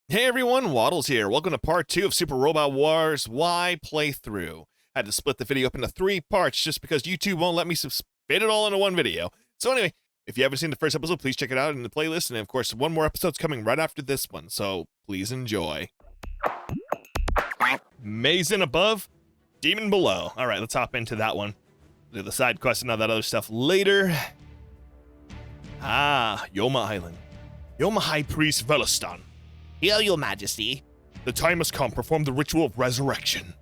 Hey everyone, Waddles here. Welcome to part 2 of Super Robot Wars Y playthrough. I had to split the video up into 3 parts just because YouTube won't let me spit it all into one video. So anyway, if you haven't seen the first episode, please check it out in the playlist. And of course, one more episode's coming right after this one, so please enjoy. Mason above, demon below. All right, let's hop into that one. Do the side quest and all that other stuff later. Yoma Island. Yoma High Priest Velastan. Hail, your majesty. The time has come. Perform the ritual of resurrection.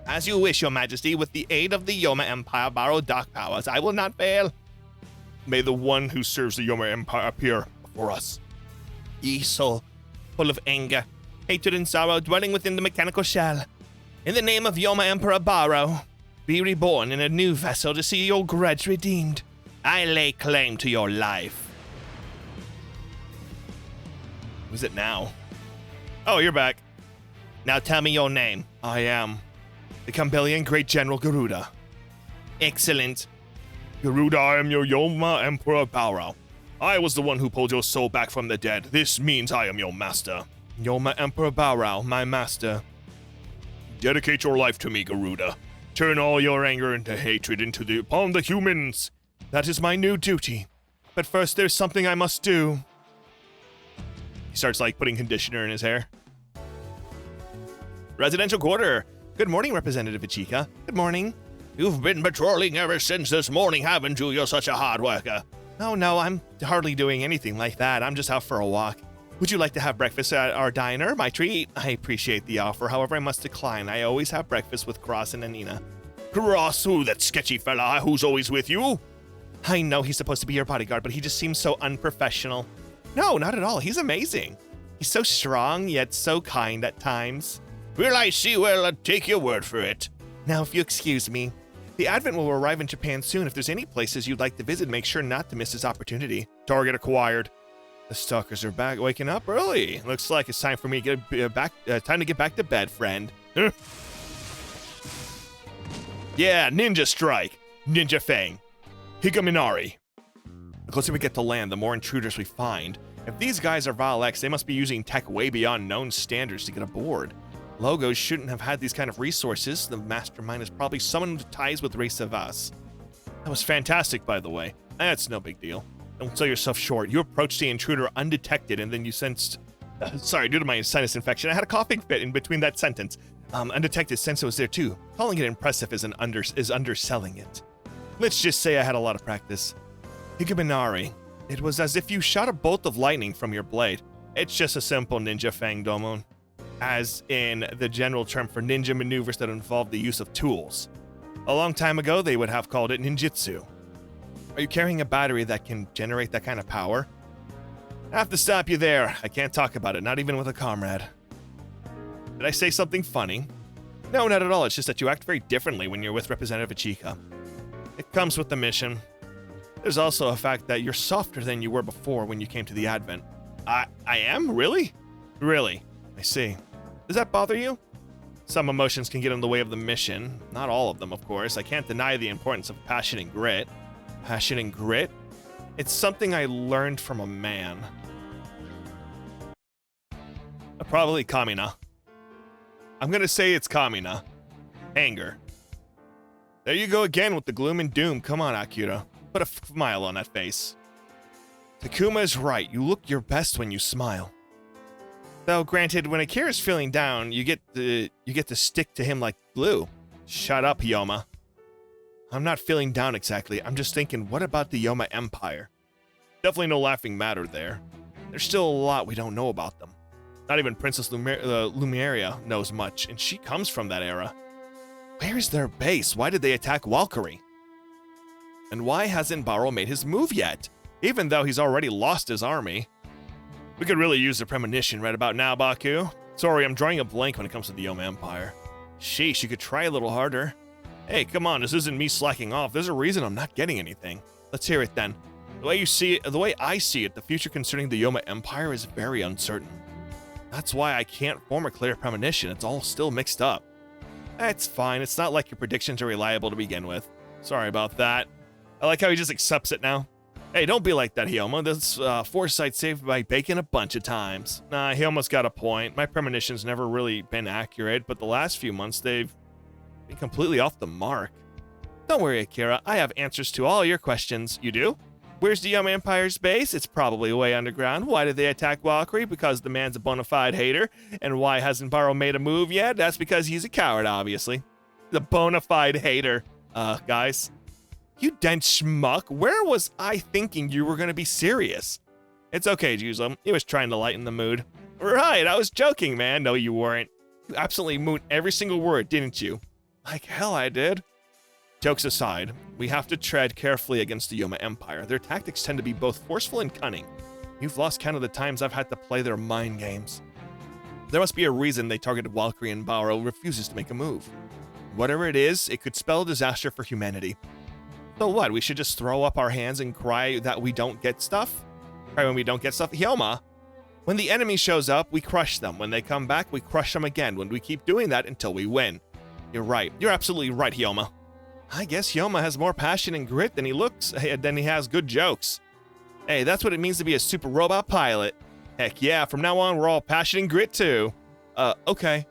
As you wish, your majesty. With the aid of the Yoma Empire, borrow dark powers. I will not fail. May the one who serves the Yoma Empire appear before us. Ye soul, full of anger, hatred, and sorrow, dwelling within the mechanical shell. In the name of Yoma Emperor Barrow, be reborn in a new vessel to see your grudge redeemed. I lay claim to your life. Who's it now? Oh, you're back. Now tell me your name. I am the Campbellian Great General Garuda. Excellent. Garuda, I am your Yoma Emperor Barrow. I was the one who pulled your soul back from the dead. This means I am your master. Yoma Emperor Barrow, my master. Dedicate your life to me, Garuda. Turn all your anger into hatred upon the humans. That is my new duty. But first, there's something I must do. He starts, putting conditioner in his hair. Residential quarter. Good morning, Representative Ichika. Good morning. You've been patrolling ever since this morning, haven't you? You're such a hard worker. No, I'm hardly doing anything like that. I'm just out for a walk. Would you like to have breakfast at our diner? My treat. I appreciate the offer. However, I must decline. I always have breakfast with Cross and Anina. Cross, who? That sketchy fella who's always with you? I know he's supposed to be your bodyguard, but he just seems so unprofessional. No, not at all. He's amazing. He's so strong, yet so kind at times. Well, I see. Well, I'll take your word for it. Now, if you excuse me, the Advent will arrive in Japan soon. If there's any places you'd like to visit, make sure not to miss this opportunity. Target acquired. The stalkers are back, waking up early. Looks like it's time for me to get time to get back to bed, friend. Yeah, Ninja Strike. Ninja Fang. Higaminari. The closer we get to land, the more intruders we find. If these guys are Valex, they must be using tech way beyond known standards to get aboard. Logos shouldn't have had these kind of resources. The mastermind is probably someone with ties with Race of Us. That was fantastic, by the way. That's no big deal. Don't sell yourself short. You approached the intruder undetected, and then you sensed... sorry, due to my sinus infection, I had a coughing fit in between that sentence. Undetected Senso was there too. Calling it impressive is underselling it. Let's just say I had a lot of practice. Higaminari. It was as if you shot a bolt of lightning from your blade. It's just a simple ninja fang domon, as in the general term for ninja maneuvers that involve the use of tools. A long time ago, they would have called it ninjutsu. Are you carrying a battery that can generate that kind of power? I have to stop you there. I can't talk about it, not even with a comrade. Did I say something funny? No, not at all. It's just that you act very differently when you're with Representative Ichika. It comes with the mission. There's also a fact that you're softer than you were before when you came to the Advent. I am? Really? Really? I see. Does that bother you? Some emotions can get in the way of the mission. Not all of them, of course. I can't deny the importance of passion and grit. Passion and grit? It's something I learned from a man. Probably Kamina. I'm gonna say it's Kamina. Anger. There you go again with the gloom and doom. Come on, Akira. Put a smile on that face. Takuma is right. You look your best when you smile. Though, granted, when Akira's feeling down, you get to stick to him like glue. Shut up, Yoma. I'm not feeling down exactly. I'm just thinking, what about the Yoma Empire? Definitely no laughing matter there. There's still a lot we don't know about them. Not even Princess Lumeria knows much, and she comes from that era. Where is their base? Why did they attack Valkyrie? And why hasn't Barrow made his move yet? Even though he's already lost his army. We could really use a premonition right about now, Baku. Sorry, I'm drawing a blank when it comes to the Yoma Empire. Sheesh, you could try a little harder. Hey, come on, this isn't me slacking off. There's a reason I'm not getting anything. Let's hear it then. The way I see it, the future concerning the Yoma Empire is very uncertain. That's why I can't form a clear premonition. It's all still mixed up. That's fine. It's not like your predictions are reliable to begin with. Sorry about that. I like how he just accepts it now. Hey, don't be like that, Hyoma. This foresight saved my bacon a bunch of times. Nah, Hyoma's got a point. My premonitions never really been accurate, but the last few months they've been completely off the mark. Don't worry, Akira. I have answers to all your questions. You do? Where's the Yoma Empire's base? It's probably way underground. Why did they attack Valkyrie? Because the man's a bona fide hater. And why hasn't Baro made a move yet? That's because he's a coward, obviously. The bona fide hater. Guys. You dense schmuck. Where was I thinking you were going to be serious? It's okay, Juzo. He was trying to lighten the mood. Right, I was joking, man. No, you weren't. You absolutely mooned every single word, didn't you? Like hell I did. Jokes aside, we have to tread carefully against the Yoma Empire. Their tactics tend to be both forceful and cunning. You've lost count of the times I've had to play their mind games. There must be a reason they targeted Valkyrie and Baro refuses to make a move. Whatever it is, it could spell disaster for humanity. So what, we should just throw up our hands and cry that we don't get stuff? Cry when we don't get stuff? Hyoma, when the enemy shows up, we crush them. When they come back, we crush them again. When we keep doing that until we win. You're right. You're absolutely right, Hyoma. I guess Hyoma has more passion and grit than he has good jokes. Hey, that's what it means to be a super robot pilot. Heck yeah, from now on, we're all passion and grit too. Okay.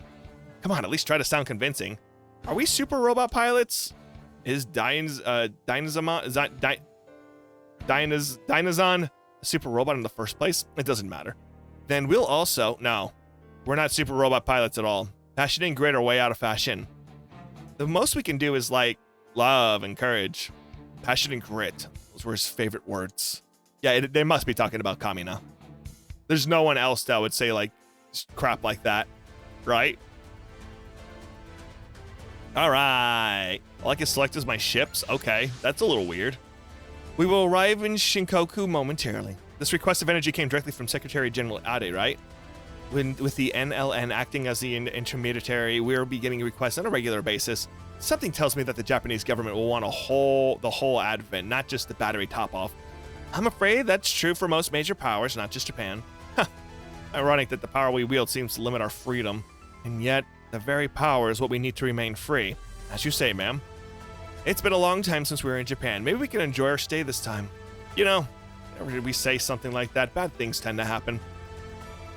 Come on, at least try to sound convincing. Are we super robot pilots? Is Dynazenon a super robot in the first place? It doesn't matter. Then we'll also... No, we're not super robot pilots at all. Passion and grit are way out of fashion. The most we can do is like love and courage. Passion and grit. Those were his favorite words. Yeah, they must be talking about Kamina. There's no one else that would say like crap like that, right? All right. All I can select is my ships. Okay, that's a little weird. We will arrive in Shinkoku momentarily. This request of energy came directly from Secretary General Ade, right? With the NLN acting as the intermediary, we'll be getting requests on a regular basis. Something tells me that the Japanese government will want the whole advent, not just the battery top-off. I'm afraid that's true for most major powers, not just Japan. Ironic that the power we wield seems to limit our freedom. And yet, the very power is what we need to remain free. As you say, ma'am. It's been a long time since we were in Japan. Maybe we can enjoy our stay this time. You know, whenever we say something like that, bad things tend to happen.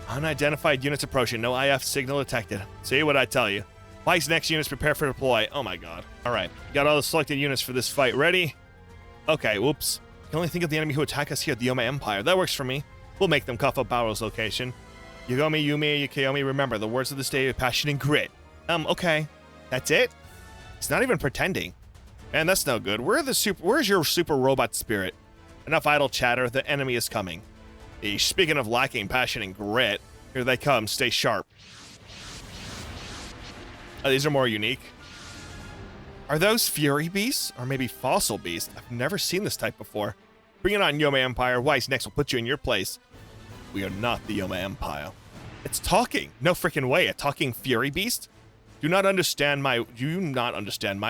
Unidentified units approaching. No IF signal detected. See what I tell you. Vice next units prepare for deploy. Oh my god. Alright. Got all the selected units for this fight. Ready? Okay, whoops. I can only think of the enemy who attack us here at the Yoma Empire. That works for me. We'll make them cough up Baro's location. Yugomi, Yumi, Yukiyomi, remember, the words of this day are passion and grit. Okay. That's it? It's not even pretending. Man, that's no good. Where's your super robot spirit? Enough idle chatter. The enemy is coming. Speaking of lacking passion and grit, here they come. Stay sharp. Oh, these are more unique. Are those Fury Beasts? Or maybe Fossil Beasts? I've never seen this type before. Bring it on, Yoma Empire. Weiss next will put you in your place. We are not the Yoma Empire. It's talking. No freaking way. A talking Fury Beast? Do you not understand my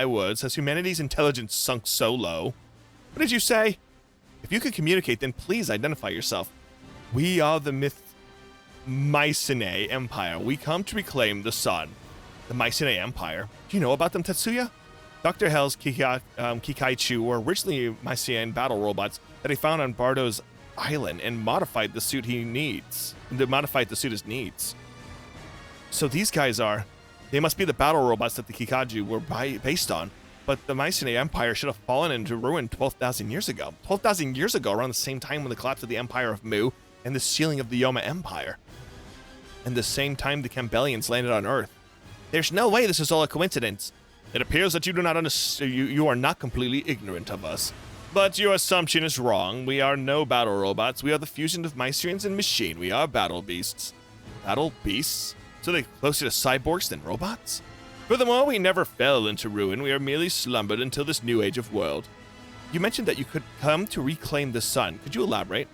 words? Has humanity's intelligence sunk so low? What did you say? If you could communicate, then please identify yourself. We are the Mycenae Empire. We come to reclaim the sun. The Mycenae Empire. Do you know about them, Tetsuya? Dr. Hell's Kikaichu were originally Mycenaean battle robots that he found on Bardo's island and modified the suit he needs. They modified the suit his needs. So these guys they must be the battle robots that the Kikaju were based on. But the Mycenae Empire should have fallen into ruin 12,000 years ago. 12,000 years ago, around the same time when the collapse of the Empire of Mu and the sealing of the Yoma Empire. And the same time the Campbellians landed on Earth. There's no way this is all a coincidence. It appears that you do not understand. You are not completely ignorant of us. But your assumption is wrong. We are no battle robots. We are the fusion of Mycerians and machine. We are battle beasts. Battle beasts? So they're closer to cyborgs than robots? Furthermore, we never fell into ruin. We are merely slumbered until this new age of world. You mentioned that you could come to reclaim the sun. Could you elaborate?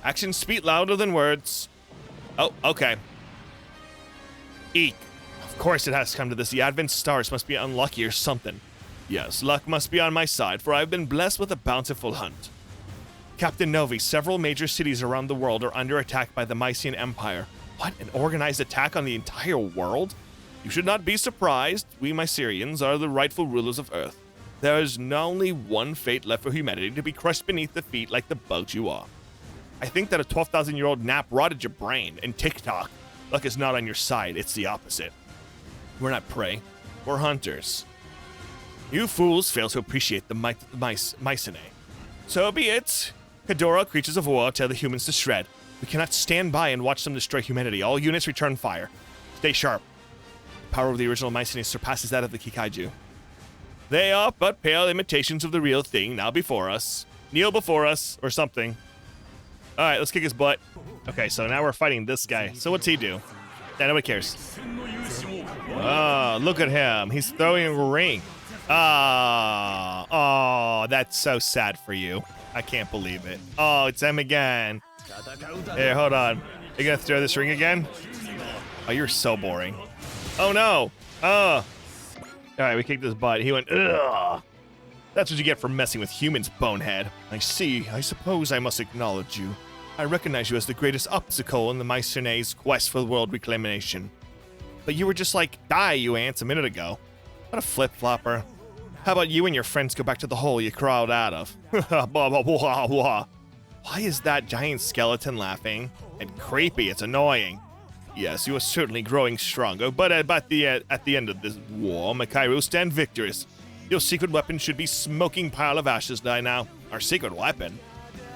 Actions speak louder than words. Oh, okay. Eek. Of course it has come to this. The Advent stars must be unlucky or something. Yes, luck must be on my side, for I have been blessed with a bountiful hunt. Captain Novi, several major cities around the world are under attack by the Mycenaean Empire. What, an organized attack on the entire world? You should not be surprised. We Mycerians are the rightful rulers of Earth. There is only one fate left for humanity, to be crushed beneath the feet like the bugs you are. I think that a 12,000-year-old nap rotted your brain, and TikTok, luck is not on your side, it's the opposite. We're not prey, we're hunters. You fools fail to appreciate the might of the Mycenae. So be it. Ghidorah, creatures of war, tear the humans to shred. We cannot stand by and watch them destroy humanity. All units return fire. Stay sharp. The power of the original Mycenae surpasses that of the Kikaiju. They are but pale imitations of the real thing now before us. Kneel before us, or something. Alright, let's kick his butt. Okay, so now we're fighting this guy. So what's he do? Yeah, nobody cares. Oh, look at him. He's throwing a ring. Oh, that's so sad for you. I can't believe it. Oh, it's him again. Here, hold on. You gonna throw this ring again? Oh, you're so boring. Oh, no. Oh. Alright, we kicked his butt. He went, ugh. That's what you get for messing with humans, bonehead. I see. I suppose I must acknowledge you. I recognize you as the greatest obstacle in the Mycenae's quest for world reclamation. But you were just like, die, you ants, a minute ago. What a flip-flopper. How about you and your friends go back to the hole you crawled out of? Why is that giant skeleton laughing? And creepy, it's annoying. Yes, you are certainly growing stronger, but at the end of this war, Makai will stand victorious. Your secret weapon should be smoking pile of ashes by now. Our secret weapon?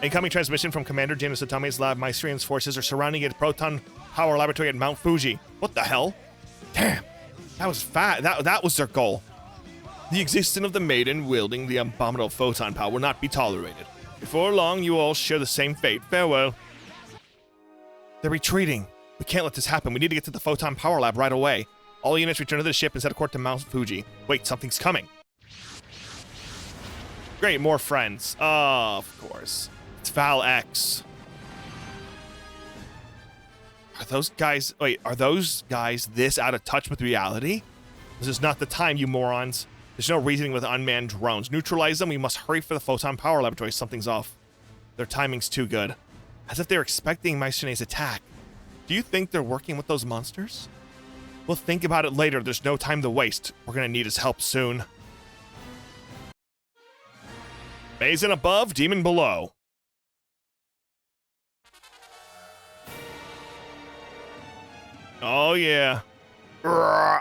Incoming transmission from Commander James Satomi's lab. Mycenaean's forces are surrounding a proton power laboratory at Mount Fuji. What the hell? Damn, that was fat. That was their goal. The existence of the maiden wielding the abominable photon power will not be tolerated. Before long, you all share the same fate. Farewell. They're retreating. We can't let this happen. We need to get to the photon power lab right away. All units return to the ship and set a course to Mount Fuji. Wait, something's coming. Great, more friends. Of course. It's Val X. Are those guys this out of touch with reality? This is not the time, you morons. There's no reasoning with unmanned drones. Neutralize them. We must hurry for the photon power laboratory. Something's off. Their timing's too good. As if they're expecting Mycenae's attack. Do you think they're working with those monsters? We'll think about it later. There's no time to waste. We're gonna need his help soon. Basin above, demon below. Oh, yeah. Oh.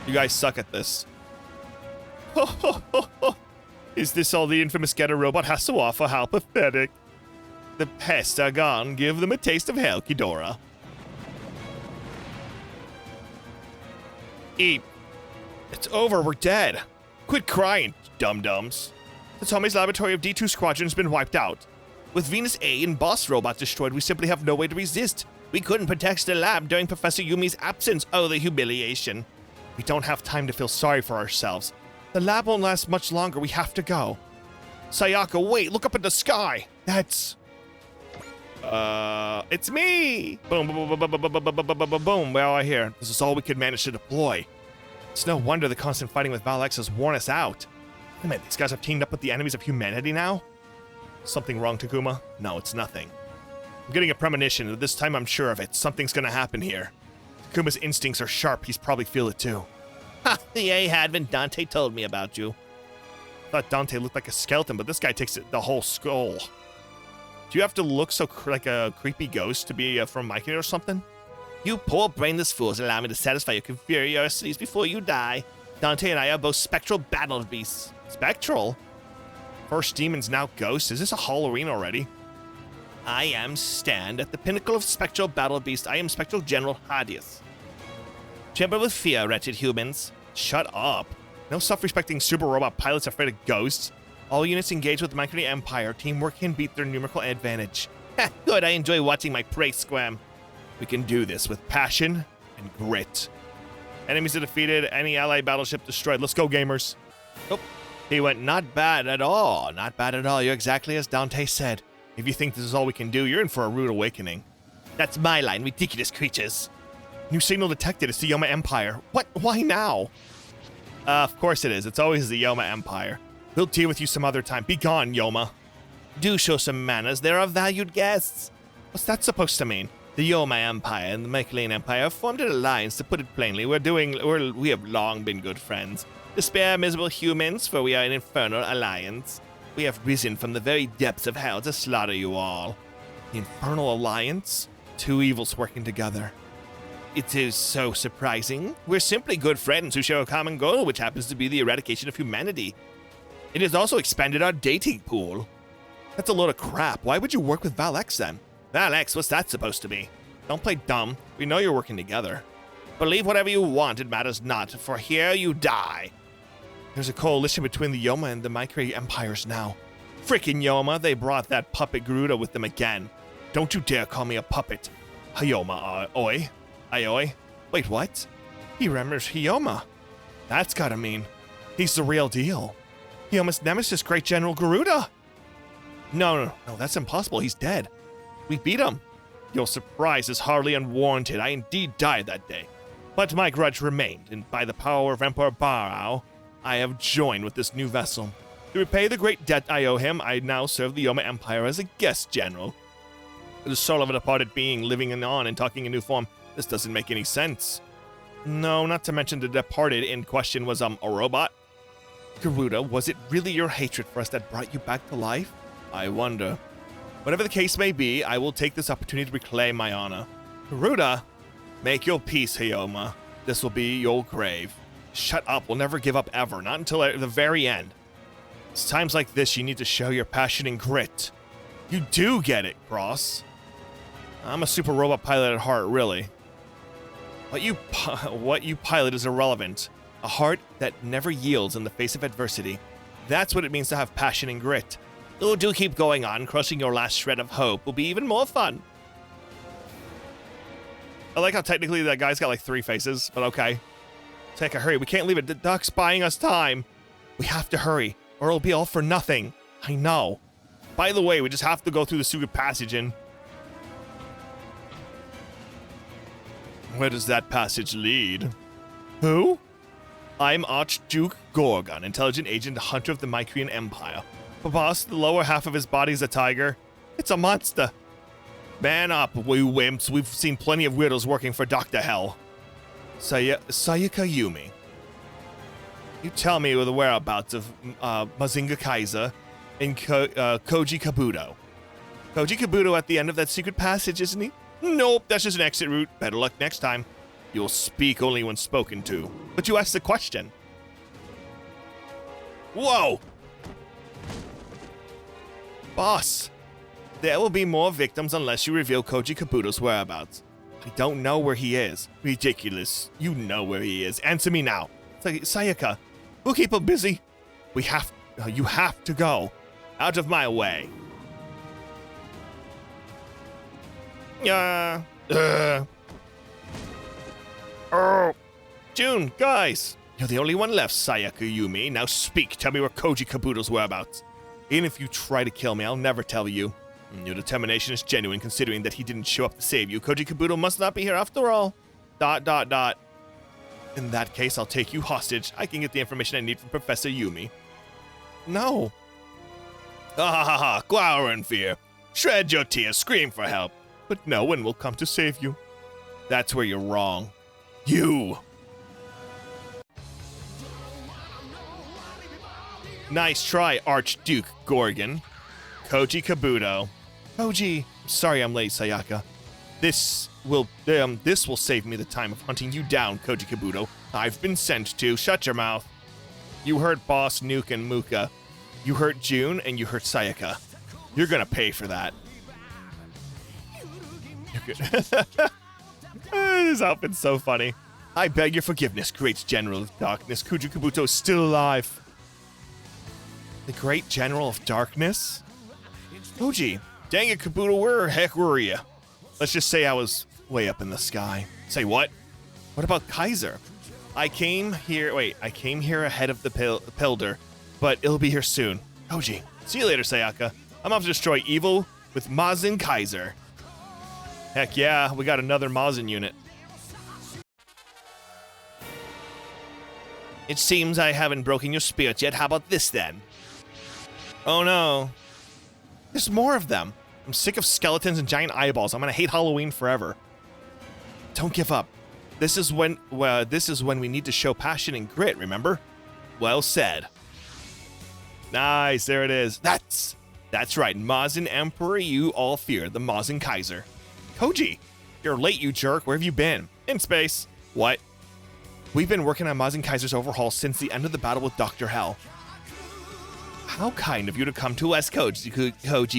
You guys suck at this. Is this all the infamous Getter robot has to offer? How pathetic. The pests are gone. Give them a taste of hell, Ghidorah. Eat. It's over. We're dead. Quit crying, dum-dums. The Tommy's laboratory of D2 Squadron has been wiped out. With Venus A and Boss Robot destroyed, we simply have no way to resist. We couldn't protect the lab during Professor Yumi's absence. Oh, the humiliation. We don't have time to feel sorry for ourselves. The lab won't last much longer. We have to go. Sayaka, wait, look up at the sky. That's... it's me. Boom, boom, boom, boom, boom, boom, boom, boom, boom, boom. We're all here. This is all we could manage to deploy. It's no wonder the constant fighting with Valex has worn us out. Wait a minute, these guys have teamed up with the enemies of humanity now? Something wrong, Takuma? No, it's nothing. I'm getting a premonition, and this time I'm sure of it. Something's gonna happen here. Takuma's instincts are sharp. He's probably feel it too. Ha! The A had when Dante told me about you. I thought Dante looked like a skeleton, but this guy takes it the whole skull. Do you have to look so like a creepy ghost to be from Mikey or something? You poor brainless fools, allow me to satisfy your curiosities before you die. Dante and I are both spectral battle beasts. Spectral? First demons, now ghosts? Is this a Halloween already? I am stand at the pinnacle of spectral battle beast. I am Spectral General Hadius. Tremble with fear, wretched humans. Shut up. No self-respecting super robot pilots afraid of ghosts. All units engaged with the Mycenae Empire. Teamwork can beat their numerical advantage. Ha, good, I enjoy watching my prey squirm. We can do this with passion and grit. Enemies are defeated, any allied battleship destroyed. Let's go, gamers. Oh, he went not bad at all. Not bad at all. You're exactly as Dante said. If you think this is all we can do, you're in for a rude awakening. That's my line, ridiculous creatures. New signal detected. It's the Yoma Empire. What? Why now? Of course it is. It's always the Yoma Empire. We'll deal with you some other time. Be gone, Yoma. Do show some manners. They're our valued guests. What's that supposed to mean? The Yoma Empire and the Mycelian Empire have formed an alliance, to put it plainly. We have long been good friends. Despair, miserable humans, for we are an infernal alliance. We have risen from the very depths of hell to slaughter you all. The Infernal Alliance? Two evils working together. It is so surprising. We're simply good friends who share a common goal, which happens to be the eradication of humanity. It has also expanded our dating pool. That's a load of crap. Why would you work with Val-X then? Val-X, what's that supposed to be? Don't play dumb. We know you're working together. Believe whatever you want, it matters not, for here you die. There's a coalition between the Yoma and the Mycelian empires now. Frickin' Yoma, they brought that puppet Garuda with them again. Don't you dare call me a puppet. Hyoma, oi. Aioi. Wait, what? He remembers Hyoma. That's gotta mean he's the real deal. Hyoma's nemesis, Great General Garuda. No, that's impossible. He's dead. We beat him. Your surprise is hardly unwarranted. I indeed died that day. But my grudge remained, and by the power of Emperor Barao, I have joined with this new vessel. To repay the great debt I owe him, I now serve the Yoma Empire as a guest general. The soul of a departed being living on and talking in new form. This doesn't make any sense. No, not to mention the departed in question was, a robot. Garuda, was it really your hatred for us that brought you back to life? I wonder. Whatever the case may be, I will take this opportunity to reclaim my honor. Garuda, make your peace, Hyoma. This will be your grave. Shut up, we'll never give up ever, not until the very end. It's times like this you need to show your passion and grit. You do get it, Cross. I'm a super robot pilot at heart, really. What you pilot is irrelevant. A heart that never yields in the face of adversity. That's what it means to have passion and grit. Oh, do keep going on. Crushing your last shred of hope will be even more fun. I like how technically that guy's got like 3 faces, but okay. Take a hurry. We can't leave it. The duck's buying us time. We have to hurry, or it'll be all for nothing. I know. By the way, we just have to go through the secret passage and... Where does that passage lead? Who? I'm Archduke Gorgon, intelligent agent, hunter of the Mycelian Empire. But boss, the lower half of his body's a tiger. It's a monster. Man up, we wimps. We've seen plenty of weirdos working for Dr. Hell. Sayaka Yumi. You tell me the whereabouts of Mazinga Kaiser and Koji Kabuto. Koji Kabuto at the end of that secret passage, isn't he? Nope, that's just an exit route. Better luck next time. You'll speak only when spoken to. But you asked the question. Whoa! Boss, there will be more victims unless you reveal Koji Kabuto's whereabouts. I don't know where he is. Ridiculous. You know where he is. Answer me now. Sayaka, we'll keep him busy. You have to go. Out of my way. June, guys. You're the only one left, Sayaka Yumi. Now speak. Tell me where Koji Kabuto's whereabouts. Even if you try to kill me, I'll never tell you. Your determination is genuine, considering that he didn't show up to save you. Koji Kabuto must not be here after all. ... In that case, I'll take you hostage. I can get the information I need from Professor Yumi. No. Ha, glower in fear. Shred your tears, scream for help. But no one will come to save you. That's where you're wrong. You. Nice try, Archduke Gorgon. Koji Kabuto. Koji, sorry I'm late, Sayaka. This will save me the time of hunting you down, Koji Kabuto. I've been sent to. Shut your mouth. You hurt Boss, Nuke, and Muka. You hurt June, and you hurt Sayaka. You're gonna pay for that. This outfit's so funny. I beg your forgiveness, Great General of Darkness. Koji Kabuto is still alive. The Great General of Darkness? Koji, dang it, Kabuto, where the heck were you? Let's just say I was way up in the sky. Say what? What about Kaiser? I came here ahead of the Pilder, but it'll be here soon. Koji, see you later, Sayaka. I'm off to destroy evil with Mazin Kaiser. Heck yeah, we got another Mazin unit. It seems I haven't broken your spirit yet. How about this then? Oh no. There's more of them. I'm sick of skeletons and giant eyeballs. I'm gonna hate Halloween forever. Don't give up. This is when we need to show passion and grit, remember? Well said. Nice, there it is. That's right. Mazin Emperor, you all fear the Mazin Kaiser. Koji, you're late, you jerk. Where have you been? In space. What? We've been working on Mazin Kaiser's overhaul since the end of the battle with Dr. Hell. How kind of you to come to us, Koji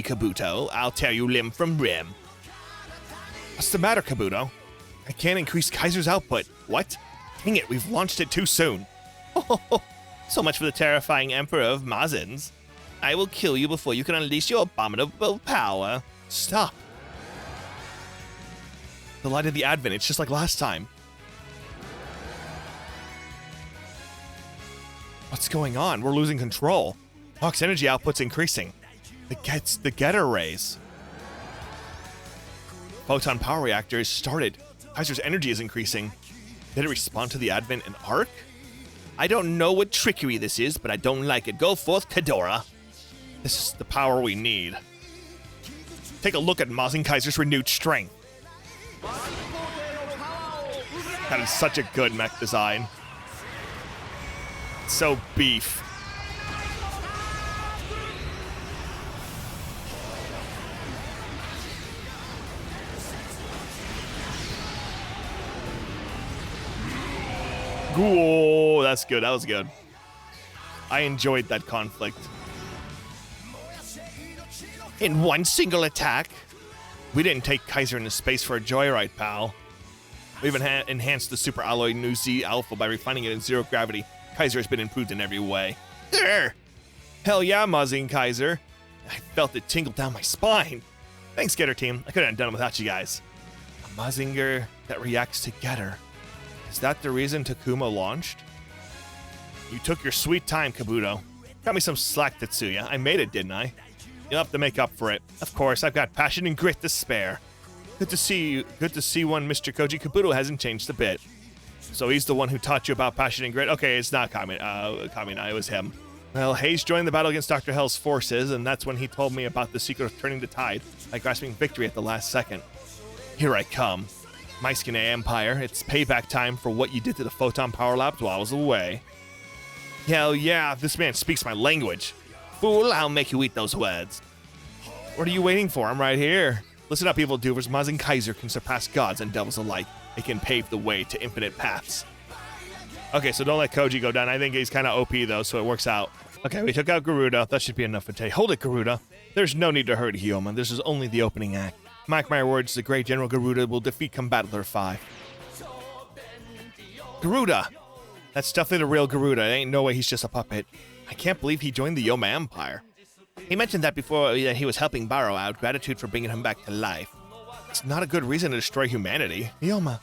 Kabuto. I'll tear you limb from limb. What's the matter, Kabuto? I can't increase Kaiser's output. What? Dang it, we've launched it too soon. Oh, so much for the terrifying Emperor of Mazins. I will kill you before you can unleash your abominable power. Stop. The light of the Advent, it's just like last time. What's going on? We're losing control. Hawk's energy output's increasing. The Getter rays. Photon power reactor is started. Kaiser's energy is increasing. Did it respond to the Advent and Arc? I don't know what trickery this is, but I don't like it. Go forth, Kadora. This is the power we need. Take a look at Mazin Kaiser's renewed strength. That is such a good mech design. So beef. Ooh, that's good. That was good. I enjoyed that conflict. In one single attack, we didn't take Kaiser into space for a joyride, pal. We've enhanced the Super Alloy New Z Alpha by refining it in zero gravity. Kaiser has been improved in every way. Grr! Hell yeah, Mazin Kaiser. I felt it tingle down my spine. Thanks, Getter Team. I couldn't have done it without you guys. A Mazinger that reacts to Getter. Is that the reason Takuma launched? You took your sweet time, Kabuto. Got me some slack, Tetsuya. I made it, didn't I? You'll have to make up for it. Of course, I've got passion and grit to spare. Good to see you. Good to see one Mr. Koji Kabuto hasn't changed a bit. So he's the one who taught you about passion and grit? Okay, it's not Kamina, it was him. Well, Hayes joined the battle against Dr. Hell's forces, and that's when he told me about the secret of turning the tide by grasping victory at the last second. Here I come. Maeskine Empire, it's payback time for what you did to the Photon Power Labs while I was away. Hell yeah, this man speaks my language. Fool, I'll make you eat those words. What are you waiting for? I'm right here. Listen up, evil doers. Mazin Kaiser can surpass gods and devils alike. It can pave the way to infinite paths. Okay, so don't let Koji go down. I think he's kind of OP, though, so it works out. Okay, we took out Garuda. That should be enough for today. Hold it, Garuda. There's no need to hurry, Hyoma. This is only the opening act. Mark my words, the great General Garuda will defeat Combattler 5. Garuda! That's definitely the real Garuda. Ain't no way he's just a puppet. I can't believe he joined the Yoma Empire. He mentioned that before that he was helping Barrow out. Gratitude for bringing him back to life. It's not a good reason to destroy humanity. Yoma,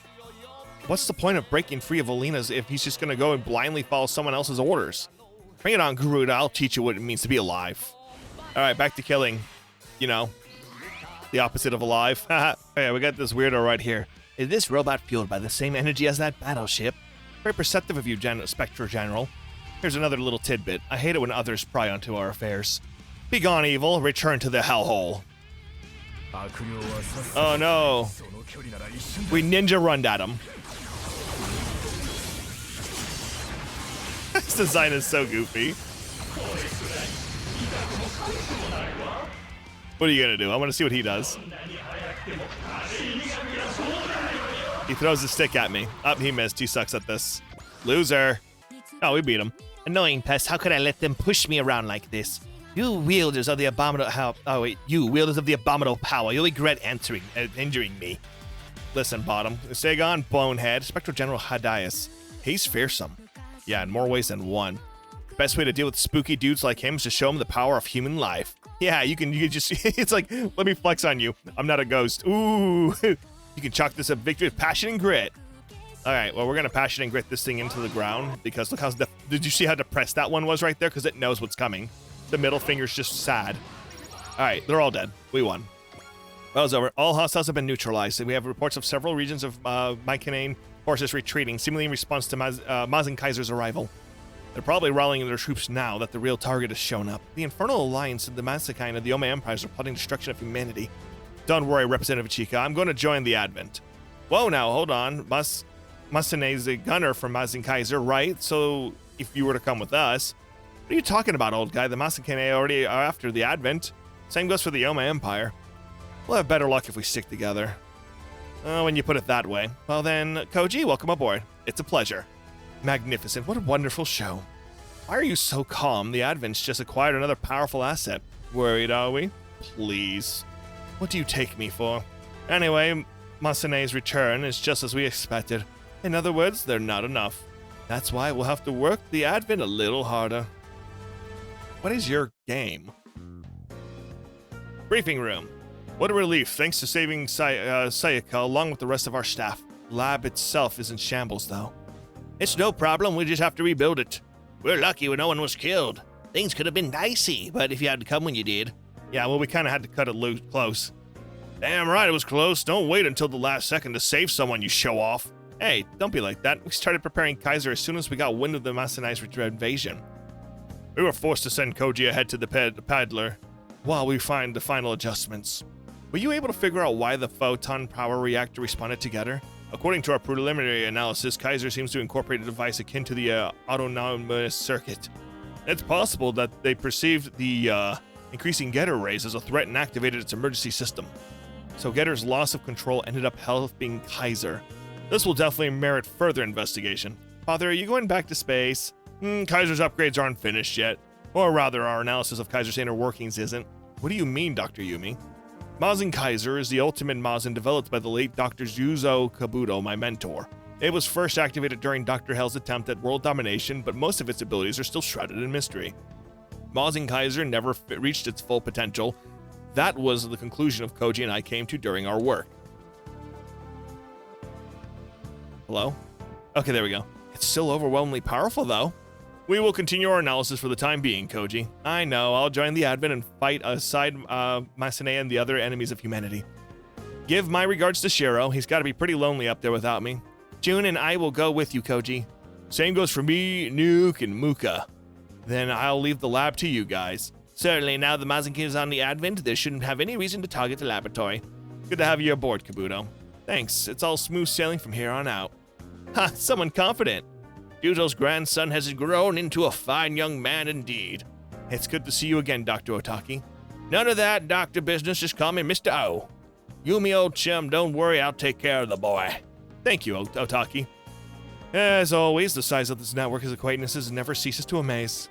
what's the point of breaking free of Alina's if he's just gonna go and blindly follow someone else's orders? Bring it on, Garuda. I'll teach you what it means to be alive. Alright, back to killing. You know, the opposite of alive. Okay, we got this weirdo right here. Is this robot fueled by the same energy as that battleship? Very perceptive of you, Spectre General. Here's another little tidbit. I hate it when others pry onto our affairs. Begone, evil. Return to the hellhole. Oh no. We ninja runned at him. This design is so goofy. What are you gonna do? I want to see what he does. He throws the stick at me. Oh, he missed. He sucks at this. Loser. Oh, we beat him. Annoying pest. How could I let them push me around like this? You wielders of the abominable you wielders of the abominable power. You'll regret injuring me. Listen, Bottom. Sagon, Bonehead, Spectral General Hadias. He's fearsome. Yeah, in more ways than one. The best way to deal with spooky dudes like him is to show him the power of human life. Yeah, you can just, it's like, let me flex on you. I'm not a ghost. Ooh. You can chalk this up victory with passion and grit. All right, well, we're going to passion and grit this thing into the ground because look how, did you see how depressed that one was right there? Because it knows what's coming. The middle finger's just sad. All right, they're all dead. We won. Battle's over. All hostiles have been neutralized. We have reports of several regions of Mykanane forces retreating, seemingly in response to Mazin Kaiser's arrival. They're probably rallying their troops now that the real target has shown up. The Infernal Alliance and the Masakai and the Yoma Empires are plotting destruction of humanity. Don't worry, Representative Chica. I'm going to join the Advent. Whoa, now, hold on. Masane's a gunner from Mazin Kaiser, right? So, if you were to come with us... What are you talking about, old guy? The Masakai already are after the Advent. Same goes for the Yoma Empire. We'll have better luck if we stick together. When you put it that way. Well then, Koji, welcome aboard. It's a pleasure. Magnificent. What a wonderful show. Why are you so calm? The Advent's just acquired another powerful asset. Worried, are we? Please. What do you take me for? Anyway, Masane's return is just as we expected. In other words, they're not enough. That's why we'll have to work the Advent a little harder. What is your game? Briefing room. What a relief. Thanks to saving Sayaka along with the rest of our staff. Lab itself is in shambles, though. It's no problem. We just have to rebuild it. We're lucky when no one was killed. Things could have been dicey, but if you had to come when you did. Yeah, well, we kind of had to cut it close. Damn right, it was close. Don't wait until the last second to save someone, you show-off. Hey, don't be like that. We started preparing Kaiser as soon as we got wind of the Masanai's invasion. We were forced to send Koji ahead to the paddler while we find the final adjustments. Were you able to figure out why the photon power reactor responded together? According to our preliminary analysis, Kaiser seems to incorporate a device akin to the autonomous circuit. It's possible that they perceived the increasing Getter rays as a threat and activated its emergency system. So Getter's loss of control ended up helping Kaiser. This will definitely merit further investigation. Father, are you going back to space? Kaiser's upgrades aren't finished yet. Or rather, our analysis of Kaiser's inner workings isn't. What do you mean, Dr. Yumi? Mazin Kaiser is the ultimate Mazin developed by the late Dr. Yuzo Kabuto, my mentor. It was first activated during Dr. Hell's attempt at world domination, but most of its abilities are still shrouded in mystery. Mazin Kaiser never reached its full potential. That was the conclusion of Koji and I came to during our work. Hello? Okay, there we go. It's still overwhelmingly powerful, though. We will continue our analysis for the time being, Koji. I know, I'll join the Advent and fight aside Masane and the other enemies of humanity. Give my regards to Shiro. He's got to be pretty lonely up there without me. June and I will go with you, Koji. Same goes for me, Nuke, and Muka. Then I'll leave the lab to you guys. Certainly, now the Mazinki is on the Advent, there shouldn't have any reason to target the laboratory. Good to have you aboard, Kabuto. Thanks, it's all smooth sailing from here on out. Ha, someone confident. Yuzo's grandson has grown into a fine young man indeed. It's good to see you again, Dr. Otaki. None of that doctor business, just call me Mr. O. Yumi, old chum, don't worry, I'll take care of the boy. Thank you, Otaki. As always, the size of this network of acquaintances never ceases to amaze.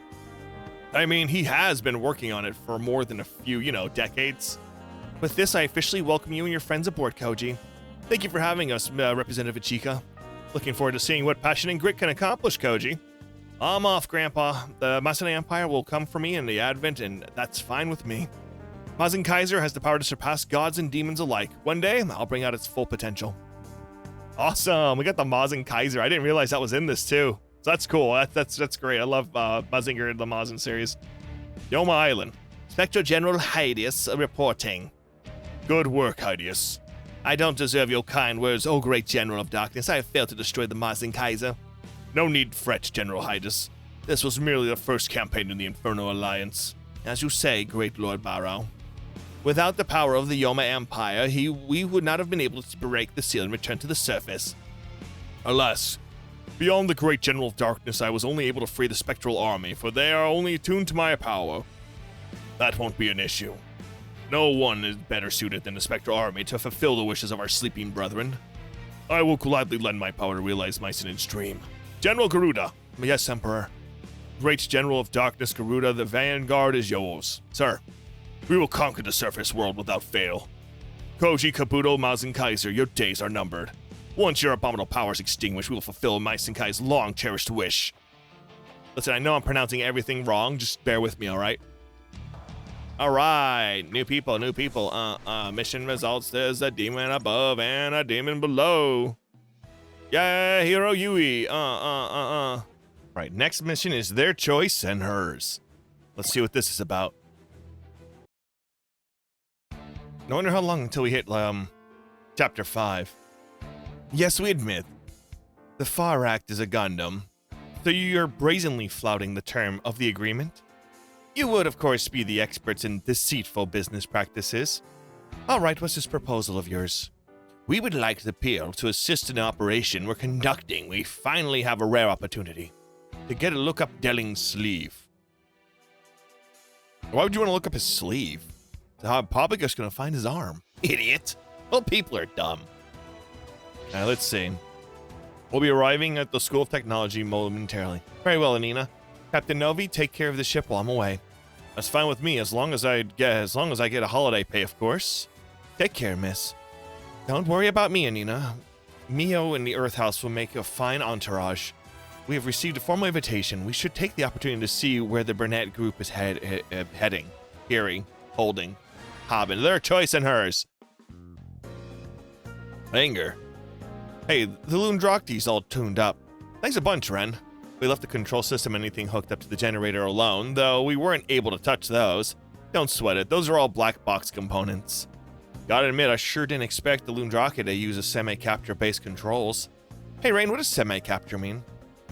I mean, he has been working on it for more than a few, decades. With this, I officially welcome you and your friends aboard, Koji. Thank you for having us, Representative Ichika. Looking forward to seeing what passion and grit can accomplish, Koji. I'm off, Grandpa. The Masane Empire will come for me in the Advent, and that's fine with me. Mazin Kaiser has the power to surpass gods and demons alike. One day, I'll bring out its full potential. Awesome, we got the Mazin Kaiser. I didn't realize that was in this too. So that's cool. That's great. I love Mazinger and the Mazin series. Yoma Island. Spectre General Hydeus reporting. Good work, Hydeus. I don't deserve your kind words, O great General of Darkness. I have failed to destroy the Mazin Kaiser. No need to fret, General Hydeus. This was merely the first campaign in the Inferno Alliance. As you say, great Lord Barrow. Without the power of the Yoma Empire, we would not have been able to break the seal and return to the surface. Alas, beyond the great General of Darkness, I was only able to free the Spectral Army, for they are only attuned to my power. That won't be an issue. No one is better suited than the Spectral Army to fulfill the wishes of our sleeping brethren. I will gladly lend my power to realize my sin's dream. General Garuda. Yes, Emperor. Great General of Darkness, Garuda, the vanguard is yours. Sir, we will conquer the surface world without fail. Koji, Kabuto, Mazin Kaiser, your days are numbered. Once your abominable powers extinguish, we will fulfill Mai Senkai's long-cherished wish. Listen, I know I'm pronouncing everything wrong. Just bear with me, all right? All right, new people. Mission results. There's a demon above and a demon below. Yeah, Hero Yui. Right, next mission is their choice and hers. Let's see what this is about. I wonder how long until we hit, Chapter 5. Yes, we admit. The Far Act is a Gundam. So you're brazenly flouting the term of the agreement? You would, of course, be the experts in deceitful business practices. All right, what's this proposal of yours? We would like the Peel to assist in an operation we're conducting. We finally have a rare opportunity to get a look up Delling's sleeve. Why would you want to look up his sleeve? Probably just going to find his arm. Idiot. Well, people are dumb. Now, let's see. We'll be arriving at the School of Technology momentarily. Very well, Anina. Captain Novi, take care of the ship while I'm away. That's fine with me, as long as I get a holiday pay, of course. Take care, miss. Don't worry about me, Anina. Mio and the Earth House will make a fine entourage. We have received a formal invitation. We should take the opportunity to see where the Burnett group is heading, hearing, holding, hobbing. Their choice and hers. Anger. Hey, the Loondrakti's all tuned up. Thanks a bunch, Ren. We left the control system and anything hooked up to the generator alone, though we weren't able to touch those. Don't sweat it, those are all black box components. Gotta admit, I sure didn't expect the Loondrake to use a semi-capture based controls. Hey Rain, what does semi-capture mean?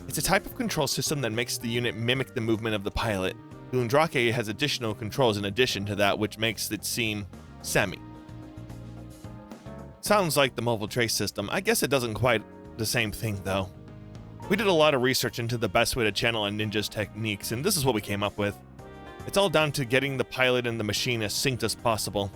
It's a type of control system that makes the unit mimic the movement of the pilot. The Loondrake has additional controls in addition to that, which makes it seem semi. Sounds like the mobile trace system. I guess it doesn't quite the same thing, though. We did a lot of research into the best way to channel a ninja's techniques, and this is what we came up with. It's all down to getting the pilot and the machine as synced as possible.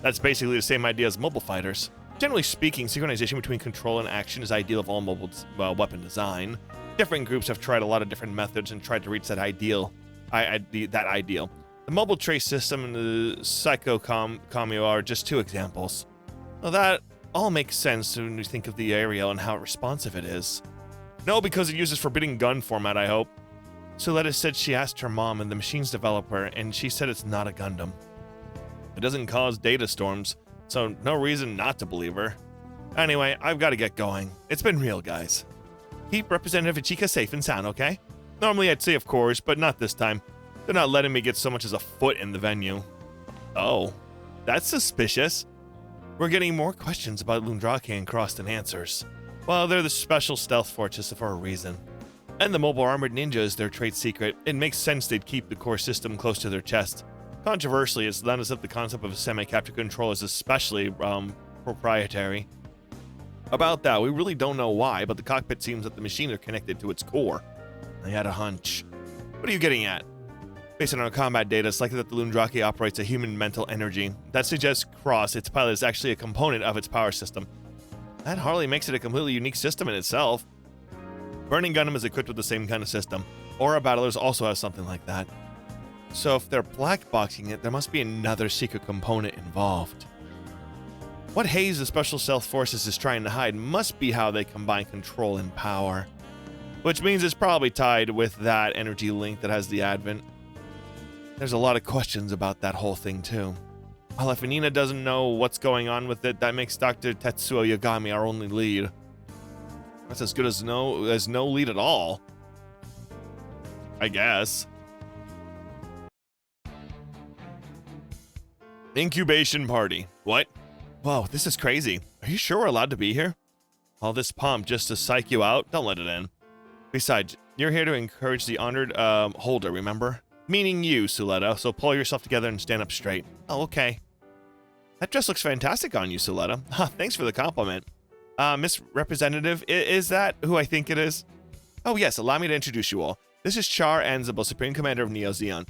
That's basically the same idea as mobile fighters. Generally speaking, synchronization between control and action is ideal of all mobile weapon design. Different groups have tried a lot of different methods and tried to reach that ideal. The mobile trace system and the Psycho Kamio are just two examples. Well, that all makes sense when you think of the Ariel and how responsive it is. No, because it uses forbidden gun format, I hope. Suletta said she asked her mom and the machine's developer, and she said it's not a Gundam. It doesn't cause data storms, so no reason not to believe her. Anyway, I've got to get going. It's been real, guys. Keep Representative Ichika safe and sound, okay? Normally I'd say of course, but not this time. They're not letting me get so much as a foot in the venue. Oh, that's suspicious. We're getting more questions about Loondrake and Croston answers. Well, they're the special stealth fortress for a reason. And the mobile armored ninja is their trade secret. It makes sense they'd keep the core system close to their chest. Controversially, it's not as if the concept of a semi-capture control is especially proprietary. About that, we really don't know why, but the cockpit seems that the machines are connected to its core. I had a hunch. What are you getting at? Based on our combat data, it's likely that the Loondrake operates a human mental energy. That suggests Cross, its pilot, is actually a component of its power system. That hardly makes it a completely unique system in itself. Burning Gundam is equipped with the same kind of system. Aura Battlers also has something like that. So if they're blackboxing it, there must be another secret component involved. What haze the Special Stealth Forces is trying to hide must be how they combine control and power. Which means it's probably tied with that energy link that has the Advent. There's a lot of questions about that whole thing too. Well, if Anina doesn't know what's going on with it, that makes Dr. Tetsuo Yagami our only lead. That's as good as no lead at all. I guess. Incubation party. What? Whoa, this is crazy. Are you sure we're allowed to be here? All this pomp just to psych you out? Don't let it in. Besides, you're here to encourage the honored holder, remember? Meaning you, Suletta, so pull yourself together and stand up straight. Oh, okay. That dress looks fantastic on you, Suletta. Thanks for the compliment. Miss Representative, is that who I think it is? Oh yes, allow me to introduce you all. This is Char Anzabal, Supreme Commander of Neo Zeon.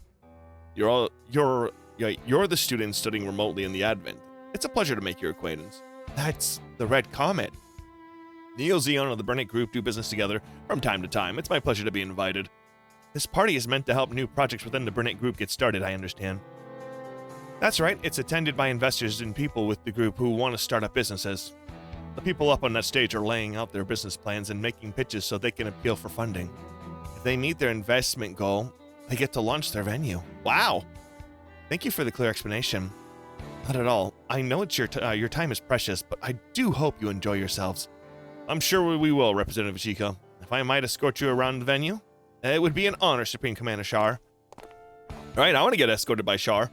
You're the student studying remotely in the Advent. It's a pleasure to make your acquaintance. That's the Red Comet. Neo Zeon and the Burnett Group do business together from time to time. It's my pleasure to be invited. This party is meant to help new projects within the Burnett Group get started, I understand. That's right, it's attended by investors and people with the group who want to start up businesses. The people up on that stage are laying out their business plans and making pitches so they can appeal for funding. If they meet their investment goal, they get to launch their venue. Wow! Thank you for the clear explanation. Not at all. I know it's your time is precious, but I do hope you enjoy yourselves. I'm sure we will, Representative Ichika. If I might escort you around the venue, it would be an honor, Supreme Commander Char. Alright, I want to get escorted by Char.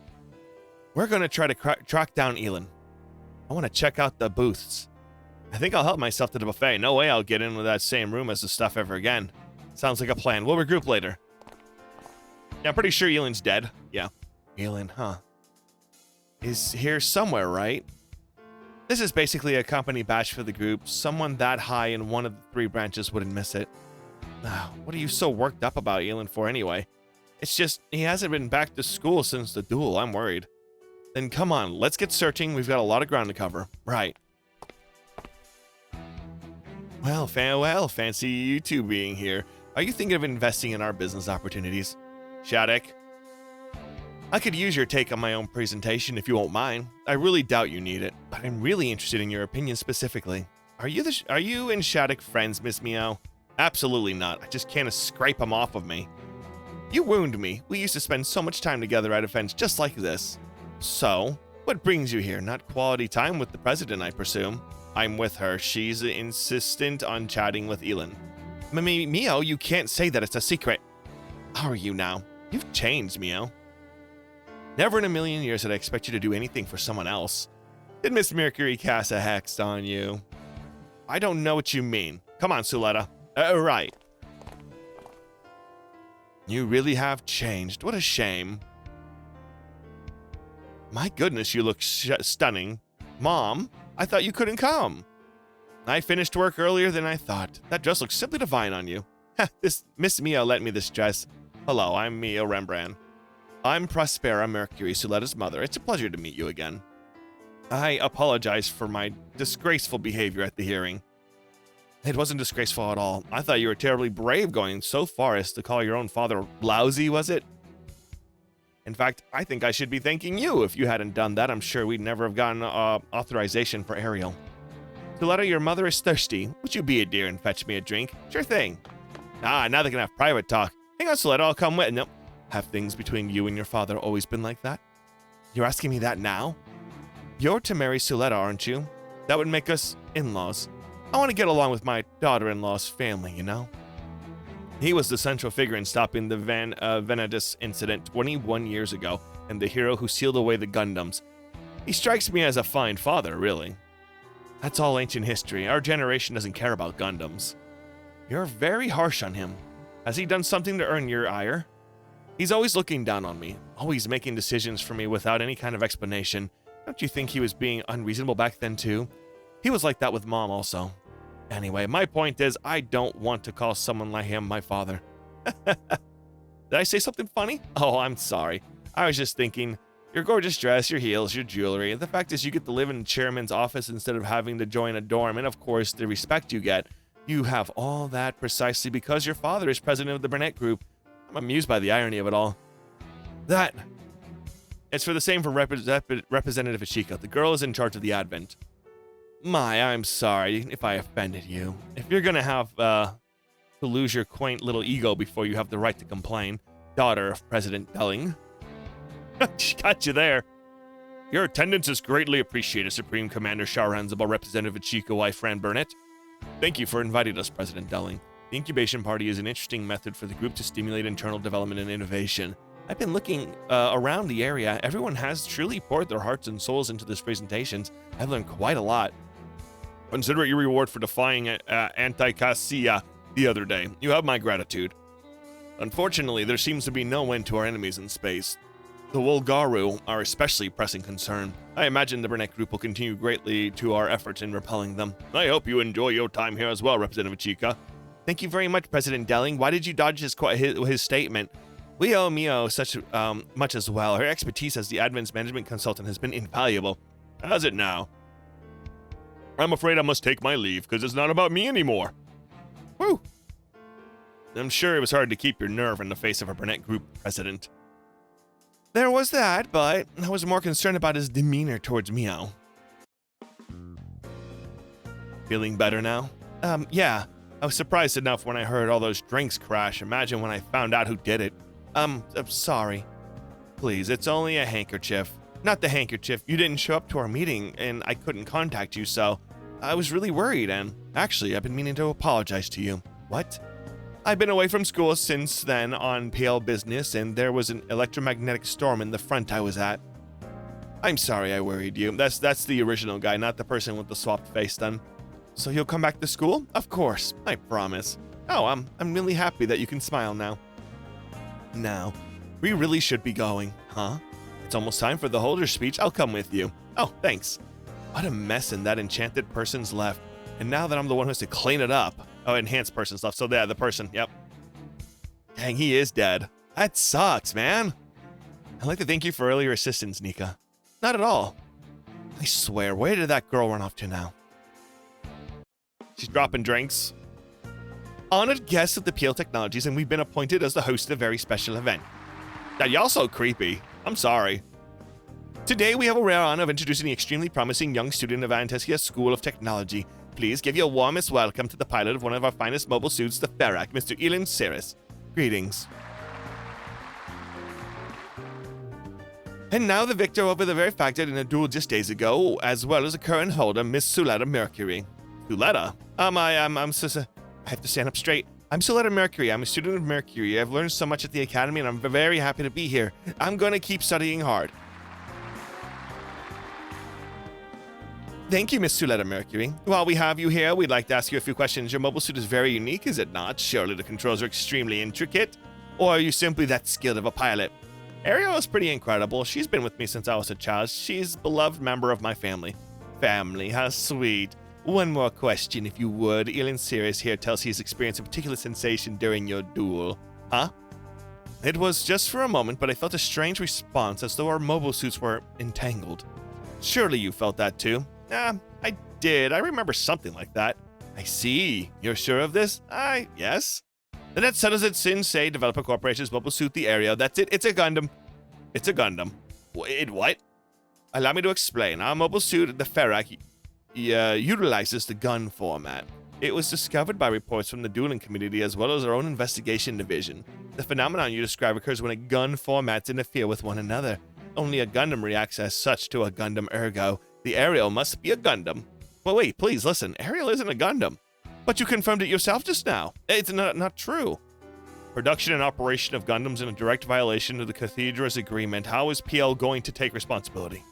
We're going to try to track down Elin. I want to check out the booths. I think I'll help myself to the buffet. No way I'll get into that same room as the stuff ever again. Sounds like a plan. We'll regroup later. Yeah, I'm pretty sure Elan's dead. Yeah. Elan, huh? Is here somewhere, right? This is basically a company badge for the group. Someone that high in one of the 3 branches wouldn't miss it. What are you so worked up about Elan for anyway? It's just, he hasn't been back to school since the duel. I'm worried. Then come on, let's get searching. We've got a lot of ground to cover. Right. Well, fancy you two being here. Are you thinking of investing in our business opportunities? Shattuck? I could use your take on my own presentation if you won't mind. I really doubt you need it, but I'm really interested in your opinion specifically. Are you and Shattuck friends, Miss Meow? Absolutely not. I just can't scrape them off of me. You wound me. We used to spend so much time together at events just like this. So, what brings you here? Not quality time with the president, I presume. I'm with her. She's insistent on chatting with Elan. Meow, you can't say that. It's a secret. How are you now? You've changed, Meow. Never in a million years did I expect you to do anything for someone else. Did Miss Mercury cast a hex on you? I don't know what you mean. Come on, Suletta. Right. You really have changed. What a shame. My goodness, you look stunning. Mom, I thought you couldn't come. I finished work earlier than I thought. That dress looks simply divine on you. This Miss Mia lent me this dress. Hello, I'm Mia Rembrandt. I'm Prospera Mercury, Suletta's mother. It's a pleasure to meet you again. I apologize for my disgraceful behavior at the hearing. It wasn't disgraceful at all. I thought you were terribly brave going so far as to call your own father lousy, was it? In fact, I think I should be thanking you. If you hadn't done that, I'm sure we'd never have gotten authorization for Ariel. Suletta, your mother is thirsty. Would you be a dear and fetch me a drink? Sure thing. Now they can have private talk. Hang on, Suletta, I'll come with. Nope. Have things between you and your father always been like that? You're asking me that now? You're to marry Suletta, aren't you? That would make us in-laws. I want to get along with my daughter-in-law's family, you know? He was the central figure in stopping the Venedis incident 21 years ago, and the hero who sealed away the Gundams. He strikes me as a fine father, really. That's all ancient history. Our generation doesn't care about Gundams. You're very harsh on him. Has he done something to earn your ire? He's always looking down on me, always making decisions for me without any kind of explanation. Don't you think he was being unreasonable back then, too? He was like that with Mom, also. Anyway, my point is, I don't want to call someone like him my father. Did I say something funny? Oh, I'm sorry. I was just thinking, your gorgeous dress, your heels, your jewelry. The fact is you get to live in the chairman's office instead of having to join a dorm, and of course, the respect you get. You have all that precisely because your father is president of the Burnett Group. I'm amused by the irony of it all. That. It's for the same for Representative Ishika. The girl is in charge of the Advent. I'm sorry if I offended you. If you're gonna have to lose your quaint little ego before you have the right to complain, daughter of President Delling. She got you there. Your attendance is greatly appreciated, Supreme Commander Sharanzabal, Representative Ishika, wife Fran Burnett. Thank you for inviting us, President Delling. The incubation party is an interesting method for the group to stimulate internal development and innovation. I've been looking around the area. Everyone has truly poured their hearts and souls into these presentations. I've learned quite a lot. Consider it your reward for defying Anti-Cassia the other day. You have my gratitude. Unfortunately, there seems to be no end to our enemies in space. The Wolgaru are especially pressing concern. I imagine the Burnett Group will continue greatly to our efforts in repelling them. I hope you enjoy your time here as well, Representative Chica. Thank you very much, President Delling. Why did you dodge his statement? We owe Mio such much as well. Her expertise as the Advent's management consultant has been invaluable. How's it now? I'm afraid I must take my leave, because it's not about me anymore. Whew. I'm sure it was hard to keep your nerve in the face of a Burnett Group president. There was that, but I was more concerned about his demeanor towards Meow. Feeling better now? Yeah. I was surprised enough when I heard all those drinks crash. Imagine when I found out who did it. I'm sorry. Please, it's only a handkerchief. Not the handkerchief. You didn't show up to our meeting, and I couldn't contact you, so I was really worried, and actually, I've been meaning to apologize to you. What? I've been away from school since then on PL business, and there was an electromagnetic storm in the front I was at. I'm sorry I worried you. That's the original guy, not the person with the swapped face done. So you'll come back to school? Of course, I promise. Oh, I'm really happy that you can smile now. Now, we really should be going, huh? It's almost time for the holder's speech. I'll come with you. Oh, thanks. What a mess in that enchanted person's left. And now that I'm the one who has to clean it up. Oh, enhanced person's left. So yeah, the person, yep. Dang, he is dead. That sucks, man. I'd like to thank you for earlier assistance, Nika. Not at all. I swear, where did that girl run off to now? She's dropping drinks. Honored guest of the PL Technologies, and we've been appointed as the host of a very special event. Now, y'all so creepy. I'm sorry. Today, we have a rare honor of introducing the extremely promising young student of Antesia School of Technology. Please give your warmest welcome to the pilot of one of our finest mobile suits, the Ferrac, Mr. Elin Cirrus. Greetings. And now the victor over the very fact that in a duel just days ago, as well as a current holder, Miss Suletta Mercury. Suletta? I have to stand up straight. I'm Suletta Mercury. I'm a student of Mercury. I've learned so much at the academy, and I'm very happy to be here. I'm going to keep studying hard. Thank you, Miss Suletta Mercury. While we have you here, we'd like to ask you a few questions. Your mobile suit is very unique, is it not? Surely the controls are extremely intricate. Or are you simply that skilled of a pilot? Ariel is pretty incredible. She's been with me since I was a child. She's a beloved member of my family. Family, how sweet. One more question, if you would. Elin Cirrus here tells he's experienced a particular sensation during your duel. Huh? It was just for a moment, but I felt a strange response as though our mobile suits were entangled. Surely you felt that too. I did. I remember something like that. I see. You're sure of this? Yes. Then that settles it. Shinsei Developer Corporation's mobile suit, the Aereo. That's it. It's a Gundam. It's a Gundam. Wait, what? Allow me to explain. Our mobile suit, the Ferrac, utilizes the gun format. It was discovered by reports from the dueling community as well as our own investigation division. The phenomenon you describe occurs when a gun formats interfere with one another. Only a Gundam reacts as such to a Gundam, ergo the Aerial must be a Gundam. Well, wait, please listen. Aerial isn't a Gundam. But you confirmed it yourself just now. It's not true. Production and operation of Gundams in a direct violation of the Cathedra's agreement. How is PL going to take responsibility?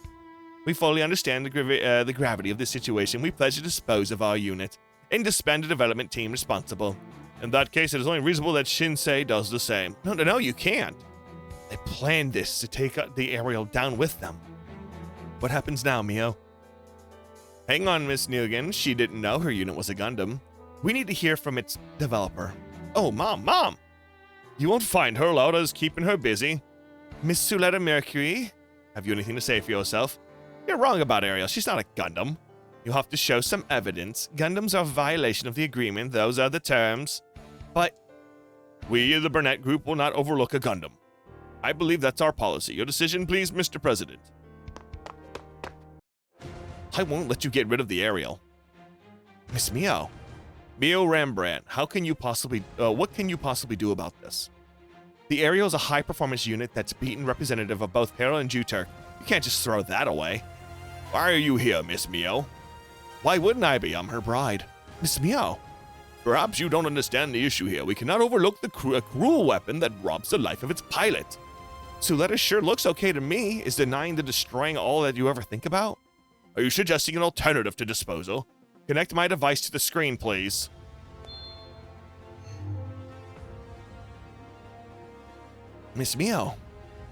We fully understand the gravity of this situation. We pledge to dispose of our unit and disband the development team responsible. In that case, it is only reasonable that Shinsei does the same. No, you can't. They planned this to take the Aerial down with them. What happens now, Mio? Hang on, Miss Nugent. She didn't know her unit was a Gundam. We need to hear from its developer. Oh, Mom! You won't find her. Laura's keeping her busy. Miss Suletta Mercury, have you anything to say for yourself? You're wrong about Ariel. She's not a Gundam. You'll have to show some evidence. Gundams are a violation of the agreement. Those are the terms. But we, the Burnett Group, will not overlook a Gundam. I believe that's our policy. Your decision, please, Mr. President. I won't let you get rid of the Aerial. Miss Mio. Mio Rembrandt, what can you possibly do about this? The Aerial is a high-performance unit that's beaten representative of both Hera and Juturk. You can't just throw that away. Why are you here, Miss Mio? Why wouldn't I be? I'm her bride. Miss Mio. Perhaps you don't understand the issue here. We cannot overlook the cruel weapon that robs the life of its pilot. Suletta sure looks okay to me. Is denying the destroying all that you ever think about? Are you suggesting an alternative to disposal? Connect my device to the screen, please. Miss Mio,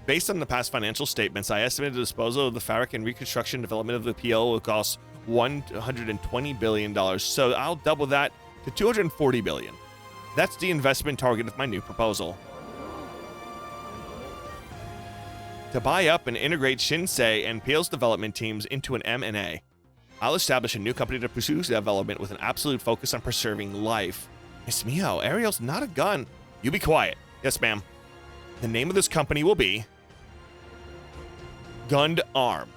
based on the past financial statements, I estimate the disposal of the Ferrac and reconstruction development of the PL will cost $120 billion, so I'll double that to $240 billion. That's the investment target of my new proposal. To buy up and integrate Shinsei and PL's development teams into an M&A. I'll establish a new company to pursue development with an absolute focus on preserving life. Miss Mio, Ariel's not a gun. You be quiet. Yes, ma'am. The name of this company will be Gund Arm.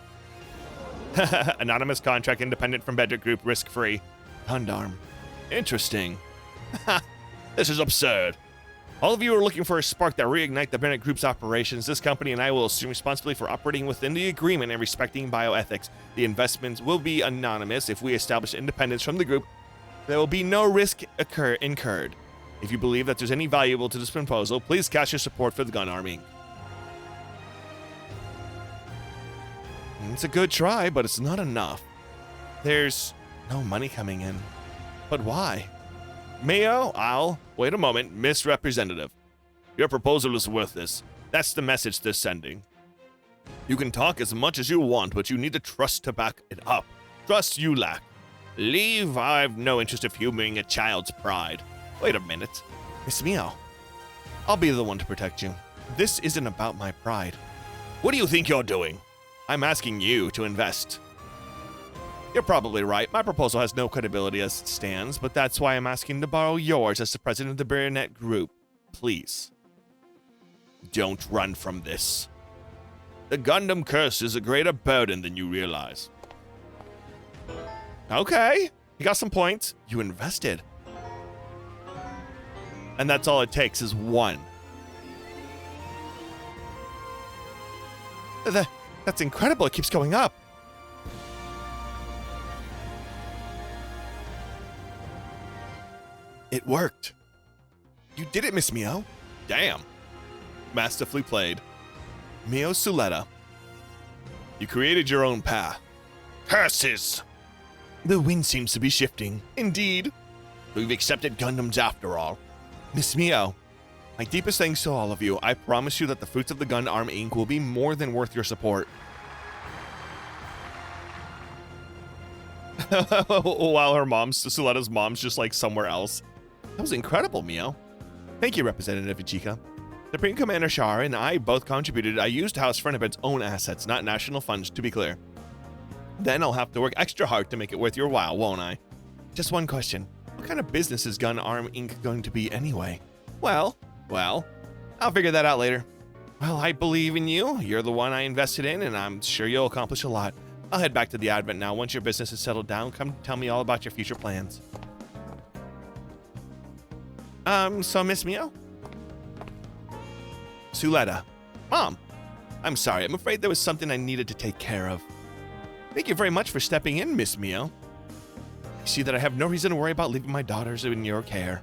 Anonymous contract independent from Berserk Group, risk-free. Gund Arm. Interesting. This is absurd. All of you are looking for a spark that reignite the Berserk Group's operations. This company and I will assume responsibility for operating within the agreement and respecting bioethics. The investments will be anonymous. If we establish independence from the group, there will be no risk incurred. If you believe that there's any valuable to this proposal, please cast your support for the Gun Army. It's a good try, but it's not enough. There's no money coming in. But why? Mayo, wait a moment, Miss Representative. Your proposal is worthless. That's the message they're sending. You can talk as much as you want, but you need the trust to back it up. Trust you lack. Leave, I've no interest of humoring a child's pride. Wait a minute. Miss Mio, I'll be the one to protect you. This isn't about my pride. What do you think you're doing? I'm asking you to invest. You're probably right. My proposal has no credibility as it stands, but that's why I'm asking to borrow yours as the president of the Baronet Group. Please. Don't run from this. The Gundam curse is a greater burden than you realize. Okay, you got some points. You invested. And that's all it takes is one. That's incredible. It keeps going up. It worked. You did it, Miss Mio. Damn. Masterfully played. Mio Suletta. You created your own path. Curses! The wind seems to be shifting. Indeed. We've accepted Gundams after all. Miss Mio, my deepest thanks to all of you. I promise you that the fruits of the Gun Arm Inc. will be more than worth your support. While her mom's, Suletta's mom's just like somewhere else. That was incredible, Mio. Thank you, Representative Ichika. Supreme Commander Shar and I both contributed. I used House Frenibed's own assets, not national funds, to be clear. Then I'll have to work extra hard to make it worth your while, won't I? Just one question. What kind of business is Gun Arm Inc. going to be anyway? Well, I'll figure that out later. Well, I believe in you. You're the one I invested in, and I'm sure you'll accomplish a lot. I'll head back to the Advent now. Once your business is settled down, come tell me all about your future plans. So Miss Mio? Suletta. Mom, I'm sorry. I'm afraid there was something I needed to take care of. Thank you very much for stepping in, Miss Mio. I see that I have no reason to worry about leaving my daughters in your care.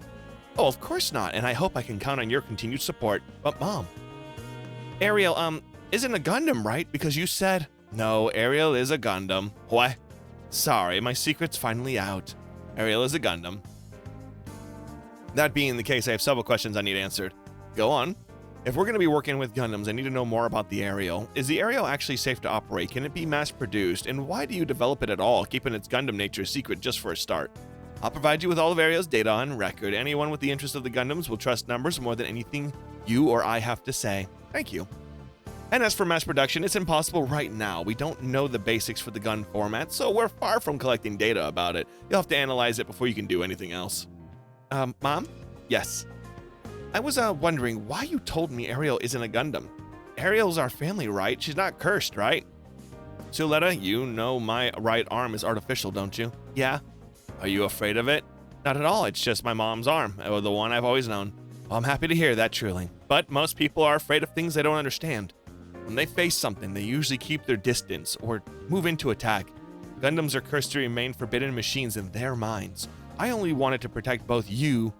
Oh, of course not, and I hope I can count on your continued support. But Mom, Ariel, isn't a Gundam, right? Because you said... No, Ariel is a Gundam. What? Sorry, my secret's finally out. Ariel is a Gundam. That being the case, I have several questions I need answered. Go on. If we're going to be working with Gundams, I need to know more about the Ariel. Is the Ariel actually safe to operate? Can it be mass-produced? And why do you develop it at all, keeping its Gundam nature a secret just for a start? I'll provide you with all of Ariel's data on record. Anyone with the interest of the Gundams will trust numbers more than anything you or I have to say. Thank you. And as for mass production, it's impossible right now. We don't know the basics for the gun format, so we're far from collecting data about it. You'll have to analyze it before you can do anything else. Mom? Yes. I was wondering why you told me Ariel isn't a Gundam. Ariel's our family, right? She's not cursed, right? Suletta, you know my right arm is artificial, don't you? Yeah. Are you afraid of it? Not at all. It's just my mom's arm, or the one I've always known. Well, I'm happy to hear that, truly. But most people are afraid of things they don't understand. When they face something, they usually keep their distance or move into attack. Gundams are cursed to remain forbidden machines in their minds. I only wanted to protect both of you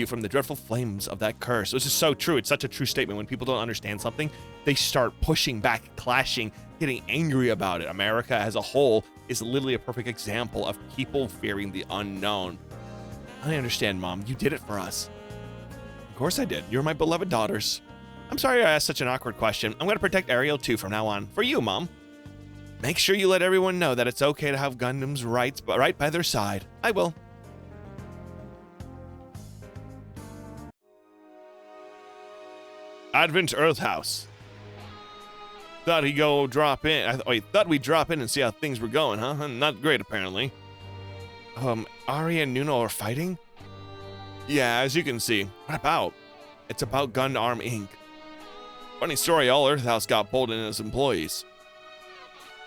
from the dreadful flames of that curse. This is so true. It's such a true statement. When people don't understand something, they start pushing back, clashing, getting angry about it. America as a whole is literally a perfect example of people fearing the unknown. I understand, Mom. You did it for us. Of course I did. You're my beloved daughters. I'm sorry I asked such an awkward question. I'm going to protect Ariel too from now on. For you, Mom. Make sure you let everyone know that it's okay to have Gundams right by their side. I will. Advent Earth House. Thought he'd go drop in. Thought we'd drop in and see how things were going, huh? Not great, apparently. Ari and Nuno are fighting? Yeah, as you can see. What about? It's about Gun Arm Inc. Funny story, all Earth House got pulled in as employees.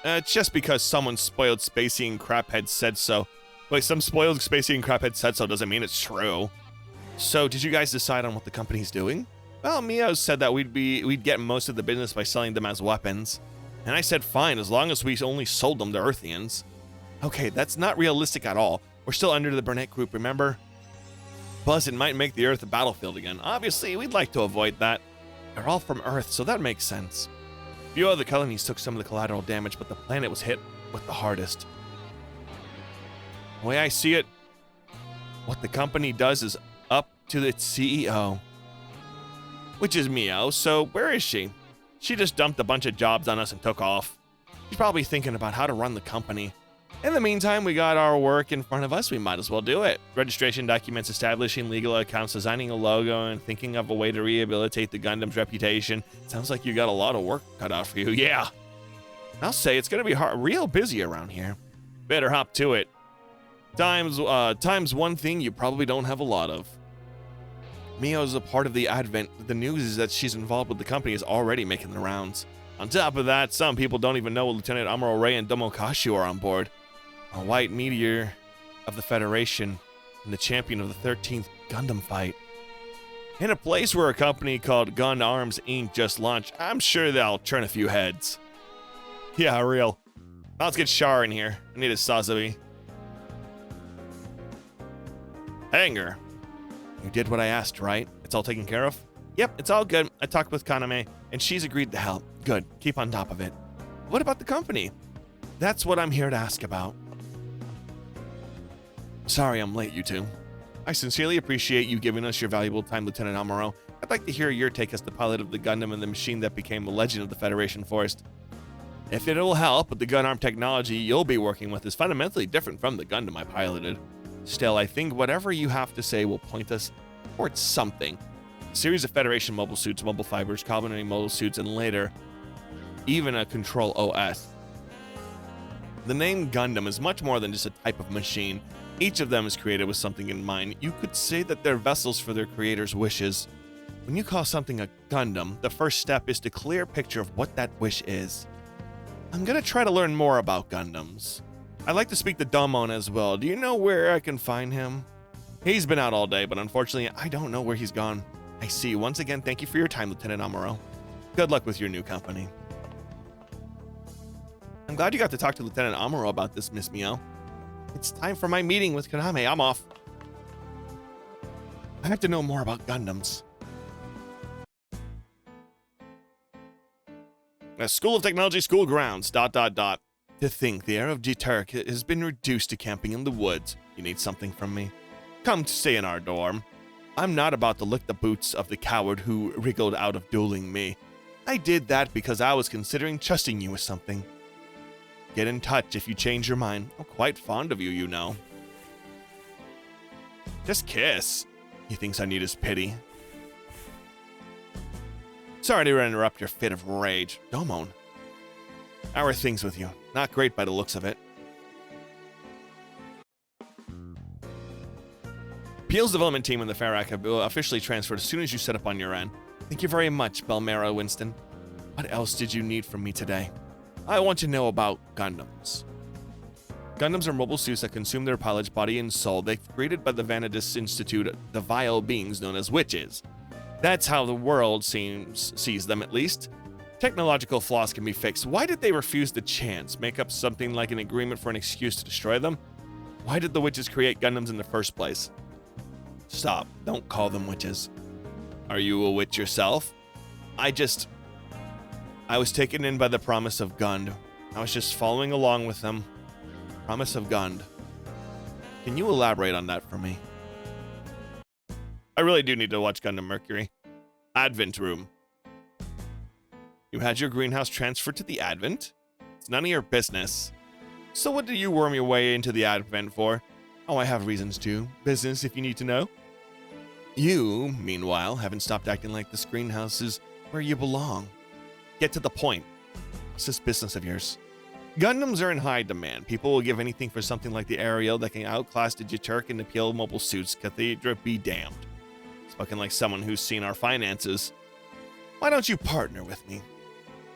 It's just because someone spoiled Spacey and Craphead said so. Wait, some spoiled Spacey and Craphead said so doesn't mean it's true. So, did you guys decide on what the company's doing? Well, Mio said that we'd get most of the business by selling them as weapons. And I said fine, as long as we only sold them to Earthians. Okay, that's not realistic at all. We're still under the Burnett Group, remember? Plus, it might make the Earth a battlefield again. Obviously, we'd like to avoid that. They're all from Earth, so that makes sense. A few other colonies took some of the collateral damage, but the planet was hit with the hardest. The way I see it, What the company does is up to its CEO, which is Mio. So where is she? She just dumped a bunch of jobs on us and took off. She's probably thinking about how to run the company. In the meantime, we got our work in front of us. We might as well do it. Registration documents, establishing legal accounts, designing a logo, and thinking of a way to rehabilitate the Gundam's reputation. Sounds like you got a lot of work cut out for you. Yeah. I'll say it's going to be real busy around here. Better hop to it. Time's one thing you probably don't have a lot of. Mio's a part of the Advent. The news is that she's involved with the company is already making the rounds. On top of that, some people don't even know Lieutenant Amuro Ray and Domokashu are on board. A white meteor of the Federation and the champion of the 13th Gundam fight. In a place where a company called Gun Arms Inc. just launched, I'm sure they'll turn a few heads. Yeah, real. Now let's get Char in here. I need a Sazabi. Hanger. You did what I asked, right? It's all taken care of? Yep, it's all good. I talked with Kaname, and she's agreed to help. Good. Keep on top of it. What about the company? That's what I'm here to ask about. Sorry I'm late, you two. I sincerely appreciate you giving us your valuable time, Lieutenant Amuro. I'd like to hear your take as the pilot of the Gundam and the machine that became a legend of the Federation Force. If it'll help, but the gun arm technology you'll be working with is fundamentally different from the Gundam I piloted. Still, I think whatever you have to say will point us towards something. A series of Federation mobile suits, mobile fibers, combinating mobile suits, and later, even a control OS. The name Gundam is much more than just a type of machine. Each of them is created with something in mind. You could say that they're vessels for their creator's wishes. When you call something a Gundam, the first step is to clear a picture of what that wish is. I'm gonna try to learn more about Gundams. I'd like to speak to Domon as well. Do you know where I can find him? He's been out all day, but unfortunately, I don't know where he's gone. I see. Once again, thank you for your time, Lieutenant Amuro. Good luck with your new company. I'm glad you got to talk to Lieutenant Amuro about this, Miss Mio. It's time for my meeting with Kaname. I'm off. I have to know more about Gundams. School of Technology School Grounds, ... To think the heir of G-Turk has been reduced to camping in the woods. You need something from me? Come to stay in our dorm. I'm not about to lick the boots of the coward who wriggled out of dueling me. I did that because I was considering trusting you with something. Get in touch if you change your mind. I'm quite fond of you, you know. Just kiss. He thinks I need his pity. Sorry to interrupt your fit of rage. Domon. How are things with you? Not great by the looks of it. Peel's development team and the Farak have officially transferred as soon as you set up on your end. Thank you very much, Belmera Winston. What else did you need from me today? I want to know about Gundams. Gundams are mobile suits that consume their pilot's body and soul. They're created by the Vanadis Institute, the vile beings known as witches. That's how the world sees them, at least. Technological flaws can be fixed. Why did they refuse the chance? Make up something like an agreement for an excuse to destroy them? Why did the witches create Gundams in the first place? Stop. Don't call them witches. Are you a witch yourself? I was taken in by the promise of Gund. I was just following along with them. Promise of Gund. Can you elaborate on that for me? I really do need to watch Gundam Mercury. Advent Room. You had your greenhouse transferred to the Advent? It's none of your business. So what do you worm your way into the Advent for? Oh, I have reasons to. Business, if you need to know. You, meanwhile, haven't stopped acting like this greenhouse is where you belong. Get to the point. What's this business of yours? Gundams are in high demand. People will give anything for something like the Ariel that can outclass the Jiturk and the Peel mobile suits. Cathedra be damned. Spoken like someone who's seen our finances. Why don't you partner with me?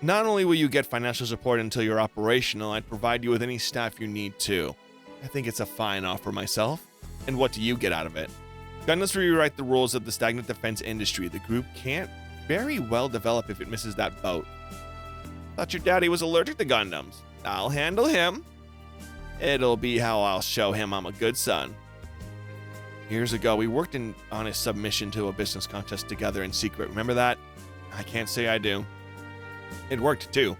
Not only will you get financial support until you're operational, I'd provide you with any staff you need too. I think it's a fine offer myself. And what do you get out of it? Gundams rewrite the rules of the stagnant defense industry. The group can't very well develop if it misses that boat. Thought your daddy was allergic to Gundams. I'll handle him. It'll be how I'll show him I'm a good son. Years ago, we worked on his submission to a business contest together in secret. Remember that? I can't say I do. It worked too.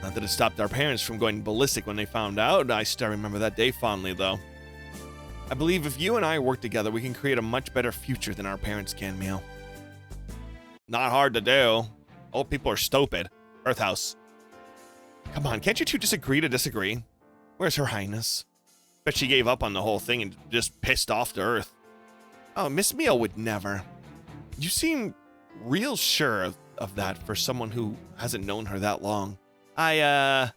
Not that it stopped our parents from going ballistic when they found out. I still remember that day fondly, though. I believe if you and I work together, we can create a much better future than our parents can, Meow. Not hard to do. Old people are stupid. Earthhouse. Come on, can't you two just agree to disagree? Where's Her Highness? Bet she gave up on the whole thing and just pissed off to Earth. Oh, Miss Meow would never. You seem real sure of that for someone who hasn't known her that long. Sorry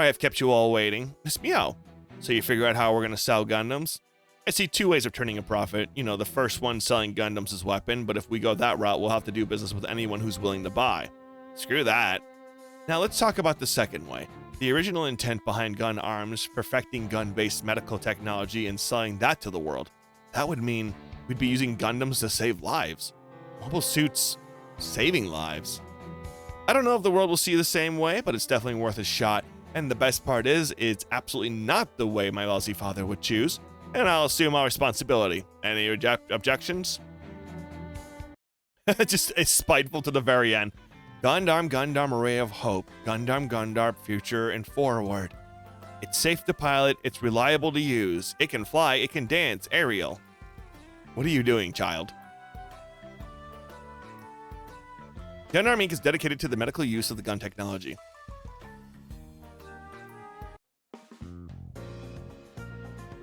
I've kept you all waiting. Miss Meow, so you figure out how we're gonna sell Gundams? I see two ways of turning a profit. You know, the first one selling Gundams as weapon, but if we go that route, we'll have to do business with anyone who's willing to buy. Screw that. Now let's talk about the second way. The original intent behind gun arms, perfecting gun-based medical technology and selling that to the world. That would mean we'd be using Gundams to save lives. Mobile suits saving lives. I don't know if the world will see the same way, but it's definitely worth a shot. And the best part is, it's absolutely not the way my lousy father would choose, and I'll assume all responsibility. Any objections? Just spiteful to the very end. Gundam, array of hope. Gundam, future and forward. It's safe to pilot, it's reliable to use. It can fly, it can dance, aerial. What are you doing, child? Gundam Inc. is dedicated to the medical use of the gun technology.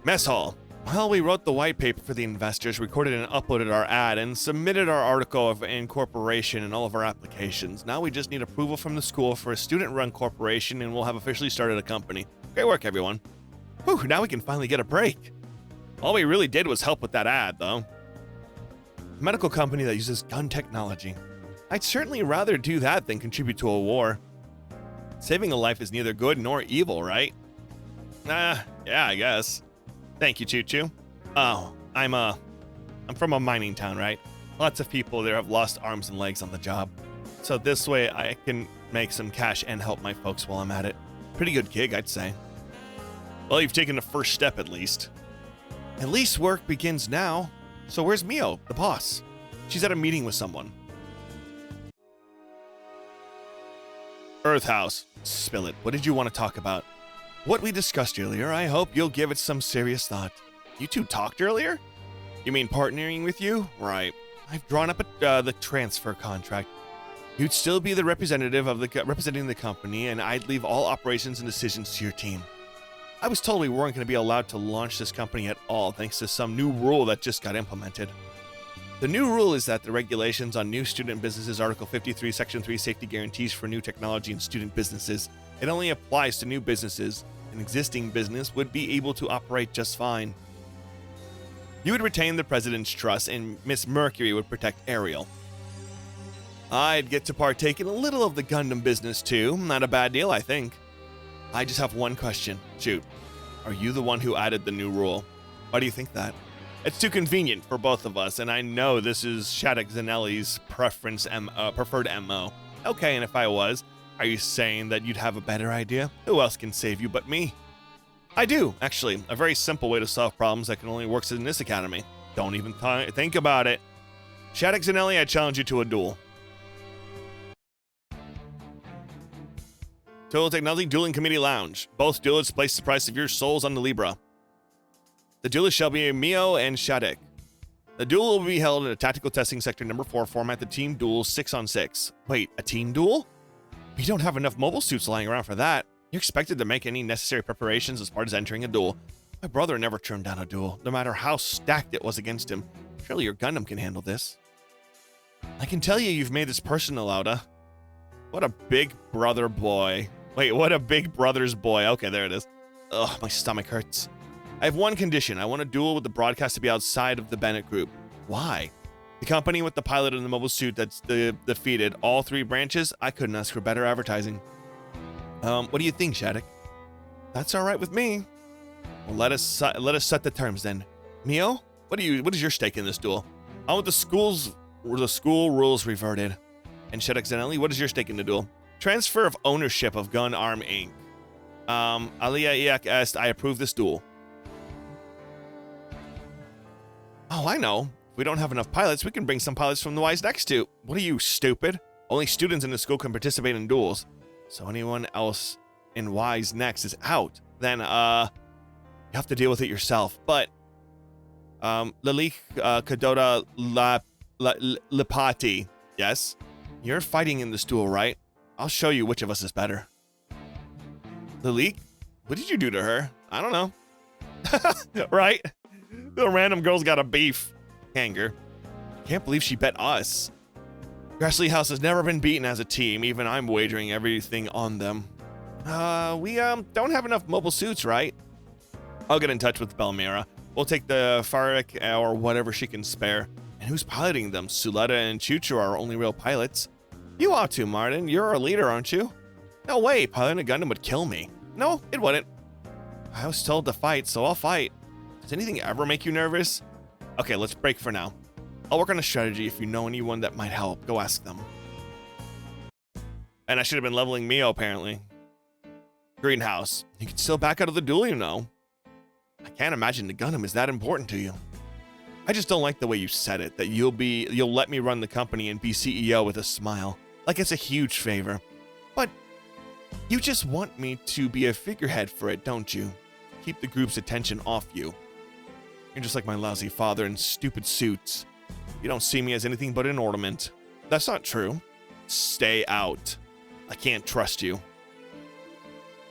Mess hall. Well, we wrote the white paper for the investors, recorded and uploaded our ad, and submitted our article of incorporation in all of our applications. Now we just need approval from the school for a student-run corporation, and we'll have officially started a company. Great work, everyone. Whew, now we can finally get a break. All we really did was help with that ad, though. A medical company that uses gun technology. I'd certainly rather do that than contribute to a war. Saving a life is neither good nor evil, right? Yeah, I guess. Thank you, Choo Choo. Oh, I'm from a mining town, right? Lots of people there have lost arms and legs on the job. So this way I can make some cash and help my folks while I'm at it. Pretty good gig, I'd say. Well, you've taken the first step at least. At least work begins now. So where's Mio, the boss? She's at a meeting with someone. Earthhouse. Spill it. What did you want to talk about? What we discussed earlier. I hope you'll give it some serious thought. You two talked earlier? You mean partnering with you? Right. I've drawn up the transfer contract. You'd still be the representative of representing the company, and I'd leave all operations and decisions to your team. I was told we weren't going to be allowed to launch this company at all, thanks to some new rule that just got implemented. The new rule is that the regulations on new student businesses, Article 53, Section 3, safety guarantees for new technology and student businesses. It only applies to new businesses. An existing business would be able to operate just fine. You would retain the president's trust, and Miss Mercury would protect Ariel. I'd get to partake in a little of the Gundam business too. Not a bad deal, I think. I just have one question. Shoot. Are you the one who added the new rule? Why do you think that? It's too convenient for both of us, and I know this is Shattuck Zanelli's preferred MO. Okay, and if I was, are you saying that you'd have a better idea? Who else can save you but me? I do, actually. A very simple way to solve problems that can only work in this academy. Don't even think about it. Shattuck Zanelli, I challenge you to a duel. Total Technology Dueling Committee Lounge. Both duelists place the price of your souls on the Libra. The duelists shall be Mio and Shattuck. The duel will be held in a tactical testing sector number 4 format, the team duel 6-on-6. Wait, a team duel? We don't have enough mobile suits lying around for that. You're expected to make any necessary preparations as part of entering a duel. My brother never turned down a duel, no matter how stacked it was against him. Surely your Gundam can handle this. I can tell you've made this personal, Lauda. What a big brother boy. Wait, what a big brother's boy. Okay, there it is. Ugh, my stomach hurts. I have one condition. I want a duel with the broadcast to be outside of the Bennett group. Why? The company with the pilot in the mobile suit that's defeated all 3 branches? I couldn't ask for better advertising. What do you think, Shattuck? That's all right with me. Well, let us set the terms then. Mio, what is your stake in this duel? I want the school rules reverted. And Shattuck Zanelli, what is your stake in the duel? Transfer of ownership of Gun Arm Inc. Alia Iak Est, I approve this duel. Oh, I know. If we don't have enough pilots, we can bring some pilots from the Y's next to. What are you, stupid? Only students in the school can participate in duels. So anyone else in Y's next is out. Then, You have to deal with it yourself. But, Lalik Kadota Lipati, yes? You're fighting in this duel, right? I'll show you which of us is better. Lalik? What did you do to her? I don't know. Right? The random girl's got a beef. Anger. Can't believe she bet us. Grassley House has never been beaten as a team. Even I'm wagering everything on them. We don't have enough mobile suits, right? I'll get in touch with Belmira. We'll take the Farik or whatever she can spare. And who's piloting them? Suletta and Chuchu are our only real pilots. You ought to, Martin. You're our leader, aren't you? No way. Piloting a Gundam would kill me. No, it wouldn't. I was told to fight, so I'll fight. Does anything ever make you nervous? Okay, let's break for now. I'll work on a strategy. If you know anyone that might help, go ask them. And I should have been leveling Mio, apparently. Greenhouse. You can still back out of the duel, you know. I can't imagine the Gundam is that important to you. I just don't like the way you said it, that you'll let me run the company and be CEO with a smile. Like it's a huge favor. But you just want me to be a figurehead for it, don't you? Keep the group's attention off you. You're just like my lousy father in stupid suits. You don't see me as anything but an ornament. That's not true. Stay out. I can't trust you.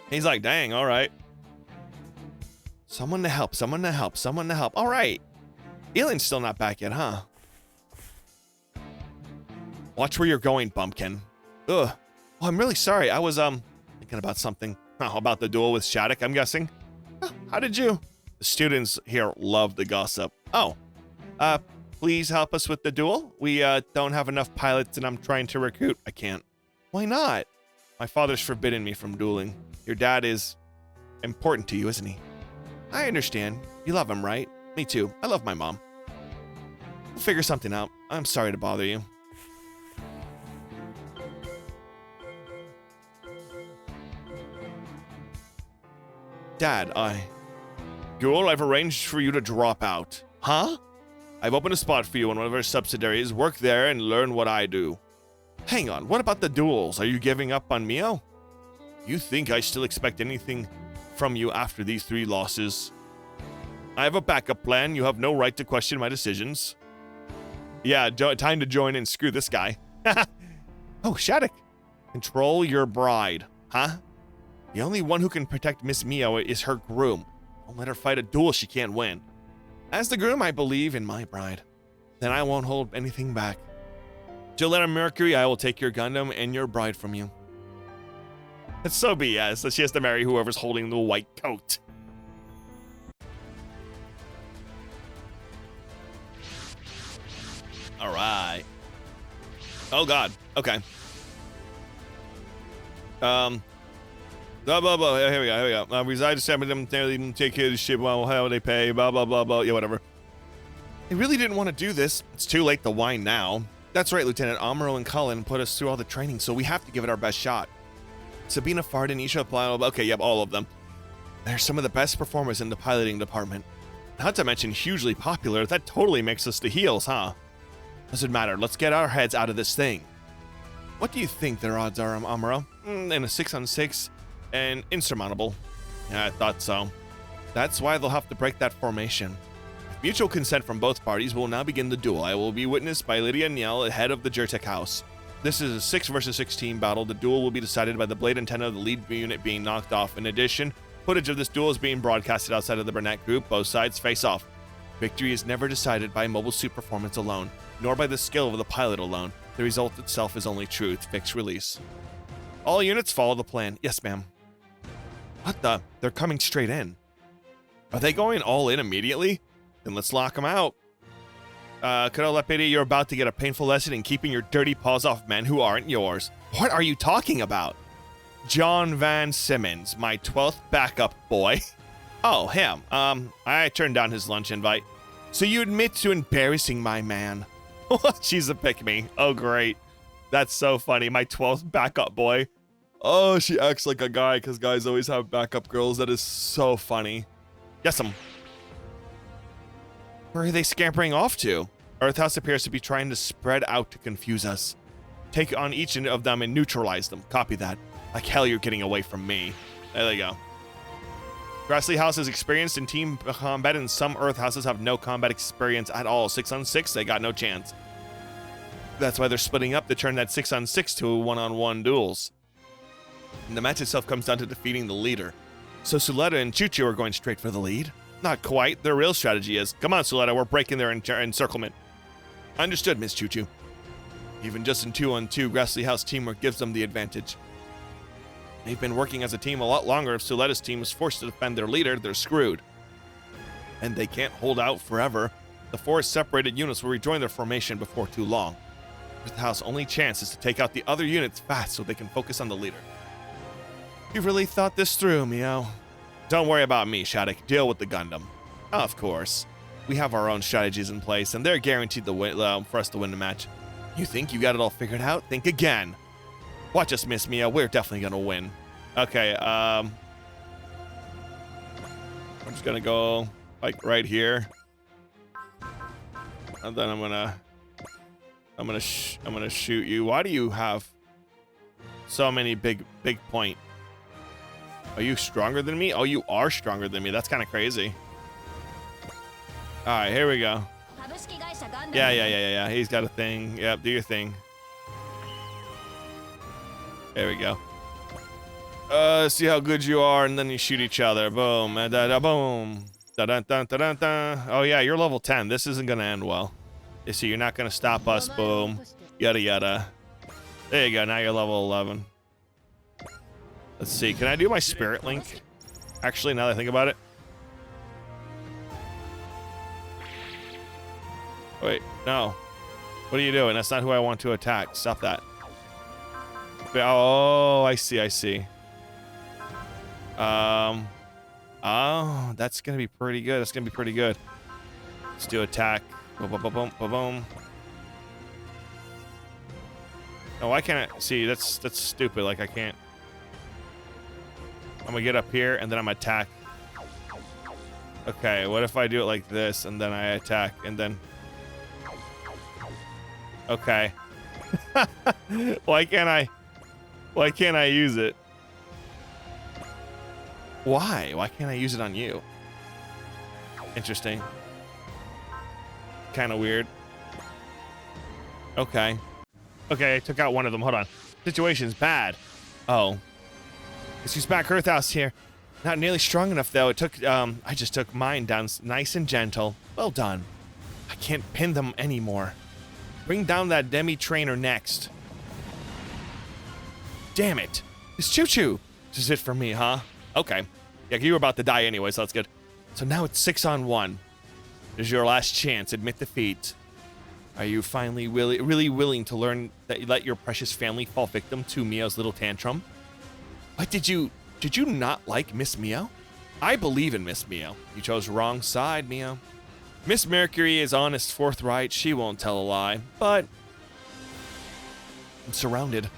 He's like, dang, all right. Someone to help, someone to help, someone to help. All right. Alien's still not back yet, huh? Watch where you're going, Bumpkin. Ugh. Oh, I'm really sorry. I was, thinking about something. Oh, about the duel with Shattuck, I'm guessing. How did you? The students here love the gossip. Oh. Please help us with the duel? We, don't have enough pilots and I'm trying to recruit. I can't. Why not? My father's forbidden me from dueling. Your dad is important to you, isn't he? I understand. You love him, right? Me too. I love my mom. We'll figure something out. I'm sorry to bother you. Dad, Duel, I've arranged for you to drop out. Huh? I've opened a spot for you in one of our subsidiaries. Work there and learn what I do. Hang on, what about the duels? Are you giving up on Mio? You think I still expect anything from you after these 3 losses? I have a backup plan. You have no right to question my decisions. Yeah, time to join and screw this guy. Oh, Shattuck. Control your bride. Huh? The only one who can protect Miss Mio is her groom. Don't let her fight a duel she can't win. As the groom, I believe in my bride. Then I won't hold anything back. Joletta Mercury, I will take your Gundam and your bride from you. It's so BS that she has to marry whoever's holding the white coat. All right. Oh, God. Okay. Blah, blah, blah. Here we go. Reside to separate them, take care of the ship while how they pay, blah, blah, blah, blah. Yeah, whatever. I really didn't want to do this. It's too late to whine now. That's right, Lieutenant. Amuro and Cullen put us through all the training, so we have to give it our best shot. Sabina Farden, Isha Plano, okay, yep, all of them. They're some of the best performers in the piloting department. Not to mention hugely popular. That totally makes us the heels, huh? Doesn't matter. Let's get our heads out of this thing. What do you think their odds are, Amuro? In a 6-on-6 and insurmountable. Yeah, I thought so. That's why they'll have to break that formation. With mutual consent from both parties, we'll now begin the duel. I will be witnessed by Lydia Niel, head of the Jurtek House. This is a 6 versus 6 team battle. The duel will be decided by the blade antenna of the lead unit being knocked off. In addition, footage of this duel is being broadcasted outside of the Burnett group. Both sides face off. Victory is never decided by mobile suit performance alone, nor by the skill of the pilot alone. The result itself is only truth. Fixed release. All units follow the plan. Yes, ma'am. What the? They're coming straight in. Are they going all in immediately? Then let's lock them out. Cadeau Lepidi, you're about to get a painful lesson in keeping your dirty paws off men who aren't yours. What are you talking about? John Van Simmons, my 12th backup boy. Oh, him. I turned down his lunch invite. So you admit to embarrassing my man. She's a pick-me. Oh, great. That's so funny. My 12th backup boy. Oh, she acts like a guy because guys always have backup girls. That is so funny. Yes, Where are they scampering off to? Earthhouse appears to be trying to spread out to confuse us. Take on each of them and neutralize them. Copy that. Like hell you're getting away from me. There they go. Grassley House is experienced in team combat, and some Earth houses have no combat experience at all. 6-on-6, they got no chance. That's why they're splitting up to turn that 6-on-6 to 1-on-1 duels. And the match itself comes down to defeating the leader. So Suletta and Choo Choo are going straight for the lead? Not quite. Their real strategy is, come on, Suletta, we're breaking their encirclement. Understood, Miss Choo Choo. Even just in 2-on-2, Grassley House teamwork gives them the advantage. They've been working as a team a lot longer. If Suletta's team is forced to defend their leader, they're screwed. And they can't hold out forever. The 4 separated units will rejoin their formation before too long. Earth House' only chance is to take out the other units fast so they can focus on the leader. You've really thought this through, Meow. Don't worry about me, Shattuck. Deal with the Gundam. Of course. We have our own strategies in place, and they're guaranteed to win, for us to win the match. You think you got it all figured out? Think again. Watch us, Miss Mia. We're definitely gonna win. Okay, I'm just gonna go like right here, and then I'm gonna shoot you. Why do you have so many big point? Are you stronger than me? Oh, you are stronger than me. That's kind of crazy. All right, here we go. Yeah. He's got a thing. Yep, do your thing. There we go. See how good you are, and then you shoot each other. Boom, boom. Oh yeah, you're level 10. This isn't gonna end well. You see, you're not gonna stop us. Boom. Yada yada. There you go. Now you're level 11. Let's see. Can I do my Spirit Link? Actually, now that I think about it. Wait, no. What are you doing? That's not who I want to attack. Stop that. Oh, I see. Oh, that's gonna be pretty good. Let's do attack. Boom, boom, boom, boom, boom, boom. Oh, why can't I see? That's stupid. Like I can't. I'm gonna get up here and then I'm attack. Okay, what if I do it like this and then I attack and then? Okay. Why can't I use it? Why? Why can't I use it on you? Interesting. Kind of weird. Okay. Okay, I took out one of them. Hold on. Situation's bad. Oh. Let's use back Earth House here. Not nearly strong enough, though. It took, I just took mine down nice and gentle. Well done. I can't pin them anymore. Bring down that Demi Trainer next. Damn it. It's Choo Choo. This is it for me, huh? Okay. Yeah, you were about to die anyway, so that's good. So now it's 6-on-1. This is your last chance. Admit defeat. Are you finally really willing to learn that you let your precious family fall victim to Meow's little tantrum? What, did you not like Miss Meow? I believe in Miss Meow. You chose wrong side, Meow. Miss Mercury is honest, forthright. She won't tell a lie, but I'm surrounded.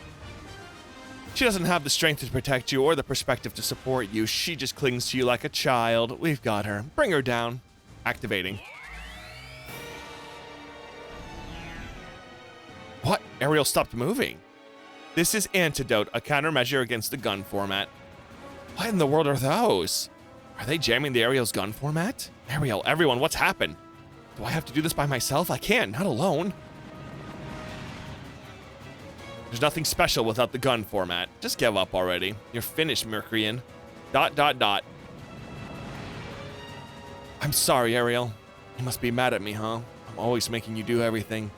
She doesn't have the strength to protect you or the perspective to support you. She just clings to you like a child. We've got her. Bring her down. Activating. What? Ariel stopped moving. This is Antidote, a countermeasure against the gun format. What in the world are those? Are they jamming the Ariel's gun format? Ariel, everyone, what's happened? Do I have to do this by myself? I can't, not alone. There's nothing special without the gun format. Just give up already. You're finished, Mercurian. ... I'm sorry, Ariel. You must be mad at me, huh? I'm always making you do everything.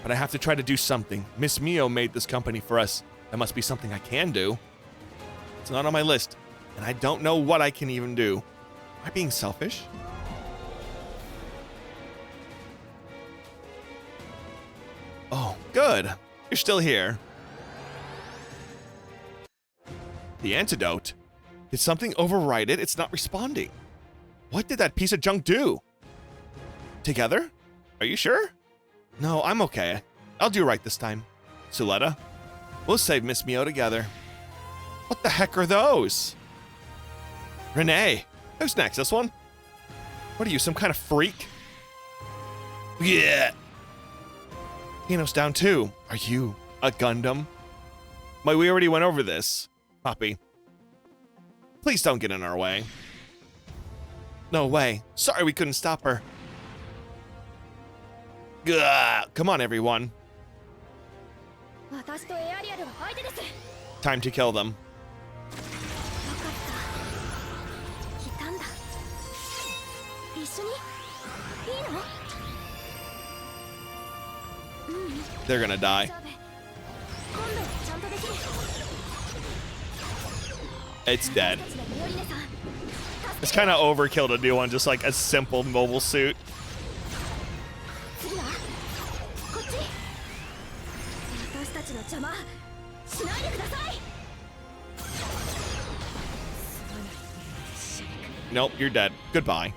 But I have to try to do something. Miss Mio made this company for us. That must be something I can do. It's not on my list, and I don't know what I can even do. Am I being selfish? Oh, good. You're still here. The antidote? Did something override it? It's not responding. What did that piece of junk do? Together? Are you sure? No, I'm okay. I'll do right this time. Suletta, we'll save Miss Mio together. What the heck are those? Renee, who's next? This one? What are you, some kind of freak? Yeah. Hino's down too. Are you a Gundam? We already went over this. Poppy, please don't get in our way. No way. Sorry we couldn't stop her. Gah. Come on, everyone. 私とエアリアルは相手です。 Time to kill them. 分かった。来たんだ。一緒にいいの？ They're gonna die. 今度はちゃんとできる。 It's dead. 私たちのミオリネさん。 It's kind of overkill to do on just like a simple mobile suit. 次はこっち。私たちの邪魔しないでください。 Nope, you're dead. Goodbye.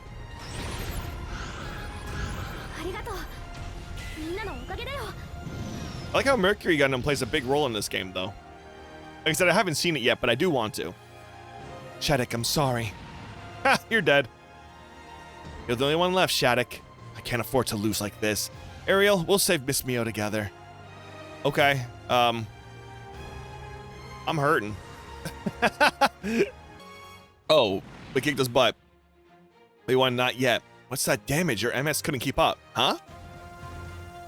ありがとう。みんなのおかげだよ。 I like how Mercury Gundam plays a big role in this game, though. Like I said, I haven't seen it yet, but I do want to. Shattuck, I'm sorry. Ha! You're dead. You're the only one left, Shattuck. I can't afford to lose like this. Ariel, we'll save Miss Mio together. Okay, I'm hurting. Oh, we kicked his butt. We won, not yet. What's that damage? Your MS couldn't keep up, huh?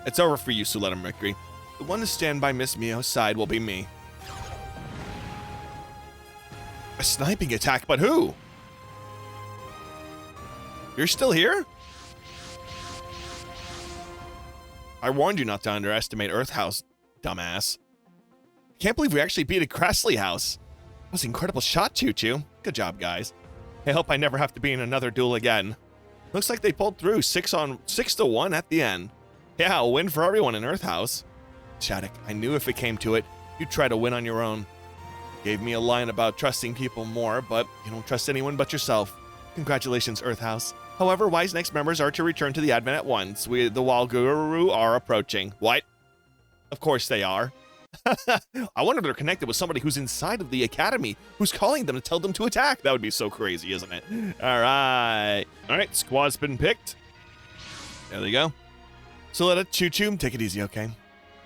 It's over for you, Suletta Mercury. The one to stand by Miss Mio's side will be me. A sniping attack, but who? You're still here? I warned you not to underestimate Earth House, dumbass. I can't believe we actually beat a Cressley House. That was an incredible shot, Choo Choo. Good job, guys. I hope I never have to be in another duel again. Looks like they pulled through 6-1 at the end. Yeah, a win for everyone in Earth House. Shattuck, I knew if it came to it, you'd try to win on your own. Gave me a line about trusting people more, but you don't trust anyone but yourself. Congratulations, Earth House. However, Wise Next members are to return to the admin at once. The Walguru are approaching. What? Of course they are. I wonder if they're connected with somebody who's inside of the academy, who's calling them to tell them to attack. That would be so crazy, isn't it? All right. All right, squad's been picked. There they go. So let it choo-choo. Take it easy, okay?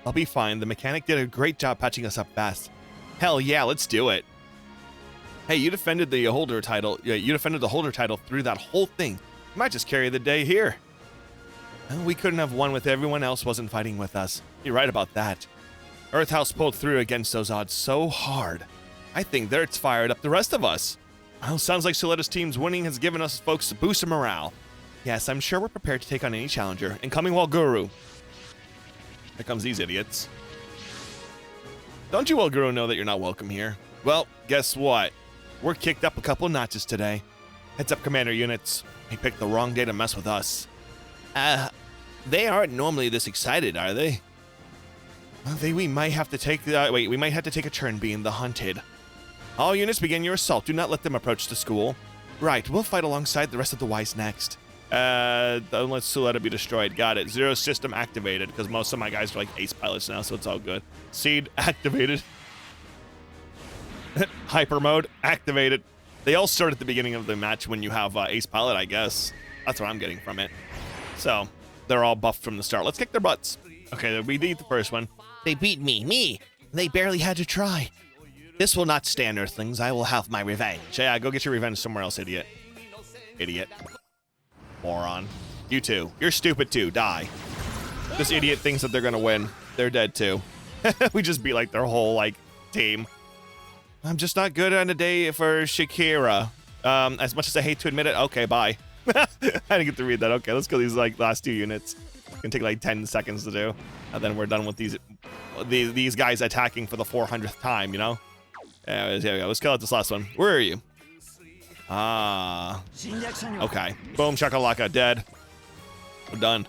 I'll be fine. The mechanic did a great job patching us up fast. Hell yeah, let's do it. Hey, you defended the holder title. Yeah, you defended the holder title through that whole thing. You might just carry the day here. Well, we couldn't have won with everyone else wasn't fighting with us. You're right about that. Earth House pulled through against those odds so hard. I think they're fired up the rest of us. Well, sounds like Soletta's team's winning has given us folks a boost of morale. Yes, I'm sure we're prepared to take on any challenger, incoming Walguru. Here comes these idiots. Don't you Walguru know that you're not welcome here? Well, guess what? We're kicked up a couple notches today. Heads up, commander units. They picked the wrong day to mess with us. They aren't normally this excited, are they? Well, we might have to take we might have to take a turn being the hunted. All units begin your assault. Do not let them approach the school. Right, we'll fight alongside the rest of the Wise next. Don't let Suletta be destroyed. Got it. Zero system activated, because most of my guys are like ace pilots now, so it's all good. Seed activated. Hyper mode activated. They all start at the beginning of the match when you have ace pilot, I guess. That's what I'm getting from it. So, they're all buffed from the start. Let's kick their butts. Okay, we beat the first one. They beat me. They barely had to try. This will not stand, Earthlings. I will have my revenge. Yeah, go get your revenge somewhere else, idiot. Idiot. Moron. You too. You're stupid too. Die. This idiot thinks that they're gonna win. They're dead too. We just beat like their whole like team. I'm just not good on a day for Shakira. As much as I hate to admit it, okay, bye. I didn't get to read that. Okay, let's go these like last two units. It's gonna take like 10 seconds to do. And then we're done with these guys attacking for the 400th time, you know? There we go. Let's kill out this last one. Where are you? Ah. Okay. Boom, shakalaka, dead. We're done.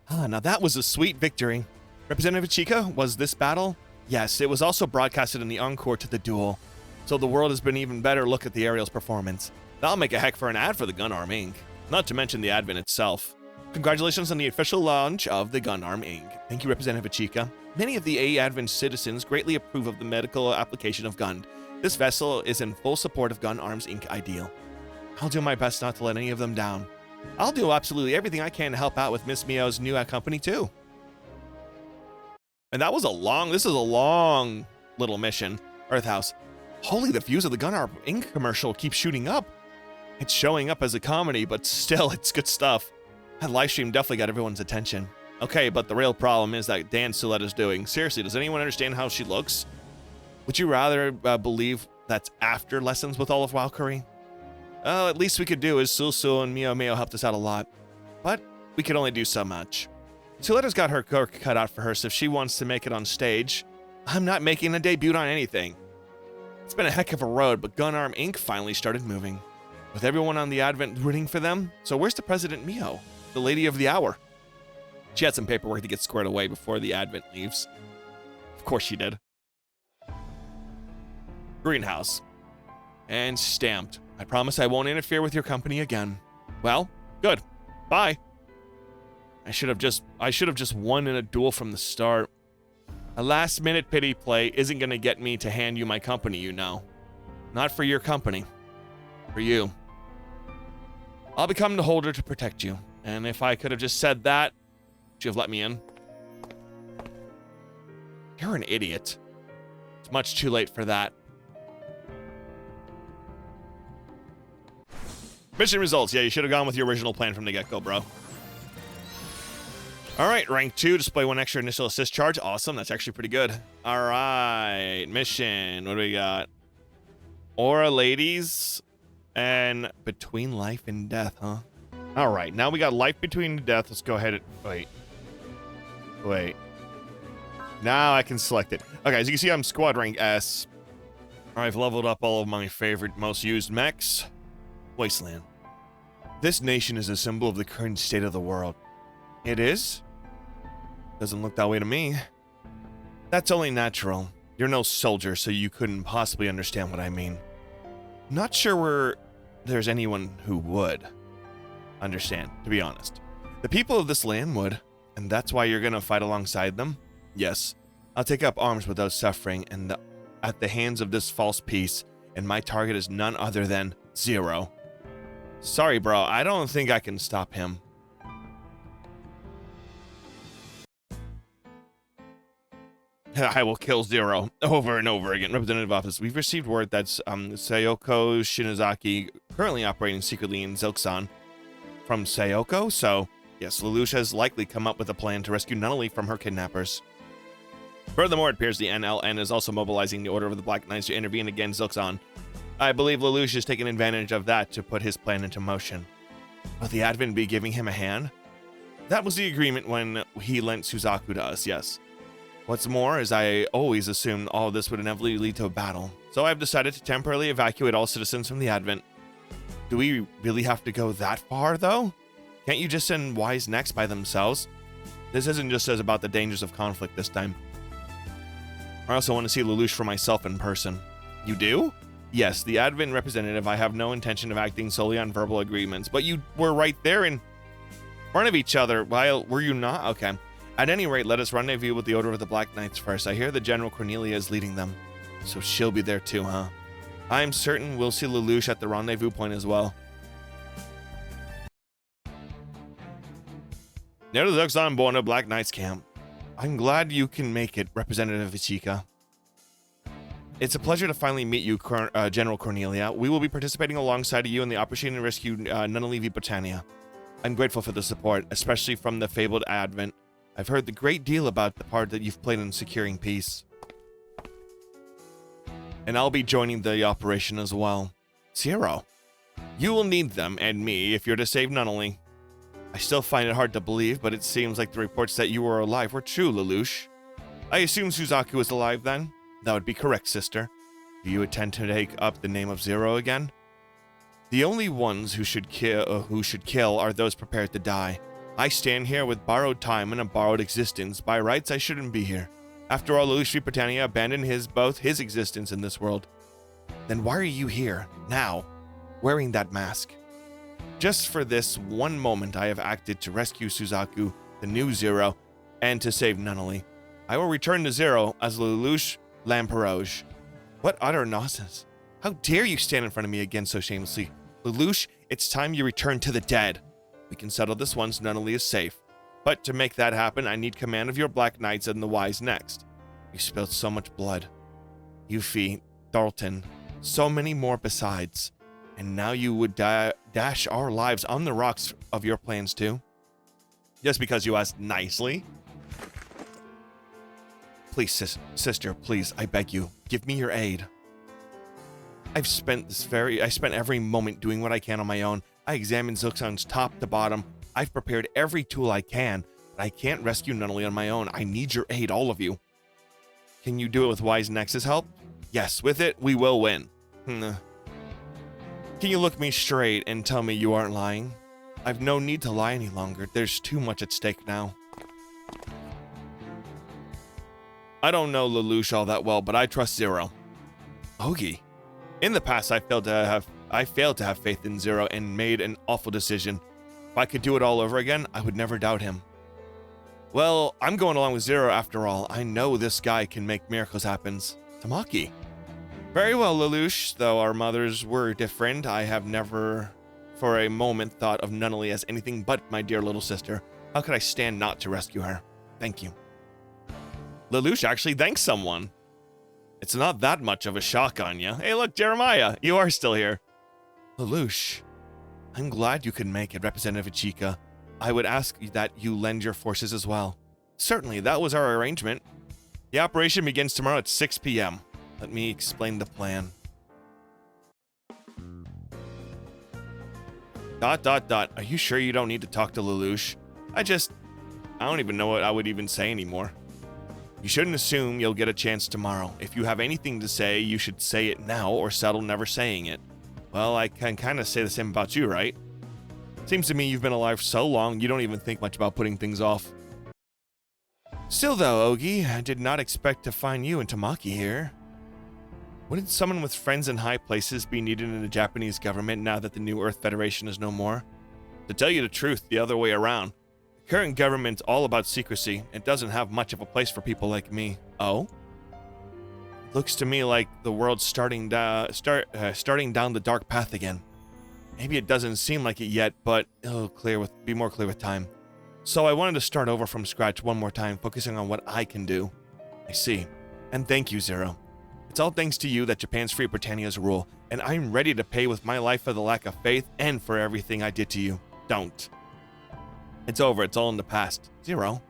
Ah, now that was a sweet victory. Representative Chica, was this battle? Yes, it was also broadcasted in the encore to the duel. So the world has been even better look at the Ariel's performance. That'll make a heck for an ad for the Gunarm Inc. Not to mention the advent itself. Congratulations on the official launch of the Gunarm Inc. Thank you, Representative Chica. Many of the A-Advent citizens greatly approve of the medical application of Gund. This vessel is in full support of Gunarm's Inc. ideal. I'll do my best not to let any of them down. I'll do absolutely everything I can to help out with Miss Mio's new company too. And this is a long little mission. Earth House. Holy, the views of the Gunarm Inc. commercial keep shooting up. It's showing up as a comedy, but still, it's good stuff. That live stream definitely got everyone's attention. Okay, but the real problem is that dance Suletta's doing. Seriously, does anyone understand how she looks? Would you rather believe that's after lessons with Olive Valkyrie? Oh, at least we could do is Sulsul and Mio Mio helped us out a lot. But we could only do so much. Suletta's got her work cut out for her, so if she wants to make it on stage, I'm not making a debut on anything. It's been a heck of a road, but Gunarm Inc. finally started moving. With everyone on the Advent rooting for them, so where's the President Mio, the lady of the hour? She had some paperwork to get squared away before the Advent leaves. Of course she did. Greenhouse. And stamped. I promise I won't interfere with your company again. Well, good. Bye. I should have just won in a duel from the start. A last-minute pity play isn't going to get me to hand you my company, you know. Not for your company. For you. I'll become the holder to protect you. And if I could have just said that, would you have let me in? You're an idiot. It's much too late for that. Mission results. Yeah, you should have gone with your original plan from the get-go, bro. All right, rank 2, display 1 extra initial assist charge. Awesome, that's actually pretty good. All right, mission. What do we got? Aura Ladies and Between Life and Death, huh? All right, now we got Life Between Death. Let's go ahead and... Wait. Now I can select it. Okay, as you can see, I'm squad rank S. I've leveled up all of my favorite, most used mechs. Wasteland. This nation is a symbol of the current state of the world. It is? Doesn't look that way to me. That's only natural. You're no soldier, so you couldn't possibly understand what I mean. Not sure there's anyone who would understand, to be honest. The people of this land would, and that's why you're gonna fight alongside them? Yes. I'll take up arms without suffering and at the hands of this false peace, and my target is none other than Zero. Sorry, bro, I don't think I can stop him. I will kill Zero over and over again. Representative Office, we've received word that Sayoko Shinozaki currently operating secretly in Zilksan. From Sayoko? So, yes, Lelouch has likely come up with a plan to rescue Nunnally from her kidnappers. Furthermore, it appears the NLN is also mobilizing the Order of the Black Knights to intervene against Zilksan. I believe Lelouch has taken advantage of that to put his plan into motion. Will the Advent be giving him a hand? That was the agreement when he lent Suzaku to us, yes. What's more is I always assumed all of this would inevitably lead to a battle, so I've decided to temporarily evacuate all citizens from the Advent. Do we really have to go that far, though? Can't you just send Wise next by themselves? This isn't just as about the dangers of conflict this time. I also want to see Lelouch for myself in person. You do? Yes, the Advent representative, I have no intention of acting solely on verbal agreements, but you were right there in front of each other, were you not? Okay. At any rate, let us rendezvous with the Order of the Black Knights first. I hear the General Cornelia is leading them, so she'll be there too, huh? I'm certain we'll see Lelouch at the rendezvous point as well. Near the Zilksan Borno Black Knights camp. I'm glad you can make it, Representative Ichika. It's a pleasure to finally meet you, General Cornelia. We will be participating alongside you in the operation to rescue Nunnally v. Britannia. I'm grateful for the support, especially from the fabled Advent. I've heard the great deal about the part that you've played in securing peace. And I'll be joining the operation as well. Zero. You will need them and me if you're to save Nunnally. I still find it hard to believe, but it seems like the reports that you were alive were true, Lelouch. I assume Suzaku is alive then? That would be correct, sister. Do you intend to take up the name of Zero again? The only ones who should kill are those prepared to die. I stand here with borrowed time and a borrowed existence. By rights, I shouldn't be here. After all, Lelouch v. Britannia abandoned both his existence in this world. Then why are you here, now, wearing that mask? Just for this one moment, I have acted to rescue Suzaku, the new Zero, and to save Nunnally. I will return to Zero as Lelouch Lamperouge. What utter nonsense. How dare you stand in front of me again so shamelessly? Lelouch, it's time you return to the dead. We can settle this once Nunnally is safe. But to make that happen, I need command of your Black Knights and the Wise next. You spilled so much blood. Yuffie, Dalton, so many more besides. And now you would dash our lives on the rocks of your plans too? Just because you asked nicely? Please, sister, please, I beg you, give me your aid. I spent every moment doing what I can on my own. I examined Zilxon's top to bottom. I've prepared every tool I can, but I can't rescue Nunnally on my own. I need your aid, all of you. Can you do it with Wise Nex's help? Yes, with it, we will win. Can you look me straight and tell me you aren't lying? I've no need to lie any longer. There's too much at stake now. I don't know Lelouch all that well, but I trust Zero. Ogi. In the past, I failed to have faith in Zero and made an awful decision. If I could do it all over again, I would never doubt him. Well, I'm going along with Zero after all. I know this guy can make miracles happen. Tamaki. Very well, Lelouch. Though our mothers were different, I have never for a moment thought of Nunnally as anything but my dear little sister. How could I stand not to rescue her? Thank you. Lelouch actually thanks someone. It's not that much of a shock on you. Hey, look, Jeremiah, you are still here. Lelouch, I'm glad you could make it, Representative Ichika. I would ask that you lend your forces as well. Certainly, that was our arrangement. The operation begins tomorrow at 6 p.m. Let me explain the plan. ... Are you sure you don't need to talk to Lelouch? I don't even know what I would even say anymore. You shouldn't assume you'll get a chance tomorrow. If you have anything to say, you should say it now or settle never saying it. Well, I can kind of say the same about you, right? Seems to me you've been alive so long, you don't even think much about putting things off. Still though, Ogi, I did not expect to find you and Tamaki here. Wouldn't someone with friends in high places be needed in the Japanese government now that the New Earth Federation is no more? To tell you the truth, the other way around. The current government's all about secrecy. It doesn't have much of a place for people like me. Oh? Looks to me like the world's starting down the dark path again. Maybe it doesn't seem like it yet, but it'll be more clear with time. So I wanted to start over from scratch one more time, focusing on what I can do. I see. And thank you, Zero. It's all thanks to you that Japan's free Britannia's rule, and I'm ready to pay with my life for the lack of faith and for everything I did to you. Don't. It's over. It's all in the past. Zero.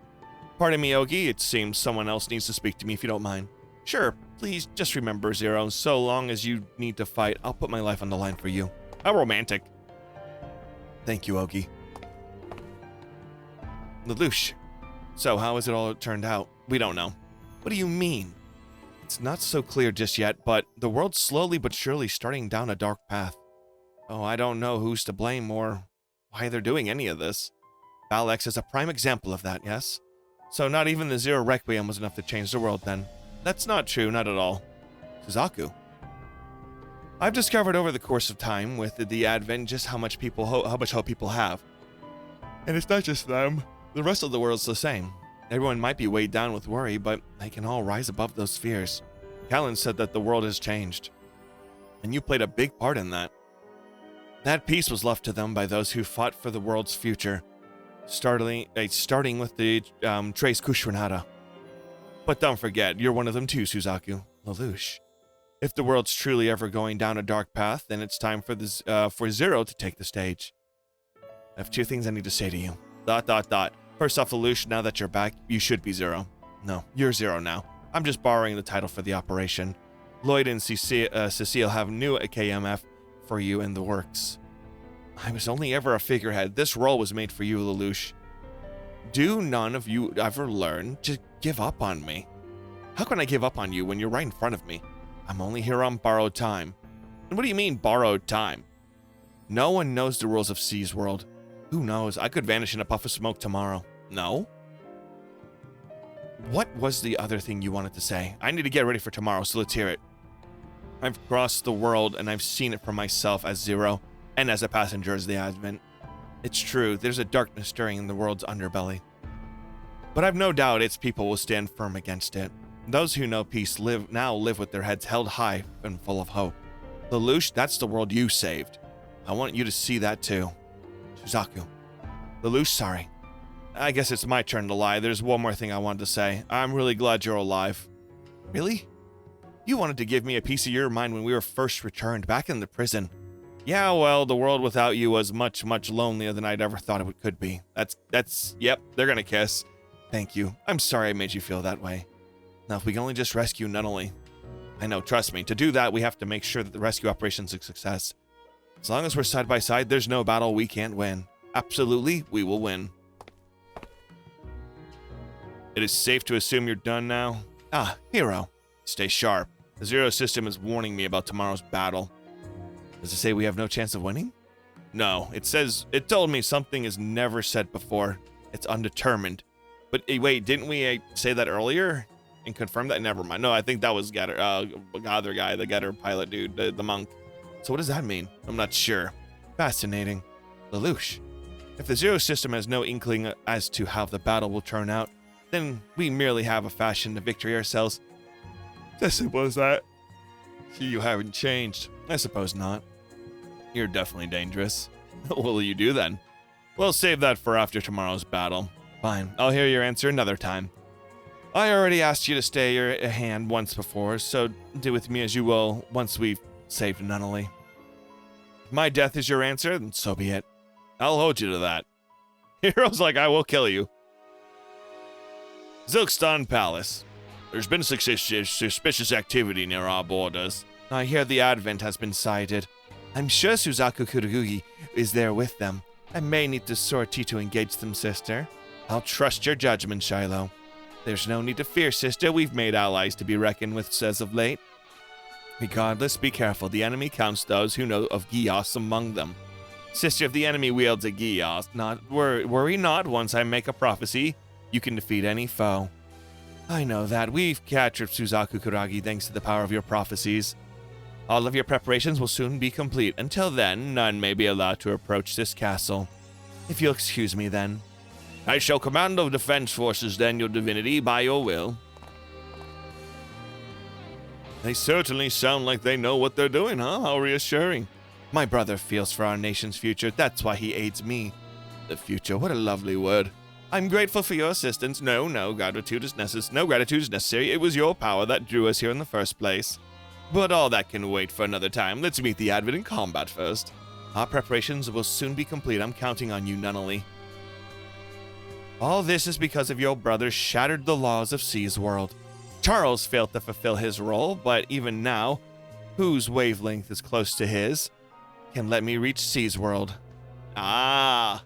Pardon me, Ogi. It seems someone else needs to speak to me if you don't mind. Sure. Please just remember, Zero. So long as you need to fight, I'll put my life on the line for you. How romantic. Thank you, Ogi. Lelouch. So how has it all turned out? We don't know. What do you mean? It's not so clear just yet, but the world's slowly but surely starting down a dark path. Oh, I don't know who's to blame or why they're doing any of this. Valex is a prime example of that, yes? So not even the Zero Requiem was enough to change the world then. That's not true, not at all. Suzaku. I've discovered over the course of time with the Advent just how much hope people have. And it's not just them. The rest of the world's the same. Everyone might be weighed down with worry, but they can all rise above those fears. Callan said that the world has changed. And you played a big part in that. That peace was left to them by those who fought for the world's future. Starting with the Trace Kushranada. But don't forget, you're one of them too, Suzaku. Lelouch. If the world's truly ever going down a dark path, then it's time for Zero to take the stage. I have two things I need to say to you. ... First off, Lelouch, now that you're back, you should be Zero. No, you're Zero now. I'm just borrowing the title for the operation. Lloyd and Cecile have new KMF for you in the works. I was only ever a figurehead. This role was made for you, Lelouch. Do none of you ever learn to give up on me? How can I give up on you when you're right in front of me? I'm only here on borrowed time. And what do you mean, borrowed time? No one knows the rules of C's world. Who knows? I could vanish in a puff of smoke tomorrow. No? What was the other thing you wanted to say? I need to get ready for tomorrow, so let's hear it. I've crossed the world, and I've seen it for myself as Zero, and as a passenger as the Advent. It's true, there's a darkness stirring in the world's underbelly. But I've no doubt its people will stand firm against it. Those who know peace now live with their heads held high and full of hope. Lelouch, that's the world you saved. I want you to see that too. Suzaku. Lelouch, sorry. I guess it's my turn to lie. There's one more thing I wanted to say. I'm really glad you're alive. Really? You wanted to give me a piece of your mind when we were first returned back in the prison. Yeah, well, the world without you was much, much lonelier than I'd ever thought it could be. Yep, they're gonna kiss. Thank you. I'm sorry I made you feel that way. Now, if we can only just rescue Nunnally. I know, trust me. To do that, we have to make sure that the rescue operation's a success. As long as we're side by side, there's no battle we can't win. Absolutely, we will win. It is safe to assume you're done now. Ah, Hero. Stay sharp. The Zero system is warning me about tomorrow's battle. Does it say we have no chance of winning? No, it told me something is never said before. It's undetermined. But wait, didn't we say that earlier? And confirm that? Never mind. No, I think that was Getter, other guy, the Getter pilot dude, the monk. So what does that mean? I'm not sure. Fascinating. Lelouch. If the Zero system has no inkling as to how the battle will turn out, then we merely have a fashion to victory ourselves. As simple as that. You haven't changed. I suppose not. You're definitely dangerous. What will you do then? We'll save that for after tomorrow's battle. Fine, I'll hear your answer another time. I already asked you to stay your hand once before, so do with me as you will once we've saved Nunnally. If my death is your answer, then so be it. I'll hold you to that. Hero's like, I will kill you. Zilkstan Palace. There's been suspicious activity near our borders. I hear the Advent has been sighted. I'm sure Suzaku Kurugi is there with them. I may need to sortie to engage them, sister. I'll trust your judgment, Shiloh. There's no need to fear, sister. We've made allies to be reckoned with as of late. Regardless, be careful. The enemy counts those who know of Gios among them. Sister, if the enemy wields a Gios, worry not. Once I make a prophecy, you can defeat any foe. I know that. We've captured Suzaku Kuragi thanks to the power of your prophecies. All of your preparations will soon be complete. Until then, none may be allowed to approach this castle. If you'll excuse me, then. I shall command of defense forces, then, your divinity, by your will. They certainly sound like they know what they're doing, huh? How reassuring. My brother feels for our nation's future. That's why he aids me. The future, what a lovely word. I'm grateful for your assistance. No gratitude is necessary. It was your power that drew us here in the first place. But all that can wait for another time. Let's meet the Advent in combat first. Our preparations will soon be complete. I'm counting on you, Nunnally. All this is because of your brother shattered the laws of C's world. Charles failed to fulfill his role, but even now, whose wavelength is close to his, can let me reach C's world. Ah.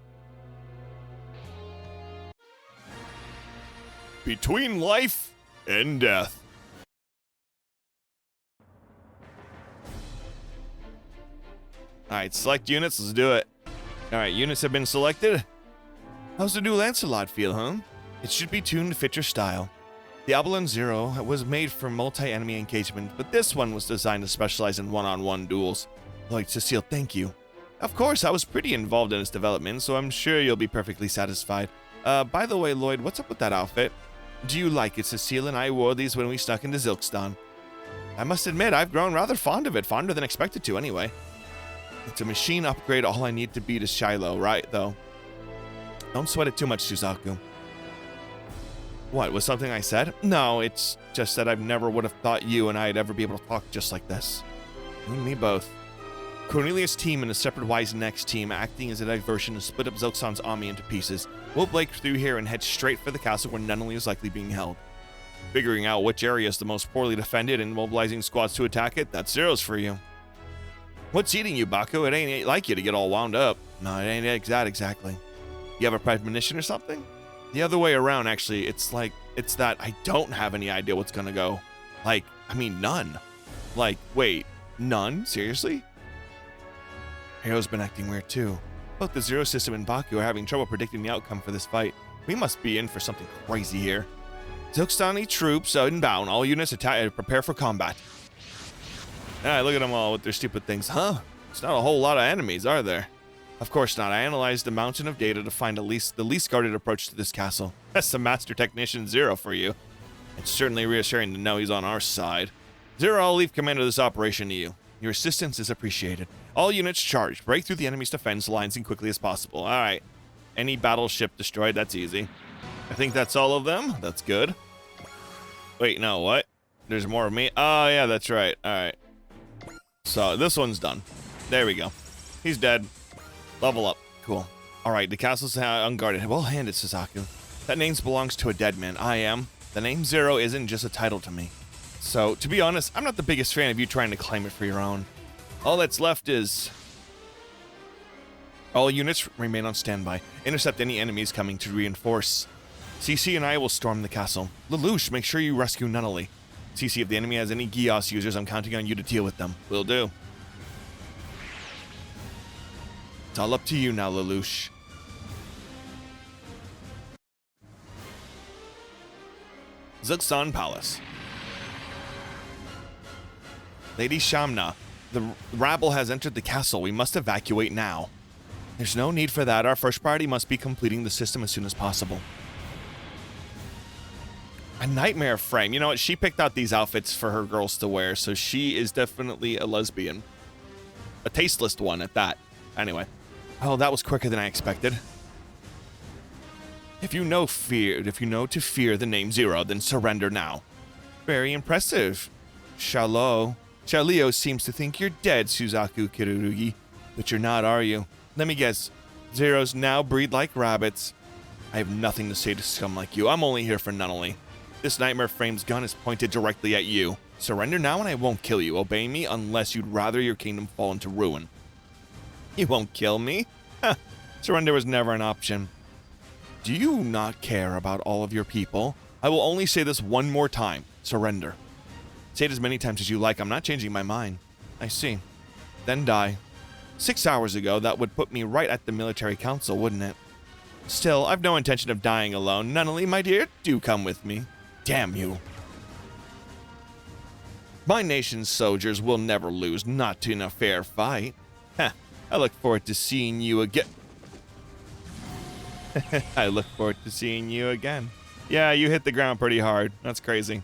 Between life and death. Alright, select units, let's do it. Alright, units have been selected. How's the new Lancelot feel, huh? It should be tuned to fit your style. The Abalone Zero was made for multi-enemy engagement, but this one was designed to specialize in one-on-one duels. Lloyd, Cecile, thank you. Of course, I was pretty involved in its development, so I'm sure you'll be perfectly satisfied. By the way, Lloyd, what's up with that outfit? Do you like it? Cecile and I wore these when we snuck into Zilkstan. I must admit, I've grown rather fond of it, fonder than expected to anyway. It's a machine upgrade, all I need to beat is Shiloh, right, though? Don't sweat it too much, Suzaku. What, was something I said? No, it's just that I never would have thought you and I'd ever be able to talk just like this. You and me both. Cornelius' team and a separate Wise Next team acting as a diversion to split up Zilkstan's army into pieces. We'll break through here and head straight for the castle where Nunnally is likely being held. Figuring out which area is the most poorly defended and mobilizing squads to attack it, that's Zero's for you. What's eating you, Baku? It ain't like you to get all wound up. No, it ain't that exactly. You have a premonition or something? The other way around, actually. It's that I don't have any idea what's gonna go. None. Wait, none? Seriously? Hero's been acting weird too. Both the Zero System and Baku are having trouble predicting the outcome for this fight. We must be in for something crazy here. Zilkstani troops inbound. All units prepare for combat. Alright, look at them all with their stupid things. Huh? It's not a whole lot of enemies, are there? Of course not. I analyzed the mountain of data to find the least guarded approach to this castle. That's the Master Technician Zero for you. It's certainly reassuring to know he's on our side. Zero, I'll leave command of this operation to you. Your assistance is appreciated. All units charged. Break through the enemy's defense lines as quickly as possible. Alright. Any battleship destroyed, that's easy. I think that's all of them. That's good. Wait, no, what? There's more of me? Oh, yeah, that's right. Alright. So, this one's done. There we go. He's dead. Level up. Cool. All right, the castle's unguarded. Well handed, Suzaku. That name belongs to a dead man. I am. The name Zero isn't just a title to me. So, to be honest, I'm not the biggest fan of you trying to claim it for your own. All that's left is... All units remain on standby. Intercept any enemies coming to reinforce. CC and I will storm the castle. Lelouch, make sure you rescue Nunnally. CC, if the enemy has any Gios users, I'm counting on you to deal with them. Will do. It's all up to you now, Lelouch. Zuxan Palace. Lady Shamna, the rabble has entered the castle. We must evacuate now. There's no need for that. Our first priority must be completing the system as soon as possible. A nightmare frame. You know what? She picked out these outfits for her girls to wear, so she is definitely a lesbian. A tasteless one at that. Anyway. Oh, that was quicker than I expected. If you know to fear the name Zero, then surrender now. Very impressive. Shalio seems to think you're dead, Suzaku Kirugi. But you're not, are you? Let me guess. Zeros now breed like rabbits. I have nothing to say to scum like you. I'm only here for Nunnally. This Nightmare Frame's gun is pointed directly at you. Surrender now and I won't kill you. Obey me unless you'd rather your kingdom fall into ruin. You won't kill me? Huh. Surrender was never an option. Do you not care about all of your people? I will only say this one more time. Surrender. Say it as many times as you like. I'm not changing my mind. I see. Then die. 6 hours ago, that would put me right at the military council, wouldn't it? Still, I've no intention of dying alone. Nunnally, my dear, do come with me. Damn you. My nation's soldiers will never lose, not in a fair fight. Heh, I look forward to seeing you again. I look forward to seeing you again. Yeah, you hit the ground pretty hard. That's crazy.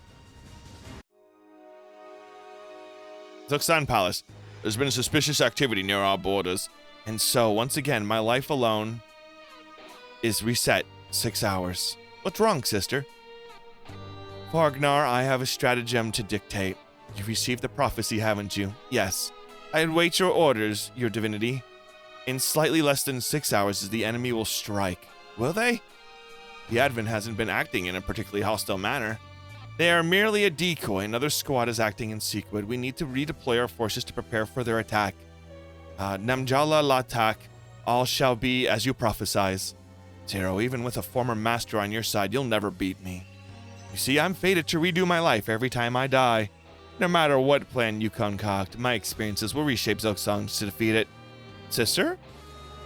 Zuxan Palace. There's been suspicious activity near our borders. And so, once again, my life alone is reset 6 hours. What's wrong, sister? Fargnar, I have a stratagem to dictate. You've received the prophecy, haven't you? Yes. I await your orders, your divinity. In slightly less than 6 hours, the enemy will strike. Will they? The Advent hasn't been acting in a particularly hostile manner. They are merely a decoy. Another squad is acting in secret. We need to redeploy our forces to prepare for their attack. Namjala Latak, all shall be as you prophesize. Zero, even with a former master on your side, you'll never beat me. You see, I'm fated to redo my life every time I die. No matter what plan you concoct, my experiences will reshape Zoxan to defeat it. Sister?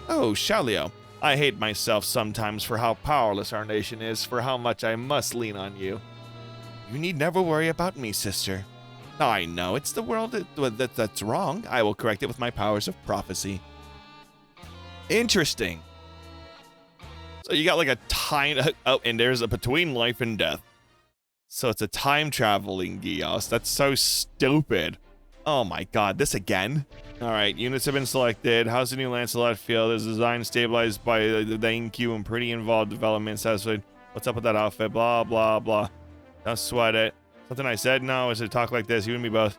Oh, Shalio. I hate myself sometimes for how powerless our nation is, for how much I must lean on you. You need never worry about me, sister. I know, it's the world that's wrong. I will correct it with my powers of prophecy. Interesting. So you got like a time... Oh, and there's a between life and death. So it's a time-traveling Gios. That's so stupid. Oh my god, this again? Alright, units have been selected. How's the new Lancelot feel? There's design stabilized by the InQ and pretty involved development. Satisfied. What's up with that outfit? Blah, blah, blah. Don't sweat it. Something I said? No, is it talk like this? You and me both.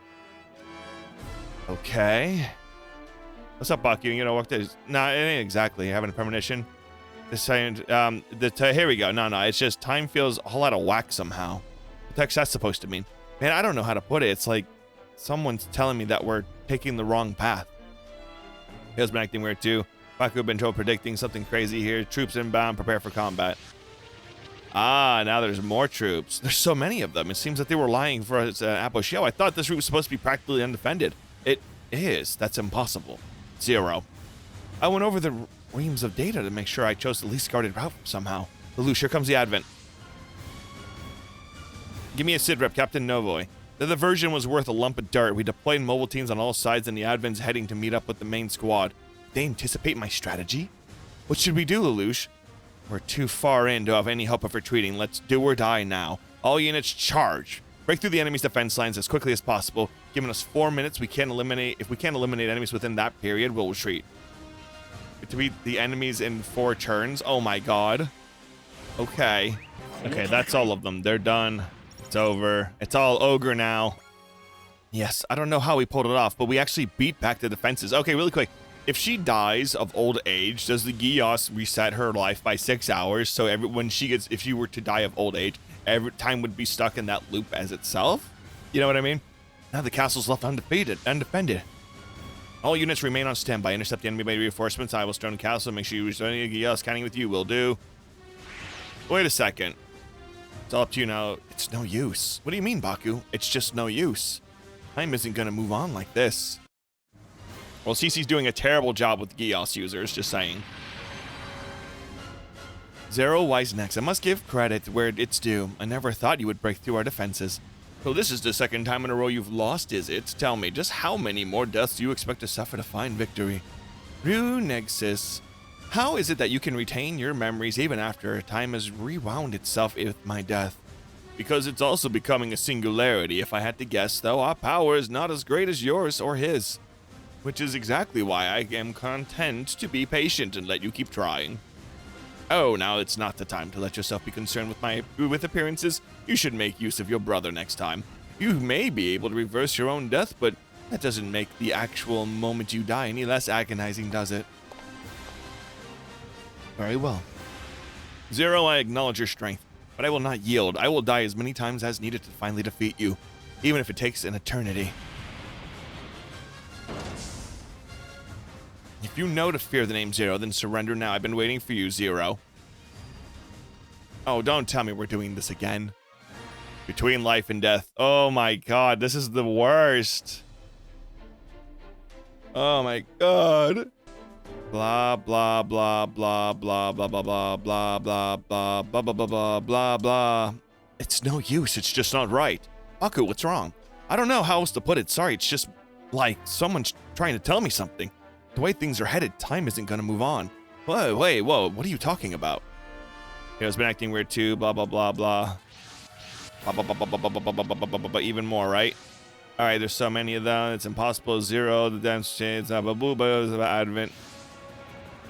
Okay. What's up, Baku? You know what this? No, it ain't exactly having a premonition. This saying, here we go. No, it's just time feels a whole lot of whack somehow. What the heck's that supposed to mean? Man, I don't know how to put it. It's like someone's telling me that we're taking the wrong path. He's been acting weird too. Baku been told predicting something crazy here. Troops inbound, prepare for combat. Ah, now there's more troops. There's so many of them. It seems that they were lying for us at Aposhio. I thought this route was supposed to be practically undefended. It is. That's impossible. Zero. I went over the reams of data to make sure I chose the least guarded route somehow. Lelouch, here comes the Advent. Give me a SID rep, Captain Novoy. The diversion was worth a lump of dirt. We deployed mobile teams on all sides and the Advent's heading to meet up with the main squad. They anticipate my strategy? What should we do, Lelouch? We're too far in to have any hope of retreating. Let's do or die now. All units charge. Break through the enemy's defense lines as quickly as possible. Given us 4 minutes, if we can't eliminate enemies within that period, we'll retreat. To beat the enemies in 4 turns? Oh my god. Okay. Okay, that's all of them. They're done. It's over. It's all ogre now. Yes, I don't know how we pulled it off, but we actually beat back the defenses. Okay, really quick. If she dies of old age, does the Gios reset her life by 6 hours? So if she were to die of old age, every time would be stuck in that loop as itself? You know what I mean? Now the castle's left undefended. All units remain on standby. Intercept the enemy by reinforcements. I will storm the castle. Make sure you restore any Gios. Counting with you. Will do. Wait a second. It's all up to you now. It's no use. What do you mean, Baku? It's just no use. Time isn't going to move on like this. Well, CC's doing a terrible job with Gios users, just saying. Zero Wise next. I must give credit where it's due. I never thought you would break through our defenses. So this is the second time in a row you've lost, is it? Tell me, just how many more deaths do you expect to suffer to find victory? Rue Nexus. How is it that you can retain your memories even after time has rewound itself with my death? Because it's also becoming a singularity. If I had to guess, though, our power is not as great as yours or his. Which is exactly why I am content to be patient and let you keep trying. Oh, now it's not the time to let yourself be concerned with appearances. You should make use of your brother next time. You may be able to reverse your own death, but that doesn't make the actual moment you die any less agonizing, does it? Very well. Zero, I acknowledge your strength, but I will not yield. I will die as many times as needed to finally defeat you, even if it takes an eternity. If you know to fear the name Zero, then surrender now. I've been waiting for you, Zero. Oh, don't tell me we're doing this again. Between life and death. Oh my god, this is the worst. Oh my god. Blah, blah, blah, blah, blah, blah, blah, blah, blah, blah, blah, blah, blah, blah, blah, blah. It's no use. It's just not right. Baku, what's wrong? I don't know how else to put it. Sorry, it's just like someone's trying to tell me something. The way things are headed, time isn't going to move on. Whoa, wait, whoa, what are you talking about? Hero's been acting weird too, blah, blah, blah, blah. Blah, blah, blah, blah, blah, blah, blah, blah, blah, blah, blah, blah, even more, right? All right, there's so many of them. It's impossible. Zero, the dance shades, blah, blah, blah, blah, Advent.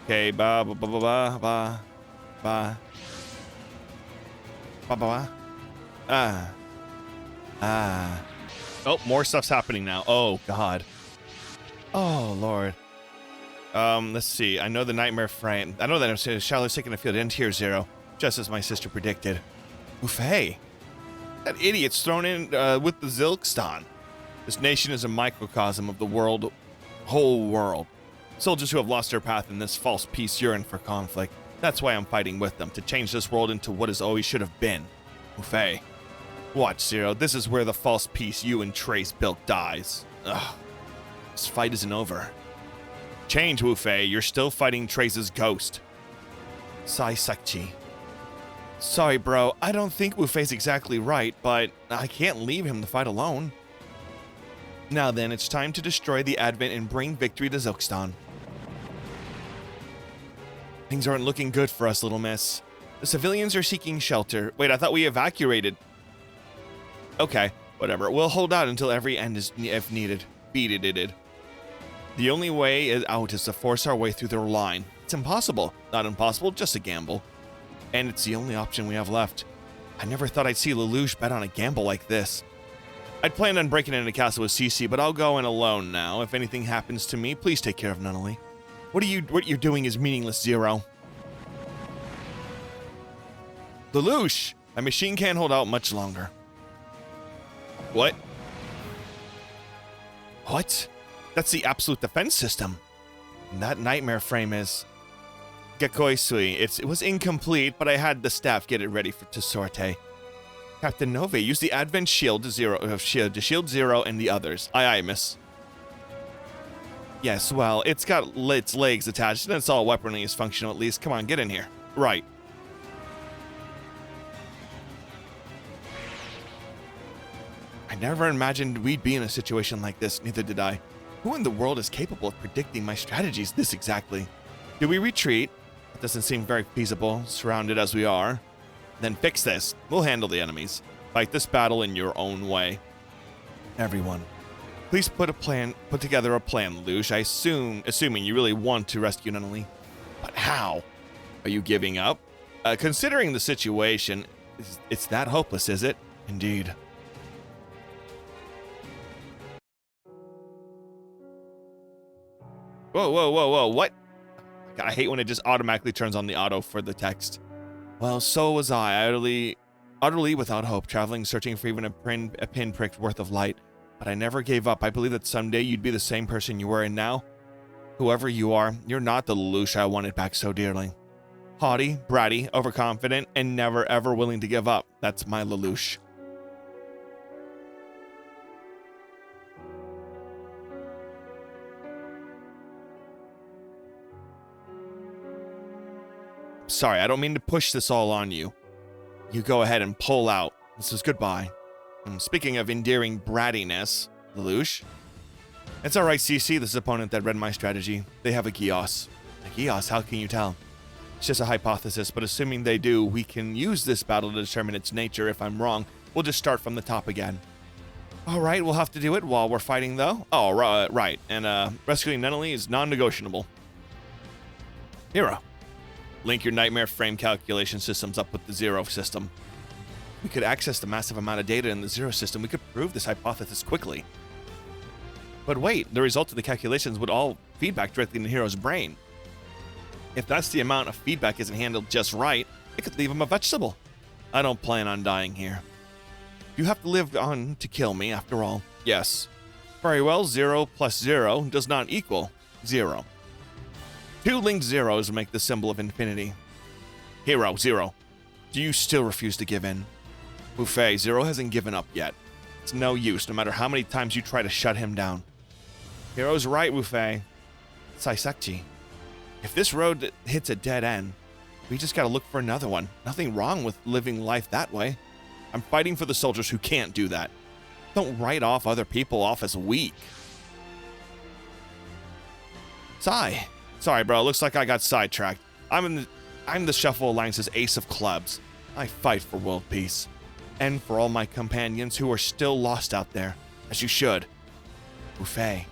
Okay, blah, blah, blah, blah, blah, blah, blah. Blah, blah, blah. Oh, more stuff's happening now. Oh, God. Oh, Lord. Let's see. I know the nightmare frame. I know that Shallow's taking the field end here, Zero, just as my sister predicted. Oofay. That idiot's thrown in with the Zilkstan. This nation is a microcosm of the whole world. Soldiers who have lost their path in this false peace yearn for conflict. That's why I'm fighting with them, to change this world into what it always should have been. Oofay. Watch, Zero. This is where the false peace you and Trace built dies. Ugh. This fight isn't over. Change, Wu Fei. You're still fighting Trace's ghost. Sai Sekchi. Sorry, bro. I don't think Wu Fei's exactly right, but I can't leave him to fight alone. Now then, it's time to destroy the Advent and bring victory to Zilkstan. Things aren't looking good for us, little miss. The civilians are seeking shelter. Wait, I thought we evacuated. Okay, whatever. We'll hold out until every end is, if needed. Beat it. The only way out is to force our way through their line. It's impossible. Not impossible, just a gamble. And it's the only option we have left. I never thought I'd see Lelouch bet on a gamble like this. I'd planned on breaking into the castle with Cece, but I'll go in alone now. If anything happens to me, please take care of Nunnally. What you're doing is meaningless, Zero. Lelouch! My machine can't hold out much longer. What? What? That's the absolute defense system. And that nightmare frame is... Gekoisui. It was incomplete, but I had the staff get it ready to sortie. Captain Nove, use the Advent shield to shield Zero and the others. Aye, miss. Yes, well, it's got its legs attached, and it's all weaponry is functional at least. Come on, get in here. Right. I never imagined we'd be in a situation like this, neither did I. Who in the world is capable of predicting my strategies this exactly? Do we retreat? That doesn't seem very feasible, surrounded as we are. Then fix this. We'll handle the enemies. Fight this battle in your own way. Everyone, please put together a plan, Lelouch. Assuming you really want to rescue Nunnally. But how? Are you giving up? Considering the situation, it's that hopeless, is it? Indeed. Whoa, whoa, whoa, whoa, what? God, I hate when it just automatically turns on the auto for the text. Well, so was I, utterly without hope, traveling, searching for even a pinprick worth of light. But I never gave up. I believe that someday you'd be the same person you were, and now, whoever you are, you're not the Lelouch I wanted back so dearly. Haughty, bratty, overconfident, and never ever willing to give up. That's my Lelouch. Sorry, I don't mean to push this all on you. You go ahead and pull out. This is goodbye. And speaking of endearing brattiness, Lelouch. It's alright, CC, this opponent that read my strategy. They have a Gios. A Gios, how can you tell? It's just a hypothesis, but assuming they do, we can use this battle to determine its nature. If I'm wrong, we'll just start from the top again. Alright, we'll have to do it while we're fighting, though. Oh, right. And, rescuing Nunnally is non-negotiable. Hero. Link your nightmare frame calculation systems up with the Zero system. We could access the massive amount of data in the Zero system. We could prove this hypothesis quickly. But wait, the result of the calculations would all feedback directly in the hero's brain. If that's the amount of feedback isn't handled just right, it could leave him a vegetable. I don't plan on dying here. You have to live on to kill me, after all. Yes. Very well, 0 plus 0 does not equal 0. 2 linked zeros make the symbol of infinity. Hero, 0. Do you still refuse to give in? Buffet, 0 hasn't given up yet. It's no use, no matter how many times you try to shut him down. Hero's right, Buffet. Saisakchi. If this road hits a dead end, we just gotta look for another one. Nothing wrong with living life that way. I'm fighting for the soldiers who can't do that. Don't write off other people off as weak. Sai. Sorry, bro. Looks like I got sidetracked. I'm the Shuffle Alliance's ace of clubs. I fight for world peace. And for all my companions who are still lost out there. As you should. Buffet.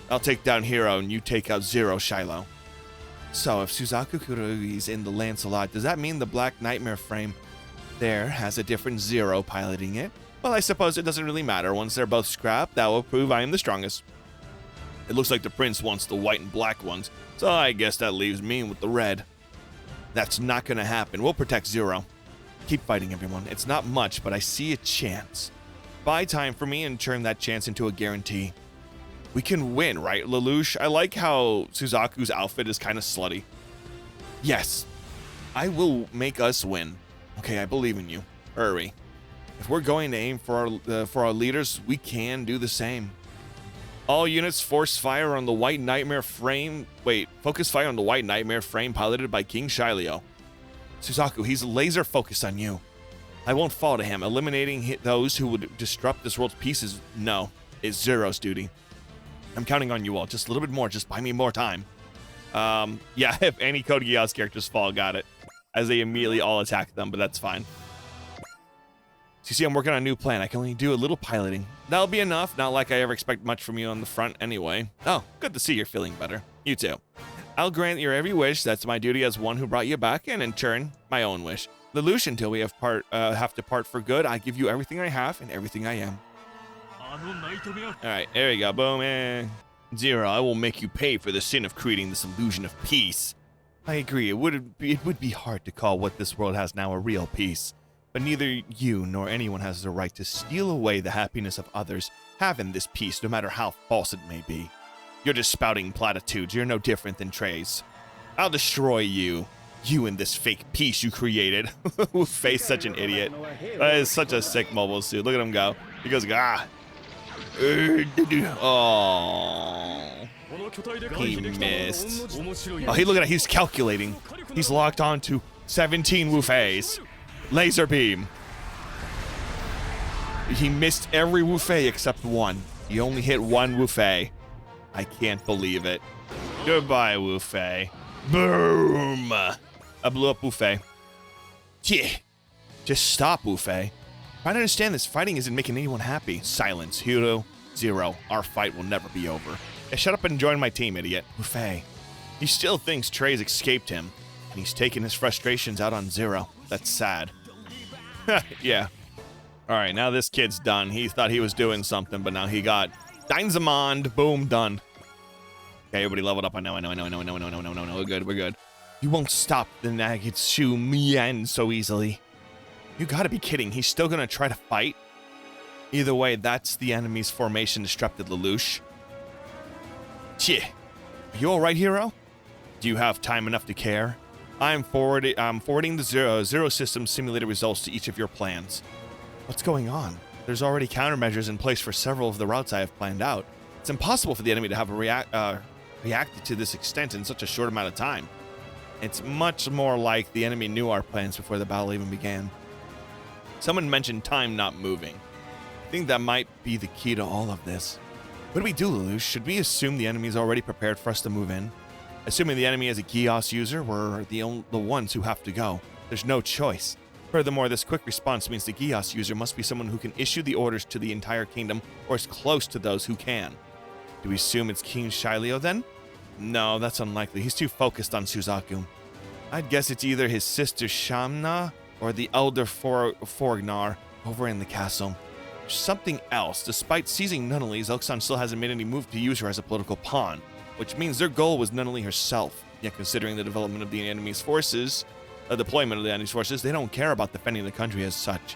I'll take down Hero and you take out Zero, Shiloh. So, if Suzaku Kuroi's in the Lancelot, does that mean the Black Nightmare frame there has a different Zero piloting it? Well, I suppose it doesn't really matter. Once they're both scrapped, that will prove I am the strongest. It looks like the prince wants the white and black ones, so I guess that leaves me with the red. That's not gonna happen. We'll protect Zero. Keep fighting, everyone. It's not much, but I see a chance. Buy time for me and turn that chance into a guarantee. We can win, right, Lelouch? I like how Suzaku's outfit is kind of slutty. Yes, I will make us win. Okay, I believe in you. Hurry. If we're going to aim for our leaders, we can do the same. All units force fire on the White Nightmare frame. Wait, focus fire on the White Nightmare frame piloted by King Shilio. Suzaku, he's laser focused on you. I won't fall to him. Eliminating those who would disrupt this world's peace is Zero's duty. I'm counting on you all. Just a little bit more. Just buy me more time. Yeah, if any Code Geass characters fall, got it. As they immediately all attack them, but that's fine. So you see, I'm working on a new plan. I can only do a little piloting. That'll be enough. Not like I ever expect much from you on the front anyway. Oh, good to see you're feeling better. You too. I'll grant your every wish. That's my duty as one who brought you back, and in turn, my own wish. Lelouch, until we have to part for good, I give you everything I have and everything I am. Alright, there we go. Boom, and Zero, I will make you pay for the sin of creating this illusion of peace. I agree, it would be hard to call what this world has now a real peace. But neither you nor anyone has the right to steal away the happiness of others having this peace, no matter how false it may be. You're just spouting platitudes. You're no different than Trey's. I'll destroy you. You and this fake peace you created. Who face such an idiot. That is such a sick mobile suit. Look at him go. He goes, ah. Oh. He missed. Oh, look at it. He's calculating. He's locked on to 17 Wufeis. Laser beam. He missed every Wufei except one. He only hit one Wufei. I can't believe it. Goodbye, Wufei. Boom! I blew up Wufei. Yeah. Just stop, Wufei. Try to understand this. Fighting isn't making anyone happy. Silence. Hero. Zero. Our fight will never be over. Hey, shut up and join my team, idiot. Wufei. He still thinks Trey's escaped him, and he's taking his frustrations out on Zero. That's sad. Yeah. Alright, now this kid's done. He thought he was doing something, but now he got Dynazenon. Boom, done. Okay, everybody leveled up. I know. We're good. You won't stop the Nagetsu Mien so easily. You gotta be kidding. He's still gonna try to fight? Either way, that's the enemy's formation disrupted Lelouch. Are you alright, hero? Do you have time enough to care? I'm forwarding the Zero System simulated results to each of your plans. What's going on? There's already countermeasures in place for several of the routes I have planned out. It's impossible for the enemy to have reacted to this extent in such a short amount of time. It's much more like the enemy knew our plans before the battle even began. Someone mentioned time not moving. I think that might be the key to all of this. What do we do, Lelouch? Should we assume the enemy is already prepared for us to move in? Assuming the enemy is a Gios user, we're the ones who have to go. There's no choice. Furthermore, this quick response means the Gios user must be someone who can issue the orders to the entire kingdom, or as close to those who can. Do we assume it's King Shileo then? No, that's unlikely. He's too focused on Suzaku. I'd guess it's either his sister Shamna or the elder Forgnar over in the castle. There's something else. Despite seizing Nunnally, Zilksan still hasn't made any move to use her as a political pawn, which means their goal was Nunnally herself. Yet considering the development of the enemy's forces, deployment of the enemy's forces, they don't care about defending the country as such.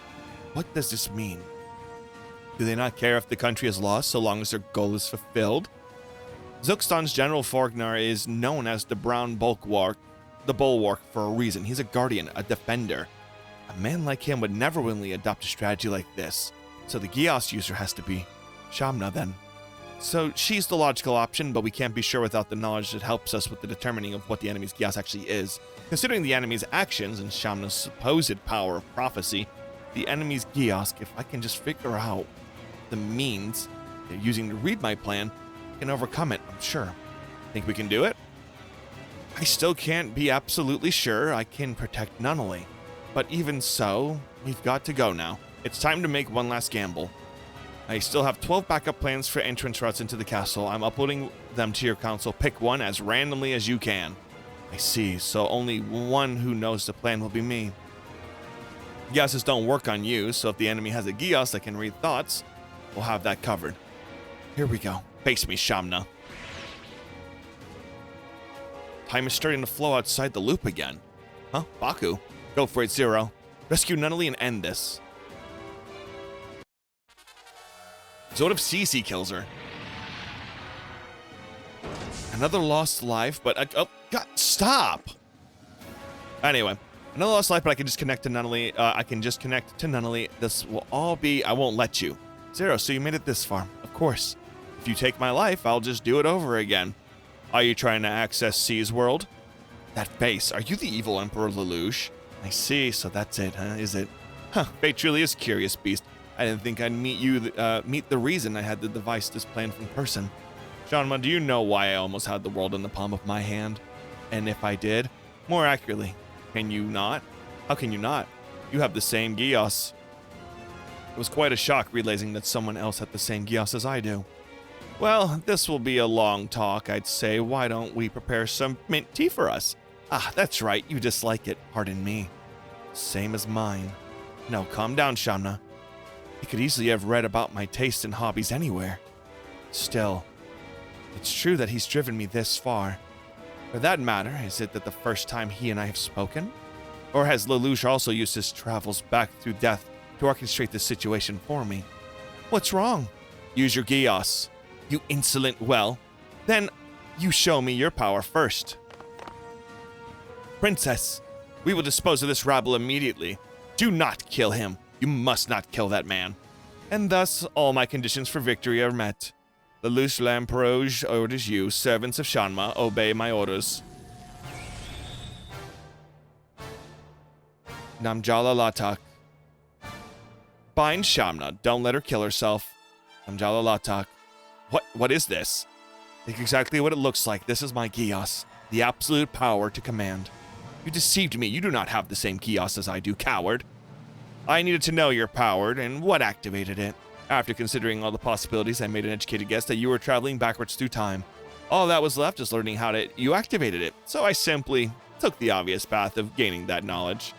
What does this mean? Do they not care if the country is lost so long as their goal is fulfilled? Zilkstan's General Forgnar is known as the Brown Bulwark for a reason. He's a guardian, a defender. A man like him would never willingly adopt a strategy like this. So the Gios user has to be Shamna then. So she's the logical option, but we can't be sure without the knowledge that helps us with the determining of what the enemy's Gios actually is. Considering the enemy's actions and Shamna's supposed power of prophecy, the enemy's Gios, if I can just figure out the means they're using to read my plan, I can overcome it, I'm sure. Think we can do it? I still can't be absolutely sure I can protect Nunnally. But even so, we've got to go now. It's time to make one last gamble. I still have 12 backup plans for entrance routes into the castle. I'm uploading them to your console. Pick one as randomly as you can. I see, so only one who knows the plan will be me. Gioses don't work on you, so if the enemy has a Gios that can read thoughts, we'll have that covered. Here we go. Face me, Shamna. Time is starting to flow outside the loop again. Huh? Baku? Go for it, Zero. Rescue Nunnally and end this. So what if Cece kills her? Another lost life, but... oh, God, stop! Anyway, another lost life, but I can just connect to Nunnally. This will all be... I won't let you. Zero, so you made it this far. Of course. If you take my life, I'll just do it over again. Are you trying to access C's world? That face. Are you the evil Emperor Lelouch? I see, so that's it, huh? Is it? Huh, fate truly is curious, beast. I didn't think I'd meet the reason I had to devise this plan in person. Shanma, do you know why I almost had the world in the palm of my hand? And if I did, more accurately, can you not? How can you not? You have the same Gios. It was quite a shock realizing that someone else had the same Gios as I do. Well, this will be a long talk, I'd say. Why don't we prepare some mint tea for us? Ah, that's right, you dislike it. Pardon me. Same as mine. No, calm down, Shamna. He could easily have read about my tastes and hobbies anywhere. Still, it's true that he's driven me this far. For that matter, is it that the first time he and I have spoken? Or has Lelouch also used his travels back through death to orchestrate this situation for me? What's wrong? Use your Gios. You insolent well. Then you show me your power first. Princess, we will dispose of this rabble immediately. Do not kill him. You must not kill that man. And thus, all my conditions for victory are met. Lelouch Lamperouge orders you, servants of Shanma, obey my orders. Namjala Latak. Bind Shamna. Don't let her kill herself. Namjala Latak. What is this? It's exactly what it looks like. This is my Gios. The absolute power to command. You deceived me. You do not have the same Gios as I do, coward. I needed to know your power and what activated it. After considering all the possibilities, I made an educated guess that you were traveling backwards through time. All that was left is learning how you activated it. So I simply took the obvious path of gaining that knowledge.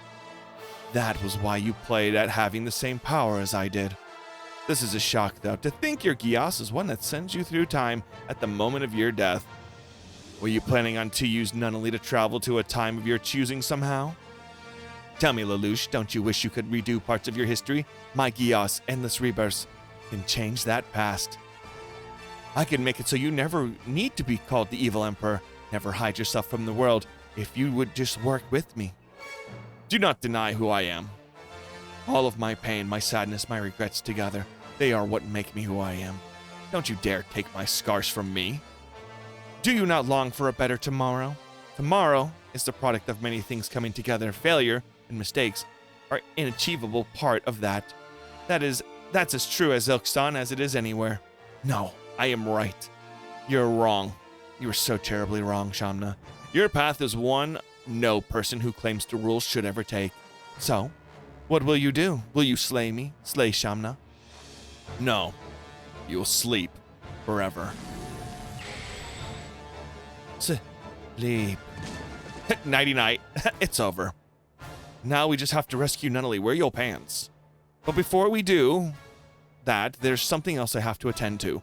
That was why you played at having the same power as I did. This is a shock, though, to think your Gios is one that sends you through time at the moment of your death. Were you planning on to use Nunnally to travel to a time of your choosing somehow? Tell me, Lelouch, don't you wish you could redo parts of your history? My Gios, endless rebirths, can change that past. I can make it so you never need to be called the evil emperor. Never hide yourself from the world if you would just work with me. Do not deny who I am. All of my pain, my sadness, my regrets together, they are what make me who I am. Don't you dare take my scars from me. Do you not long for a better tomorrow? Tomorrow is the product of many things coming together. Failure and mistakes are an achievable part of that. That's as true as Ilkstan as it is anywhere. No, I am right. You're wrong. You are so terribly wrong, Shamna. Your path is one no person who claims to rule should ever take. So, what will you do? Will you slay me? Slay Shamna? No. You'll sleep forever. Sleep. Nighty-night. It's over. Now we just have to rescue Nunnally. Wear your pants. But before we do that, there's something else I have to attend to.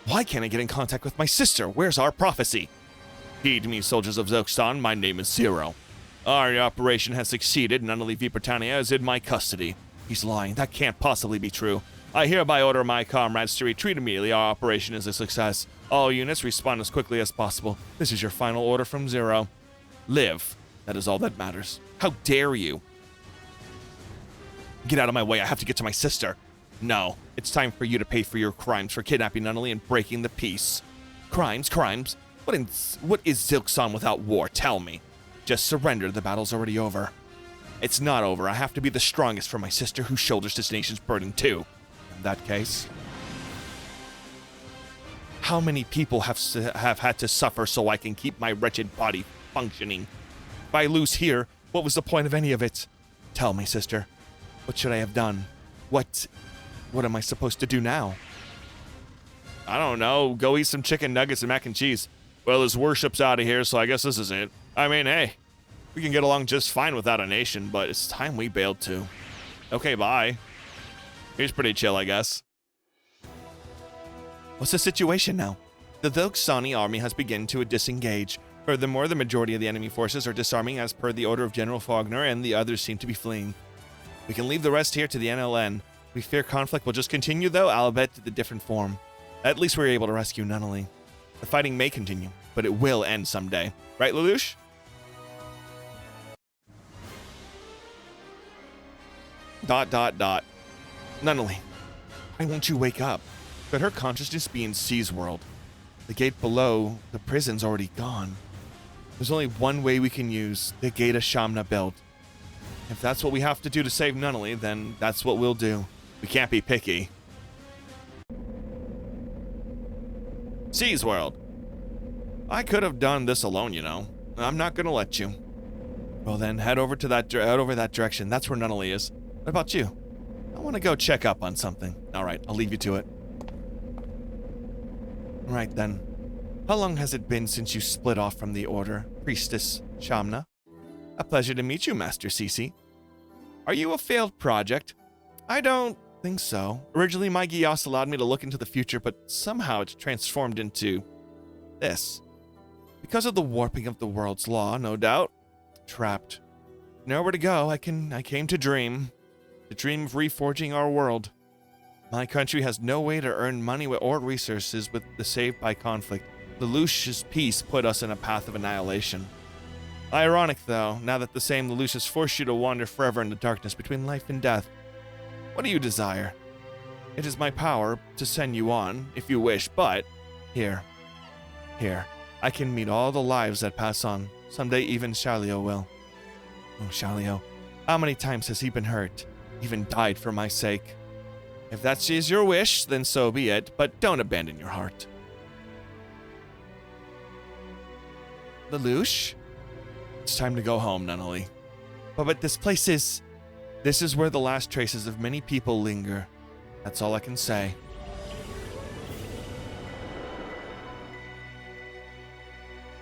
Why can't I get in contact with my sister? Where's our prophecy? Heed me, soldiers of Zilkstan. My name is Zero. Our operation has succeeded. Nunnally V. Britannia is in my custody. He's lying. That can't possibly be true. I hereby order my comrades to retreat immediately. Our operation is a success. All units respond as quickly as possible. This is your final order from Zero. Live. That is all that matters. How dare you? Get out of my way. I have to get to my sister. No. It's time for you to pay for your crimes for kidnapping Nunnally and breaking the peace. Crimes? Crimes? What is Zilkstan without war? Tell me. Just surrender. The battle's already over. It's not over. I have to be the strongest for my sister who shoulders this nation's burden too. In that case, how many people have had to suffer so I can keep my wretched body functioning? If I lose here, what was the point of any of it? Tell me, sister. What should I have done? What am I supposed to do now? I don't know. Go eat some chicken nuggets and mac and cheese. Well, his worship's out of here, so I guess this is it. I mean, hey, we can get along just fine without a nation, but it's time we bailed too. Okay, bye. He's pretty chill, I guess. What's the situation now? The Vilksani army has begun to disengage. Furthermore, the majority of the enemy forces are disarming as per the order of General Faulkner, and the others seem to be fleeing. We can leave the rest here to the NLN. We fear conflict will just continue, though, albeit in a different form. At least we were able to rescue Nunnally. The fighting may continue, but it will end someday. Right, Lelouch? ... Nunnally, why won't you wake up? Could her consciousness be in C's world? The gate below the prison's already gone. There's only one way we can use, the gate of Shamna built. If that's what we have to do to save Nunnally, then that's what we'll do. We can't be picky. C's world. I could have done this alone, you know. I'm not gonna let you. Well then, head over that direction. That's where Nunnally is. What about you? I want to go check up on something. Alright, I'll leave you to it. Right then. How long has it been since you split off from the Order, Priestess Shamna? A pleasure to meet you, Master Cece. Are you a failed project? I don't think so. Originally, my Gios allowed me to look into the future, but somehow it's transformed into this. Because of the warping of the world's law, no doubt. Trapped. Nowhere to go, I came to dream. To dream of reforging our world. My country has no way to earn money or resources with the saved by conflict. Lelouch's peace put us in a path of annihilation. Ironic, though, now that the same Lelouch has forced you to wander forever in the darkness between life and death. What do you desire? It is my power to send you on, if you wish, but... Here. I can meet all the lives that pass on. Someday even Shalio will. Oh, Shalio. How many times has he been hurt? Even died for my sake. If that is your wish, then so be it, but don't abandon your heart. Lelouch? It's time to go home, Nunnally. But this is where the last traces of many people linger. That's all I can say.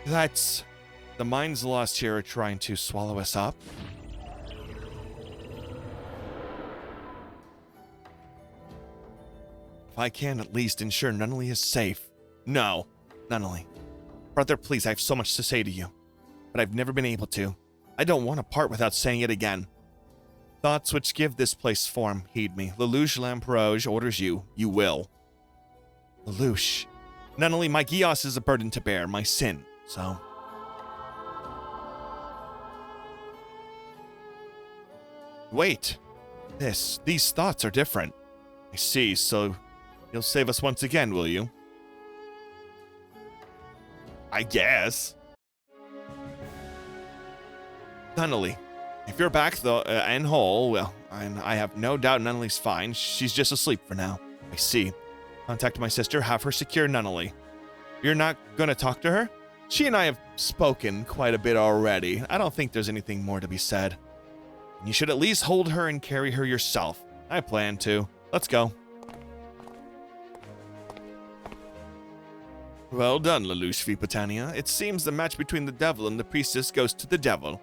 That's... The minds lost here are trying to swallow us up. if I can at least ensure Nunnally is safe. No, Nunnally. Brother, please, I have so much to say to you, but I've never been able to. I don't want to part without saying it again. Thoughts which give this place form, heed me. Lelouch Lamperouge orders you. You will. Lelouch. Nunnally, my Gios is a burden to bear, my sin, so... Wait. These thoughts are different. I see, so you'll save us once again, will you? I guess. Nunnally, if you're back though and whole, well, I have no doubt Nunnally's fine. She's just asleep for now. I see. Contact my sister, have her secure Nunnally. You're not gonna talk to her? She and I have spoken quite a bit already. I don't think there's anything more to be said. You should at least hold her and carry her yourself. I plan to. Let's go. Well done, Lelouch Vipotania. It seems the match between the devil and the priestess goes to the devil.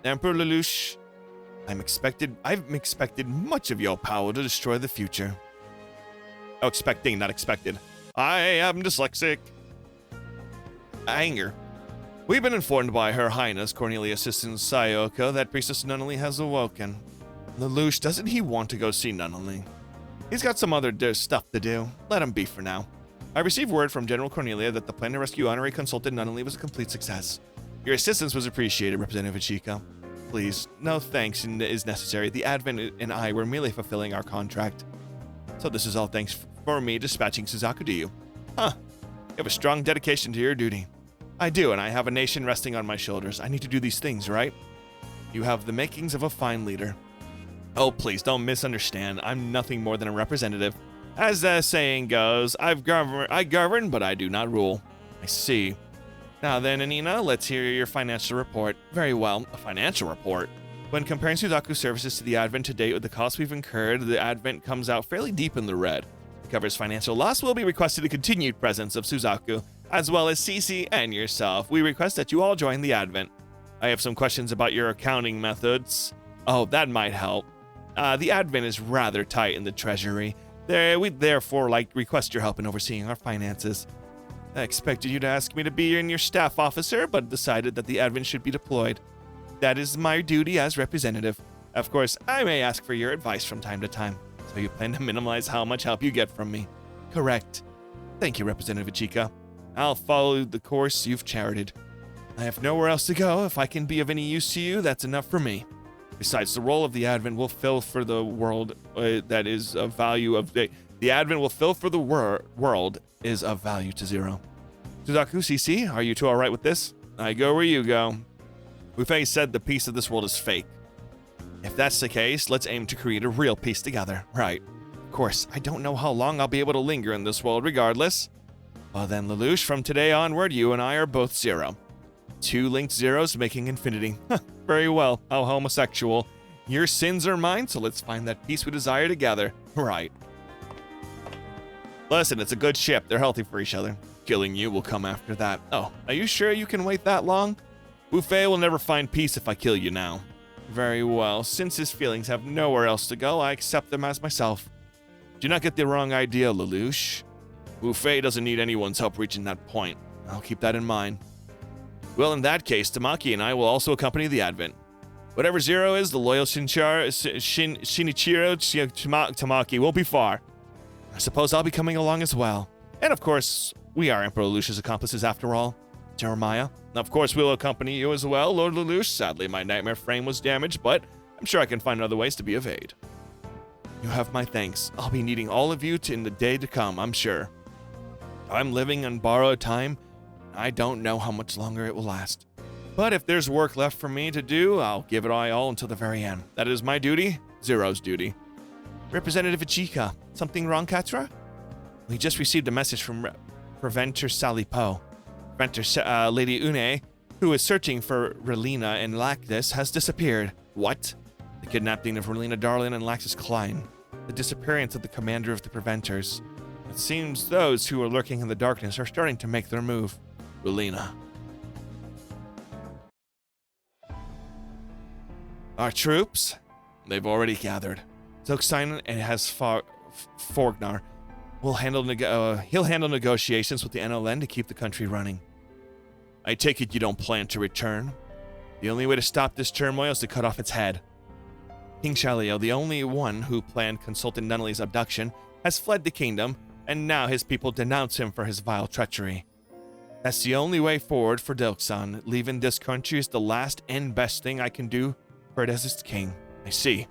Emperor Lelouch, I've expected much of your power to destroy the future. Oh, expecting, not expected. I am dyslexic. Anger. We've been informed by Her Highness Cornelia Assistant Sayoko that Priestess Nunnally has awoken. Lelouch, doesn't he want to go see Nunnally? He's got some other stuff to do. Let him be for now. I received word from General Cornelia that the plan to rescue Honorary Consultant Nunnally was a complete success. Your assistance was appreciated, Representative Ichika. Please, no thanks is necessary. The Advent and I were merely fulfilling our contract. So this is all thanks for me dispatching Suzaku to you. Huh. You have a strong dedication to your duty. I do, and I have a nation resting on my shoulders. I need to do these things, right? You have the makings of a fine leader. Oh, please, don't misunderstand. I'm nothing more than a representative. As the saying goes, I govern, but I do not rule. I see. Now then, Anina, let's hear your financial report. Very well, a financial report. When comparing Suzaku's services to the Advent to date with the costs we've incurred, the Advent comes out fairly deep in the red. To cover his financial loss, will be requested a continued presence of Suzaku, as well as Cece and yourself. We request that you all join the Advent. I have some questions about your accounting methods. Oh, that might help. The Advent is rather tight in the treasury. We therefore request your help in overseeing our finances. I expected you to ask me to be your staff officer, but decided that the Advent should be deployed. That is my duty as representative. Of course, I may ask for your advice from time to time. So you plan to minimize how much help you get from me? Correct. Thank you, Representative Ichika. I'll follow the course you've charted. I have nowhere else to go. If I can be of any use to you, that's enough for me. Besides, the role of the Advent will fill for the world that is of value of the Advent will fill for the world is of value to zero. Suzaku, CC, are you two all right with this? I go where you go. Wu-Fei said the peace of this world is fake. If that's the case, let's aim to create a real peace together. Right. Of course, I don't know how long I'll be able to linger in this world regardless. Well then, Lelouch, from today onward, you and I are both zero. Two linked zeros making infinity. Very well, how homosexual. Your sins are mine, so let's find that peace we desire together. Right. Listen, it's a good ship. They're healthy for each other. Killing you will come after that. Oh, are you sure you can wait that long? Wu-Fei will never find peace if I kill you now. Very well. Since his feelings have nowhere else to go, I accept them as myself. Do not get the wrong idea, Lelouch. Wu-Fei doesn't need anyone's help reaching that point. I'll keep that in mind. Well, in that case, Tamaki and I will also accompany the Advent. Whatever Zero is, the loyal Shinichiro Tamaki won't be far. I suppose I'll be coming along as well. And of course, we are Emperor Lelouch's accomplices after all. Jeremiah. Of course, we'll accompany you as well, Lord Lelouch. Sadly, my nightmare frame was damaged, but I'm sure I can find other ways to be of aid. You have my thanks. I'll be needing all of you in the day to come, I'm sure. I'm living on borrowed time. I don't know how much longer it will last. But if there's work left for me to do, I'll give it all until the very end. That is my duty, Zero's duty. Representative Ichika, something wrong, Katra? We just received a message from Preventer Sally Poe. Preventer Lady Une, who is searching for Relina and Lactus, has disappeared. What? The kidnapping of Relina Darlin and Lactus Klein. The disappearance of the commander of the Preventers. It seems those who are lurking in the darkness are starting to make their move. Relina. Our troops? They've already gathered. Zokstein and has Forgnar. he'll handle negotiations with the NLN to keep the country running. I take it you don't plan to return. The only way to stop this turmoil is to cut off its head. King Shalio, the only one who planned Consultant Nunnally's abduction, has fled the kingdom, and now his people denounce him for his vile treachery. That's the only way forward for Dilksan. Leaving this country is the last and best thing I can do for it as its king. I see.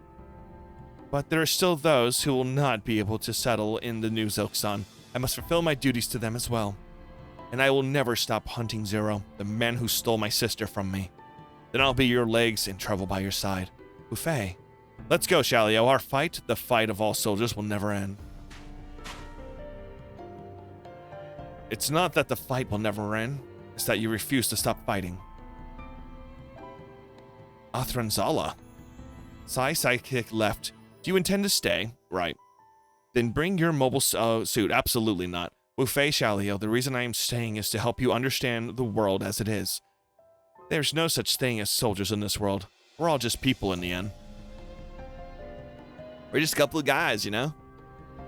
But there are still those who will not be able to settle in the new Zilksan. I must fulfill my duties to them as well. And I will never stop hunting Zero, the man who stole my sister from me. Then I'll be your legs in trouble by your side. Buffet. Let's go, Shalio. Our fight, the fight of all soldiers, will never end. It's not that the fight will never end. It's that you refuse to stop fighting. Athranzala. Sai sidekick left. Do you intend to stay? Right. Then bring your mobile suit. Absolutely not. Buffet Shalio, the reason I am staying is to help you understand the world as it is. There's no such thing as soldiers in this world. We're all just people in the end. We're just a couple of guys, you know?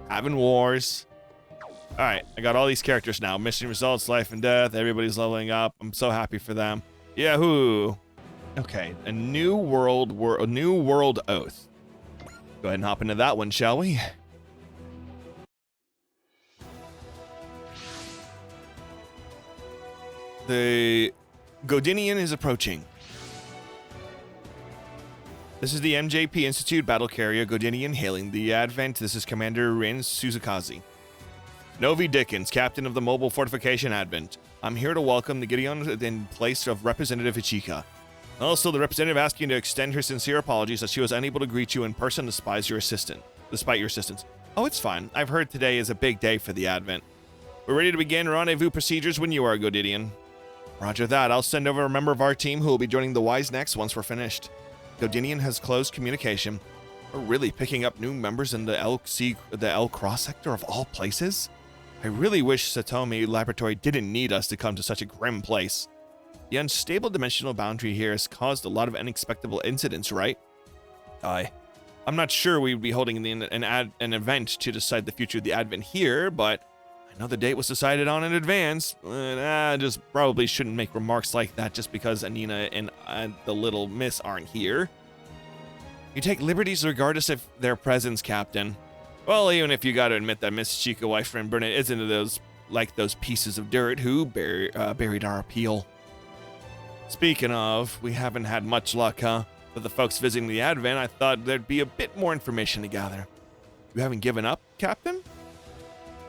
Having wars. Alright, I got all these characters now. Mission results, life and death. Everybody's leveling up. I'm so happy for them. Yahoo! Okay, a new world oath. Go ahead and hop into that one, shall we? The Godinian is approaching. This is the MJP Institute battle carrier Godinian hailing the advent. This is Commander Rin Suzukaze. Novi Dickens, captain of the mobile fortification Advent. I'm here to welcome the Gideon in place of Representative Ichika. Also, the representative asking to extend her sincere apologies that she was unable to greet you in person despite your assistance. Oh, it's fine. I've heard today is a big day for the Advent. We're ready to begin rendezvous procedures when you are, Godidian. Roger that. I'll send over a member of our team who will be joining the Wise next once we're finished. Godinian has closed communication. We're really picking up new members in the L Cross sector of all places? I really wish Satomi Laboratory didn't need us to come to such a grim place. The unstable dimensional boundary here has caused a lot of unexpected incidents, right? I'm not sure we would be holding an event to decide the future of the Advent here, but I know the date was decided on in advance. I just probably shouldn't make remarks like that just because Anina and the little miss aren't here. You take liberties regardless of their presence, Captain. Well, even if you gotta admit that Miss Chica, wife friend Burnett isn't those pieces of dirt who buried our appeal. Speaking of, we haven't had much luck, huh? With the folks visiting the Advent, I thought there'd be a bit more information to gather. You haven't given up, Captain?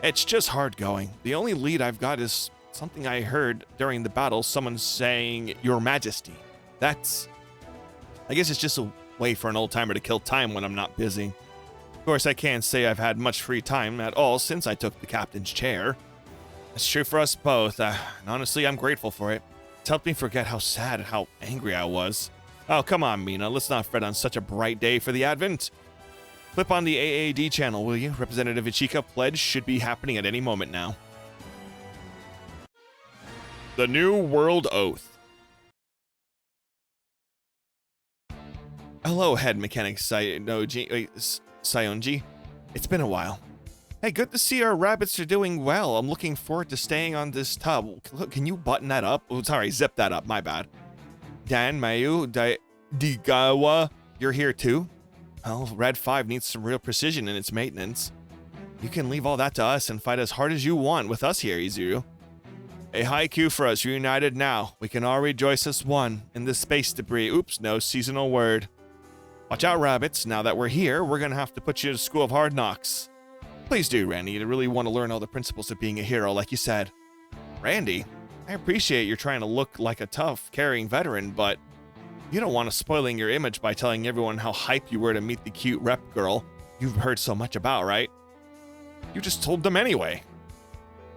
It's just hard going. The only lead I've got is something I heard during the battle, someone saying, Your Majesty. I guess it's just a way for an old-timer to kill time when I'm not busy. Of course, I can't say I've had much free time at all since I took the captain's chair. It's true for us both, and honestly, I'm grateful for it. It's helped me forget how sad and how angry I was. Oh, come on, Mina, let's not fret on such a bright day for the Advent. Flip on the AAD channel, will you? Representative Ichika pledge should be happening at any moment now. The New World Oath. Hello, head mechanic Sayonji. It's been a while. Hey, good to see our rabbits are doing well. I'm looking forward to staying on this tub. Look, can you button that up? Oh, sorry, zip that up. My bad. Dan, Mayu, Digawa, you're here too? Well, Red 5 needs some real precision in its maintenance. You can leave all that to us and fight as hard as you want with us here, Izuru. A haiku for us, reunited now. We can all rejoice as one in this space debris. Oops, no seasonal word. Watch out, rabbits. Now that we're here, we're gonna have to put you to school of hard knocks. Please do, Randy. You really want to learn all the principles of being a hero, like you said. Randy, I appreciate you're trying to look like a tough, caring veteran, but you don't want to spoiling your image by telling everyone how hype you were to meet the cute rep girl you've heard so much about, right? You just told them anyway.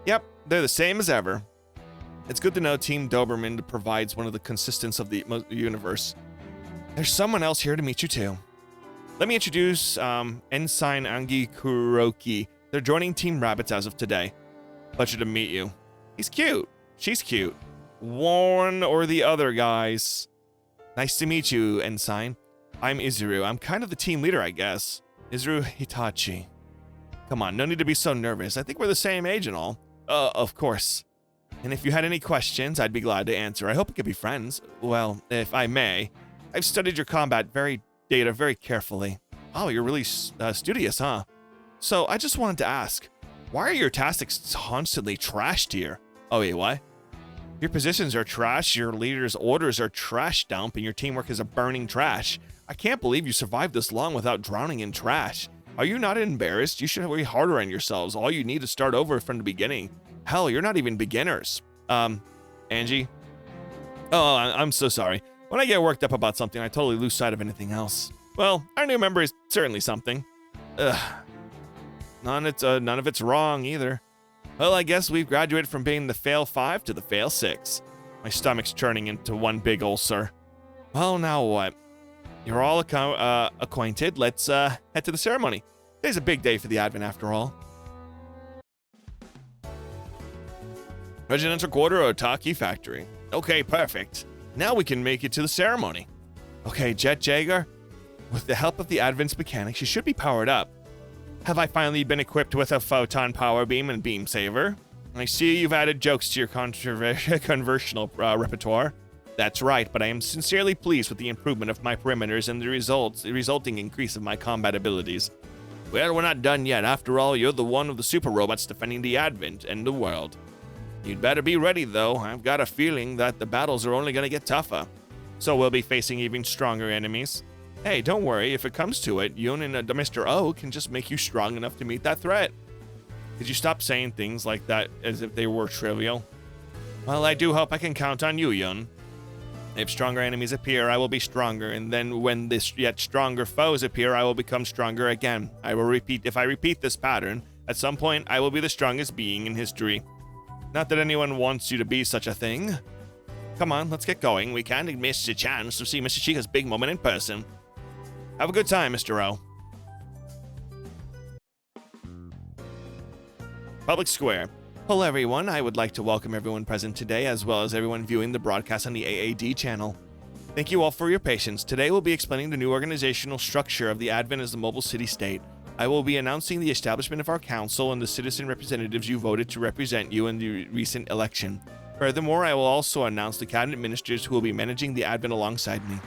Yep, they're the same as ever. It's good to know Team Doberman provides one of the consistents of the universe. There's someone else here to meet you too. Let me introduce Ensign Angi Kuroki. They're joining Team Rabbits as of today. Pleasure to meet you. He's cute. She's cute. One or the other, guys. Nice to meet you, Ensign. I'm Izuru. I'm kind of the team leader, I guess. Izuru Hitachi. Come on, no need to be so nervous. I think we're the same age and all. Of course. And if you had any questions, I'd be glad to answer. I hope we could be friends. Well, if I may. I've studied your combat data very carefully. Oh, you're really studious, huh? So I just wanted to ask, why are your tactics constantly trashed here? Oh, wait, what? Your positions are trash, your leader's orders are trash dump, and your teamwork is a burning trash. I can't believe you survived this long without drowning in trash. Are you not embarrassed? You should be harder on yourselves. All you need is start over from the beginning. Hell, you're not even beginners. Angie? Oh, I'm so sorry. When I get worked up about something, I totally lose sight of anything else. Well, our new member is certainly something. None of it's wrong either. Well, I guess we've graduated from being the fail 5 to the fail 6. My stomach's turning into one big ulcer. Well, now what? You're all acquainted. Let's head to the ceremony. Today's a big day for the Advent after all. Residential quarter Otaki factory. Okay, perfect. Now we can make it to the ceremony. Okay, Jet Jaeger. With the help of the Advent's mechanics, you should be powered up. Have I finally been equipped with a photon power beam and beam saver? I see you've added jokes to your conversational repertoire. That's right, but I am sincerely pleased with the improvement of my perimeters and the resulting increase of my combat abilities. Well, we're not done yet. After all, you're the one of the super robots defending the Advent and the world. You'd better be ready, though. I've got a feeling that the battles are only going to get tougher. So we'll be facing even stronger enemies. Hey, don't worry. If it comes to it, Yun and Mr. O can just make you strong enough to meet that threat. Could you stop saying things like that as if they were trivial? Well, I do hope I can count on you, Yun. If stronger enemies appear, I will be stronger, and then when this yet stronger foes appear, I will become stronger again. If I repeat this pattern, at some point I will be the strongest being in history. Not that anyone wants you to be such a thing. Come on, let's get going. We can't miss a chance to see Mr. Chica's big moment in person. Have a good time, Mr. O. Public Square. Hello everyone, I would like to welcome everyone present today as well as everyone viewing the broadcast on the AAD channel. Thank you all for your patience. Today we'll be explaining the new organizational structure of the Advent as the mobile city-state. I will be announcing the establishment of our council and the citizen representatives you voted to represent you in the recent election. Furthermore, I will also announce the cabinet ministers who will be managing the Advent alongside me.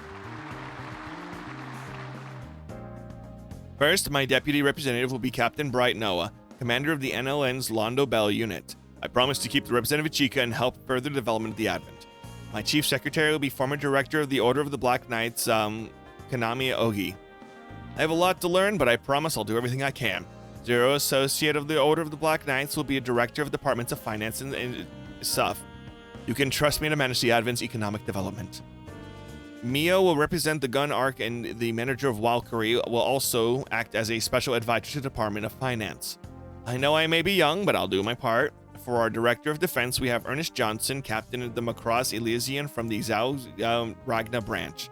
First, my deputy representative will be Captain Bright Noah, commander of the NLN's Londo Bell unit. I promise to keep the Representative Chica and help further development of the Advent. My chief secretary will be former director of the Order of the Black Knights, Kanami Ogi. I have a lot to learn, but I promise I'll do everything I can. Zero associate of the Order of the Black Knights will be a director of departments of finance and stuff. You can trust me to manage the Advent's economic development. Mio will represent the Gun Arc, and the manager of Valkyrie will also act as a special advisor to the Department of Finance. I know I may be young, but I'll do my part. For our Director of Defense, we have Ernest Johnson, Captain of the Macross Elysian from the Zhao Ragna branch.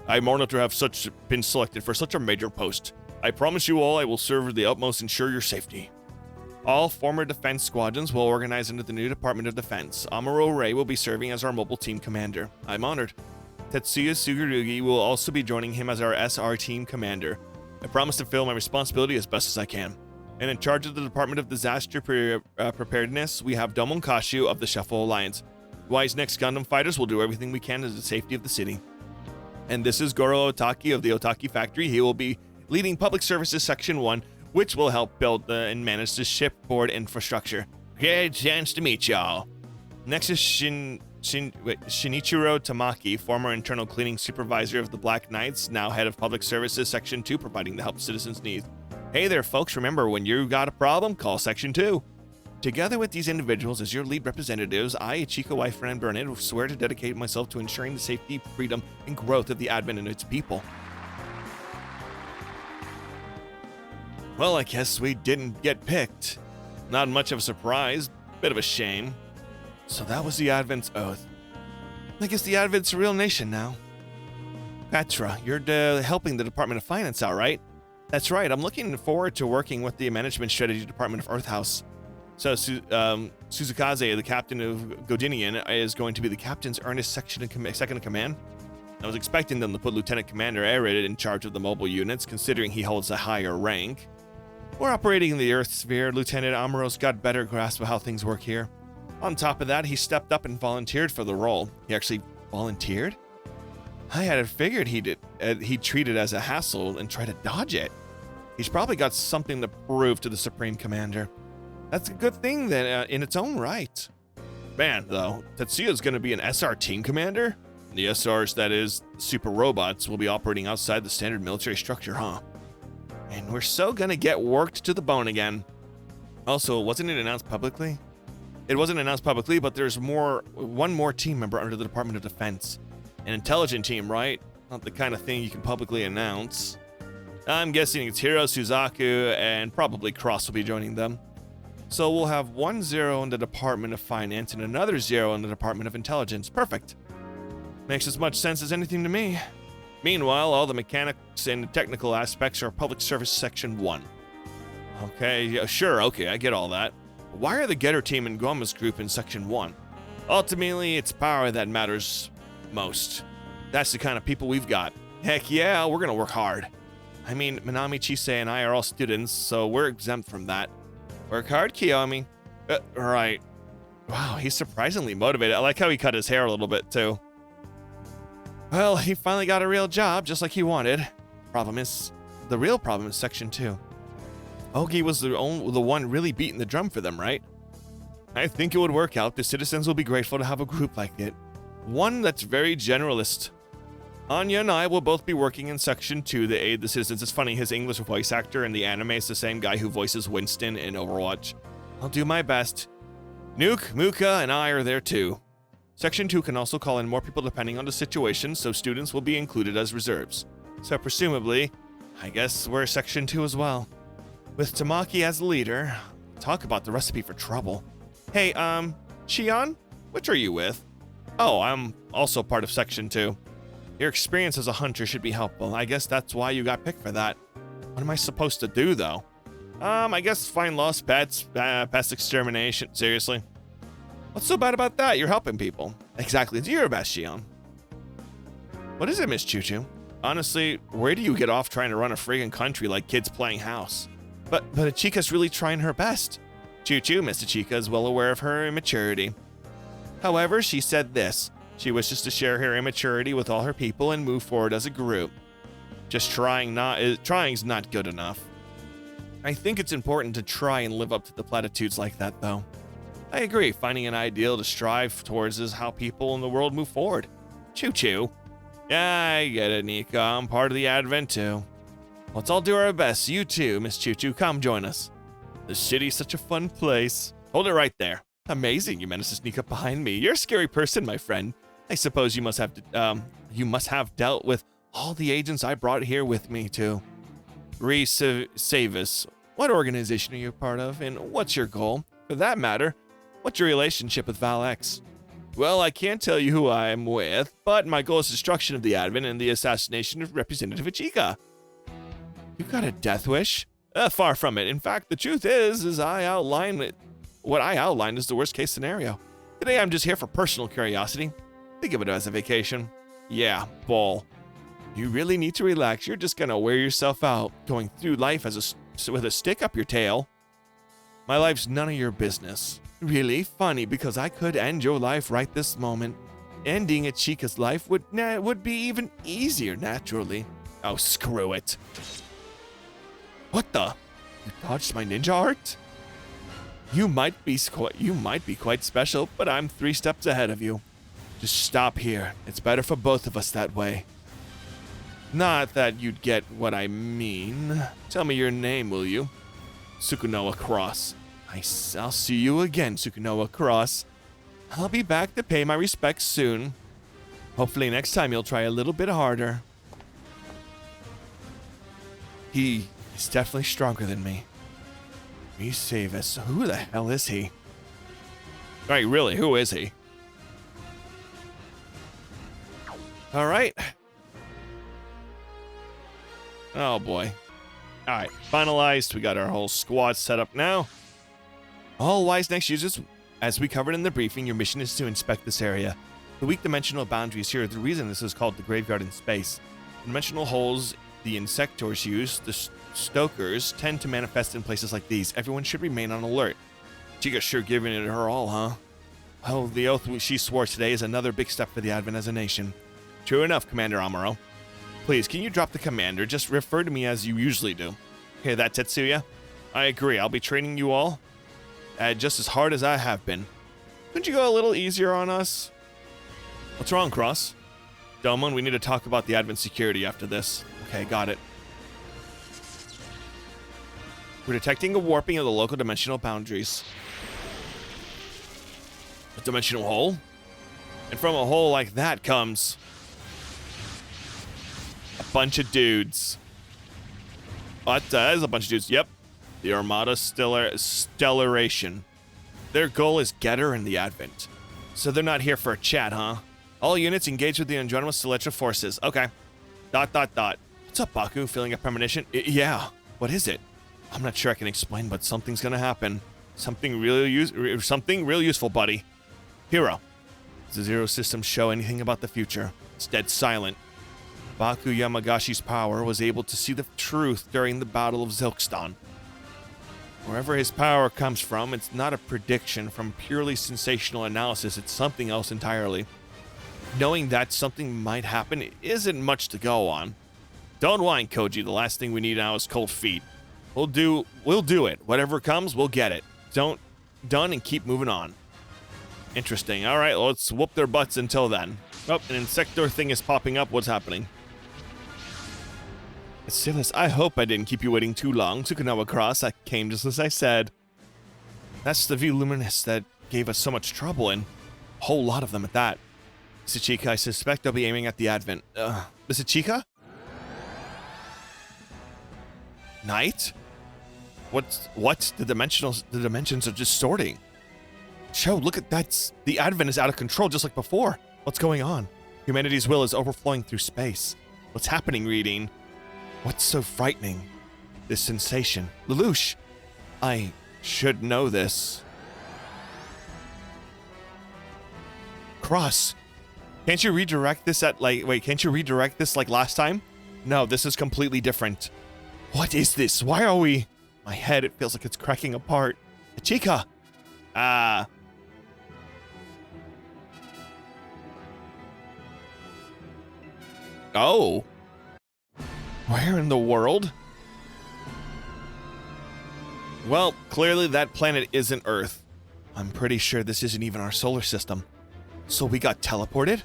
I'm honored to have been selected for such a major post. I promise you all I will serve with the utmost ensure your safety. All former defense squadrons will organize under the new Department of Defense. Amuro Ray will be serving as our mobile team commander. I'm honored. Tetsuya Sugurugi will also be joining him as our SR team commander. I promise to fill my responsibility as best as I can. And in charge of the Department of Disaster Preparedness, we have Domon Kashu of the Shuffle Alliance. Y's next Gundam fighters will do everything we can to the safety of the city. And this is Goro Otaki of the Otaki Factory. He will be leading Public Services Section 1, which will help build and manage the shipboard infrastructure. Great chance to meet y'all. Next is Shinichiro Tamaki, former internal cleaning supervisor of the Black Knights, now head of Public Services Section 2, providing the help citizens need. Hey there, folks. Remember, when you got a problem, call Section 2. Together with these individuals as your lead representatives, I, Chica Wife and Burnett, swear to dedicate myself to ensuring the safety, freedom, and growth of the Advent and its people. Well, I guess we didn't get picked. Not much of a surprise, bit of a shame. So that was the Advent's oath. I guess the Advent's a real nation now. Petra, you're helping the Department of Finance out, right? That's right, I'm looking forward to working with the Management Strategy Department of Earth House. So, Suzukaze, the captain of Godinian, is going to be the captain's Ernest second in command. I was expecting them to put Lieutenant Commander Arid in charge of the mobile units, considering he holds a higher rank. We're operating in the Earth sphere. Lieutenant Amuro's got better grasp of how things work here. On top of that, he stepped up and volunteered for the role. He actually volunteered? I had figured he'd treat it as a hassle and try to dodge it. He's probably got something to prove to the Supreme Commander. That's a good thing that in its own right. Man, though, Tetsuya's going to be an SR team commander? The SRs, that is, super robots, will be operating outside the standard military structure, huh? And we're so going to get worked to the bone again. Also, wasn't it announced publicly? It wasn't announced publicly, but there's one more team member under the Department of Defense. An intelligent team, right? Not the kind of thing you can publicly announce. I'm guessing it's Hiro, Suzaku, and probably Cross will be joining them. So we'll have 1 0 in the Department of Finance and another 0 in the Department of Intelligence. Perfect. Makes as much sense as anything to me. Meanwhile, all the mechanics and technical aspects are Public Service Section 1. Okay, yeah, sure, okay, I get all that. Why are the Getter team and Goma's group in Section 1? Ultimately, it's power that matters most. That's the kind of people we've got. Heck yeah, we're gonna work hard. I mean, Minami, Chise, and I are all students, so we're exempt from that. Work hard, Kiyomi. Right. Wow, he's surprisingly motivated. I like how he cut his hair a little bit, too. Well, he finally got a real job, just like he wanted. The real problem is Section 2. Ogi was the one really beating the drum for them, right? I think it would work out. The citizens will be grateful to have a group like it. One that's very generalist. Anya and I will both be working in Section 2 to aid the citizens. It's funny, his English voice actor in the anime is the same guy who voices Winston in Overwatch. I'll do my best. Nuke, Muka, and I are there too. Section 2 can also call in more people depending on the situation, so students will be included as reserves. So presumably, I guess we're Section 2 as well. With Tamaki as the leader, talk about the recipe for trouble. Hey, Shion, which are you with? Oh, I'm also part of Section 2. Your experience as a hunter should be helpful. I guess that's why you got picked for that. What am I supposed to do, though? I guess find lost pets, pest extermination. Seriously? What's so bad about that? You're helping people. Exactly. Do your best, Shion. What is it, Miss Choo-Choo? Honestly, where do you get off trying to run a friggin' country like kids playing house? But Ichika's really trying her best. Choo-Choo, Miss Ichika is well aware of her immaturity. However, she said this. She wishes to share her immaturity with all her people and move forward as a group. Just trying's not good enough. I think it's important to try and live up to the platitudes like that, though. I agree, finding an ideal to strive towards is how people in the world move forward. Choo-choo. Yeah, I get it, Nika. I'm part of the Advent, too. Let's all do our best. You too, Miss Choo-Choo. Come join us. The city's such a fun place. Hold it right there. Amazing, you managed to sneak up behind me. You're a scary person, my friend. I suppose you must have dealt with all the agents I brought here with me, too. Savis, what organization are you a part of, and what's your goal? For that matter, what's your relationship with Val-X? Well, I can't tell you who I'm with, but my goal is destruction of the Advent and the assassination of Representative Ichika. You got a death wish? Far from it. In fact, the truth is what I outlined is the worst case scenario. Today I'm just here for personal curiosity. Think of it as a vacation. Yeah, bull. You really need to relax. You're just gonna wear yourself out, going through life with a stick up your tail. My life's none of your business. Really funny, because I could end your life right this moment. Ending Ichika's life would be even easier, naturally. Oh, screw it. What the? You dodged my ninja art? You might be quite special, but I'm 3 steps ahead of you. Just stop here. It's better for both of us that way. Not that you'd get what I mean. Tell me your name, will you? Sukunoa Cross. I'll see you again, Sukunoa Cross. I'll be back to pay my respects soon. Hopefully next time you'll try a little bit harder. He is definitely stronger than me. Savis. Who the hell is he? Right, really, who is he? Alright. Oh boy. Alright, finalized. We got our whole squad set up now. All Wise Next users, as we covered in the briefing, your mission is to inspect this area. The weak dimensional boundaries here are the reason this is called the graveyard in space. Dimensional holes the insectors use to Stokers tend to manifest in places like these. Everyone should remain on alert. Chica's sure giving it her all, huh? Well, the oath she swore today is another big step for the Advent as a nation. True enough, Commander Amuro. Please, can you drop the commander? Just refer to me as you usually do. Hear that, Tetsuya? I agree. I'll be training you all just as hard as I have been. Couldn't you go a little easier on us? What's wrong, Cross? Delmon, we need to talk about the Advent security after this. Okay, got it. We're detecting a warping of the local dimensional boundaries. A dimensional hole? And from a hole like that comes a bunch of dudes. What? That is a bunch of dudes. Yep. The Armada Stellaration. Their goal is Getter and the Advent. So they're not here for a chat, huh? All units engage with the Andromeda Stellar forces. Okay. ... What's up, Baku? Feeling a premonition? Yeah. What is it? I'm not sure I can explain, but something's gonna happen. Something real useful, buddy. Hero. Does the Zero System show anything about the future? It's dead silent. Baku Yamagashi's power was able to see the truth during the Battle of Zilkston. Wherever his power comes from, it's not a prediction from purely sensational analysis, it's something else entirely. Knowing that something might happen isn't much to go on. Don't whine, Koji. The last thing we need now is cold feet. We'll do it. Whatever comes, we'll get it. Done and keep moving on. Interesting. All right, let's whoop their butts until then. Oh, an Insector thing is popping up. What's happening? Silas, I hope I didn't keep you waiting too long. Tsukunawa Cross, I came just as I said. That's the V Luminous that gave us so much trouble, and a whole lot of them at that. Miss Ichika, I suspect they'll be aiming at the Advent. Miss Ichika? Knight? What? The dimensions are distorting. Cho, look at that. The Advent is out of control just like before. What's going on? Humanity's will is overflowing through space. What's happening, Reading? What's so frightening? This sensation. Lelouch, I should know this. Cross, can't you redirect this can't you redirect this like last time? No, this is completely different. What is this? Why are we... My head, it feels like it's cracking apart. Ichika! Oh. Where in the world? Well, clearly that planet isn't Earth. I'm pretty sure this isn't even our solar system. So we got teleported?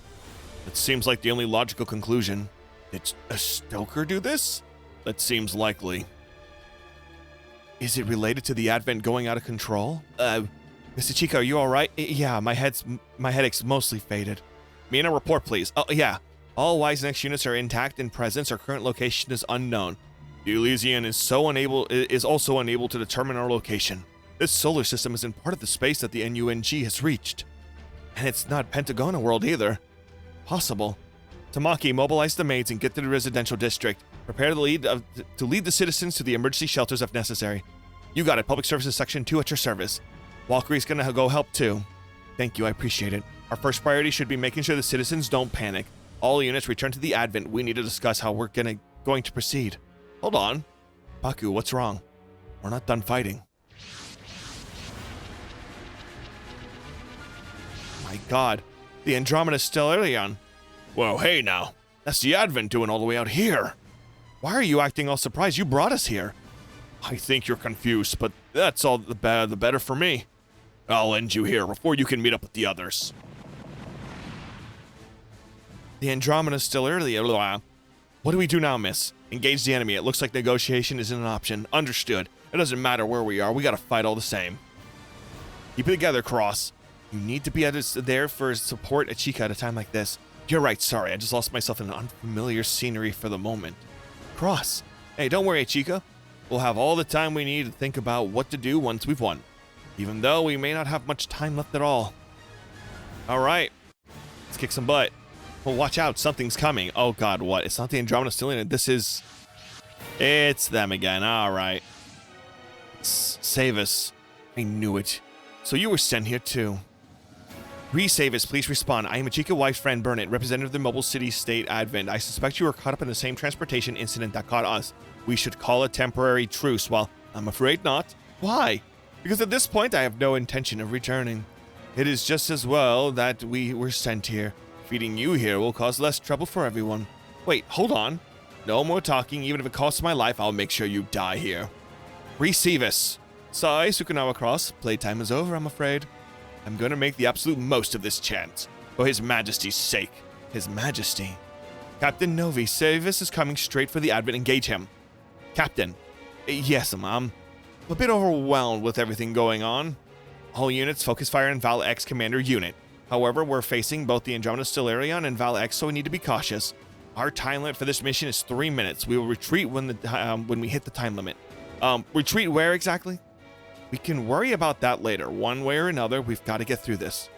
It seems like the only logical conclusion. Did a Stoker do this? That seems likely. Is it related to the Advent going out of control? Mr. Chico, are you alright? Yeah, my headache's mostly faded. Mina, report please. Oh, yeah. All WiseNext units are intact and presence. Our current location is unknown. The Elysian is also unable to determine our location. This solar system isn't part of the space that the NUNG has reached. And it's not Pentagona world either. Possible. Tamaki, mobilize the maids and get to the residential district. Prepare to lead the citizens to the emergency shelters if necessary. You got it. Public Services Section 2 at your service. Valkyrie's gonna go help too. Thank you, I appreciate it. Our first priority should be making sure the citizens don't panic. All units return to the Advent. We need to discuss how we're going to proceed. Hold on. Baku, what's wrong? We're not done fighting. My god. The Andromeda Stellarion. Whoa, hey now. That's the Advent doing all the way out here. Why are you acting all surprised? You brought us here. I think you're confused, but that's all the better for me. I'll end you here before you can meet up with the others. The Andromeda Stellarion. What do we do now, miss? Engage the enemy. It looks like negotiation isn't an option. Understood. It doesn't matter where we are. We gotta fight all the same. Keep it together, Cross. You need to be there for support Ichika at a time like this. You're right, sorry. I just lost myself in unfamiliar scenery for the moment. Cross. Hey, don't worry, Ichika. We'll have all the time we need to think about what to do once we've won. Even though we may not have much time left at all. Alright. Let's kick some butt. Well, watch out. Something's coming. Oh, God, what? It's not the Andromeda Stellarion. It's them again. All right. Save us. I knew it. So you were sent here, too. Resavis, please respond. I am Achika wife's friend Burnett, representative of the Mobile City State Advent. I suspect you were caught up in the same transportation incident that caught us. We should call a temporary truce. Well, I'm afraid not. Why? Because at this point I have no intention of returning. It is just as well that we were sent here. Feeding you here will cause less trouble for everyone. Wait, hold on. No more talking. Even if it costs my life, I'll make sure you die here. Resavis. Sai, Sukunawa Cross. Playtime is over, I'm afraid. I'm going to make the absolute most of this chance. For His Majesty's sake. His Majesty. Captain Novi, Savis is coming straight for the Advent. Engage him. Captain. Yes, I'm a bit overwhelmed with everything going on. All units focus fire on Val X Commander Unit. However, we're facing both the Andromeda Stellarion and Val X, so we need to be cautious. Our time limit for this mission is 3 minutes. We will retreat when we hit the time limit. Retreat where exactly? We can worry about that later. One way or another, we've got to get through this.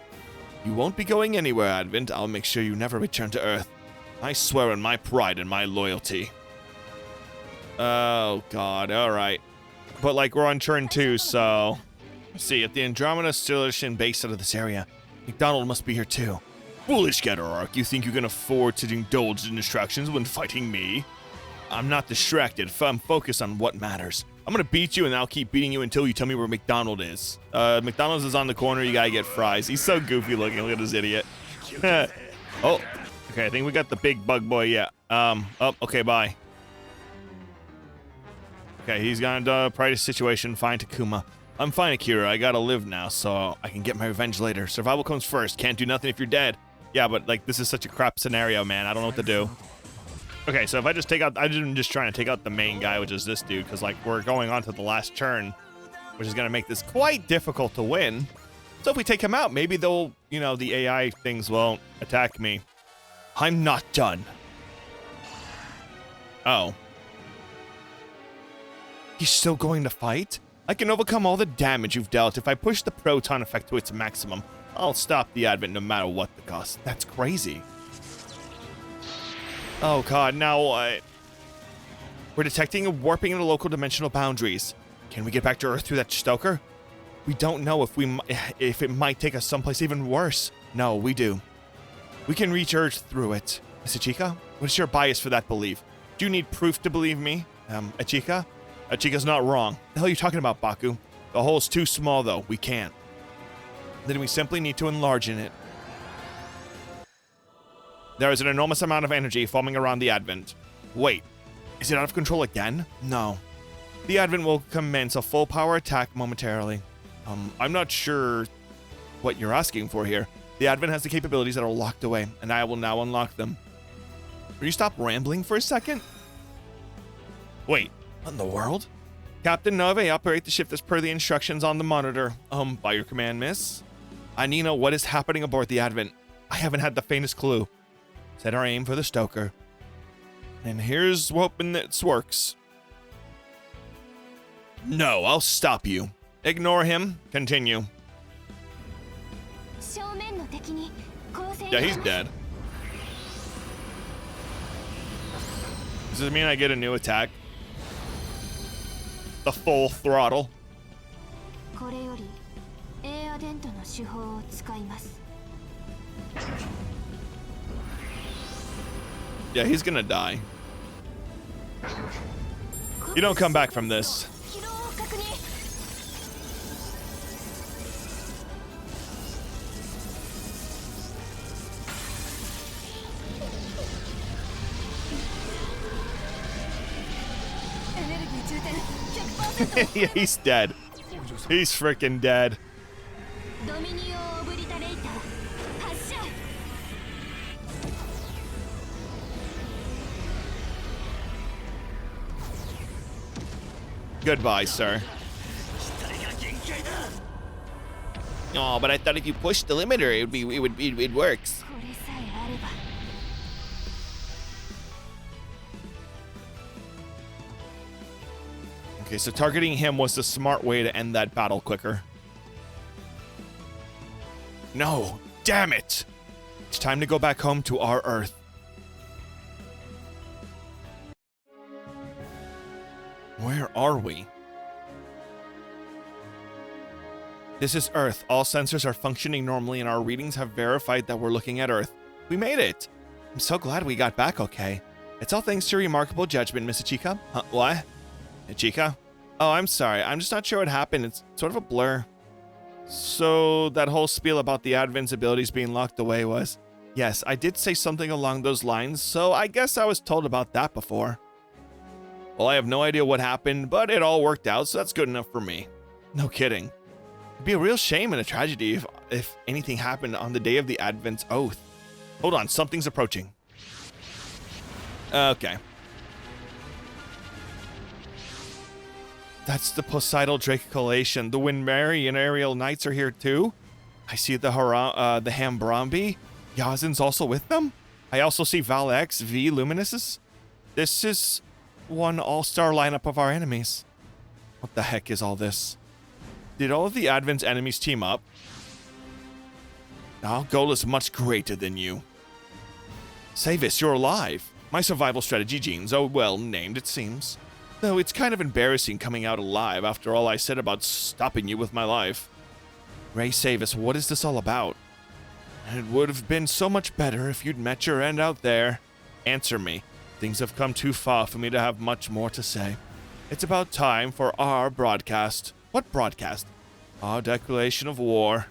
You won't be going anywhere, Advent. I'll make sure you never return to Earth. I swear on my pride and my loyalty. Oh, God. All right. But, like, we're on turn 2, so... Let's see. If the Andromeda Stellarion based out of this area, McDonald must be here, too. Foolish Getararch. You think you can afford to indulge in distractions when fighting me? I'm not distracted. I'm focused on what matters. I'm gonna beat you, and I'll keep beating you until you tell me where McDonald is. McDonald's is on the corner. You gotta get fries. He's so goofy looking. Look at this idiot. Oh, okay. I think we got the big bug boy. Yeah. Oh, okay. Bye. Okay, he's gonna pry the situation. Find Takuma. I'm fine, Akira. I gotta live now, so I can get my revenge later. Survival comes first. Can't do nothing if you're dead. Yeah, but like this is such a crap scenario, man. I don't know what to do. Okay, so if I just take out, I'm just trying to take out the main guy, which is this dude, because like we're going on to the last turn, which is going to make this quite difficult to win. So if we take him out, maybe they'll, you know, the AI things won't attack me. I'm not done. Oh. He's still going to fight? I can overcome all the damage you've dealt. If I push the proton effect to its maximum, I'll stop the Advent no matter what the cost. That's crazy. Oh god, now what? We're detecting a warping in the local dimensional boundaries. Can we get back to Earth through that stoker? We don't know if it might take us someplace even worse. No, we do. We can reach Earth through it. Miss Achika, what is your bias for that belief? Do you need proof to believe me? Achika? Achika's not wrong. The hell are you talking about, Baku? The hole's too small, though. We can't. Then we simply need to enlarge in it. There is an enormous amount of energy forming around the Advent. Wait, is it out of control again? No. The Advent will commence a full power attack momentarily. I'm not sure what you're asking for here. The Advent has the capabilities that are locked away, and I will now unlock them. Will you stop rambling for a second? Wait, what in the world? Captain Nove, operate the ship as per the instructions on the monitor. By your command, miss. I need to know what is happening aboard the Advent. I haven't had the faintest clue. Set our aim for the stoker. And here's hoping this works. No, I'll stop you. Ignore him. Continue. Yeah, he's dead. Does this mean I get a new attack? The full throttle. Yeah, he's gonna die. You don't come back from this. Yeah, he's dead. He's freaking dead. Goodbye, sir. Oh, but I thought if you pushed the limiter, it works. Okay, so targeting him was the smart way to end that battle quicker. No, damn it! It's time to go back home to our Earth. Where are we? This is Earth. All sensors are functioning normally and our readings have verified that we're looking at Earth. We made it! I'm so glad we got back okay. It's all thanks to your remarkable judgment, Miss Ichika. Huh, what? Ichika? Oh, I'm sorry. I'm just not sure what happened. It's sort of a blur. So that whole spiel about the Advent's abilities being locked away was... Yes, I did say something along those lines, so I guess I was told about that before. Well, I have no idea what happened, but it all worked out, so that's good enough for me. No kidding. It'd be a real shame and a tragedy if anything happened on the day of the Advent's oath. Hold on, something's approaching. Okay. That's the Poseidal Drake collation. The Windmary and Aerial Knights are here too. I see the Hambrambi. Yazin's also with them. I also see Valex, V, Luminuses. This is one all-star lineup of our enemies. What the heck is all this? Did all of the Advent's enemies team up? Our goal is much greater than you. Savis, you're alive. My survival strategy genes are well named, it seems. Though it's kind of embarrassing coming out alive after all I said about stopping you with my life. Ray Savis, what is this all about? It would have been so much better if you'd met your end out there. Answer me. Things have come too far for me to have much more to say. It's about time for our broadcast. What broadcast? Our declaration of war.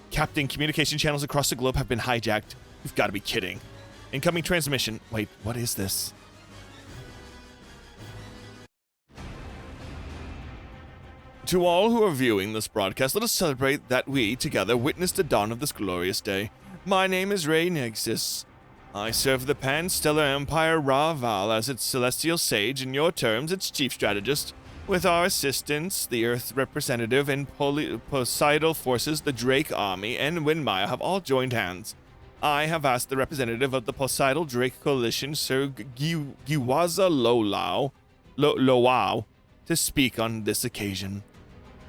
Captain, communication channels across the globe have been hijacked. You've got to be kidding. Incoming transmission. Wait, what is this? To all who are viewing this broadcast, let us celebrate that we, together, witnessed the dawn of this glorious day. My name is Ray Nexus. I serve the Pan-Stellar Empire Ra-Val as its celestial sage, in your terms, its chief strategist. With our assistance, the Earth representative and Poseidal forces, the Drake Army, and Windmire have all joined hands. I have asked the representative of the Poseidal Drake Coalition, Sir Giwaza Lowao, to speak on this occasion.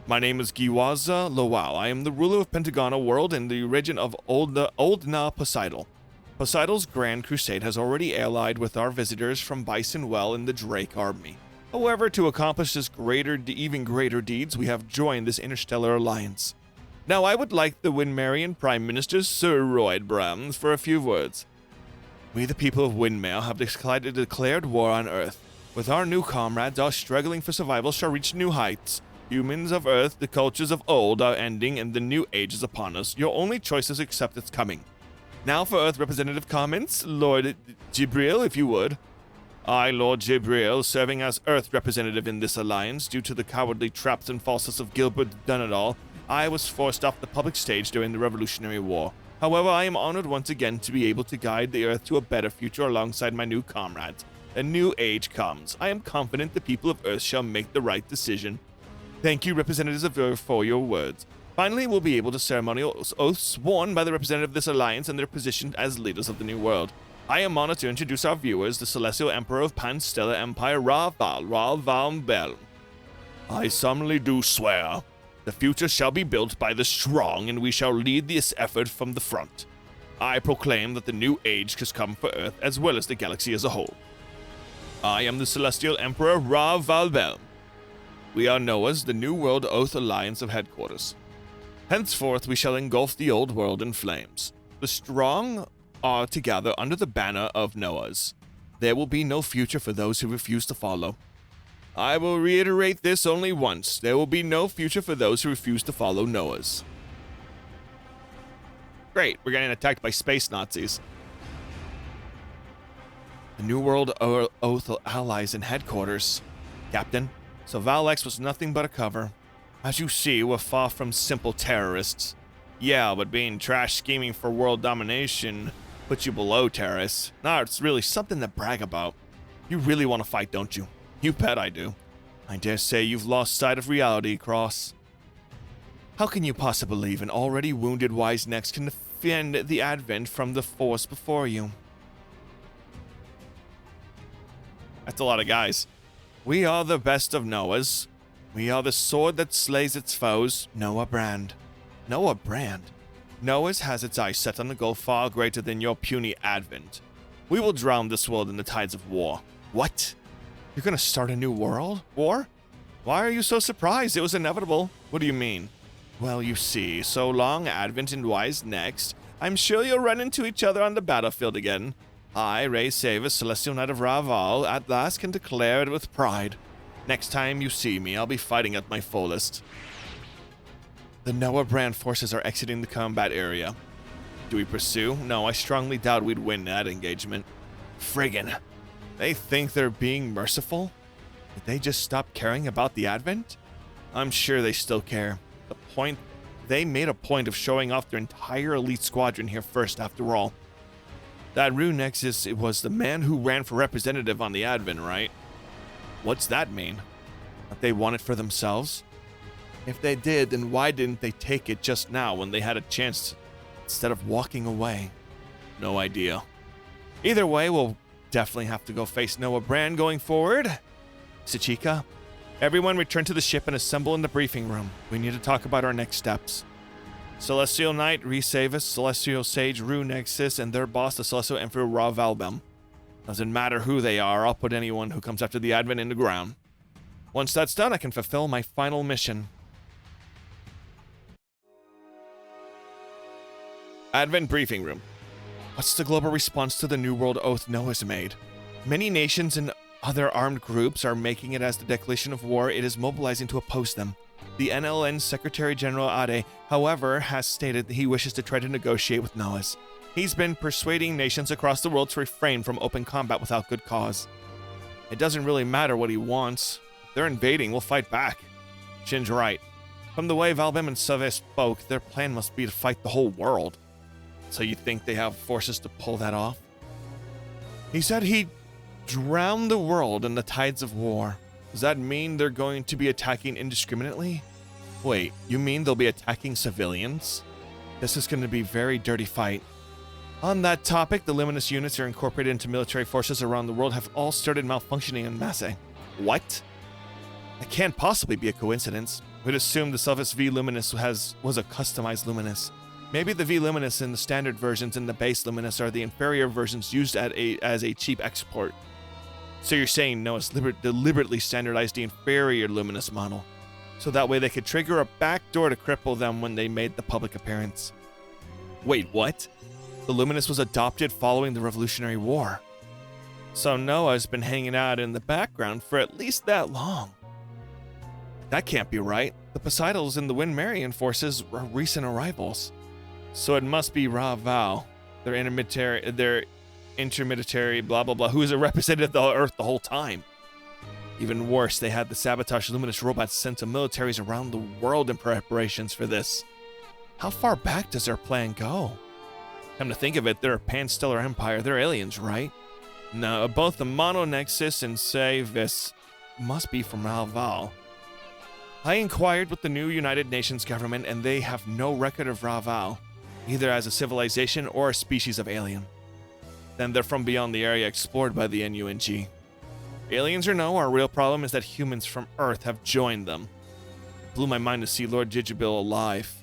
My name is Giwaza Lowao. I am the ruler of Pentagona world in the region of Old Na Poseidal. Poseidal's Grand Crusade has already allied with our visitors from Bison Well in the Drake Army. However, to accomplish this even greater deeds, we have joined this interstellar alliance. Now, I would like the Windmarian Prime Minister, Sir Royd Brams, for a few words. We, the people of Windmare, have declared war on Earth. With our new comrades, our struggling for survival shall reach new heights. Humans of Earth, the cultures of old are ending, and the new age is upon us. Your only choice is to accept its coming. Now for Earth representative comments, Lord Jibril, if you would. I, Lord Jibril, serving as Earth representative in this alliance, due to the cowardly traps and falseness of Gilbert Dunedall, I was forced off the public stage during the Revolutionary War. However, I am honored once again to be able to guide the Earth to a better future alongside my new comrades. A new age comes. I am confident the people of Earth shall make the right decision. Thank you, representatives of Earth, for your words. Finally, we'll be able to ceremonial oaths sworn by the representative of this alliance and their position as leaders of the new world. I am honored to introduce our viewers, the Celestial Emperor of Pan-Stellar Empire, Ra-Val Bel. I solemnly do swear, the future shall be built by the strong, and we shall lead this effort from the front. I proclaim that the new age has come for Earth, as well as the galaxy as a whole. I am the Celestial Emperor Ra-Val Bel. We are Noah's, the New World Oath Alliance of Headquarters. Henceforth, we shall engulf the old world in flames. The strong are together under the banner of Noah's. There will be no future for those who refuse to follow. I will reiterate this only once. There will be no future for those who refuse to follow Noah's. Great, we're getting attacked by space Nazis. The New World Oath Allies in Headquarters. Captain, so Valex was nothing but a cover. As you see, we're far from simple terrorists. Yeah, but being trash scheming for world domination puts you below terrorists. Nah, it's really something to brag about. You really want to fight, don't you? You bet I do. I dare say you've lost sight of reality, Cross. How can you possibly believe an already wounded Wise Next can defend the Advent from the force before you? That's a lot of guys. We are the best of Noah's. We are the sword that slays its foes, Noah Brand. Noah Brand? Noah's has its eyes set on a goal far greater than your puny Advent. We will drown this world in the tides of war. What? You're gonna start a new world? War? Why are you so surprised? It was inevitable. What do you mean? Well, you see, so long, Advent and Wise next. I'm sure you'll run into each other on the battlefield again. I, Ray Savis, Celestial Knight of Raval, at last can declare it with pride. Next time you see me, I'll be fighting at my fullest. The Noah Brand forces are exiting the combat area. Do we pursue? No, I strongly doubt we'd win that engagement. Friggin'. They think they're being merciful? Did they just stop caring about the Advent? I'm sure they still care. They made a point of showing off their entire elite squadron here first, after all. That Rue Nexus, it was the man who ran for representative on the Advent, right? What's that mean? That they want it for themselves? If they did, then why didn't they take it just now when they had a chance instead of walking away? No idea. Either way, we'll definitely have to go face Noah Brand going forward. Sachika, everyone return to the ship and assemble in the briefing room. We need to talk about our next steps. Celestial Knight, Resavis, Celestial Sage, Rue Nexus, and their boss, the Celestial Emperor Ra Valbem. Doesn't matter who they are, I'll put anyone who comes after the Advent in the ground. Once that's done, I can fulfill my final mission. Advent Briefing Room. What's the global response to the New World Oath Noah's made? Many nations and other armed groups are making it as the declaration of war. It is mobilizing to oppose them. The NLN Secretary General Ade, however, has stated that he wishes to try to negotiate with Noahs. He's been persuading nations across the world to refrain from open combat without good cause. It doesn't really matter what he wants. If they're invading, we'll fight back. Shin's right. From the way Valbem and Save spoke, their plan must be to fight the whole world. So you think they have forces to pull that off? He said he'd drown the world in the tides of war. Does that mean they're going to be attacking indiscriminately? Wait, you mean they'll be attacking civilians? This is going to be a very dirty fight. On that topic, the Luminous units are incorporated into military forces around the world have all started malfunctioning en masse. What? That can't possibly be a coincidence. We'd assume the Selvis V Luminous was a customized Luminous. Maybe the V Luminous in the standard versions and the base Luminous are the inferior versions used as a cheap export. So you're saying Noah's deliberately standardized the inferior Luminous model, so that way they could trigger a backdoor to cripple them when they made the public appearance. Wait, what? The Luminous was adopted following the Revolutionary War. So Noah's been hanging out in the background for at least that long. That can't be right. The Poseidons and the Windmarian forces were recent arrivals. So it must be Ra-Val, their intermediary blah blah blah, who is a representative of the Earth the whole time. Even worse, they had the Sabotage Luminous robots sent to militaries around the world in preparations for this. How far back does their plan go? Come to think of it, they're a pan-stellar empire. They're aliens, right? No, both the Mono Nexus and Savis must be from Ra-Val. I inquired with the new United Nations government, and they have no record of Ra-Val, either as a civilization or a species of alien. Then they're from beyond the area explored by the NUNG. Aliens or no, our real problem is that humans from Earth have joined them. It blew my mind to see Lord Gigibil alive.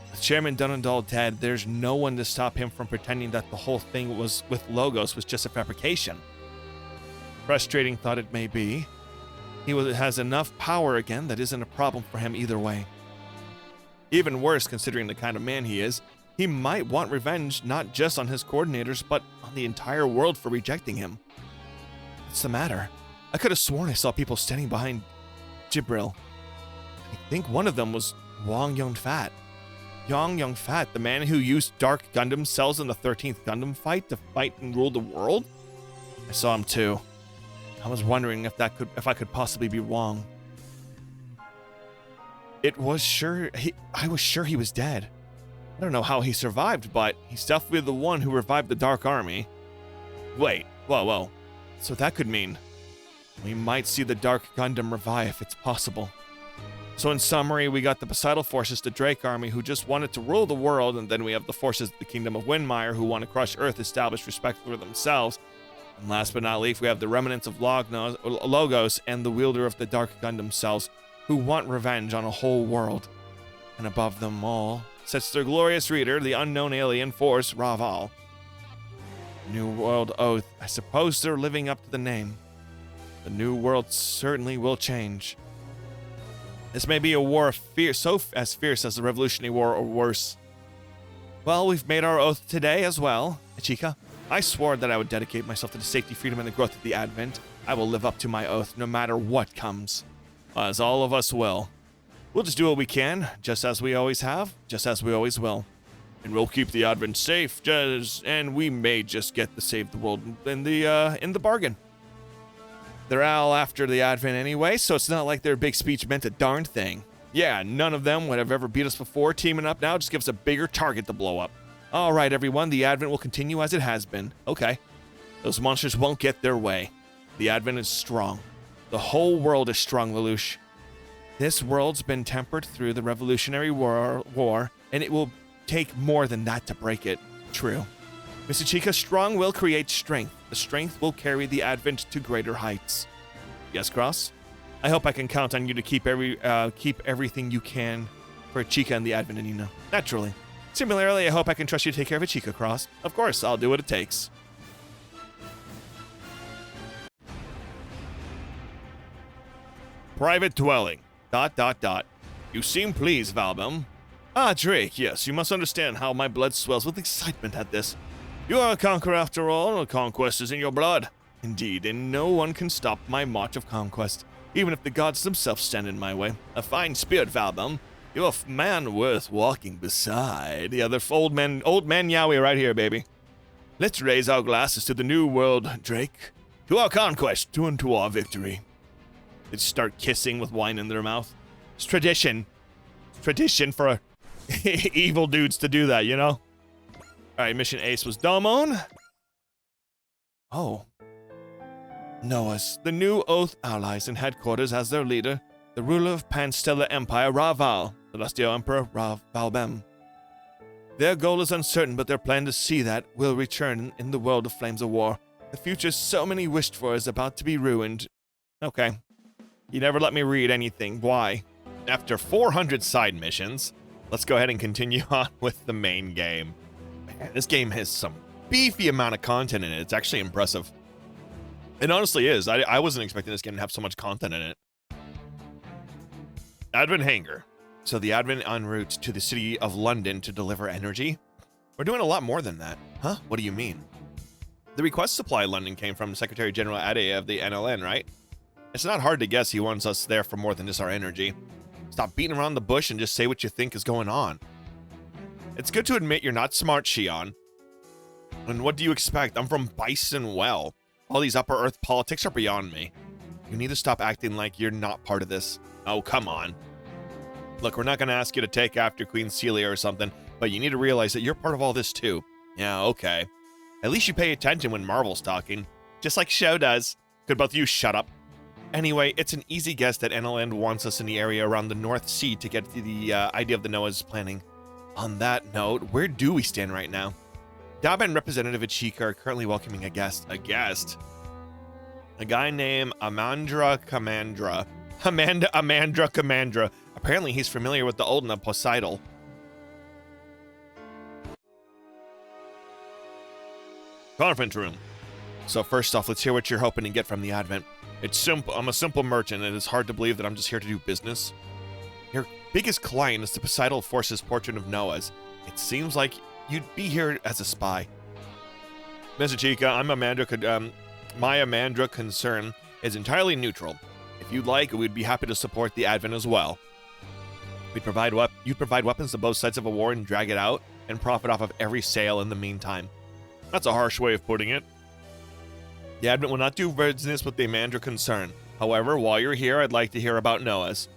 With Chairman Dunandall dead, there's no one to stop him from pretending that the whole thing with Logos was just a fabrication. Frustrating thought it may be. He has enough power again that isn't a problem for him either way. Even worse, considering the kind of man he is, he might want revenge not just on his coordinators, but on the entire world for rejecting him. What's the matter? I could have sworn I saw people standing behind Jibril. I think one of them was Wong Yong-Fat. Yong-Fat, the man who used Dark Gundam cells in the 13th Gundam fight to fight and rule the world? I saw him too. I was wondering if I could possibly be wrong. I was sure he was dead. I don't know how he survived, but he's definitely the one who revived the Dark Army. Wait, whoa. So that could mean we might see the Dark Gundam revive. It's possible. So in summary, we got the Poseidon forces, the Drake Army, who just wanted to rule the world, and then we have the forces of the Kingdom of Windmire, who want to crush Earth, establish respect for themselves. And last but not least, we have the remnants of Logos and the wielder of the Dark Gundam cells, who want revenge on a whole world. And above them all sits their glorious leader, the unknown alien force, Ra-Val. New World Oath. I suppose they're living up to the name. The New World certainly will change. This may be a war as fierce as the Revolutionary War or worse. Well, we've made our oath today as well. Ichika, I swore that I would dedicate myself to the safety, freedom, and the growth of the Advent. I will live up to my oath no matter what comes. As all of us will. We'll just do what we can, just as we always have, just as we always will. And we'll keep the Advent safe, and we may just get to save the world in the bargain. They're all after the Advent anyway, so it's not like their big speech meant a darn thing. Yeah, none of them would have ever beat us before. Teaming up now just gives us a bigger target to blow up. All right, everyone, the Advent will continue as it has been. Okay. Those monsters won't get their way. The Advent is strong. The whole world is strong, Lelouch. This world's been tempered through the Revolutionary War, and it will take more than that to break it. True. Miss Ichika, strong will create strength. The strength will carry the Advent to greater heights. Yes, Cross? I hope I can count on you to keep everything you can for Ichika and the Advent, Anina. Naturally. Similarly, I hope I can trust you to take care of Ichika, Cross. Of course, I'll do what it takes. Private dwelling. ... You seem pleased, Valbem. Ah, Drake, yes, you must understand how my blood swells with excitement at this. You are a conqueror after all, and conquest is in your blood. Indeed, and no one can stop my march of conquest, even if the gods themselves stand in my way. A fine spirit, Valbem. You're a man worth walking beside. Yeah, the old man Yowie right here, baby. Let's raise our glasses to the new world, Drake. To our conquest, and to our victory. They start kissing with wine in their mouth. It's tradition. It's tradition for evil dudes to do that, you know? Alright, mission ace was Domon. Oh. Noah's, the new Oath allies in headquarters as their leader, the ruler of Panstellar Empire, Raval, Celestial Emperor Valbem. Their goal is uncertain, but their plan to see that will return in the world of Flames of War. The future so many wished for is about to be ruined. Okay. You never let me read anything. Why? After 400 side missions, let's go ahead and continue on with the main game. Man, this game has some beefy amount of content in it. It's actually impressive. It honestly is. I wasn't expecting this game to have so much content in it. Advent Hangar. So the Advent en route to the city of London to deliver energy? We're doing a lot more than that. Huh? What do you mean? The request supply London came from Secretary General Ade of the NLN, right? It's not hard to guess he wants us there for more than just our energy. Stop beating around the bush and just say what you think is going on. It's good to admit you're not smart, Shion. And what do you expect? I'm from Bison Well. All these Upper Earth politics are beyond me. You need to stop acting like you're not part of this. Oh, come on. Look, we're not going to ask you to take after Queen Celia or something, but you need to realize that you're part of all this too. Yeah, okay. At least you pay attention when Marvel's talking. Just like Show does. Could both of you shut up? Anyway, it's an easy guess that NLN wants us in the area around the North Sea to get to the idea of the Noah's planning. On that note, where do we stand right now? Daba and Representative Ichika are currently welcoming a guest. A guest? A guy named Amandra Kamandra. Apparently he's familiar with the Oldna Poseidon. Conference room. So first off, let's hear what you're hoping to get from the Advent. It's simple. I'm a simple merchant, and it's hard to believe that I'm just here to do business. Your biggest client is the Poseidon Force's portrait of Noah's. It seems like you'd be here as a spy. Mr. Chica, my Amandra concern is entirely neutral. If you'd like, we'd be happy to support the Advent as well. You'd provide weapons to both sides of a war and drag it out, and profit off of every sale in the meantime. That's a harsh way of putting it. The Advent will not do business with the Amandra concern. However, while you're here, I'd like to hear about Noah's.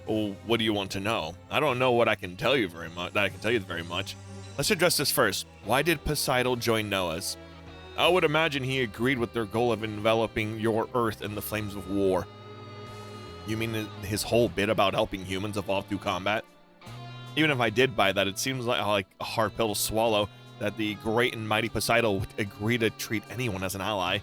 Oh, what do you want to know? I don't know what I can tell you very much. Let's address this first. Why did Poseidon join Noah's? I would imagine he agreed with their goal of enveloping your Earth in the flames of war. You mean his whole bit about helping humans evolve through combat? Even if I did buy that, it seems like a hard pill to swallow that the great and mighty Poseidon would agree to treat anyone as an ally.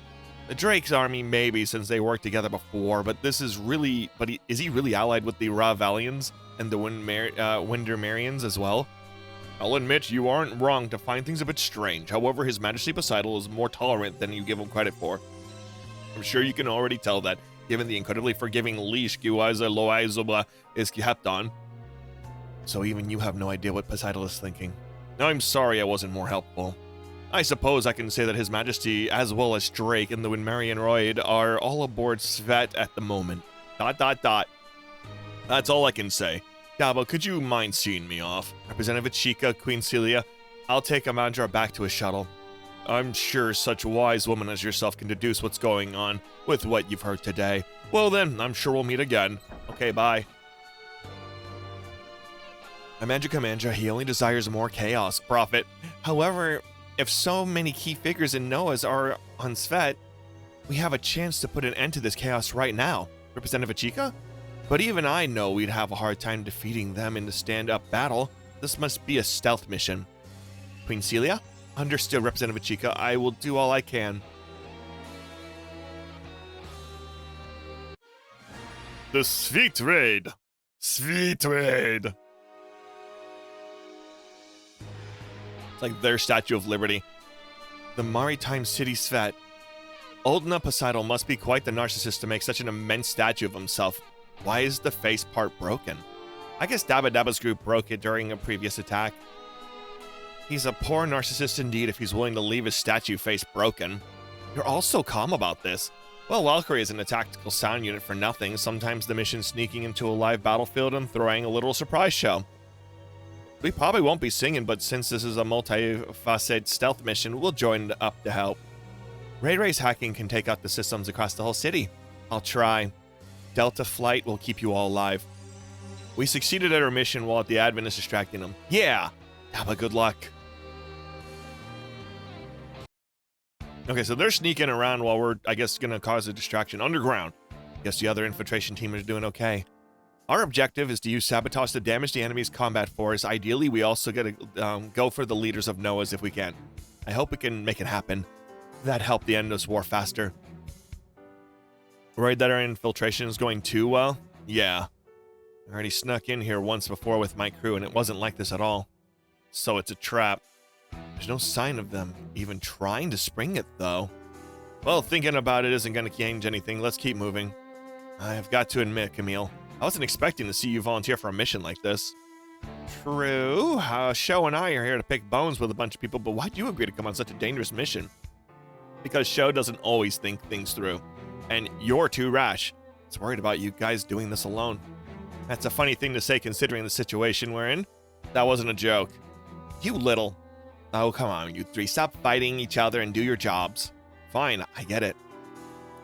The Drake's army, maybe, since they worked together before, but this is really... is he really allied with the Ravalians and the Windermerians as well? I'll admit you aren't wrong to find things a bit strange. However, His Majesty Poseidon is more tolerant than you give him credit for. I'm sure you can already tell that. given the incredibly forgiving leash Giwaza Loaizoba is kept on. So even you have no idea what Poseidon is thinking. I'm sorry I wasn't more helpful. I suppose I can say that His Majesty, as well as Drake and the Winmarian Roid, are all aboard Svet at the moment. ... That's all I can say. Dabo, could you mind seeing me off? Representative Chica, Queen Celia, I'll take Amandra back to his shuttle. I'm sure such a wise woman as yourself can deduce what's going on with what you've heard today. Well then, I'm sure we'll meet again. Okay, bye. Amandra, he only desires more chaos, Prophet. However, if so many key figures in Noah's are on Svet, we have a chance to put an end to this chaos right now. Representative Chica? But even I know we'd have a hard time defeating them in the stand-up battle. This must be a stealth mission. Queen Celia? Understood, Representative Chica. I will do all I can. The Sweet Raid. Sweet Raid. It's like their Statue of Liberty. The Maritime City Svet. Oldna Poseidon must be quite the narcissist to make such an immense statue of himself. Why is the face part broken? I guess Dabba Dabba's group broke it during a previous attack. He's a poor narcissist indeed if he's willing to leave his statue face broken. You're all so calm about this. Well, Valkyrie isn't a tactical sound unit for nothing. Sometimes the mission's sneaking into a live battlefield and throwing a little surprise show. We probably won't be singing, but since this is a multi-faceted stealth mission, we'll join up to help. Ray Ray's hacking can take out the systems across the whole city. I'll try. Delta Flight will keep you all alive. We succeeded at our mission while the admin is distracting them. Yeah! Have a good luck. Okay, so they're sneaking around while we're, I guess, gonna cause a distraction underground. Guess the other infiltration team is doing okay. Our objective is to use sabotage to damage the enemy's combat force. Ideally, we also gotta go for the leaders of Noah's if we can. I hope we can make it happen. That'd help the end of this war faster. Worried that our infiltration is going too well? Yeah. I already snuck in here once before with my crew, and it wasn't like this at all. So it's a trap. There's no sign of them even trying to spring it, though. Well, thinking about it isn't going to change anything. Let's keep moving. I've got to admit, Camille, I wasn't expecting to see you volunteer for a mission like this. True. Sho and I are here to pick bones with a bunch of people, but why'd you agree to come on such a dangerous mission? Because Sho doesn't always think things through. And you're too rash. I was worried about you guys doing this alone. That's a funny thing to say considering the situation we're in. That wasn't a joke. You little... Oh, come on, you three. Stop fighting each other and do your jobs. Fine, I get it.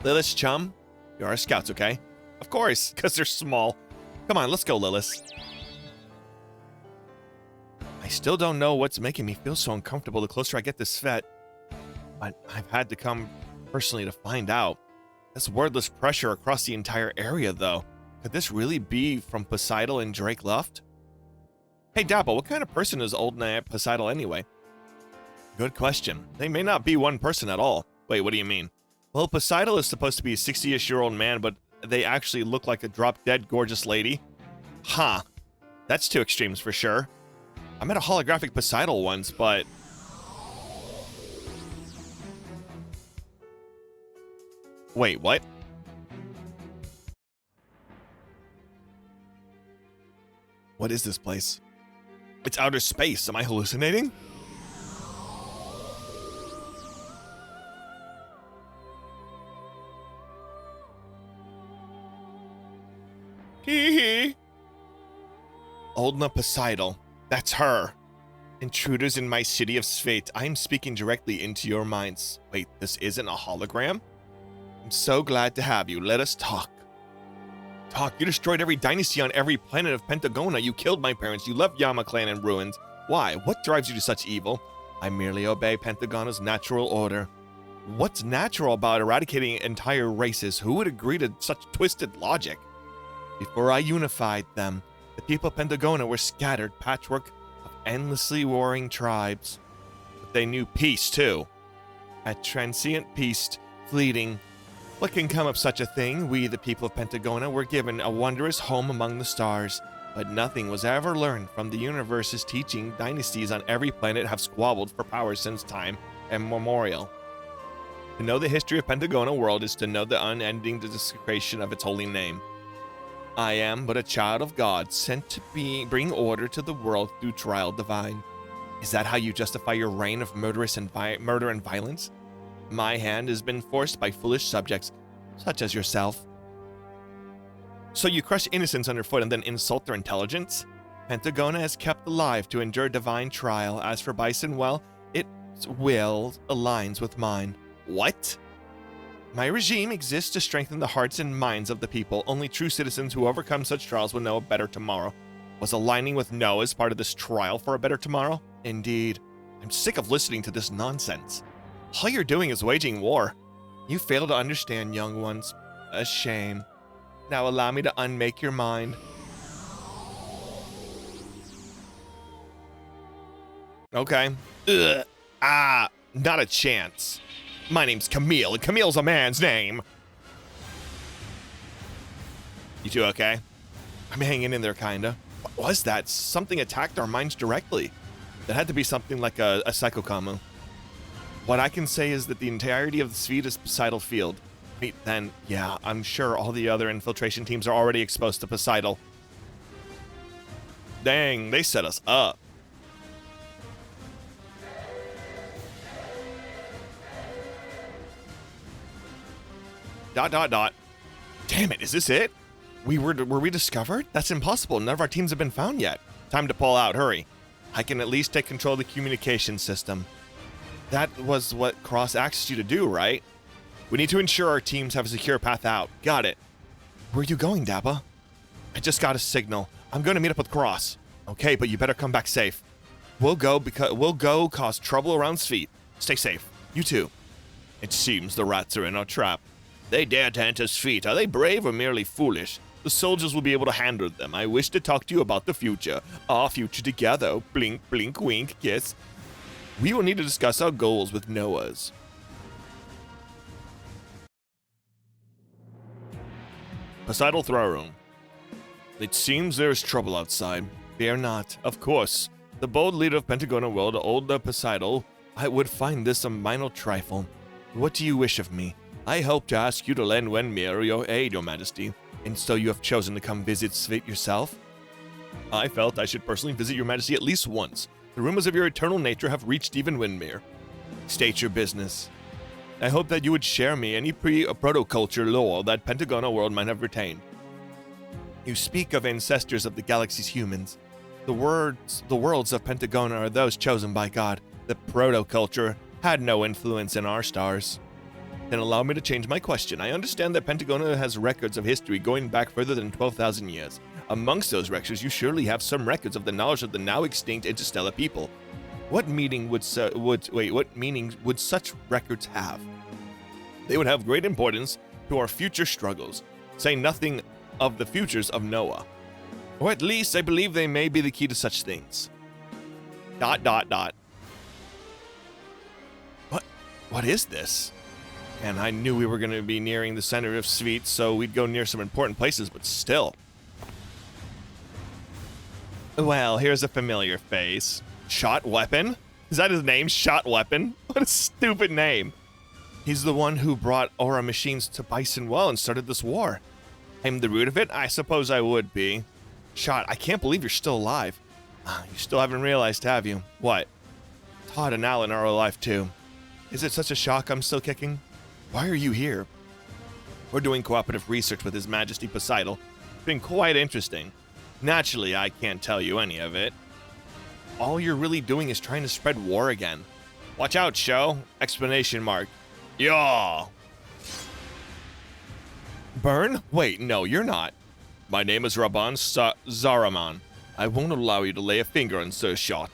Lilith's chum? You're our scouts, okay? Of course, because they're small. Come on, let's go, Lilith. I still don't know what's making me feel so uncomfortable the closer I get to Svet. But I've had to come personally to find out. This wordless pressure across the entire area, though. Could this really be from Poseidon and Drake Luft? Hey, Dapple, what kind of person is Oldna Poseidon anyway? Good question. They may not be one person at all. Wait, what do you mean? Well, Poseidon is supposed to be a 60-ish-year-old man, but they actually look like a drop-dead gorgeous lady. Huh. That's two extremes for sure. I met a holographic Poseidon once, but... Wait, what? What is this place? It's outer space. Am I hallucinating? Hee. Oldna Poseidon. That's her. Intruders in my city of Svet. I am speaking directly into your minds. Wait, this isn't a hologram? I'm so glad to have you. Let us talk. Talk? You destroyed every dynasty on every planet of Pentagona. You killed my parents. You left Yama clan in ruins. Why? What drives you to such evil? I merely obey Pentagona's natural order. What's natural about eradicating entire races? Who would agree to such twisted logic? Before I unified them, the people of Pentagona were scattered patchwork of endlessly warring tribes. But they knew peace, too. A transient peace, fleeting. What can come of such a thing? We, the people of Pentagona, were given a wondrous home among the stars, but nothing was ever learned from the universe's teaching. Dynasties on every planet have squabbled for power since time immemorial. To know the history of Pentagona world is to know the unending desecration of its holy name. I am but a child of God, sent to bring order to the world through trial divine. Is that how you justify your reign of murder and violence? My hand has been forced by foolish subjects, such as yourself. So you crush innocents underfoot and then insult their intelligence? Pentagona is kept alive to endure divine trial. As for Bison, well, its will aligns with mine. What? My regime exists to strengthen the hearts and minds of the people. Only true citizens who overcome such trials will know a better tomorrow. Was aligning with Noah part of this trial for a better tomorrow? Indeed. I'm sick of listening to this nonsense. All you're doing is waging war. You fail to understand, young ones. A shame. Now allow me to unmake your mind. Okay. Ugh. Ah, not a chance. My name's Camille, and Camille's a man's name. You two okay? I'm hanging in there, kinda. What was that? Something attacked our minds directly. That had to be something like a Psychokamu. What I can say is that the entirety of the Svete is Poseidal Field. Wait, then, yeah, I'm sure all the other infiltration teams are already exposed to Poseidal. Dang, they set us up. Dot. Damn it, is this it? Were we discovered? That's impossible. None of our teams have been found yet. Time to pull out, hurry. I can at least take control of the communication system. That was what Cross asked you to do, right? We need to ensure our teams have a secure path out. Got it. Where are you going, Dappa? I just got a signal. I'm going to meet up with Cross. Okay, but you better come back safe. We'll go cause trouble around Svete. Stay safe. You too. It seems the rats are in our trap. They dare to enter Svete. Are they brave or merely foolish? The soldiers will be able to handle them. I wish to talk to you about the future. Our future together. Blink, blink, wink, kiss. We will need to discuss our goals with Noah's. Poseidal Throne Room. It seems there is trouble outside. Fear not. Of course. The bold leader of Pentagona world, old Poseidal, I would find this a minor trifle. What do you wish of me? I hope to ask you to lend Wenmir your aid, your majesty. And so you have chosen to come visit Svete yourself? I felt I should personally visit your majesty at least once. The rumors of your eternal nature have reached even Wenmir. State your business. I hope that you would share me any proto-culture lore that Pentagona world might have retained. You speak of ancestors of the galaxy's humans. The worlds of Pentagona are those chosen by God. The proto-culture had no influence in our stars. Then allow me to change my question. I understand that Pentagona has records of history going back further than 12,000 years. Amongst those records, you surely have some records of the knowledge of the now extinct interstellar people. What meaning would such records have? They would have great importance to our future struggles, say nothing of the futures of Noah. Or at least I believe they may be the key to such things. ... What is this? And I knew we were going to be nearing the center of Svete, so we'd go near some important places, but still. Well, here's a familiar face. Shot Weapon? Is that his name? Shot Weapon? What a stupid name. He's the one who brought Aura machines to Bison Well and started this war. I'm the root of it? I suppose I would be. Shot, I can't believe you're still alive. You still haven't realized, have you? What? Todd and Alan are alive too. Is it such a shock I'm still kicking? Why are you here? We're doing cooperative research with His Majesty Poseidal. It's been quite interesting. Naturally, I can't tell you any of it. All you're really doing is trying to spread war again. Watch out, show! ! Yaw! Burn? Wait, no, you're not. My name is Rabban Zaraman. I won't allow you to lay a finger on Sir Shot.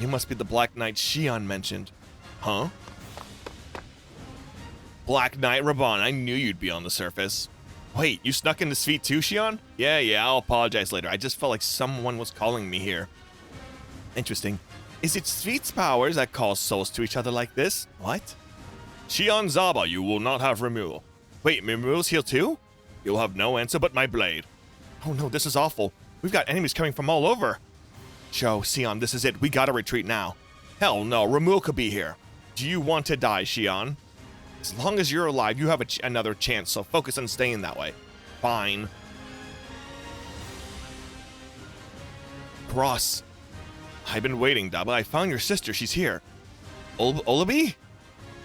You must be the Black Knight Shion mentioned. Huh? Black Knight Rabban, I knew you'd be on the surface. Wait, you snuck into Svete too, Shion? Yeah, I'll apologize later. I just felt like someone was calling me here. Interesting. Is it Svete's powers that call souls to each other like this? What? Shion Zaba, you will not have removal. Wait, Mimu's here too? You'll have no answer but my blade. Oh no, this is awful. We've got enemies coming from all over. Joe, Shion, this is it. We gotta retreat now. Hell no, Ramul could be here. Do you want to die, Shion? As long as you're alive, you have another chance, so focus on staying that way. Fine. Cross. I've been waiting, Daba. I found your sister. She's here. Olabi?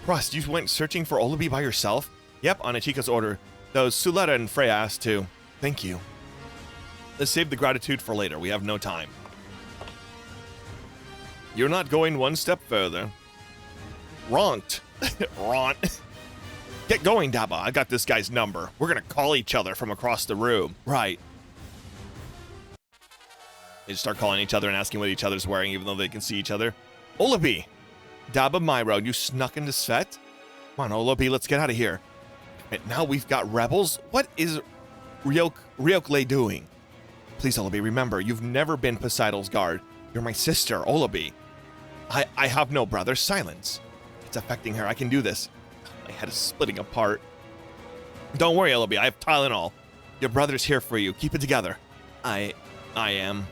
Cross, you went searching for Olabi by yourself? Yep, on Ichika's order. Those Suletta and Freya asked too. Thank you. Let's save the gratitude for later. We have no time. You're not going one step further. Ront. Ront. Get going, Daba. I got this guy's number. We're gonna call each other from across the room. Right. They just start calling each other and asking what each other's wearing, even though they can see each other. Olabi. Daba Myro, you snuck into Svet? Come on, Olabi, let's get out of here. And now we've got rebels? What is Ryokle doing? Please, Olabi, remember, you've never been Poseidon's guard. You're my sister, Olabi. I have no brother. Silence. It's affecting her. I can do this. My head is splitting apart. Don't worry, Olabi. I have Tylenol. Your brother's here for you. Keep it together. I am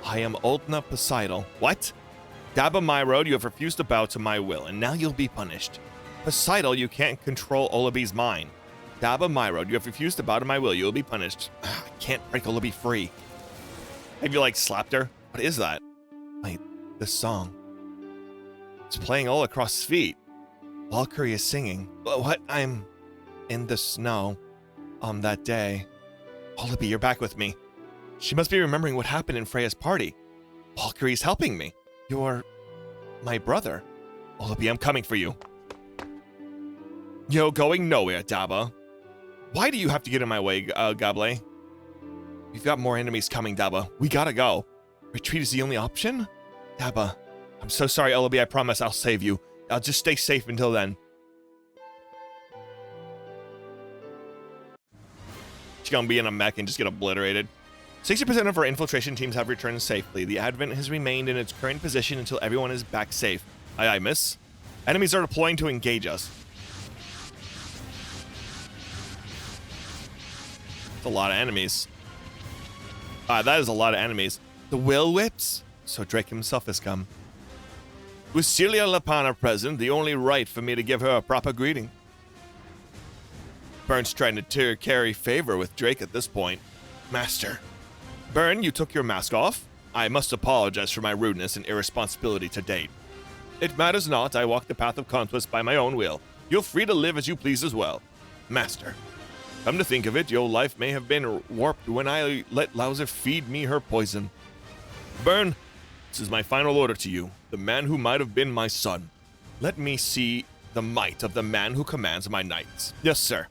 Ultna Poseidon. What? Daba Myro, you have refused to bow to my will, and now you'll be punished. Poseidon, you can't control Olabi's mind. Daba Myro, you have refused to bow to my will. You will be punished. I can't break Olabi free. Have you, like, slapped her? What is that? Wait, this song. It's playing all across feet. Valkyrie is singing. What? I'm in the snow on that day. Olabi, you're back with me. She must be remembering what happened in Freya's party. Valkyrie's helping me. You're my brother. Olabi, I'm coming for you. Yo, going nowhere, Daba. Why do you have to get in my way, Gable? We've got more enemies coming, Daba. We gotta go. Retreat is the only option? Daba, I'm so sorry, Olabi. I promise I'll save you. I'll just stay safe until then. She's gonna be in a mech and just get obliterated. 60% of our infiltration teams have returned safely. The Advent has remained in its current position until everyone is back safe. Aye, aye, miss. Enemies are deploying to engage us. That's a lot of enemies. That is a lot of enemies. The Will Whips? So Drake himself has come. With Celia Lapana present, the only right for me to give her a proper greeting. Burn's trying to carry favor with Drake at this point. Master. Burn, you took your mask off. I must apologize for my rudeness and irresponsibility to date. It matters not. I walk the path of conquest by my own will. You're free to live as you please as well. Master. Come to think of it, your life may have been warped when I let Lauser feed me her poison. Burn, this is my final order to you, the man who might have been my son. Let me see the might of the man who commands my knights. Yes, sir.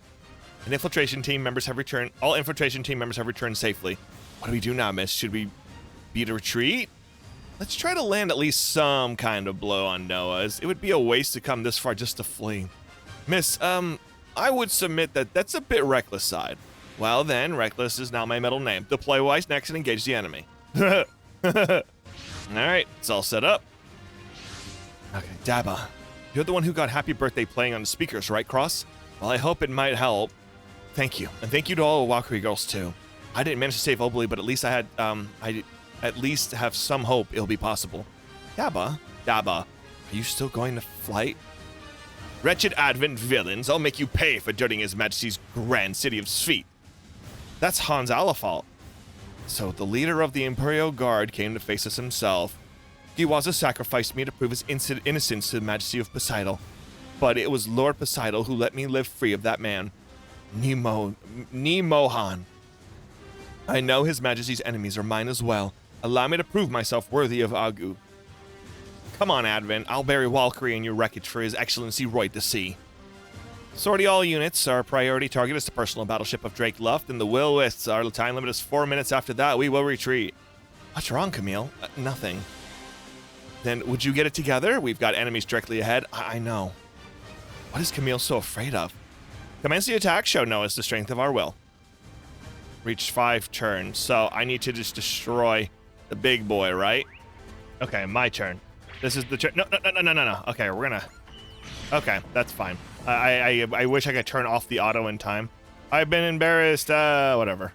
And infiltration team members have returned. All infiltration team members have returned safely. What do we do now, miss? Should we beat a retreat? Let's try to land at least some kind of blow on Noah's. It would be a waste to come this far just to flee. Miss, I would submit that that's a bit reckless side. Well then, reckless is now my middle name. Deploy wise next and engage the enemy. Alright, it's all set up. Okay, Daba. You're the one who got happy birthday playing on the speakers, right, Cross? Well, I hope it might help. Thank you. And thank you to all the Valkyrie girls, too. I didn't manage to save Obli, but at least I had, I at least have some hope it'll be possible. Daba, are you still going to flight? Wretched Advent villains, I'll make you pay for dirtying His Majesty's grand city of Svet. That's Hans Alafalt. So the leader of the Imperial Guard came to face us himself. Giwaza sacrificed me to prove his innocence to the Majesty of Poseidon. But it was Lord Poseidon who let me live free of that man. Nemohan. I know His Majesty's enemies are mine as well. Allow me to prove myself worthy of Agu. Come on, Advent. I'll bury Valkyrie in your wreckage for His Excellency Roy to see. Sortie all units. Our priority target is the personal battleship of Drake Luft and the Will Wisps. Our time limit is 4 minutes. After that, we will retreat. What's wrong, Camille? Nothing. Then would you get it together? We've got enemies directly ahead. I know. What is Camille so afraid of? Commence the attack. Show Noah's the strength of our will. Reach 5 turns. So I need to just destroy the big boy, right? Okay, my turn. This is the turn. No. Okay, we're gonna... Okay, that's fine. I wish I could turn off the auto in time. I've been embarrassed. Whatever.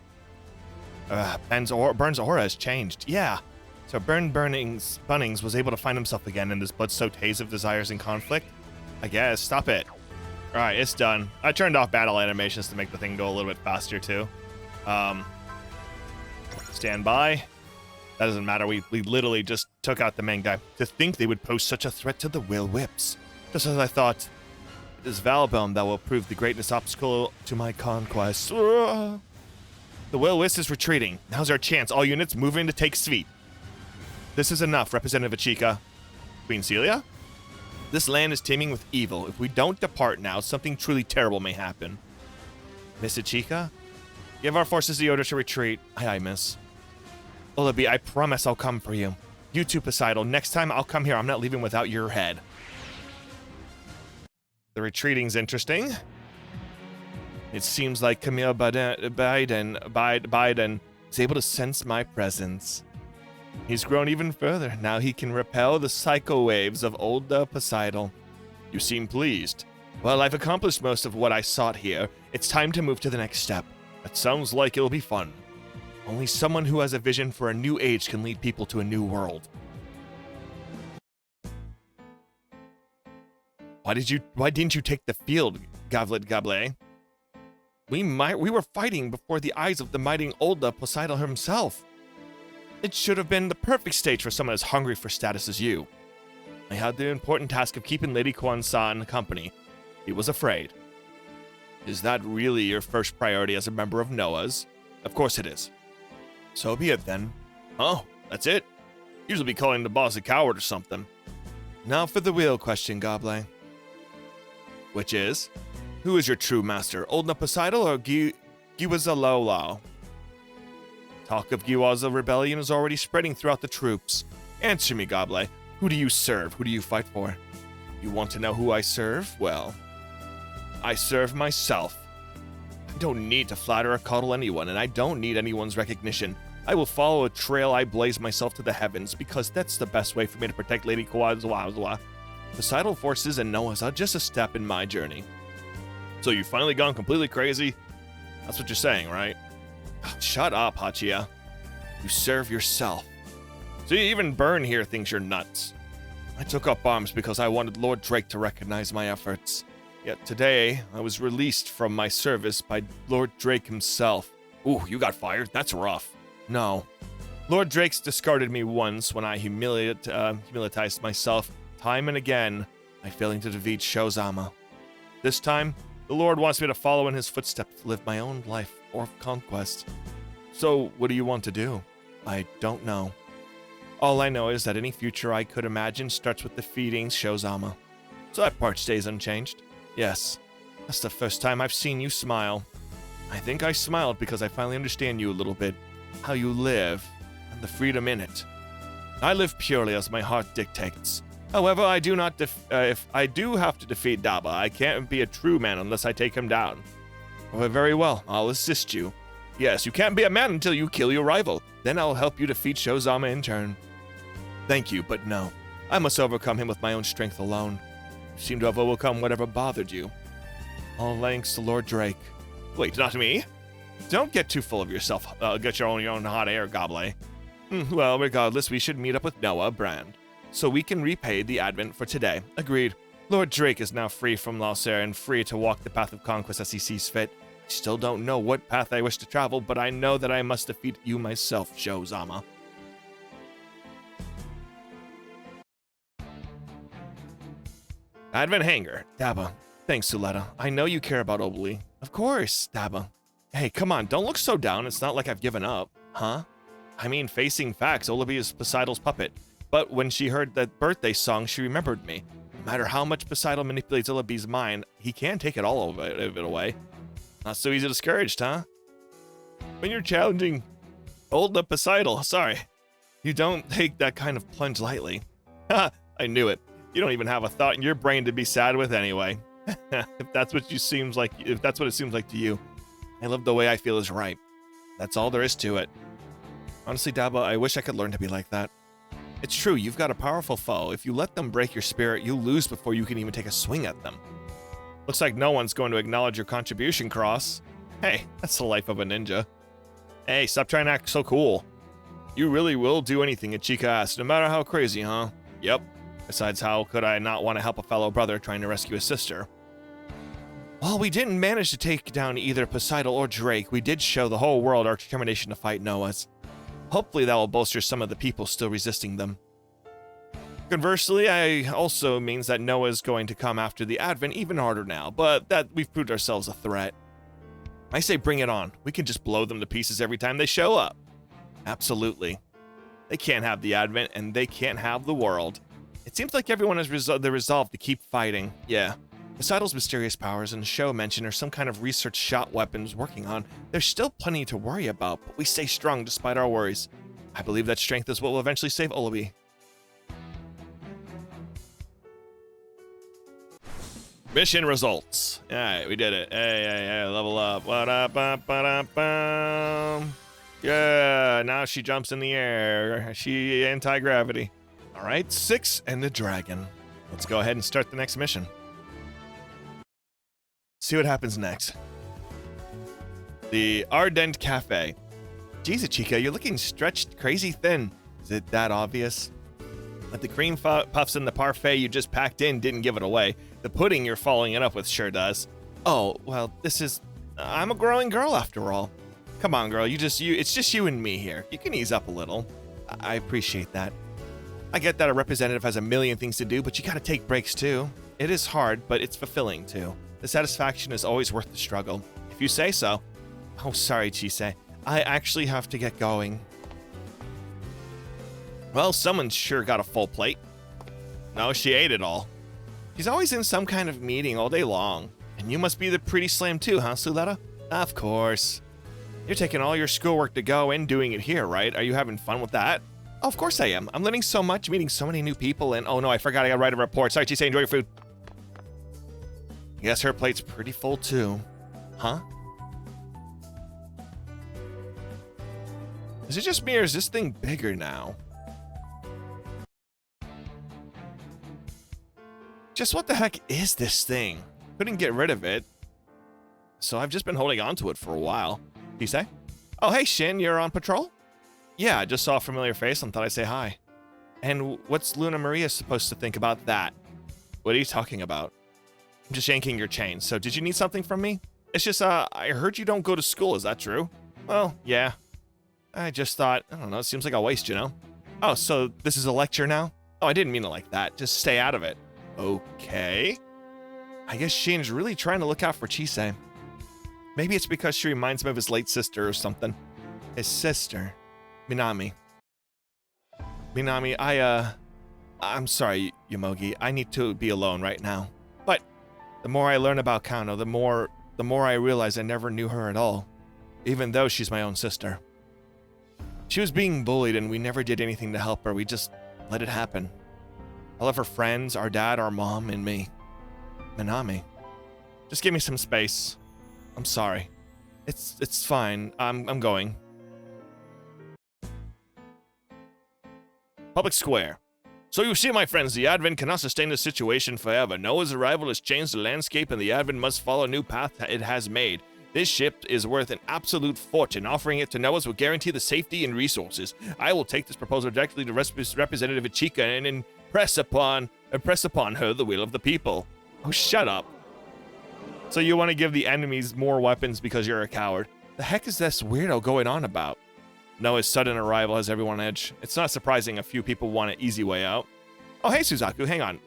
Burn's aura has changed. Yeah. So Bunnings was able to find himself again in this blood-soaked haze of desires and conflict. I guess. Stop it. Alright, it's done. I turned off battle animations to make the thing go a little bit faster, too. Stand by. That doesn't matter. We literally just took out the main guy. To think they would pose such a threat to the Will Whips. Just as I thought. It is Valbelm that will prove the greatest obstacle to my conquest. The Will Whips is retreating. Now's our chance. All units move in to take Sveit. This is enough, Representative Achika. Queen Celia? This land is teeming with evil. If we don't depart now, something truly terrible may happen. Miss Achika? Give our forces the order to retreat. Aye, aye, miss. Olabi, I promise I'll come for you. You too, Poseidon. Next time I'll come here, I'm not leaving without your head. The retreating's interesting. It seems like Camille Biden is able to sense my presence. He's grown even further. Now he can repel the psycho waves of old Poseidon. You seem pleased. Well, I've accomplished most of what I sought here. It's time to move to the next step. That sounds like it'll be fun. Only someone who has a vision for a new age can lead people to a new world. Why didn't you take the field, Gavlet Gable? We were fighting before the eyes of the mighty old Poseidon himself. It should have been the perfect stage for someone as hungry for status as you. I had the important task of keeping Lady Kwan-san company. He was afraid. Is that really your first priority as a member of Noah's? Of course it is. So be it then. Oh, that's it? Usually be calling the boss a coward or something. Now for the real question, Goblet. Which is? Who is your true master, Old Poseidon or Giwazalolo? Talk of Giwaza rebellion is already spreading throughout the troops. Answer me, Goblet. Who do you serve? Who do you fight for? You want to know who I serve? Well, I serve myself. I don't need to flatter or coddle anyone, and I don't need anyone's recognition. I will follow a trail I blaze myself to the heavens, because that's the best way for me to protect Lady Kawazwa. Poseidon forces and Noah's are just a step in my journey. So you've finally gone completely crazy? That's what you're saying, right? Shut up, Hachia. You serve yourself. See, even Byrne here thinks you're nuts. I took up arms because I wanted Lord Drake to recognize my efforts. Yet today, I was released from my service by Lord Drake himself. Ooh, you got fired? That's rough. No. Lord Drake's discarded me once when I humiliatized myself time and again by failing to defeat Shozama. This time, the Lord wants me to follow in his footsteps to live my own life of conquest. So, what do you want to do? I don't know. All I know is that any future I could imagine starts with defeating Shozama. So that part stays unchanged. Yes, that's the first time I've seen you smile. I think I smiled because I finally understand you a little bit, how you live, and the freedom in it. I live purely as my heart dictates. However, I do not if I do have to defeat Daba, I can't be a true man unless I take him down. Oh, very well, I'll assist you. Yes, you can't be a man until you kill your rival. Then I'll help you defeat Shozama in turn. Thank you, but no. I must overcome him with my own strength alone. You seem to have overcome whatever bothered you. All thanks to Lord Drake. Wait, not me? Don't get too full of yourself. Get your own hot air, Goblet. Well, regardless, we should meet up with Noah Brand, so we can repay the advent for today. Agreed. Lord Drake is now free from Losser and free to walk the path of conquest as he sees fit. I still don't know what path I wish to travel, but I know that I must defeat you myself, Shozama. Advent Hanger. Daba. Thanks, Suletta. I know you care about Obli. Of course, Daba. Hey, come on, don't look so down. It's not like I've given up. Huh? I mean, facing facts, Olabi is Poseidon's puppet. But when she heard that birthday song, she remembered me. No matter how much Poseidon manipulates Olabi's mind, he can't take it all of it away. Not so easy discouraged, huh? When you're challenging old Poseidon, sorry. You don't take that kind of plunge lightly. Ha! I knew it. You don't even have a thought in your brain to be sad with anyway. If that's what it seems like to you. I love the way I feel is right. That's all there is to it. Honestly, Daba, I wish I could learn to be like that. It's true, you've got a powerful foe. If you let them break your spirit, you'll lose before you can even take a swing at them. Looks like no one's going to acknowledge your contribution, Cross. Hey, that's the life of a ninja. Hey, stop trying to act so cool. You really will do anything Achika asks, no matter how crazy, huh? Yep. Besides, how could I not want to help a fellow brother trying to rescue his sister? While we didn't manage to take down either Poseidon or Drake, we did show the whole world our determination to fight Noahs. Hopefully that will bolster some of the people still resisting them. Conversely, I also means that Noah's going to come after the Advent even harder now, but that we've proved ourselves a threat. I say bring it on. We can just blow them to pieces every time they show up. Absolutely. They can't have the Advent, and they can't have the world. It seems like everyone has the resolve to keep fighting. Yeah. Poseidon's mysterious powers in the show mention are some kind of research shot weapons working on. There's still plenty to worry about, but we stay strong despite our worries. I believe that strength is what will eventually save Olabi. Mission results. Alright, we did it. Hey, level up. What up, yeah, now she jumps in the air. She anti-gravity. Alright, 6 and the dragon. Let's go ahead and start the next mission. See what happens next. The Ardent Cafe. Jesus, Chica, you're looking stretched crazy thin. Is it that obvious? But the cream puffs in the parfait you just packed in didn't give it away. The pudding you're following it up with sure does. Oh, well, I'm a growing girl after all. Come on, girl, it's just you and me here. You can ease up a little. I appreciate that. I get that a representative has a million things to do, but you gotta take breaks too. It is hard, but it's fulfilling too. The satisfaction is always worth the struggle. If you say so. Oh, sorry, Chise. I actually have to get going. Well, someone sure got a full plate. No, she ate it all. She's always in some kind of meeting all day long. And you must be the pretty slam too, huh, Suletta? Of course. You're taking all your schoolwork to go and doing it here, right? Are you having fun with that? Oh, of course I am. I'm learning so much, meeting so many new people, and oh no, I forgot I gotta write a report. Sorry, Chise, enjoy your food. Yes, her plate's pretty full too. Huh? Is it just me or is this thing bigger now? Just what the heck is this thing? Couldn't get rid of it. So I've just been holding on to it for a while. You say? Oh, hey, Shin, you're on patrol? Yeah, I just saw a familiar face and thought I'd say hi. And what's Luna Maria supposed to think about that? What are you talking about? I'm just yanking your chain. So did you need something from me? It's just, I heard you don't go to school. Is that true? Well, yeah. I just thought, I don't know, it seems like a waste, you know? Oh, so this is a lecture now? Oh, I didn't mean it like that. Just stay out of it. Okay. I guess Shin's really trying to look out for Chise. Maybe it's because she reminds him of his late sister or something. His sister. Minami. Minami, I'm sorry, Yomogi. I need to be alone right now. But the more I learn about Kano, the more I realize I never knew her at all. Even though she's my own sister. She was being bullied and we never did anything to help her. We just let it happen. I love her friends, our dad, our mom, and me. Minami. Just give me some space. I'm sorry. It's fine. I'm going. Public Square. So you see, my friends, the Advent cannot sustain this situation forever. Noah's arrival has changed the landscape and the Advent must follow a new path it has made. This ship is worth an absolute fortune. Offering it to Noah's will guarantee the safety and resources. I will take this proposal directly to Representative Ichika and impress upon her the will of the people. Oh, shut up. So you want to give the enemies more weapons because you're a coward. The heck is this weirdo going on about? Noah's sudden arrival has everyone on edge. It's not surprising a few people want an easy way out. Oh, hey, Suzaku, hang on.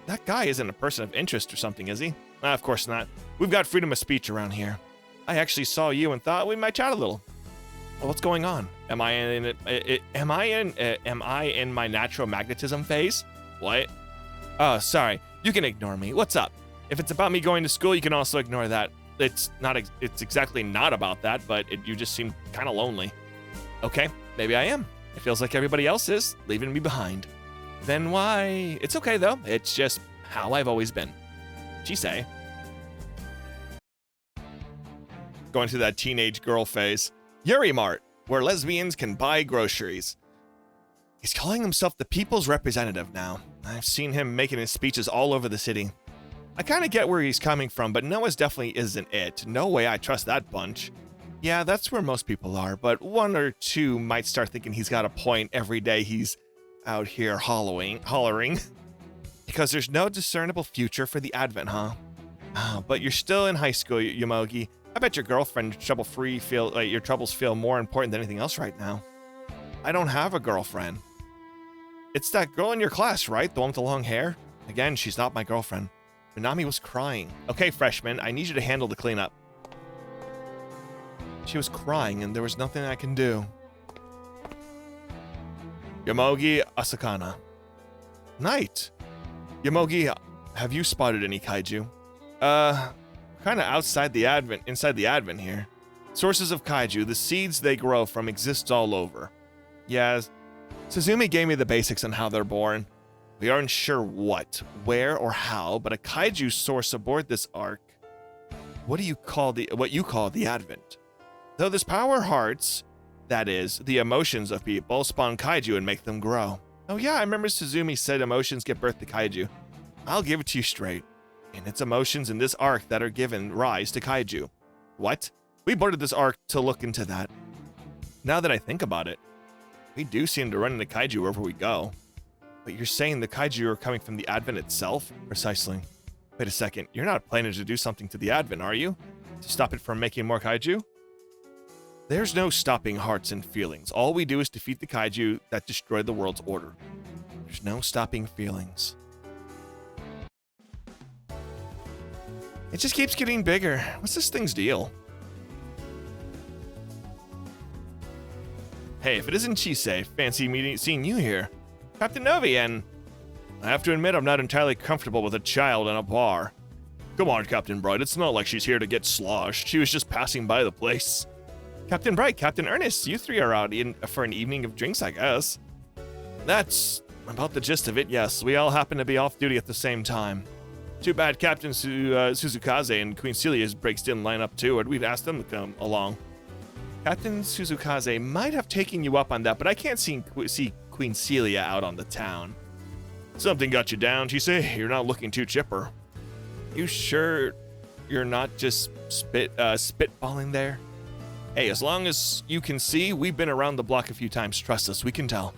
That guy isn't a person of interest or something, is he? Of course not. We've got freedom of speech around here. I actually saw you and thought we might chat a little. Well, what's going on? Am I in my natural magnetism phase? What? Oh, sorry. You can ignore me. What's up? If it's about me going to school, you can also ignore that. It's exactly not about that, but you just seem kind of lonely. Okay, maybe I am. It feels like everybody else is, leaving me behind. Then why? It's okay, though. It's just how I've always been. Chise. Going through that teenage girl phase. Yuri Mart, where lesbians can buy groceries. He's calling himself the people's representative now. I've seen him making his speeches all over the city. I kind of get where he's coming from, but Noah's definitely isn't it. No way I trust that bunch. Yeah, that's where most people are, but one or two might start thinking he's got a point every day he's out here hollering. Because there's no discernible future for the Advent, huh? Oh, but you're still in high school, Yomogi. I bet your girlfriend your troubles feel more important than anything else right now. I don't have a girlfriend. It's that girl in your class, right? The one with the long hair? Again, she's not my girlfriend. Minami was crying. Okay, freshman, I need you to handle the cleanup. She was crying and there was nothing I can do. Yomogi Asakana. Night. Yomogi, have you spotted any kaiju? Kind of inside the advent here. Sources of kaiju, the seeds they grow from, exists all over. Yeah, Suzumi gave me the basics on how they're born. We aren't sure what, where, or how, but a kaiju source aboard this ark. What you call the advent. Though this power hearts, that is, the emotions of people, spawn kaiju and make them grow. Oh yeah, I remember Suzumi said emotions give birth to kaiju. I'll give it to you straight. And it's emotions in this arc that are given rise to kaiju. What? We boarded this arc to look into that. Now that I think about it, we do seem to run into kaiju wherever we go. But you're saying the kaiju are coming from the Advent itself? Precisely. Wait a second, you're not planning to do something to the Advent, are you? To stop it from making more kaiju? There's no stopping hearts and feelings. All we do is defeat the kaiju that destroyed the world's order. There's no stopping feelings. It just keeps getting bigger. What's this thing's deal? Hey, if it isn't Chisei, fancy seeing you here. Captain Novi, and I have to admit I'm not entirely comfortable with a child in a bar. Come on, Captain Bright, it's not like she's here to get sloshed. She was just passing by the place. Captain Bright, Captain Ernest, you three are out for an evening of drinks, I guess. That's about the gist of it, yes. We all happen to be off duty at the same time. Too bad Captain Suzukaze and Queen Celia's breaks didn't line up too, or we'd ask them to come along. Captain Suzukaze might have taken you up on that, but I can't see Queen Celia out on the town. Something got you down, Chisei. You're not looking too chipper. You sure you're not just spitballing there? Hey, as long as you can see, we've been around the block a few times. Trust us, we can tell.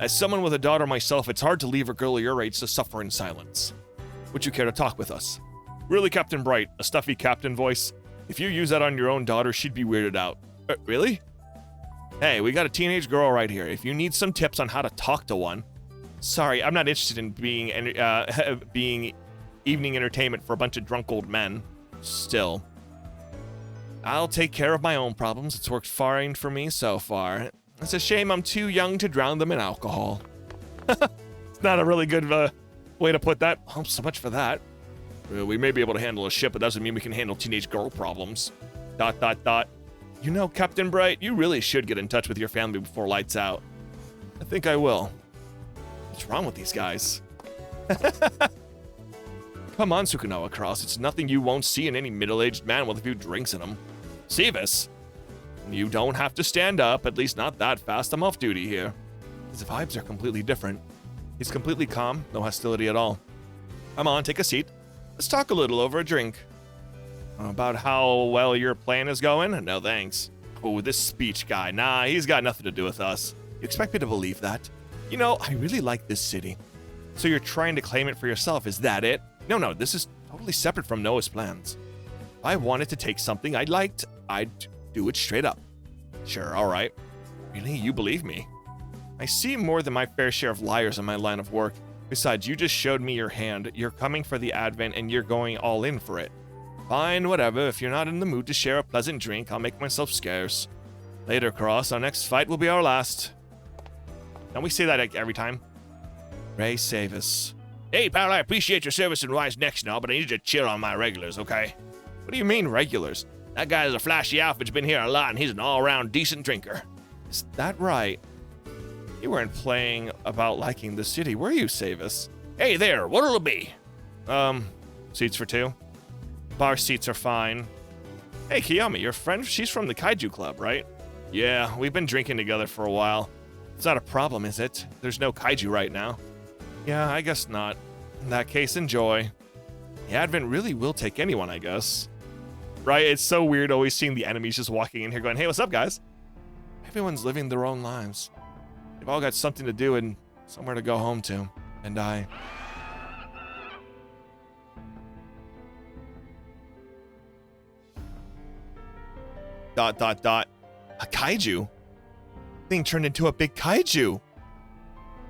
As someone with a daughter myself, it's hard to leave a girl your age to suffer in silence. Would you care to talk with us? Really, Captain Bright? A stuffy captain voice? If you use that on your own daughter, she'd be weirded out. Really? Hey, we got a teenage girl right here. If you need some tips on how to talk to one... Sorry, I'm not interested in being evening entertainment for a bunch of drunk old men. Still. I'll take care of my own problems. It's worked fine for me so far. It's a shame I'm too young to drown them in alcohol. It's not a really good way to put that. Oh, so much for that. We may be able to handle a ship, but that doesn't mean we can handle teenage girl problems. ... You know, Captain Bright, you really should get in touch with your family before lights out. I think I will. What's wrong with these guys? Come on, Sukunoa Cross. It's nothing you won't see in any middle-aged man with a few drinks in him. Sevis, you don't have to stand up, at least not that fast. I'm off duty here. His vibes are completely different. He's completely calm, no hostility at all. Come on, take a seat. Let's talk a little over a drink. About how well your plan is going? No thanks. Oh, this speech guy. Nah, he's got nothing to do with us. You expect me to believe that? You know, I really like this city. So you're trying to claim it for yourself, is that it? No, this is totally separate from Noah's plans. If I wanted to take something I liked, I'd do it straight up. Sure, alright. Really, you believe me? I see more than my fair share of liars in my line of work. Besides, you just showed me your hand. You're coming for the Advent and you're going all in for it. Fine, whatever. If you're not in the mood to share a pleasant drink, I'll make myself scarce. Later, Cross. Our next fight will be our last. Don't we say that like every time? Ray Savis. Hey, pal, I appreciate your service in Rise Next and all, but I need you to chill on my regulars, okay? What do you mean, regulars? That guy has a flashy outfit's been here a lot, and he's an all-around decent drinker. Is that right? You weren't playing about liking the city, were you, Savis? Hey there, what'll it be? Seats for two? Bar seats are fine. Hey, Kiyomi, your friend, she's from the Kaiju Club, right? Yeah, we've been drinking together for a while. It's not a problem, is it? There's no kaiju right now. Yeah, I guess not. In that case, enjoy. The Advent really will take anyone, I guess. Right? It's so weird always seeing the enemies just walking in here going, hey, what's up, guys? Everyone's living their own lives. They've all got something to do and somewhere to go home to. And dot dot dot. A kaiju? Thing turned into a big kaiju.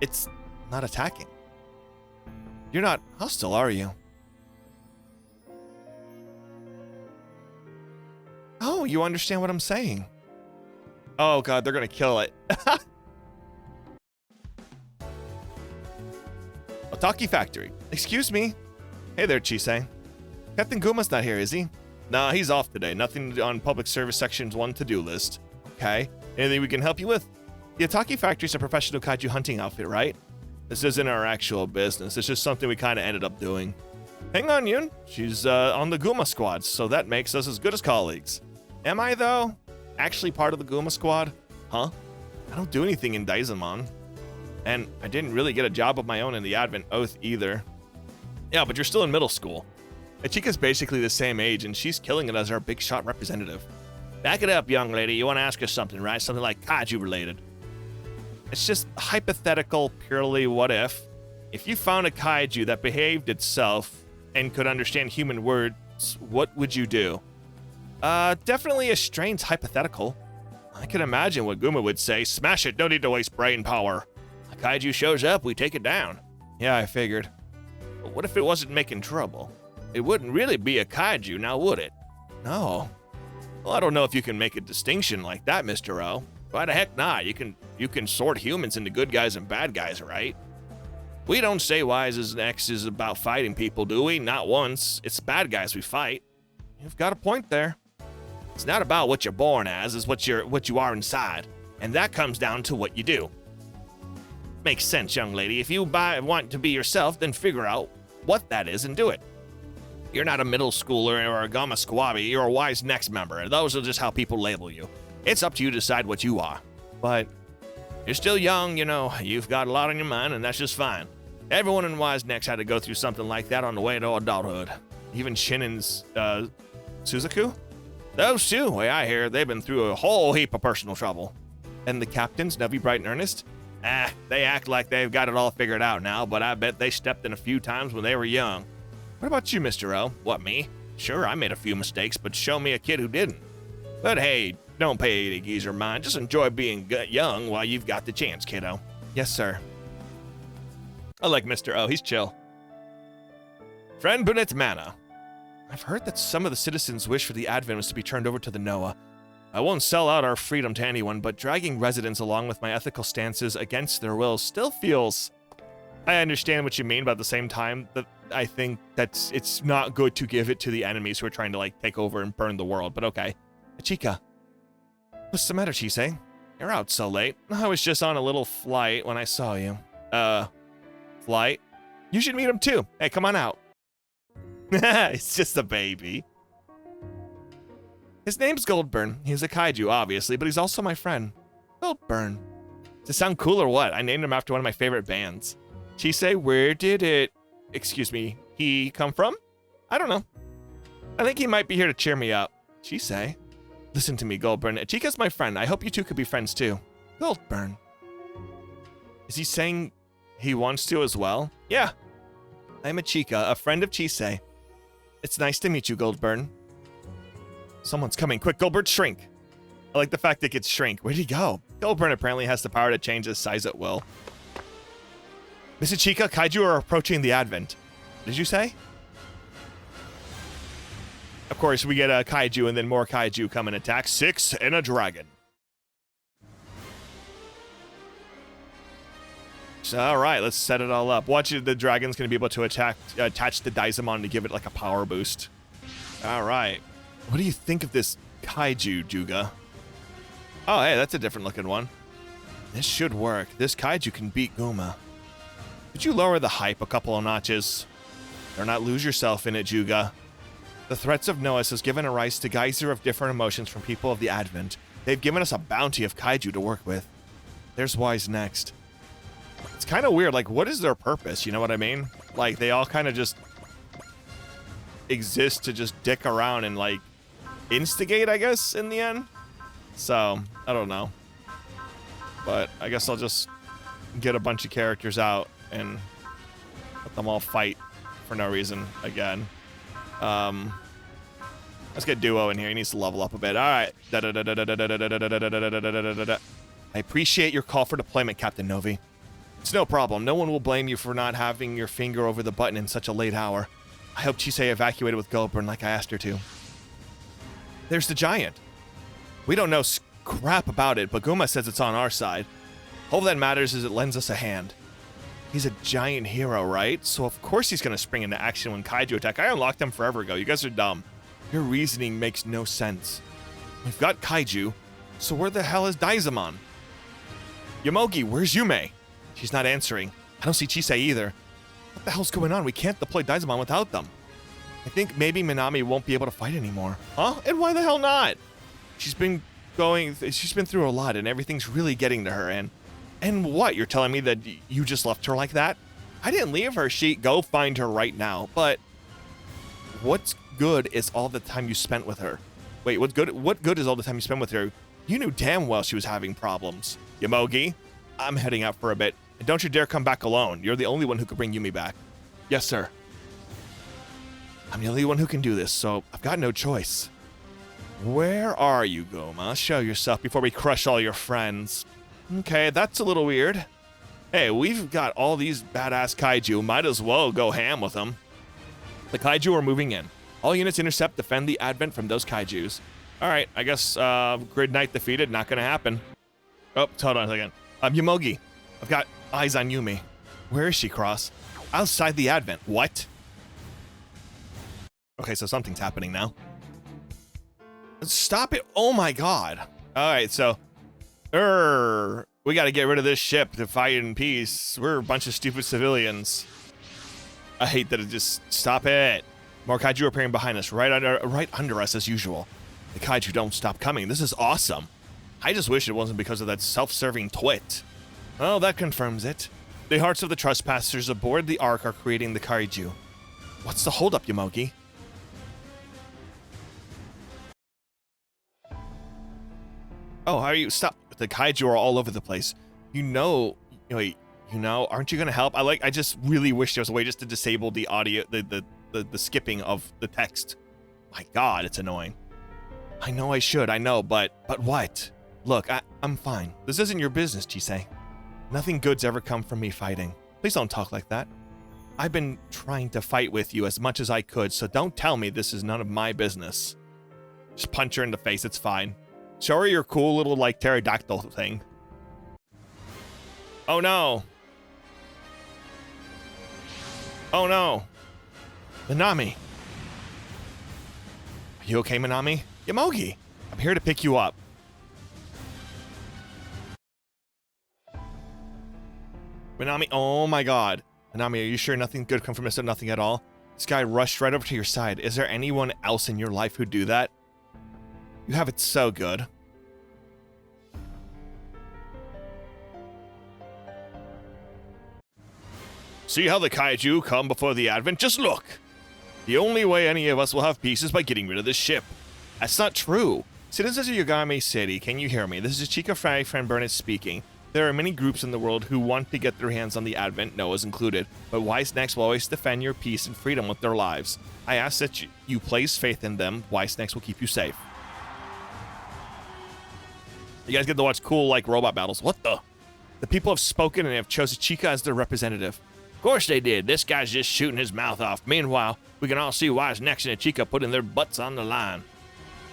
It's not attacking. You're not hostile, are you? Oh, you understand what I'm saying. Oh god, they're gonna kill it. Otaki Factory. Excuse me. Hey there, Chisei. Captain Guma's not here, is he? Nah, he's off today. Nothing on Public Service Section's 1 to-do list. Okay. Anything we can help you with? The Otaki Factory's a professional kaiju hunting outfit, right? This isn't our actual business. It's just something we kind of ended up doing. Hang on, Yun. She's on the Guma squad, so that makes us as good as colleagues. Am I, though? Actually part of the Guma squad? Huh? I don't do anything in Dynazenon. And I didn't really get a job of my own in the Advent Oath either. Yeah, but you're still in middle school. Ichika's basically the same age, and she's killing it as our big shot representative. Back it up, young lady. You want to ask us something, right? Something like kaiju related. It's just hypothetical, purely what if. If you found a kaiju that behaved itself and could understand human words, what would you do? Definitely a strange hypothetical. I can imagine what Guma would say. Smash it, no need to waste brain power. A kaiju shows up, we take it down. Yeah, I figured. But what if it wasn't making trouble? It wouldn't really be a kaiju, now would it? No. Well, I don't know if you can make a distinction like that, Mr. O. Why the heck not? You can sort humans into good guys and bad guys, right? We don't say Y's as X is about fighting people, do we? Not once. It's bad guys we fight. You've got a point there. It's not about what you're born as, it's what you are inside. And that comes down to what you do. Makes sense, young lady. If you want to be yourself, then figure out what that is and do it. You're not a middle schooler or a Gamma Squabi, you're a Wise Next member. Those are just how people label you. It's up to you to decide what you are. But you're still young, you know, you've got a lot on your mind, and that's just fine. Everyone in Wise Next had to go through something like that on the way to adulthood. Even Shin and Suzaku? Those two, way I hear, they've been through a whole heap of personal trouble. And the captains, Nubbie, Bright, and Ernest? They act like they've got it all figured out now, but I bet they stepped in a few times when they were young. What about you, Mr. O? What, me? Sure, I made a few mistakes, but show me a kid who didn't. But hey, don't pay any geezer mind. Just enjoy being young while you've got the chance, kiddo. Yes, sir. I like Mr. O. He's chill. Friend Bunet's Mana. I've heard that some of the citizens' wish for the Advent was to be turned over to the Noah. I won't sell out our freedom to anyone, but dragging residents along with my ethical stances against their will still feels... I understand what you mean, but at the same time, that I think it's not good to give it to the enemies who are trying to, like, take over and burn the world, but okay. Chica. What's the matter, Chisei? You're out so late. I was just on a little flight when I saw you. Flight? You should meet him too. Hey, come on out. It's just a baby. His name's Goldburn. He's a kaiju, obviously, but he's also my friend. Goldburn. Does it sound cool or what? I named him after one of my favorite bands. Chisei, where did he come from? I don't know. I think he might be here to cheer me up. Chisei. Listen to me, Goldburn. Chica's my friend. I hope you two could be friends too. Goldburn. Is he saying he wants to as well? Yeah. I'm a Chica, a friend of Chisei. It's nice to meet you, Goldburn. Someone's coming. Quick, Goldburn, shrink. I like the fact it gets shrink. Where'd he go? Goldburn apparently has the power to change his size at will. Mr. Chica, kaiju are approaching the Advent. Did you say? Of course, we get a kaiju and then more kaiju come and attack. 6 and a dragon. So, all right, let's set it all up. Watch it, the dragon's going to be able to attach the Dynazenon to give it like a power boost. All right. What do you think of this kaiju, Juga? Oh, hey, that's a different looking one. This should work. This kaiju can beat Guma. Could you lower the hype a couple of notches? Or not lose yourself in it, Juga. The threats of Noahs has given a rise to geyser of different emotions from people of the Advent. They've given us a bounty of kaiju to work with. There's Wise next. It's kind of weird. Like, what is their purpose? You know what I mean? Like, they all kind of just exist to just dick around and, like, instigate, I guess, in the end. So, I don't know. But I guess I'll just get a bunch of characters out and let them all fight for no reason again. Let's get Duo in here. He needs to level up a bit. All right. I appreciate your call for deployment, Captain Novi. It's no problem. No one will blame you for not having your finger over the button in such a late hour. I hope Chisei evacuated with Goldburn like I asked her to. There's the giant. We don't know crap about it, but Guma says it's on our side. All that matters is it lends us a hand. He's a giant hero, right? So of course he's going to spring into action when Kaiju attack. I unlocked him forever ago. You guys are dumb. Your reasoning makes no sense. We've got Kaiju, so where the hell is Dynazenon? Yomogi, where's Yume? She's not answering. I don't see Chisei either. What the hell's going on? We can't deploy Dynazenon without them. I think maybe Minami won't be able to fight anymore. Huh? And why the hell not? She's been through a lot and everything's really getting to her. And what? You're telling me that you just left her like that? I didn't leave her. Go find her right now. But what's good is all the time you spent with her. Wait, what good is all the time you spent with her? You knew damn well she was having problems. Yomogi, I'm heading out for a bit. And don't you dare come back alone. You're the only one who could bring Yumi back. Yes, sir. I'm the only one who can do this, so I've got no choice. Where are you, Goma? Show yourself before we crush all your friends. Okay, that's a little weird. Hey, we've got all these badass kaiju. Might as well go ham with them. The kaiju are moving in. All units intercept, defend the advent from those kaijus. All right, I guess Grid Knight defeated. Not going to happen. Oh, hold on a second. Yomogi, I've got eyes on Yumi. Where is she, Cross? Outside the advent. What? Okay, so something's happening now. Stop it. Oh my god. All right, so we got to get rid of this ship to fight in peace. We're a bunch of stupid civilians. I hate that it just... Stop it. More kaiju are appearing behind us, right under us as usual. The kaiju don't stop coming. This is awesome. I just wish it wasn't because of that self-serving twit. Well, that confirms it. The hearts of the trespassers aboard the Ark are creating the kaiju. What's the holdup, Yomogi? Oh, how are you? Stop. The kaiju are all over the place. Aren't you gonna help? I just really wish there was a way just to disable the audio, the skipping of the text. My god, it's annoying. I know I should, but what? Look, I'm fine. This isn't your business, Chisei. Nothing good's ever come from me fighting. Please don't talk like that. I've been trying to fight with you as much as I could, so don't tell me this is none of my business. Just punch her in the face, it's fine. Show her your cool little, pterodactyl thing. Oh no. Oh no. Minami. Are you okay, Minami? Yomogi, I'm here to pick you up. Minami, oh my god. Minami, are you sure nothing good come from Mr. Nothing at all? This guy rushed right over to your side. Is there anyone else in your life who'd do that? You have it so good. See how the kaiju come before the advent? Just look! The only way any of us will have peace is by getting rid of this ship. That's not true. Citizens of Yagami City, can you hear me? This is Chica Fry Friend Burnett speaking. There are many groups in the world who want to get their hands on the advent, Noah's included, but Wise Snacks will always defend your peace and freedom with their lives. I ask that you place faith in them. Wise Snacks will keep you safe. You guys get to watch cool, robot battles. What the? The people have spoken and have chosen Chica as their representative. Of course they did. This guy's just shooting his mouth off. Meanwhile, we can all see Wise Snacks and Chica putting their butts on the line.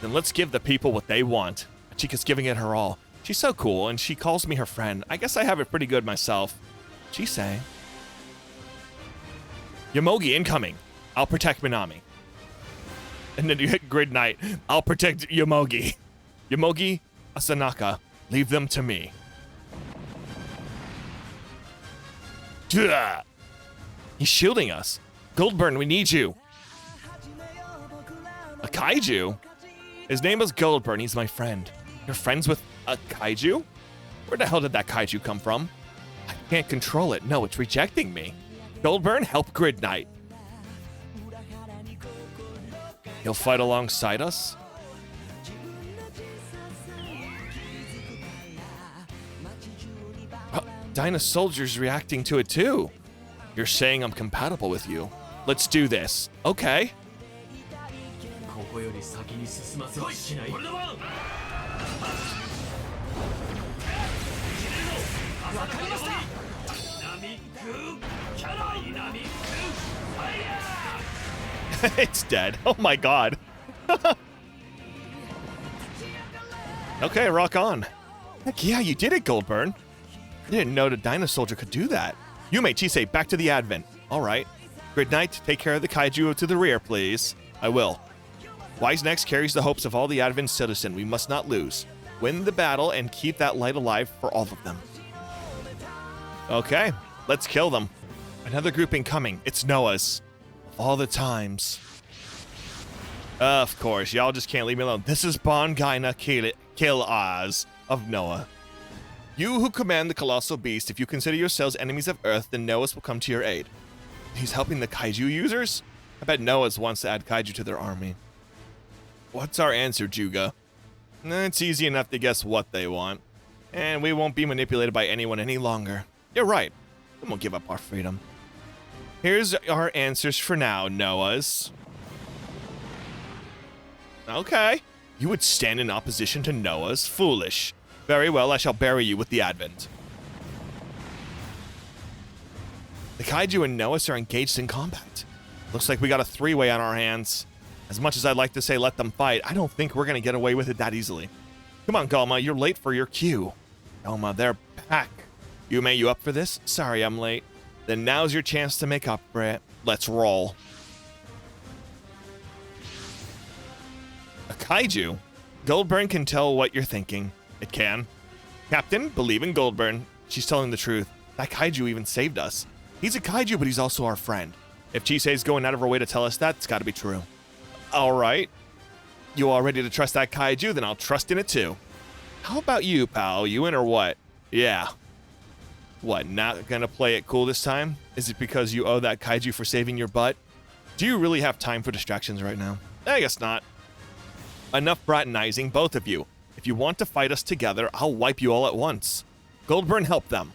Then let's give the people what they want. Chica's giving it her all. She's so cool, and she calls me her friend. I guess I have it pretty good myself. Chisei. Yomogi incoming. I'll protect Minami. And then you hit Grid Knight. I'll protect Yomogi. Yomogi, Asanaka, leave them to me. He's shielding us. Goldburn, we need you. A kaiju? His name is Goldburn. He's my friend. You're friends with a kaiju? Where the hell did that kaiju come from? I can't control it. No, it's rejecting me. Goldburn, help Grid Knight. He'll fight alongside us? Dyna Soldier's reacting to it too. You're saying I'm compatible with you. Let's do this. Okay. It's dead. Oh my god. Okay, rock on. Heck yeah, you did it, Goldburn. I didn't know the Dino Soldier could do that. Yume, Chisei, back to the Advent. All right. Grid Knight, take care of the kaiju to the rear, please. I will. Wise Next carries the hopes of all the Advent citizen. We must not lose. Win the battle and keep that light alive for all of them. Okay, let's kill them. Another group incoming. It's Noah's. Of all the times. Of course, y'all just can't leave me alone. This is Bon Gaina Kill Oz of Noah. You who command the colossal beast, if you consider yourselves enemies of Earth, then Noah's will come to your aid. He's helping the kaiju users? I bet Noah's wants to add kaiju to their army. What's our answer, Juga? It's easy enough to guess what they want. And we won't be manipulated by anyone any longer. You're right. We won't give up our freedom. Here's our answers for now, Noah's. Okay. You would stand in opposition to Noah's? Foolish. Very well, I shall bury you with the Advent. The kaiju and Noah's are engaged in combat. Looks like we got a three-way on our hands. As much as I'd like to say let them fight, I don't think we're going to get away with it that easily. Come on, Galma, you're late for your cue. Galma, they're back. Yume, you up for this? Sorry, I'm late. Then now's your chance to make up for it. Let's roll. A kaiju? Goldburn can tell what you're thinking. It can. Captain, believe in Goldburn. She's telling the truth. That kaiju even saved us. He's a kaiju, but he's also our friend. If Chisei's going out of her way to tell us that, it's got to be true. All right. You all ready to trust that kaiju? Then I'll trust in it too. How about you, pal? You in or what? Yeah. What, not gonna play it cool this time? Is it because you owe that kaiju for saving your butt? Do you really have time for distractions right now? I guess not. Enough fraternizing, both of you. If you want to fight us together, I'll wipe you all at once. Goldburn, help them.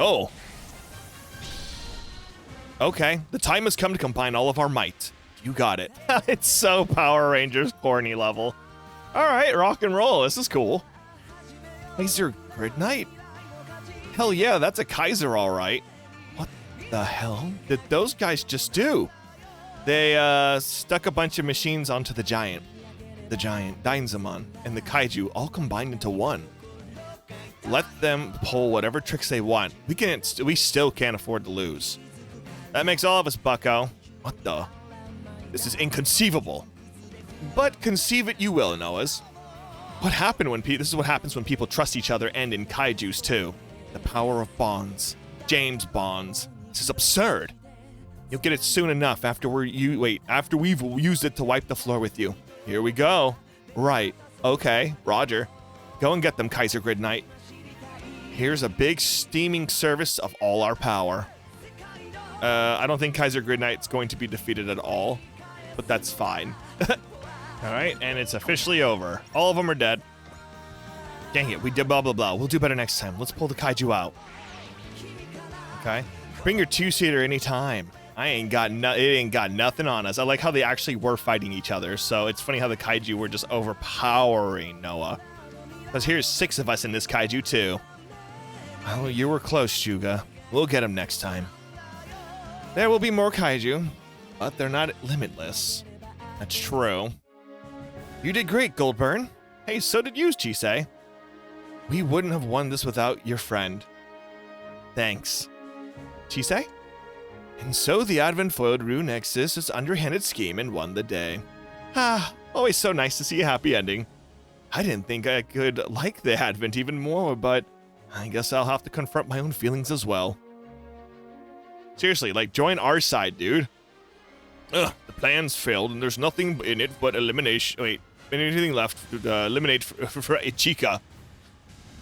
Oh. Okay, the time has come to combine all of our might. You got it. It's so Power Rangers corny level. All right, rock and roll. This is cool. Kaiser Grid Knight? Hell yeah, that's a Kaiser, all right. What the hell did those guys just do? They stuck a bunch of machines onto the giant Dynazenon, and the kaiju all combined into one. Let them pull whatever tricks they want. We still can't afford to lose. That makes all of us, bucko. What the? This is inconceivable. But conceive it you will, Noahs. What happened when this is what happens when people trust each other, and in kaijus too. The power of bonds. James Bonds. This is absurd. You'll get it soon enough after we've used it to wipe the floor with you. Here we go. Right. Okay. Roger. Go and get them, Kaiser Grid Knight. Here's a big steaming service of all our power. I don't think Kaiser Grid Knight's going to be defeated at all, but that's fine. All right, and it's officially over. All of them are dead. Dang it, we did blah, blah, blah. We'll do better next time. Let's pull the kaiju out. Okay. Bring your two-seater anytime. It ain't got nothing on us. I like how they actually were fighting each other, so it's funny how the kaiju were just overpowering Noah. Because here's 6 of us in this kaiju, too. Oh, you were close, Juga. We'll get him next time. There will be more kaiju, but they're not limitless. That's true. You did great, Goldburn. Hey, so did you, Chisei. We wouldn't have won this without your friend. Thanks. Chisei? And so the Advent foiled Rue Nexus's underhanded scheme and won the day. Ah, always so nice to see a happy ending. I didn't think I could like the Advent even more, but I guess I'll have to confront my own feelings as well. Seriously, like, join our side, dude. Ugh, the plan's failed and there's nothing in it but elimination. Wait, anything left to eliminate for Ichika.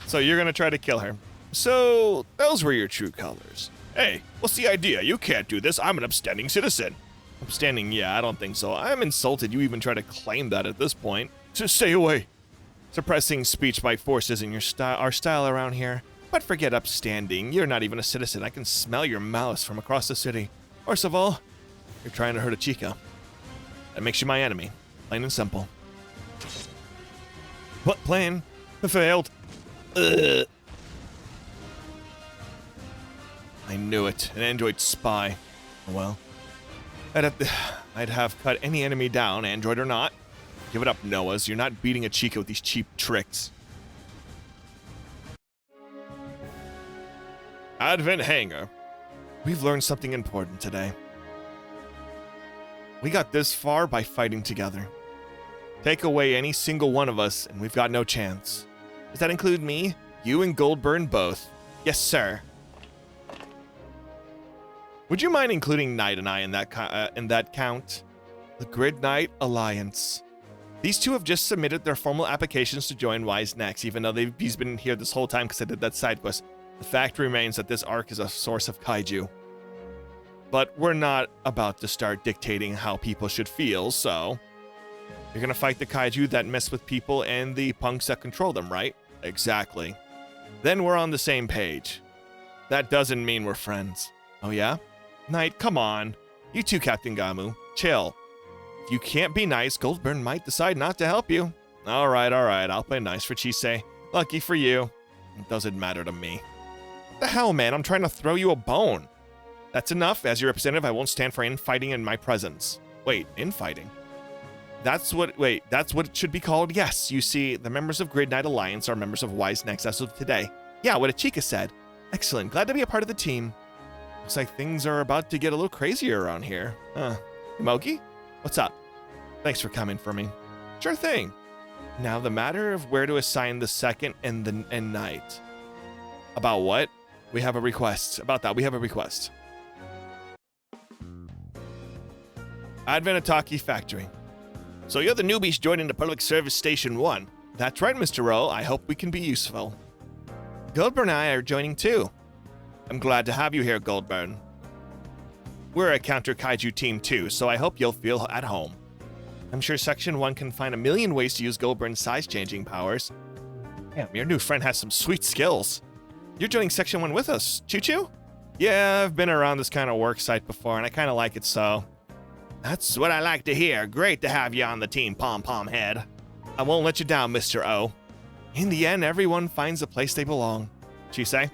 So you're gonna try to kill her. So, those were your true colors. Hey, what's the idea? You can't do this. I'm an upstanding citizen. Upstanding? Yeah, I don't think so. I'm insulted you even try to claim that at this point. Just stay away. Suppressing speech by force isn't our style around here. But forget upstanding. You're not even a citizen. I can smell your malice from across the city. Worst of all, you're trying to hurt a Chica. That makes you my enemy. Plain and simple. What plan? Failed. Ugh. I knew it. An android spy. Oh well. I'd have cut any enemy down, android or not. Give it up, Noahs. You're not beating a Chica with these cheap tricks. Advent Hangar. We've learned something important today. We got this far by fighting together. Take away any single one of us, and we've got no chance. Does that include me? You and Goldburn both? Yes, sir. Would you mind including Knight and I in that count? The Grid Knight Alliance. These two have just submitted their formal applications to join Wise Next, even though he's been here this whole time because I did that side quest. The fact remains that this arc is a source of kaiju. But we're not about to start dictating how people should feel, so... You're gonna fight the kaiju that mess with people and the punks that control them, right? Exactly. Then we're on the same page. That doesn't mean we're friends. Oh yeah? Knight, come on. You too, Captain Gamu. Chill. If you can't be nice, Goldburn might decide not to help you. Alright, I'll play nice for Chisei. Lucky for you. It doesn't matter to me. What the hell, man? I'm trying to throw you a bone. That's enough. As your representative, I won't stand for infighting in my presence. Wait, infighting? That's what it should be called? Yes, you see, the members of Grid Knight Alliance are members of Wise Next as of today. Yeah, what Chica said. Excellent. Glad to be a part of the team. Looks like things are about to get a little crazier around here. Mogi? What's up? Thanks for coming for me. Sure thing. Now the matter of where to assign the second and Knight. About what? We have a request. About that, we have a request. Advent Ataki Factory. So you're the newbies joining the Public Service Station 1. That's right, Mr. Rowe. I hope we can be useful. Goldburn and I are joining too. I'm glad to have you here, Goldburn. We're a counter kaiju team too, so I hope you'll feel at home. I'm sure Section 1 can find a million ways to use Goldburn's size-changing powers. Damn, your new friend has some sweet skills. You're joining Section 1 with us, Choo-Choo? Yeah, I've been around this kind of work site before, and I kind of like it, so... That's what I like to hear. Great to have you on the team, Pom-Pom Head. I won't let you down, Mr. O. In the end, everyone finds a place they belong. Chisei?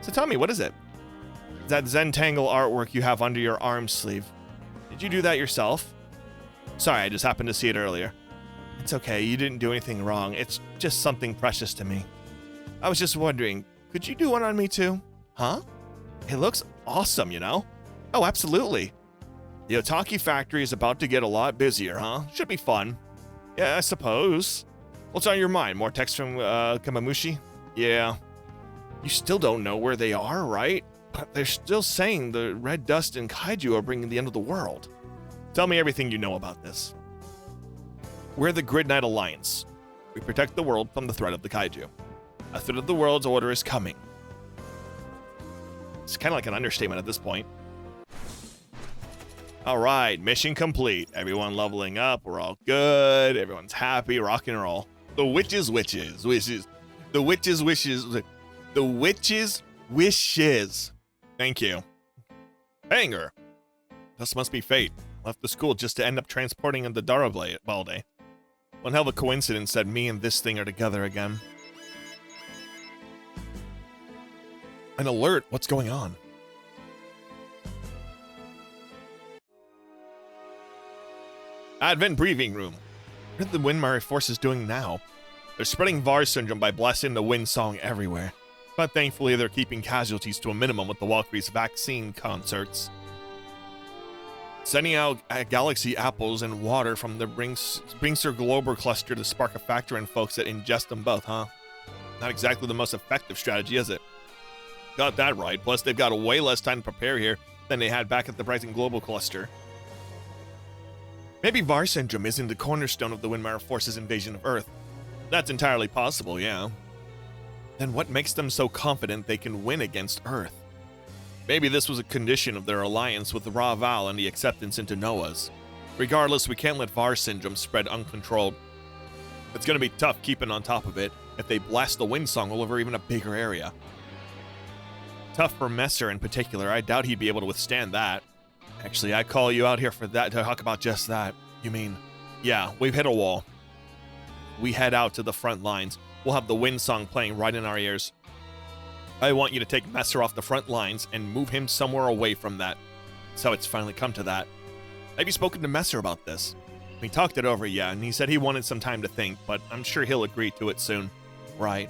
So tell me, what is it? That Zentangle artwork you have under your arm sleeve. Did you do that yourself? Sorry, I just happened to see it earlier. It's okay, you didn't do anything wrong. It's just something precious to me. I was just wondering, could you do one on me too? Huh? It looks awesome, you know? Oh, absolutely. The Otaki factory is about to get a lot busier, huh? Should be fun. Yeah, I suppose. What's on your mind? More text from Kamamushi? Yeah. You still don't know where they are, right? But they're still saying the red dust and kaiju are bringing the end of the world. Tell me everything you know about this. We're the Grid Knight Alliance. We protect the world from the threat of the kaiju. A threat of the world's order is coming. It's kind of like an understatement at this point. All right, mission complete. Everyone leveling up. We're all good. Everyone's happy. Rock and roll. The witches' wishes. The witches' wishes. The witches' wishes. Thank you. Hanger. This must be fate. Left the school just to end up transporting in the Darabalde. One hell of a coincidence that me and this thing are together again. An alert. What's going on? Advent Breathing Room. What are the Windmire forces doing now? They're spreading VAR syndrome by blasting the wind song everywhere. But thankfully they're keeping casualties to a minimum with the Valkyrie's vaccine concerts. Sending out galaxy apples and water from the Bringster Glober cluster to spark a factor in folks that ingest them both, huh? Not exactly the most effective strategy, is it? Got that right, plus they've got way less time to prepare here than they had back at the Brighton Global cluster. Maybe VAR syndrome isn't the cornerstone of the Windmire Force's invasion of Earth. That's entirely possible, yeah. Then what makes them so confident they can win against Earth? Maybe this was a condition of their alliance with the Raw Val and the acceptance into Noah's. Regardless, we can't let VAR syndrome spread uncontrolled. It's gonna be tough keeping on top of it if they blast the wind song all over even a bigger area. Tough for Messer in particular. I doubt he'd be able to withstand that. Actually, I call you out here for that to talk about just that. You mean, yeah, we've hit a wall. We head out to the front lines. We'll have the wind song playing right in our ears. I want you to take Messer off the front lines and move him somewhere away from that. So it's finally come to that. Have you spoken to Messer about this? We talked it over, yeah, and he said he wanted some time to think, but I'm sure he'll agree to it soon. Right.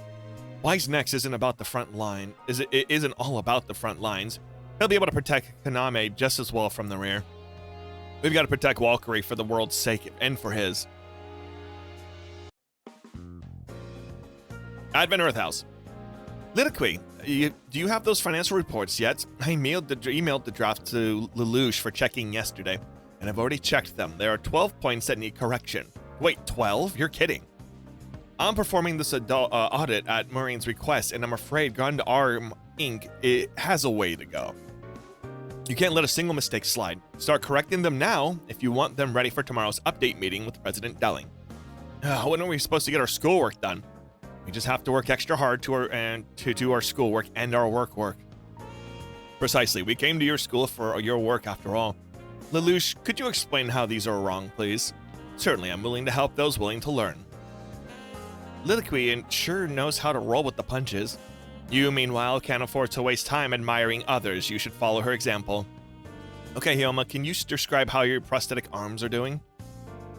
Wise Next isn't about the front line. It isn't all about the front lines. He'll be able to protect Kaname just as well from the rear. We've got to protect Valkyrie for the world's sake and for his. Advent Earth House. Lidiqui, do you have those financial reports yet? I emailed the draft to Lelouch for checking yesterday, and I've already checked them. There are 12 points that need correction. Wait, 12? You're kidding. I'm performing this audit at Maureen's request, and I'm afraid Gundarm Inc. It has a way to go. You can't let a single mistake slide. Start correcting them now if you want them ready for tomorrow's update meeting with President Delling. When are we supposed to get our schoolwork done? We just have to work extra hard to do our schoolwork and our work. Precisely. We came to your school for your work after all. Lelouch, could you explain how these are wrong, please? Certainly, I'm willing to help those willing to learn. Lidiqui sure knows how to roll with the punches. You, meanwhile, can't afford to waste time admiring others. You should follow her example. Okay, Hyoma, can you describe how your prosthetic arms are doing?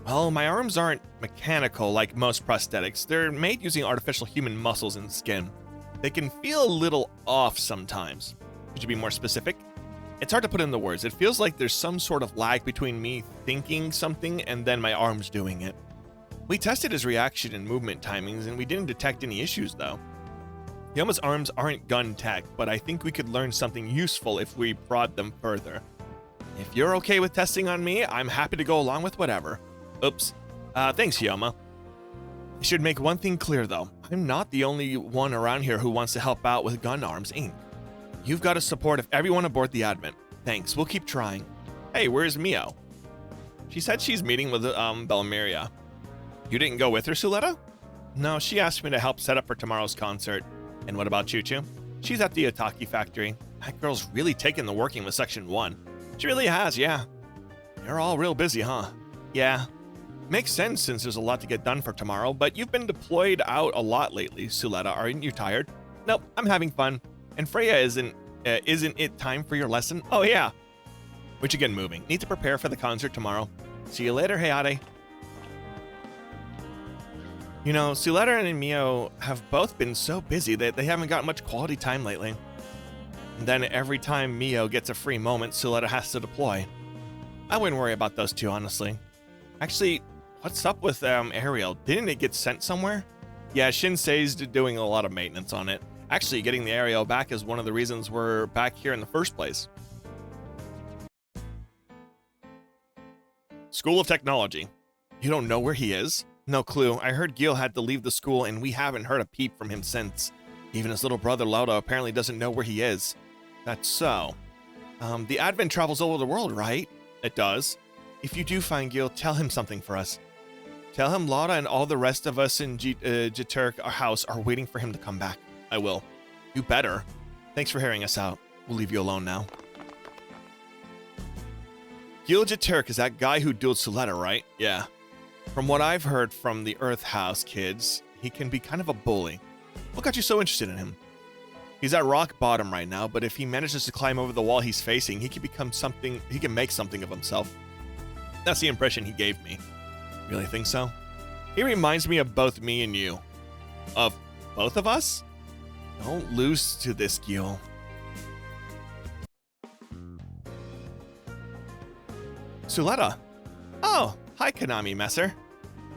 Well, my arms aren't mechanical like most prosthetics. They're made using artificial human muscles and skin. They can feel a little off sometimes. Could you be more specific? It's hard to put into words. It feels like there's some sort of lag between me thinking something and then my arms doing it. We tested his reaction and movement timings, and we didn't detect any issues, though. Hyoma's arms aren't gun tech, but I think we could learn something useful if we prod them further. If you're okay with testing on me, I'm happy to go along with whatever. Oops. Thanks, Hyoma. I should make one thing clear, though. I'm not the only one around here who wants to help out with Gun Arms Inc. You've got the support of everyone aboard the Advent. Thanks, we'll keep trying. Hey, where's Mio? She said she's meeting with Belmiria. You didn't go with her, Suletta? No, she asked me to help set up for tomorrow's concert. And what about Choo-Choo? She's at the Otaki factory. That girl's really taken the working with Section 1. She really has, yeah. You're all real busy, huh? Yeah. Makes sense since there's a lot to get done for tomorrow, but you've been deployed out a lot lately, Suletta. Aren't you tired? Nope, I'm having fun. And Freya, isn't it time for your lesson? Oh, yeah. We should get moving. Need to prepare for the concert tomorrow. See you later, Hayate. You know, Suletta and Mio have both been so busy that they haven't got much quality time lately. And then every time Mio gets a free moment, Suletta has to deploy. I wouldn't worry about those two, honestly. Actually, what's up with Ariel? Didn't it get sent somewhere? Yeah, Shinsei's doing a lot of maintenance on it. Actually, getting the Ariel back is one of the reasons we're back here in the first place. School of Technology. You don't know where he is? No clue. I heard Gil had to leave the school and we haven't heard a peep from him since. Even his little brother Lauda apparently doesn't know where he is. That's so. The Advent travels all over the world, right? It does. If you do find Gil, tell him something for us. Tell him Lauda and all the rest of us in Jiturk, our house, are waiting for him to come back. I will. You better. Thanks for hearing us out. We'll leave you alone now. Gil Jiturk is that guy who dueled Suletta, right? Yeah. From what I've heard from the Earth House kids, he can be kind of a bully. What got you so interested in him? He's at rock bottom right now, but if he manages to climb over the wall he's facing, he can become something, he can make something of himself. That's the impression he gave me. Really think so? He reminds me of both me and you. Of both of us? Don't lose to this, Gil. Suletta. Oh, hi Konami, Messer.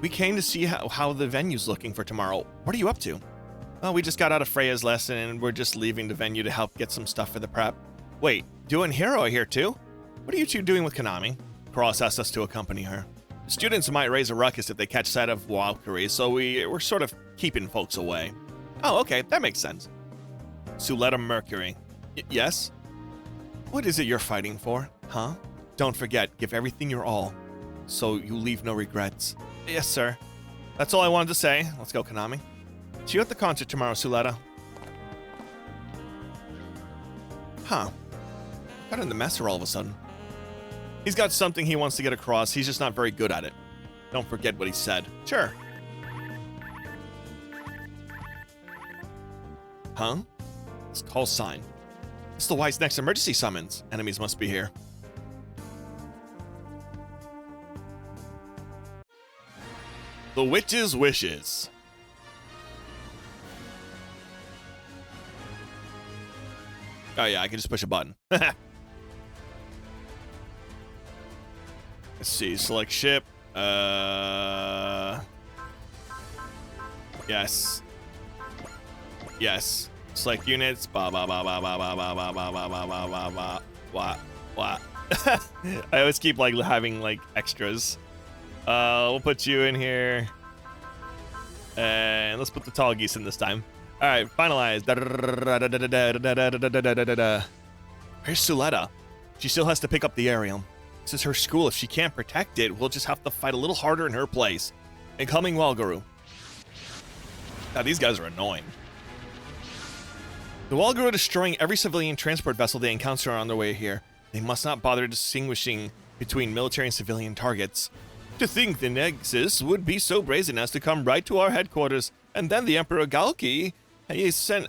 We came to see how the venue's looking for tomorrow. What are you up to? Oh, we just got out of Freya's lesson and we're just leaving the venue to help get some stuff for the prep. Wait, Do and Hero are here too? What are you two doing with Konami? Cross asked us to accompany her. The students might raise a ruckus if they catch sight of Valkyrie, so we're sort of keeping folks away. Oh, okay, that makes sense. Suletta Mercury. Yes? What is it you're fighting for, huh? Don't forget, give everything your all, so you leave no regrets. Yes, sir. That's all I wanted to say. Let's go, Konami. See you at the concert tomorrow, Suletta. Huh. Got in the messer all of a sudden. He's got something he wants to get across. He's just not very good at it. Don't forget what he said. Sure. Huh? It's call sign. It's the Wise Next emergency summons. Enemies must be here. The Witch's Wishes. Oh yeah, I can just push a button. Let's see, select ship. Yes. Yes. Select units. Ba ba ba ba ba ba ba ba ba ba ba ba ba ba. What? I always keep like having like extras. We'll put you in here. And let's put the tall geese in this time. All right, finalized. Where's Suletta? She still has to pick up the aerial. This is her school. If she can't protect it, we'll just have to fight a little harder in her place. Incoming Walguru. Now, these guys are annoying. The Walguru are destroying every civilian transport vessel they encounter on their way here. They must not bother distinguishing between military and civilian targets. To think the Nexus would be so brazen as to come right to our headquarters, and then the Emperor Galki he sent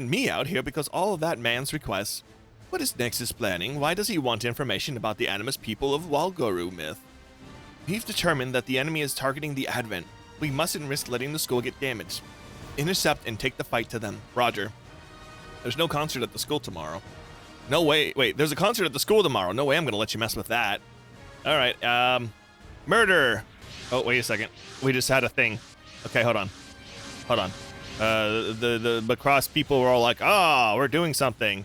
me out here because all of that man's requests. What is Nexus planning? Why does he want information about the animus people of Walguru myth? We've determined that the enemy is targeting the Advent. We mustn't risk letting the school get damaged. Intercept and take the fight to them. Roger. There's no concert at the school tomorrow. No way. Wait, there's a concert at the school tomorrow. No way I'm going to let you mess with that. All right. Murder. Oh, wait a second. We just had a thing. Okay, hold on. The Macross people were all like, we're doing something.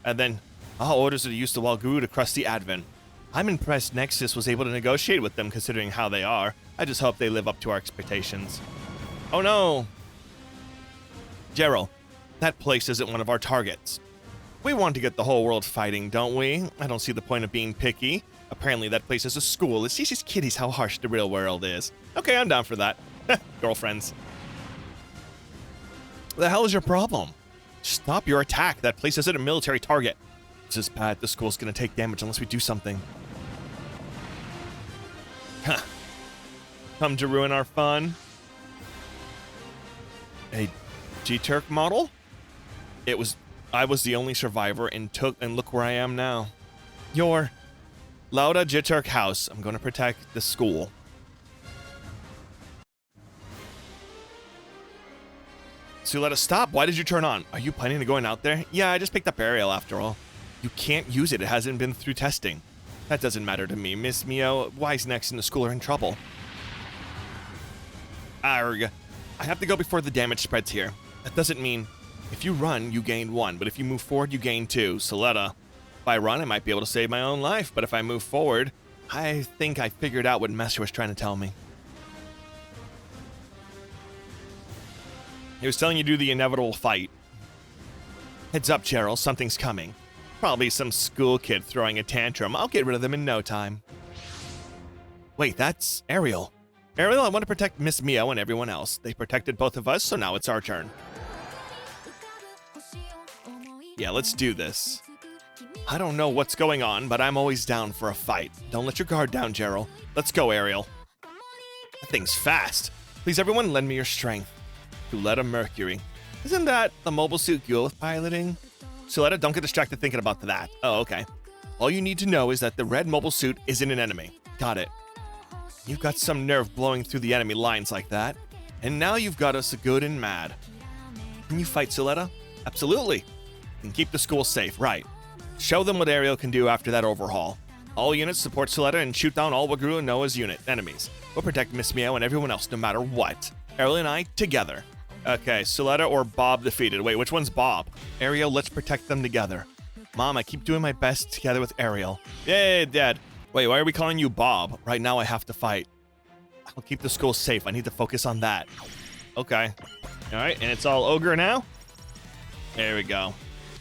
And then, orders are to use the Walguru to crush the Advent. I'm impressed Nexus was able to negotiate with them considering how they are. I just hope they live up to our expectations. Oh no. Gerald, that place isn't one of our targets. We want to get the whole world fighting, don't we? I don't see the point of being picky. Apparently that place is a school. It teaches kiddies how harsh the real world is. Okay, I'm down for that. Girlfriends. What the hell is your problem? Stop your attack. That place isn't a military target. This is bad. The school's gonna take damage unless we do something. Huh. Come to ruin our fun. A G-Turk model? I was the only survivor and look where I am now. Your Lauda G-Turk house. I'm gonna protect the school. So let us stop. Why did you turn on? Are you planning to going out there? Yeah, I just picked up aerial after all. You can't use it. It hasn't been through testing. That doesn't matter to me. Miss Mio, Wise Next and the school are in trouble. Arg. I have to go before the damage spreads here. That doesn't mean if you run, you gain 1, but if you move forward, you gain 2. Soletta, if I run, I might be able to save my own life, but if I move forward, I think I figured out what Messer was trying to tell me. He was telling you to do the inevitable fight. Heads up, Gerald. Something's coming. Probably some school kid throwing a tantrum. I'll get rid of them in no time. Wait, that's Ariel. Ariel, I want to protect Miss Mio and everyone else. They protected both of us, so now it's our turn. Yeah, let's do this. I don't know what's going on, but I'm always down for a fight. Don't let your guard down, Gerald. Let's go, Ariel. That thing's fast. Please, everyone, lend me your strength. Suletta Mercury. Isn't that the mobile suit Gul piloting? Suletta, don't get distracted thinking about that. Oh, okay. All you need to know is that the red mobile suit isn't an enemy. Got it. You've got some nerve blowing through the enemy lines like that. And now you've got us good and mad. Can you fight, Suletta? Absolutely. And keep the school safe, right. Show them what Ariel can do after that overhaul. All units support Suletta and shoot down all Wagru and Noah's enemies. We'll protect Miss Mio and everyone else no matter what. Ariel and I, together. Okay, Suletta or Bob defeated. Wait, which one's Bob? Ariel, let's protect them together. Mom, I keep doing my best together with Ariel. Yay, Dad. Wait, why are we calling you Bob? Right now I have to fight. I'll keep the school safe. I need to focus on that. Okay. All right, and it's all ogre now? There we go.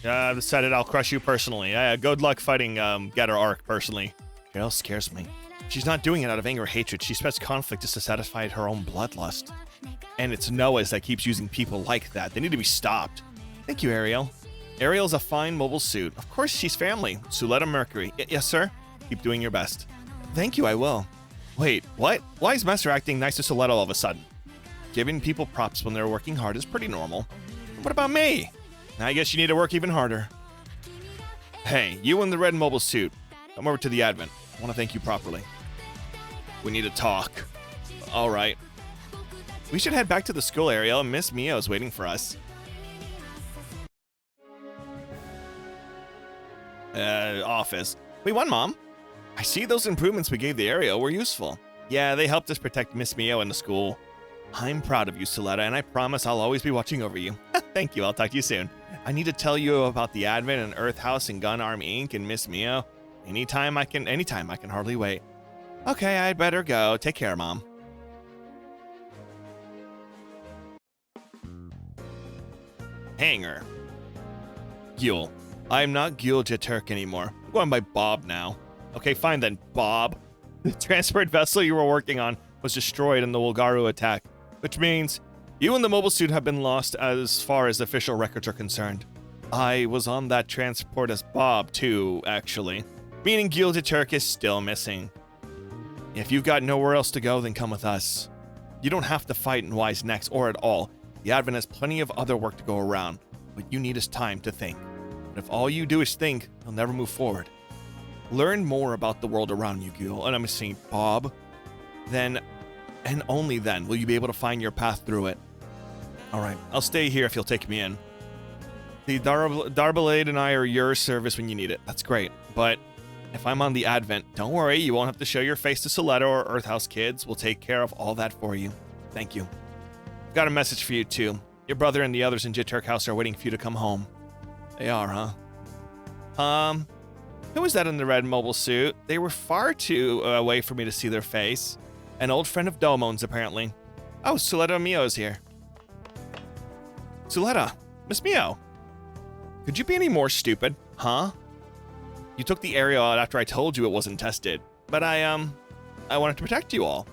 I've decided I'll crush you personally. Good luck fighting Getter Arc personally. Ariel scares me. She's not doing it out of anger or hatred. She spreads conflict just to satisfy her own bloodlust. And it's Noah's that keeps using people like that. They need to be stopped. Thank you, Ariel. Ariel's a fine mobile suit. Of course, she's family. Suletta Mercury. Yes, sir? Keep doing your best. Thank you, I will. Wait, what? Why is Master acting nice to Soletta all of a sudden? Giving people props when they're working hard is pretty normal. What about me? I guess you need to work even harder. Hey, you in the red mobile suit. Come over to the Advent. I want to thank you properly. We need to talk. All right. We should head back to the school area. Miss Mio is waiting for us. Office. We won, Mom. I see those improvements we gave the area were useful. Yeah, they helped us protect Miss Mio in the school. I'm proud of you, Soletta, and I promise I'll always be watching over you. Thank you. I'll talk to you soon. I need to tell you about the Advent and Earth House and Gun Arm Inc. and Miss Mio. Anytime I can hardly wait. Okay, I'd better go. Take care, Mom. Hanger. Gule. I'm not Gule Turk anymore. I'm going by Bob now. Okay, fine then, Bob. The transport vessel you were working on was destroyed in the Wolgaru attack, which means you and the mobile suit have been lost as far as official records are concerned. I was on that transport as Bob, too, actually. Meaning Gule Turk is still missing. If you've got nowhere else to go, then come with us. You don't have to fight in Wise next or at all. The Advent has plenty of other work to go around. What you need is time to think. But if all you do is think, you'll never move forward. Learn more about the world around you, Gule, and I'm saying Bob. Then, and only then, will you be able to find your path through it. Alright, I'll stay here if you'll take me in. The Darblade and I are your service when you need it. That's great. But if I'm on the Advent, don't worry, you won't have to show your face to Soletta or Earth House kids. We'll take care of all that for you. Thank you. I've got a message for you, too. Your brother and the others in Jitturk House are waiting for you to come home. They are, huh? Who was that in the red mobile suit? They were far too away for me to see their face. An old friend of Domon's, apparently. Oh, Soletta Mio's here. Soletta, Miss Mio. Could you be any more stupid? Huh? You took the area out after I told you it wasn't tested. But I wanted to protect you all.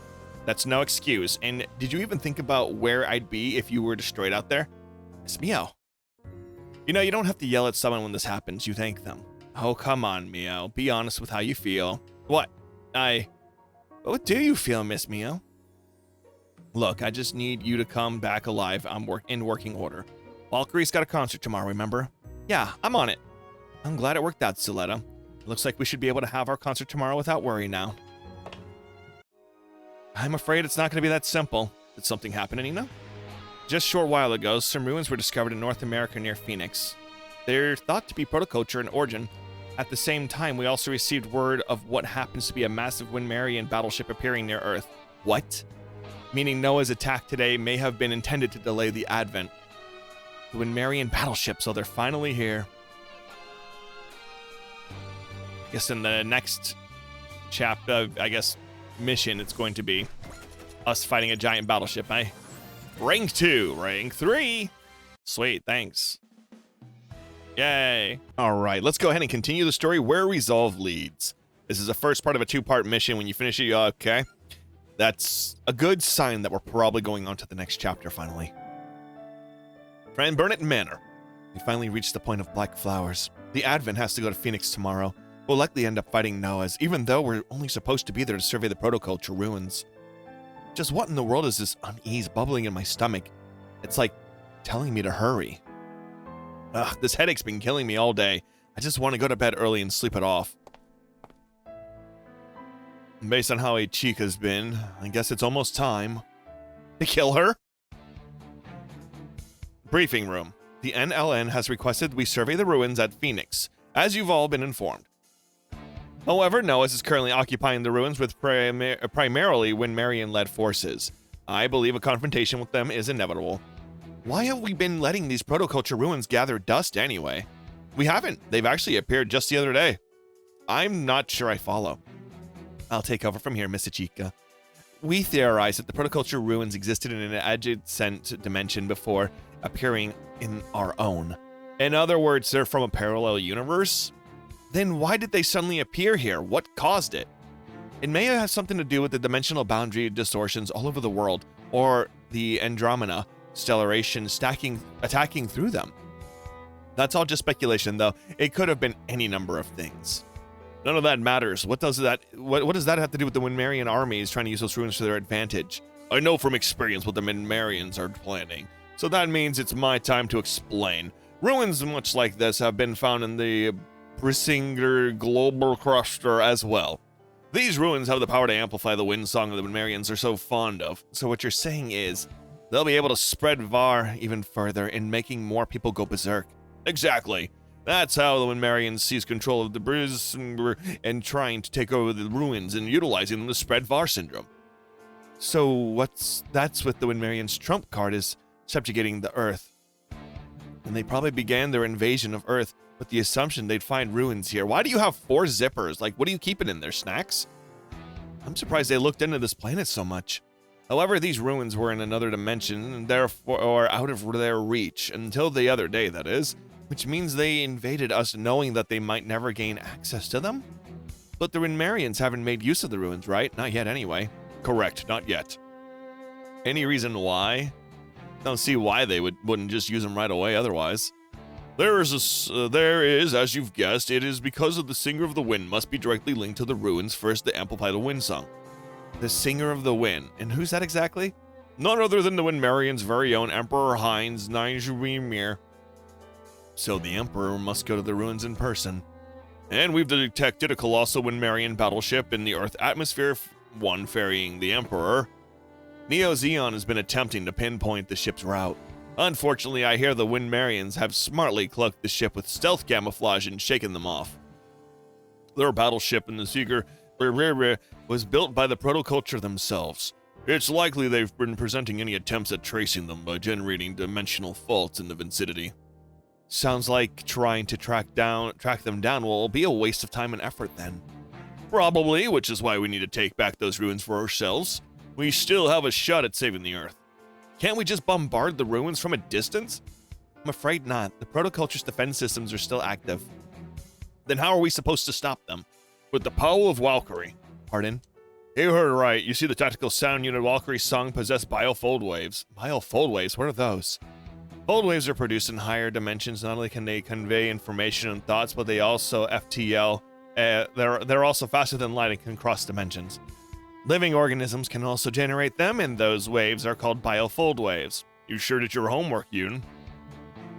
That's no excuse. And did you even think about where I'd be if you were destroyed out there? Miss Mio. You know, you don't have to yell at someone when this happens. You thank them. Oh, come on, Mio. Be honest with how you feel. What? What do you feel, Miss Mio? Look, I just need you to come back alive. I'm in working order. Valkyrie's got a concert tomorrow, remember? Yeah, I'm on it. I'm glad it worked out, Soletta. Looks like we should be able to have our concert tomorrow without worry now. I'm afraid it's not going to be that simple. Did something happen, Anina? Just a short while ago, some ruins were discovered in North America near Phoenix. They're thought to be protoculture in origin. At the same time, we also received word of what happens to be a massive Winmarian battleship appearing near Earth. What? Meaning Noah's attack today may have been intended to delay the Advent. The Winmarian battleship, so they're finally here. I guess in the next chapter, mission, it's going to be us fighting a giant battleship, eh? Rank 2, rank 3. Sweet, thanks. Yay. All right, let's go ahead and continue the story where Resolve leads. This is the first part of a 2-part mission. When you finish it, okay. That's a good sign that we're probably going on to the next chapter finally. Friend Burnett Manor. We finally reached the point of Black Flowers. The Advent has to go to Phoenix tomorrow. We'll likely end up fighting Noah's, even though we're only supposed to be there to survey the protoculture ruins. Just what in the world is this unease bubbling in my stomach? It's like telling me to hurry. Ugh, this headache's been killing me all day. I just want to go to bed early and sleep it off. Based on how Chica's been, I guess it's almost time to kill her. Briefing room. The NLN has requested we survey the ruins at Phoenix, as you've all been informed. However, Noah's is currently occupying the ruins with primarily Winmarian-led forces. I believe a confrontation with them is inevitable. Why have we been letting these protoculture ruins gather dust anyway? We haven't. They've actually appeared just the other day. I'm not sure I follow. I'll take over from here, Miss Ichika. We theorize that the protoculture ruins existed in an adjacent dimension before appearing in our own. In other words, they're from a parallel universe? Then why did they suddenly appear here? What caused it? It may have something to do with the dimensional boundary distortions all over the world, or the Andromeda stellation attacking through them. That's all just speculation, though. It could have been any number of things. None of that matters. What does that have to do with the Winmarian armies trying to use those ruins to their advantage? I know from experience what the Winmarians are planning, so that means it's my time to explain. Ruins much like this have been found in the Brissinger Global Cluster as well. These ruins have the power to amplify the wind song that the Winmarians are so fond of. So what you're saying is, they'll be able to spread Var even further in making more people go berserk. Exactly. That's how the Winmarians seize control of the Brissinger and trying to take over the ruins and utilizing them to spread Var syndrome. So that's what the Winmarians' trump card is, subjugating the Earth. And they probably began their invasion of Earth with the assumption they'd find ruins here. Why do you have 4 zippers? Like, what are you keeping in there, snacks? I'm surprised they looked into this planet so much. However, these ruins were in another dimension and therefore out of their reach, until the other day, that is, which means they invaded us knowing that they might never gain access to them? But the Winmarians haven't made use of the ruins, right? Not yet, anyway. Correct, not yet. Any reason why? Don't see why they wouldn't just use them right away otherwise. There is, as you've guessed, it is because of the Singer of the Wind must be directly linked to the ruins first to amplify the wind song. The Singer of the Wind. And who's that exactly? None other than the Winmarians' very own Emperor Heinz Nijumir. So the Emperor must go to the ruins in person. And we've detected a colossal Winmarian battleship in the Earth atmosphere, one ferrying the Emperor. Neo-Zeon has been attempting to pinpoint the ship's route. Unfortunately, I hear the Winmarians have smartly cloaked the ship with stealth camouflage and shaken them off. Their battleship in the Seeker was built by the protoculture themselves. It's likely they've been presenting any attempts at tracing them by generating dimensional faults in the vicinity. Sounds like trying to track them down will be a waste of time and effort then. Probably, which is why we need to take back those ruins for ourselves. We still have a shot at saving the Earth. Can't we just bombard the ruins from a distance? I'm afraid not. The protoculture's defense systems are still active. Then how are we supposed to stop them? With the power of Valkyrie. Pardon? You heard right. You see, the tactical sound unit Valkyrie's song possess biofold waves. Biofold waves? What are those? Fold waves are produced in higher dimensions. Not only can they convey information and thoughts, but they also FTL. They're also faster than light and can cross dimensions. Living organisms can also generate them, and those waves are called biofold waves. You sure did your homework, Yoon.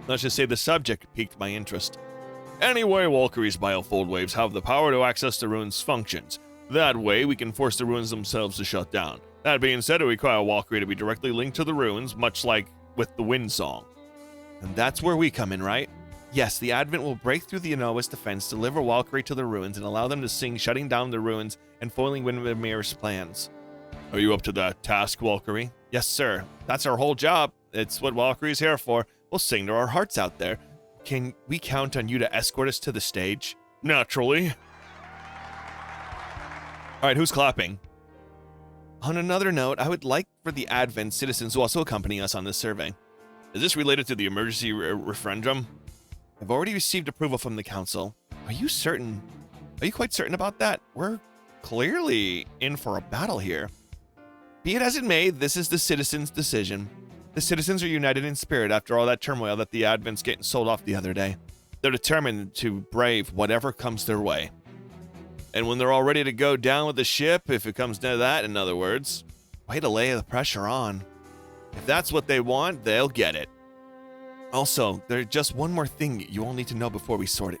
Let's just say the subject piqued my interest. Anyway, Valkyrie's biofold waves have the power to access the ruins' functions. That way, we can force the ruins themselves to shut down. That being said, it requires Valkyrie to be directly linked to the ruins, much like with the wind song. And that's where we come in, right? Yes, the Advent will break through the Inoa's defense, deliver Valkyrie to the ruins, and allow them to sing shutting down the ruins and foiling Winmir's plans. Are you up to that task, Valkyrie? Yes, sir. That's our whole job. It's what Valkyrie's here for. We'll sing to our hearts out there. Can we count on you to escort us to the stage? Naturally. All right, who's clapping? On another note, I would like for the Advent citizens to also accompany us on this survey. Is this related to the emergency referendum? I've already received approval from the council. Are you certain? Are you quite certain about that? We're clearly in for a battle here. Be it as it may, this is the citizens' decision. The citizens are united in spirit after all that turmoil that the Advent's getting sold off the other day. They're determined to brave whatever comes their way. And when they're all ready to go down with the ship, if it comes to that, in other words, way to lay the pressure on. If that's what they want, they'll get it. Also, there's just one more thing you all need to know before we sort it.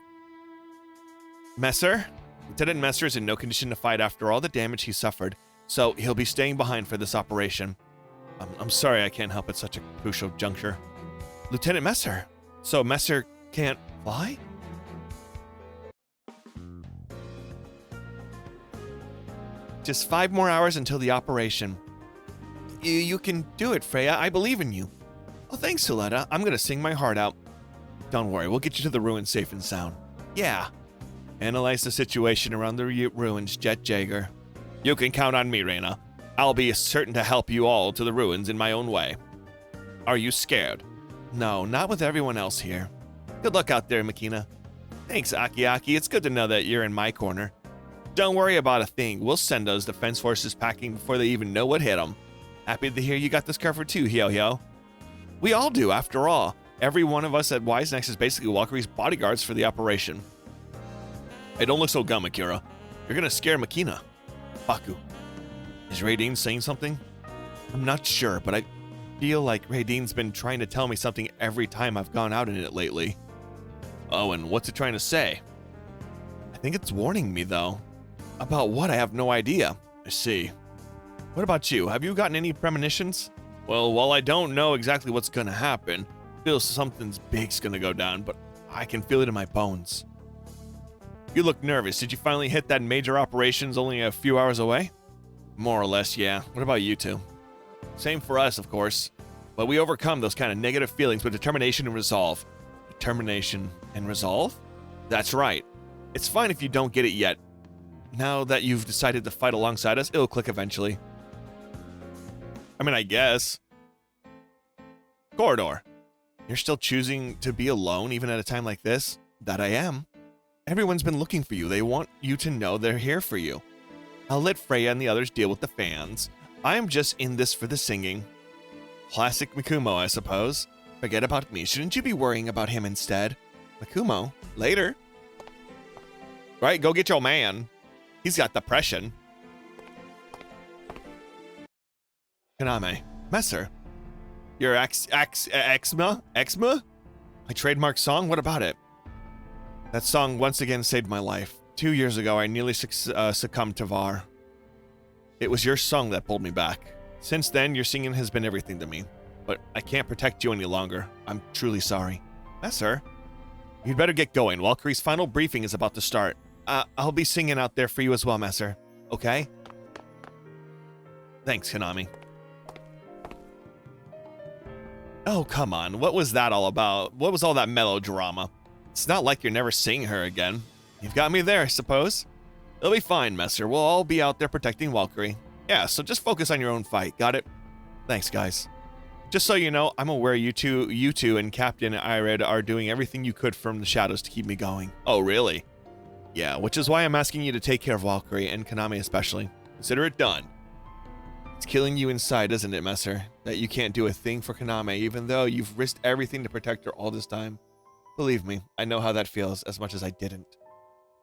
Messer? Lieutenant Messer is in no condition to fight after all the damage he suffered, so he'll be staying behind for this operation. I'm sorry I can't help at such a crucial juncture. Lieutenant Messer? So Messer can't fly? Just 5 more hours until the operation. You can do it, Freya. I believe in you. Oh, thanks, Suletta. I'm gonna sing my heart out. Don't worry, we'll get you to the ruins safe and sound. Yeah. Analyze the situation around the ruins, Jet Jaeger. You can count on me, Reyna. I'll be certain to help you all to the ruins in my own way. Are you scared? No, not with everyone else here. Good luck out there, Makina. Thanks, Akiaki. It's good to know that you're in my corner. Don't worry about a thing. We'll send those defense forces packing before they even know what hit them. Happy to hear you got this covered too, Hyo-Hyo. We all do, after all. Every one of us at Wisenex is basically Valkyrie's bodyguards for the operation. Hey, don't look so gum, Akira. You're gonna scare Makina. Baku. Is Raideen saying something? I'm not sure, but I feel like Raideen's been trying to tell me something every time I've gone out in it lately. Oh, and what's it trying to say? I think it's warning me, though. About what? I have no idea. I see. What about you? Have you gotten any premonitions? Well, while I don't know exactly what's gonna happen, I feel something's big's gonna go down, but I can feel it in my bones. You look nervous. Did you finally hit that major operations only a few hours away? More or less, yeah. What about you two? Same for us, of course. But we overcome those kind of negative feelings with determination and resolve. Determination and resolve? That's right. It's fine if you don't get it yet. Now that you've decided to fight alongside us, it'll click eventually. I mean, I guess. Corridor. You're still choosing to be alone even at a time like this? That I am. Everyone's been looking for you. They want you to know they're here for you. I'll let Freya and the others deal with the fans. I'm just in this for the singing. Classic Mikumo, I suppose. Forget about me. Shouldn't you be worrying about him instead? Mikumo, later. Right, go get your man. He's got depression. Kaname. Messer. Your eczema? Eczema? My trademark song? What about it? That song once again saved my life. 2 years ago, I nearly succumbed to VAR. It was your song that pulled me back. Since then, your singing has been everything to me. But I can't protect you any longer. I'm truly sorry. Messer, you'd better get going. Valkyrie's final briefing is about to start. I'll be singing out there for you as well, Messer. Okay? Thanks, Konami. Oh, come on. What was that all about? What was all that melodrama? It's not like you're never seeing her again. You've got me there, I suppose. It'll be fine, Messer. We'll all be out there protecting Valkyrie. Yeah, so just focus on your own fight. Got it? Thanks, guys. Just so you know, I'm aware you two and Captain Ired are doing everything you could from the shadows to keep me going. Oh, really? Yeah, which is why I'm asking you to take care of Valkyrie, and Konami especially. Consider it done. It's killing you inside, isn't it, Messer? That you can't do a thing for Konami, even though you've risked everything to protect her all this time. Believe me, I know how that feels, as much as I didn't.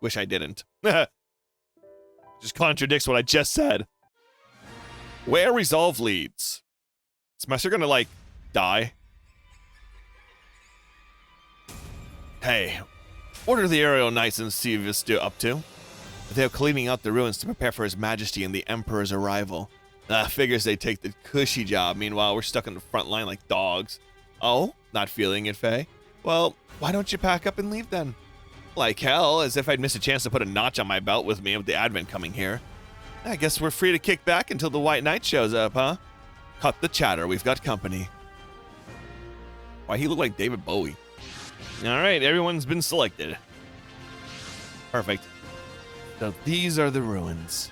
Wish I didn't. Just contradicts what I just said. Where resolve leads. Is Messer gonna, like, die? Hey, what are the Aerial Knights and Sevis up to? They're cleaning out the ruins to prepare for His Majesty and the Emperor's arrival. Figures they take the cushy job. Meanwhile, we're stuck on the front line like dogs. Oh, not feeling it, Faye? Well, why don't you pack up and leave then? Like hell, as if I'd miss a chance to put a notch on my belt with me with the Advent coming here. I guess we're free to kick back until the White Knight shows up, huh? Cut the chatter, we've got company. Why, he looked like David Bowie. Alright, everyone's been selected. Perfect. So these are the ruins.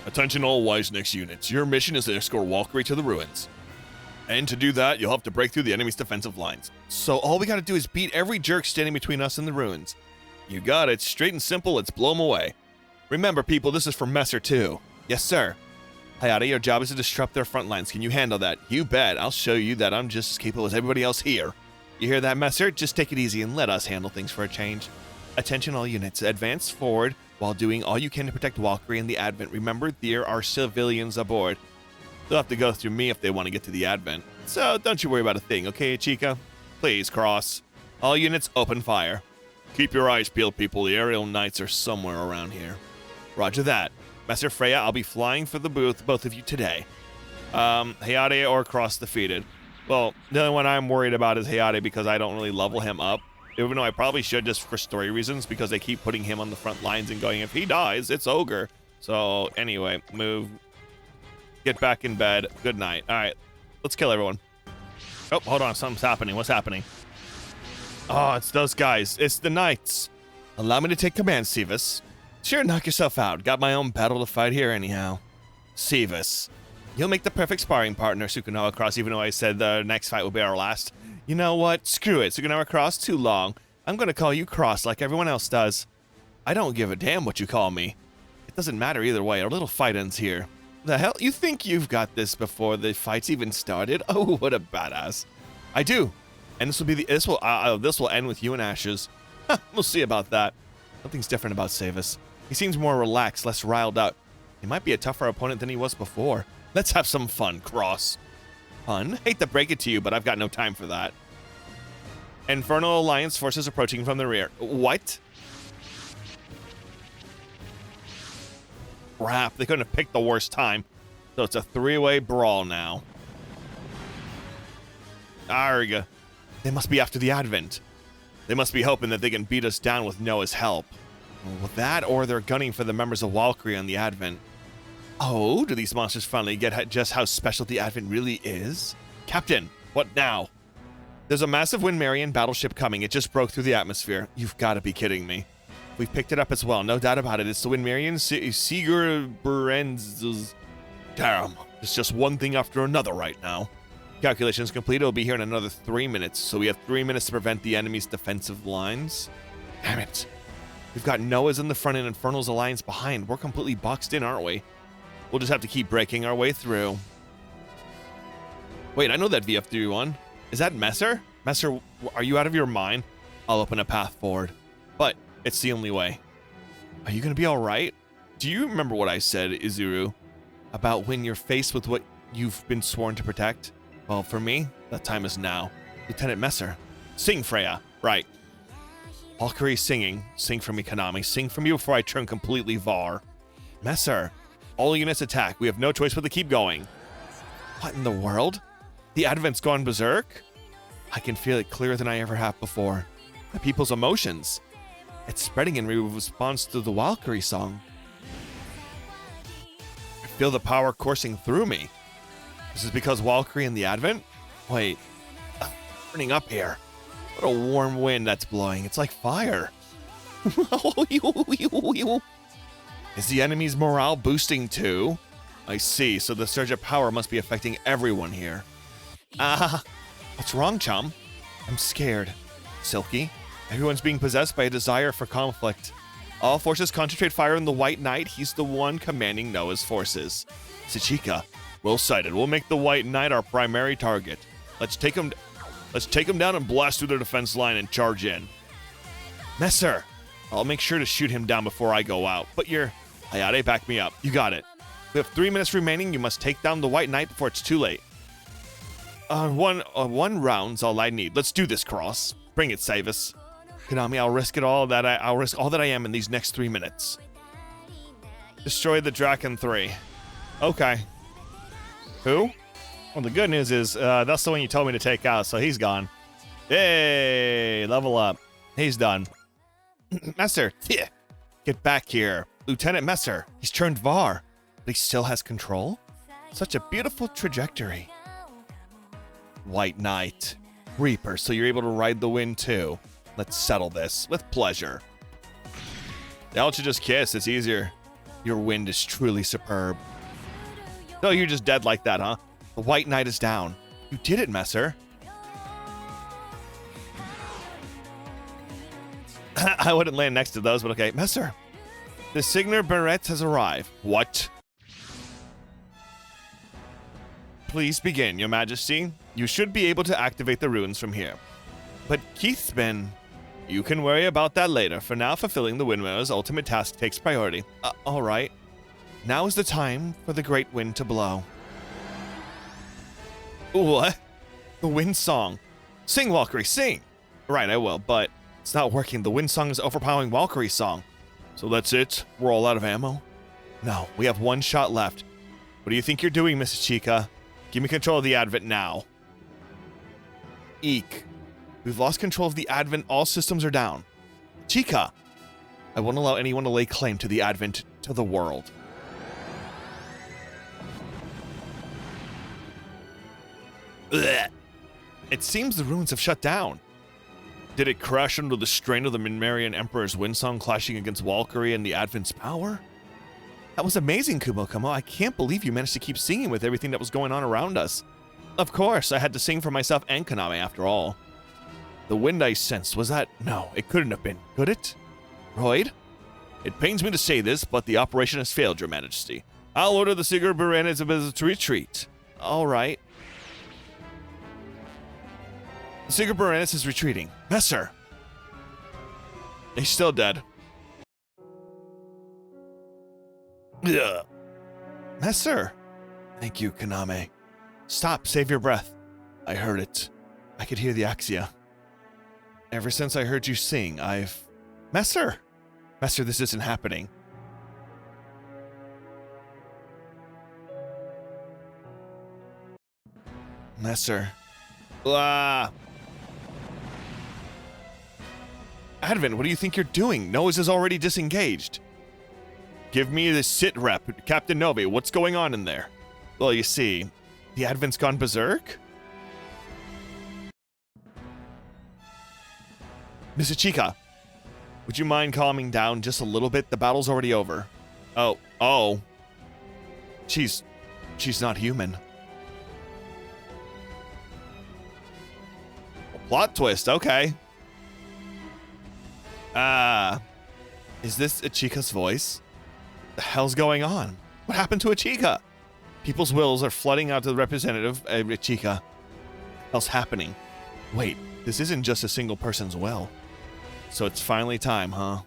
Attention all Wise Next units. Your mission is to escort Valkyrie to the ruins. And to do that, you'll have to break through the enemy's defensive lines. So all we gotta do is beat every jerk standing between us and the ruins. You got it. Straight and simple, let's blow them away. Remember, people, this is for Messer too. Yes, sir. Hayata, your job is to disrupt their front lines. Can you handle that? You bet. I'll show you that I'm just as capable as everybody else here. You hear that, Messer? Just take it easy and let us handle things for a change. Attention all units. Advance forward while doing all you can to protect Valkyrie and the Advent. Remember, there are civilians aboard. They'll have to go through me if they want to get to the Advent. So don't you worry about a thing, okay, Chica? Please, Cross. All units, open fire. Keep your eyes peeled, people. The Aerial Knights are somewhere around here. Roger that. Messer Freya, I'll be flying for the booth, both of you today. Hayate or Cross defeated. Well, the only one I'm worried about is Hayate because I don't really level him up. Even though I probably should just for story reasons because they keep putting him on the front lines and going, if he dies, it's Ogre. So anyway, move. Get back in bed. Good night. All right, let's kill everyone. Oh, hold on. Something's happening. What's happening? Oh, it's those guys. It's the Knights. Allow me to take command, Sevis. Sure, knock yourself out. Got my own battle to fight here anyhow. Sevis. You'll make the perfect sparring partner, Sukunawa Cross, even though I said the next fight will be our last. You know what? Screw it. Sukunawa Cross, too long. I'm going to call you Cross like everyone else does. I don't give a damn what you call me. It doesn't matter either way. Our little fight ends here. The hell? You think you've got this before the fight's even started? Oh, what a badass. I do. And this will be this will end with you and Ashes. We'll see about that. Something's different about Savus. He seems more relaxed, less riled up. He might be a tougher opponent than he was before. Let's have some fun, Cross. Fun? Hate to break it to you, but I've got no time for that. Infernal Alliance forces approaching from the rear. What? Crap, they couldn't have picked the worst time. So it's a three-way brawl now. Arg. They must be after the Advent. They must be hoping that they can beat us down with Noah's help. Well, that, or they're gunning for the members of Valkyrie on the Advent. Oh, do these monsters finally get just how special the Advent really is? Captain, what now? There's a massive Windmarian battleship coming. It just broke through the atmosphere. You've got to be kidding me. We've picked it up as well, no doubt about it. It's the Windmarian Sigur Berenz's. Damn, it's just one thing after another right now. Calculations complete. It'll be here in another 3 minutes, so we have 3 minutes to prevent the enemy's defensive lines. Damn it. We've got Noah's in the front and Infernal's Alliance behind. We're completely boxed in, aren't we? We'll just have to keep breaking our way through. Wait, I know that VF31. Is that Messer? Messer, are you out of your mind? I'll open a path forward. But it's the only way. Are you going to be all right? Do you remember what I said, Izuru? About when you're faced with what you've been sworn to protect? Well, for me, that time is now. Lieutenant Messer. Sing, Freya. Right. Valkyrie singing. Sing for me, Konami. Sing for me before I turn completely Var. Messer. All units attack. We have no choice but to keep going. What in the world? The Advent's gone berserk? I can feel it clearer than I ever have before. The people's emotions. It's spreading in response to the Valkyrie song. I feel the power coursing through me. This is because Valkyrie and the Advent? Wait. Burning up here. What a warm wind that's blowing. It's like fire. Is the enemy's morale boosting too? I see, so the surge of power must be affecting everyone here. What's wrong, chum? I'm scared. Silky, everyone's being possessed by a desire for conflict. All forces concentrate fire on the White Knight. He's the one commanding Noah's forces. Sachika, well sighted. We'll make the White Knight our primary target. Let's take him down and blast through their defense line and charge in. Messer, I'll make sure to shoot him down before I go out. But Hayate, back me up. You got it. We have 3 minutes remaining. You must take down the White Knight before it's too late. One round's all I need. Let's do this, Cross. Bring it, Savus. Konami, I'll risk all that I am in these next 3 minutes. Destroy the Draken 3. Okay. Who? Well, the good news is that's the one you told me to take out, so he's gone. Hey, level up. He's done. Messer, get back here. Lieutenant Messer, he's turned Var, but he still has control? Such a beautiful trajectory. White Knight. Reaper, so you're able to ride the wind too. Let's settle this with pleasure. Why don't you just kiss? It's easier. Your wind is truly superb. No, you're just dead like that, huh? The White Knight is down. You did it, Messer. I wouldn't land next to those, but okay. Messer, the Signor Barrett has arrived. What? Please begin, Your Majesty. You should be able to activate the ruins from here. But Keith's been... You can worry about that later. For now, fulfilling the Windmirror's ultimate task takes priority. All right. Now is the time for the great wind to blow. What? The wind song. Sing, Valkyrie, sing! Right, I will, but it's not working. The wind song is overpowering Valkyrie's song. So that's it? We're all out of ammo? No, we have one shot left. What do you think you're doing, Mrs. Chica? Give me control of the Advent now. Eek. We've lost control of the Advent. All systems are down. Chica! I won't allow anyone to lay claim to the Advent to the world. Ugh. It seems the ruins have shut down. Did it crash under the strain of the Minmarian Emperor's windsong clashing against Valkyrie and the Advent's power? That was amazing, Kumo-Kumo. I can't believe you managed to keep singing with everything that was going on around us. Of course, I had to sing for myself and Konami after all. The wind I sensed, was that... No, it couldn't have been, could it? Royd? It pains me to say this, but the operation has failed, Your Majesty. I'll order the Sigur Berenz's to retreat. All right. The Secret Baranus is retreating. Messer! He's still dead. Ugh. Messer! Thank you, Kaname. Stop, save your breath. I heard it. I could hear the Axia. Ever since I heard you sing, I've... Messer! Messer, this isn't happening. Messer. Ah. Advent, what do you think you're doing? Noah's is already disengaged. Give me the sit rep, Captain Novi. What's going on in there? Well, you see, the Advent's gone berserk? Miss Ichika, would you mind calming down just a little bit? The battle's already over. Oh. She's not human. Plot twist, okay. Is this Ichika's voice? The hell's going on? What happened to Ichika? People's wills are flooding out to the representative, Ichika. What's happening? Wait, this isn't just a single person's will. So it's finally time, huh?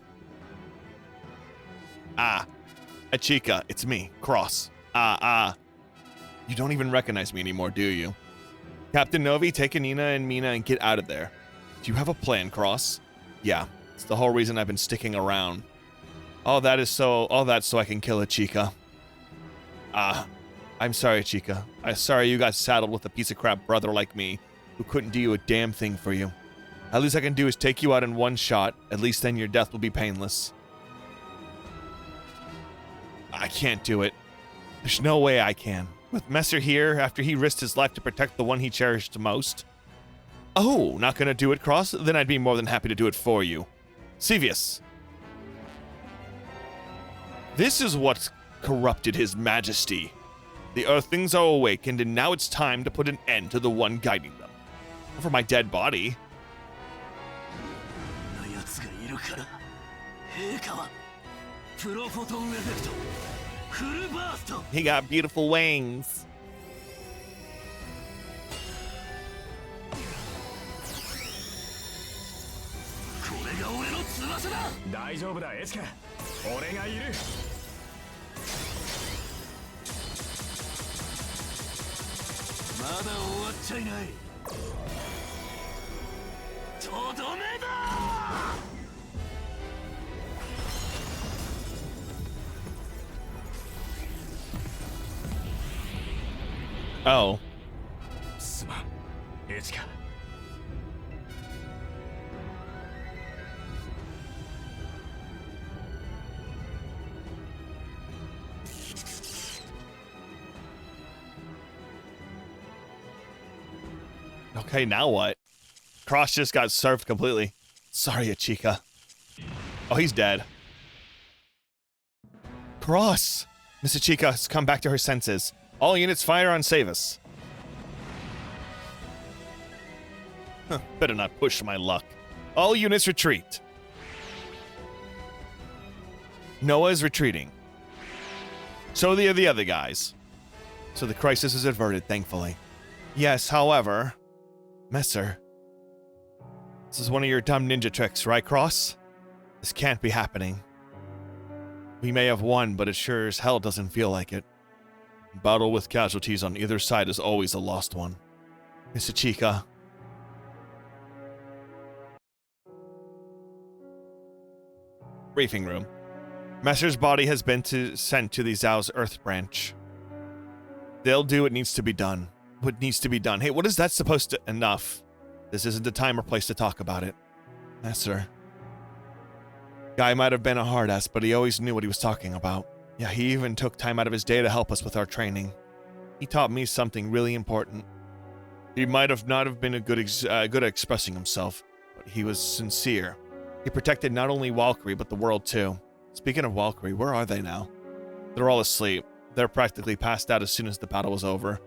Ichika, it's me, Cross. You don't even recognize me anymore, do you? Captain Novi, take Anina and Mina and get out of there. Do you have a plan, Cross? Yeah, it's the whole reason I've been sticking around. All that's so I can kill Ichika. I'm sorry, Ichika. I'm sorry you got saddled with a piece of crap brother like me, who couldn't do a damn thing for you. At least I can do is take you out in one shot. At least then your death will be painless. I can't do it. There's no way I can. With Messer here, after he risked his life to protect the one he cherished most. Oh, not gonna do it, Cross? Then I'd be more than happy to do it for you. Sevius. This is what's corrupted his majesty. The Earthlings are awakened, and now it's time to put an end to the one guiding them. Over my dead body. He got beautiful wings. Oh. Okay, now what? Cross just got served completely. Sorry, Ichika. Oh, he's dead. Cross! Miss Ichika has come back to her senses. All units fire on Savus. Better not push my luck. All units retreat. Noah is retreating. So are the other guys. So the crisis is averted, thankfully. Yes, however... Messer. This is one of your dumb ninja tricks, right, Cross? This can't be happening. We may have won, but it sure as hell doesn't feel like it. Battle with casualties on either side is always a lost one. Miss Ichika. Briefing room. Messer's body has been sent to the Zhao's Earth branch. They'll do what needs to be done. What needs to be done. Hey, what is that supposed to... Enough. This isn't the time or place to talk about it. Messer. Guy might have been a hard ass, but he always knew what he was talking about. Yeah, he even took time out of his day to help us with our training. He taught me something really important. He might have not have been good at expressing himself, but he was sincere. He protected not only Valkyrie, but the world too. Speaking of Valkyrie, where are they now? They're all asleep. They're practically passed out as soon as the battle was over.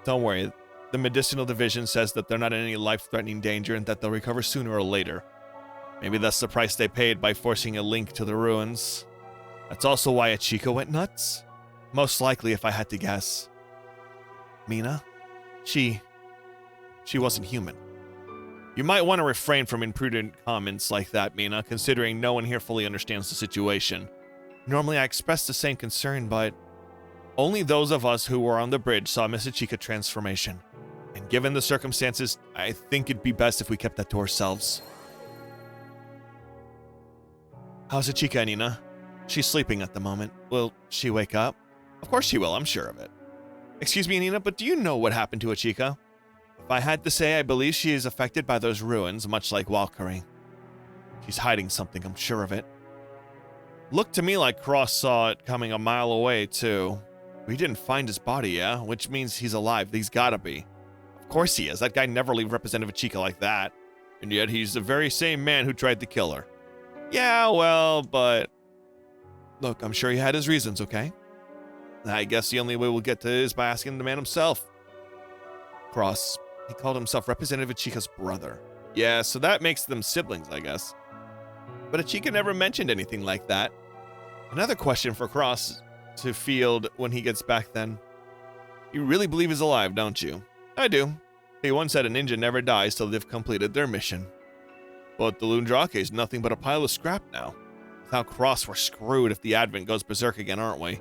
Don't worry, the medicinal division says that they're not in any life-threatening danger and that they'll recover sooner or later. Maybe that's the price they paid by forcing a link to the ruins. That's also why Ichika went nuts? Most likely, if I had to guess. Mina? She wasn't human. You might want to refrain from imprudent comments like that, Mina, considering no one here fully understands the situation. Normally I express the same concern, but only those of us who were on the bridge saw Miss Ichika transformation. And given the circumstances, I think it'd be best if we kept that to ourselves. How's Ichika, Nina? She's sleeping at the moment. Will she wake up? Of course she will, I'm sure of it. Excuse me, Nina, but do you know what happened to Ichika? If I had to say, I believe she is affected by those ruins, much like Valkyrie. She's hiding something, I'm sure of it. Looked to me like Cross saw it coming a mile away, too. We didn't find his body, yeah? Which means he's alive. He's gotta be. Of course he is. That guy never leave Representative Ichika like that. And yet he's the very same man who tried to kill her. Yeah, well, but... Look, I'm sure he had his reasons, okay? I guess the only way we'll get to it is by asking the man himself. Cross. He called himself Representative Ichika's brother. Yeah, so that makes them siblings, I guess. But Ichika never mentioned anything like that. Another question for Cross to field when he gets back then. You really believe he's alive, don't you? I do. He once said a ninja never dies till they've completed their mission. But the Lundrake is nothing but a pile of scrap now. Without Cross, we're screwed if the Advent goes berserk again, aren't we?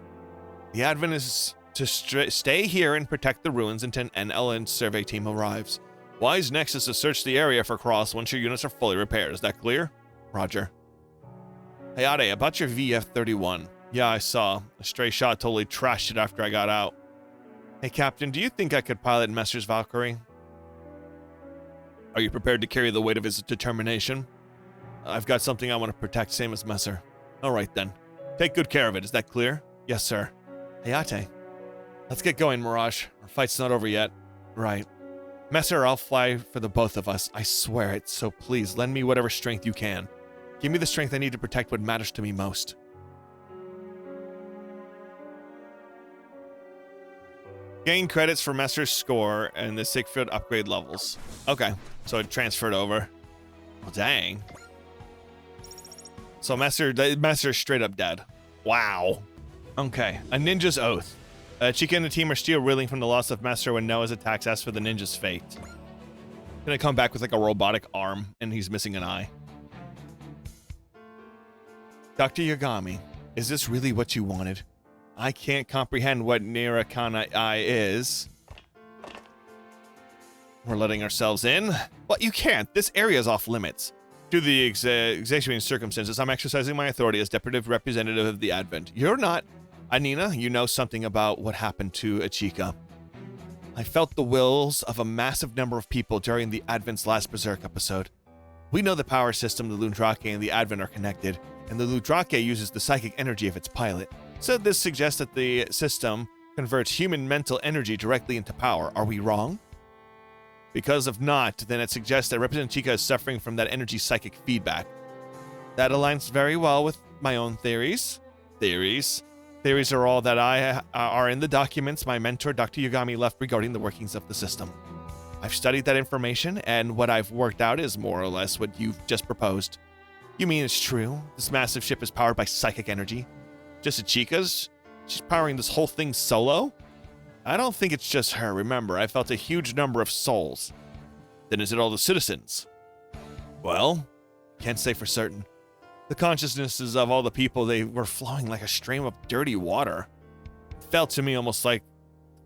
The Advent is to stay here and protect the ruins until an LN survey team arrives. Wise next is to search the area for Cross once your units are fully repaired. Is that clear? Roger. Hayate, about your VF-31. Yeah, I saw. A stray shot totally trashed it after I got out. Hey, Captain, do you think I could pilot Messer's Valkyrie? Are you prepared to carry the weight of his determination? I've got something I want to protect, same as Messer. All right, then. Take good care of it. Is that clear? Yes, sir. Hayate. Let's get going, Mirage. Our fight's not over yet. Right. Messer, I'll fly for the both of us. I swear it, so please, lend me whatever strength you can. Give me the strength I need to protect what matters to me most. Gain credits for Messer's score and the Siegfried upgrade levels. Okay, so it transferred over. Well, dang. So Messer's straight up dead. Wow. Okay, a ninja's oath. Chica and the team are still reeling from the loss of Messer when Noah's attacks ask for the ninja's fate. Gonna come back with like a robotic arm, and he's missing an eye. Dr. Yagami, is this really what you wanted? I can't comprehend what Nirakana-I is. We're letting ourselves in? But you can't. This area is off limits. Due to the extenuating circumstances, I'm exercising my authority as deputy representative of the Advent. You're not. Anina, you know something about what happened to Ichika. I felt the wills of a massive number of people during the Advent's last Berserk episode. We know the power system, the Lundrake, and the Advent are connected, and the Lundrake uses the psychic energy of its pilot. So this suggests that the system converts human mental energy directly into power. Are we wrong? Because if not, then it suggests that Representative Ichika is suffering from that energy psychic feedback. That aligns very well with my own theories. Theories are all that are in the documents my mentor, Dr. Yagami, left regarding the workings of the system. I've studied that information, and what I've worked out is more or less what you've just proposed. You mean it's true? This massive ship is powered by psychic energy? Just Ichika's? She's powering this whole thing solo? I don't think it's just her. Remember, I felt a huge number of souls. Then is it all the citizens? Well, can't say for certain. The consciousnesses of all the people, they were flowing like a stream of dirty water. It felt to me almost like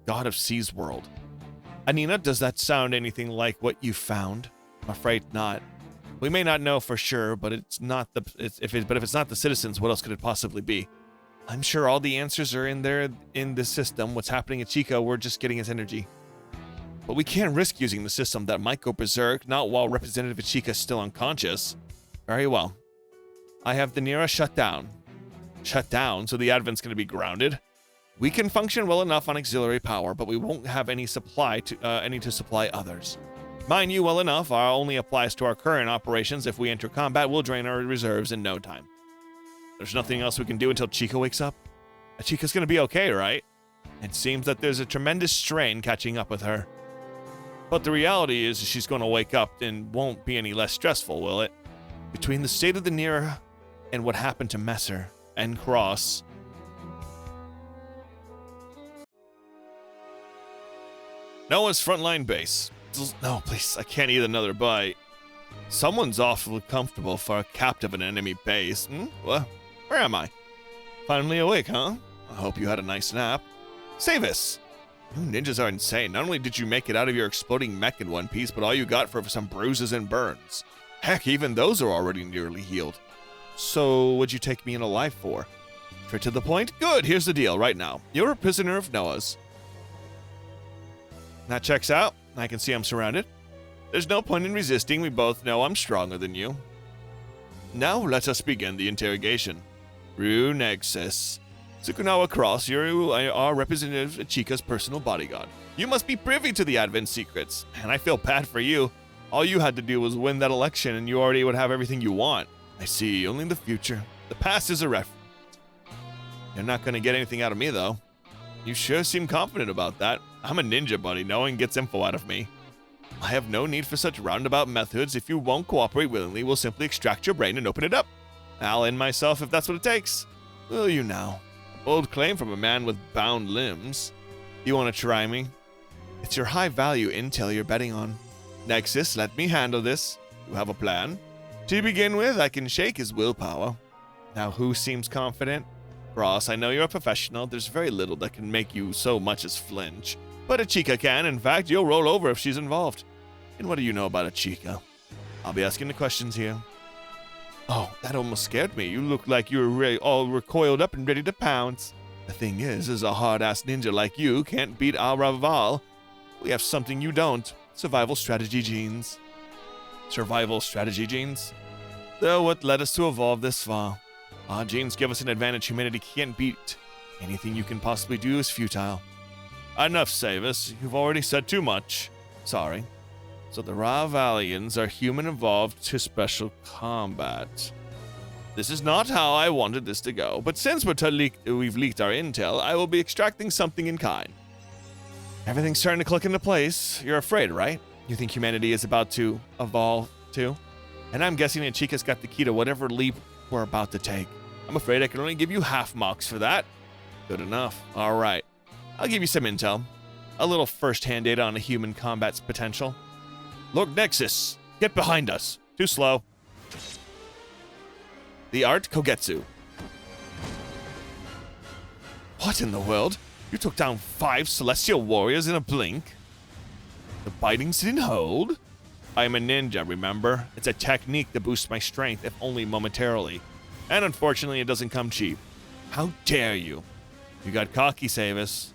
God of Sea's world. Anina, does that sound anything like what you found? I'm afraid not. We may not know for sure, but if it's not the citizens, what else could it possibly be? I'm sure all the answers are in there in the system. What's happening at Chica, we're just getting its energy. But we can't risk using the system that might go berserk, not while Representative Ichika is still unconscious. Very well. I have the Nira shut down. Shut down, so the Advent's going to be grounded. We can function well enough on auxiliary power, but we won't have any to supply others. Mind you well enough, our only applies to our current operations. If we enter combat, we'll drain our reserves in no time. There's nothing else we can do until Chica wakes up. Chica's gonna be okay, right? It seems that there's a tremendous strain catching up with her. But the reality is she's gonna wake up and won't be any less stressful, will it? Between the state of the Nira and what happened to Messer and Cross, Noah's frontline base. No, please, I can't eat another bite. Someone's awfully comfortable for a captive in an enemy base. What? Where am I? Finally awake, huh? I hope you had a nice nap. Savis! You ninjas are insane. Not only did you make it out of your exploding mech in one piece, but all you got for some bruises and burns. Heck, even those are already nearly healed. So, what'd you take me in alive for? Straight to the point? Good, here's the deal right now. You're a prisoner of Noah's. That checks out. I can see I'm surrounded. There's no point in resisting. We both know I'm stronger than you. Now let us begin the interrogation. Rue Nexus. Tsukunawa Cross, you are Representative Ichika's personal bodyguard. You must be privy to the Advent secrets, and I feel bad for you. All you had to do was win that election, and you already would have everything you want. I see, only the future. The past is a reference. You're not going to get anything out of me, though. You sure seem confident about that. I'm a ninja, buddy. No one gets info out of me. I have no need for such roundabout methods. If you won't cooperate willingly, we'll simply extract your brain and open it up. I'll end myself if that's what it takes. Will you now? Bold claim from a man with bound limbs. You want to try me? It's your high-value intel you're betting on. Nexus, let me handle this. You have a plan? To begin with, I can shake his willpower. Now, who seems confident? Ross, I know you're a professional. There's very little that can make you so much as flinch. But Ichika can. In fact, you'll roll over if she's involved. And what do you know about Ichika? I'll be asking the questions here. Oh, that almost scared me. You look like you were all recoiled up and ready to pounce. The thing is a hard-ass ninja like you can't beat Araval. We have something you don't. Survival strategy genes. Survival strategy genes? They're what led us to evolve this far. Our genes give us an advantage humanity can't beat. Anything you can possibly do is futile. Enough, Savis. You've already said too much. Sorry. So the Ravalians are human evolved to special combat. This is not how I wanted this to go, but since we've leaked our intel, I will be extracting something in kind. Everything's starting to click into place. You're afraid, right? You think humanity is about to evolve too? And I'm guessing Ichika's got the key to whatever leap we're about to take. I'm afraid I can only give you half marks for that. Good enough. All right. I'll give you some intel. A little first-hand data on a human combat's potential. Lord Nexus, get behind us. Too slow. The art Kogetsu. What in the world? You took down 5 celestial warriors in a blink? The bitings didn't hold? I am a ninja, remember? It's a technique to boost my strength, if only momentarily. And unfortunately, it doesn't come cheap. How dare you? You got cocky, Savis.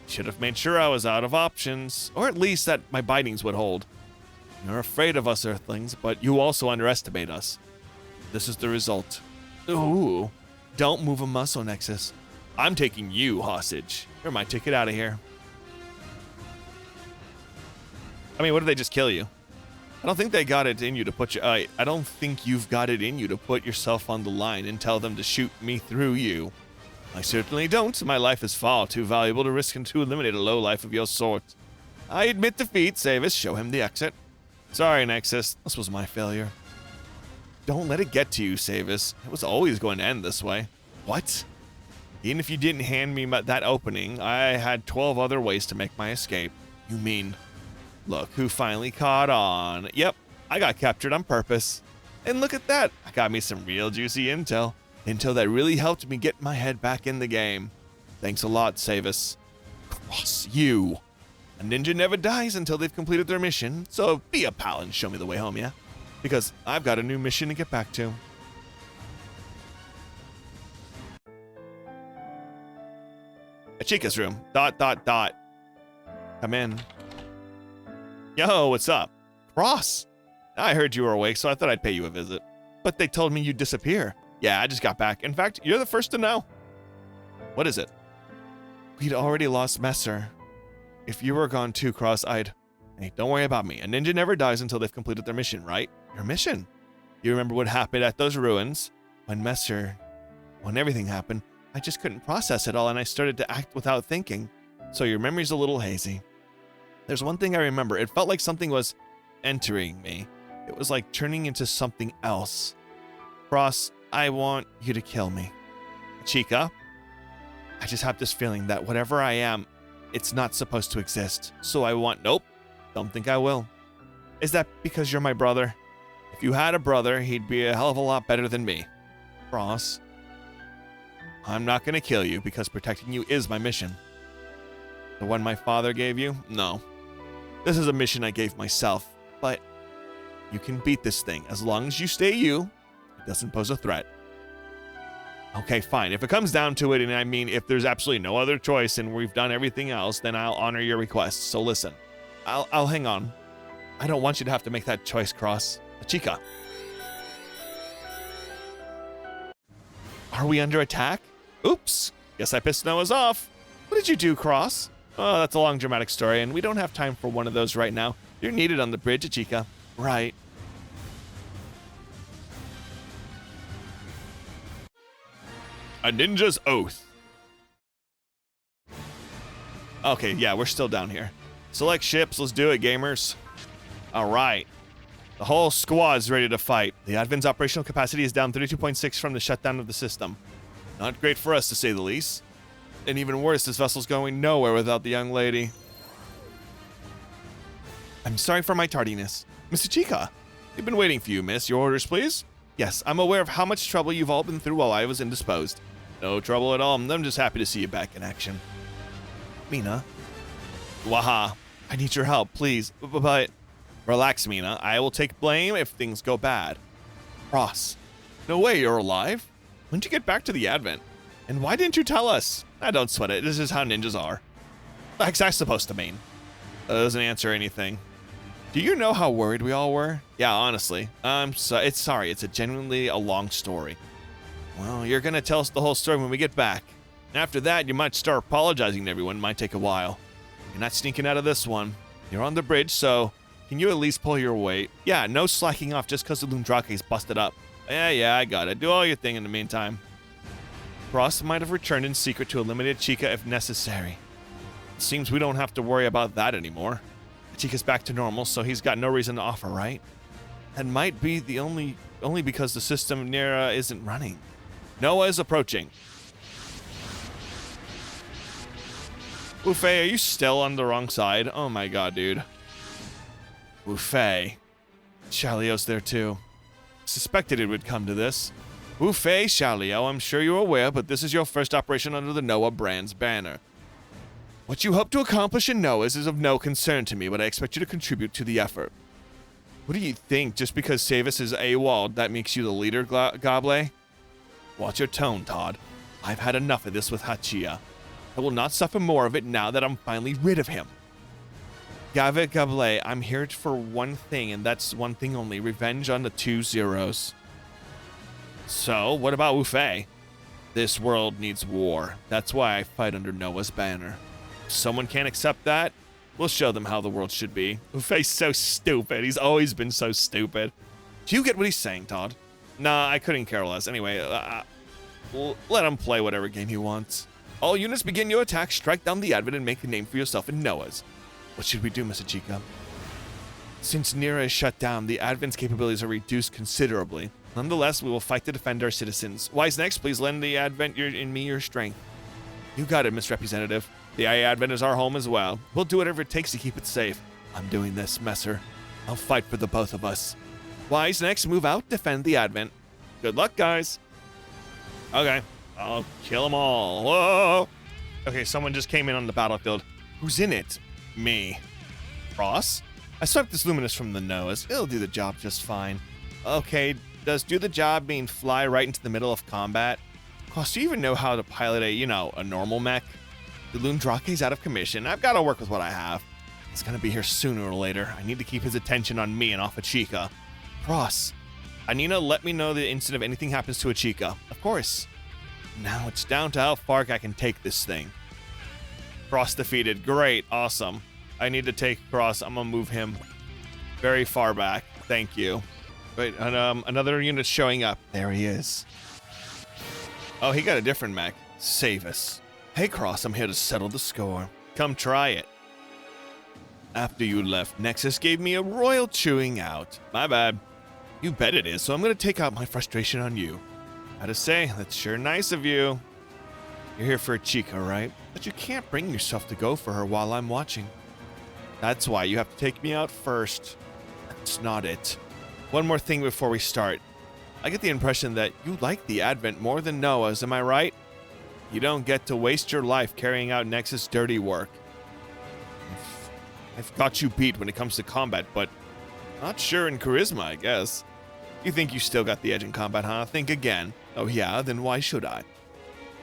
Should have made sure I was out of options, or at least that my bitings would hold. You're afraid of us, Earthlings, but you also underestimate us. This is the result. Ooh. Don't move a muscle, Nexus. I'm taking you hostage. You're my ticket out of here. I mean, what did they just kill you? I don't think they got it in you to put I don't think you've got it in you to put yourself on the line and tell them to shoot me through you. I certainly don't. My life is far too valuable to risk and to eliminate a lowlife of your sort. I admit defeat, Savis. Show him the exit. Sorry, Nexus. This was my failure. Don't let it get to you, Savis. It was always going to end this way. What? Even if you didn't hand me that opening, I had 12 other ways to make my escape. You mean... Look who finally caught on. Yep, I got captured on purpose. And look at that. I got me some real juicy intel. Intel that really helped me get my head back in the game. Thanks a lot, Savis. Cross you. A ninja never dies until they've completed their mission, so be a pal and show me the way home, yeah? Because I've got a new mission to get back to. Ichika's room. ... Come in. Yo, what's up? Cross. I heard you were awake, so I thought I'd pay you a visit. But they told me you'd disappear. Yeah, I just got back. In fact, you're the first to know. What is it? We'd already lost Messer. If you were gone too, cross-eyed. Hey, don't worry about me. A ninja never dies until they've completed their mission, right? Your mission? You remember what happened at those ruins? When everything happened, I just couldn't process it all and I started to act without thinking. So your memory's a little hazy. There's one thing I remember. It felt like something was entering me. It was like turning into something else. Cross, I want you to kill me. Chica, I just have this feeling that whatever I am, it's not supposed to exist. So I want... Nope. Don't think I will. Is that because you're my brother? If you had a brother, he'd be a hell of a lot better than me. Cross, I'm not gonna kill you because protecting you is my mission. The one my father gave you? No. This is a mission I gave myself, but you can beat this thing as long as you stay you. It doesn't pose a threat. Okay, fine. If it comes down to it, and I mean, if there's absolutely no other choice and we've done everything else, then I'll honor your request. So listen, I'll hang on. I don't want you to have to make that choice, Cross. Chica. Are we under attack? Oops. Guess I pissed Noah's off. What did you do, Cross? Oh, that's a long dramatic story, and we don't have time for one of those right now. You're needed on the bridge, Chica. Right. A ninja's oath. Okay, yeah, we're still down here. Select ships, let's do it, gamers. All right. The whole squad's ready to fight. The Advent's operational capacity is down 32.6 from the shutdown of the system. Not great for us, to say the least. And even worse, this vessel's going nowhere without the young lady. I'm sorry for my tardiness. Miss Chica, we've been waiting for you, miss. Your orders, please? Yes, I'm aware of how much trouble you've all been through while I was indisposed. No trouble at all. I'm just happy to see you back in action. Mina. Waha. I need your help, please. But relax, Mina. I will take blame if things go bad. Ross. No way you're alive. When'd you get back to the Advent? And why didn't you tell us? Don't sweat it. This is how ninjas are. The heck's that supposed to mean? That doesn't answer anything. Do you know how worried we all were? Yeah, honestly. Sorry. It's genuinely a long story. Well, you're gonna tell us the whole story when we get back. After that, you might start apologizing to everyone. It might take a while. You're not sneaking out of this one. You're on the bridge, so can you at least pull your weight? Yeah, no slacking off just because the Lundrake is busted up. Yeah, I got it. Do all your thing in the meantime. Ross might have returned in secret to eliminate Chica if necessary. It seems we don't have to worry about that anymore. Chica's back to normal, so he's got no reason to offer, right? That might be the only because the system Nira isn't running. Noah is approaching. Wufei, are you still on the wrong side? Oh my god, dude. Wufei. Xiaoliu's there too. Suspected it would come to this. Wufei, Xiaoliu, I'm sure you're aware, but this is your first operation under the Noah brand's banner. What you hope to accomplish in Noah's is of no concern to me, but I expect you to contribute to the effort. What do you think? Just because Savis is AWOL, that makes you the leader, Goblet? Watch your tone, Todd. I've had enough of this with Hachia. I will not suffer more of it now that I'm finally rid of him. Goblet, I'm here for one thing, and that's one thing only. Revenge on the 2 zeros. So, what about Wufei? This world needs war. That's why I fight under Noah's banner. If someone can't accept that, we'll show them how the world should be. Wufei's so stupid. He's always been so stupid. Do you get what he's saying, Todd? Nah, I couldn't care less. Anyway, let him play whatever game he wants. All units begin your attack, strike down the Advent, and make a name for yourself in Noah's. What should we do, Mr. Chica? Since Nira is shut down, the Advent's capabilities are reduced considerably. Nonetheless, we will fight to defend our citizens. Wise next, please lend the Advent in me your strength. You got it, Miss Representative. The Advent is our home as well. We'll do whatever it takes to keep it safe. I'm doing this, Messer. I'll fight for the both of us. Wise next, move out, defend the Advent. Good luck, guys. Okay, I'll kill them all. Whoa! Okay, someone just came in on the battlefield. Who's in it? Me. Ross? I swept this Luminous from the nose. It'll do the job just fine. Okay, does do the job mean fly right into the middle of combat? Ross, do you even know how to pilot a normal mech? The Lundrake's out of commission. I've got to work with what I have. He's gonna be here sooner or later. I need to keep his attention on me and off of Chica. Ross, Anina, let me know the instant if anything happens to a Chica. Of course. Now it's down to how far I can take this thing. Cross defeated. Great. Awesome. I need to take Cross. I'm gonna move him very far back. Thank you. Wait, another unit showing up. There he is. Oh, he got a different mech. Savis. Hey, Cross, I'm here to settle the score. Come try it. After you left, Nexus gave me a royal chewing out. My bad. You bet it is, so I'm gonna take out my frustration on you. Gotta say, that's sure nice of you. You're here for a Chica, right? But you can't bring yourself to go for her while I'm watching. That's why you have to take me out first. That's not it. One more thing before we start. I get the impression that you like the Advent more than Noah's, am I right? You don't get to waste your life carrying out Nexus dirty work. I've got you beat when it comes to combat, but not sure in charisma, I guess. You think you still got the edge in combat, huh? Think again. Oh yeah, then why should I?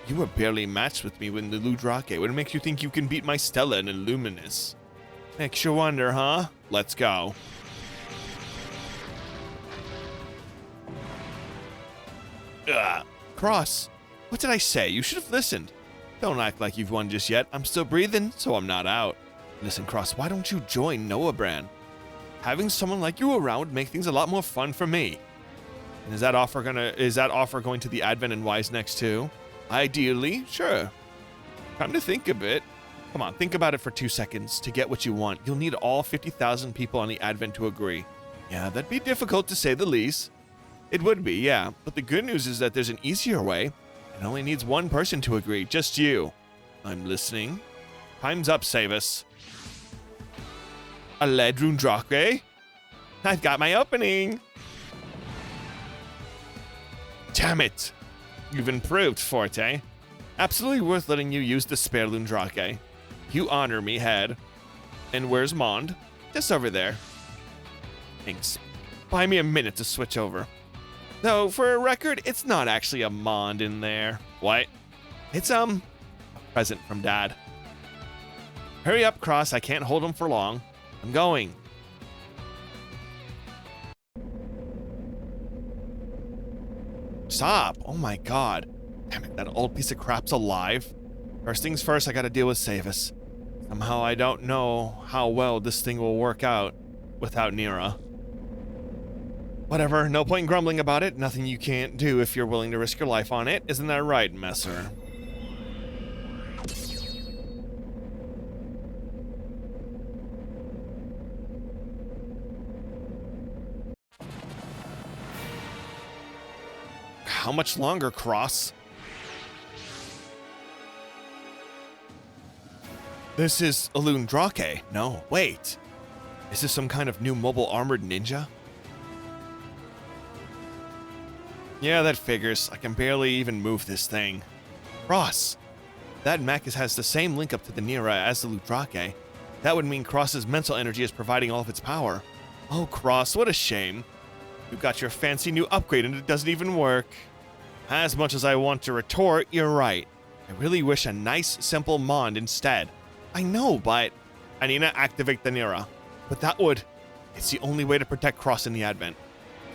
You were barely matched with me when the Ludrake. What makes you think you can beat my Stella and Illuminus? Makes you wonder, huh? Let's go. Cross. What did I say? You should have listened. Don't act like you've won just yet. I'm still breathing, so I'm not out. Listen, Cross, why don't you join Noah Brand? Having someone like you around would make things a lot more fun for me. And is that offer going to the Advent and Wise next too? Ideally, sure. Time to think a bit. Come on, think about it for 2 seconds. To get what you want, you'll need all 50,000 people on the Advent to agree. Yeah, that'd be difficult to say the least. It would be, yeah. But the good news is that there's an easier way. It only needs one person to agree, just you. I'm listening. Time's up, Savis. A Ledrun Drake? I've got my opening. Damn it. You've improved, Forte. Absolutely worth letting you use the spare Lundrake. You honor me, head. And where's Mond? Just over there. Thanks. Buy me a minute to switch over. Though, for a record, it's not actually a Mond in there. What? It's, a present from Dad. Hurry up, Cross. I can't hold him for long. I'm going. Stop. Oh my god. Damn it, that old piece of crap's alive. First things first, I gotta deal with Savis. Somehow I don't know how well this thing will work out without Nira. Whatever, no point grumbling about it. Nothing you can't do if you're willing to risk your life on it. Isn't that right, Messer? How much longer, Cross? This is a Lundrake. No, wait. Is this some kind of new mobile armored ninja? Yeah, that figures. I can barely even move this thing. Cross! That mech has the same link up to the Nira as the Lundrake. That would mean Cross's mental energy is providing all of its power. Oh, Cross, what a shame. You got your fancy new upgrade and it doesn't even work. As much as I want to retort, you're right. I really wish a nice, simple Mond instead. I know, but I need to activate the Nira. But that would... It's the only way to protect Cross in the Advent.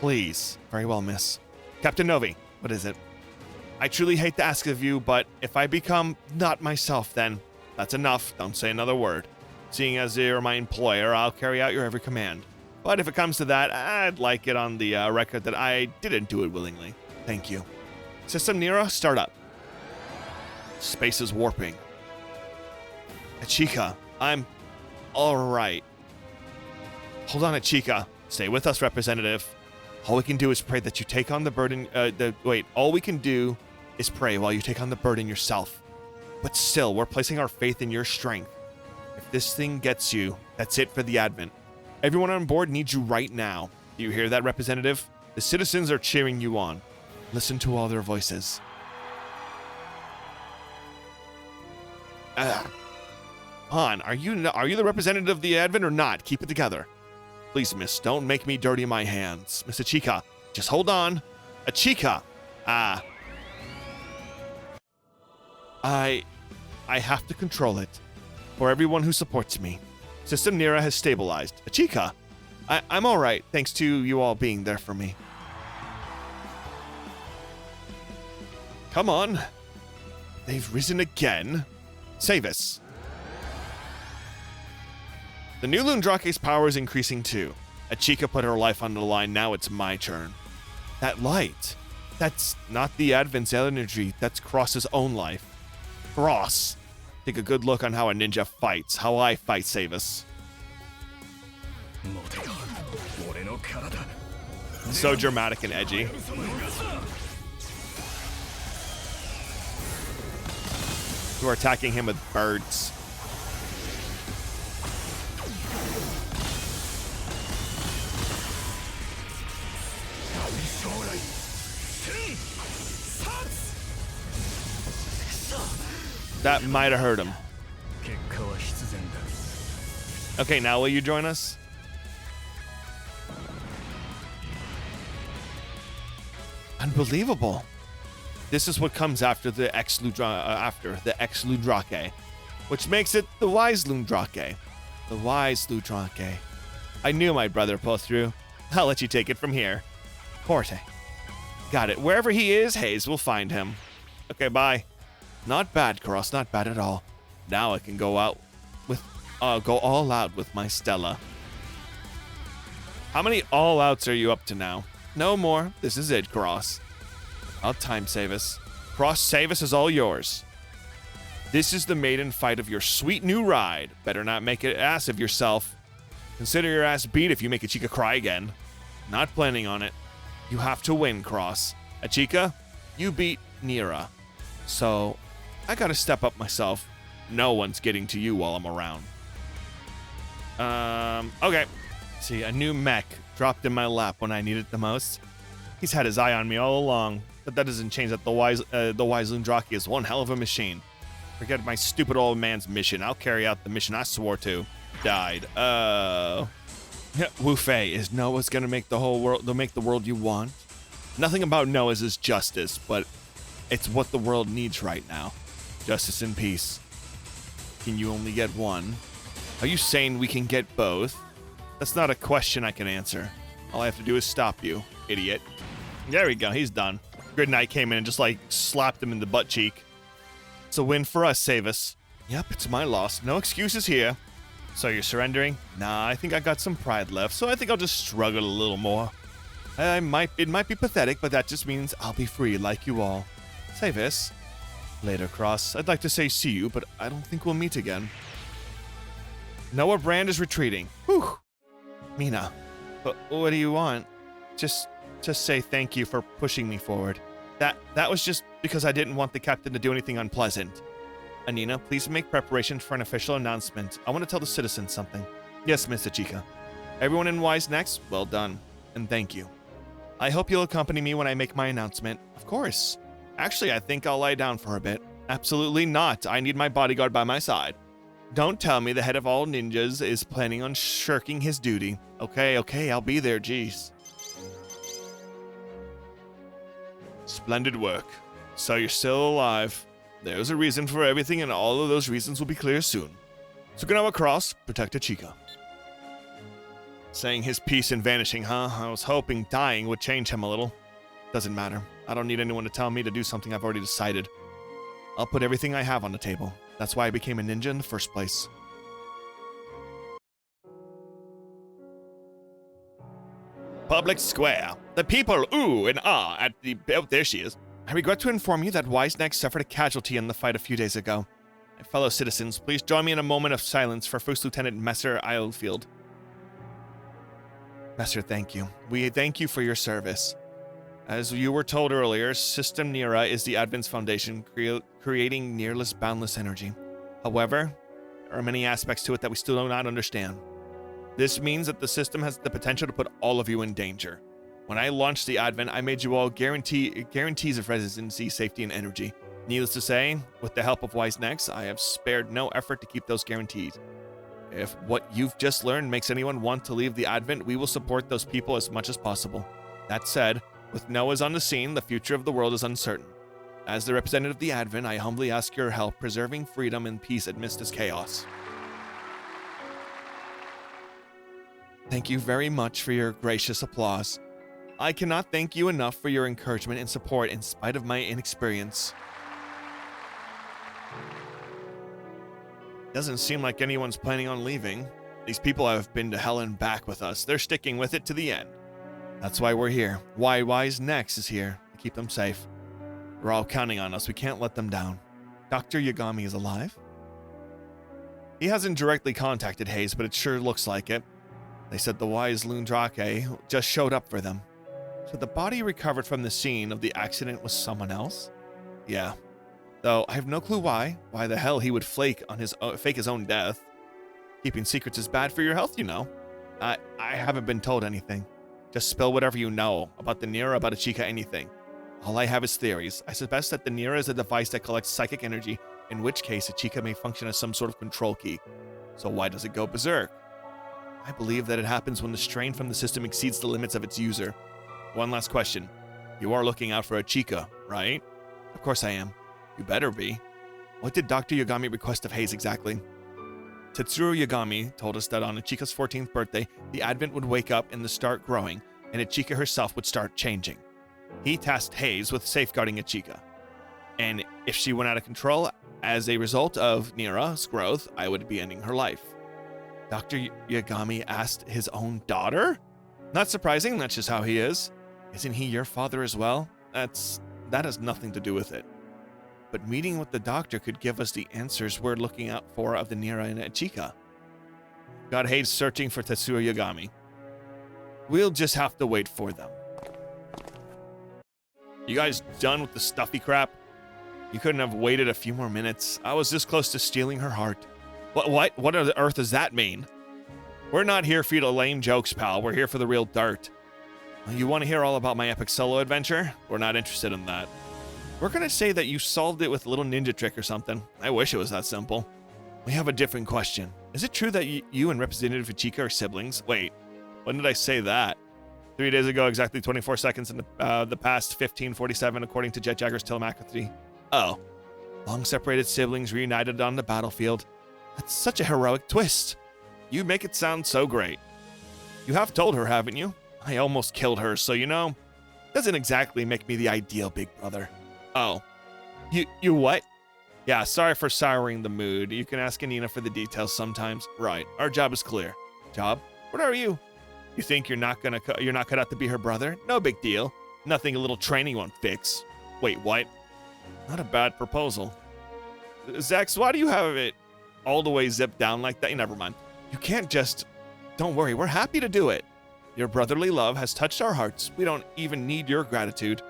Please. Very well, miss. Captain Novi, what is it? I truly hate to ask of you, but if I become not myself, then that's enough. Don't say another word. Seeing as you're my employer, I'll carry out your every command. But if it comes to that, I'd like it on the record that I didn't do it willingly. Thank you. System Nira, start up. Space is warping. Achika, I'm all right. Hold on, Achika. Stay with us, representative. All we can do is pray that you take on the burden. All we can do is pray while you take on the burden yourself. But still, we're placing our faith in your strength. If this thing gets you, that's it for the Advent. Everyone on board needs you right now. Do you hear that, representative? The citizens are cheering you on. Listen to all their voices. Han, are you the representative of the Advent or not? Keep it together. Please, miss, don't make me dirty my hands. Miss Achika, just hold on. Achika! I have to control it. For everyone who supports me. System Nira has stabilized. Achika! I'm alright, thanks to you all being there for me. Come on. They've risen again. Savis. The new Lundrake's power is increasing too. Achika put her life on the line, now it's my turn. That light. That's not the Advent's energy, that's Cross's own life. Cross. Take a good look on how a ninja fights, how I fight Savis. So dramatic and edgy. Who are attacking him with birds. That might have hurt him. 結果は必然だ。 Okay, now will you join us? Unbelievable. This is what comes after the Ex Ludrake, which makes it the Wise Ludrake. The Wise Ludrake. I knew my brother pull through. I'll let you take it from here. Corte. Got it. Wherever he is, Hayes will find him. Okay, bye. Not bad, Cross. Not bad at all. Now I can go all out with my Stella. How many all outs are you up to now? No more. This is it, Cross. I'll time save us. Cross save us is all yours. This is the maiden fight of your sweet new ride. Better not make an ass of yourself. Consider your ass beat if you make Achika cry again. Not planning on it. You have to win, Cross. Achika, you beat Nira. So, I gotta step up myself. No one's getting to you while I'm around. Okay. See, a new mech dropped in my lap when I need it the most. He's had his eye on me all along, but that doesn't change that the wise Lundraki is one hell of a machine. Forget my stupid old man's mission. I'll carry out the mission I swore to. Died. Wu Fei, is Noah's gonna make the whole world, they'll make the world you want? Nothing about Noah's is justice, but it's what the world needs right now. Justice and peace. Can you only get one? Are you saying we can get both? That's not a question I can answer. All I have to do is stop you, idiot. There we go, he's done. Good Night came in and just like slapped him in the butt cheek. It's a win for us, Savis. Yep, it's my loss. No excuses here. So you're surrendering? Nah, I think I got some pride left, so I think I'll just struggle a little more. It might be pathetic, but that just means I'll be free like you all. Savis. Later, Cross. I'd like to say see you, but I don't think we'll meet again. Noah Brand is retreating. Whew. Mina. But what do you want? Just say thank you for pushing me forward. That was just because I didn't want the captain to do anything unpleasant. Anina, please make preparations for an official announcement. I want to tell the citizens something. Yes, Miss Achika. Everyone in Wise Next, well done. And thank you. I hope you'll accompany me when I make my announcement. Of course. Actually, I think I'll lie down for a bit. Absolutely not. I need my bodyguard by my side. Don't tell me the head of all ninjas is planning on shirking his duty. Okay, I'll be there, jeez. Splendid work. So you're still alive. There's a reason for everything, and all of those reasons will be clear soon. So go now across, protect Achika. Saying his piece and vanishing, huh? I was hoping dying would change him a little. Doesn't matter. I don't need anyone to tell me to do something I've already decided. I'll put everything I have on the table. That's why I became a ninja in the first place. Public square. The people ooh and ah at the... Oh, there she is. I regret to inform you that Wise Neck suffered a casualty in the fight a few days ago. My fellow citizens, please join me in a moment of silence for First Lieutenant Messer Eilfield. Messer, thank you. We thank you for your service. As you were told earlier, System Nira is the Advent's foundation, creating nearless, boundless energy. However, there are many aspects to it that we still do not understand. This means that the system has the potential to put all of you in danger. When I launched the Advent, I made you all guarantees of residency, safety, and energy. Needless to say, with the help of Wise Necks, I have spared no effort to keep those guarantees. If what you've just learned makes anyone want to leave the Advent, we will support those people as much as possible. That said, with Noah's on the scene, the future of the world is uncertain. As the representative of the Advent, I humbly ask your help preserving freedom and peace amidst this chaos. Thank you very much for your gracious applause. I cannot thank you enough for your encouragement and support in spite of my inexperience. Doesn't seem like anyone's planning on leaving. These people have been to hell and back with us. They're sticking with it to the end. That's why we're here. Why Wise Next is here to keep them safe. We're all counting on us. We can't let them down. Dr. Yagami is alive? He hasn't directly contacted Hayes, but it sure looks like it. They said the Wise Lundrake just showed up for them. So the body recovered from the scene of the accident was someone else? Yeah. Though I have no clue why the hell he would fake his own death. Keeping secrets is bad for your health, you know. I haven't been told anything. Just spill whatever you know about the Nira, about Achika, anything. All I have is theories. I suspect that the Nira is a device that collects psychic energy in which case Ichika may function as some sort of control key. So why does it go berserk? I believe that it happens when the strain from the system exceeds the limits of its user. One last question. You are looking out for Ichika, right? Of course I am. You better be. What did Dr. Yagami request of Hayes exactly? Tetsuro Yagami told us that on Ichika's 14th birthday, the Advent would wake up and start growing, and Ichika herself would start changing. He tasked Hayes with safeguarding Ichika. And if she went out of control as a result of Nira's growth, I would be ending her life. Dr. Yagami asked his own daughter? Not surprising, that's just how he is. Isn't he your father as well? That has nothing to do with it. But meeting with the doctor could give us the answers we're looking out for of the Nira and Ichika. God hates searching for Tetsuro Yagami. We'll just have to wait for them. You guys done with the stuffy crap? You couldn't have waited a few more minutes. I was this close to stealing her heart. What on earth does that mean? We're not here for you to lame jokes, pal. We're here for the real dirt. You want to hear all about my epic solo adventure? We're not interested in that. We're going to say that you solved it with a little ninja trick or something. I wish it was that simple. We have a different question. Is it true that you and Representative Ichika are siblings? Wait, when did I say that? 3 days ago, exactly 24 seconds in the past 1547, according to Jet Jagger's telematry. Oh. Long separated siblings reunited on the battlefield. That's such a heroic twist. You make it sound so great. You have told her, haven't you? I almost killed her, so doesn't exactly make me the ideal big brother. Oh. You what? Yeah, sorry for souring the mood. You can ask Anina for the details sometimes. Right, our job is clear. Job? What are you? You think you're not cut out to be her brother? No big deal. Nothing a little training won't fix. Wait, what? Not a bad proposal. Zax, why do you have it all the way zipped down like that? Never mind. You can't just... Don't worry, we're happy to do it. Your brotherly love has touched our hearts. We don't even need your gratitude.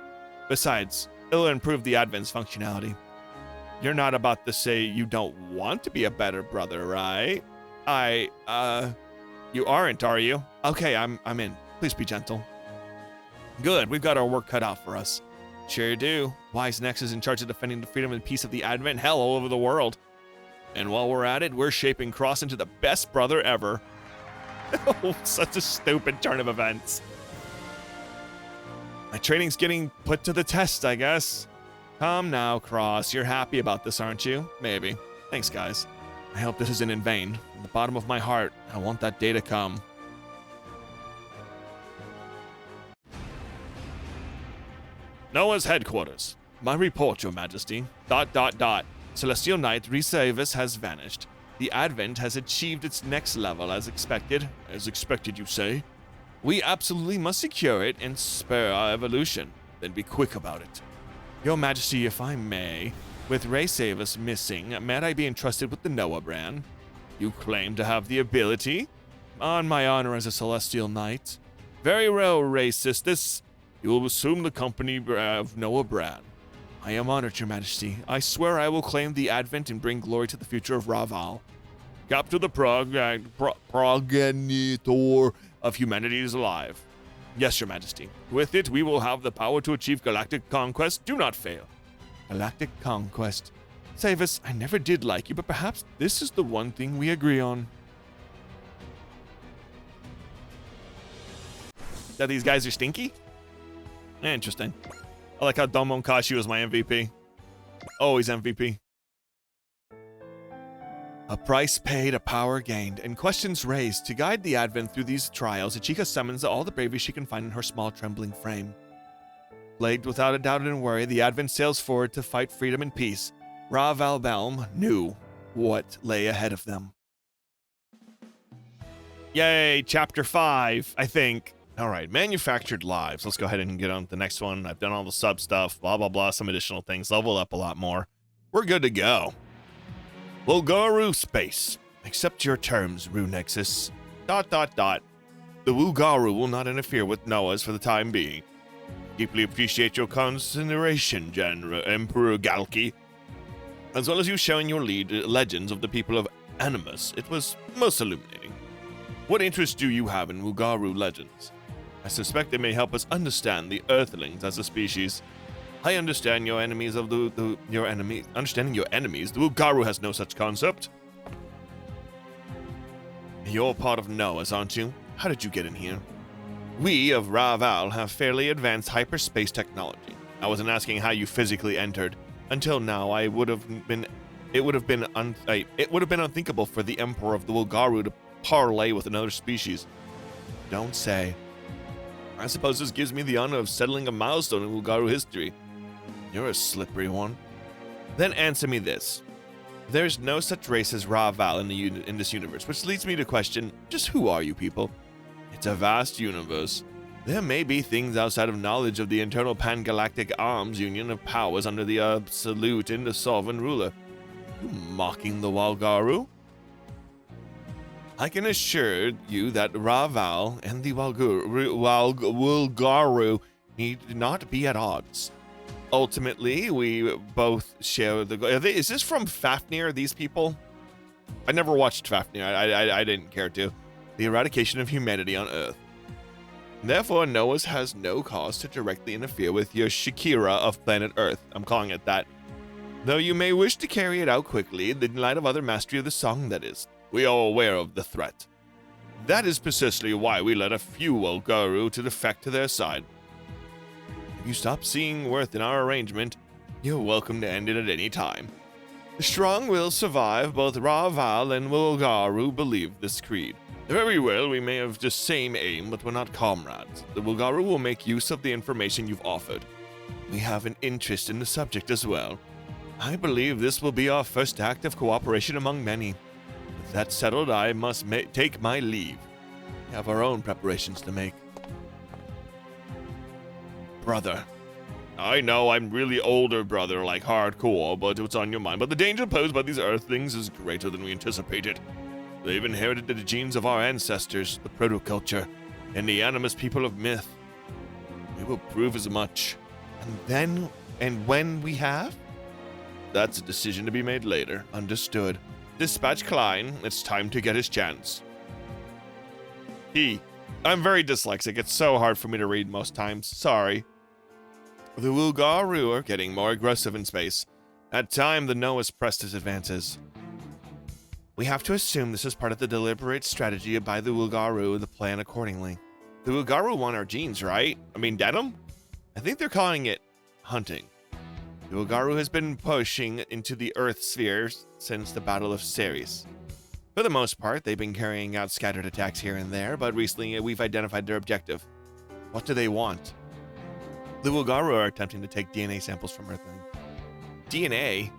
Besides, it'll improve the Advent's functionality. You're not about to say you don't want to be a better brother, right? You aren't, are you? Okay, I'm in. Please be gentle. Good, we've got our work cut out for us. Sure do. Wise Nex is in charge of defending the freedom and peace of the Advent, hell, all over the world. And while we're at it, we're shaping Cross into the best brother ever. Oh, such a stupid turn of events. My training's getting put to the test, I guess. Come now, Cross. You're happy about this, aren't you? Maybe. Thanks, guys. I hope this isn't in vain. From the bottom of my heart, I want that day to come. Noah's headquarters. My report, Your Majesty. ... Celestial Knight Resavis has vanished. The Advent has achieved its next level as expected. As expected, you say? We absolutely must secure it and spur our evolution. Then be quick about it. Your Majesty, if I may, with Resavis missing, might I be entrusted with the Noah brand? You claim to have the ability? On my honor as a Celestial Knight. Very well, Resistus. You will assume the company of Noah Bran. I am honored, Your Majesty. I swear I will claim the Advent and bring glory to the future of Raval. Capture the progenitor of humanity is alive. Yes, Your Majesty. With it, we will have the power to achieve galactic conquest. Do not fail. Galactic conquest. Savis, I never did like you, but perhaps this is the one thing we agree on. That these guys are stinky? Interesting. I like how Domon Kashi was my MVP. Always MVP. A price paid, a power gained, and questions raised. To guide the Advent through these trials, Ichika summons all the bravery she can find in her small, trembling frame. Plagued without a doubt and worry, the Advent sails forward to fight freedom and peace. Raval Belm knew what lay ahead of them. Yay, Chapter 5, I think. All right, manufactured lives. Let's go ahead and get on to the next one. I've done all the sub stuff, blah, blah, blah, some additional things. Level up a lot more. We're good to go. Wulgaru space. Accept your terms, Rue Nexus. ... The Wulgaru will not interfere with Noah's for the time being. Deeply appreciate your consideration, Emperor Galki. As well as you showing your legends of the people of Animus. It was most illuminating. What interest do you have in Wulgaru legends? I suspect they may help us understand the Earthlings as a species. I understand your enemies of understanding your enemies. The Wulgaru has no such concept. You're part of Noah's, aren't you? How did you get in here? We of Raval have fairly advanced hyperspace technology. I wasn't asking how you physically entered. Until now, it would have been unthinkable for the Emperor of the Wulgaru to parley with another species. Don't say. I suppose this gives me the honor of settling a milestone in Wulgaru history. You're a slippery one. Then answer me this. There's no such race as Raval in this universe, which leads me to question, just who are you people? It's a vast universe. There may be things outside of knowledge of the internal pan-galactic arms union of powers under the absolute and the sovereign ruler. You mocking the Wulgaru? I can assure you that Raval and the Wulgaru need not be at odds. Ultimately, we both share the goal. Is this from Fafnir, these people? I never watched Fafnir. I didn't care to. The eradication of humanity on Earth. Therefore, Noah's has no cause to directly interfere with your Shakira of planet Earth. I'm calling it that. Though you may wish to carry it out quickly, in light of other mastery of the song, that is. We are aware of the threat. That is precisely why we let a few Wulgaru to defect to their side. If you stop seeing worth in our arrangement, you're welcome to end it at any time. The strong will survive. Both Raval and Wulgaru believe this creed. Very well, we may have the same aim, but we're not comrades. The Wulgaru will make use of the information you've offered. We have an interest in the subject as well. I believe this will be our first act of cooperation among many. With that settled, I must take my leave. We have our own preparations to make. Brother. I know I'm really older, brother, like hardcore, but what's on your mind? But the danger posed by these Earthlings is greater than we anticipated. They've inherited the genes of our ancestors, the protoculture, and the animus people of myth. We will prove as much. And when we have? That's a decision to be made later. Understood. Dispatch Klein. It's time to get his chance. I'm very dyslexic. It's so hard for me to read most times. Sorry. The Wulgaru are getting more aggressive in space. At time, the Noah's pressed his advances. We have to assume this is part of the deliberate strategy by the Wulgaru to plan accordingly. The Wulgaru want our genes, right? I mean, denim? I think they're calling it hunting. The Wulgaru has been pushing into the Earth sphere since the Battle of Ceres. For the most part, they've been carrying out scattered attacks here and there, but recently we've identified their objective. What do they want? The Wulgaru are attempting to take DNA samples from Earthlings. DNA?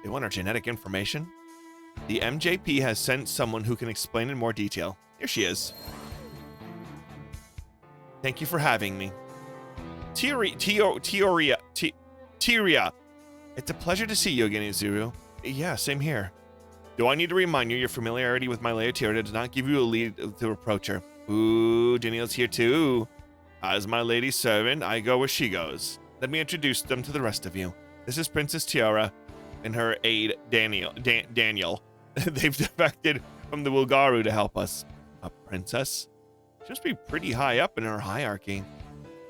They want our genetic information? The MJP has sent someone who can explain in more detail. Here she is. Thank you for having me. Tyria. It's a pleasure to see you again, Izuru. Yeah, same here. Do I need to remind you your familiarity with my Laetira does not give you a lead to approach her? Ooh, Daniel's here too. As my lady servant, I go where she goes. Let me introduce them to the rest of you. This is Princess Tiara and her aide, Daniel. They've defected from the Wulgaru to help us. A princess? She must be pretty high up in her hierarchy.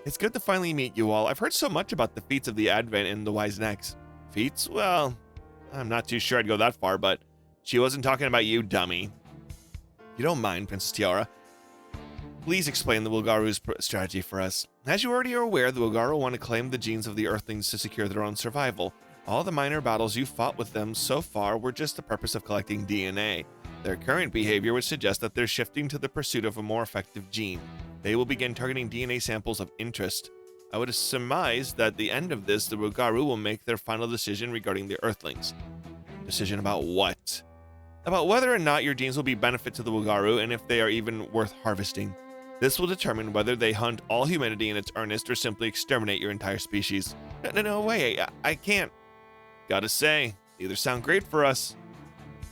It's good to finally meet you all. I've heard so much about the feats of the Advent and the Wise Necks. Feats? Well, I'm not too sure I'd go that far, but she wasn't talking about you, dummy. If you don't mind, Princess Tiara, please explain the Wulgaru's strategy for us. As you already are aware, the Wulgaru want to claim the genes of the Earthlings to secure their own survival. All the minor battles you fought with them so far were just the purpose of collecting DNA. Their current behavior would suggest that they're shifting to the pursuit of a more effective gene. They will begin targeting DNA samples of interest. I would surmise that at the end of this, the Wulgaru will make their final decision regarding the Earthlings. Decision about what? About whether or not your genes will be benefit to the Wulgaru and if they are even worth harvesting. This will determine whether they hunt all humanity in its earnest or simply exterminate your entire species. No way, I can't. Gotta say, either sound great for us.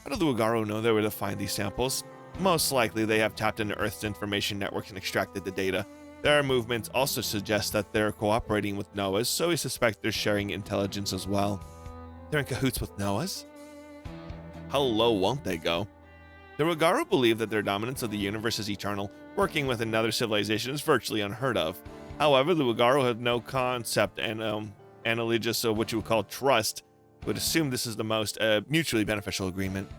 How do the Wulgaru know where to find these samples? Most likely they have tapped into Earth's information networks and extracted the data. Their movements also suggest that they're cooperating with Noah's, so we suspect they're sharing intelligence as well. They're in cahoots with Noah's? How low won't they go? The Wulgaru believe that their dominance of the universe is eternal. Working with another civilization is virtually unheard of. However, the Wulgaru have no concept and analogies, so what you would call trust, would assume this is the most mutually beneficial agreement.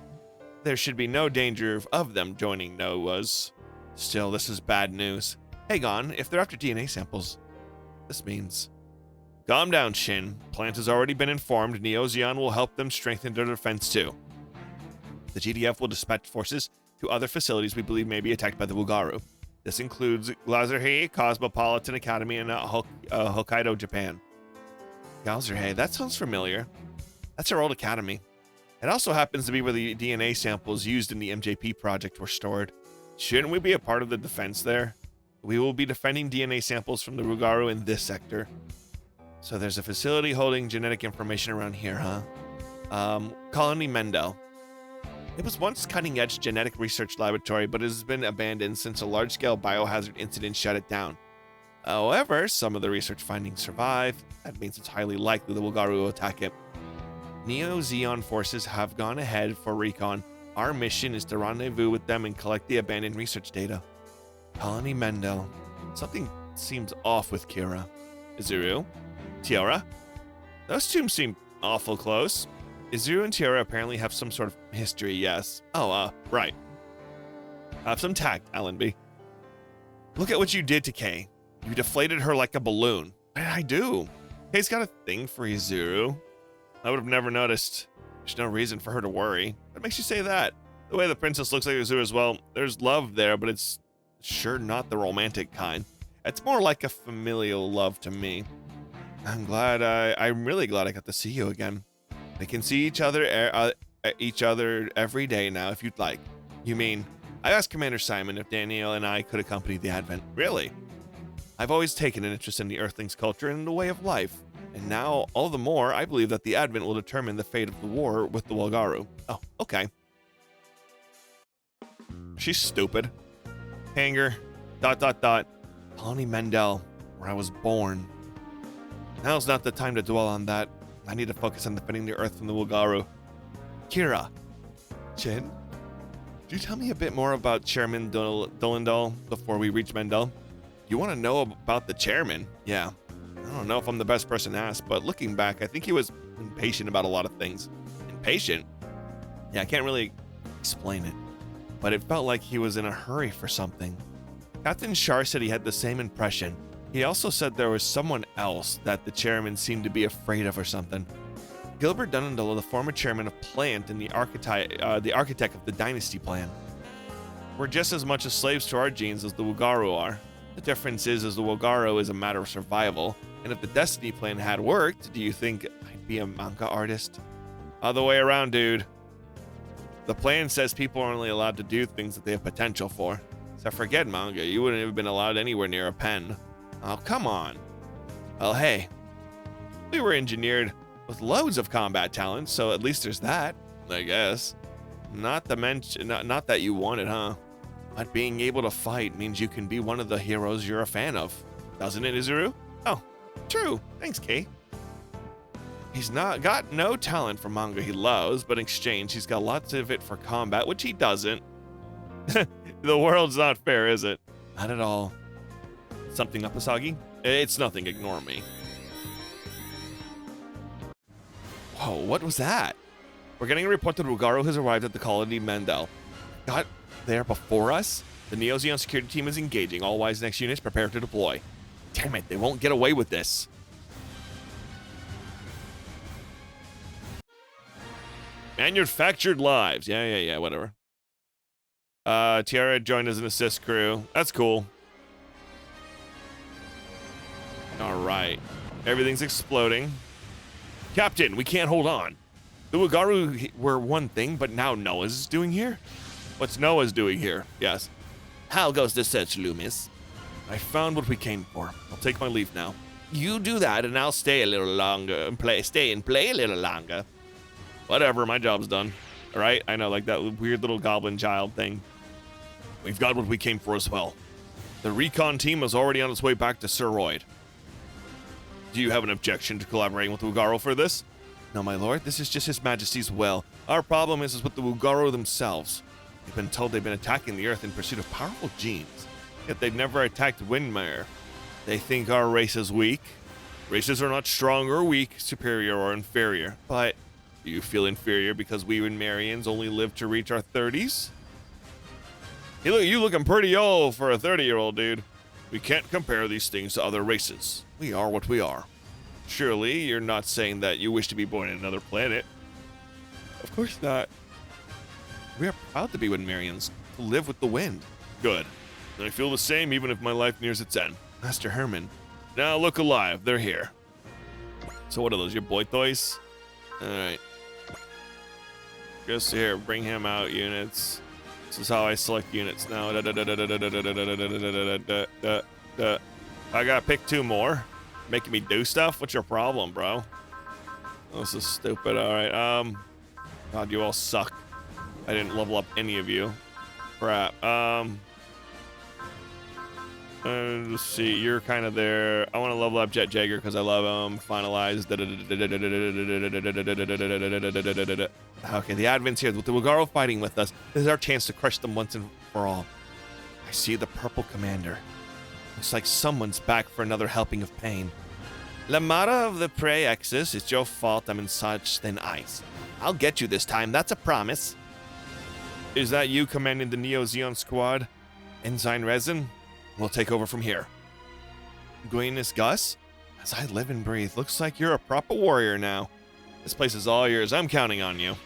There should be no danger of them joining Noah's. Still, this is bad news. Hagon, if they're after DNA samples, this means... Calm down, Shin. Plant has already been informed. Neo-Zeon will help them strengthen their defense too. The GDF will dispatch forces to other facilities we believe may be attacked by the Wugaru. This includes Glazerhei Cosmopolitan Academy in Hokkaido, Japan. Glazerhei, that sounds familiar. That's our old academy. It also happens to be where the DNA samples used in the MJP project were stored. Shouldn't we be a part of the defense there? We will be defending DNA samples from the Wugaru in this sector. So there's a facility holding genetic information around here, huh? Colony Mendel. It was once cutting-edge genetic research laboratory, but it has been abandoned since a large-scale biohazard incident shut it down. However, some of the research findings survive. That means it's highly likely the Wugaru will attack it. Neo-Zeon forces have gone ahead for recon. Our mission is to rendezvous with them and collect the abandoned research data. Colony Mendel. Something seems off with Kira. Izuru? Tiara? Those two seem awful close. Izuru and Tiara apparently have some sort of history, yes. Oh, right. Have some tact, Allenby. Look at what you did to Kay. You deflated her like a balloon. What did I do? Kay's got a thing for Izuru. I would have never noticed. There's no reason for her to worry. What makes you say that? The way the princess looks like Izuru as well, there's love there, but it's sure not the romantic kind. It's more like a familial love to me. I'm really glad I got to see you again. We can see each other every day now if you'd like. You mean, I asked Commander Simon if Daniel and I could accompany the Advent. Really? I've always taken an interest in the Earthlings' culture and the way of life. And now, all the more, I believe that the Advent will determine the fate of the war with the Wugaru. Oh, okay. She's stupid. Hanger, ... Colony Mendel, where I was born. Now's not the time to dwell on that. I need to focus on defending the Earth from the Wugaru. Kira. Jin? Could you tell me a bit more about Chairman Dolendal before we reach Mendel? You want to know about the chairman? Yeah. I don't know if I'm the best person to ask, but looking back, I think he was impatient about a lot of things. Impatient? Yeah, I can't really explain it, but it felt like he was in a hurry for something. Captain Shar said he had the same impression. He also said there was someone else that the chairman seemed to be afraid of or something. Gilbert Dunendal, the former chairman of Plant and the architect of the Dynasty Plan. We're just as much as slaves to our genes as the Wugaru are. The difference is the Wugaru is a matter of survival, and if the Destiny Plan had worked, do you think I'd be a manga artist? Other way around, dude. The plan says people are only allowed to do things that they have potential for. So forget manga, you wouldn't have been allowed anywhere near a pen. Oh, come on. Well, hey. We were engineered with loads of combat talent, so at least there's that, I guess. Not that you want it, huh? But being able to fight means you can be one of the heroes you're a fan of. Doesn't it, Izuru? Oh, true. Thanks, Kay. He's got no talent for manga he loves, but in exchange, he's got lots of it for combat, which he doesn't. The world's not fair, is it? Not at all. Something up, Asagi? It's nothing, ignore me. Whoa, what was that? We're getting a report that Wugaru has arrived at the colony Mendel. Got there before us? The Neo-Zeon security team is engaging. All Wise Next units prepare to deploy. Damn it, they won't get away with this. Manufactured lives. Yeah, whatever. Tiara joined as an assist crew. That's cool. Alright. Everything's exploding. Captain, we can't hold on. The Wugaru were one thing, but now Noah's doing here? What's Noah's doing here? Yes. How goes the search, Loomis? I found what we came for. I'll take my leave now. You do that, and I'll stay a little longer and play a little longer. Whatever, my job's done. Alright? I know, like that weird little goblin child thing. We've got what we came for as well. The recon team is already on its way back to Suroid. Do you have an objection to collaborating with Wugaru for this? No, my lord, this is just His Majesty's will. Our problem is with the Wugaru themselves. We've been told they've been attacking the Earth in pursuit of powerful genes, yet they've never attacked Windmere. They think our race is weak. Races are not strong or weak, superior or inferior. But do you feel inferior because we Marians only live to reach our 30s? Hey, look, you looking pretty old for a 30-year-old, dude. We can't compare these things to other races. We are what we are. Surely you're not saying that you wish to be born in another planet. Of course not. We are proud to be Windmarians, to live with the wind. Good. I feel the same even if my life nears its end. Master Herman. Now look alive, they're here. So what are those, your boy toys? Alright. Just here, bring him out, units. This is how I select units now. I gotta pick 2 more. Making me do stuff? What's your problem, bro? This is stupid. Alright, God, you all suck. I didn't level up any of you. Crap. Let's see, you're kind of there. I want to level up Jet Jagger because I love him. Finalize. Okay, the Advent's here. With the Wagaro fighting with us, this is our chance to crush them once and for all. I see the purple commander. Looks like someone's back for another helping of pain. Lamara of the Prey Exis, it's your fault I'm in such thin ice. I'll get you this time, that's a promise. Is that you commanding the Neo Zeon squad? Ensign Resin, we'll take over from here. Guinness Gus, as I live and breathe, looks like you're a proper warrior now. This place is all yours, I'm counting on you.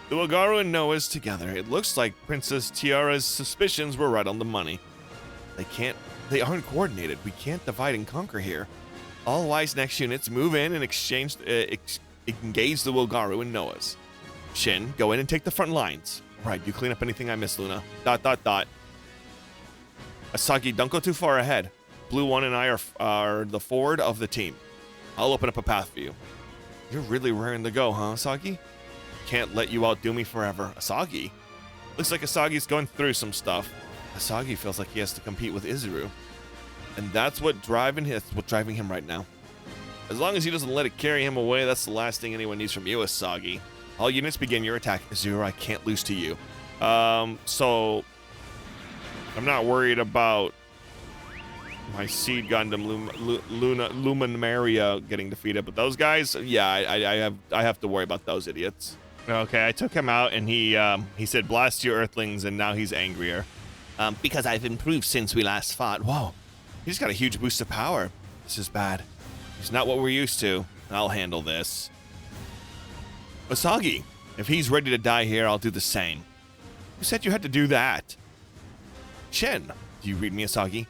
The Wagaru and Noah's together. It looks like Princess Tiara's suspicions were right on the money. They aren't coordinated. We can't divide and conquer here. All wise next units move in and engage the Wagaru and Noah's. Shin, go in and take the front lines. Right, you clean up anything I missed, Luna. ... Asagi, don't go too far ahead. Blue 1 and I are the forward of the team. I'll open up a path for you. You're really raring to go, huh, Asagi? Can't let you outdo me forever. Asagi? Looks like Asagi's going through some stuff. Asagi feels like he has to compete with Izuru. And that's what's driving him right now. As long as he doesn't let it carry him away, that's the last thing anyone needs from you, Asagi. All units begin your attack. Izuru, I can't lose to you. So I'm not worried about my Seed Gundam Luminaria getting defeated, but those guys, yeah, I have to worry about those idiots. Okay, I took him out, and he said, "Blast you, Earthlings," and now he's angrier. Because I've improved since we last fought. Whoa, he just got a huge boost of power. This is bad. It's not what we're used to. I'll handle this. Asagi, if he's ready to die here, I'll do the same. Who said you had to do that? Shin, do you read me, Asagi?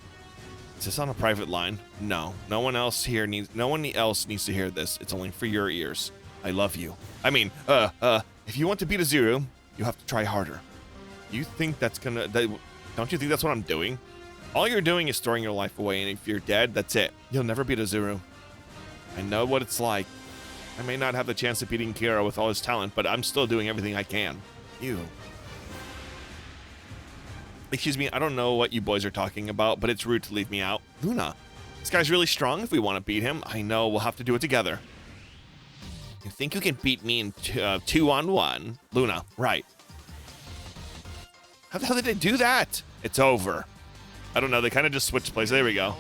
Is this on a private line? No. No one else needs to hear this. It's only for your ears. I love you. I mean, if you want to beat Izuru, you have to try harder. You think don't you think that's what I'm doing? All you're doing is throwing your life away, and if you're dead, that's it. You'll never beat Izuru. I know what it's like. I may not have the chance of beating Kira with all his talent, but I'm still doing everything I can. You. Excuse me, I don't know what you boys are talking about, but it's rude to leave me out. Luna, this guy's really strong. If we want to beat him, I know we'll have to do it together. You think you can beat me in 2-on-1? Luna, right. How the hell did they do that? It's over. I don't know, they kind of just switched places. There we go.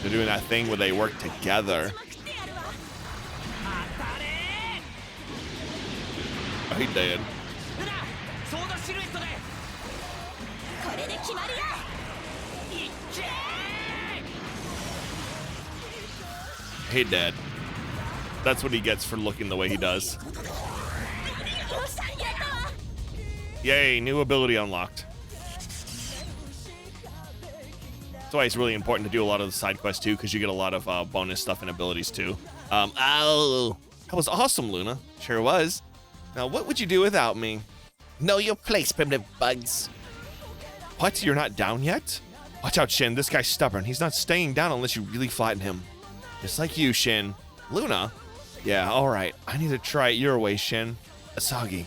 They're doing that thing where they work together. Oh, he did. He dead. That's what he gets for looking the way he does. Yay, new ability unlocked. That's why it's really important to do a lot of the side quests too, because you get a lot of bonus stuff and abilities too. Oh, that was awesome, Luna. Sure was. Now, what would you do without me? Know your place, primitive bugs. What? You're not down yet? Watch out, Shin. This guy's stubborn. He's not staying down unless you really flatten him. Just like you, Shin. Luna? Yeah, all right. I need to try it your way, Shin. Asagi,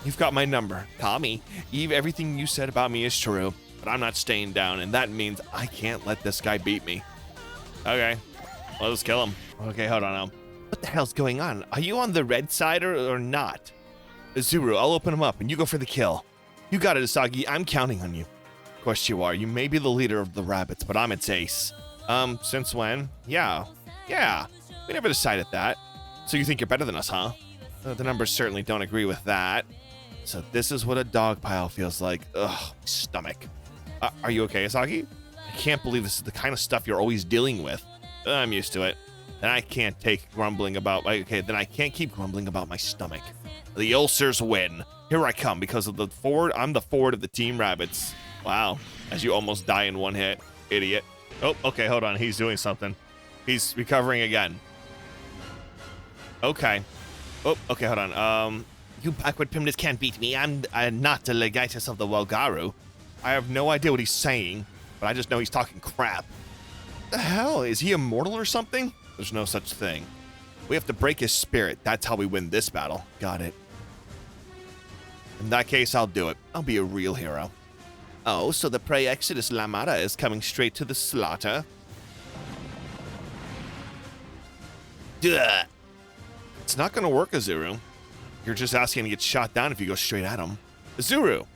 you've got my number. Call me. Eve, everything you said about me is true, but I'm not staying down, and that means I can't let this guy beat me. Okay. Well, let's kill him. Okay, hold on now. What the hell's going on? Are you on the red side or not? Izuru, I'll open him up, and you go for the kill. You got it, Asagi. I'm counting on you. course you are. You may be the leader of the rabbits, but I'm its ace. Since when? Yeah. We never decided that. So you think you're better than us, huh? The numbers certainly don't agree with that. So this is what a dog pile feels like. Ugh, my stomach. Are you okay, Asagi? I can't believe this is the kind of stuff you're always dealing with. I'm used to it. And I can't take grumbling about... Okay, then I can't keep grumbling about my stomach. The ulcers win. Here I come because of the forward. I'm the forward of the Team Rabbits. Wow. As you almost die in one hit. Idiot. Oh, okay, hold on. He's doing something. He's recovering again. Okay. Oh, okay, hold on. You backward primitives can't beat me. I'm not the legatus of the Walgaru. I have no idea what he's saying, but I just know he's talking crap. What the hell? Is he immortal or something? There's no such thing. We have to break his spirit. That's how we win this battle. Got it. In that case, I'll do it. I'll be a real hero. Oh, so the prey Exodus Lamara is coming straight to the slaughter? Duh. It's not gonna work, Azuru. You're just asking to get shot down if you go straight at him. Azuru!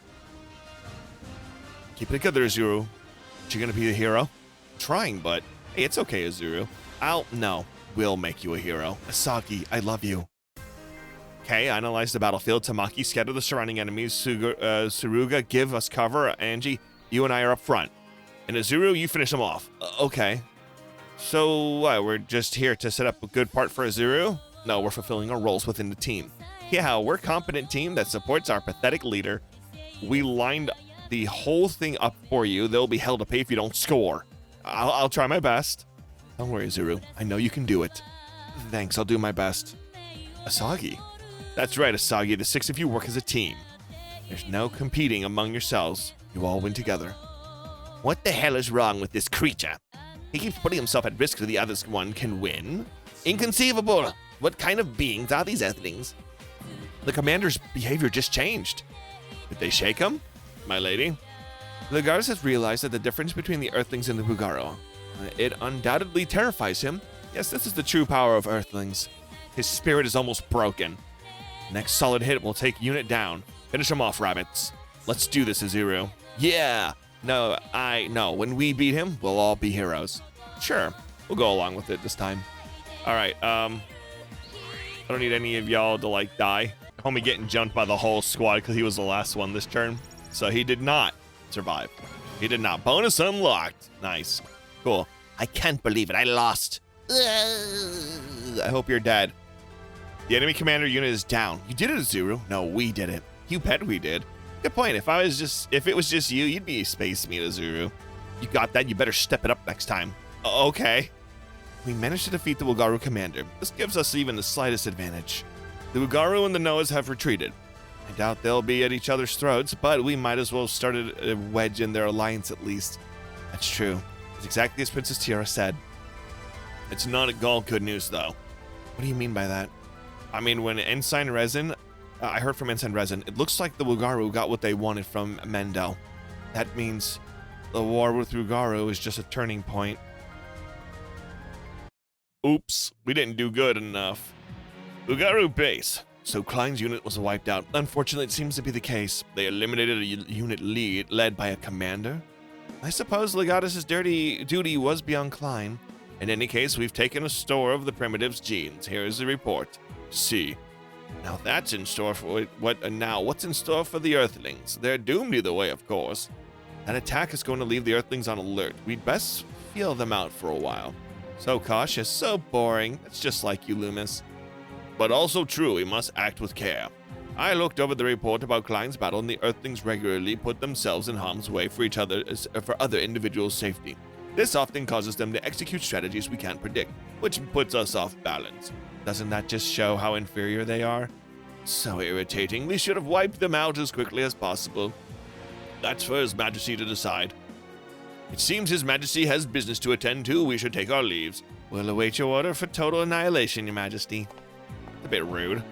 Keep it together, Azuru. Aren't you gonna be a hero? I'm trying, but hey, it's okay, Azuru. No. We'll make you a hero. Asagi, I love you. Okay, analyze the battlefield. Tamaki, scatter the surrounding enemies. Suruga, give us cover. Angie, you and I are up front. And Azuru, you finish them off. Okay. So, what, we're just here to set up a good part for Azuru? No, we're fulfilling our roles within the team. Yeah, we're a competent team that supports our pathetic leader. We lined the whole thing up for you. They'll be hell to pay if you don't score. I'll try my best. Don't worry, Azuru. I know you can do it. Thanks, I'll do my best. Asagi. That's right, Asagi. The 6 of you work as a team. There's no competing among yourselves. You all win together. What the hell is wrong with this creature? He keeps putting himself at risk so the other one can win? Inconceivable! What kind of beings are these Earthlings? The commander's behavior just changed. Did they shake him? My lady? The Gardas has realized that the difference between the Earthlings and the Bugaro. It undoubtedly terrifies him. Yes, this is the true power of Earthlings. His spirit is almost broken. Next solid hit will take unit down. Finish him off, rabbits. Let's do this, Azuru. Yeah! No, when we beat him, we'll all be heroes. Sure, we'll go along with it this time. Alright, I don't need any of y'all to, like, die. Homie getting jumped by the whole squad because he was the last one this turn. So he did not survive. He did not. Bonus unlocked. Nice. Cool. I can't believe it. I lost. I hope you're dead. The enemy commander unit is down. You did it, Azuru. No, we did it. You bet we did. Good point. If it was just you, you'd be space meat, Azuru. You got that. You better step it up next time. Okay. We managed to defeat the Wagaru commander. This gives us even the slightest advantage. The Wagaru and the Noahs have retreated. I doubt they'll be at each other's throats, but we might as well have started a wedge in their alliance at least. That's true. It's exactly as Princess Tiara said. It's not all good news, though. What do you mean by that? I mean, when Ensign Resin, I heard from Ensign Resin, it looks like the Wagaru got what they wanted from Mendel. That means the war with Wagaru is just a turning point. Oops, we didn't do good enough. Wagaru base. So Klein's unit was wiped out. Unfortunately, it seems to be the case. They eliminated a unit led by a commander. I suppose Legatus's duty was beyond Klein. In any case, we've taken a store of the primitive's genes. Here is the report. See. Now that's in store for what's in store for the Earthlings? They're doomed either way, of course. That attack is going to leave the Earthlings on alert. We'd best feel them out for a while. So cautious, so boring. It's just like you, Loomis. But also true, we must act with care. I looked over the report about Klein's battle, and the Earthlings regularly put themselves in harm's way for other individuals' safety. This often causes them to execute strategies we can't predict, which puts us off balance. Doesn't that just show how inferior they are? So irritating. We should have wiped them out as quickly as possible. That's for His Majesty to decide. It seems His Majesty has business to attend to. We should take our leaves. We'll await your order for total annihilation, Your Majesty. A bit rude.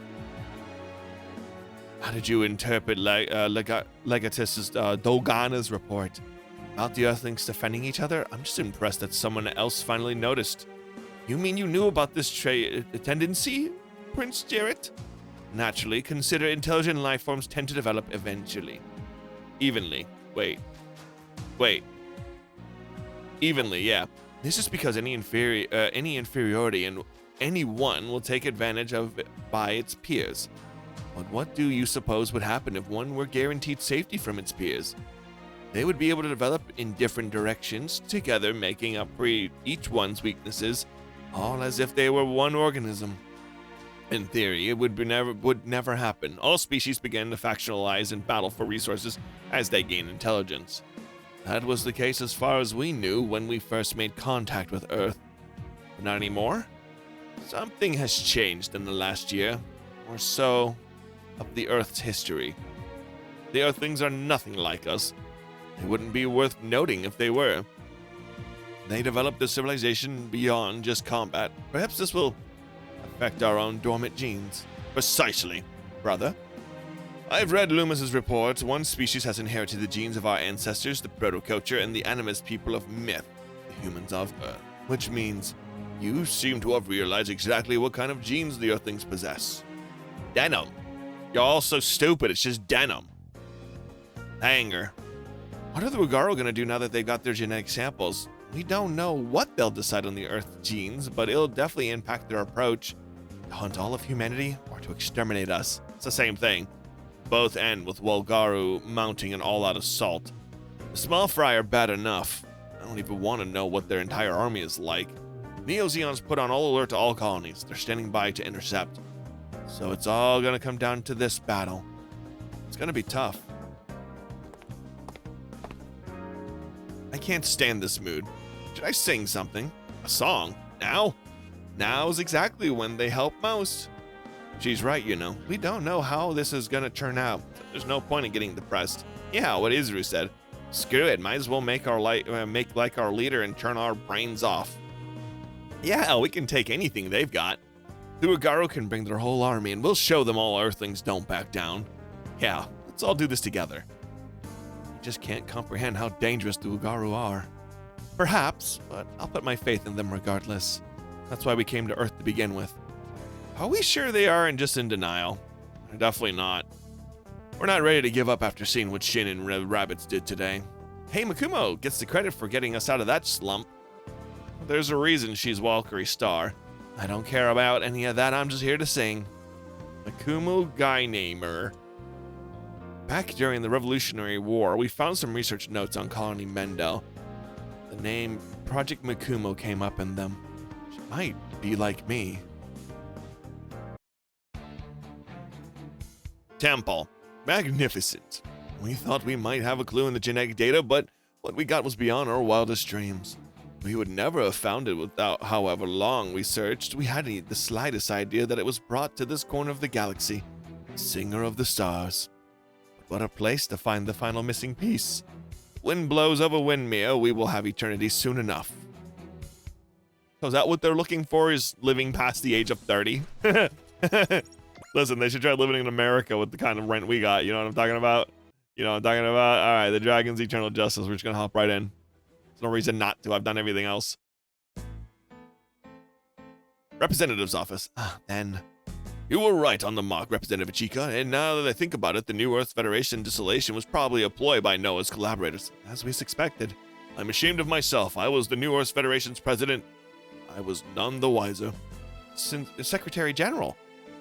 How did you interpret Legatus's Dolgana's report? About the Earthlings defending each other? I'm just impressed that someone else finally noticed. You mean you knew about this tendency, Prince Jarrett? Naturally, consider intelligent life forms tend to develop eventually. Evenly. Wait. Wait. Evenly, yeah. This is because any inferiority in anyone will take advantage of it by its peers. But what do you suppose would happen if one were guaranteed safety from its peers? They would be able to develop in different directions, together making up for each one's weaknesses, all as if they were one organism. In theory, it would never happen. All species began to factionalize and battle for resources as they gain intelligence. That was the case as far as we knew when we first made contact with Earth. But not anymore? Something has changed in the last year, or so, of the Earth's history. The Earthlings are nothing like us. They wouldn't be worth noting if they were. They developed a civilization beyond just combat. Perhaps this will affect our own dormant genes. Precisely, brother. I've read Loomis's reports. One species has inherited the genes of our ancestors, the protoculture, and the animist people of myth, the humans of Earth. Which means you seem to have realized exactly what kind of genes the Earthlings possess. Denim. You're all so stupid, it's just denim. Anger. What are the Ugaro going to do now that they've got their genetic samples? We don't know what they'll decide on the Earth genes, but it'll definitely impact their approach. To hunt all of humanity or to exterminate us. It's the same thing. Both end with Walgaru mounting an all-out assault. The small fry are bad enough. I don't even want to know what their entire army is like. Neo-Zeons put on all alert to all colonies. They're standing by to intercept. So it's all going to come down to this battle. It's going to be tough. I can't stand this mood. Should I sing something? A song? Now? Now is exactly when they help most. She's right, you know. We don't know how this is gonna turn out. There's no point in getting depressed. Yeah, what Izuru said. Screw it, might as well make like our leader and turn our brains off. Yeah, we can take anything they've got. The Ugaro can bring their whole army and we'll show them all Earthlings don't back down. Yeah, let's all do this together. I just can't comprehend how dangerous the Ugaro are. Perhaps, but I'll put my faith in them regardless. That's why we came to Earth to begin with. Are we sure they aren't just in denial? Definitely not. We're not ready to give up after seeing what Shin and Red Rabbits did today. Hey, Makumo gets the credit for getting us out of that slump. There's a reason she's Valkyrie Star. I don't care about any of that, I'm just here to sing. Makumo Gainamer. Back during the Revolutionary War, we found some research notes on Colony Mendel. The name Project Makumo came up in them. She might be like me. Temple. Magnificent. We thought we might have a clue in the genetic data, but what we got was beyond our wildest dreams. We would never have found it without however long we searched. We hadn't the slightest idea that it was brought to this corner of the galaxy. Singer of the stars. But what a place to find the final missing piece. Wind blows of a windmill, we will have eternity soon enough. So is that what they're looking for, is living past the age of 30? Listen, they should try living in America with the kind of rent we got. You know what I'm talking about? You know what I'm talking about? All right, the Dragon's Eternal Justice. We're just going to hop right in. There's no reason not to. I've done everything else. Representative's office. Then. You were right on the mark, Representative Ichika, and now that I think about it, the New Earth Federation dissolution was probably a ploy by Noah's collaborators, as we suspected. I'm ashamed of myself. I was the New Earth Federation's president. I was none the wiser. Since Secretary General.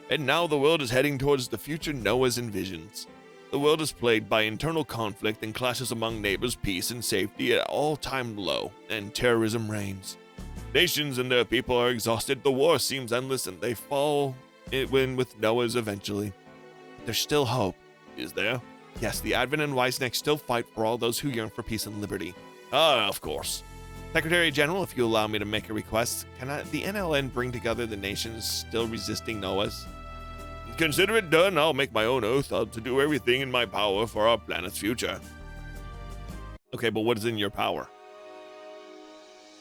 And now the world is heading towards the future Noah's envisions. The world is plagued by internal conflict and clashes among neighbors, peace and safety at all-time low, and terrorism reigns. Nations and their people are exhausted, the war seems endless, and they fall in with Noah's eventually. There's still hope, is there? Yes, the Advent and Wiseneck still fight for all those who yearn for peace and liberty. Ah, of course. Secretary General, if you allow me to make a request, can the NLN bring together the nations still resisting Noah's? Consider it done. I'll make my own oath to do everything in my power for our planet's future. Okay, but what is in your power?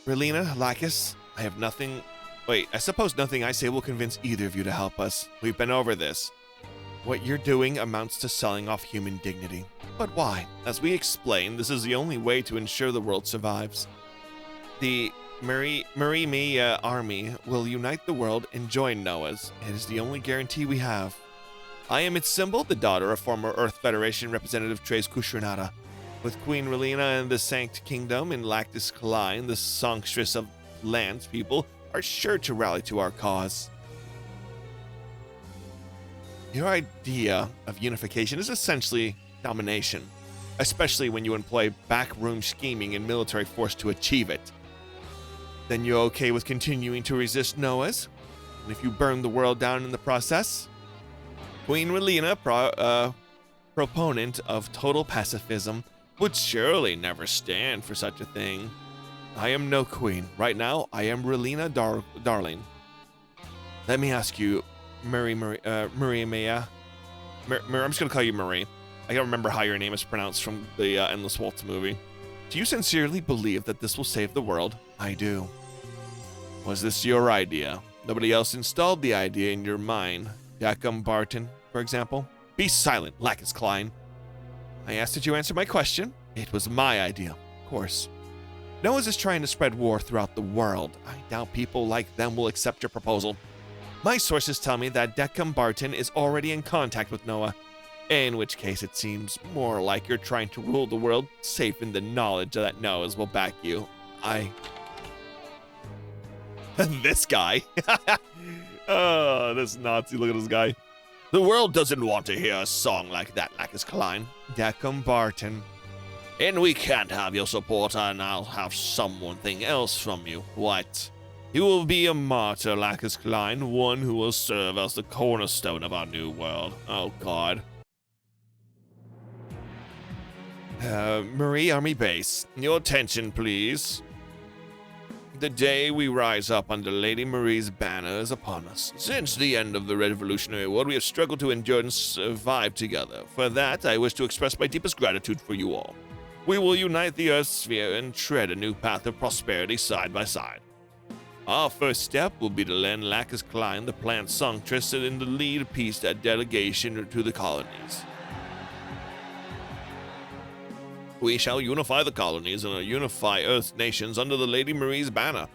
Relina, Lacus, I have nothing... Wait, I suppose nothing I say will convince either of you to help us. We've been over this. What you're doing amounts to selling off human dignity. But why? As we explained, this is the only way to ensure the world survives. The Marie army will unite the world and join Noah's. It is the only guarantee we have. I am its symbol, the daughter of former Earth Federation Representative Trace Kushranada. With Queen Relina and the Sanct Kingdom in Lactus Klein, the songstress of lands people are sure to rally to our cause. Your idea of unification is essentially domination, especially when you employ backroom scheming and military force to achieve it. Then you're okay with continuing to resist Noah's? And if you burn the world down in the process? Queen Relina, proponent of total pacifism, would surely never stand for such a thing. I am no queen. Right now, I am Relina Darling. Let me ask you, Marie, Maya. I'm just gonna call you Marie. I don't remember how your name is pronounced from the Endless Waltz movie. Do you sincerely believe that this will save the world? I do. Was this your idea? Nobody else installed the idea in your mind. Jacob Barton, for example? Be silent, Lacus Klein. I asked that you answer my question. It was my idea, of course. Noah's is trying to spread war throughout the world. I doubt people like them will accept your proposal. My sources tell me that Deckham Barton is already in contact with Noah, in which case it seems more like you're trying to rule the world safe in the knowledge that Noah's will back you. This guy. Oh, this Nazi. Look at this guy. The world doesn't want to hear a song like that, Lacus Klein. Deckham Barton. And we can't have your support, and I'll have something else from you. What? You will be a martyr, Lacus Klein, one who will serve as the cornerstone of our new world. Oh, God. Marie Army Base. Your attention, please. The day we rise up under Lady Marie's banner is upon us. Since the end of the Revolutionary War, we have struggled to endure and survive together. For that, I wish to express my deepest gratitude for you all. We will unite the Earth's sphere and tread a new path of prosperity side by side. Our first step will be to lend Lacus Klein, the plant songstress, in the lead peace delegation to the colonies. We shall unify the colonies and unify Earth's nations under the Lady Marie's banner.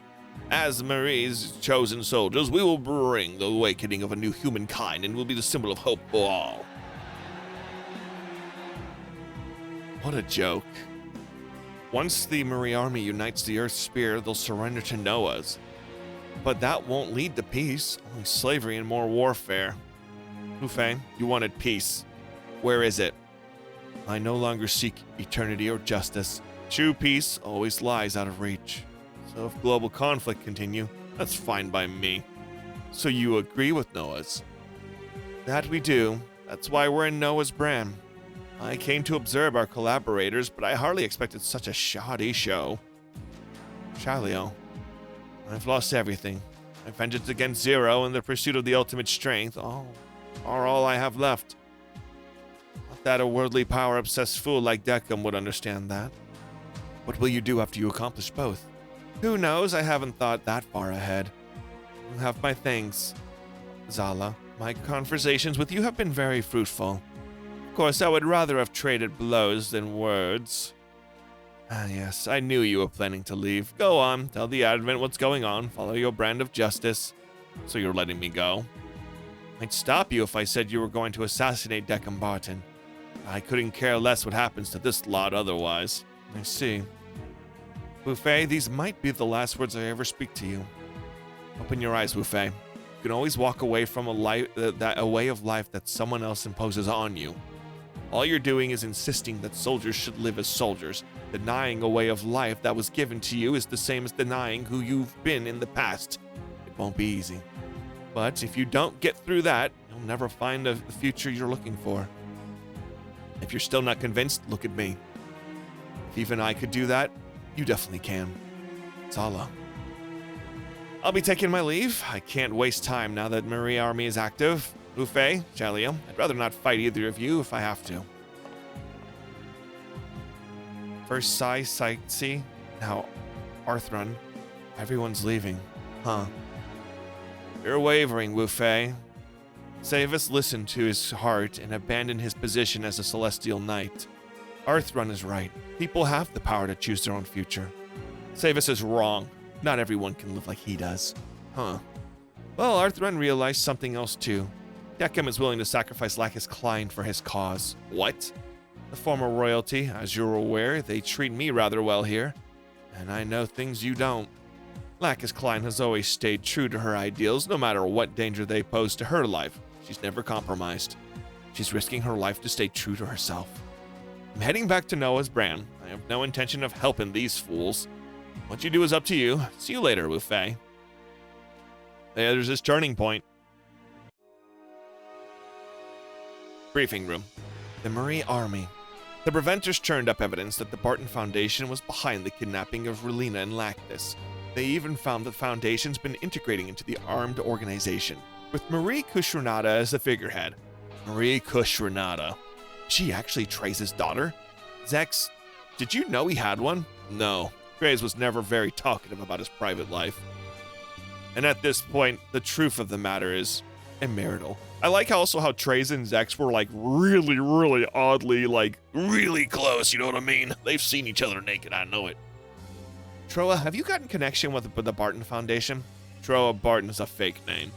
As Marie's chosen soldiers, we will bring the awakening of a new humankind and will be the symbol of hope for all. What a joke. Once the Marie Army unites the Earth's sphere, they'll surrender to Noah's. But that won't lead to peace, only slavery and more warfare. Wu Fei, you wanted peace. Where is it? I no longer seek eternity or justice. True peace always lies out of reach. So if global conflict continue, that's fine by me. So you agree with Noah's? That we do. That's why we're in Noah's brand. I came to observe our collaborators, but I hardly expected such a shoddy show. Shalio, I've lost everything. My vengeance against Zero and the pursuit of the ultimate strength are all I have left. Not that a worldly power-obsessed fool like Deckham would understand that. What will you do after you accomplish both? Who knows? I haven't thought that far ahead. You have my thanks, Zala. My conversations with you have been very fruitful. Of course, I would rather have traded blows than words. Ah, yes, I knew you were planning to leave. Go on, tell the Advent what's going on. Follow your brand of justice. So you're letting me go? I'd stop you if I said you were going to assassinate Deckham Barton. I couldn't care less what happens to this lot otherwise. I see. Wu Fei, these might be the last words I ever speak to you. Open your eyes, Wu Fei. You can always walk away from a way of life that someone else imposes on you. All you're doing is insisting that soldiers should live as soldiers. Denying a way of life that was given to you is the same as denying who you've been in the past. It won't be easy. But if you don't get through that, you'll never find the future you're looking for. If you're still not convinced, look at me. If even I could do that, you definitely can. Zala. I'll be taking my leave. I can't waste time now that Marie Army is active. Wu Fei, Jalio, I'd rather not fight either of you if I have to. First Sai, Sightsee, now Arthrun. Everyone's leaving. Huh. You're wavering, Wu Fei. Savus listened to his heart and abandoned his position as a celestial knight. Arthrun is right. People have the power to choose their own future. Savus is wrong. Not everyone can live like he does. Huh. Well, Arthrun realized something else too. Deckham is willing to sacrifice Lacus Klein for his cause. What? The former royalty, as you're aware, they treat me rather well here, and I know things you don't. Lacus Klein has always stayed true to her ideals, no matter what danger they pose to her life. She's never compromised. She's risking her life to stay true to herself. I'm heading back to Noah's brand. I have no intention of helping these fools. What you do is up to you. See you later, Wu Fei. There's this turning point. Briefing room. The Marie Army. The preventers turned up evidence that the Barton Foundation was behind the kidnapping of Relina and Lactus. They even found the Foundation's been integrating into the armed organization, with Marie Kushranada as the figurehead. Marie Kushranada. She actually Trace's daughter? Zex, did you know he had one? No. Trace was never very talkative about his private life. And at this point, the truth of the matter is immarital. I like also how Trace and Zex were like really oddly like really close, you know what I mean? They've seen each other naked, I know it. Troa, have you gotten connection with the Barton Foundation? Troa Barton is a fake name.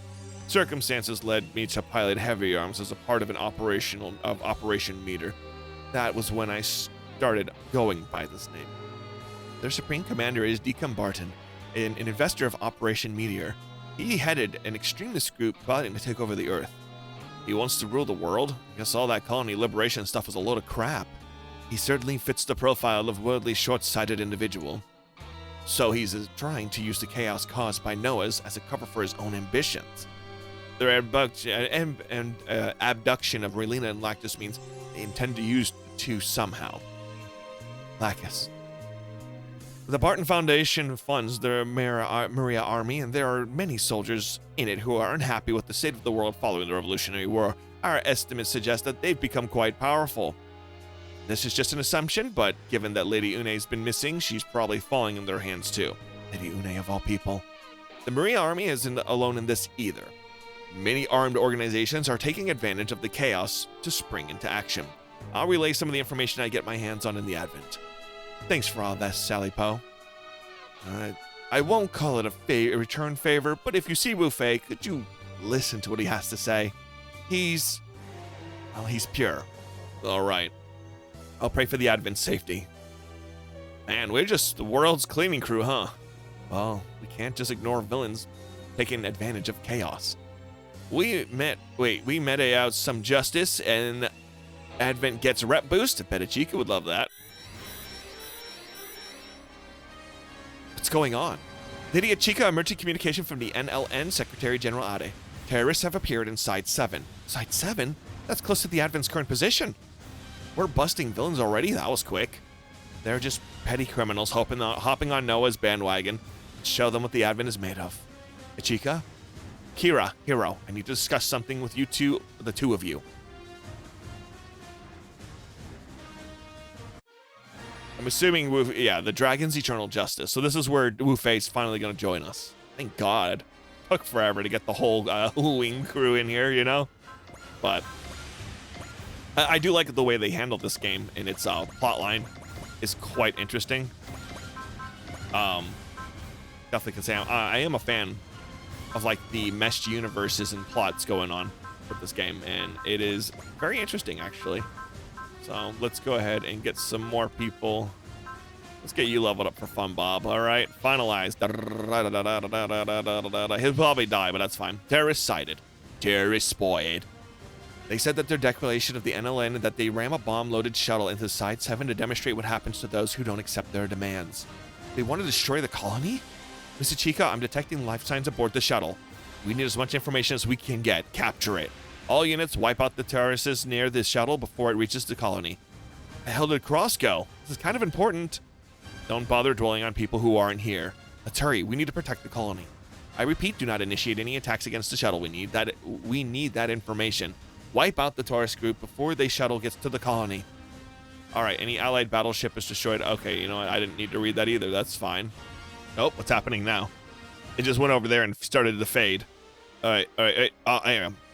Circumstances led me to pilot heavy arms as a part of Operation Meter. That was when I started going by this name. Their supreme commander is Deacon Barton, an investor of Operation Meteor. He headed an extremist group plotting to take over the Earth. He wants to rule the world? I guess all that colony liberation stuff was a load of crap. He certainly fits the profile of worldly short-sighted individual. So he's trying to use the chaos caused by Noah's as a cover for his own ambitions. Their abduction of Relina and Lactus means they intend to use the two somehow. Lacus. The Barton Foundation funds the Maria Army, and there are many soldiers in it who are unhappy with the state of the world following the Revolutionary War. Our estimates suggest that they've become quite powerful. This is just an assumption, but given that Lady Une's been missing, she's probably falling in their hands too. Lady Une of all people. The Maria Army isn't alone in this either. Many armed organizations are taking advantage of the chaos to spring into action. I'll relay some of the information I get my hands on in the Advent. Thanks for all this, Sally Poe. I won't call it a return favor, but if you see Wu Fei, could you listen to what he has to say? He's pure. All right. I'll pray for the Advent's safety. Man, we're just the world's cleaning crew, huh? Well, we can't just ignore villains taking advantage of chaos. We mete out some justice, and Advent gets a rep boost. I bet Chica would love that. What's going on? Lydia Chica, emergency communication from the NLN Secretary General Ade. Terrorists have appeared in Side 7. Side 7? That's close to the Advent's current position. We're busting villains already? That was quick. They're just petty criminals hopping on Noah's bandwagon. Show them what the Advent is made of. Ichika? Kira, Hero, I need to discuss something with you two, the two of you. I'm assuming the Dragon's Eternal Justice. So this is where Wu Fei's finally going to join us. Thank God. Took forever to get the whole wing crew in here, you know? But I do like the way they handled this game, and its plotline is quite interesting. Definitely can say I am a fan of like the meshed universes and plots going on with this game, and it is very interesting actually. So let's go ahead and get some more people. Let's get you leveled up for fun, Bob. All right, finalized. He'll probably die, but that's fine. Terrorist sighted. Terrorist spoiled. They said that their declaration of the NLN that they ram a bomb-loaded shuttle into Side 7 to demonstrate what happens to those who don't accept their demands. They want to destroy the colony? Mr. Chica, I'm detecting life signs aboard the shuttle. We need as much information as we can get. Capture it. All units wipe out the terrorists near the shuttle before it reaches the colony. How did Cross go? This is kind of important. Don't bother dwelling on people who aren't here. Let's hurry. We need to protect the colony. I repeat, do not initiate any attacks against the shuttle. We need that information. Wipe out the tourist group before the shuttle gets to the colony. All right, any allied battleship is destroyed. Okay, you know what? I didn't need to read that either. That's fine. Nope, what's happening now? It just went over there and started to fade. All right.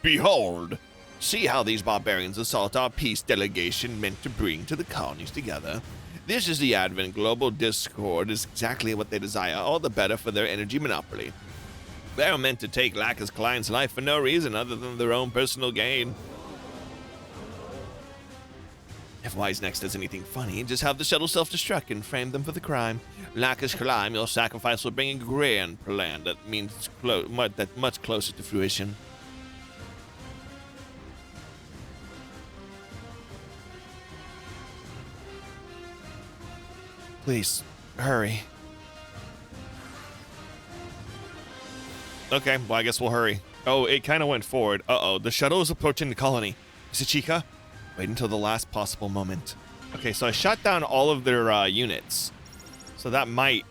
Behold, see how these barbarians assault our peace delegation meant to bring to the colonies together. This is the Advent Global Discord is exactly what they desire, all the better for their energy monopoly. They're meant to take Lacus Klein's life for no reason other than their own personal gain. If Wise Next does anything funny, just have the shuttle self-destruct and frame them for the crime. Lacus Climb, your sacrifice will bring a grand plan that means much closer to fruition. Please, hurry. Okay, well, I guess we'll hurry. Oh, it kind of went forward. Uh-oh, the shuttle is approaching the colony. Misachica, wait until the last possible moment. Okay, so I shot down all of their units. So that might...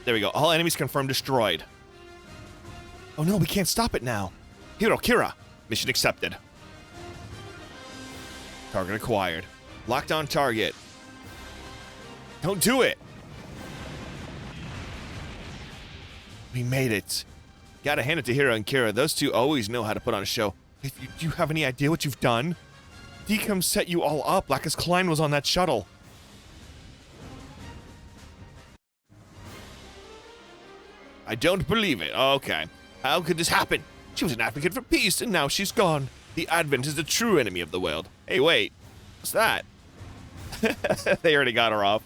There we go. All enemies confirmed destroyed. Oh no, we can't stop it now. Hero, Kira. Mission accepted. Target acquired. Locked on target. Don't do it. We made it. Gotta hand it to Hero and Kira. Those two always know how to put on a show. Do you have any idea what you've done? Decom set you all up. Lacus Klein was on that shuttle. I don't believe it. Okay. How could this happen? She was an advocate for peace, and now she's gone. The Advent is the true enemy of the world. Hey, wait. What's that? They already got her off.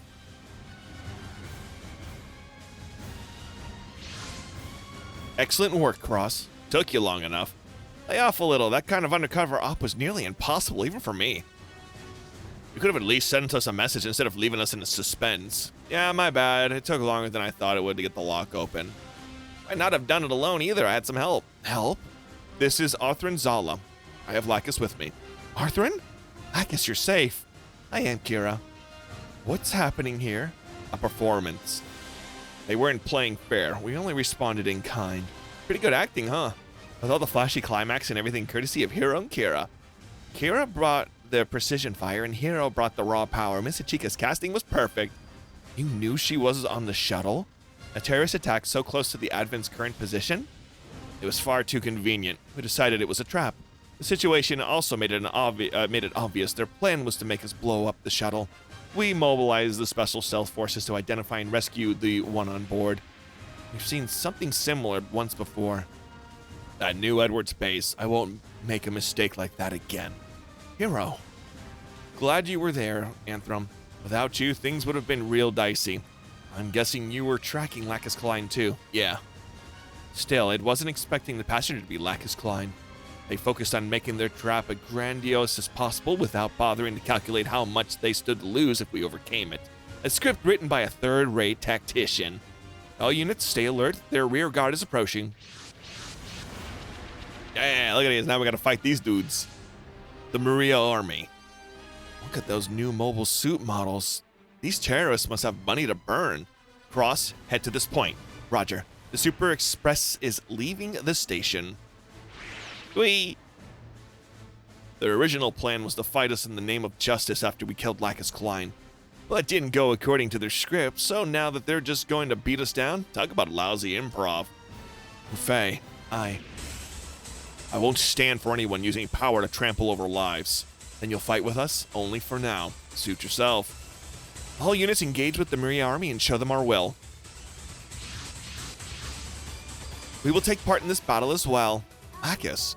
Excellent work, Cross. Took you long enough. Lay off a little. That kind of undercover op was nearly impossible, even for me. You could have at least sent us a message instead of leaving us in suspense. Yeah, my bad. It took longer than I thought it would to get the lock open. Might not have done it alone either. I had some help. Help? This is Arthur Zala. I have Lacus with me. Arthur? Lacus, you're safe. I am, Kira. What's happening here? A performance. They weren't playing fair. We only responded in kind. Pretty good acting, huh? With all the flashy climax and everything courtesy of Hero and Kira. Kira brought the precision fire and Hero brought the raw power. Misachica's casting was perfect. You knew she was on the shuttle? A terrorist attack so close to the Advent's current position? It was far too convenient. We decided it was a trap. The situation also made it obvious their plan was to make us blow up the shuttle. We mobilized the special stealth forces to identify and rescue the one on board. We've seen something similar once before. At New Edwards base, I won't make a mistake like that again. Hero. Glad you were there, Anthem. Without you, things would have been real dicey. I'm guessing you were tracking Lacus Klein too. Yeah. Still, it wasn't expecting the passenger to be Lacus Klein. They focused on making their trap as grandiose as possible without bothering to calculate how much they stood to lose if we overcame it. A script written by a third-rate tactician. All units, stay alert. Their rear guard is approaching. Yeah, look at this. Now we gotta fight these dudes. The Maria Army. Look at those new mobile suit models. These terrorists must have money to burn. Cross, head to this point. Roger. The Super Express is leaving the station. Whee! Their original plan was to fight us in the name of justice after we killed Lacus Klein. But it didn't go according to their script, so now that they're just going to beat us down, talk about lousy improv. Buffet, I won't stand for anyone using power to trample over lives. Then you'll fight with us? Only for now. Suit yourself. All units engage with the Maria Army and show them our will. We will take part in this battle as well. Lacus.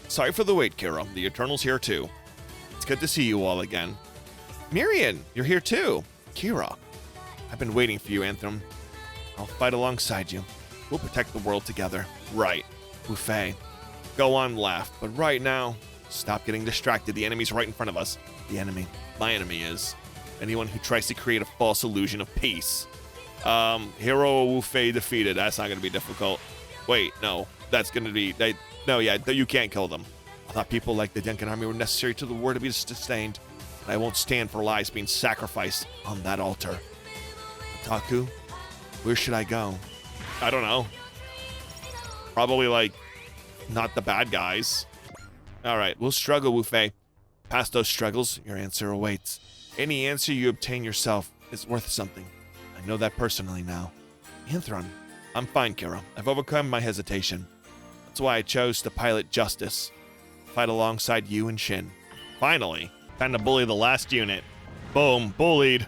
Sorry for the wait, Kira. The Eternal's here too. It's good to see you all again. Mirian, you're here too. Kira. I've been waiting for you, Anthem. I'll fight alongside you. We'll protect the world together. Right. Buffet. Go on, laugh. But right now, stop getting distracted. The enemy's right in front of us. The enemy. My enemy is anyone who tries to create a false illusion of peace. Hero Wufei defeated. That's not going to be difficult. Wait, no. That's going to be... No, yeah, you can't kill them. I thought people like the Denkan army were necessary to the war to be sustained. And I won't stand for lives being sacrificed on that altar. Taku, where should I go? I don't know. Probably, like, not the bad guys. All right, we'll struggle, Wufei. Past those struggles, your answer awaits. Any answer you obtain yourself is worth something. I know that personally now. Anthron, I'm fine, Kira. I've overcome my hesitation. That's why I chose to pilot Justice. Fight alongside you and Shin. Finally. Time to bully the last unit. Boom. Bullied.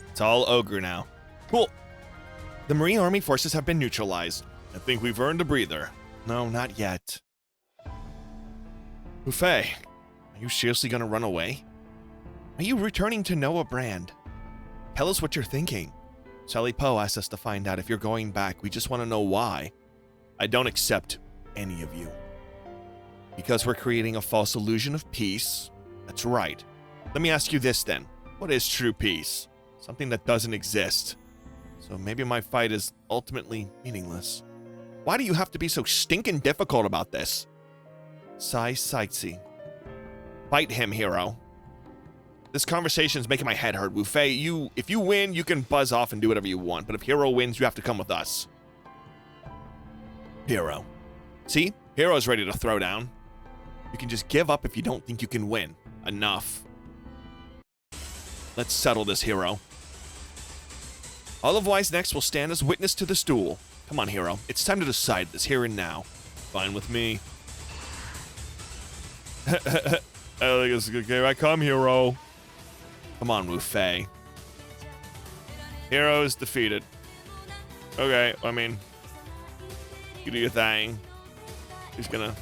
It's all Ogre now. Cool. The Marine Army forces have been neutralized. I think we've earned a breather. No, not yet. Buffet, are you seriously gonna run away? Are you returning to Noah Brand? Tell us what you're thinking. Sally Poe asked us to find out if you're going back. We just want to know why. I don't accept any of you. Because we're creating a false illusion of peace? That's right. Let me ask you this then. What is true peace? Something that doesn't exist. So maybe my fight is ultimately meaningless. Why do you have to be so stinking difficult about this? Sai Sightsee. Fight him, hero. This conversation's making my head hurt, Wu Fei. If you win, you can buzz off and do whatever you want, but if Hero wins, you have to come with us. Hero. See? Hero's ready to throw down. You can just give up if you don't think you can win. Enough. Let's settle this, Hero. All of Wise next will stand as witness to this duel. Come on, Hero. It's time to decide this here and now. Fine with me. I think it's good. Here I come, Hero. Come on, Wu Fei. Hero is defeated. Okay, I mean, you do your thing. He's gonna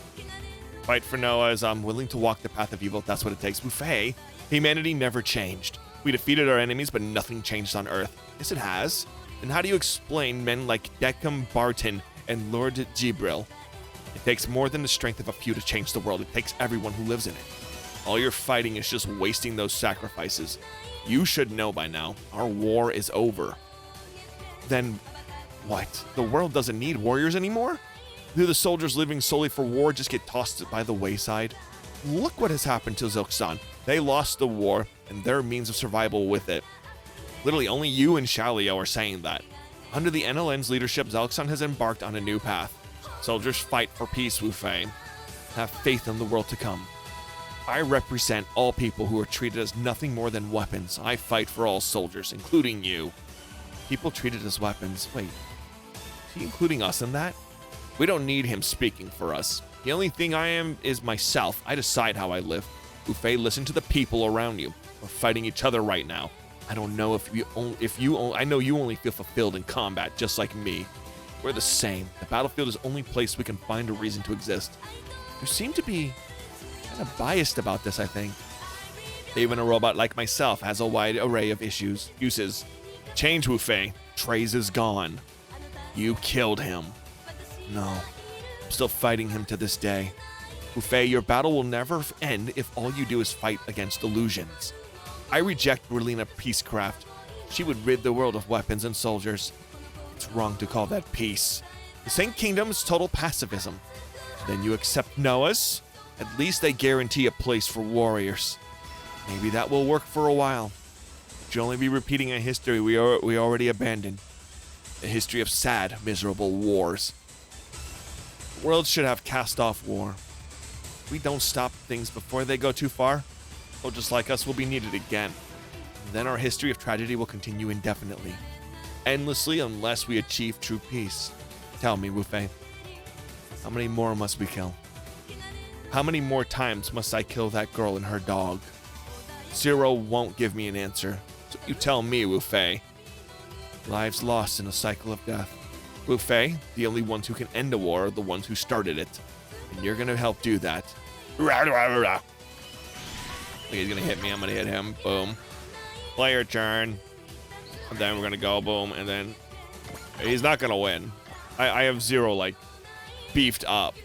fight for Noah as I'm willing to walk the path of evil if that's what it takes. Wu Fei, humanity never changed. We defeated our enemies, but nothing changed on Earth. Yes, it has. Then how do you explain men like Deckham Barton and Lord Jibril? It takes more than the strength of a few to change the world. It takes everyone who lives in it. All your fighting is just wasting those sacrifices. You should know by now, our war is over. Then, what? The world doesn't need warriors anymore? Do the soldiers living solely for war just get tossed by the wayside? Look what has happened to Zilksan. They lost the war, and their means of survival with it. Literally, only you and Xiaoliao are saying that. Under the NLN's leadership, Zilksan has embarked on a new path. Soldiers fight for peace, Wu Fei. Have faith in the world to come. I represent all people who are treated as nothing more than weapons. I fight for all soldiers, including you. People treated as weapons. Wait, is he including us in that? We don't need him speaking for us. The only thing I am is myself. I decide how I live. Wu Fei, listen to the people around you. We're fighting each other right now. I don't know I know you only feel fulfilled in combat, just like me. We're the same. The battlefield is the only place we can find a reason to exist. You seem to be kind of biased about this, I think. Even a robot like myself has a wide array of uses. Change, Wu Fei. Trace is gone. You killed him. No. I'm still fighting him to this day. Wu Fei, your battle will never end if all you do is fight against illusions. I reject Relina Peacecraft. She would rid the world of weapons and soldiers. It's wrong to call that peace. The Saint Kingdom is total pacifism. Then you accept Noah's? At least they guarantee a place for warriors. Maybe that will work for a while. But you'll only be repeating a history we already abandoned. A history of sad, miserable wars. The world should have cast off war. If we don't stop things before they go too far, soldiers like us will be needed again. And then our history of tragedy will continue indefinitely. Endlessly unless we achieve true peace. Tell me, Wu Fei, how many more must we kill? How many more times must I kill that girl and her dog? Zero won't give me an answer. So you tell me, Wu Fei. Lives lost in a cycle of death. Wu Fei, the only ones who can end a war are the ones who started it. And you're gonna help do that. Rah, rah, rah, rah. He's gonna hit me, I'm gonna hit him. Boom. Player turn. And then we're gonna go boom, and then he's not gonna win. I have zero, like, beefed up.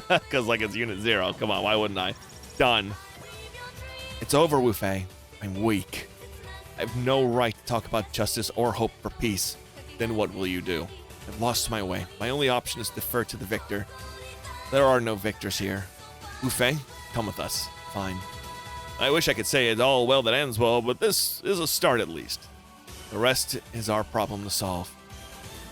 Because, like, it's unit 0. Come on, why wouldn't I? Done. It's over, Wu Fei. I'm weak. I have no right to talk about justice or hope for peace. Then what will you do? I've lost my way. My only option is to defer to the victor. There are no victors here. Wu Fei, come with us. Fine. I wish I could say it's all well that ends well, but this is a start at least. The rest is our problem to solve.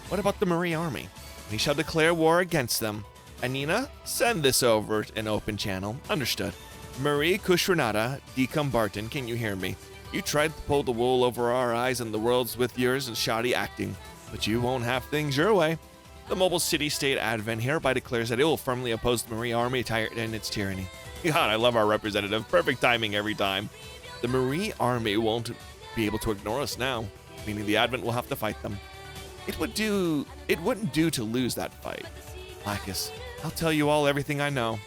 What about the Marie army? We shall declare war against them. Anina, send this over an open channel. Understood. Marie Kushranada, Decum Barton, can you hear me? You tried to pull the wool over our eyes and the world's with yours and shoddy acting, but you won't have things your way. The mobile city-state Advent hereby declares that it will firmly oppose the Marie army and its tyranny. God, I love our representative. Perfect timing every time. The Marie army won't be able to ignore us now, meaning the Advent will have to fight them. It wouldn't do to lose that fight. Lacus, I'll tell you all everything I know.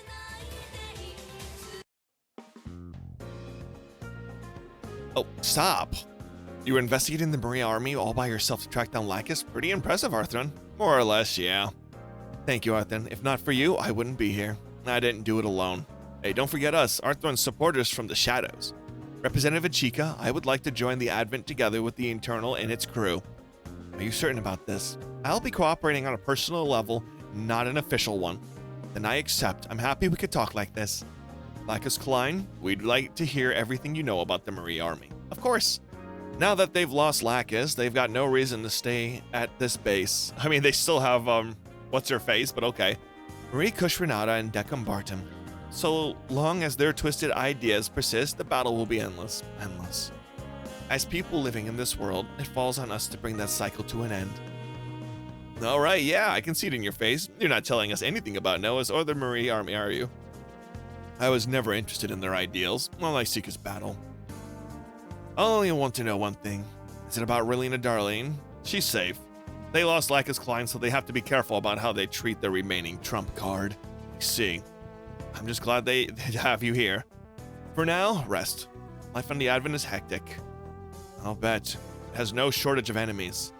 Oh, stop. You were investigating the Maria army all by yourself to track down Lacus? Pretty impressive, Arthron. More or less, yeah. Thank you, Arthron. If not for you, I wouldn't be here. I didn't do it alone. Hey, don't forget us, Arthron's supporters from the shadows. Representative Chica, I would like to join the Advent together with the Eternal and its crew. Are you certain about this? I'll be cooperating on a personal level, not an official one. Then I accept. I'm happy we could talk like this. Lacus Klein, we'd like to hear everything you know about the Marie army. Of course. Now that they've lost Lacus, they've got no reason to stay at this base. I mean, they still have, what's-her-face, but okay. Marie Kushrenata and Decum Bartum. So long as their twisted ideas persist, the battle will be endless. Endless. As people living in this world, it falls on us to bring that cycle to an end. All right, yeah, I can see it in your face. You're not telling us anything about Noah's or the Marie army, are you? I was never interested in their ideals. All I seek is battle. I only want to know one thing. Is it about Relina Darlene? She's safe. They lost Lacus Klein, so they have to be careful about how they treat their remaining trump card. I see. I'm just glad they have you here. For now, rest. Life on the Advent is hectic. I'll bet. It has no shortage of enemies.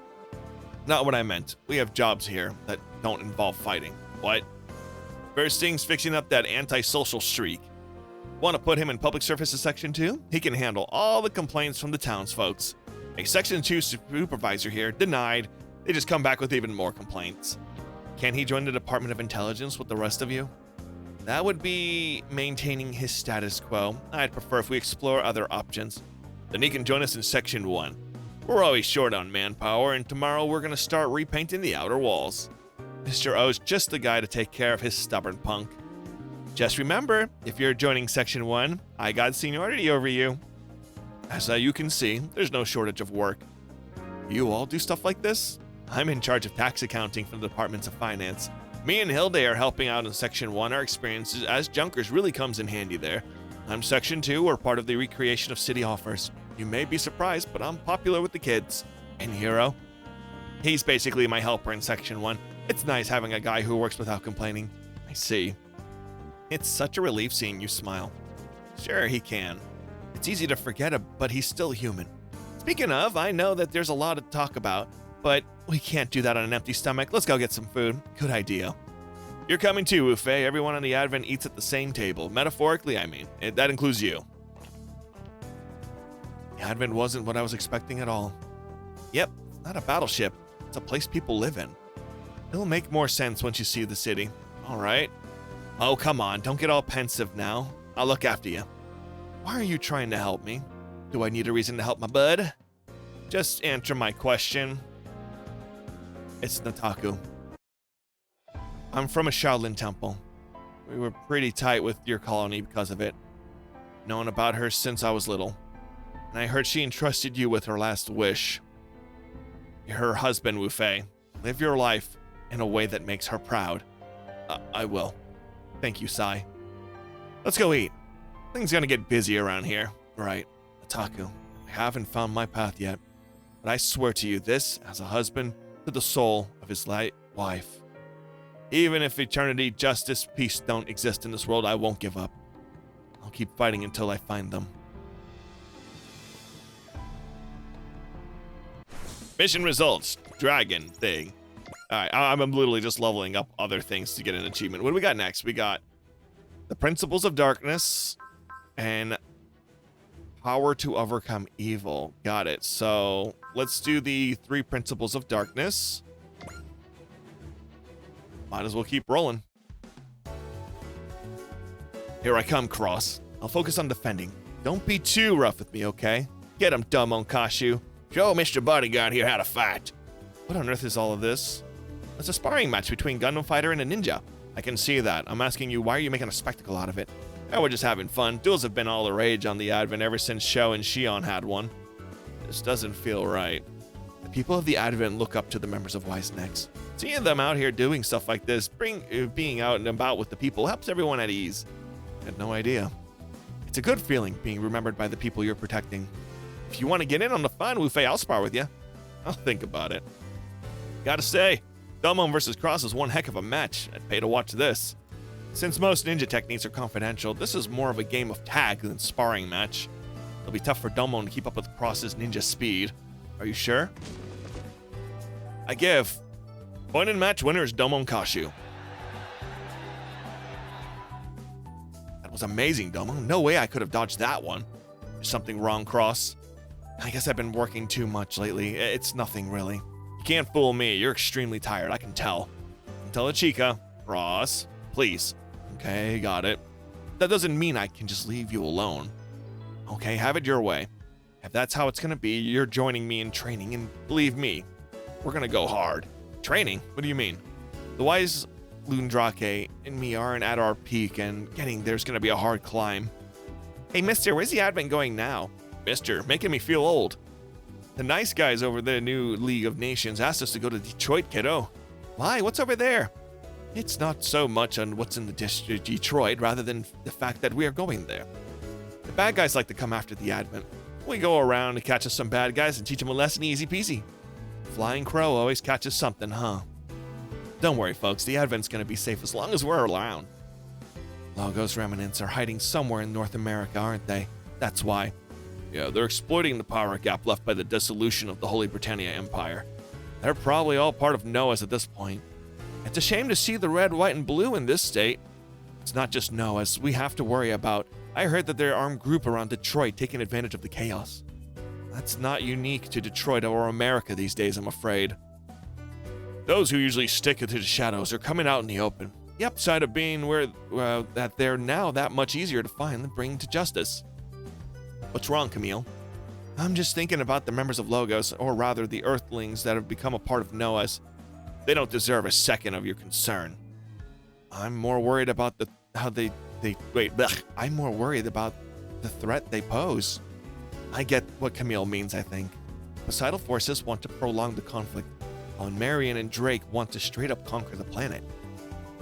Not what I meant. We have jobs here that don't involve fighting. What? First thing's fixing up that antisocial streak. Want to put him in public services section 2? He can handle all the complaints from the townsfolks. A section 2 supervisor here, denied. They just come back with even more complaints. Can he join the Department of Intelligence with the rest of you? That would be maintaining his status quo. I'd prefer if we explore other options. Then he can join us in section 1. We're always short on manpower, and tomorrow we're going to start repainting the outer walls. Mr. O's just the guy to take care of his stubborn punk. Just remember, if you're joining Section 1, I got seniority over you. As you can see, there's no shortage of work. You all do stuff like this? I'm in charge of tax accounting for the Departments of Finance. Me and Hilde are helping out in Section 1. Our experiences as Junkers really comes in handy there. I'm Section 2, or part of the recreation of city offers. You may be surprised, but I'm popular with the kids. And Hero? He's basically my helper in Section 1. It's nice having a guy who works without complaining. I see. It's such a relief seeing you smile. Sure, he can. It's easy to forget him, but he's still human. Speaking of, I know that there's a lot to talk about, but we can't do that on an empty stomach. Let's go get some food. Good idea. You're coming too, Ufei. Everyone on the Advent eats at the same table. Metaphorically, I mean. That includes you. The Advent wasn't what I was expecting at all. Yep, it's not a battleship. It's a place people live in. It'll make more sense once you see the city. All right. Oh, come on. Don't get all pensive now. I'll look after you. Why are you trying to help me? Do I need a reason to help my bud? Just answer my question. It's Nataku. I'm from a Shaolin temple. We were pretty tight with your colony because of it. Known about her since I was little. And I heard she entrusted you with her last wish. You're her husband, Wu Fei. Live your life in a way that makes her proud. I will. Thank you, Sai. Let's go eat. Things gonna get busy around here. Right, Ataku. I haven't found my path yet, but I swear to you this, as a husband, to the soul of his late wife. Even if eternity, justice, peace don't exist in this world, I won't give up. I'll keep fighting until I find them. Mission results. Dragon thing. Alright, I'm literally just leveling up other things to get an achievement. What do we got next? We got the Principles of Darkness and Power to Overcome Evil. Got it. So let's do the 3 Principles of Darkness. Might as well keep rolling. Here I come, Cross. I'll focus on defending. Don't be too rough with me, okay? Get him, dumb Onkashu. Show Mr. Bodyguard here how to fight. What on earth is all of this? It's a sparring match between Gundam Fighter and a ninja. I can see that. I'm asking you, why are you making a spectacle out of it? Oh, we're just having fun. Duels have been all the rage on the Advent ever since Sho and Shion had one. This doesn't feel right. The people of the Advent look up to the members of Wise Necks. Seeing them out here doing stuff like this, being out and about with the people, helps everyone at ease. I had no idea. It's a good feeling being remembered by the people you're protecting. If you want to get in on the fun, Wu Fei, I'll spar with you. I'll think about it. Gotta say, Delmon vs. Cross is one heck of a match. I'd pay to watch this. Since most ninja techniques are confidential, this is more of a game of tag than sparring match. It'll be tough for Domon to keep up with Cross's ninja speed. Are you sure? I give. Point and match winner is Domon Kashu. That was amazing, Domon. No way I could have dodged that one. There's something wrong, Cross. I guess I've been working too much lately. It's nothing, really. You can't fool me. You're extremely tired, I can tell. Tell Chica. Cross, please. Okay, got it. That doesn't mean I can just leave you alone. Okay, have it your way. If that's how it's gonna be, you're joining me in training, and believe me, we're gonna go hard. Training? What do you mean? The wise Lundrake and me aren't at our peak, and getting there's gonna be a hard climb. Hey, mister, where's the advent going now? Mister, making me feel old. The nice guys over the new League of Nations asked us to go to Detroit, kiddo. Why? What's over there? It's not so much on what's in the district Detroit, rather than the fact that we are going there. The bad guys like to come after the advent. We go around to catch us some bad guys and teach them a lesson easy peasy. Flying Crow always catches something, huh? Don't worry, folks. The advent's gonna be safe as long as we're around. Logos remnants are hiding somewhere in North America, aren't they? That's why. Yeah, they're exploiting the power gap left by the dissolution of the Holy Britannia Empire. They're probably all part of Noah's at this point. It's a shame to see the red, white, and blue in this state. It's not just Noah's we have to worry about. I heard that there are armed group around Detroit taking advantage of the chaos. That's not unique to Detroit or America these days, I'm afraid. Those who usually stick to the shadows are coming out in the open. The upside of being where that they're now that much easier to find and bring to justice. What's wrong, Camille? I'm just thinking about the members of Logos, or rather the Earthlings that have become a part of Noah's. They don't deserve a second of your concern. I'm more worried about I'm more worried about the threat they pose. I get what Camille means, I think. Poseidal forces want to prolong the conflict, while Marion and Drake want to straight up conquer the planet.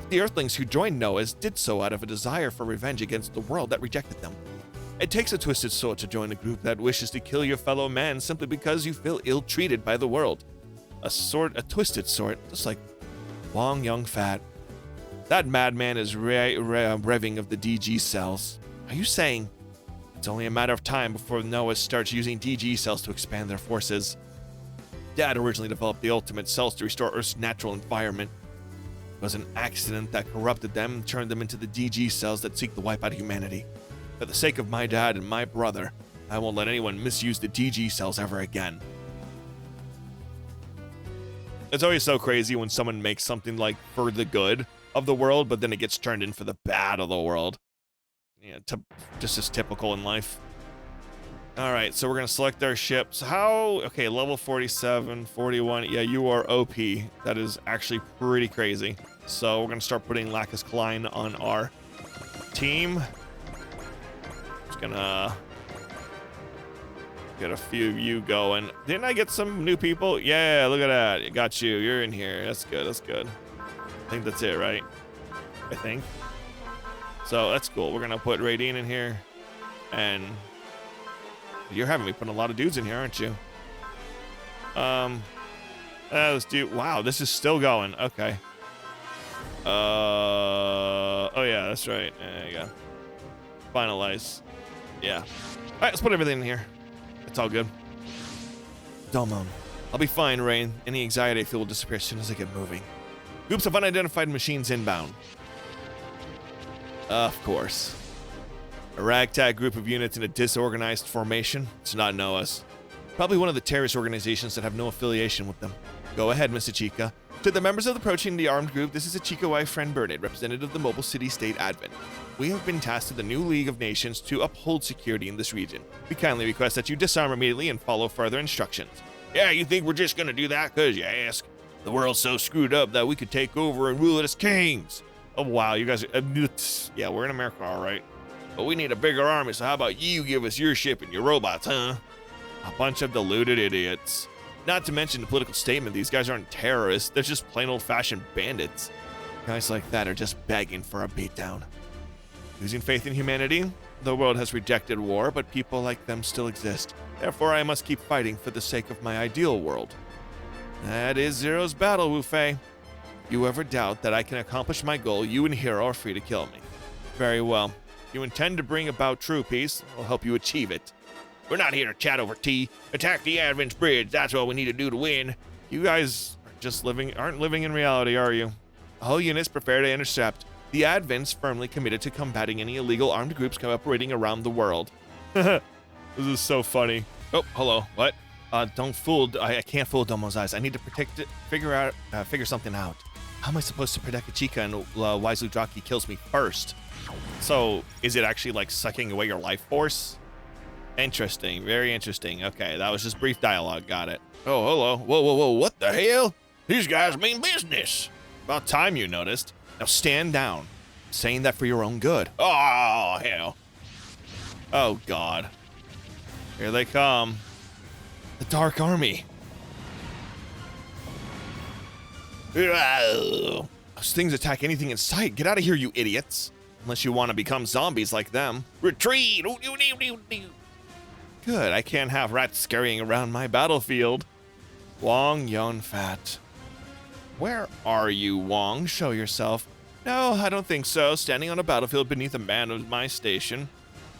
The Earthlings who joined Noah's did so out of a desire for revenge against the world that rejected them. It takes a twisted sort to join a group that wishes to kill your fellow man simply because you feel ill-treated by the world. A twisted sort, just like Wong Young Fat. That madman is revving of the DG cells. Are you saying it's only a matter of time before Noah starts using DG cells to expand their forces? Dad originally developed the ultimate cells to restore Earth's natural environment. It was an accident that corrupted them and turned them into the DG cells that seek to wipe out humanity. For the sake of my dad and my brother, I won't let anyone misuse the DG cells ever again. It's always so crazy when someone makes something like for the good of the world, but then it gets turned in for the bad of the world. Yeah, just as typical in life. All right, so we're going to select our ships. Okay, level 47, 41. Yeah, you are OP. That is actually pretty crazy. So we're going to start putting Lacus Klein on our team. Just going to get a few of you going. Didn't I get some new people? Yeah, look at that. I got you. You're in here. That's good. That's good. I think that's it, right? I think. So that's cool. We're going to put Radine in here. And you're having me put a lot of dudes in here, aren't you? Let's do... Wow, this is still going. Okay. Oh, yeah, that's right. There you go. Finalize. Yeah. All right, let's put everything in here. It's all good. Domon. I'll be fine, Rain. Any anxiety I feel will disappear as soon as I get moving. Groups of unidentified machines inbound. Of course. A ragtag group of units in a disorganized formation. It's not Noah's. Probably one of the terrorist organizations that have no affiliation with them. Go ahead, Miss Chica. To the members of the approaching the armed group, this is Chica wife friend Bernard, representative of the Mobile City State Advent. We have been tasked to the new League of Nations to uphold security in this region. We kindly request that you disarm immediately and follow further instructions. Yeah, you think we're just gonna do that because you ask? The world's so screwed up that we could take over and rule it as kings. Oh, wow, you guys are... yeah, we're in America, all right. But we need a bigger army, so how about you give us your ship and your robots, huh? A bunch of deluded idiots. Not to mention the political statement, these guys aren't terrorists, they're just plain old-fashioned bandits. Guys like that are just begging for a beatdown. Losing faith in humanity? The world has rejected war, but people like them still exist. Therefore, I must keep fighting for the sake of my ideal world. That is Zero's battle, Wu Fei. You ever doubt that I can accomplish my goal, you and Hero are free to kill me. Very well. If you intend to bring about true peace, I'll help you achieve it. We're not here to chat over tea. Attack the Advent's bridge. That's what we need to do to win. You guys aren't living in reality, are you? All units prepare to intercept. The Advent's firmly committed to combating any illegal armed groups operating around the world. This is so funny. Oh, hello. What? Don't fool. I can't fool Domo's eyes. I need to figure something out. How am I supposed to protect Ichika and Waizudraki kills me first? So, is it actually like sucking away your life force? Interesting. Very interesting. Okay, that was just brief dialogue. Got it. Oh, hello. Whoa. What the hell? These guys mean business. About time you noticed. Now stand down. I'm saying that for your own good. Oh, hell. Oh, God. Here they come. The Dark Army. Those things attack anything in sight. Get out of here, you idiots. Unless you want to become zombies like them. Retreat. Good, I can't have rats scurrying around my battlefield. Wong Yon Fat. Where are you, Wong? Show yourself. No, I don't think so. Standing on a battlefield beneath a man of my station.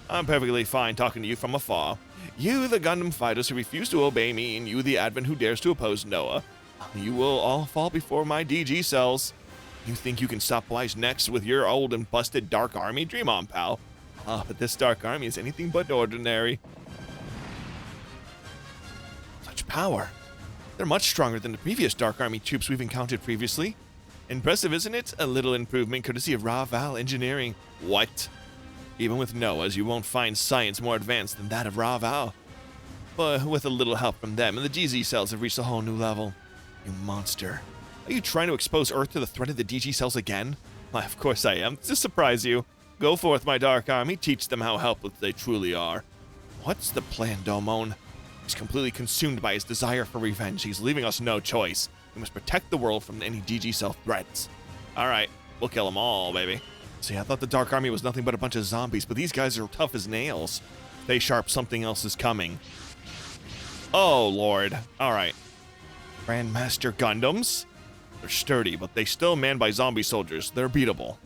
I'm perfectly fine talking to you from afar. You, the Gundam fighters who refuse to obey me, and you, the Advent who dares to oppose Noah. You will all fall before my DG cells. You think you can stop Wise next with your old and busted Dark Army? Dream on, pal. But this Dark Army is anything but ordinary. Such power. They're much stronger than the previous Dark Army troops we've encountered previously. Impressive, isn't it? A little improvement courtesy of Raval Engineering. What? Even with Noah's, you won't find science more advanced than that of Raval. But with a little help from them, and the GZ cells have reached a whole new level. You monster. Are you trying to expose Earth to the threat of the DG cells again? Why, of course I am. To surprise you. Go forth, my Dark Army. Teach them how helpless they truly are. What's the plan, Domon? He's completely consumed by his desire for revenge. He's leaving us no choice. We must protect the world from any DG cell threats. Alright, we'll kill them all, baby. See, I thought the Dark Army was nothing but a bunch of zombies, but these guys are tough as nails. Stay sharp, something else is coming. Oh, Lord. Alright. Grandmaster Gundams? They're sturdy, but they still manned by zombie soldiers. They're beatable.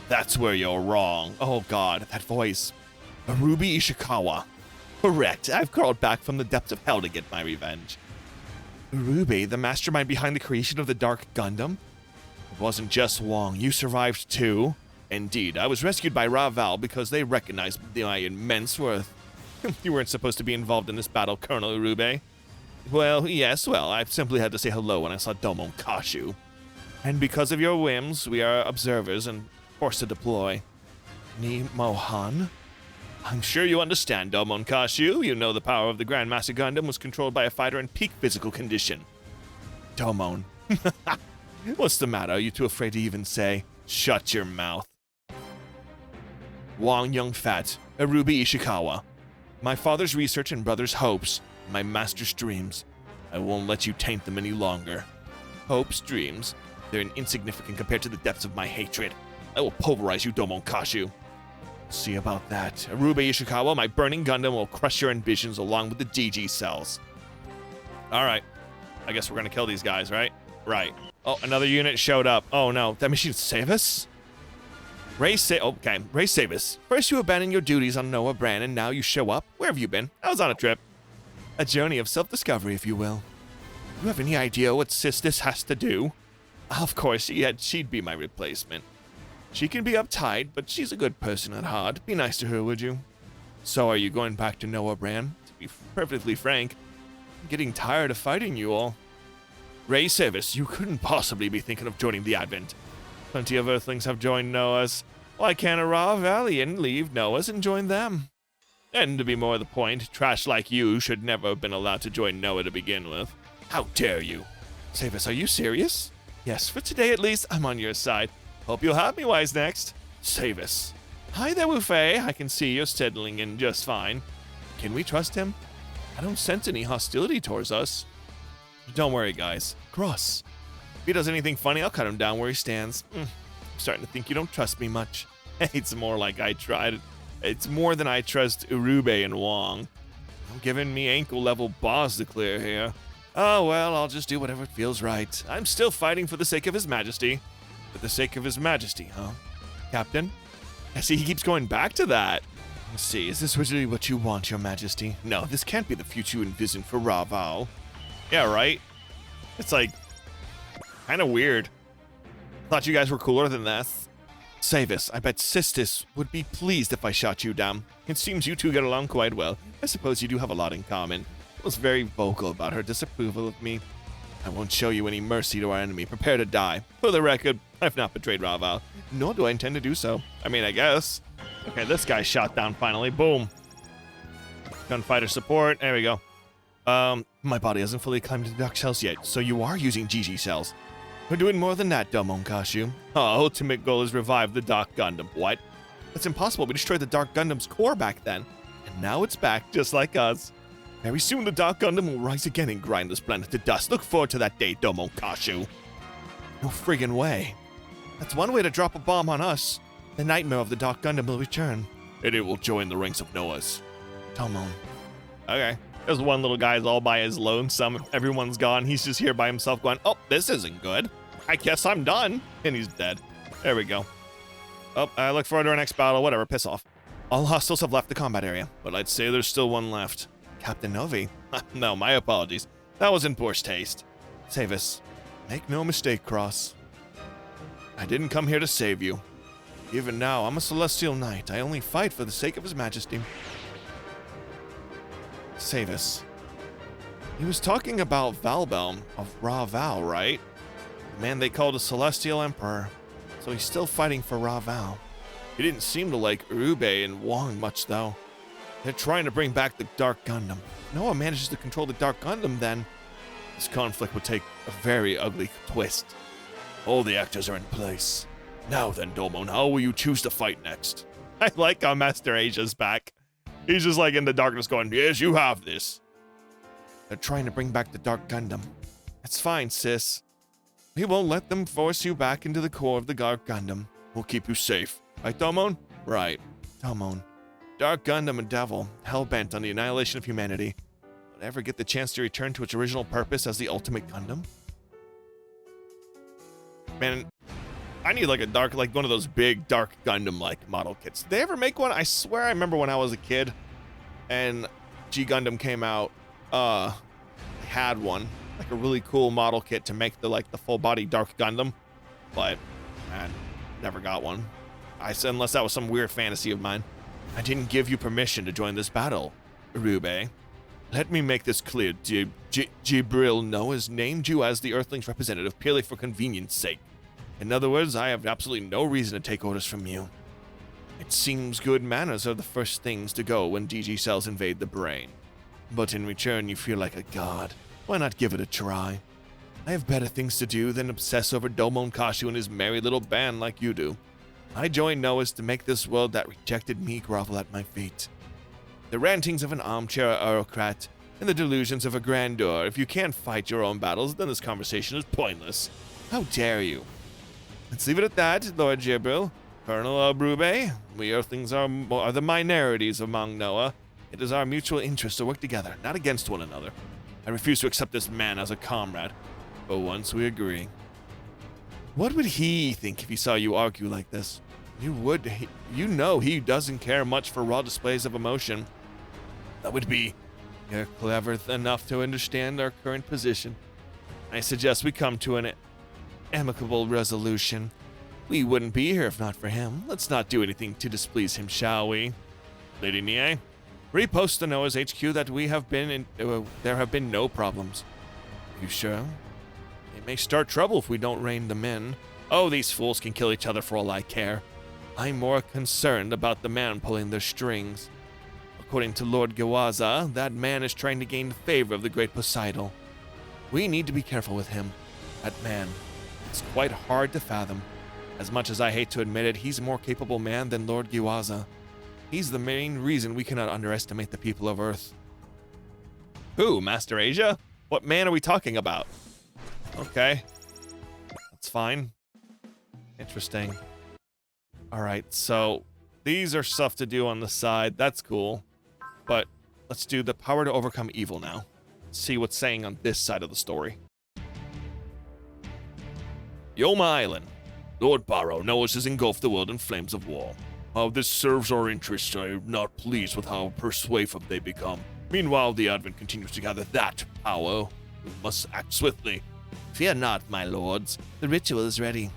That's where you're wrong. Oh, God, that voice. Ruby Ishikawa. Correct. I've crawled back from the depths of hell to get my revenge. Ruby, the mastermind behind the creation of the Dark Gundam? It wasn't just Wong. You survived too. Indeed, I was rescued by Raval because they recognized my immense worth. You weren't supposed to be involved in this battle, Colonel Urube. Well, yes, I simply had to say hello when I saw Domon Kashu. And because of your whims, we are observers and forced to deploy. Ni Mohan? I'm sure you understand, Domon Kashu. You know the power of the Grandmaster Gundam was controlled by a fighter in peak physical condition. Domon. What's the matter? Are you too afraid to even say? Shut your mouth. Wong Young Fat, Arubi Ishikawa. My father's research and brother's hopes, my master's dreams. I won't let you taint them any longer. Hopes, dreams, they're insignificant compared to the depths of my hatred. I will pulverize you, Domon Kashu. See about that. Arubi Ishikawa, my burning Gundam will crush your ambitions along with the DG cells. Alright. I guess we're gonna kill these guys, right? Right. Oh, another unit showed up. Oh no, that machine save us? Ray Savis. First you abandoned your duties on Noah Bran, and now you show up? Where have you been? I was on a trip. A journey of self-discovery, if you will. Do you have any idea what this has to do? Of course, she'd be my replacement. She can be uptight, but she's a good person at heart. Be nice to her, would you? So are you going back to Noah Bran? To be perfectly frank, I'm getting tired of fighting you all. Ray Savis, you couldn't possibly be thinking of joining the Advent. Plenty of Earthlings have joined Noah's. Why can't a raw Valiant leave Noah's and join them? And to be more to the point, trash like you should never have been allowed to join Noah to begin with. How dare you? Savis, are you serious? Yes, for today at least, I'm on your side. Hope you'll have me, Wise, next. Savis. Hi there, Wufei. I can see you're settling in just fine. Can we trust him? I don't sense any hostility towards us. Don't worry, guys. Cross. If he does anything funny, I'll cut him down where he stands. I'm starting to think you don't trust me much. It's more like I tried. It's more than I trust Urube and Wong. I'm giving me ankle-level boss to clear here. Oh, well, I'll just do whatever feels right. I'm still fighting for the sake of His Majesty. For the sake of His Majesty, huh? Captain? I see he keeps going back to that. Let's see, is this really what you want, Your Majesty? No, this can't be the future you envisioned for Raval. Yeah, right? It's like, kind of weird. Thought you guys were cooler than this. Savis, I bet Sistis would be pleased if I shot you down. It seems you two get along quite well. I suppose you do have a lot in common. I was very vocal about her disapproval of me. I won't show you any mercy to our enemy. Prepare to die. For the record, I've not betrayed Raval. Nor do I intend to do so. I mean, I guess. Okay, this guy's shot down finally. Boom. Gunfighter support. There we go. My body hasn't fully climbed into dark cells yet, so you are using GG cells. We're doing more than that, Domon Kashu. Our ultimate goal is revive the Dark Gundam. What? That's impossible. We destroyed the Dark Gundam's core back then. And now it's back, just like us. Very soon the Dark Gundam will rise again and grind this planet to dust. Look forward to that day, Domon Kashu. No friggin' way. That's one way to drop a bomb on us. The nightmare of the Dark Gundam will return. And it will join the ranks of Noahs. Domon. Okay. There's one little guy's all by his lonesome. Everyone's gone. He's just here by himself going, oh, this isn't good. I guess I'm done. And he's dead. There we go. Oh, I look forward to our next battle. Whatever, piss off. All hostiles have left the combat area. But I'd say there's still one left. Captain Novi. No, my apologies. That was in poor taste. Savis, make no mistake, Cross. I didn't come here to save you. Even now, I'm a Celestial Knight. I only fight for the sake of His Majesty. Savis. He was talking about Valbelm of Raval, right? The man they called a Celestial Emperor. So he's still fighting for Raval. He didn't seem to like Urube and Wong much, though. They're trying to bring back the Dark Gundam. If Noah manages to control the Dark Gundam, then this conflict would take a very ugly twist. All the actors are in place. Now then, Domon, how will you choose to fight next? I like how Master Asia's back. He's just like in the darkness going, yes, you have this. They're trying to bring back the Dark Gundam. That's fine, sis. We won't let them force you back into the core of the Dark Gundam. We'll keep you safe. Right, Domon? Right. Domon. Dark Gundam and Devil, hell-bent on the annihilation of humanity. Would ever get the chance to return to its original purpose as the ultimate Gundam? Man, I need like one of those big Dark Gundam like model kits. Did they ever make one? I swear I remember when I was a kid and G Gundam came out, I had one, like a really cool model kit to make the full body Dark Gundam, but man, never got one. I said unless that was some weird fantasy of mine. I didn't give you permission to join this battle, Urube. Let me make this clear. Jibril Noah's named you as the Earthling's representative purely for convenience sake. In other words, I have absolutely no reason to take orders from you. It seems good manners are the first things to go when DG cells invade the brain. But in return, you feel like a god. Why not give it a try? I have better things to do than obsess over Domon Kashu and his merry little band like you do. I joined Noah's to make this world that rejected me grovel at my feet. The rantings of an armchair autocrat and the delusions of a grandeur. If you can't fight your own battles, then this conversation is pointless. How dare you? Let's leave it at that, Lord Jibril. Colonel Urube, we Earthlings are the minorities among Noah. It is our mutual interest to work together, not against one another. I refuse to accept this man as a comrade. But once we agree. What would he think if he saw you argue like this? You know he doesn't care much for raw displays of emotion. That would be, you're clever enough to understand our current position. I suggest we come to an amicable resolution. We wouldn't be here if not for him. Let's not do anything to displease him, shall we? Lady Nie, repost to Noah's HQ that we have been in, there have been no problems. You sure? It may start trouble if we don't rein them in. Oh, these fools can kill each other for all I care. I'm more concerned about the man pulling their strings. According to Lord Gawaza, that man is trying to gain the favor of the great Poseidon. We need to be careful with him. That man. It's quite hard to fathom. As much as I hate to admit it, he's a more capable man than Lord Gawaza. He's the main reason we cannot underestimate the people of Earth. Who, Master Asia? What man are we talking about? Okay. That's fine. Interesting. Alright, so these are stuff to do on the side. That's cool. But let's do the power to overcome evil now. See what's saying on this side of the story. Yoma Island. Lord Barrow, Noah's has engulfed the world in flames of war. While this serves our interests, I am not pleased with how persuasive they become. Meanwhile, the Advent continues to gather that power. We must act swiftly. Fear not, my lords. The ritual is ready.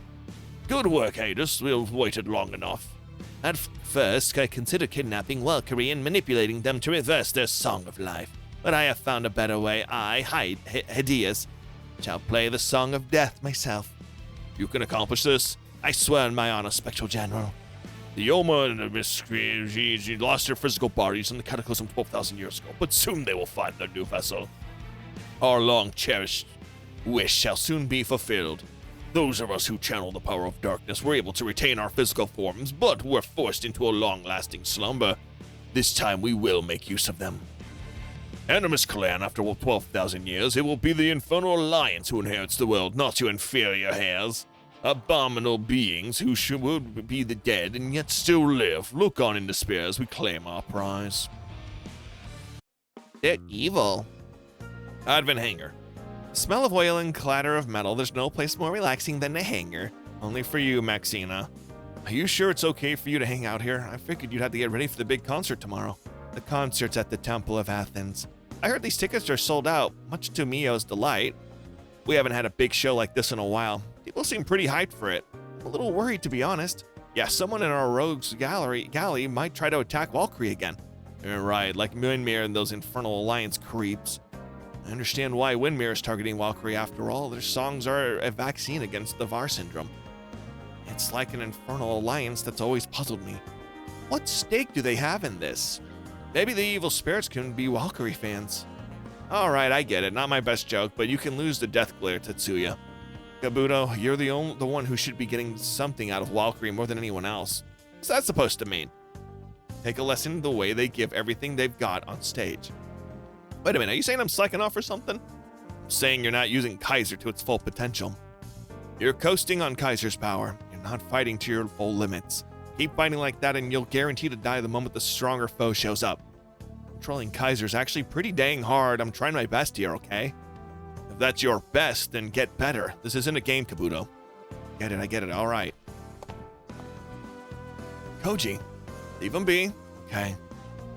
Good work, Hades. We've waited long enough. At first, I considered kidnapping Valkyrie and manipulating them to reverse their song of life. But I have found a better way. I, Hades, shall play the song of death myself. You can accomplish this? I swear on my honor, Spectral General. The Yoma and the miscreants lost their physical bodies in the Cataclysm 12,000 years ago, but soon they will find their new vessel. Our long-cherished wish shall soon be fulfilled. Those of us who channel the power of darkness were able to retain our physical forms, but were forced into a long-lasting slumber. This time we will make use of them. Animus Clan, after 12,000 years, it will be the Infernal Alliance who inherits the world, not you inferior hairs. Abominable beings who would be the dead and yet still live. Look on in despair as we claim our prize. They're evil. Advent Hangar. The smell of oil and clatter of metal, there's no place more relaxing than the hangar. Only for you, Maxina. Are you sure it's okay for you to hang out here? I figured you'd have to get ready for the big concert tomorrow. The concert's at the Temple of Athens. I heard these tickets are sold out, much to Mio's delight. We haven't had a big show like this in a while. People seem pretty hyped for it. I'm a little worried, to be honest. Yeah, someone in our rogues galley might try to attack Valkyrie again. You're right, like Windmere and those Infernal Alliance creeps. I understand why Windmere is targeting Valkyrie after all. Their songs are a vaccine against the VAR syndrome. It's like an Infernal Alliance that's always puzzled me. What stake do they have in this? Maybe the evil spirits can be Valkyrie fans. Alright, I get it. Not my best joke, but you can lose the death glare, Tetsuya. Kabuto, you're the one who should be getting something out of Valkyrie more than anyone else. What's that supposed to mean? Take a lesson in the way they give everything they've got on stage. Wait a minute, are you saying I'm slacking off or something? I'm saying you're not using Kaiser to its full potential. You're coasting on Kaiser's power. You're not fighting to your full limits. Keep fighting like that and you'll guarantee to die the moment the stronger foe shows up. Controlling Kaiser's actually pretty dang hard. I'm trying my best here, okay? If that's your best, then get better. This isn't a game, Kabuto. I get it, alright. Koji, leave him be. Okay.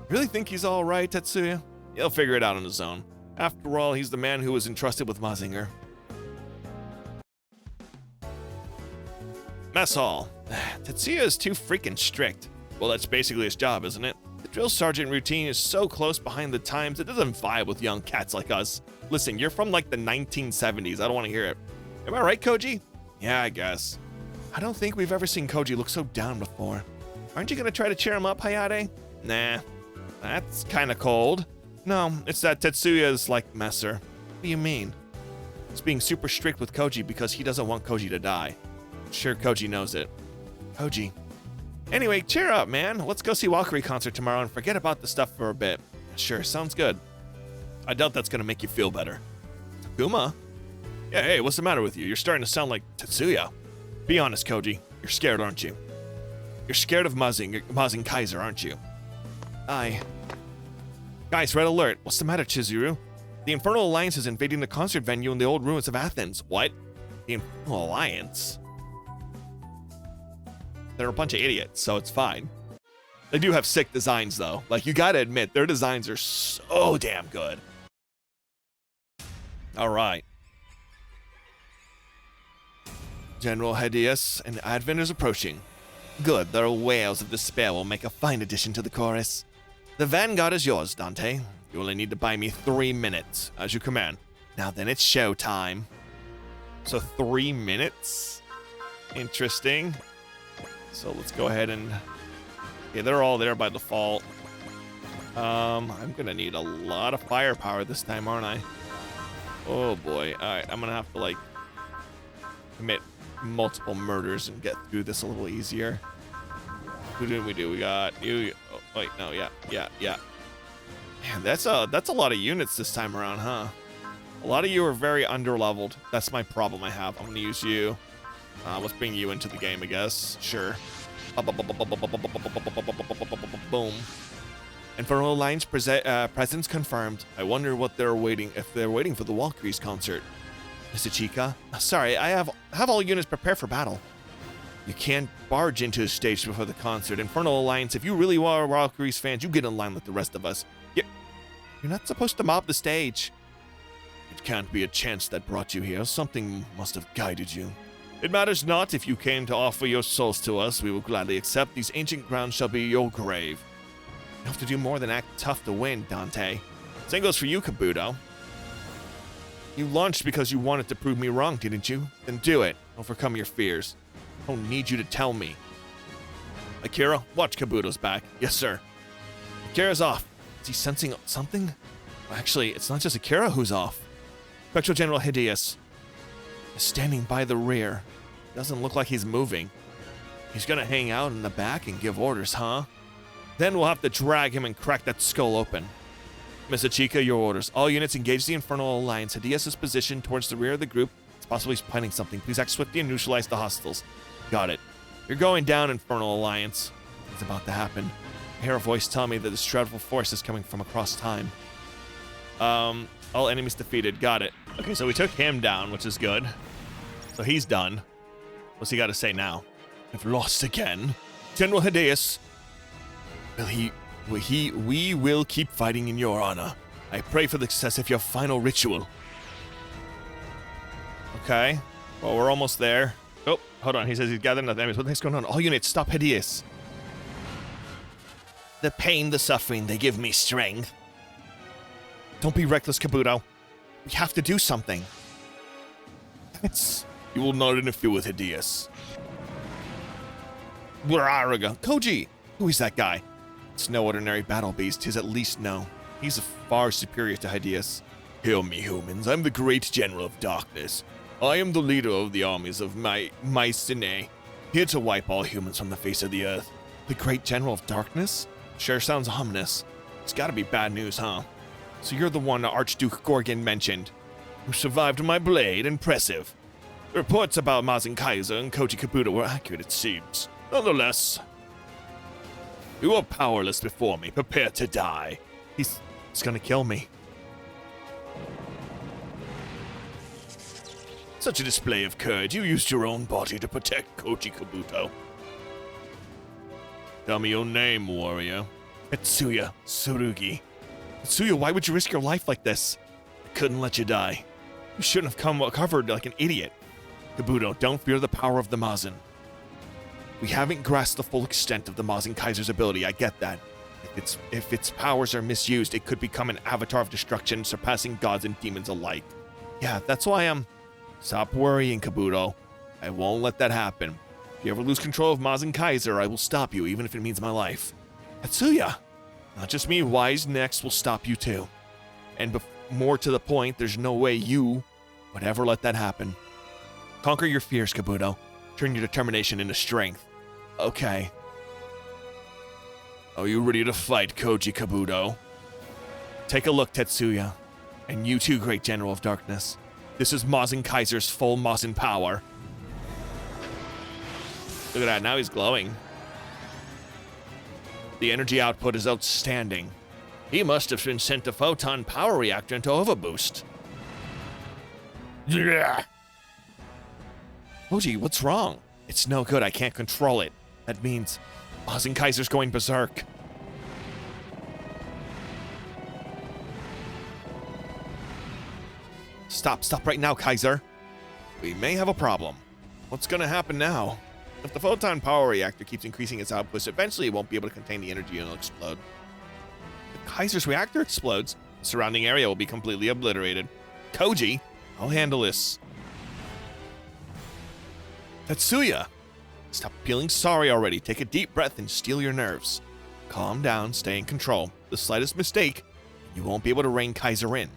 Really think he's alright, Tetsuya? He'll figure it out on his own. After all, he's the man who was entrusted with Mazinger. Mess hall. Tetsuya is too freaking strict. Well, that's basically his job, isn't it? The drill sergeant routine is so close behind the times, it doesn't vibe with young cats like us. Listen, you're from like the 1970s. I don't want to hear it. Am I right, Koji? Yeah, I guess. I don't think we've ever seen Koji look so down before. Aren't you going to try to cheer him up, Hayate? Nah, that's kind of cold. No, it's that Tetsuya's like Messer. What do you mean? He's being super strict with Koji because he doesn't want Koji to die. I'm sure Koji knows it. Koji. Anyway, cheer up, man. Let's go see Valkyrie concert tomorrow and forget about the stuff for a bit. Sure, sounds good. I doubt that's gonna make you feel better. Takuma? Yeah, hey, what's the matter with you? You're starting to sound like Tetsuya. Be honest, Koji. You're scared, aren't you? You're scared of Mazing Kaiser, aren't you? Guys, red alert. What's the matter, Chizuru? The Infernal Alliance is invading the concert venue in the old ruins of Athens. What? The Infernal Alliance? They're a bunch of idiots, so it's fine. They do have sick designs, though. Like, you gotta admit, their designs are so damn good. Alright. General Hedius and Advent is approaching. Good, their wails of despair will make a fine addition to the chorus. The vanguard is yours, Dante. You only need to buy me 3 minutes, as you command. Now then, it's show time. So 3 minutes? Interesting. So let's go ahead and... Yeah, they're all there by default. I'm gonna need a lot of firepower this time, aren't I? Oh boy. Alright, I'm gonna have to, like, commit multiple murders and get through this a little easier. Who did we do? We got you. Oh, wait, no, yeah. Man, that's a lot of units this time around, huh? A lot of you are very underleveled. That's my problem I have. I'm gonna use you. Let's bring you into the game, I guess. Sure. Boom. Infernal Alliance presence confirmed. I wonder what they're waiting, if they're waiting for the Valkyries concert. Mr. Chica? Sorry, I have all units prepared for battle. You can't barge into a stage before the concert. Infernal Alliance, if you really are Valkyrie's fans, you get in line with the rest of us. You're not supposed to mob the stage. It can't be a chance that brought you here. Something must have guided you. It matters not if you came to offer your souls to us. We will gladly accept. These ancient grounds shall be your grave. You have to do more than act tough to win, Dante. Same goes for you, Kabuto. You launched because you wanted to prove me wrong, didn't you? Then do it. Overcome your fears. I don't need you to tell me. Akira, watch Kabuto's back. Yes, sir. Akira's off. Is he sensing something? Actually, it's not just Akira who's off. Spectral General Hideus is standing by the rear. Doesn't look like he's moving. He's gonna hang out in the back and give orders, huh? Then we'll have to drag him and crack that skull open. Miss Achika, your orders. All units engage the Infernal Alliance. Hideus is positioned towards the rear of the group. It's possible he's planning something. Please act swiftly and neutralize the hostiles. Got it. You're going down, Infernal Alliance. It's about to happen. I hear a voice tell me that this dreadful force is coming from across time. All enemies defeated. Got it. Okay, so we took him down, which is good. So he's done. What's he got to say now? I've lost again. General Hideus. We will keep fighting in your honor. I pray for the success of your final ritual. Okay. Well, we're almost there. Oh, hold on. He says he's gathering enough enemies. What the heck's going on? All units, stop Hideus. The pain, the suffering, they give me strength. Don't be reckless, Kabuto. We have to do something. You will not interfere with Hideus. Koji! Who is that guy? It's no ordinary battle beast. He's at least no. He's far superior to Hideus. Hear me, humans. I'm the great general of darkness. I am the leader of the armies of Mycenae, here to wipe all humans from the face of the earth. The great general of darkness? Sure sounds ominous. It's gotta be bad news, huh? So you're the one Archduke Gorgon mentioned, who survived my blade. Impressive. The reports about Mazen Kaiser and Koji Kabuto were accurate, it seems. Nonetheless, you are powerless before me. Prepare to die. He's gonna kill me. Such a display of courage. You used your own body to protect Koji Kabuto. Tell me your name, warrior. Tetsuya Tsurugi. Tetsuya, why would you risk your life like this? I couldn't let you die. You shouldn't have come covered like an idiot. Kabuto, don't fear the power of the Mazen. We haven't grasped the full extent of the Mazen Kaiser's ability, I get that. If its powers are misused, it could become an avatar of destruction, surpassing gods and demons alike. Yeah, that's why Stop worrying, Kabuto. I won't let that happen. If you ever lose control of Mazen Kaiser, I will stop you, even if it means my life. Tetsuya! Not just me, Wise Next will stop you too. And more to the point, there's no way you would ever let that happen. Conquer your fears, Kabuto. Turn your determination into strength. Okay. Are you ready to fight, Koji Kabuto? Take a look, Tetsuya. And you too, Great General of Darkness. This is Mazen Kaiser's full Mazen power. Look at that, now he's glowing. The energy output is outstanding. He must have been sent a photon power reactor into overboost. Yeah. Koji, what's wrong? It's no good, I can't control it. That means Mazen Kaiser's going berserk. Stop right now, Kaiser. We may have a problem. What's gonna happen now? If the photon power reactor keeps increasing its output, eventually it won't be able to contain the energy and it'll explode. If Kaiser's reactor explodes, the surrounding area will be completely obliterated. Koji, I'll handle this. Tetsuya! Stop feeling sorry already. Take a deep breath and steel your nerves. Calm down, stay in control. The slightest mistake, you won't be able to rein Kaiser in.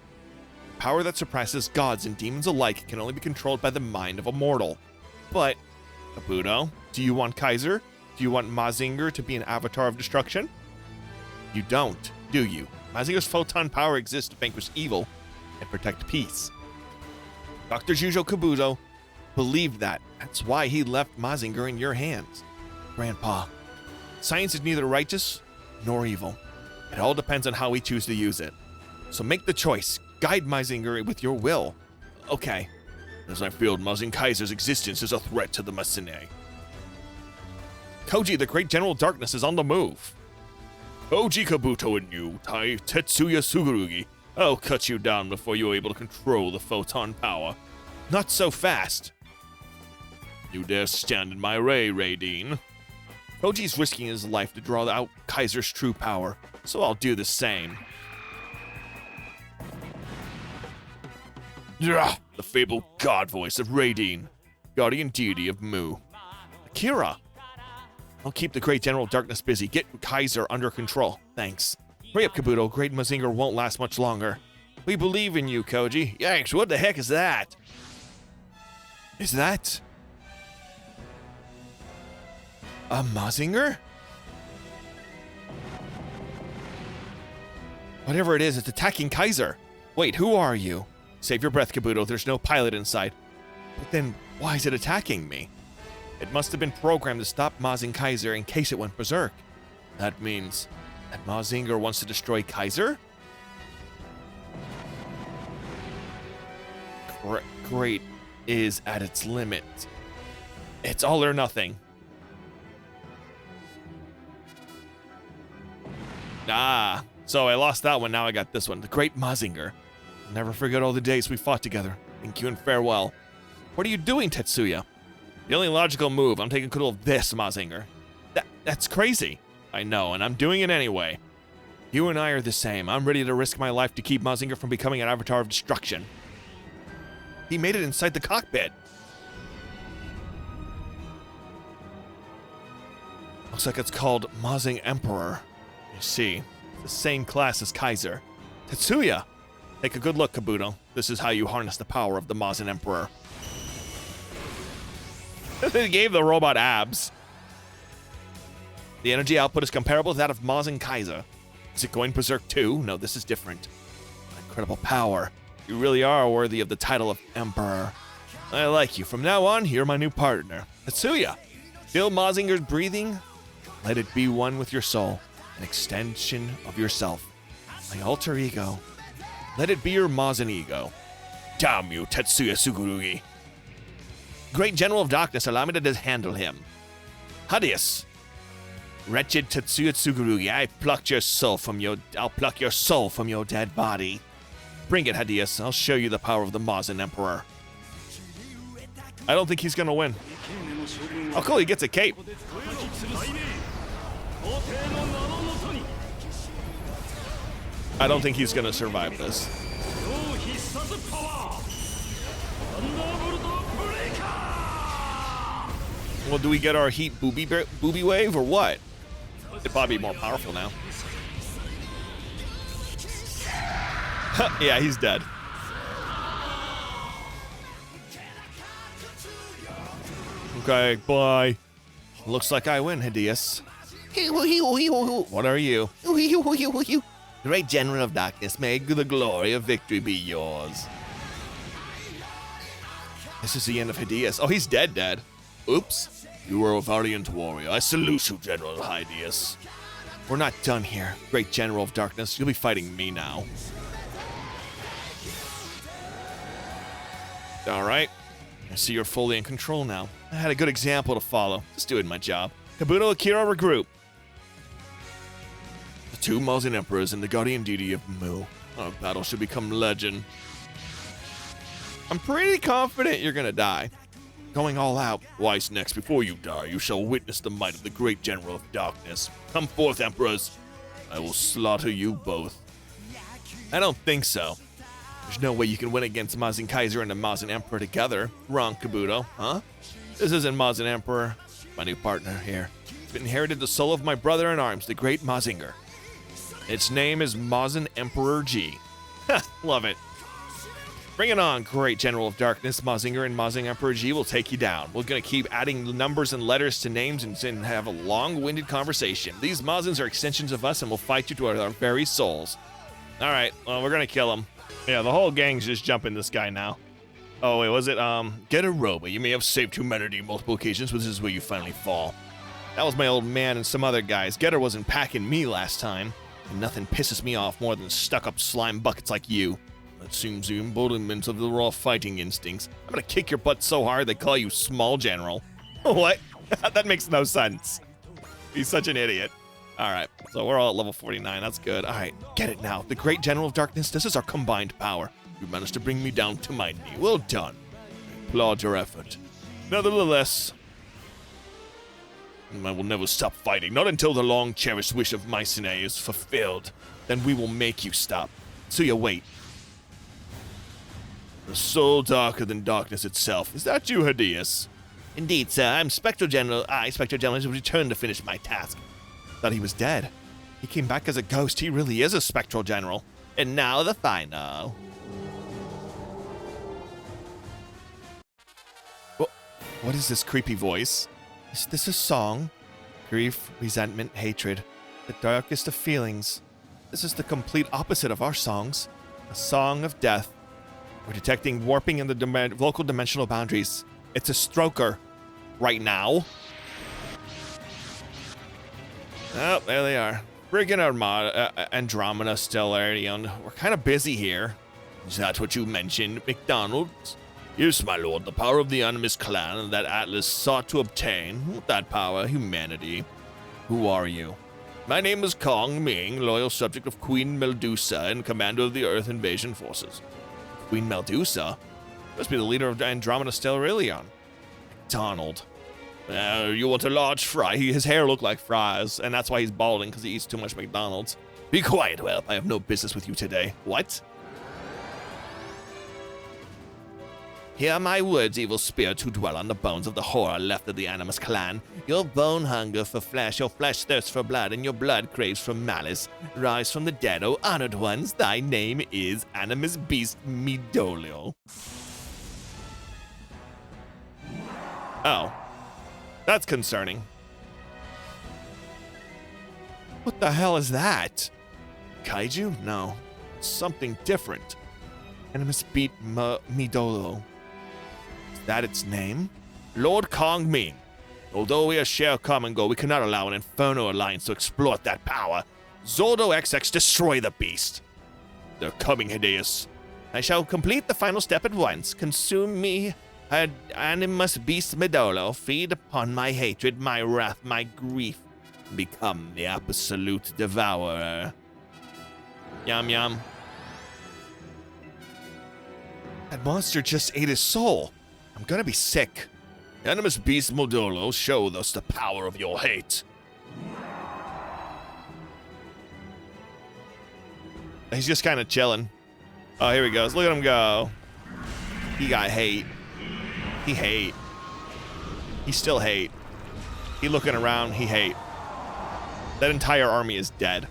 Power that surpasses gods and demons alike can only be controlled by the mind of a mortal. But, Kabuto, do you want Kaiser? Do you want Mazinger to be an avatar of destruction? You don't, do you? Mazinger's photon power exists to vanquish evil and protect peace. Dr. Jujo Kabuto believed that. That's why he left Mazinger in your hands. Grandpa, science is neither righteous nor evil. It all depends on how we choose to use it. So make the choice. Guide Mazinger with your will. Okay. As I feel Mazen Kaiser's existence is a threat to the Mycenae. Koji, the Great General of Darkness, is on the move. Koji Kabuto and you, Tai Tetsuya Sugurugi. I'll cut you down before you're able to control the photon power. Not so fast. You dare stand in my way, Raideen. Koji's risking his life to draw out Kaiser's true power, so I'll do the same. The fabled god voice of Raideen, guardian deity of Mu. Akira! I'll keep the Great General of Darkness busy. Get Kaiser under control. Thanks. Hurry up, Kabuto. Great Mazinger won't last much longer. We believe in you, Koji. Yikes, what the heck is that? Is that a Mazinger? Whatever it is, it's attacking Kaiser. Wait, who are you? Save your breath, Kabuto. There's no pilot inside. But then, why is it attacking me? It must have been programmed to stop Mazing Kaiser in case it went berserk. That means that Mazinger wants to destroy Kaiser? Great is at its limit. It's all or nothing. Ah, so I lost that one, now I got this one. The Great Mazinger. I'll never forget all the days we fought together. Thank you and farewell. What are you doing, Tetsuya? The only logical move, I'm taking control of this Mazinger. That's crazy. I know, and I'm doing it anyway. You and I are the same. I'm ready to risk my life to keep Mazinger from becoming an avatar of destruction. He made it inside the cockpit. Looks like it's called Mazing Emperor. You see, the same class as Kaiser. Tetsuya! Take a good look, Kabuto. This is how you harness the power of the Mazing Emperor. They gave the robot abs. The energy output is comparable to that of Mazing Kaiser. Is it going berserk too? No, this is different. Incredible power. You really are worthy of the title of Emperor. I like you. From now on, you're my new partner. Tetsuya! Feel Mazinger's breathing? Let it be one with your soul. An extension of yourself. My alter ego. Let it be your Mazin ego. Damn you, Tetsuya Sugurugi. Great General of Darkness, allow me to handle him. Hadius. Wretched Tetsuya Tsugurugi, I'll pluck your soul from your dead body. Bring it, Hadius. I'll show you the power of the Mazin Emperor. I don't think he's gonna win. Oh, cool, he gets a cape. I don't think he's gonna survive this. Well, do we get our heat booby wave or what? It'd probably be more powerful now. Yeah, he's dead. Okay, bye. Looks like I win, Hadius. What are you? Great General of Darkness, may the glory of victory be yours. This is the end of Hadius. Oh, he's dead. Oops. You are a valiant warrior. I salute you, General Hadius. We're not done here, Great General of Darkness. You'll be fighting me now. Alright. I see you're fully in control now. I had a good example to follow. Just doing my job. Kabuto, Akira, regroup. The two Mazin Emperors and the guardian deity of Mu. Our battle should become legend. I'm pretty confident you're gonna die. Going all out. Wise next, before you die, you shall witness the might of the Great General of Darkness. Come forth, Emperors. I will slaughter you both. I don't think so. There's no way you can win against Mazin Kaiser and the Mazin Emperor together. Wrong, Kabuto, huh? This isn't Mazin Emperor. My new partner here. I've inherited the soul of my brother in arms, the Great Mazinger. Its name is Mazin Emperor G. Ha, love it. Bring it on, Great General of Darkness. Mazinger and Mazin Emperor G will take you down. We're gonna keep adding numbers and letters to names and have a long-winded conversation. These Mazins are extensions of us and will fight you to our very souls. Alright, well, we're gonna kill him. Yeah, the whole gang's just jumping this guy now. Oh, wait, was it, Get a robot. You may have saved humanity multiple occasions, but this is where you finally fall. That was my old man and some other guys. Getter wasn't packing me last time. And nothing pisses me off more than stuck-up slime buckets like you. That seems the embodiment of the raw fighting instincts. I'm gonna kick your butt so hard they call you Small General. What? That makes no sense. He's such an idiot. All right, so we're all at level 49. That's good. All right, get it now. The Great General of Darkness, this is our combined power. You managed to bring me down to my knee. Well done. I applaud your effort. Nevertheless, I will never stop fighting. Not until the long-cherished wish of Mycenae is fulfilled. Then we will make you stop. So you wait. A soul darker than darkness itself. Is that you, Hideus? Indeed, sir. I'm Spectral General. Spectral General, has returned to finish my task. Thought he was dead. He came back as a ghost. He really is a Spectral General. And now the final. What is this creepy voice? Is this a song? Grief, resentment, hatred. The darkest of feelings. This is the complete opposite of our songs. A song of death. We're detecting warping in the local dimensional boundaries. It's a stroker. Right now. Oh, there they are. Friggin' Armada, Andromeda, Stellarion. We're kind of busy here. Is that what you mentioned, McDonald's? Yes, my lord, the power of the Animus clan that Atlas sought to obtain. With that power, humanity. Who are you? My name is Kong Ming, loyal subject of Queen Meldusa and commander of the Earth Invasion Forces. Queen Meldusa? Must be the leader of Andromeda Stellarion. McDonald. You want a large fry? His hair looked like fries, and that's why he's balding, because he eats too much McDonald's. Be quiet, whelp. I have no business with you today. What? Hear my words, evil spirits who dwell on the bones of the horror left of the Animus clan. Your bone hunger for flesh, your flesh thirsts for blood, and your blood craves for malice. Rise from the dead, O honored ones. Thy name is Animus Beast Midolo. Oh. That's concerning. What the hell is that? Kaiju? No. Something different. Animus Beast Midolo. Is that its name? Lord Kong Ming. Although we share a common goal, we cannot allow an Inferno Alliance to exploit that power. Zordo XX, destroy the beast. They're coming, Hideus. I shall complete the final step at once. Consume me, Animus Beast Midolo. Feed upon my hatred, my wrath, my grief. Become the absolute devourer. Yum yum. That monster just ate his soul. I'm gonna be sick. Animus Beast Modolo, show us the power of your hate. He's just kind of chilling. Oh, here he goes. Look at him go. He got hate. He hate. He still hate. He looking around. He hate. That entire army is dead.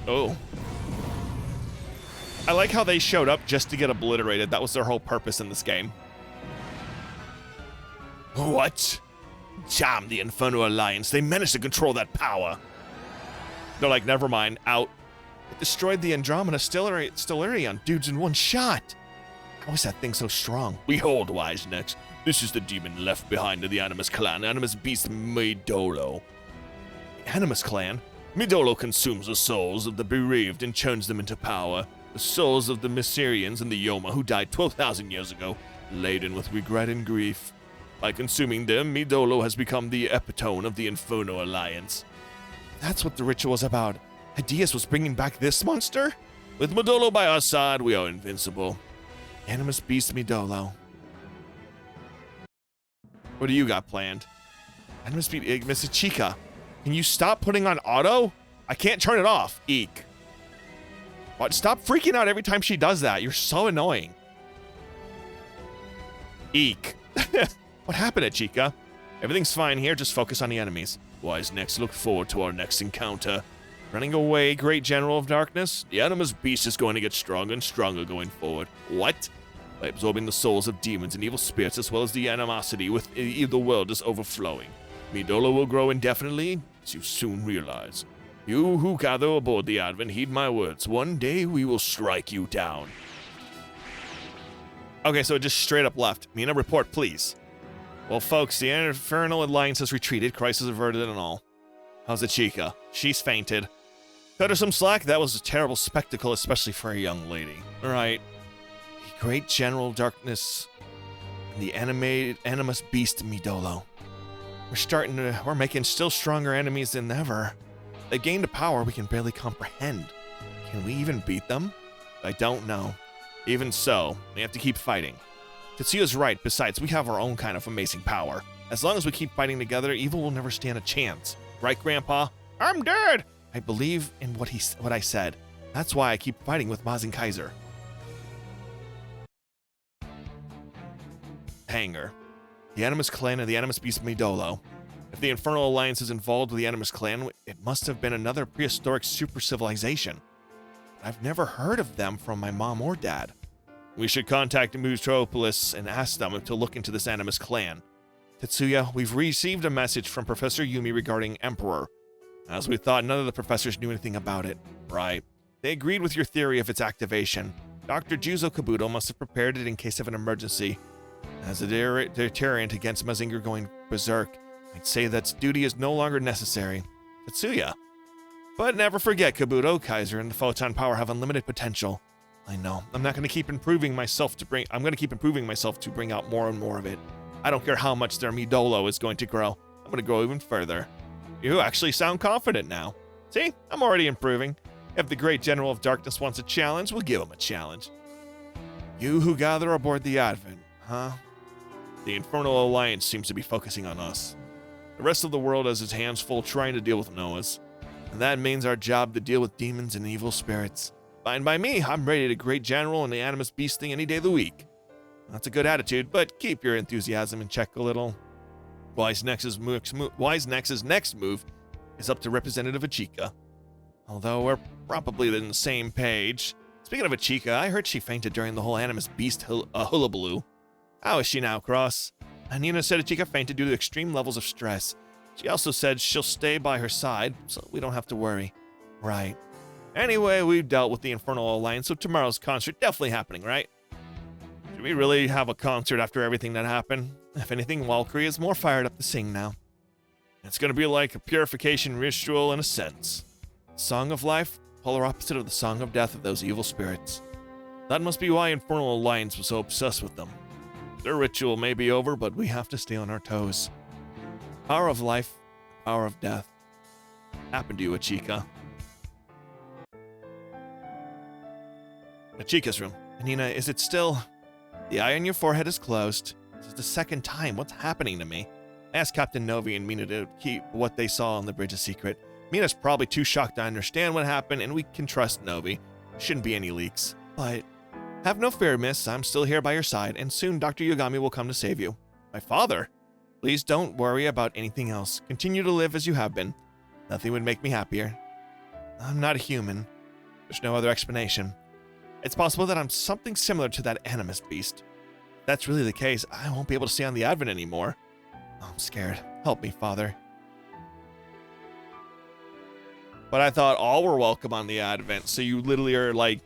Oh. I like how they showed up just to get obliterated. That was their whole purpose in this game. What? Damn the Inferno Alliance. They managed to control that power. They're like, never mind. Out. It destroyed the Andromeda Stellarion dudes in one shot. How is that thing so strong? Behold, wise necks. This is the demon left behind in the Animus clan, Animus Beast Midolo. Animus clan? Midolo consumes the souls of the bereaved and churns them into power. The souls of the Mycerians and the Yoma who died 12,000 years ago, laden with regret and grief. By consuming them, Midolo has become the epitome of the Inferno Alliance. That's what the ritual was about. Hideus was bringing back this monster? With Midolo by our side, we are invincible. Animus Beast Midolo. What do you got planned? Animus Beast Miss Chica. Can you stop putting on auto? I can't turn it off. Eek. What? Stop freaking out every time she does that. You're so annoying. Eek. What happened, Chica? Everything's fine here. Just focus on the enemies. Wise necks, look forward to our next encounter. Running away, Great General of Darkness? The Animus Beast is going to get stronger and stronger going forward. What? By absorbing the souls of demons and evil spirits as well as the animosity within the world is overflowing. Midolo will grow indefinitely, as you soon realize. You who gather aboard the Advent, heed my words. One day we will strike you down. Okay, so it just straight up left. Mina, report, please. Well, folks, the Infernal Alliance has retreated, crisis averted and all. How's the Chica? She's fainted. Cut her some slack. That was a terrible spectacle, especially for a young lady. All right. Great General of Darkness. the animus beast Midolo. We're making still stronger enemies than ever. They gained a power we can barely comprehend. Can we even beat them? I don't know. Even so, we have to keep fighting. Tetsuya's right, besides, we have our own kind of amazing power. As long as we keep fighting together, evil will never stand a chance. Right, Grandpa? I'm dead! I believe in what I said. That's why I keep fighting with Mazen Kaiser. Hanger. The Animus Clan and the Animus Beast Midolo. If the Infernal Alliance is involved with the Animus Clan, it must have been another prehistoric super civilization. I've never heard of them from my mom or dad. We should contact Metropolis and ask them to look into this Animus Clan. Tetsuya, we've received a message from Professor Yumi regarding Emperor. As we thought, none of the professors knew anything about it. Right. They agreed with your theory of its activation. Dr. Juzo Kabuto must have prepared it in case of an emergency. As a deterrent against Mazinger going berserk, I'd say that its duty is no longer necessary. Tetsuya. But never forget, Kabuto, Kaiser, and the photon power have unlimited potential. I know. I'm going to keep improving myself to bring out more and more of it. I don't care how much their Midolo is going to grow. I'm going to go even further. You actually sound confident now. See? I'm already improving. If the great General of Darkness wants a challenge, we'll give him a challenge. You who gather aboard the Advent, huh? The Infernal Alliance seems to be focusing on us. The rest of the world has its hands full trying to deal with Noah's. And that means our job to deal with demons and evil spirits. Fine by me, I'm ready to great general and the Animus Beast thing any day of the week. That's a good attitude, but keep your enthusiasm in check a little. Wise Nex's next move is up to Representative Ichika. Although we're probably on the same page. Speaking of Ichika, I heard she fainted during the whole Animus Beast hullabaloo. How is she now, Cross? Nina said Ichika fainted due to extreme levels of stress. She also said she'll stay by her side, so we don't have to worry. Right. Anyway, we've dealt with the Infernal Alliance, so tomorrow's concert definitely happening, right? Should we really have a concert after everything that happened? If anything, Valkyrie is more fired up to sing now. It's gonna be like a purification ritual in a sense. Song of Life, polar opposite of the Song of Death of those evil spirits. That must be why Infernal Alliance was so obsessed with them. Their ritual may be over, but we have to stay on our toes. Power of life, power of death. Happened to you, Ichika. Ichika's room. Nina, is it still... The eye on your forehead is closed. This is the second time. What's happening to me? I asked Captain Novi and Mina to keep what they saw on the bridge a secret. Mina's probably too shocked to understand what happened, and we can trust Novi. Shouldn't be any leaks. But have no fear, miss. I'm still here by your side, and soon Dr. Yogami will come to save you. My father? Please don't worry about anything else. Continue to live as you have been. Nothing would make me happier. I'm not a human. There's no other explanation. It's possible that I'm something similar to that Animus Beast. If that's really the case, I won't be able to stay on the Advent anymore. Oh, I'm scared. Help me, Father. But I thought all were welcome on the Advent, so you literally are, like,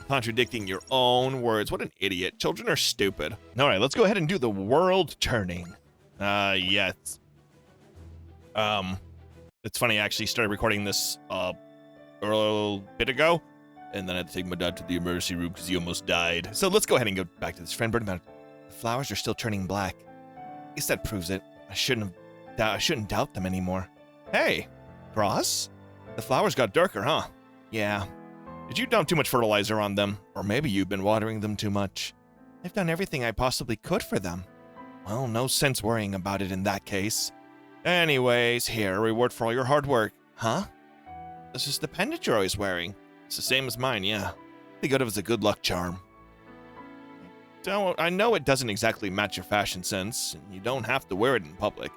contradicting your own words. What an idiot. Children are stupid. All right, let's go ahead and do the world turning. Yes. It's funny, I actually started recording this, a little bit ago, and then I had to take my dad to the emergency room because he almost died. So let's go ahead and go back to this friend bird. The flowers are still turning black. I guess that proves it. I shouldn't doubt them anymore. Hey, Cross? The flowers got darker, huh? Yeah. Did you dump too much fertilizer on them? Or maybe you've been watering them too much. I've done everything I possibly could for them. Well, no sense worrying about it in that case. Anyways, here, a reward for all your hard work. Huh? This is the pendant you're always wearing. It's the same as mine, yeah. Think of it as a good luck charm. I know it doesn't exactly match your fashion sense, and you don't have to wear it in public.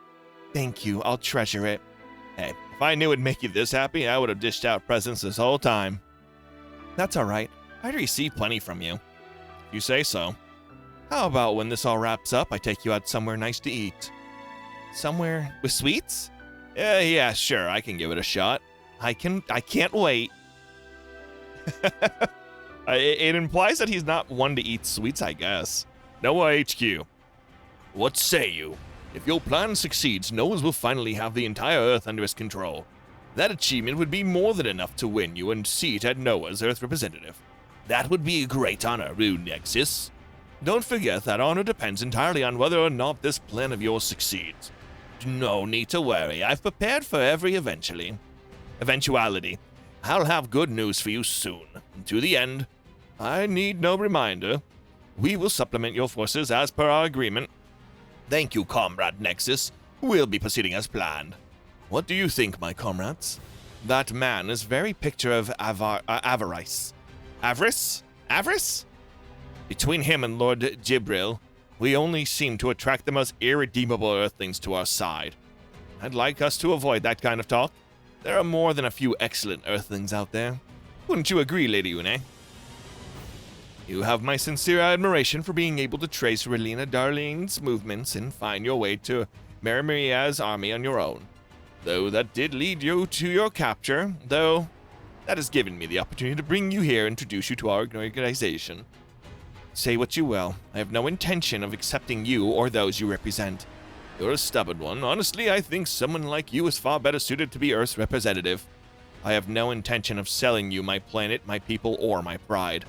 Thank you, I'll treasure it. Hey, if I knew it'd make you this happy, I would have dished out presents this whole time. That's alright. I'd receive plenty from you. If you say so. How about when this all wraps up, I take you out somewhere nice to eat? Somewhere with sweets? Yeah, sure, I can give it a shot. I can't wait. It implies that he's not one to eat sweets, I guess. Noah HQ. What say you? If your plan succeeds, Noah's will finally have the entire Earth under his control. That achievement would be more than enough to win you a seat at Noah's Earth representative. That would be a great honor, Rune Nexus. Don't forget that honor depends entirely on whether or not this plan of yours succeeds. No need to worry. I've prepared for every eventuality. I'll have good news for you soon. And to the end, I need no reminder. We will supplement your forces as per our agreement. Thank you, Comrade Nexus. We'll be proceeding as planned. What do you think, my comrades? That man is very picture of avarice. Avarice? Between him and Lord Jibril, we only seem to attract the most irredeemable earthlings to our side. I'd like us to avoid that kind of talk. There are more than a few excellent earthlings out there. Wouldn't you agree, Lady Une? You have my sincere admiration for being able to trace Relina Darlene's movements and find your way to Maria's army on your own. Though that did lead you to your capture, though that has given me the opportunity to bring you here and introduce you to our organization. Say what you will, I have no intention of accepting you or those you represent. You're a stubborn one. Honestly, I think someone like you is far better suited to be Earth's representative. I have no intention of selling you my planet, my people, or my pride.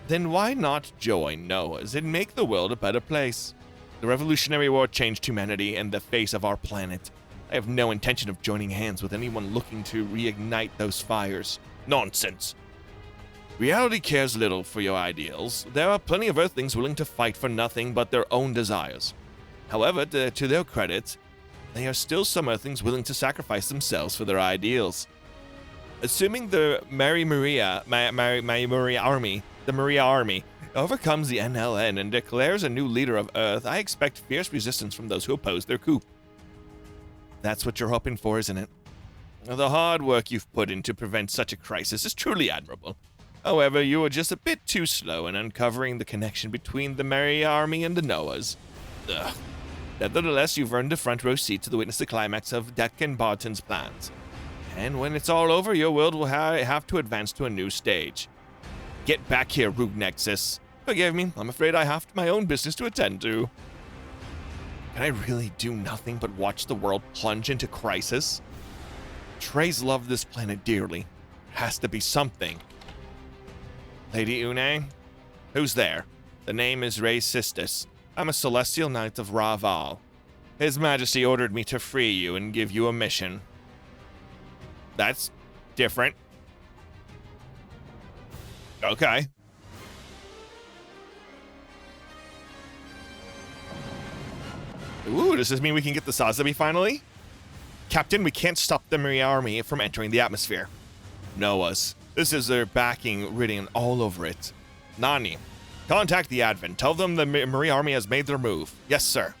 Then why not join Noah's and make the world a better place? The Revolutionary War changed humanity and the face of our planet. I have no intention of joining hands with anyone looking to reignite those fires. Nonsense. Reality cares little for your ideals. There are plenty of Earthlings willing to fight for nothing but their own desires. However, to their credit, there are still some Earthlings willing to sacrifice themselves for their ideals. Assuming the Maria Army overcomes the NLN and declares a new leader of Earth, I expect fierce resistance from those who oppose their coup. That's what you're hoping for, isn't it? The hard work you've put in to prevent such a crisis is truly admirable. However, you were just a bit too slow in uncovering the connection between the Maria Army and the Noahs. Ugh. Nevertheless, you've earned a front row seat to witness the climax of Deck and Barton's plans. And when it's all over, your world will have to advance to a new stage. Get back here, Rogue Nexus. Forgive me, I'm afraid I have my own business to attend to. Can I really do nothing but watch the world plunge into crisis? Treys love this planet dearly. Has to be something. Lady Une? Who's there? The name is Ray Sistis. I'm a celestial knight of Raval. His Majesty ordered me to free you and give you a mission. That's different. Okay. Ooh, does this mean we can get the Sazabi finally? Captain, we can't stop the Maria Army from entering the atmosphere. Noahs. This is their backing written all over it. Nani. Contact the Advent. Tell them the Maria Army has made their move. Yes, sir.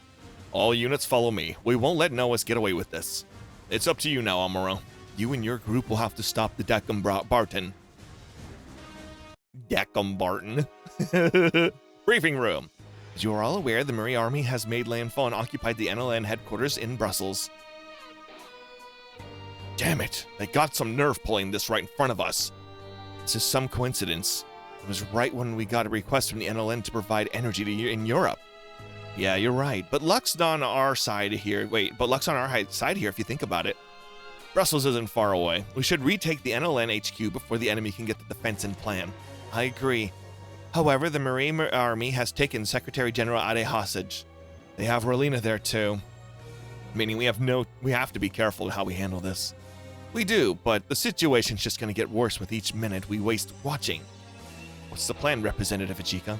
All units follow me. We won't let Noahs get away with this. It's up to you now, Amuro. You and your group will have to stop the Deckham Barton. Deckham Barton. Briefing room. As you are all aware, the Maria Army has made landfall and occupied the NLN headquarters in Brussels. Damn it. They got some nerve pulling this right in front of us. This is some coincidence. It was right when we got a request from the NLN to provide energy to you in Europe. Yeah, you're right. But luck's on our side here. Luck's on our side here if you think about it. Brussels isn't far away. We should retake the NLN HQ before the enemy can get the defense in plan. I agree. However, the Marine Army has taken Secretary General Ade hostage. They have Relina there too. Meaning we have to be careful how we handle this. We do, but the situation's just going to get worse with each minute we waste watching. What's the plan, Representative Ichika?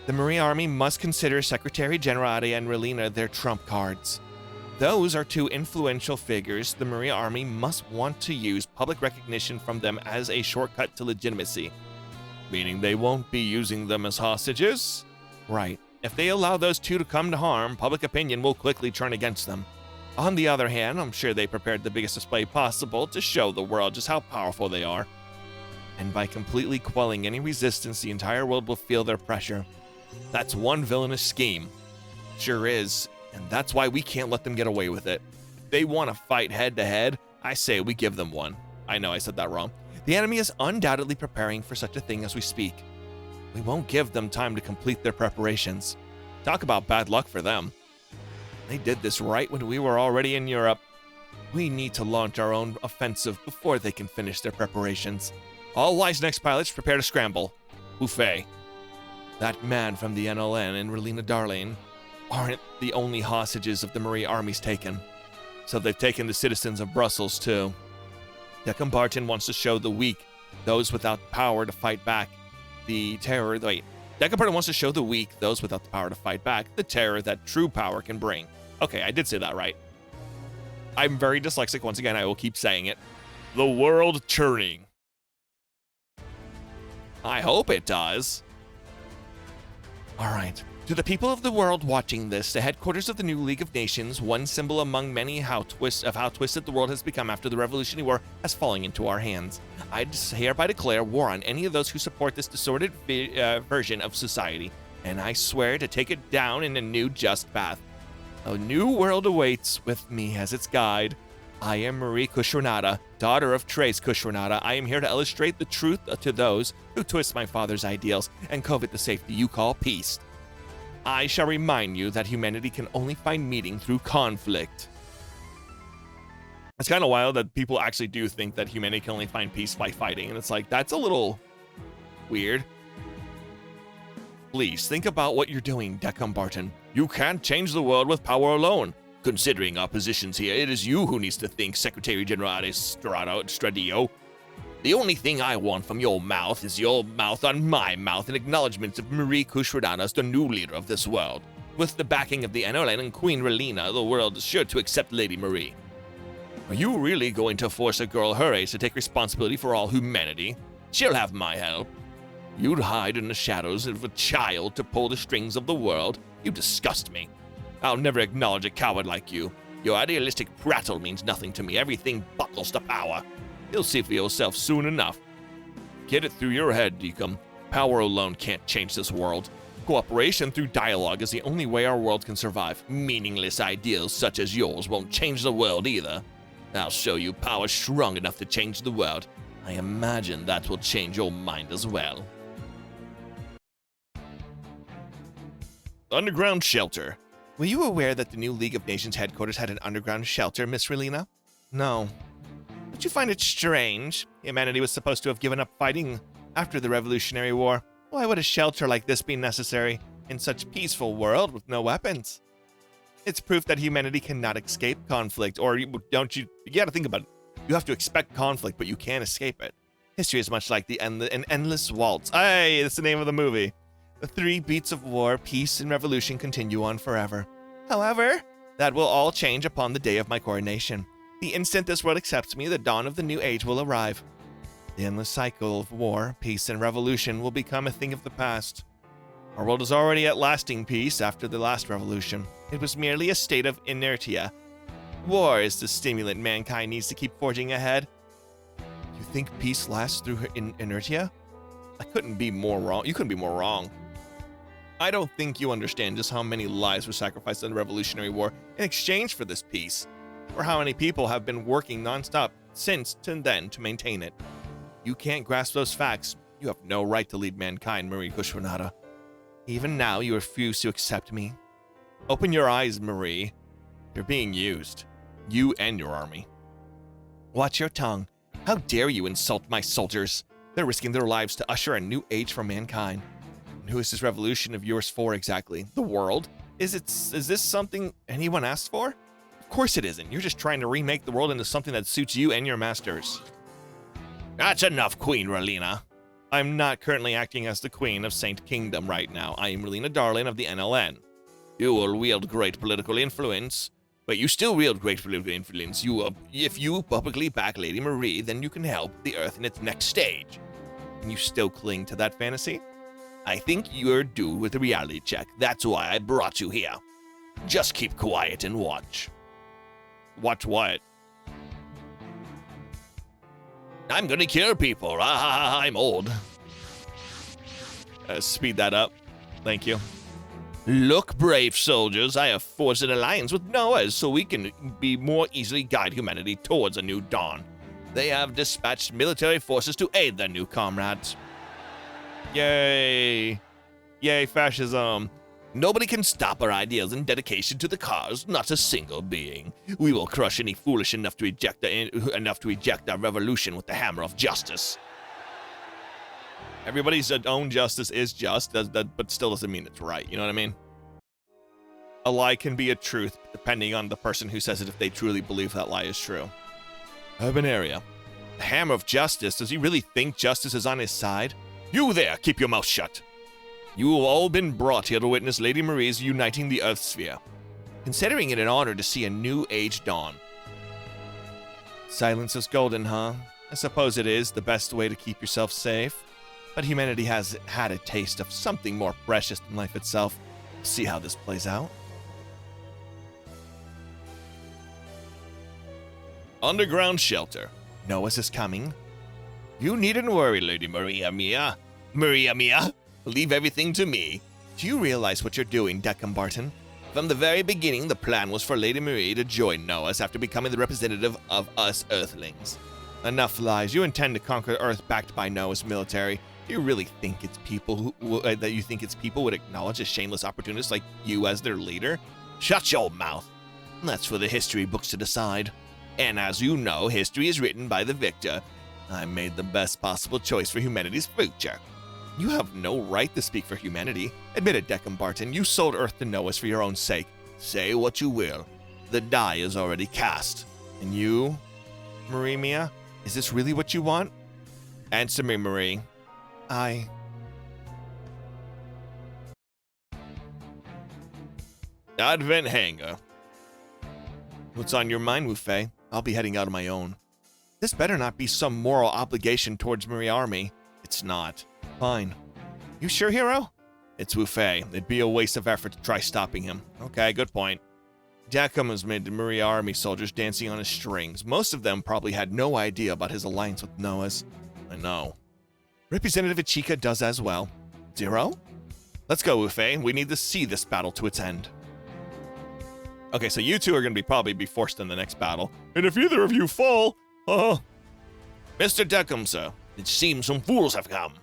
The Marine Army must consider Secretary General Ade and Relina their trump cards. Those are two influential figures the Marine Army must want to use public recognition from them as a shortcut to legitimacy. Meaning they won't be using them as hostages? Right. If they allow those two to come to harm, public opinion will quickly turn against them. On the other hand, I'm sure they prepared the biggest display possible to show the world just how powerful they are. And by completely quelling any resistance, the entire world will feel their pressure. That's one villainous scheme. Sure is, and that's why we can't let them get away with it. If they want to fight head-to-head, I say we give them one. I know I said that wrong. The enemy is undoubtedly preparing for such a thing as we speak. We won't give them time to complete their preparations. Talk about bad luck for them. They did this right when we were already in Europe. We need to launch our own offensive before they can finish their preparations. All wise next pilots prepare to scramble. Buffet. that man from the NLN and Relina Darlene aren't the only hostages of the Marie army's taken. So they've taken the citizens of Brussels too. Declan Barton wants to show the weak, those without power to fight back, the terror. Wait, Declan Barton wants to show the weak, those without the power to fight back, the terror that true power can bring. Okay, I did say that right. I'm very dyslexic once again, I will keep saying it. The world churning. I hope it does. Alright. To the people of the world watching this, the headquarters of the new League of Nations, one symbol among many how twisted the world has become after the Revolutionary War, has fallen into our hands. I hereby declare war on any of those who support this disordered version of society, and I swear to take it down in a new just path. A new world awaits with me as its guide. I am Marie Kushrenada, daughter of Trace Kushrenada. I am here to illustrate the truth to those who twist my father's ideals and covet the safety you call peace. I shall remind you that humanity can only find meaning through conflict. It's kind of wild that people actually do think that humanity can only find peace by fighting, and it's like, that's a little weird. Please think about what you're doing, Declan Barton. You can't change the world with power alone. Considering our positions here, it is you who needs to think, Secretary General Stradio. The only thing I want from your mouth is your mouth on my mouth in acknowledgement of Marie Kushrenada as the new leader of this world. With the backing of the NLN and Queen Relina, the world is sure to accept Lady Marie. Are you really going to force a girl her age to take responsibility for all humanity? She'll have my help. You'd hide in the shadows of a child to pull the strings of the world? You disgust me. I'll never acknowledge a coward like you. Your idealistic prattle means nothing to me. Everything buckles to power. You'll see for yourself soon enough. Get it through your head, Deacon. Power alone can't change this world. Cooperation through dialogue is the only way our world can survive. Meaningless ideals such as yours won't change the world either. I'll show you power strong enough to change the world. I imagine that will change your mind as well. Underground shelter. Were you aware that the new League of Nations headquarters had an underground shelter, Miss Relina? No. Don't you find it strange? Humanity was supposed to have given up fighting after the Revolutionary War. Why would a shelter like this be necessary in such a peaceful world with no weapons? It's proof that humanity cannot escape conflict, or you gotta think about it. You have to expect conflict, but you can't escape it. History is much like an endless waltz. Hey, that's the name of the movie. The 3 beats of war, peace, and revolution continue on forever. However, that will all change upon the day of my coronation. The instant this world accepts me, the dawn of the new age will arrive. The endless cycle of war, peace, and revolution will become a thing of the past. Our world is already at lasting peace after the last revolution. It was merely a state of inertia. War is the stimulant mankind needs to keep forging ahead. You think peace lasts through inertia? I couldn't be more wrong. You couldn't be more wrong. I don't think you understand just how many lives were sacrificed in the Revolutionary War in exchange for this peace, or how many people have been working nonstop since then to maintain it. You can't grasp those facts. You have no right to lead mankind, Marie Kushrenada. Even now, you refuse to accept me. Open your eyes, Marie. You're being used. You and your army. Watch your tongue. How dare you insult my soldiers? They're risking their lives to usher a new age for mankind. And who is this revolution of yours for exactly? The world? Is this something anyone asked for? Of course it isn't. You're just trying to remake the world into something that suits you and your masters. That's enough, Queen Relina. I'm not currently acting as the Queen of Saint Kingdom right now. I am Relina Darlene of the NLN. You will wield great political influence, but you still wield great political influence. If you publicly back Lady Marie, then you can help the Earth in its next stage. And you still cling to that fantasy? I think you're due with a reality check. That's why I brought you here. Just keep quiet and watch. Watch what? I'm gonna kill people. I'm old. Speed that up. Thank you. Look, brave soldiers, I have forged an alliance with Noahs so we can be more easily guide humanity towards a new dawn. They have dispatched military forces to aid their new comrades. Yay. Yay, fascism. Nobody can stop our ideals and dedication to the cause, not a single being. We will crush any foolish enough to eject our revolution with the hammer of justice. Everybody's own justice is just, but still doesn't mean it's right. You know what I mean? A lie can be a truth depending on the person who says it if they truly believe that lie is true. Urban area. The hammer of justice. Does he really think justice is on his side? You there, keep your mouth shut. You have all been brought here to witness Lady Marie's uniting the Earth sphere, considering it an honor to see a new age dawn. Silence is golden, huh? I suppose it is the best way to keep yourself safe. But humanity has had a taste of something more precious than life itself. See how this plays out. Underground shelter. Noah's is coming. You needn't worry, Lady Maria Mia. Maria Mia, leave everything to me. Do you realize what you're doing, Deckham Barton? From the very beginning, the plan was for Lady Marie to join Noah's after becoming the representative of us Earthlings. Enough lies. You intend to conquer Earth backed by Noah's military. Do you really think it's people people would acknowledge a shameless opportunist like you as their leader? Shut your mouth. That's for the history books to decide. And as you know, history is written by the victor. I made the best possible choice for humanity's future. You have no right to speak for humanity. Admit it, Deckham Barton. You sold Earth to Noah's for your own sake. Say what you will. The die is already cast. And you, Marie Mia, is this really what you want? Answer me, Marie. Advent Hanger. What's on your mind, Wu Fei? I'll be heading out on my own. This better not be some moral obligation towards Marie Army. It's not. Fine. You sure, hero? It's Wu Fei. It'd be a waste of effort to try stopping him. Okay, good point. Deckham has made the Marie Army soldiers dancing on his strings. Most of them probably had no idea about his alliance with Noah's. I know. Representative Ichika does as well. Zero? Let's go, Wu Fei. We need to see this battle to its end. Okay, so you two are going to probably be forced in the next battle. And if either of you fall, Mr. Deckham, sir, it seems some fools have come.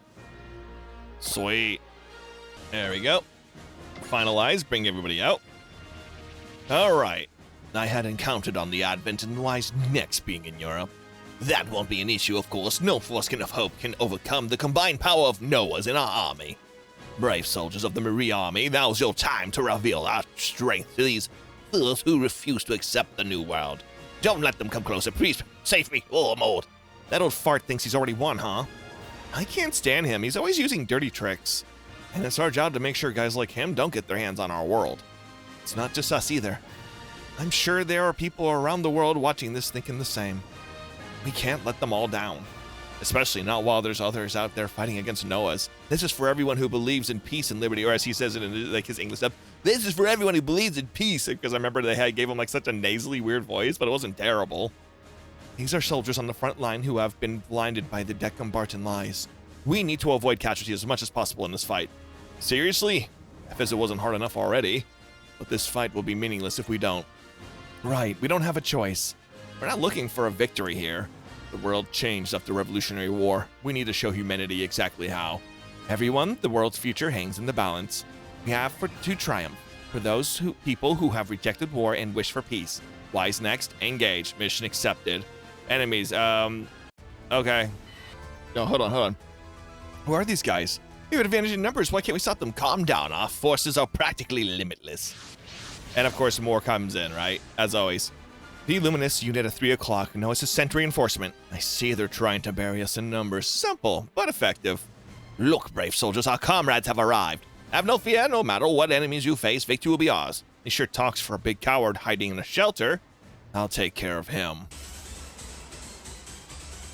Sweet. There we go. Finalize, bring everybody out. Alright. I hadn't counted on the Advent and Wise next being in Europe. That won't be an issue, of course. No force of hope can overcome the combined power of Noah's in our army. Brave soldiers of the Marie Army, now's your time to reveal our strength to these fools who refuse to accept the new world. Don't let them come closer, please. Save me. Oh, I'm old. That old fart thinks he's already won, huh? I can't stand him. He's always using dirty tricks. And it's our job to make sure guys like him don't get their hands on our world. It's not just us either. I'm sure there are people around the world watching this thinking the same. We can't let them all down. Especially not while there's others out there fighting against Noah's. This is for everyone who believes in peace and liberty, or as he says it in like his English stuff, this is for everyone who believes in peace. Because I remember they gave him like such a nasally weird voice, but it wasn't terrible. These are soldiers on the front line who have been blinded by the Deckham Barton lies. We need to avoid casualties as much as possible in this fight. Seriously? If it wasn't hard enough already. But this fight will be meaningless if we don't. Right, we don't have a choice. We're not looking for a victory here. The world changed after the Revolutionary War. We need to show humanity exactly how. Everyone, the world's future hangs in the balance. We have to triumph. For those people who have rejected war and wish for peace. Wise next, engage, mission accepted. Enemies, okay. No, hold on. Who are these guys? We have advantage in numbers, why can't we stop them? Calm down, our forces are practically limitless. And of course, more comes in, right? As always. The Luminous unit at 3 o'clock. No, it's a sent reinforcement. I see they're trying to bury us in numbers. Simple, but effective. Look, brave soldiers, our comrades have arrived. Have no fear, no matter what enemies you face, victory will be ours. He sure talks for a big coward hiding in a shelter. I'll take care of him.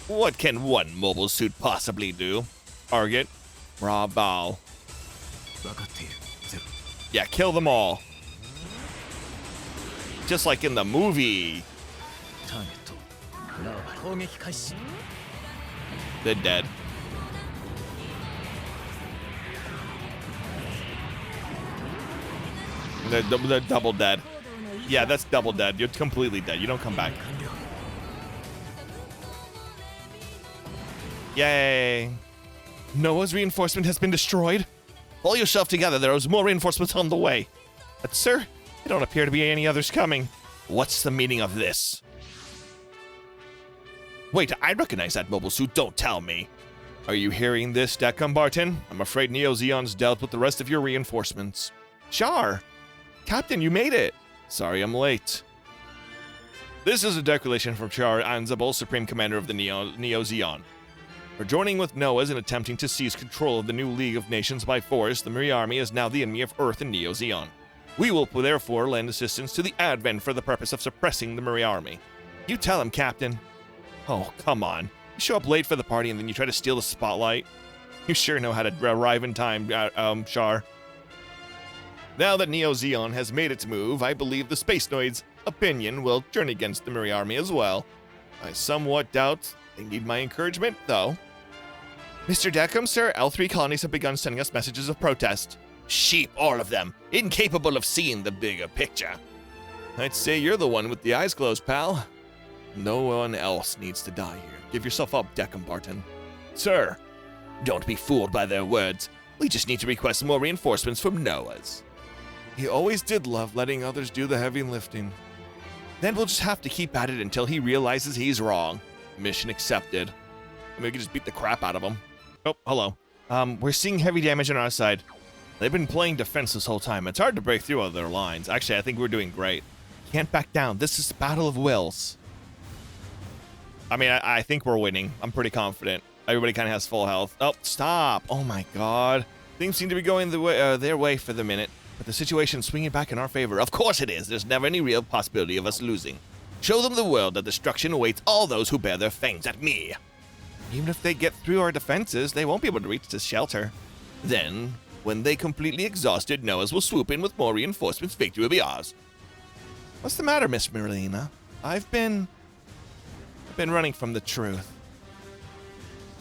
What can one mobile suit possibly do? Target, Raval. Yeah, kill them all. Just like in the movie. They're dead. They're double dead. Yeah, that's double dead. You're completely dead. You don't come back. Yay. Noah's reinforcement has been destroyed. Pull yourself together. There is more reinforcements on the way. But sir, there don't appear to be any others coming. What's the meaning of this? Wait, I recognize that mobile suit. Don't tell me. Are you hearing this, Deckham Barton? I'm afraid Neo-Zeon's dealt with the rest of your reinforcements. Char! Captain, you made it! Sorry I'm late. This is a declaration from Char Anzabal, Supreme Commander of the Neo-Zeon. For joining with Noahs in attempting to seize control of the new League of Nations by force, the Marie Army is now the enemy of Earth and Neo-Zeon. We will therefore lend assistance to the Advent for the purpose of suppressing the Marie Army. You tell him, Captain. Oh, come on. You show up late for the party and then you try to steal the spotlight. You sure know how to arrive in time, Char. Now that Neo-Zeon has made its move, I believe the Space Noid's opinion will turn against the Marie Army as well. I somewhat doubt they need my encouragement, though. Mr. Deckham, sir, L3 colonies have begun sending us messages of protest. Sheep, all of them, incapable of seeing the bigger picture. I'd say you're the one with the eyes closed, pal. No one else needs to die here. Give yourself up, Deckham Barton. Sir, don't be fooled by their words. We just need to request more reinforcements from Noahs. He always did love letting others do the heavy lifting. Then we'll just have to keep at it until he realizes he's wrong. Mission accepted. We can just beat the crap out of him. Oh, hello. We're seeing heavy damage on our side. They've been playing defense this whole time. It's hard to break through other lines. Actually, I think we're doing great. Can't back down. This is a battle of wills. I mean, I think we're winning. I'm pretty confident. Everybody kind of has full health. Oh, stop. Oh, my God. Things seem to be going their way for the minute, but the situation's swinging back in our favor. Of course it is. There's never any real possibility of us losing. Show them the world that destruction awaits all those who bear their fangs at me. Even if they get through our defenses, they won't be able to reach the shelter. Then, when they completely exhausted, Noahs will swoop in with more reinforcements. Victory will be ours. What's the matter, Miss Merlina? I've been running from the truth.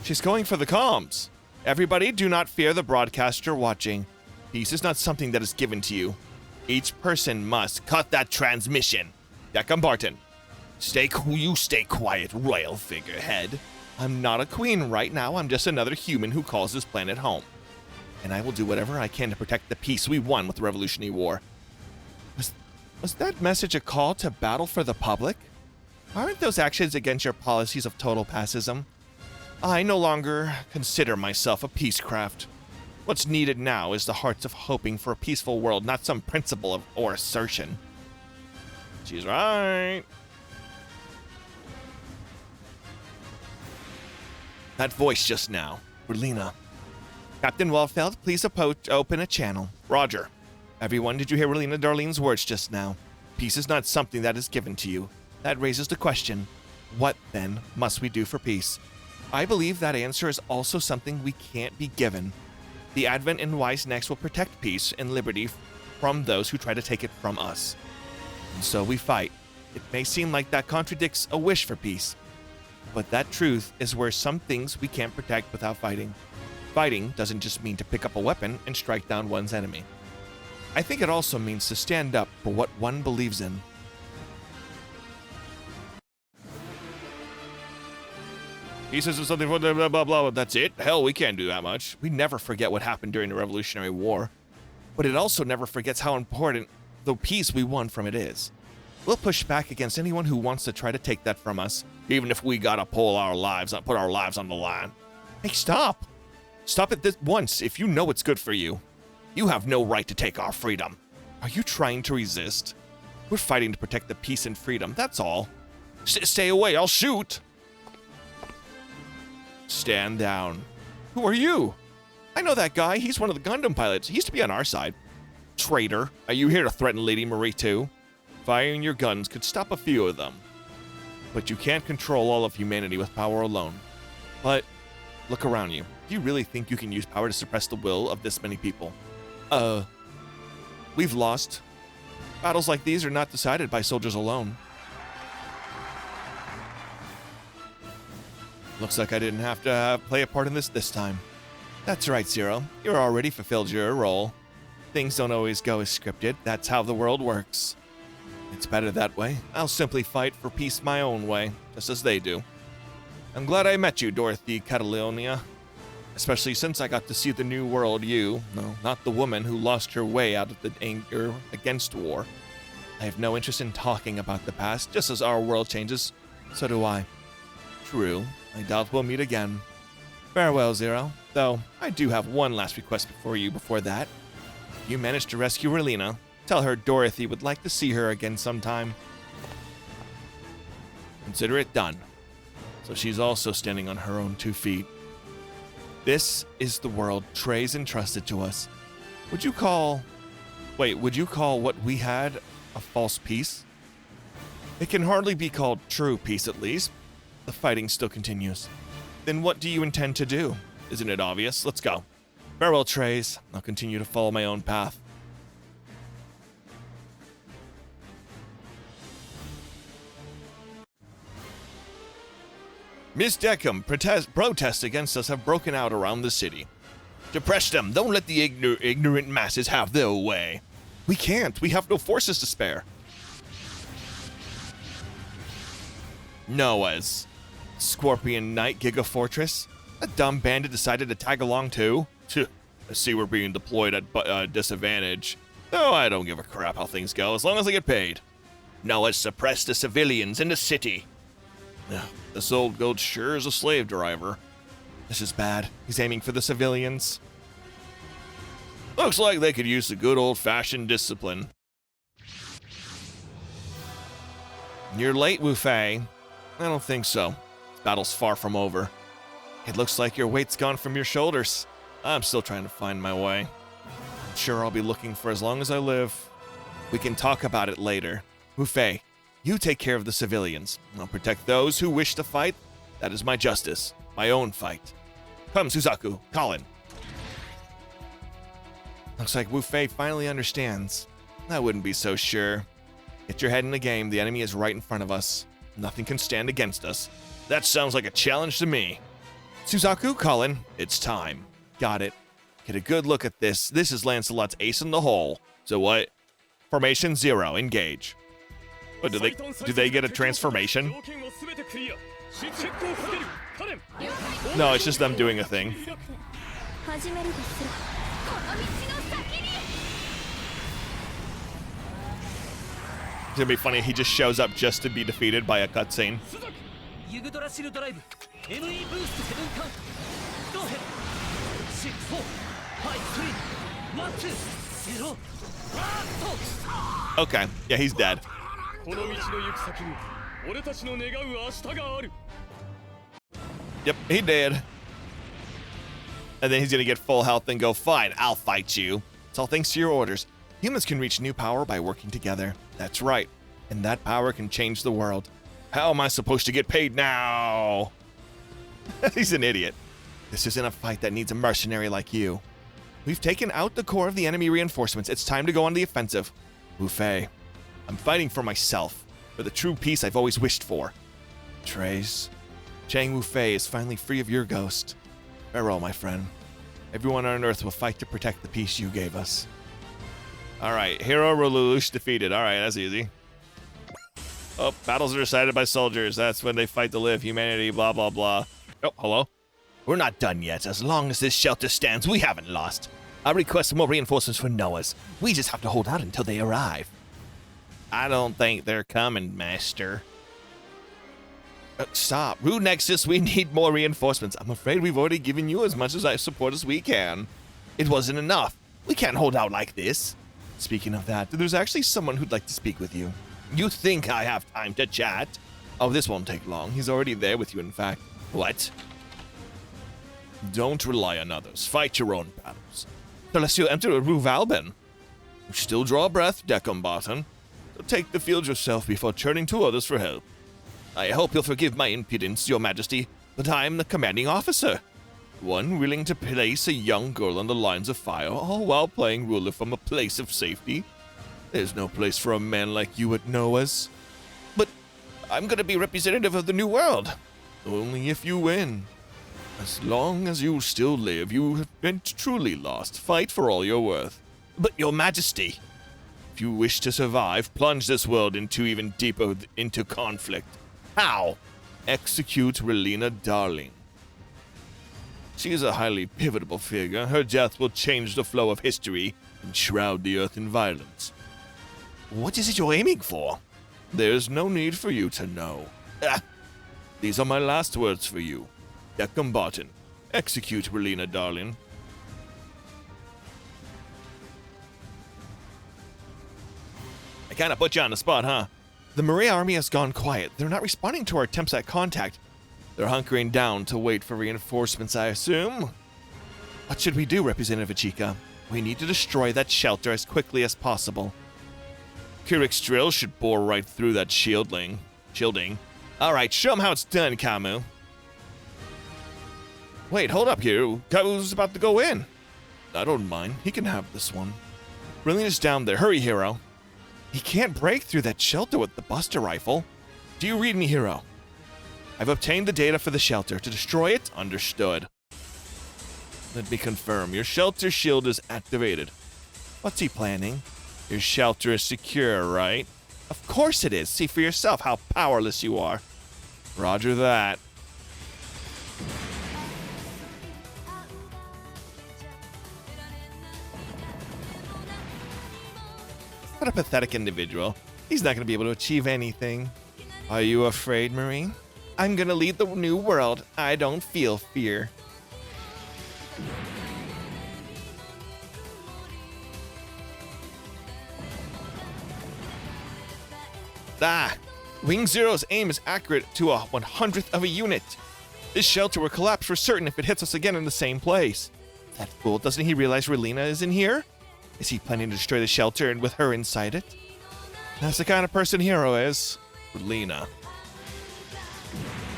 She's going for the comms. Everybody, do not fear the broadcaster watching. Peace is not something that is given to you. Each person must cut that transmission. Deckham Barton. Stay quiet, royal figurehead. I'm not a queen right now. I'm just another human who calls this planet home. And I will do whatever I can to protect the peace we won with the Revolutionary War. Was that message a call to battle for the public? Aren't those actions against your policies of total pacifism? I no longer consider myself a peacecraft. What's needed now is the hearts of hoping for a peaceful world, not some principle or assertion. She's right. That voice just now. Relina. Captain Wellfeld, please open a channel. Roger. Everyone, did you hear Relina Darlene's words just now? Peace is not something that is given to you. That raises the question, what then must we do for peace? I believe that answer is also something we can't be given. The Advent and Wise Next will protect peace and liberty from those who try to take it from us. And so we fight. It may seem like that contradicts a wish for peace, but that truth is where some things we can't protect without fighting. Fighting doesn't just mean to pick up a weapon and strike down one's enemy. I think it also means to stand up for what one believes in. He says there's something for blah, blah, blah, blah. That's it? Hell, we can't do that much. We never forget what happened during the Revolutionary War. But it also never forgets how important the peace we won from it is. We'll push back against anyone who wants to try to take that from us, even if we gotta put our lives on the line. Hey, stop! Stop it this once if you know it's good for you. You have no right to take our freedom. Are you trying to resist? We're fighting to protect the peace and freedom, that's all. Stay away, I'll shoot! Stand down. Who are you? I know that guy. He's one of the Gundam pilots. He used to be on our side. Traitor. Are you here to threaten Lady Marie too? Firing your guns could stop a few of them. But you can't control all of humanity with power alone. But look around you. Do you really think you can use power to suppress the will of this many people? We've lost. Battles like these are not decided by soldiers alone. Looks like I didn't have to play a part in this time. That's right, Zero. You're already fulfilled your role. Things don't always go as scripted. That's how the world works. It's better that way. I'll simply fight for peace my own way, just as they do. I'm glad I met you, Dorothy Catalonia. Especially since I got to see the new world you, no, not the woman who lost her way out of the anger against war. I have no interest in talking about the past, just as our world changes, so do I. True. I doubt we'll meet again. Farewell, Zero. Though, I do have one last request before that. If you manage to rescue Relina, tell her Dorothy would like to see her again sometime. Consider it done. So she's also standing on her own 2 feet. This is the world Trey's entrusted to us. Would you call what we had a false peace? It can hardly be called true peace, at least. The fighting still continues. Then what do you intend to do? Isn't it obvious? Let's go. Farewell, Trays. I'll continue to follow my own path. Miss Deckham, protests against us have broken out around the city. Suppress them. Don't let the ignorant masses have their way. We can't. We have no forces to spare. Noah's Scorpion Knight Giga Fortress. A dumb bandit decided to tag along too. I see we're being deployed at disadvantage. Oh, I don't give a crap how things go, as long as I get paid. Noah's suppressed the civilians in the city. This old goat sure is a slave driver. This is bad. He's aiming for the civilians. Looks like they could use the good old-fashioned discipline. You're late, Wu Fei. I don't think so. This battle's far from over. It looks like your weight's gone from your shoulders. I'm still trying to find my way. I'm sure I'll be looking for as long as I live. We can talk about it later. Wu Fei, you take care of the civilians. I'll protect those who wish to fight. That is my justice. My own fight. Come, Suzaku. Colin. Looks like Wu Fei finally understands. I wouldn't be so sure. Get your head in the game. The enemy is right in front of us. Nothing can stand against us. That sounds like a challenge to me. Suzaku, Colin, it's time. Got it. Get a good look at this. This is Lancelot's ace in the hole. So what? Formation 0, engage. Oh, do they get a transformation? No, it's just them doing a thing. It's gonna be funny, he just shows up just to be defeated by a cutscene. Okay, yeah, he's dead. Yep, he did. And then he's gonna get full health and go, fine, I'll fight you. It's all thanks to your orders. Humans can reach new power by working together. That's right. And that power can change the world. How am I supposed to get paid now? He's an idiot. This isn't a fight that needs a mercenary like you. We've taken out the core of the enemy reinforcements. It's time to go on the offensive. Wu Fei, I'm fighting for myself, for the true peace I've always wished for. Trace, Chang Wu Fei is finally free of your ghost. Farewell, my friend. Everyone on Earth will fight to protect the peace you gave us. Alright, Hero Lelouch defeated. Alright, that's easy. Oh, battles are decided by soldiers. That's when they fight to live. Humanity, blah, blah, blah. Oh, hello? We're not done yet. As long as this shelter stands, we haven't lost. I request more reinforcements for Noah's. We just have to hold out until they arrive. I don't think they're coming, Master. Stop. Rude Nexus, we need more reinforcements. I'm afraid we've already given you as much support as we can. It wasn't enough. We can't hold out like this. Speaking of that, there's actually someone who'd like to speak with you. You think I have time to chat? Oh, this won't take long. He's already there with you, in fact. What? Don't rely on others. Fight your own battles. Unless you enter a Ruvalben. You still draw a breath, Decombaton. So take the field yourself before turning to others for help. I hope you'll forgive my impudence, Your Majesty, but I am the commanding officer. One willing to place a young girl on the lines of fire, all while playing ruler from a place of safety. There's no place for a man like you at Noah's. But I'm gonna be representative of the New World. Only if you win. As long as you still live, you have been truly lost. Fight for all you're worth. But Your Majesty, if you wish to survive, plunge this world even deeper into conflict. How? Execute Relina Darling. She is a highly pivotal figure. Her death will change the flow of history and shroud the earth in violence. What is it you're aiming for? There's no need for you to know. These are my last words for you. Decombaton, Execute, Relina, darling. I kinda put you on the spot, huh? The Marie army has gone quiet. They're not responding to our attempts at contact. They're hunkering down to wait for reinforcements, I assume? What should we do, Representative Ichika? We need to destroy that shelter as quickly as possible. Kirik's drill should bore right through that shielding. Alright, show him how it's done, Kamu. Wait, hold up here. Kamu's about to go in. I don't mind. He can have this one. Relina's down there. Hurry, Hero. He can't break through that shelter with the Buster Rifle. Do you read me, Hero? I've obtained the data for the shelter. To destroy it? Understood. Let me confirm. Your shelter shield is activated. What's he planning? Your shelter is secure, right? Of course it is. See for yourself how powerless you are. Roger that. What a pathetic individual. He's not going to be able to achieve anything. Are you afraid, Marie? I'm going to lead the new world. I don't feel fear. Ah! Wing Zero's aim is accurate to a 100th of a unit. This shelter will collapse for certain if it hits us again in the same place. That fool, doesn't he realize Relina is in here? Is he planning to destroy the shelter and with her inside it? That's the kind of person Hero is. Relina.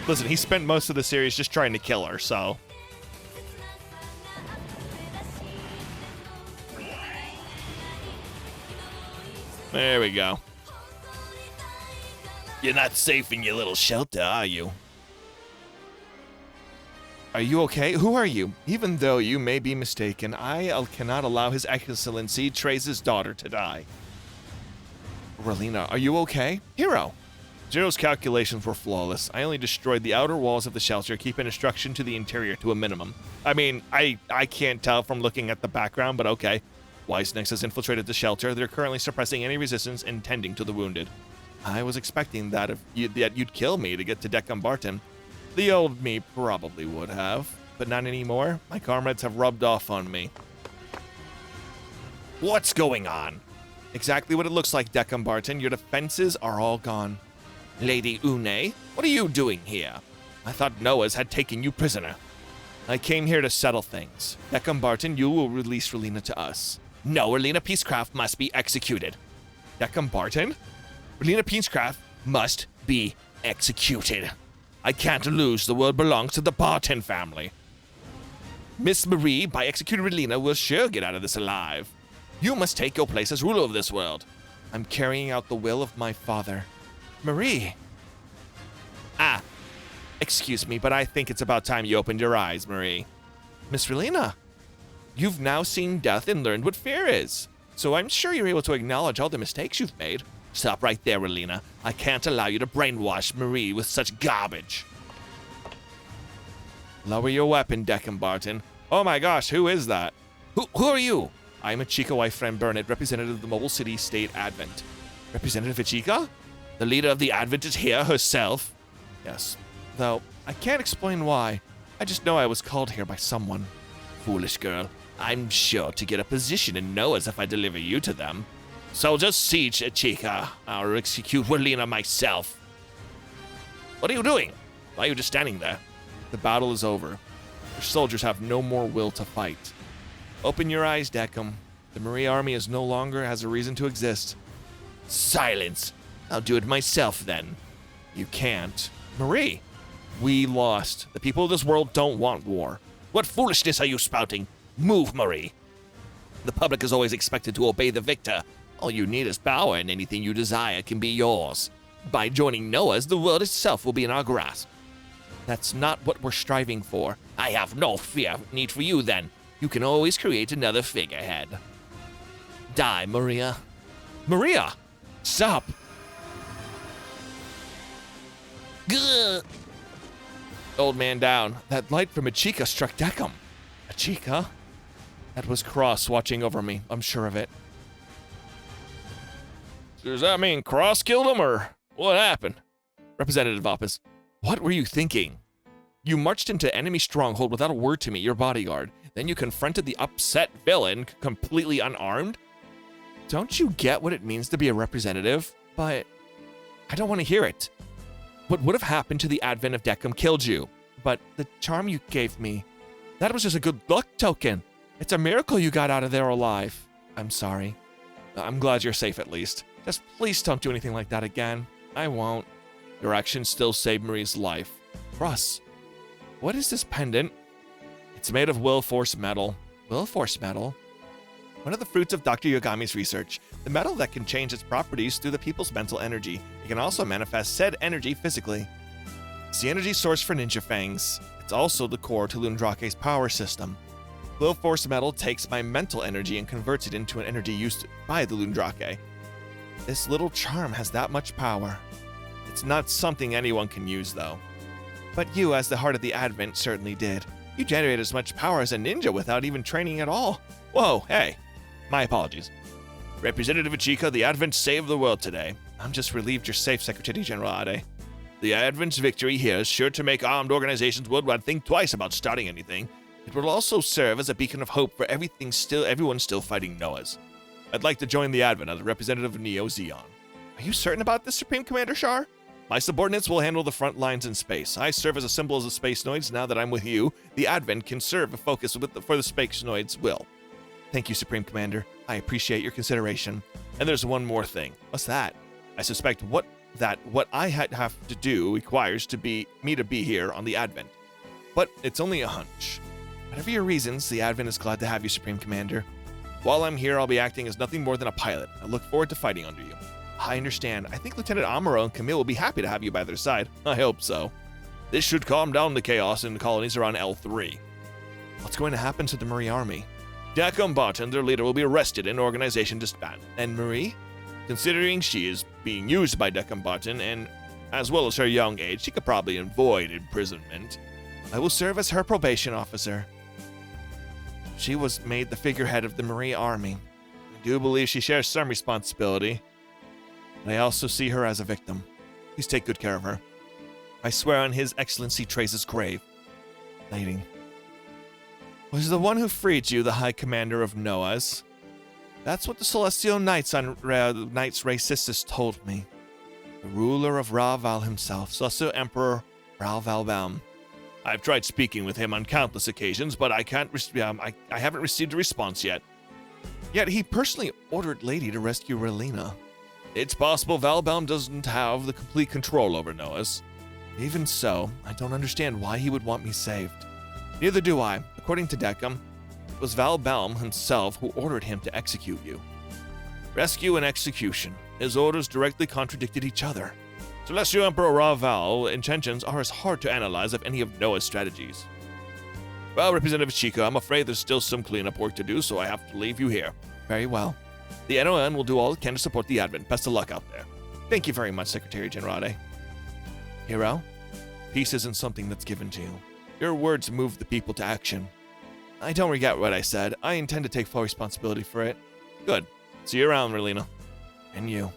Listen, he spent most of the series just trying to kill her, so... There we go. You're not safe in your little shelter, are you? Are you okay? Who are you? Even though you may be mistaken, I cannot allow His Excellency Trace's daughter to die. Relina, are you okay? Hero! Zero's calculations were flawless. I only destroyed the outer walls of the shelter, keeping destruction to the interior to a minimum. I mean, I can't tell from looking at the background, but okay. Wisenex has infiltrated the shelter. They're currently suppressing any resistance and tending to the wounded. I was expecting that you'd kill me to get to Deccan Barton. The old me probably would have, but not anymore. My comrades have rubbed off on me. What's going on? Exactly what it looks like, Deccan Barton. Your defenses are all gone. Lady Une, what are you doing here? I thought Noah's had taken you prisoner. I came here to settle things. Deccan Barton, you will release Relina to us. No, Relina Peacecraft must be executed. Deccan Barton? Relina Peacecraft must be executed. I can't lose. The world belongs to the Barton family. Miss Marie, by executing Relina, will sure get out of this alive. You must take your place as ruler of this world. I'm carrying out the will of my father. Marie! Ah, excuse me, but I think it's about time you opened your eyes, Marie. Miss Relina, you've now seen death and learned what fear is. So I'm sure you're able to acknowledge all the mistakes you've made. Stop right there, Relina. I can't allow you to brainwash Marie with such garbage. Lower your weapon, Deccan Barton. Oh my gosh, who is that? Who are you? I'm Ichika wife friend Burnett, representative of the Mobile City State Advent. Representative Ichika? The leader of the Advent is here herself. Yes, though I can't explain why. I just know I was called here by someone. Foolish girl. I'm sure to get a position in Noah's if I deliver you to them. So just siege Ichika. I'll execute Relina myself. What are you doing? Why are you just standing there? The battle is over. Your soldiers have no more will to fight. Open your eyes, Deccan. The Marie army is no longer has a reason to exist. Silence. I'll do it myself then. You can't. Marie, we lost. The people of this world don't want war. What foolishness are you spouting? Move, Marie. The public is always expected to obey the victor. All you need is power, and anything you desire can be yours. By joining Noah's, the world itself will be in our grasp. That's not what we're striving for. I have no need for you then. You can always create another figurehead. Die, Maria. Maria! Stop! Gah! Old man down. That light from Ichika struck Deccan. Ichika? That was Cross watching over me. I'm sure of it. Does that mean Cross killed him, or what happened? Representative Office. What were you thinking? You marched into enemy stronghold without a word to me, your bodyguard. Then you confronted the upset villain completely unarmed? Don't you get what it means to be a representative? But I don't want to hear it. What would have happened to the advent of Deckham killed you, but the charm you gave me, that was just a good luck token. It's a miracle you got out of there alive. I'm sorry. I'm glad you're safe at least. Just please don't do anything like that again. I won't. Your actions still saved Marie's life. Russ, what is this pendant? It's made of will force metal. Will force metal? One of the fruits of Dr. Yogami's research, the metal that can change its properties through the people's mental energy. It can also manifest said energy physically. It's the energy source for Ninja Fangs. It's also the core to Lundrake's power system. Will Force Metal takes my mental energy and converts it into an energy used by the Lundrake. This little charm has that much power. It's not something anyone can use, though. But you, as the heart of the Advent, certainly did. You generated as much power as a ninja without even training at all. Whoa, hey. My apologies. Representative Ichika, the Advent saved the world today. I'm just relieved you're safe, Secretary Generale. The Advent's victory here is sure to make armed organizations worldwide think twice about starting anything. It will also serve as a beacon of hope for everyone still fighting Noahs. I'd like to join the Advent as a representative of Neo Zeon. Are you certain about this, Supreme Commander Shar? My subordinates will handle the front lines in space. I serve as a symbol of the Space Noids. Now that I'm with you, the Advent can serve a focus for the Space Noids will. Thank you, Supreme Commander. I appreciate your consideration. And there's one more thing. What's that? I suspect what I have to do requires me to be here on the Advent. But it's only a hunch. Whatever your reasons, the Advent is glad to have you, Supreme Commander. While I'm here, I'll be acting as nothing more than a pilot. I look forward to fighting under you. I understand. I think Lieutenant Amuro and Camille will be happy to have you by their side. I hope so. This should calm down the chaos in the colonies around L3. What's going to happen to the Marie army? Deckham Barton, their leader, will be arrested and organization disbanded. And Marie? Considering she is being used by Deckham Barton, and as well as her young age, she could probably avoid imprisonment. I will serve as her probation officer. She was made the figurehead of the Marie army. I do believe she shares some responsibility. But I also see her as a victim. Please take good care of her. I swear on His Excellency Trace's grave. Lady. Was the one who freed you the High Commander of Noahs? That's what the Celestial Knights on Knights Ray Sisters told me. The ruler of Ra-Val himself, Celestial Emperor Ra-Val-Bam. I've tried speaking with him on countless occasions, but I haven't received a response yet. Yet he personally ordered Lady to rescue Relina. It's possible Val-Bam doesn't have the complete control over Noahs. Even so, I don't understand why he would want me saved. Neither do I. According to Deckham, it was Val-Bam himself who ordered him to execute you. Rescue and execution. His orders directly contradicted each other. Celestial Emperor Ra-Val intentions are as hard to analyze as any of Noah's strategies. Well, Representative Chica, I'm afraid there's still some cleanup work to do, so I have to leave you here. Very well. The NON will do all it can to support the Advent. Best of luck out there. Thank you very much, Secretary Generale. Hero, peace isn't something that's given to you. Your words move the people to action. I don't regret what I said. I intend to take full responsibility for it. Good. See you around, Relina. And you.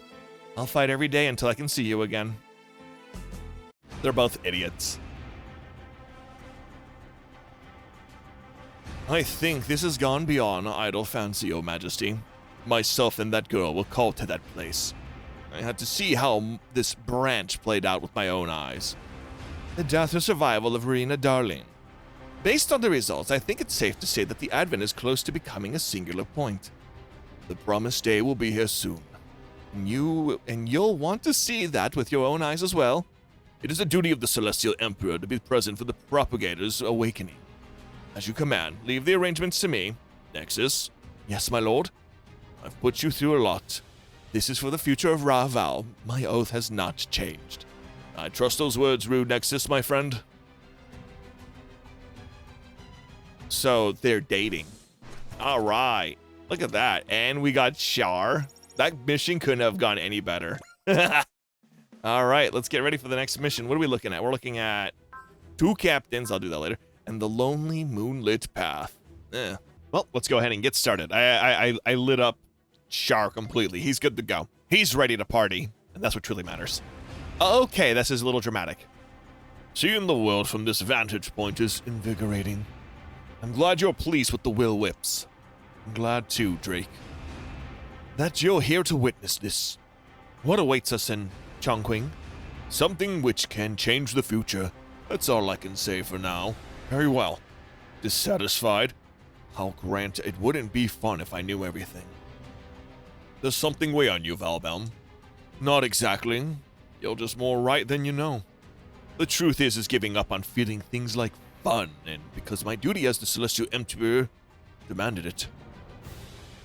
I'll fight every day until I can see you again. They're both idiots. I think this has gone beyond idle fancy, Your Majesty. Myself and that girl were called to that place. I had to see how this branch played out with my own eyes. The death or survival of Rena Darling. Based on the results, I think it's safe to say that the Advent is close to becoming a singular point. The promised day will be here soon. And you'll want to see that with your own eyes as well. It is the duty of the Celestial Emperor to be present for the Propagator's awakening. As you command, leave the arrangements to me. Nexus. Yes, my lord. I've put you through a lot. This is for the future of Ra-Val. My oath has not changed. I trust those words, Rude Nexus, my friend. So, they're dating. Alright. Look at that. And we got Char. That mission couldn't have gone any better. Alright, let's get ready for the next mission. What are we looking at? We're looking at 2 captains. I'll do that later. And the lonely moonlit path. Well, let's go ahead and get started. I lit up Char completely. He's good to go. He's ready to party. And that's what truly matters. Okay, this is a little dramatic. Seeing the world from this vantage point is invigorating. I'm glad you're pleased with the will whips. I'm glad too, Drake, that you're here to witness this. What awaits us in Chongqing? Something which can change the future. That's all I can say for now. Very well. Dissatisfied? I'll grant it wouldn't be fun if I knew everything. Does something weigh on you, Valbelm? Not exactly. You're just more right than you know. The truth is giving up on feeling things like fun, and because my duty as the Celestial Emperor demanded it.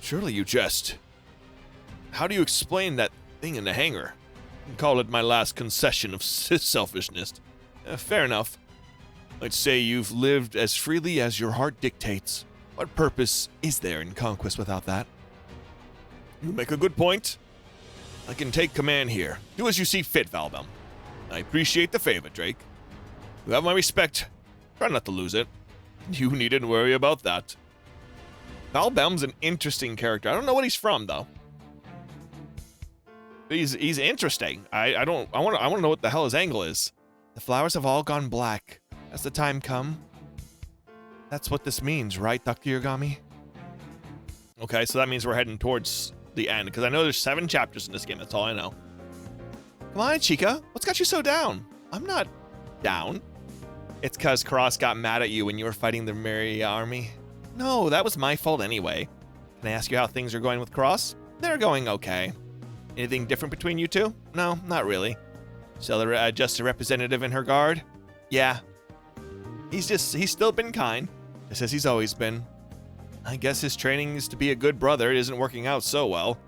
Surely you jest. How do you explain that thing in the hangar? You can call it my last concession of selfishness. Fair enough. I'd say you've lived as freely as your heart dictates. What purpose is there in conquest without that? You make a good point. I can take command here. Do as you see fit, Valbelm. I appreciate the favor, Drake. You have my respect. Try not to lose it. You needn't worry about that. Valbelm's an interesting character. I don't know what he's from, though. He's interesting. I want to know what the hell his angle is. The flowers have all gone black. Has the time come? That's what this means, right, Dr. Yagami? Okay, so that means we're heading towards the end, because I know there's 7 chapters in this game. That's all I know. Come on, Chica. What's got you so down? I'm not down. It's because Cross got mad at you when you were fighting the Merry army. No, that was my fault anyway. Can I ask you how things are going with Cross? They're going okay. Anything different between you two? No, not really. Still just a representative in her guard? Yeah. He's still been kind, just as he's always been. I guess his training is to be a good brother. It isn't working out so well.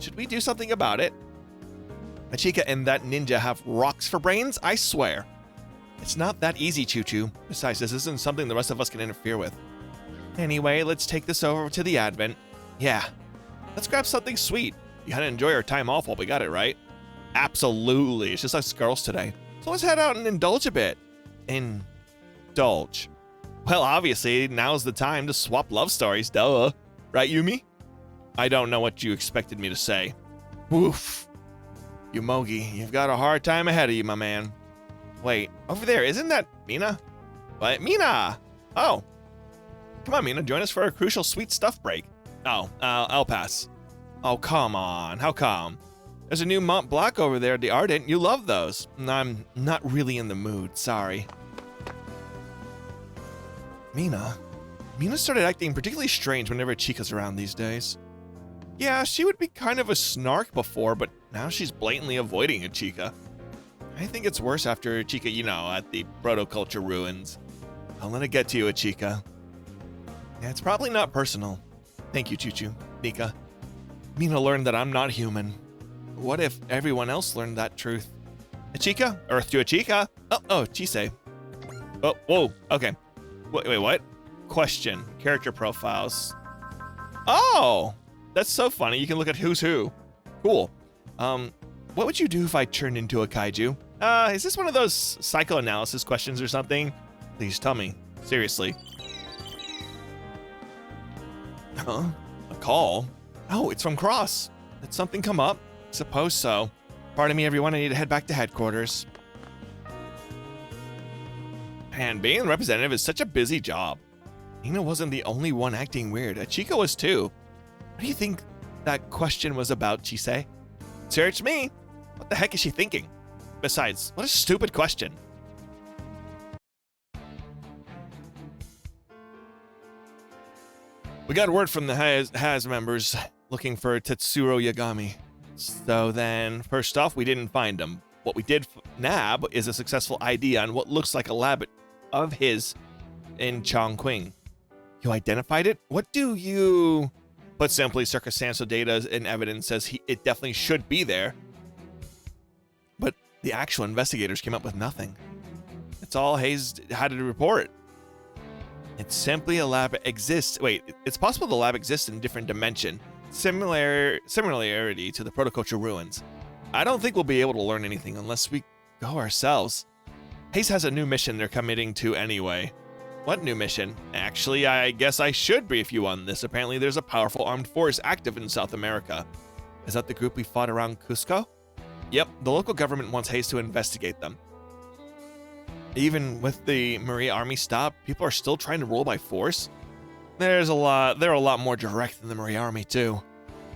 Should we do something about it? Machika and that ninja have rocks for brains? I swear. It's not that easy, Choo-Choo. Besides, this isn't something the rest of us can interfere with. Anyway, let's take this over to the Advent. Yeah. Let's grab something sweet. You had to enjoy our time off while we got it, right? Absolutely. It's just us girls today. So let's head out and indulge a bit. Indulge. Well, obviously, now's the time to swap love stories, duh. Right, Yumi? I don't know what you expected me to say. Woof. Yumogi, you've got a hard time ahead of you, my man. Wait, over there, isn't that Mina? What? Mina! Oh. Come on, Mina, join us for a crucial sweet stuff break. Oh, I'll pass. Oh, come on. How come? There's a new Mont Blanc over there at the Ardent. You love those. I'm not really in the mood. Sorry. Mina started acting particularly strange whenever Chica's around these days. Yeah, she would be kind of a snark before, but now she's blatantly avoiding a Chica. I think it's worse after Chica, at the proto-culture ruins. Don't let it get to you, Chica. Yeah, it's probably not personal. Thank you, Choo-Choo. Nika. Mina learned that I'm not human. What if everyone else learned that truth? Achika? Earth to Achika? Oh, Chisei. Oh, whoa, okay. Wait, what? Question. Character profiles. Oh! That's so funny. You can look at who's who. Cool. What would you do if I turned into a kaiju? Is this one of those psychoanalysis questions or something? Please tell me. Seriously. Huh? A call? Oh, it's from Cross. Did something come up? Suppose so. Pardon me, everyone. I need to head back to headquarters. Man, being a representative is such a busy job. Nina wasn't the only one acting weird. Achika was too. What do you think that question was about, Chisei? Search me. What the heck is she thinking? Besides, what a stupid question. We got word from the Has members looking for Tetsuro Yagami. So then, first off, we didn't find him. What we did nab is a successful ID on what looks like a lab of his in Chongqing. You identified it? What do you... Put simply, circumstantial data and evidence says it definitely should be there. But the actual investigators came up with nothing. It's all Hayes had to report. It's simply a lab exists. Wait, it's possible the lab exists in a different dimension. Similarity to the protoculture ruins. I don't think we'll be able to learn anything unless we go ourselves. Hayes has a new mission they're committing to anyway. What new mission? Actually, I guess I should brief you on this. Apparently, there's a powerful armed force active in South America. Is that the group we fought around Cusco? Yep, the local government wants Hayes to investigate them. Even with the Maria army stop, people are still trying to rule by force. They're a lot more direct than the Maria army too.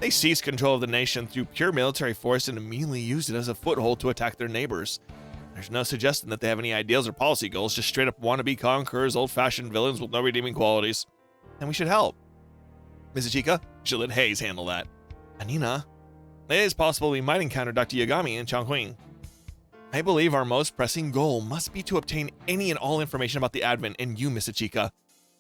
They seized control of the nation through pure military force and immediately used it as a foothold to attack their neighbors. There's no suggestion that they have any ideals or policy goals, just straight up wannabe conquerors, old-fashioned villains with no redeeming qualities. And we should help. Mizuchika should let Hayes handle that. Anina, it is possible we might encounter Dr. Yagami and Chongqing. I believe our most pressing goal must be to obtain any and all information about the Advent and you, Mizuchika.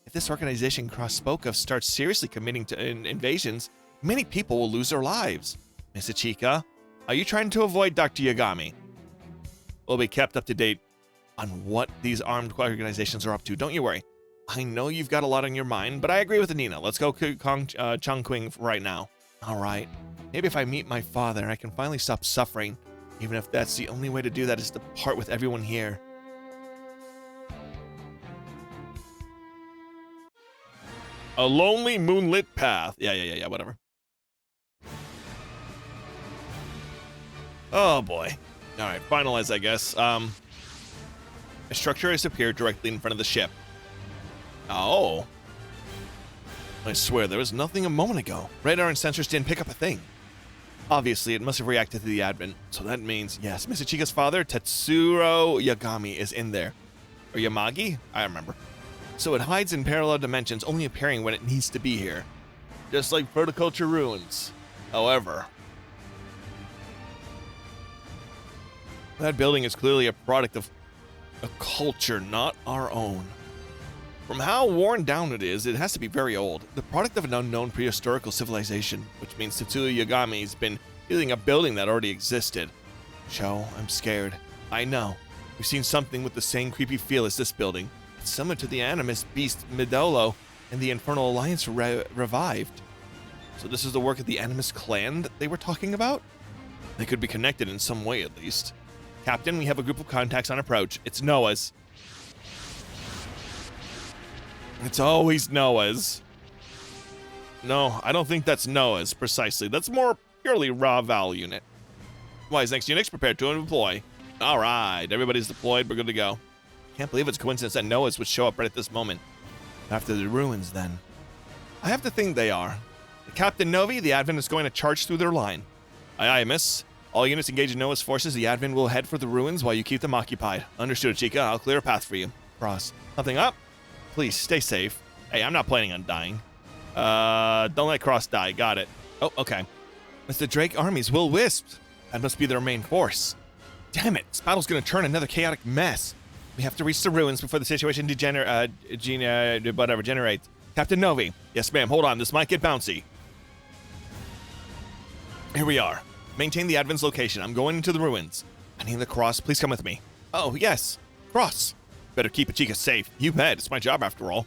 If this organization Cross spoke of starts seriously committing to invasions, many people will lose their lives. Mizuchika, are you trying to avoid Dr. Yagami? We'll be kept up to date on what these armed organizations are up to. Don't you worry. I know you've got a lot on your mind, but I agree with Anina. Let's go Chongqing right now. All right. Maybe if I meet my father, I can finally stop suffering, even if that's the only way to do that is to part with everyone here. A lonely moonlit path. Yeah, whatever. Oh boy. All right, finalize, I guess. A structure has appeared directly in front of the ship. Oh. I swear, there was nothing a moment ago. Radar and sensors didn't pick up a thing. Obviously, it must have reacted to the Advent, so that means, yes, Mizuchika's father, Tetsuro Yagami, is in there. Or Yamagi? I remember. So it hides in parallel dimensions, only appearing when it needs to be here. Just like Protoculture ruins. However, that building is clearly a product of a culture not our own. From how worn down it is, it has to be very old. The product of an unknown prehistorical civilization, which means Tetsuro Yagami's been building a building that already existed. Cho, I'm scared. I know. We've seen something with the same creepy feel as this building. It's similar to the animus beast Midolo and the Infernal Alliance revived. So this is the work of the Animus clan that they were talking about? They could be connected in some way at least. Captain, we have a group of contacts on approach. It's Noah's. It's always Noah's. No, I don't think that's Noah's precisely. That's more purely raw Val unit. Wise next units prepared to deploy. All right, everybody's deployed. We're good to go. Can't believe it's a coincidence that Noah's would show up right at this moment. After the ruins, then. I have to think they are. Captain Novi, the Advent is going to charge through their line. Aye, aye, miss. All units engage in Noah's forces. The Advent will head for the ruins while you keep them occupied. Understood, Chica. I'll clear a path for you. Cross. Nothing up? Please, stay safe. Hey, I'm not planning on dying. Don't let Cross die. Got it. Oh, okay. Mr. Drake armies will wisp. That must be their main force. Damn it. This battle's gonna turn another chaotic mess. We have to reach the ruins before the situation generates. Captain Novi. Yes, ma'am. Hold on. This might get bouncy. Here we are. Maintain the Advent's location. I'm going into the ruins. I need the Cross. Please come with me. Oh, yes. Cross. Better keep Chica safe. You bet. It's my job after all.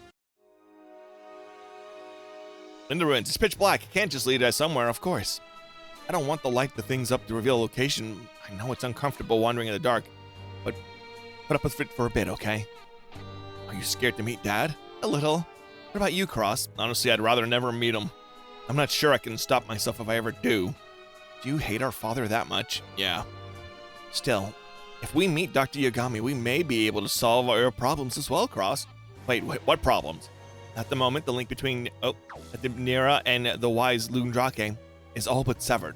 In the ruins. It's pitch black. It can't just lead us somewhere, of course. I don't want the light the things up to reveal a location. I know it's uncomfortable wandering in the dark, but put up with it for a bit, okay? Are you scared to meet Dad? A little. What about you, Cross? Honestly, I'd rather never meet him. I'm not sure I can stop myself if I ever do. Do you hate our father that much? Yeah. Still, if we meet Dr. Yagami, we may be able to solve our problems as well, Cross. Wait, what problems? At the moment, the link between Nira and the wise Lundrake is all but severed.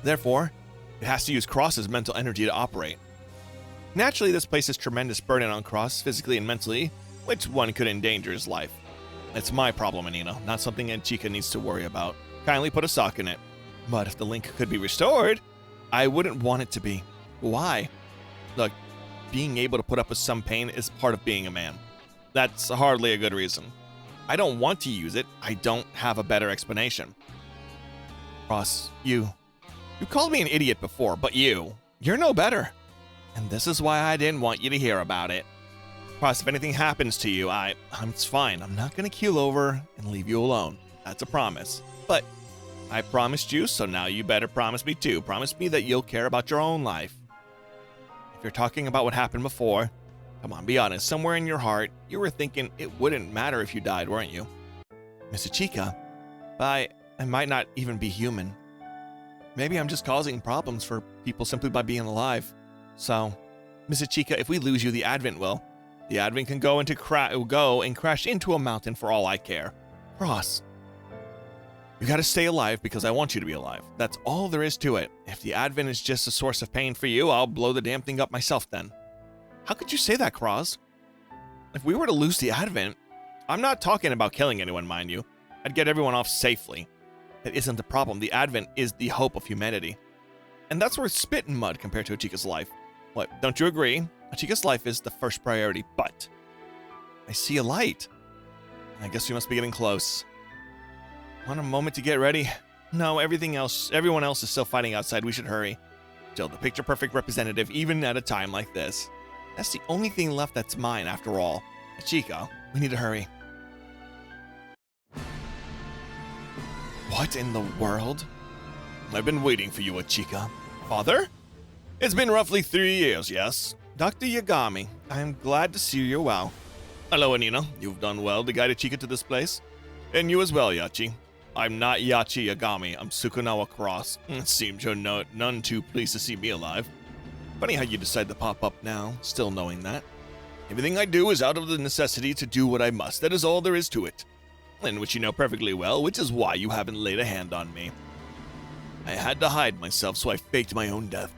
Therefore, it has to use Cross's mental energy to operate. Naturally, this places tremendous burden on Cross, physically and mentally, which one could endanger his life. It's my problem, Anino, not something Chica needs to worry about. Kindly put a sock in it. But if the link could be restored, I wouldn't want it to be. Why? Look, being able to put up with some pain is part of being a man. That's hardly a good reason. I don't want to use it. I don't have a better explanation. Ross, you called me an idiot before, but you're no better. And this is why I didn't want you to hear about it. Ross, if anything happens to you, it's fine. I'm not going to keel over and leave you alone. That's a promise. But I promised you, so now you better promise me too. Promise me that you'll care about your own life. If you're talking about what happened before, come on, be honest. Somewhere in your heart, you were thinking it wouldn't matter if you died, weren't you? Mr. Chica, I might not even be human. Maybe I'm just causing problems for people simply by being alive. So, Miss Ichika, if we lose you, the Advent will. The Advent can go and crash into a mountain for all I care. Cross. You gotta stay alive because I want you to be alive. That's all there is to it. If the Advent is just a source of pain for you, I'll blow the damn thing up myself then. How could you say that, Cross? If we were to lose the Advent, I'm not talking about killing anyone, mind you. I'd get everyone off safely. That isn't the problem. The Advent is the hope of humanity. And that's worth spit and mud compared to Ichika's life. What, don't you agree? Ichika's life is the first priority, but I see a light. I guess we must be getting close. Want a moment to get ready? No, everyone else is still fighting outside. We should hurry. Still, the picture-perfect representative, even at a time like this. That's the only thing left that's mine, after all. Ichika, we need to hurry. What in the world? I've been waiting for you, Ichika. Father? It's been roughly 3 years, yes? Dr. Yagami, I am glad to see you well. Hello, Anina. You've done well to guide Ichika to this place. And you as well, Yachi. I'm not Yachi Yagami. I'm Sukunawa Cross. It seems you're none too pleased to see me alive. Funny how you decide to pop up now, still knowing that. Everything I do is out of the necessity to do what I must. That is all there is to it. And which you know perfectly well, which is why you haven't laid a hand on me. I had to hide myself, so I faked my own death.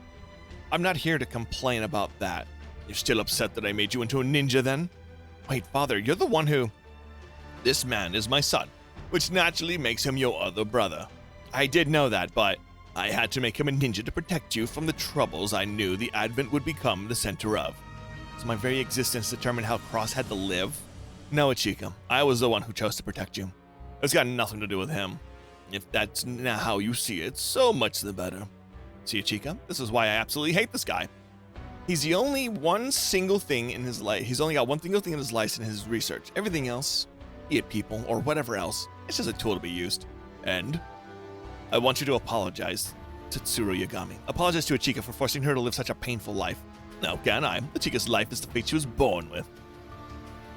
I'm not here to complain about that. You're still upset that I made you into a ninja then? Wait, Father, you're the one who... This man is my son, which naturally makes him your other brother. I did know that, but I had to make him a ninja to protect you from the troubles I knew the Advent would become the center of. So my very existence determined how Cross had to live? No, Ichika, I was the one who chose to protect you. It's got nothing to do with him. If that's not how you see it, so much the better. See, Ichika, this is why I absolutely hate this guy. He's only got one single thing in his life and his research. Everything else, be it people or whatever else, it's just a tool to be used. And I want you to apologize to Tsuru Yagami. Apologize to Ichika for forcing her to live such a painful life. Now, can I? Ichika's life is the fate she was born with.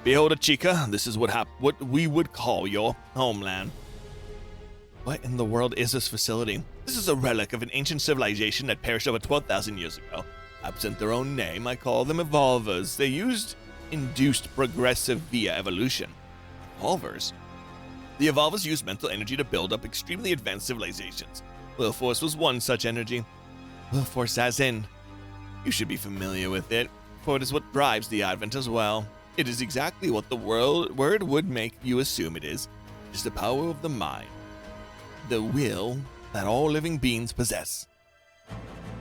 Behold, Ichika, this is what we would call your homeland. What in the world is this facility? This is a relic of an ancient civilization that perished over 12,000 years ago. Absent their own name, I call them evolvers. They used induced progressive via evolution. Evolvers? The evolvers used mental energy to build up extremely advanced civilizations. Willforce was one such energy. Willforce as in... You should be familiar with it, for it is what drives the Advent as well. It is exactly what the word would make you assume it is. It is the power of the mind. The will that all living beings possess.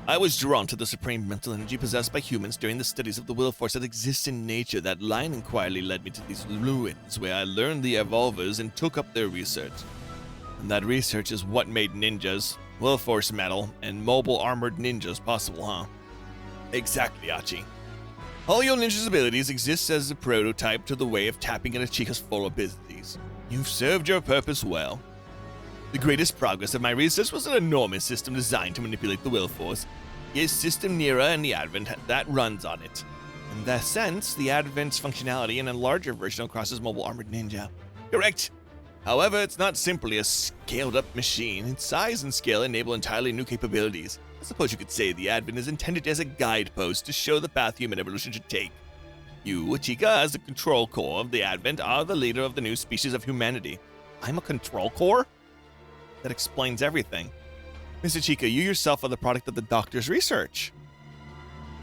I was drawn to the supreme mental energy possessed by humans during the studies of the will force that exists in nature. That line inquiry led me to these ruins where I learned the evolvers and took up their research. And that research is what made ninjas, will force metal, and mobile armored ninjas possible, huh? Exactly, Achi. All your ninja's abilities exist as a prototype to the way of tapping into Ichika's full abilities. You've served your purpose well. The greatest progress of my research was an enormous system designed to manipulate the will force. Yes, System Nira and the Advent that runs on it. In that sense, the Advent's functionality in a larger version of Cross's mobile armored ninja. Correct. However, it's not simply a scaled-up machine. Its size and scale enable entirely new capabilities. I suppose you could say the Advent is intended as a guidepost to show the path human evolution should take. You, Ichika, as the control core of the Advent, are the leader of the new species of humanity. I'm a control core? That explains everything. Miss Ichika, you yourself are the product of the doctor's research.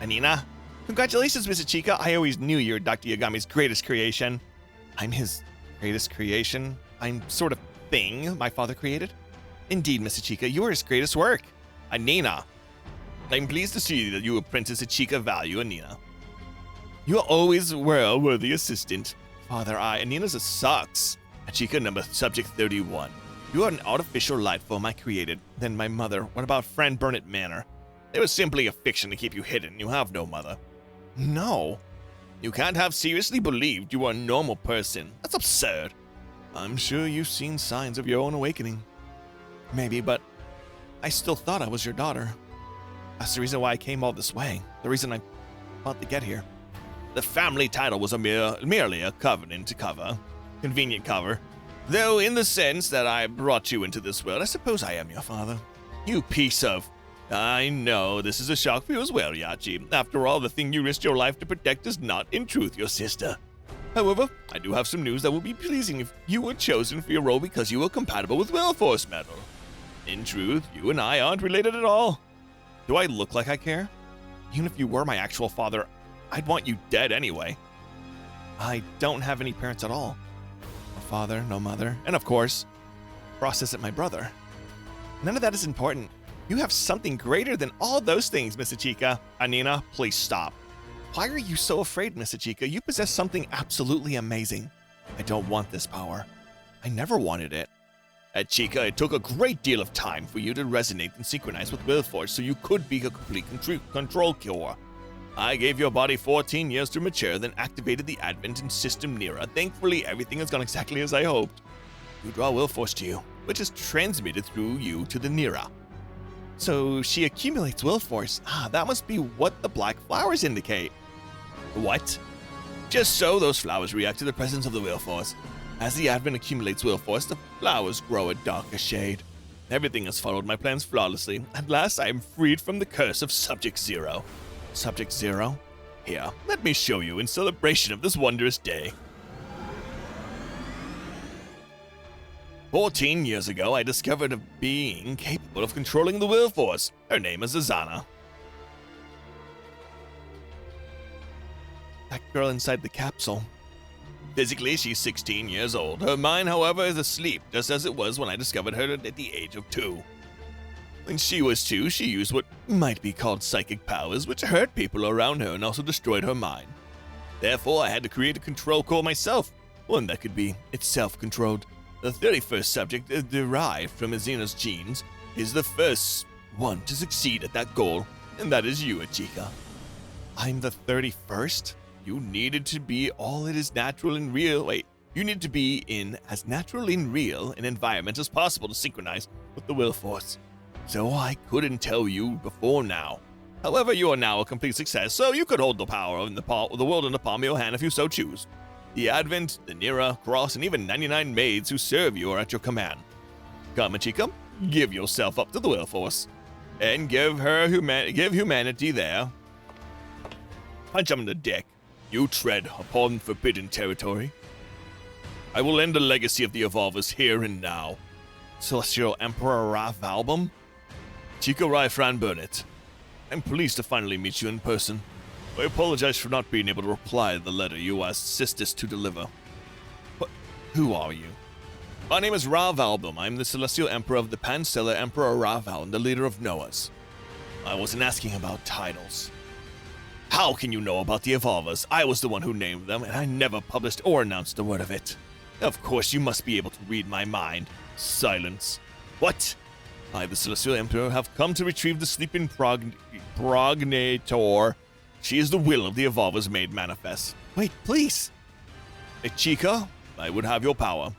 Anina? Congratulations, Miss Ichika. I always knew you were Dr. Yagami's greatest creation. I'm his greatest creation? I'm sort of thing my father created? Indeed, Miss Ichika, you are his greatest work. Anina. I'm pleased to see that you Princess Ichika value Anina. You always were a worthy assistant. Father, Anina's a sucks. Ichika subject 31. You are an artificial life form I created. Then my mother. What about friend Burnett Manor? It was simply a fiction to keep you hidden. You have no mother. No. You can't have seriously believed you were a normal person. That's absurd. I'm sure you've seen signs of your own awakening. Maybe, but I still thought I was your daughter. That's the reason why I came all this way. The reason I fought to get here. The family title was merely a convenient cover. Though in the sense that I brought you into this world, I suppose I am your father. You piece of... I know, this is a shock for you as well, Yachi. After all, the thing you risked your life to protect is not, in truth, your sister. However, I do have some news that will be pleasing if you were chosen for your role because you were compatible with Willforce Metal. In truth, you and I aren't related at all. Do I look like I care? Even if you were my actual father, I'd want you dead anyway. I don't have any parents at all. No father, no mother, and of course, Ross isn't my brother. None of that is important. You have something greater than all those things, Miss Ichika. Anina, please stop. Why are you so afraid, Miss Ichika? You possess something absolutely amazing. I don't want this power. I never wanted it. At Chica, it took a great deal of time for you to resonate and synchronize with Willforce so you could be a complete control cure. I gave your body 14 years to mature, then activated the Advent and System Nera. Thankfully, everything has gone exactly as I hoped. You draw Willforce to you, which is transmitted through you to the Nera. So she accumulates Willforce. That must be what the black flowers indicate. What? Just so, those flowers react to the presence of the Willforce. As the Advent accumulates Willforce, the flowers grow a darker shade. Everything has followed my plans flawlessly. At last, I am freed from the curse of Subject Zero. Subject Zero? Here, let me show you in celebration of this wondrous day. 14 years ago, I discovered a being capable of controlling the Willforce. Her name is Azana. That girl inside the capsule. Physically, she's 16 years old. Her mind, however, is asleep, just as it was when I discovered her at the age of 2. When she was 2, she used what might be called psychic powers, which hurt people around her and also destroyed her mind. Therefore, I had to create a control core myself, one that could be itself controlled. The 31st subject, derived from Azina's genes, is the first one to succeed at that goal, and that is you, Ichika. I'm the 31st? You needed to be all it is natural and real. You need to be in as natural and real an environment as possible to synchronize with the Willforce. So I couldn't tell you before now. However, you are now a complete success, so you could hold the power of the world in the palm of your hand if you so choose. The Advent, the Nera, Cross, and even 99 maids who serve you are at your command. Come, Ichika, give yourself up to the Willforce, and give humanity there. Punch him in the dick. You tread upon forbidden territory. I will end the legacy of the Evolvers here and now. Celestial Emperor Raph Album? Chico Rai Fran Burnett. I'm pleased to finally meet you in person. I apologize for not being able to reply to the letter you asked Sisters to deliver. But who are you? My name is Rav Album. I'm the Celestial Emperor of the Panstellar Emperor Raval and the leader of Noahs. I wasn't asking about titles. How can you know about the Evolvers? I was the one who named them, and I never published or announced a word of it. Of course, you must be able to read my mind. Silence. What? I, the Celestial Emperor, have come to retrieve the sleeping prognator. She is the will of the Evolvers made manifest. Wait, please. Ichika, I would have your power.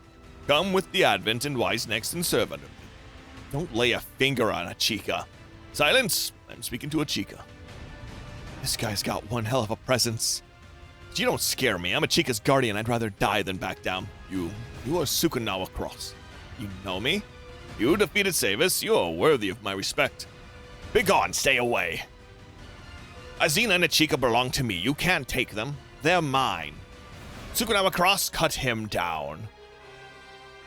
Come with the Advent and Wise next and serve under me. Don't lay a finger on Ichika. Silence. I'm speaking to Ichika. This guy's got one hell of a presence. But you don't scare me. I'm Ichika's guardian. I'd rather die than back down. You are Sukanawa Cross. You know me? You defeated Savis. You are worthy of my respect. Begone, stay away. Azina and Ichika belong to me. You can't take them. They're mine. Sukanawa Cross, cut him down.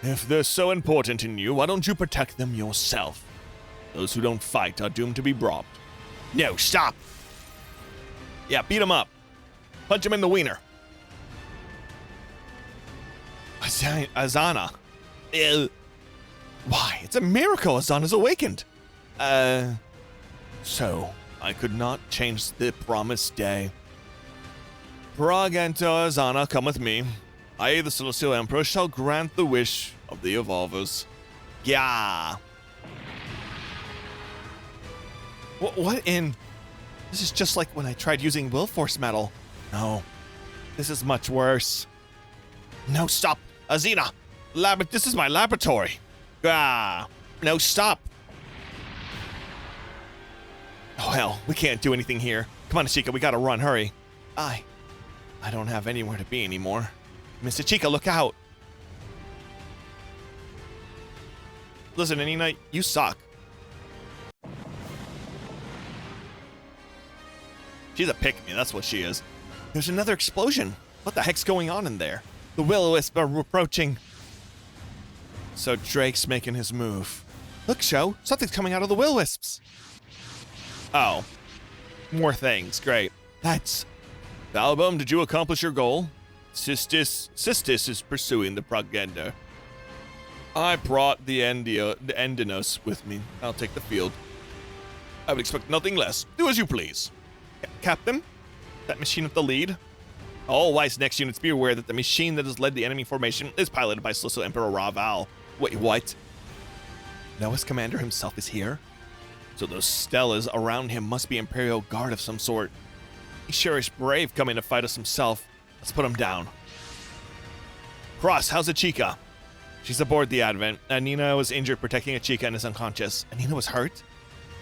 If they're so important in you, why don't you protect them yourself? Those who don't fight are doomed to be robbed. No, stop. Yeah, beat him up. Punch him in the wiener. Azana. Why, it's a miracle Azana's awakened. So, I could not change the promised day. Prognator Azana, come with me. I, the Celestial Emperor, shall grant the wish of the Evolvers. Yeah. What in... This is just like when I tried using Willforce Metal. No, this is much worse. No, stop. Azina, this is my laboratory. No, stop. Oh, hell, we can't do anything here. Come on, Ichika, we gotta run, hurry. I don't have anywhere to be anymore. Miss Ichika, look out. Listen, Anina, you suck. She's a pick-me, that's what she is. There's another explosion. What the heck's going on in there? The will-o-wisp are approaching. So Drake's making his move. Look, Sho, something's coming out of the will-wisps. Oh. More things, great. That's... Album, did you accomplish your goal? Sistis is pursuing the propaganda. I brought the Endinos with me. I'll take the field. I would expect nothing less. Do as you please. Captain? That machine at the lead? All Wise Next units be aware that the machine that has led the enemy formation is piloted by Celestial Emperor Raval. Wait, what? Noah's commander himself is here? So those Stellas around him must be Imperial Guard of some sort. He sure is brave coming to fight us himself. Let's put him down. Cross, how's Achika? She's aboard the Advent. Anina was injured protecting Achika and is unconscious. Anina was hurt?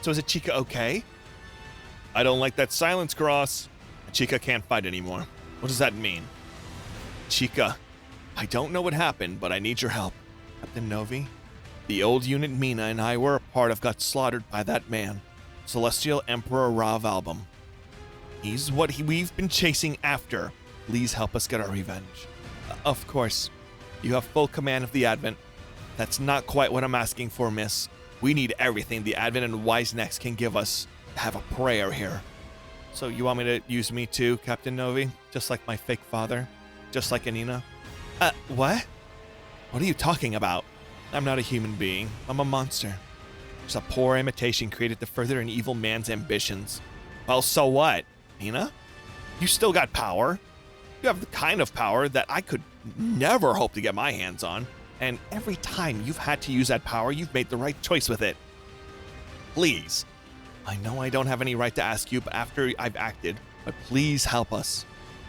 So is Achika okay? I don't like that silence, Cross. Achika can't fight anymore. What does that mean? Achika, I don't know what happened, but I need your help. Captain Novi, the old unit Mina and I were a part of got slaughtered by that man, Celestial Emperor Rav Album. He's what we've been chasing after. Please help us get our revenge. Of course. You have full command of the Advent. That's not quite what I'm asking for, miss. We need everything the Advent and Wise Next can give us to have a prayer here. So you want me to use me too, Captain Novi? Just like my fake father? Just like Anina? What? What are you talking about? I'm not a human being. I'm a monster. Just a poor imitation created to further an evil man's ambitions. Well, so what? Nina? You still got power. You have the kind of power that I could never hope to get my hands on. And every time you've had to use that power, you've made the right choice with it. Please. I know I don't have any right to ask you after I've acted, but please help us.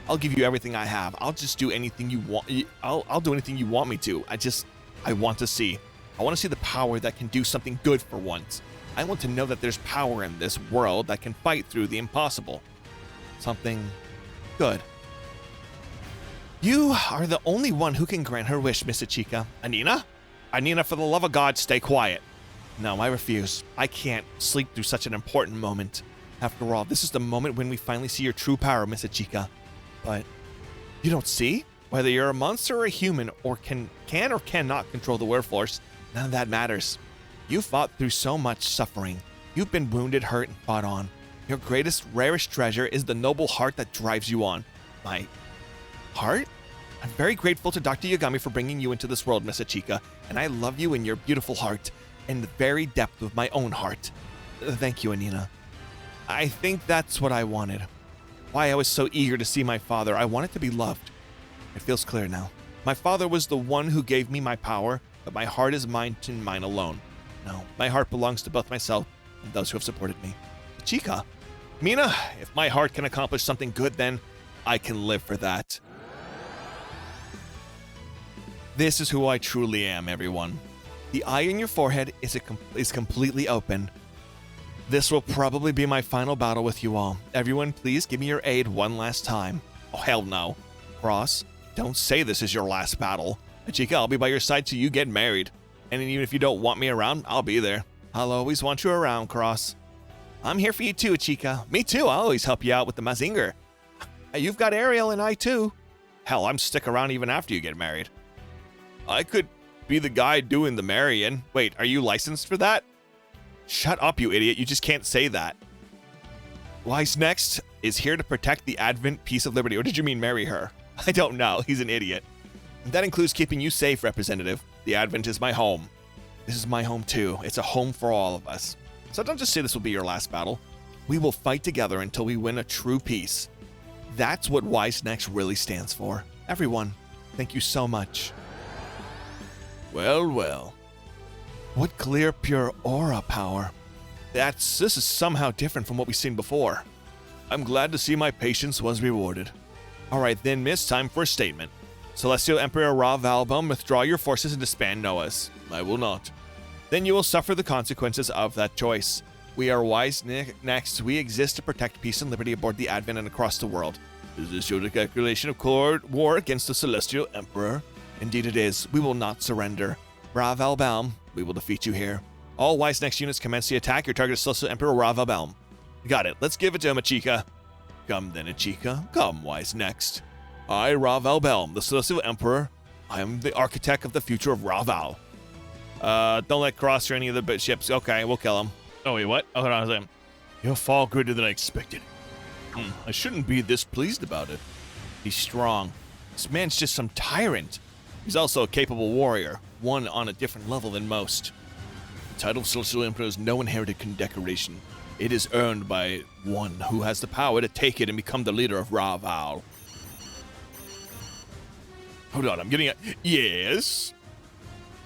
I'll give you everything I have. I'll just do anything you want. I'll do anything you want me to. I want to see. I want to see the power that can do something good for once. I want to know that there's power in this world that can fight through the impossible. Something good. You are the only one who can grant her wish, Miss Achika. Anina? Anina, for the love of God, stay quiet. No, I refuse. I can't sleep through such an important moment. After all, this is the moment when we finally see your true power, Miss Achika. But you don't see? Whether you're a monster or a human, or can or cannot control the Werforce, none of that matters. You fought through so much suffering. You've been wounded, hurt, and fought on. Your greatest, rarest treasure is the noble heart that drives you on. My heart? I'm very grateful to Dr. Yagami for bringing you into this world, Miss Achika, and I love you in your beautiful heart, in the very depth of my own heart. Thank you, Anina. I think that's what I wanted. Why I was so eager to see my father. I wanted to be loved. It feels clear now. My father was the one who gave me my power, but my heart is mine and mine alone. No, my heart belongs to both myself and those who have supported me. Achika, Mina, if my heart can accomplish something good, then I can live for that. This is who I truly am, everyone. The eye in your forehead is completely open. This will probably be my final battle with you all. Everyone, please give me your aid one last time. Oh, hell no. Cross, don't say this is your last battle. Achika, I'll be by your side till you get married. And even if you don't want me around, I'll be there. I'll always want you around, Cross. I'm here for you too, Achika. Me too, I'll always help you out with the Mazinger. You've got Ariel and I too. Hell, I'm stick around even after you get married. I could be the guy doing the marrying. Wait, are you licensed for that? Shut up, you idiot. You just can't say that. Wise Next is here to protect the Advent Peace of Liberty. Or did you mean marry her? I don't know. He's an idiot. That includes keeping you safe, Representative. The Advent is my home. This is my home too. It's a home for all of us. So don't just say this will be your last battle. We will fight together until we win a true peace. That's what Wise Next really stands for. Everyone, thank you so much. Well, well. What clear, pure aura power. This is somehow different from what we've seen before. I'm glad to see my patience was rewarded. Alright then, miss, time for a statement. Celestial Emperor Ra Valbum, withdraw your forces and disband Noah's. I will not. Then you will suffer the consequences of that choice. We are Wise Next. We exist to protect peace and liberty aboard the Advent and across the world. Is this your declaration of war against the Celestial Emperor? Indeed it is. We will not surrender. Ra Valbaum, we will defeat you here. All Wise Next units commence the attack. Your target is Celestial Emperor Ra Valbaum. Got it. Let's give it to him, Achika. Come then, Ichika. Come, wise next. I, Raval Belm, the Celestial Emperor. I am the architect of the future of Raval. Don't let Cross or any of the ships. Okay, we'll kill him. Oh, wait, what? Oh, hold on a second. You're far greater than I expected. I shouldn't be this pleased about it. He's strong. This man's just some tyrant. He's also a capable warrior, one on a different level than most. The title of Celestial Emperor is no inherited decoration. It is earned by one who has the power to take it and become the leader of Raval. Hold on, I'm getting a... Yes?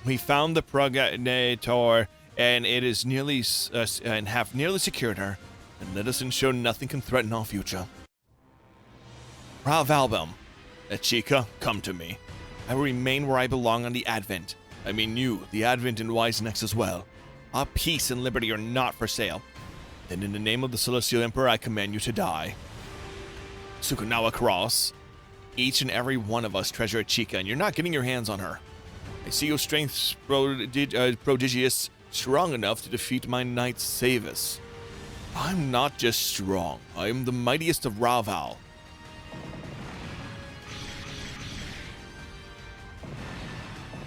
We found the progenitor, and it is nearly... and have nearly secured her. And let us ensure nothing can threaten our future. Ravalbum. Ichika, come to me. I will remain where I belong on the Advent. I mean you, the Advent and Wise Next as well. Our peace and liberty are not for sale. Then in the name of the Celestial Emperor, I command you to die. Sukunawa Cross. Each and every one of us treasure Ichika, and you're not getting your hands on her. I see your strength prodigious, strong enough to defeat my knight Savis. I'm not just strong, I am the mightiest of Raval.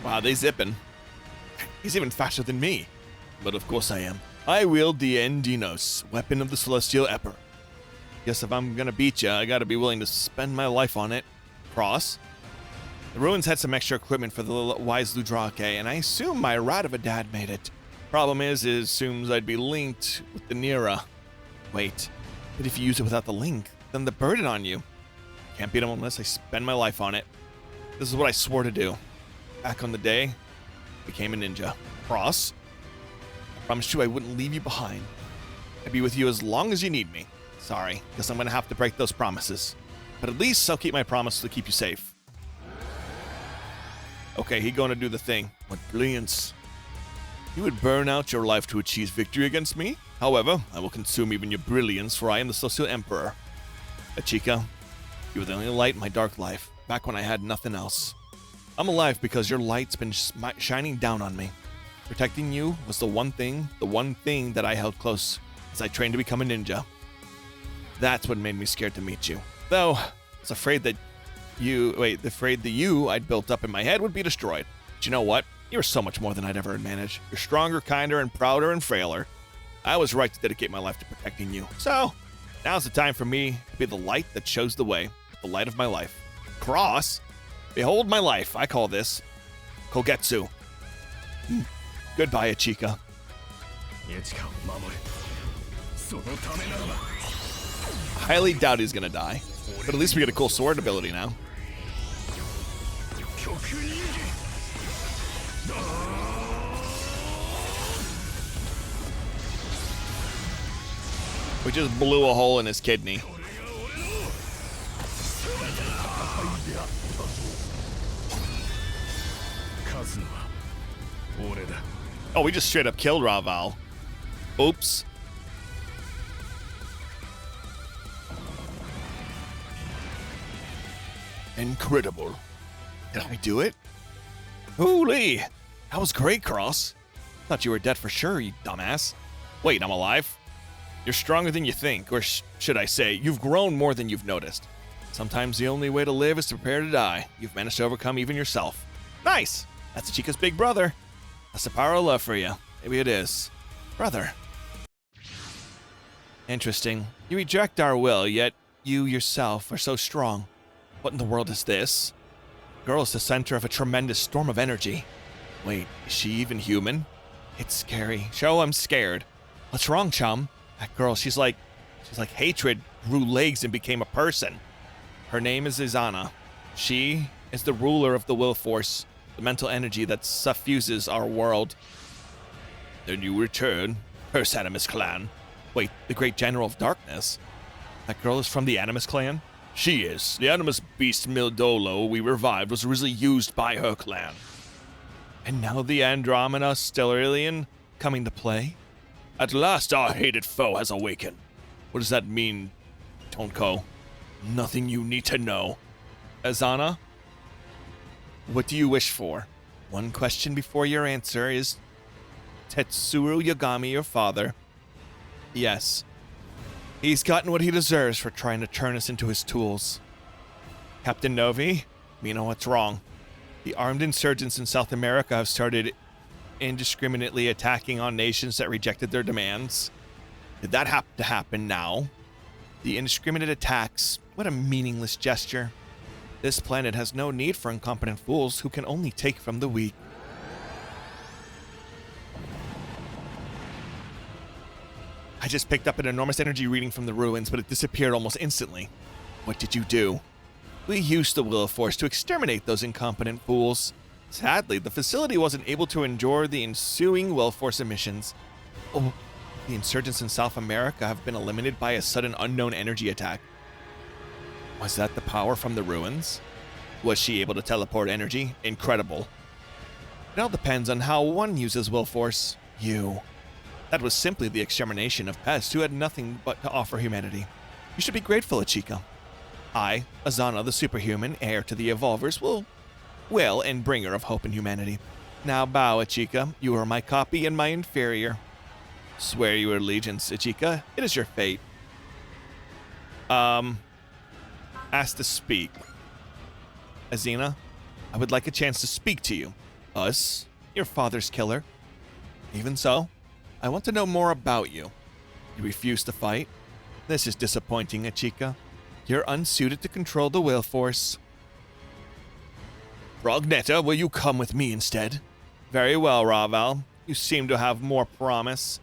Wow, they zipping. He's even faster than me. But of course I am. I wield the Endinos, weapon of the Celestial Emperor. Guess if I'm gonna beat ya, I gotta be willing to spend my life on it. Cross. The ruins had some extra equipment for the wise Ludrake, and I assume my Radavadad made it. Problem is, it assumes I'd be linked with the Nira. Wait, but if you use it without the link, then the burden on you. Can't beat him unless I spend my life on it. This is what I swore to do. Back on the day, became a ninja. Cross. I promised you I wouldn't leave you behind. I'd be with you as long as you need me. Sorry, guess I'm gonna have to break those promises. But at least I'll keep my promise to keep you safe. Okay, he gonna do the thing. What brilliance. You would burn out your life to achieve victory against me? However, I will consume even your brilliance, for I am the Celestial Emperor. Ichika, you were the only light in my dark life, back when I had nothing else. I'm alive because your light's been shining down on me. Protecting you was the one thing that I held close as I trained to become a ninja. That's what made me scared to meet you. Though, I was afraid that the you I'd built up in my head would be destroyed. But you know what? You're so much more than I'd ever manage. You're stronger, kinder, and prouder and frailer. I was right to dedicate my life to protecting you. So, now's the time for me to be the light that shows the way, the light of my life. Cross? Behold my life, I call this Kogetsu. Goodbye, Ichika. Highly doubt he's gonna die, but at least we get a cool sword ability now. We just blew a hole in his kidney. Oh, we just straight up killed Raval. Oops. Incredible. Did I do it? Holy! That was great, Cross. Thought you were dead for sure, you dumbass. Wait, I'm alive? You're stronger than you think, or should I say, you've grown more than you've noticed. Sometimes the only way to live is to prepare to die. You've managed to overcome even yourself. Nice! That's Ichika's big brother. That's the power of love for you. Maybe it is. Brother. Interesting. You reject our will, yet you yourself are so strong. What in the world is this? Girl is the center of a tremendous storm of energy. Wait, is she even human? It's scary. Show I'm scared. What's wrong, chum? That girl, she's like hatred grew legs and became a person. Her name is Izana. She is the ruler of the will force, the mental energy that suffuses our world. Then you return, curse Animus clan. Wait, the great general of darkness? That girl is from the Animus clan? She is. The Animus beast Mildolo we revived was originally used by her clan. And now the Andromeda Stellarian coming to play? At last our hated foe has awakened. What does that mean, Tonko? Nothing you need to know. Azana? What do you wish for? One question before your answer is... Tetsuro Yagami your father? Yes. He's gotten what he deserves for trying to turn us into his tools. Captain Novi, we know what's wrong. The armed insurgents in South America have started indiscriminately attacking on nations that rejected their demands. Did that happen to happen now? The indiscriminate attacks, what a meaningless gesture. This planet has no need for incompetent fools who can only take from the weak. I just picked up an enormous energy reading from the ruins, but it disappeared almost instantly. What did you do? We used the Will of Force to exterminate those incompetent fools. Sadly, the facility wasn't able to endure the ensuing Will of Force emissions. Oh, the insurgents in South America have been eliminated by a sudden unknown energy attack. Was that the power from the ruins? Was she able to teleport energy? Incredible. It all depends on how one uses Will Force. You. That was simply the extermination of pests who had nothing but to offer humanity. You should be grateful, Ichika. I, Azana the superhuman, heir to the Evolvers, will and bringer of hope and humanity. Now bow, Ichika. You are my copy and my inferior. Swear your allegiance, Ichika. It is your fate. Asked to speak. Azina, I would like a chance to speak to you. Us, your father's killer. Even so, I want to know more about you. You refuse to fight? This is disappointing, Ichika. You're unsuited to control the Will Force. Rognetta, will you come with me instead? Very well, Raval. You seem to have more promise.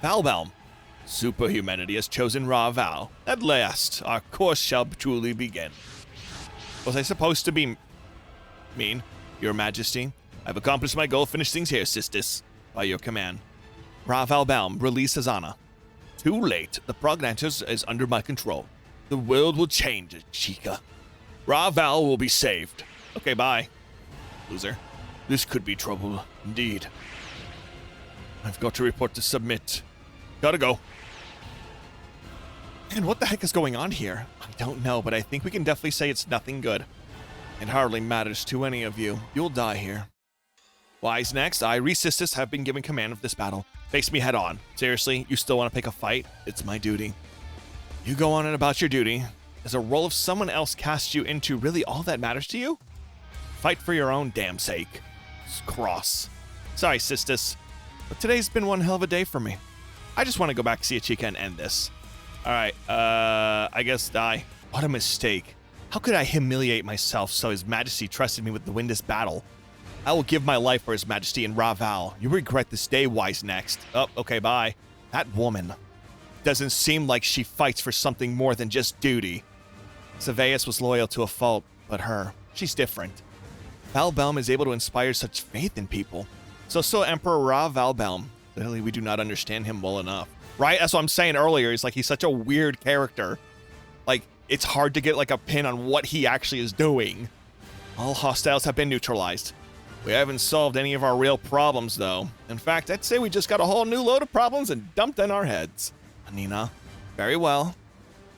Valbelm. Superhumanity has chosen Raval. At last, our course shall truly begin. Was I supposed to be mean? Your Majesty, I've accomplished my goal. Finish things here, sisters. By your command. Raval Balm, release Azana. Too late. The Prognatus is under my control. The world will change, Chica. Raval will be saved. Okay, bye. Loser. This could be trouble, indeed. I've got to report to submit. Gotta go. And what the heck is going on here? I don't know, but I think we can definitely say it's nothing good. It hardly matters to any of you. You'll die here. Wise next. I, Resistus, have been given command of this battle. Face me head on. Seriously, you still want to pick a fight? It's my duty. You go on and about your duty. Is a role of someone else cast you into really all that matters to you? Fight for your own damn sake. Cross. Sorry, Sistus, but today's been one hell of a day for me. I just want to go back to see Ichika and end this. Alright, I guess die. What a mistake. How could I humiliate myself so His Majesty trusted me with the win this battle? I will give my life for His Majesty and Raval. You regret this day, Wise next. Oh, okay, bye. That woman. Doesn't seem like she fights for something more than just duty. Saveus was loyal to a fault, but her, she's different. Valbelm is able to inspire such faith in people. So Emperor Ra Valbelm. Clearly, we do not understand him well enough. Right? That's what I'm saying earlier. He's like, he's such a weird character. Like, it's hard to get like a pin on what he actually is doing. All hostiles have been neutralized. We haven't solved any of our real problems, though. In fact, I'd say we just got a whole new load of problems and dumped in our heads. Nina, very well.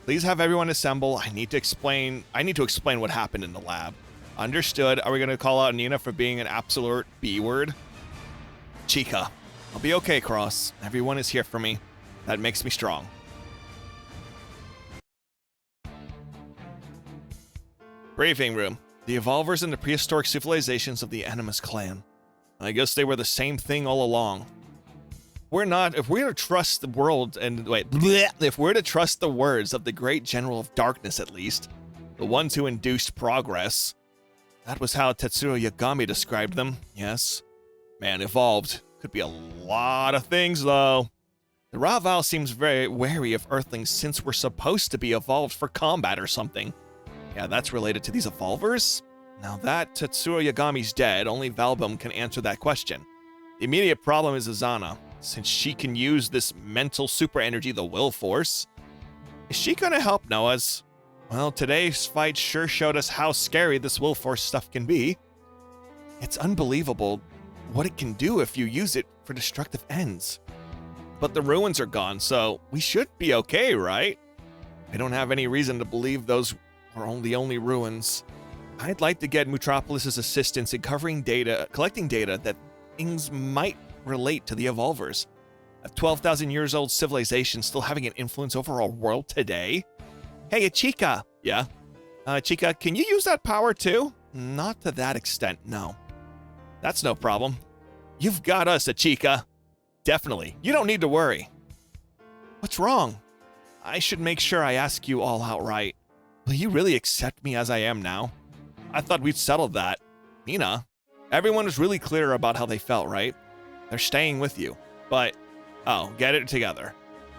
Please have everyone assemble. I need to explain what happened in the lab. Understood. Are we going to call out Nina for being an absolute B-word? Chica. I'll be okay, Cross. Everyone is here for me. That makes me strong. Briefing room. The Evolvers and the prehistoric civilizations of the Animus clan. I guess they were the same thing all along. If we're to trust the world if we're to trust the words of the great General of Darkness, at least, the ones who induced progress, that was how Tetsuro Yagami described them, yes. Man, evolved. Could be a lot of things, though. The Raval seems very wary of Earthlings since we're supposed to be evolved for combat or something. Yeah, that's related to these Evolvers? Now that Tetsuro Yagami's dead, only Valbum can answer that question. The immediate problem is Azana, since she can use this mental super energy, the Will Force. Is she gonna help Noah's? Well, today's fight sure showed us how scary this Will Force stuff can be. It's unbelievable what it can do if you use it for destructive ends. But the ruins are gone, so we should be okay, right? I don't have any reason to believe those were the only ruins. I'd like to get Metropolis's assistance in collecting data that things might relate to the Evolvers. A 12,000 years old civilization still having an influence over our world today? Hey, Chica. Yeah? Chica, can you use that power too? Not to that extent, no. That's no problem. You've got us, Chica. Definitely. You don't need to worry. What's wrong? I should make sure I ask you all outright. Will you really accept me as I am now? I thought we'd settled that. Mina, everyone was really clear about how they felt, right? They're staying with you. But, oh, get it together.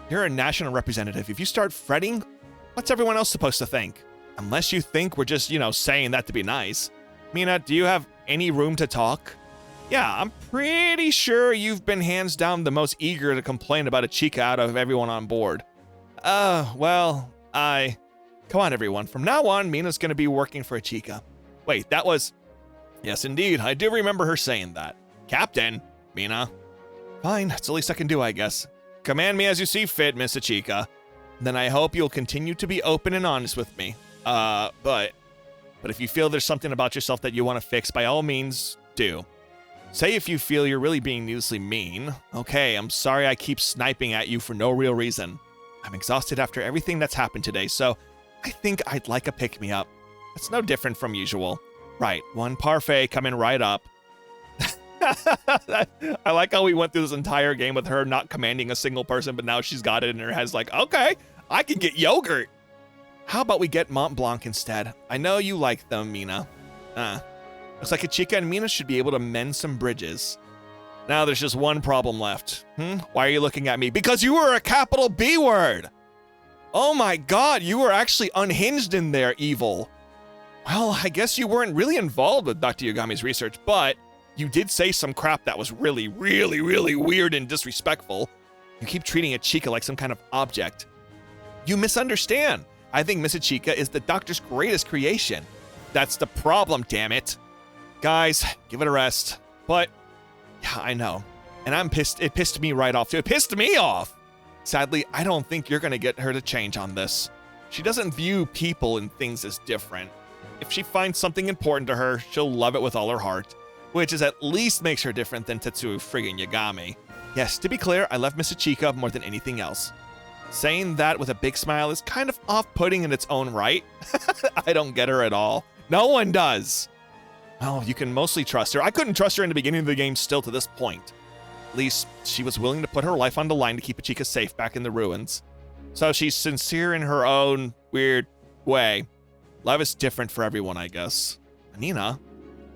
You're a national representative. If you start fretting, what's everyone else supposed to think? Unless you think we're just, saying that to be nice. Mina, do you have any room to talk? Yeah, I'm pretty sure you've been hands down the most eager to complain about a Chica out of everyone on board. Well, Come on, everyone. From now on, Mina's gonna be working for a Chica. Wait, that was... Yes, indeed. I do remember her saying that. Captain, Mina. Fine, it's the least I can do, I guess. Command me as you see fit, Miss Chica. Then I hope you'll continue to be open and honest with me. But if you feel there's something about yourself that you want to fix, by all means, do. Say if you feel you're really being needlessly mean. Okay, I'm sorry I keep sniping at you for no real reason. I'm exhausted after everything that's happened today, so I think I'd like a pick-me-up. It's no different from usual. Right, one parfait coming right up. I like how we went through this entire game with her not commanding a single person, but now she's got it in her head's like, okay, I can get yogurt. How about we get Mont Blanc instead? I know you like them, Mina. Looks like a Chica and Mina should be able to mend some bridges. Now there's just one problem left. Why are you looking at me? Because you were a capital B word! Oh my god, you were actually unhinged in there, evil. Well, I guess you weren't really involved with Dr. Yagami's research, but you did say some crap that was really, really, really weird and disrespectful. You keep treating a Chica like some kind of object. You misunderstand. I think Miss Chica is the Doctor's greatest creation. That's the problem, damn it. Guys, give it a rest. But, yeah, I know. And I'm pissed. It pissed me right off, too. It pissed me off! Sadly, I don't think you're gonna get her to change on this. She doesn't view people and things as different. If she finds something important to her, she'll love it with all her heart, which is at least makes her different than Tetsuo friggin' Yagami. Yes, to be clear, I love Miss Chica more than anything else. Saying that with a big smile is kind of off-putting in its own right. I don't get her at all. No one does. Well, you can mostly trust her. I couldn't trust her in the beginning of the game still to this point. At least, she was willing to put her life on the line to keep a Chica safe back in the ruins. So she's sincere in her own weird way. Love is different for everyone, I guess. Nina?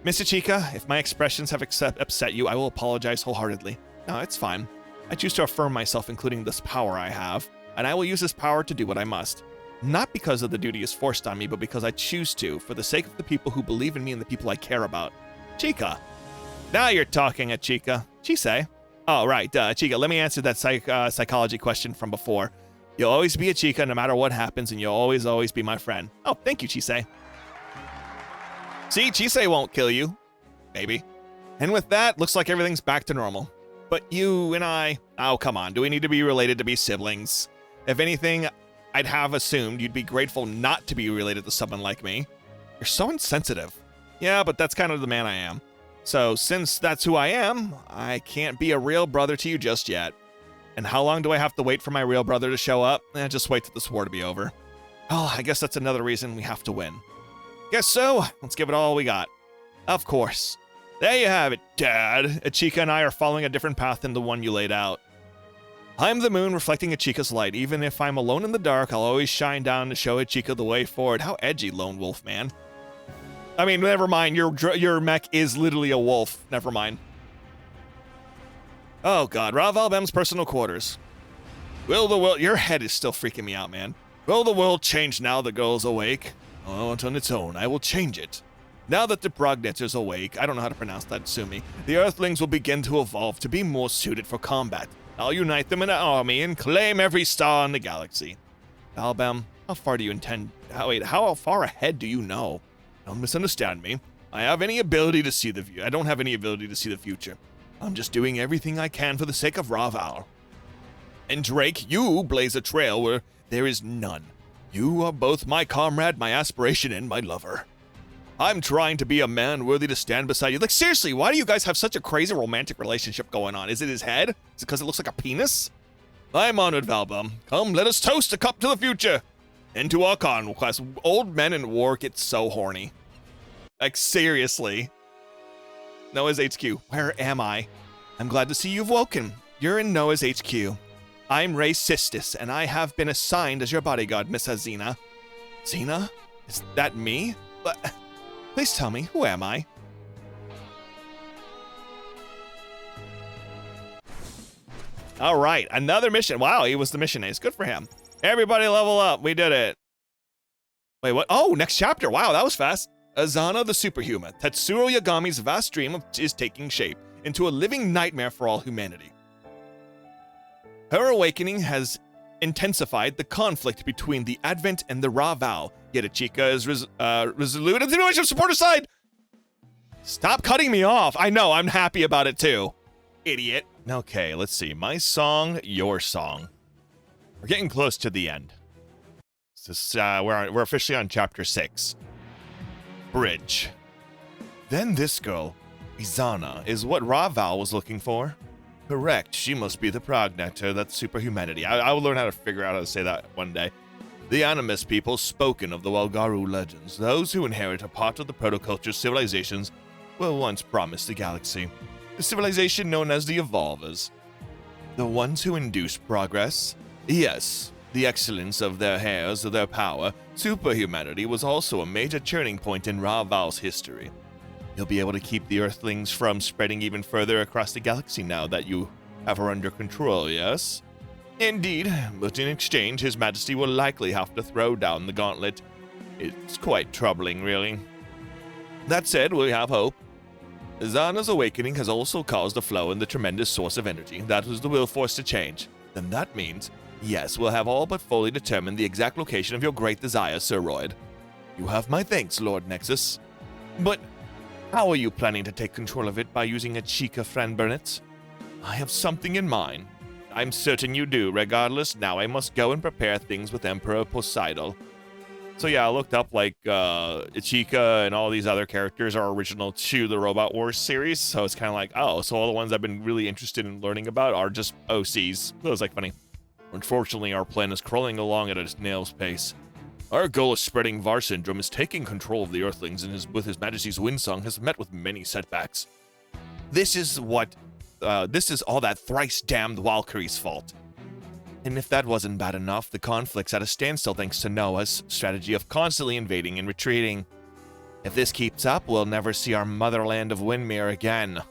Miss Chica, if my expressions have upset you, I will apologize wholeheartedly. No, it's fine. I choose to affirm myself, including this power I have, and I will use this power to do what I must. Not because of the duty is forced on me, but because I choose to, for the sake of the people who believe in me and the people I care about. Chica. Now you're talking, Chica. Chisei. Oh, right, Chica, let me answer that psychology question from before. You'll always be a Chica no matter what happens, and you'll always, always be my friend. Oh, thank you, Chisei. See, Chisei won't kill you. Maybe. And with that, looks like everything's back to normal. But you and I... Oh, come on. Do we need to be related to be siblings? If anything, I'd have assumed you'd be grateful not to be related to someone like me. You're so insensitive. Yeah, but that's kind of the man I am. So, since that's who I am, I can't be a real brother to you just yet. And how long do I have to wait for my real brother to show up? Just wait for this war to be over. Oh, I guess that's another reason we have to win. Guess so. Let's give it all we got. Of course. There you have it, Dad. Chica and I are following a different path than the one you laid out. I'm the moon reflecting Chica's light. Even if I'm alone in the dark, I'll always shine down to show Chica the way forward. How edgy, lone wolf, man. I mean, never mind. Your mech is literally a wolf. Never mind. Oh, God. Rav Albem's personal quarters. Will the world... Your head is still freaking me out, man. Will the world change now the girl's awake? Oh, it's on its own. I will change it. Now that the Brognetter's awake, I don't know how to pronounce that, sue me, the Earthlings will begin to evolve to be more suited for combat. I'll unite them in an army and claim every star in the galaxy. Albem, how far do you intend... how far ahead do you know? Don't misunderstand me. I don't have any ability to see the future. I'm just doing everything I can for the sake of Raval. And Drake, you blaze a trail where there is none. You are both my comrade, my aspiration, and my lover. I'm trying to be a man worthy to stand beside you. Like, seriously, why do you guys have such a crazy romantic relationship going on? Is it his head? Is it because it looks like a penis? I'm honored, Valbum. Come, let us toast a cup to the future. And to our conquest. Old men in war get so horny. Like, seriously. Noah's HQ. Where am I? I'm glad to see you've woken. You're in Noah's HQ. I'm Ray Sistis, and I have been assigned as your bodyguard, Miss Azina. Xena? Is that me? But, please tell me, who am I? All right, another mission. Wow, he was the mission ace. Good for him. Everybody level up. We did it. Wait, what? Oh, next chapter. Wow, that was fast. Azana the Superhuman. Tetsuro Yagami's vast dream is taking shape into a living nightmare for all humanity. Her awakening has intensified the conflict between the Advent and the Ra Vow, yet Ichika is resolute on the Notion supporter side. Stop cutting me off. I know, I'm happy about it too. Idiot. Okay, let's see. My song, your song. We're getting close to the end. This, we're officially on chapter 6. Bridge. Then this girl, Izana, is what Ra Vow was looking for. Correct, she must be the progenitor, that's superhumanity. I will learn how to figure out how to say that one day. The Animus people spoken of the Walgaru legends. Those who inherit a part of the protoculture civilizations were once promised the galaxy. The civilization known as the Evolvers. The ones who induce progress? Yes, the excellence of their hairs, their power. Superhumanity was also a major turning point in Ra Vow's history. You'll be able to keep the Earthlings from spreading even further across the galaxy now that you have her under control, yes? Indeed, but in exchange, His Majesty will likely have to throw down the gauntlet. It's quite troubling, really. That said, we have hope. Zana's awakening has also caused a flow in the tremendous source of energy. That was the will force to change. Then that means, yes, we'll have all but fully determined the exact location of your great desire, Sir Royd. You have my thanks, Lord Nexus. But how are you planning to take control of it by using a Chica friend, Burnett? I have something in mind. I'm certain you do. Regardless, now I must go and prepare things with Emperor Poseidon. So yeah, I looked up like Ichika and all these other characters are original to the Robot Wars series. So it's kind of like, oh, so all the ones I've been really interested in learning about are just OCs. That was like funny. Unfortunately, our plan is crawling along at a snail's pace. Our goal of spreading VAR syndrome is taking control of the Earthlings and with His Majesty's Windsong has met with many setbacks. This is all that thrice-damned Valkyrie's fault. And if that wasn't bad enough, the conflict's at a standstill thanks to Noah's strategy of constantly invading and retreating. If this keeps up, we'll never see our motherland of Windmere again.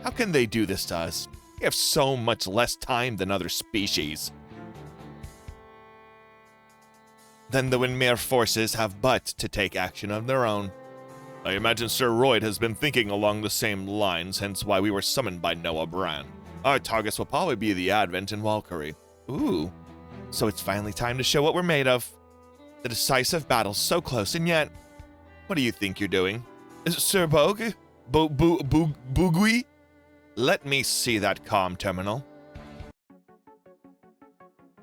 How can they do this to us? We have so much less time than other species. Then the Windmere forces have but to take action of their own. I imagine Sir Royd has been thinking along the same lines, hence why we were summoned by Noah Brand. Our targets will probably be the Advent and Valkyrie. Ooh, so it's finally time to show what we're made of. The decisive battle's so close, and yet, what do you think you're doing? Is it Sir Bogue? Boogui? Let me see that comm terminal.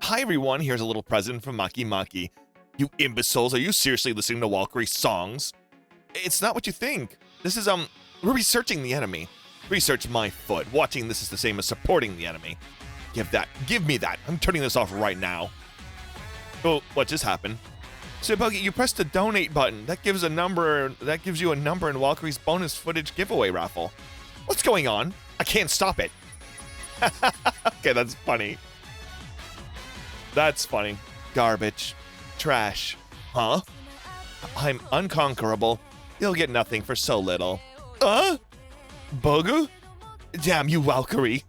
Hi everyone, here's a little present from Maki Maki. You imbeciles, are you seriously listening to Valkyrie songs? It's not what you think. This is, we're researching the enemy. Research my foot. Watching this is the same as supporting the enemy. Give me that. I'm turning this off right now. Oh, what just happened? So, Buggy, you pressed the donate button. That gives you a number in Valkyrie's bonus footage giveaway raffle. What's going on? I can't stop it. Okay, that's funny. That's funny. Garbage. Trash. Huh? I'm unconquerable. You'll get nothing for so little. Bogu? Damn you, Valkyrie.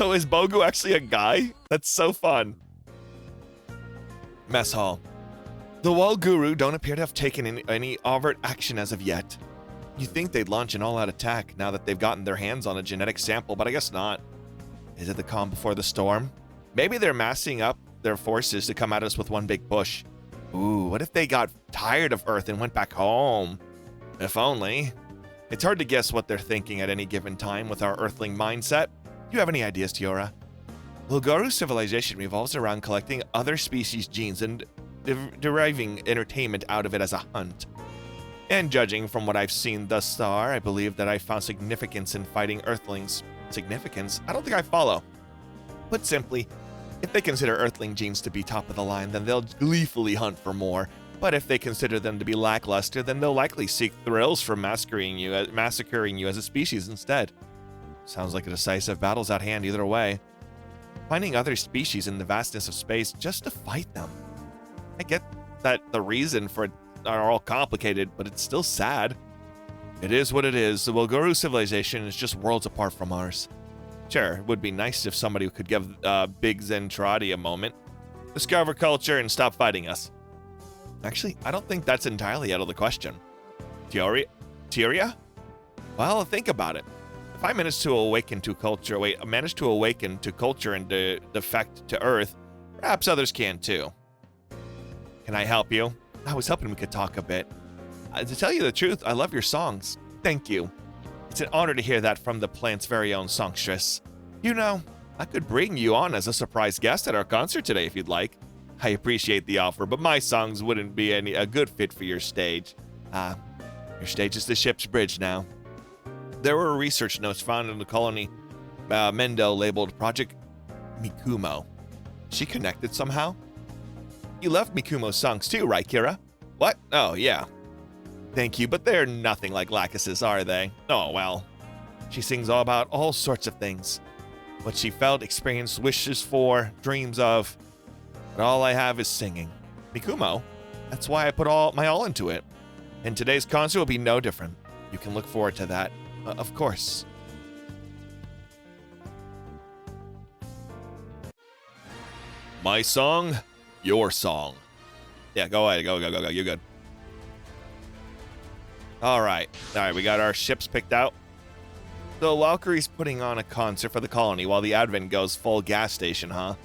Oh, is Bogu actually a guy? That's so fun. Mess hall. The Wall Guru don't appear to have taken any overt action as of yet. You think they'd launch an all-out attack now that they've gotten their hands on a genetic sample, but I guess not. Is it the calm before the storm? Maybe they're massing up their forces to come at us with one big push. Ooh, what if they got tired of Earth and went back home? If only. It's hard to guess what they're thinking at any given time with our Earthling mindset. Do you have any ideas, Tiora? Bulgaru's civilization revolves around collecting other species' genes and deriving entertainment out of it as a hunt. And judging from what I've seen thus far, I believe that I found significance in fighting Earthlings. Significance? I don't think I follow. Put simply, if they consider Earthling genes to be top of the line, then they'll gleefully hunt for more. But if they consider them to be lackluster, then they'll likely seek thrills from massacring you as a species instead. Sounds like a decisive battle's at hand either way. Finding other species in the vastness of space just to fight them. I get that the reason for it are all complicated, but it's still sad. It is what it is. The Welgaru civilization is just worlds apart from ours. Sure, it would be nice if somebody could give Big Zentradi a moment, discover culture, and stop fighting us. Actually, I don't think that's entirely out of the question. Tyria? Well, think about it. If I manage to awaken to culture and defect to Earth, perhaps others can too. Can I help you? I was hoping we could talk a bit. To tell you the truth, I love your songs. Thank you. It's an honor to hear that from the plant's very own songstress. You know, I could bring you on as a surprise guest at our concert today if you'd like. I appreciate the offer, but my songs wouldn't be a good fit for your stage. Your stage is the ship's bridge now. There were research notes found in the colony Mendo labeled Project Mikumo. She connected somehow? You love Mikumo's songs too, right, Kira? What? Oh, yeah. Thank you, but they're nothing like Lacus's, are they? Oh, well. She sings all about all sorts of things. What she felt, experienced, wishes for, dreams of. But all I have is singing. Mikumo? That's why I put my all into it. And today's concert will be no different. You can look forward to that. Of course. My song, your song. Yeah, go ahead. Go. You're good. All right, we got our ships picked out. So Valkyrie's putting on a concert for the colony while the Advent goes full gas station, huh?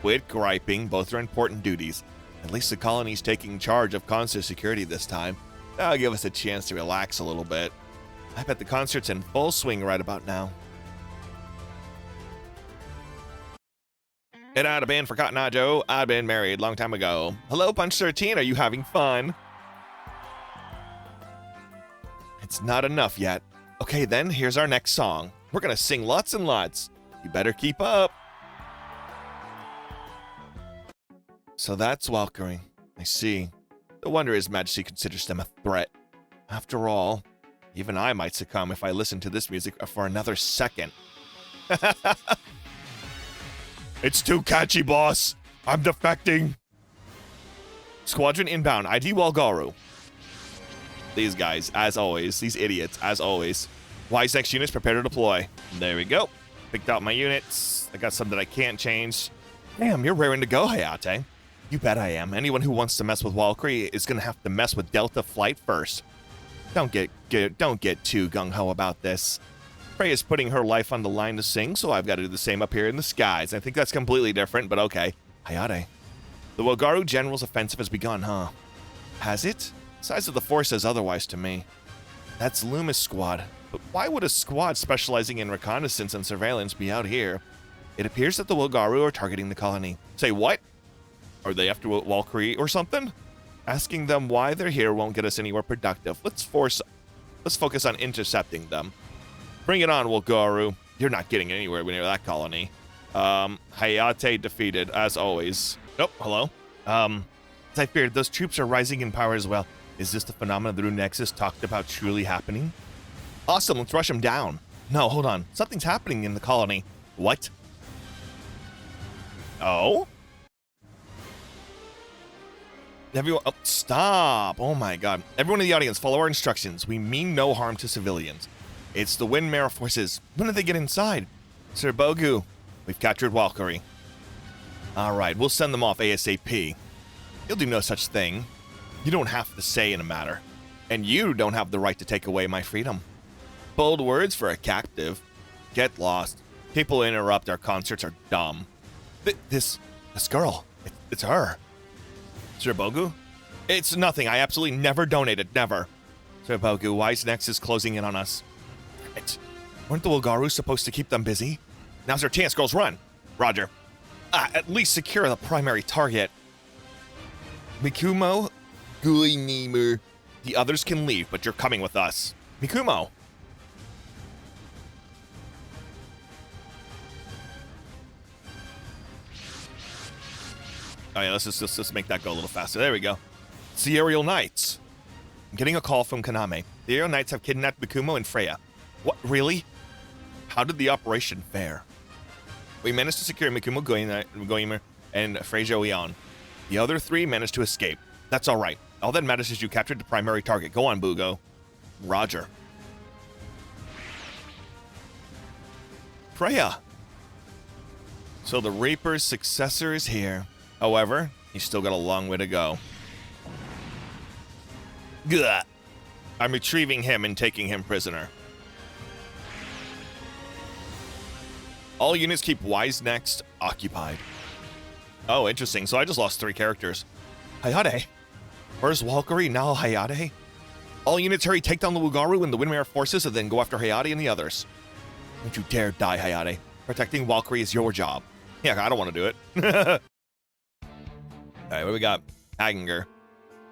Quit griping, both are important duties. At least the colony's taking charge of concert security this time. That'll give us a chance to relax a little bit. I bet the concert's in full swing right about now. It had a band for Cotton Eye Joe. I'd been married long time ago. Hello, Punch 13, are you having fun? It's not enough yet. Okay, then, here's our next song. We're gonna sing lots and lots. You better keep up. So that's Valkyrie. I see. No wonder His Majesty considers them a threat. After all, even I might succumb if I listen to this music for another second. It's too catchy, boss. I'm defecting. Squadron inbound. ID Walgaru. These guys, as always. These idiots, as always. Wise next units, prepare to deploy. There we go. Picked out my units. I got some that I can't change. Damn, you're raring to go, Hayate. You bet I am. Anyone who wants to mess with Valkyrie is gonna have to mess with Delta Flight first. Don't get too gung-ho about this. Frey is putting her life on the line to sing, so I've got to do the same up here in the skies. I think that's completely different, but okay. Hayate. The Welgaru General's offensive has begun, huh? Has it? Size of the force says otherwise to me. That's Loomis' squad. But why would a squad specializing in reconnaissance and surveillance be out here? It appears that the Welgaru are targeting the colony. Say what? Are they after Valkyrie or something? Asking them why they're here won't get us anywhere productive. Let's focus on intercepting them. Bring it on, Welgaru. You're not getting anywhere near that colony. Hayate defeated, as always. Oh, hello. As I feared, those troops are rising in power as well. Is this the phenomenon the Rune Nexus talked about truly happening? Awesome, let's rush them down. No, hold on. Something's happening in the colony. What? Oh? Everyone, oh, stop. Oh my god. Everyone in the audience, follow our instructions. We mean no harm to civilians. It's the Windmare forces. When did they get inside? Sir Bogu, we've captured Valkyrie. Alright, we'll send them off ASAP. You'll do no such thing. You don't have to say in a matter. And you don't have the right to take away my freedom. Bold words for a captive. Get lost. People who interrupt our concerts are dumb. This girl, it's her. Sir Bogu? It's nothing. I absolutely never donated. Never. Sir Bogu, Wise Next is closing in on us. Weren't the Welgaru supposed to keep them busy? Now's our chance, girls, run. Roger. At least secure the primary target. Mikumo? Guinimer. The others can leave, but you're coming with us. Mikumo. Oh yeah, let's make that go a little faster. There we go. It's the Aerial Knights. I'm getting a call from Kaname. The Aerial Knights have kidnapped Mikumo and Freya. What, really? How did the operation fare? We managed to secure Mikumo Goimer and Freya Oion. The other 3 managed to escape. That's alright. All that matters is you captured the primary target. Go on, Bugo. Roger. Freya. So the Reaper's successor is here. However, he's still got a long way to go. Gah. I'm retrieving him and taking him prisoner. All units keep Wise Next occupied. Oh, interesting. So I just lost 3 characters. Hayate. First Valkyrie, now Hayate. All units hurry, take down the Wugaru and the Windmare forces, and then go after Hayate and the others. Don't you dare die, Hayate. Protecting Valkyrie is your job. Yeah, I don't want to do it. Alright, what we got? Haginger.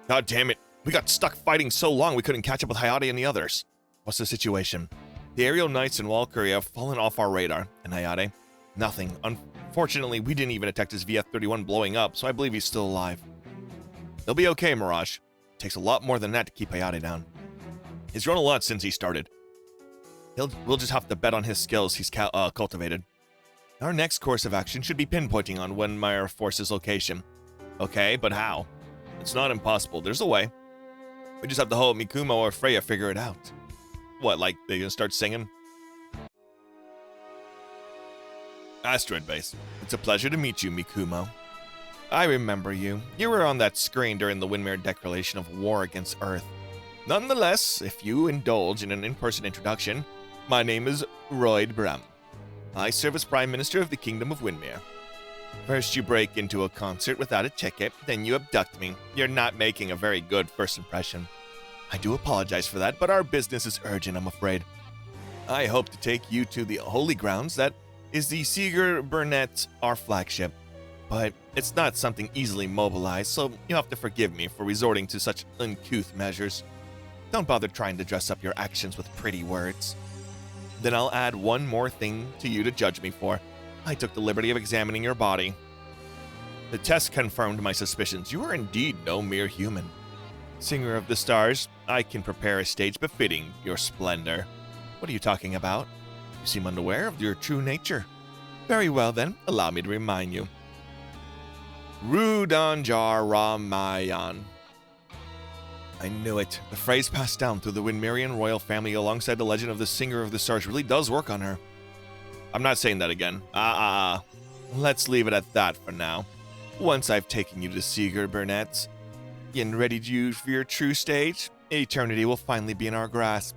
God damn it. We got stuck fighting so long we couldn't catch up with Hayate and the others. What's the situation? The Aerial Knights and Valkyrie have fallen off our radar. And Hayate? Nothing. Unfortunately, we didn't even detect his VF-31 blowing up, so I believe he's still alive. He'll be okay, Mirage. It takes a lot more than that to keep Hayate down. He's grown a lot since he started. We'll just have to bet on his skills he's cultivated. Our next course of action should be pinpointing on Windmire Force's location. Okay, but how? It's not impossible. There's a way. We just have to hope Mikumo or Freya figure it out. What, like they gonna start singing? Asteroid Base. It's a pleasure to meet you, Mikumo. I remember you. You were on that screen during the Windmere declaration of war against Earth. Nonetheless, if you indulge in an in-person introduction, my name is Royd Bram. I serve as Prime Minister of the Kingdom of Windmere. First you break into a concert without a ticket, then you abduct me. You're not making a very good first impression. I do apologize for that, but our business is urgent, I'm afraid. I hope to take you to the Holy Grounds. That is the Seeger Burnett, our flagship. But it's not something easily mobilized, so you'll have to forgive me for resorting to such uncouth measures. Don't bother trying to dress up your actions with pretty words. Then I'll add one more thing to you to judge me for. I took the liberty of examining your body. The test confirmed my suspicions. You are indeed no mere human. Singer of the stars, I can prepare a stage befitting your splendor. What are you talking about? You seem unaware of your true nature. Very well then, allow me to remind you. Rudanjar Ramayan. I knew it. The phrase passed down through the Windmerian royal family alongside the legend of the Singer of the Stars really does work on her. I'm not saying that again. Let's leave it at that for now. Once I've taken you to Seeger Burnett's and readied you for your true stage, eternity will finally be in our grasp.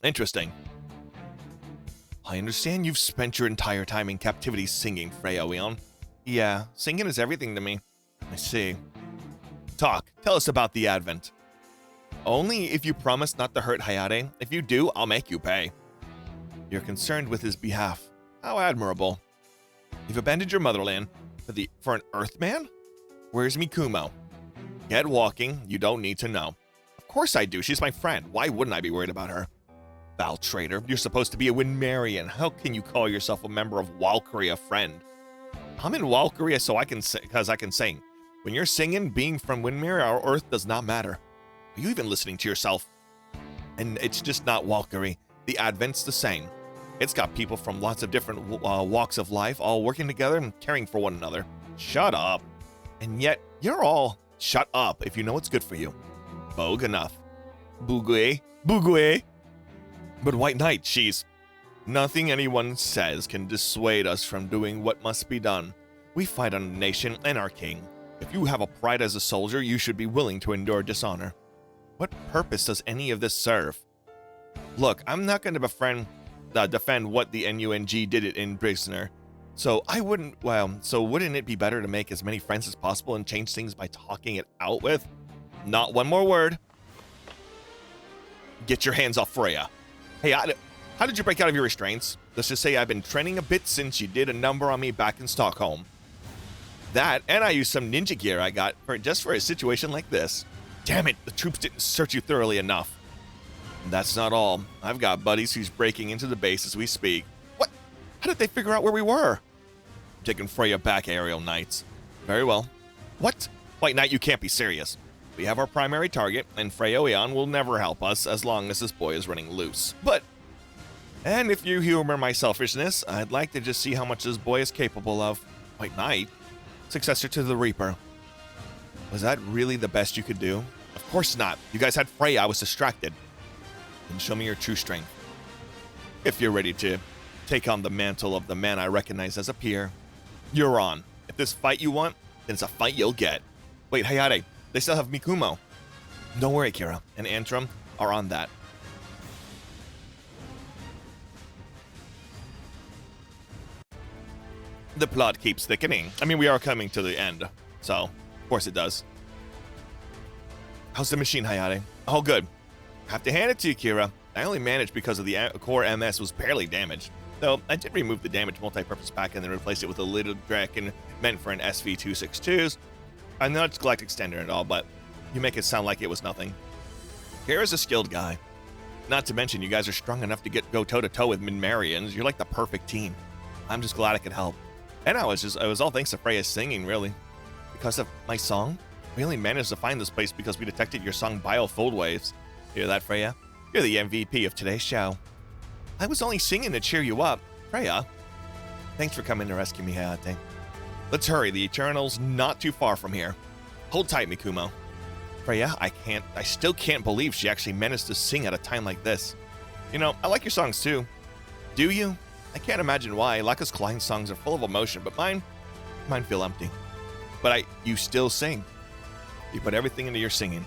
Interesting. I understand you've spent your entire time in captivity singing, Freya Weon. Yeah, singing is everything to me. I see. Talk. Tell us about the Advent. Only if you promise not to hurt Hayate. If you do, I'll make you pay. You're concerned with his behalf. How admirable. You've abandoned your motherland for an Earthman? Where's Mikumo? Get walking. You don't need to know. Of course I do. She's my friend. Why wouldn't I be worried about her? Foul traitor. You're supposed to be a Windmerian. How can you call yourself a member of Valkyrie a friend? I'm in Valkyrie so because I can sing. When you're singing, being from Windmere, our Earth does not matter. Are you even listening to yourself? And it's just not Valkyrie. The Advent's the same. It's got people from lots of different walks of life all working together and caring for one another. Shut up. And yet, you're all shut up if you know what's good for you. Vogue enough. Bugue. Bugue. But White Knight, she's... Nothing anyone says can dissuade us from doing what must be done. We fight on a nation and our king. If you have a pride as a soldier, you should be willing to endure dishonor. What purpose does any of this serve? Look, I'm not going to defend what the NUNG did it in Prisoner. So wouldn't it be better to make as many friends as possible and change things by talking it out with? Not one more word. Get your hands off Freya. Hey, how did you break out of your restraints? Let's just say I've been training a bit since you did a number on me back in Stockholm. That, and I used some ninja gear I got just for a situation like this. Damn it, the troops didn't search you thoroughly enough. And that's not all. I've got buddies who's breaking into the base as we speak. What? How did they figure out where we were? I'm taking Freya back, Aerial Knights. Very well. What? White Knight, you can't be serious. We have our primary target, and Freya Eon will never help us as long as this boy is running loose. And if you humor my selfishness, I'd like to just see how much this boy is capable of. White Knight? Successor to the Reaper. Was that really the best you could do? Of course not. You guys had Freya, I was distracted. Then show me your true strength. If you're ready to take on the mantle of the man I recognize as a peer, you're on. If this fight you want, then it's a fight you'll get. Wait, Hayate, they still have Mikumo. Don't worry, Kira, and Antrim are on that. The plot keeps thickening. I mean, we are coming to the end, so of course it does. How's the machine, Hayate? All good. Have to hand it to you, Kira. I only managed because of the core MS was barely damaged. Though I did remove the damaged multi-purpose pack and then replace it with a little Draken meant for an SV262s. I know it's Galactic Standard and all, but you make it sound like it was nothing. Kira's a skilled guy. Not to mention, you guys are strong enough to go toe-to-toe with Minmarians. You're like the perfect team. I'm just glad I could help. And it was all thanks to Freya's singing, really. Because of my song, we only managed to find this place because we detected your song Biofold Waves. Hear that, Freya? You're the MVP of today's show. I was only singing to cheer you up. Freya, thanks for coming to rescue me, Hayate. Let's hurry, the Eternal's not too far from here. Hold tight, Mikumo. Freya, I still can't believe she actually managed to sing at a time like this. You know, I like your songs too. Do you? I can't imagine why. Laka's Klein songs are full of emotion, but mine feel empty. But you still sing. You put everything into your singing.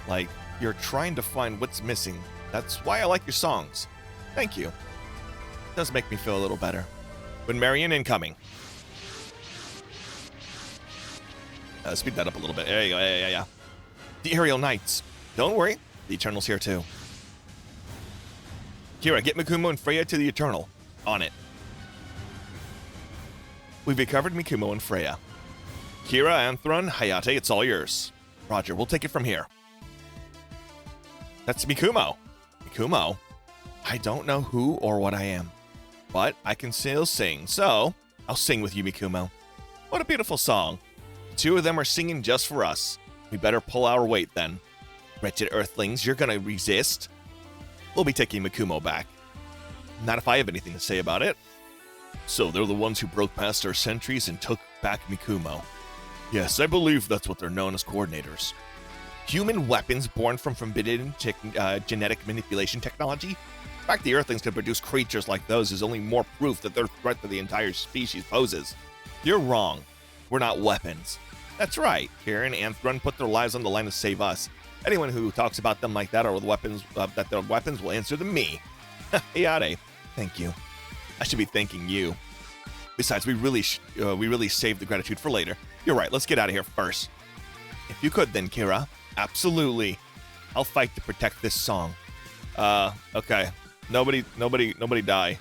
Like, you're trying to find what's missing. That's why I like your songs. Thank you. It does make me feel a little better. Winmarian incoming. Speed that up a little bit. There you go. Yeah. The Aerial Knights. Don't worry. The Eternal's here too. Kira, get Mikumo and Freya to the Eternal. On it. We've recovered Mikumo and Freya. Kira, Anthron, Hayate, it's all yours. Roger, we'll take it from here. That's Mikumo. Mikumo? I don't know who or what I am, but I can still sing, so I'll sing with you, Mikumo. What a beautiful song. The two of them are singing just for us. We better pull our weight then. Wretched Earthlings, you're gonna resist? We'll be taking Mikumo back. Not if I have anything to say about it. So they're the ones who broke past our sentries and took back Mikumo. Yes, I believe that's what they're known as coordinators. Human weapons born from forbidden genetic manipulation technology? The fact the Earthlings can produce creatures like those is only more proof that their threat to the entire species poses. You're wrong. We're not weapons. That's right. Kira and Anthrun put their lives on the line to save us. Anyone who talks about them like that or with weapons, that they're weapons will answer to me. Hayate, thank you. I should be thanking you. Besides, we really saved the gratitude for later. You're right, let's get out of here first. If you could then, Kira. Absolutely. I'll fight to protect this song. Okay. Nobody die.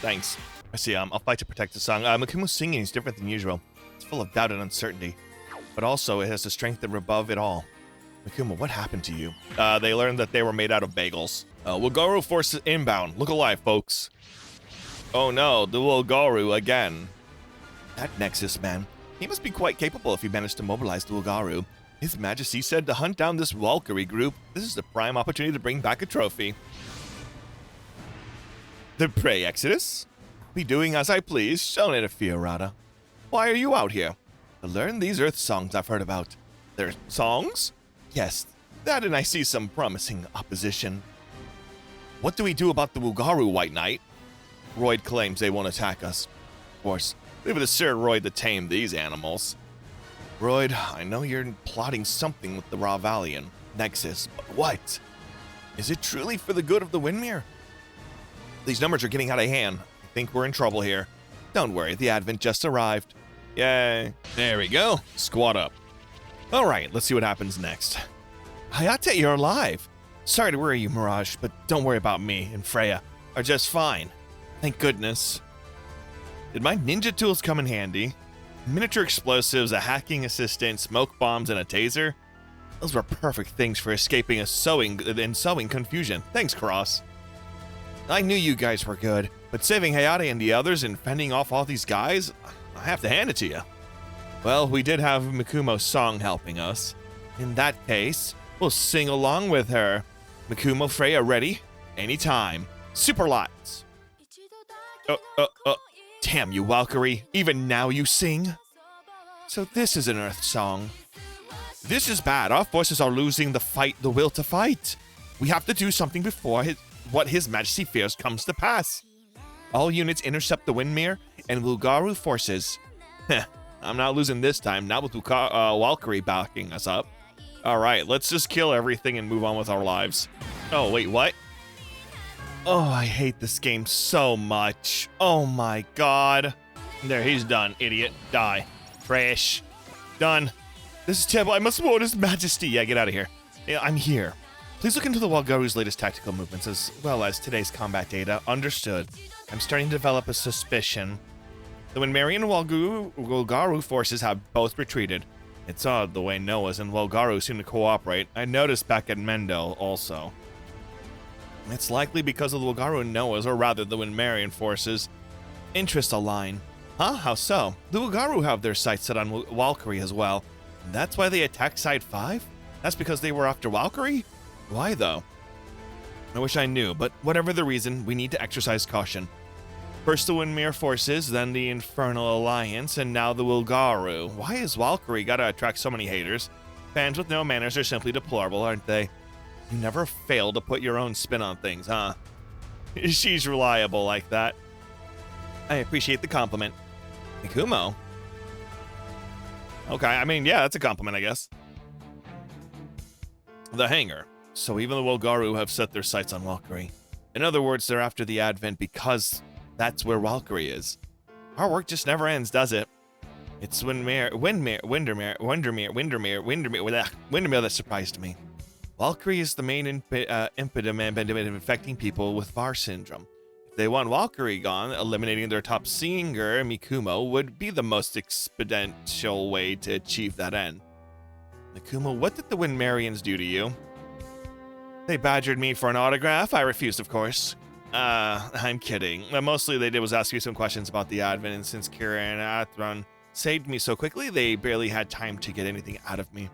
Thanks. I see, I'll fight to protect the song. Mikumo's singing is different than usual. It's full of doubt and uncertainty. But also, it has the strength above it all. Mikumo, what happened to you? They learned that they were made out of bagels. Wulgaru forces inbound. Look alive, folks. Oh no, the Wulgaru again. That Nexus man. He must be quite capable if he managed to mobilize the Wulgaru. His Majesty said to hunt down this Valkyrie group. This is the prime opportunity to bring back a trophy. The prey Exodus? Be doing as I please. Don't interfere, Rada. Why are you out here? To learn these Earth songs I've heard about. They're songs? Yes, that and I see some promising opposition. What do we do about the Wulgaru, White Knight? Royd claims they won't attack us. Of course, leave it to Sir Royd to tame these animals. Royd, I know you're plotting something with the Ravalian Nexus, but what? Is it truly for the good of the Windmere? These numbers are getting out of hand. I think we're in trouble here. Don't worry, the Advent just arrived. Yay. There we go. Squad up. All right, let's see what happens next. Hayate, you're alive. Sorry to worry you, Mirage, but don't worry about me and Freya. Are just fine. Thank goodness. Did my ninja tools come in handy? Miniature explosives, a hacking assistant, smoke bombs, and a taser? Those were perfect things for escaping a sewing confusion. Thanks, Cross. I knew you guys were good, but saving Hayate and the others and fending off all these guys, I have to hand it to you. Well, we did have Mikumo's song helping us. In that case, we'll sing along with her. Mikumo, Freya, ready? Anytime. Super lots. Damn you, Valkyrie. Even now you sing? So this is an Earth song. This is bad. Our forces are losing the will to fight. We have to do something before what His Majesty fears comes to pass. All units intercept the Windmere and Wulgaru forces. Heh, I'm not losing this time, not with Valkyrie backing us up. Alright, let's just kill everything and move on with our lives. Oh, wait, what? Oh, I hate this game so much. Oh my god. There, he's done, idiot. Die. Trash. Done. This is terrible. I must warn His Majesty. Yeah, get out of here. Yeah, I'm here. Please look into the Wulgaru's latest tactical movements as well as today's combat data. Understood. I'm starting to develop a suspicion. The Windmere and Wulgaru forces have both retreated. It's odd the way Noahs and Wulgaru seem to cooperate. I noticed back at Mendel also. It's likely because of the Wulgaru and Noahs, or rather the Windmerian forces. Interests align. Huh? How so? The Wulgaru have their sights set on Valkyrie as well. That's why they attacked Side 5? That's because they were after Valkyrie? Why though? I wish I knew, but whatever the reason, we need to exercise caution. First the Windmere forces, then the Infernal Alliance, and now the Wulgaru. Why has Valkyrie gotta attract so many haters? Fans with no manners are simply deplorable, aren't they? You never fail to put your own spin on things, huh? She's reliable like that. I appreciate the compliment. Mikumo? Okay, I mean, yeah, that's a compliment, I guess. The Hangar. So even the Wulgaru have set their sights on Valkyrie. In other words, they're after the Advent because that's where Valkyrie is. Our work just never ends, does it? It's Windermere that surprised me. Valkyrie is the main impediment of infecting people with VAR syndrome. If they want Valkyrie gone, eliminating their top singer, Mikumo, would be the most expeditious way to achieve that end. Mikumo, what did the Windmerians do to you? They badgered me for an autograph. I refused, of course. I'm kidding. Mostly they did was ask me some questions about the Advent, and since Kira and Athron saved me so quickly, they barely had time to get anything out of me.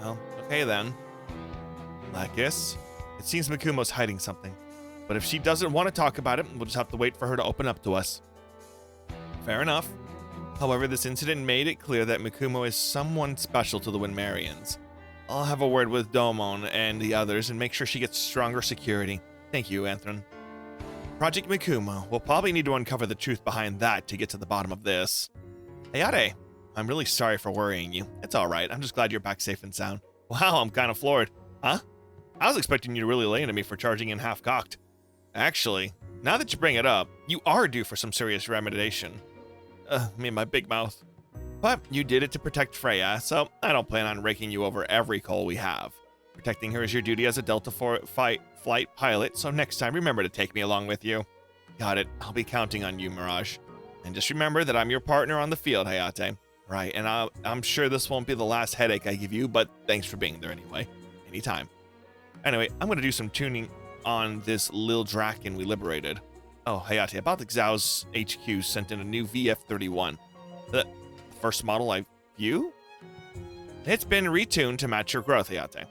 Well, okay then. Lakis, it seems Mikumo's hiding something. But if she doesn't want to talk about it, we'll just have to wait for her to open up to us. Fair enough. However, this incident made it clear that Mikumo is someone special to the Windmerians. I'll have a word with Domon and the others and make sure she gets stronger security. Thank you, Anthron. Project Mikumo. We'll probably need to uncover the truth behind that to get to the bottom of this. Hayate, I'm really sorry for worrying you. It's alright. I'm just glad you're back safe and sound. Wow, I'm kind of floored. Huh? I was expecting you to really lay into me for charging in half-cocked. Actually, now that you bring it up, you are due for some serious remediation. Me and my big mouth. But you did it to protect Freya, so I don't plan on raking you over every call we have. Protecting her is your duty as a Delta flight pilot, so next time remember to take me along with you. Got it. I'll be counting on you, Mirage. And just remember that I'm your partner on the field, Hayate. Right, and I'm sure this won't be the last headache I give you, but thanks for being there anyway. Anytime. Anyway, I'm going to do some tuning on this Lil Draken we liberated. Oh, Hayate, about the Xiao's HQ sent in a new VF-31. The first model I view? It's been retuned to match your growth, Hayate.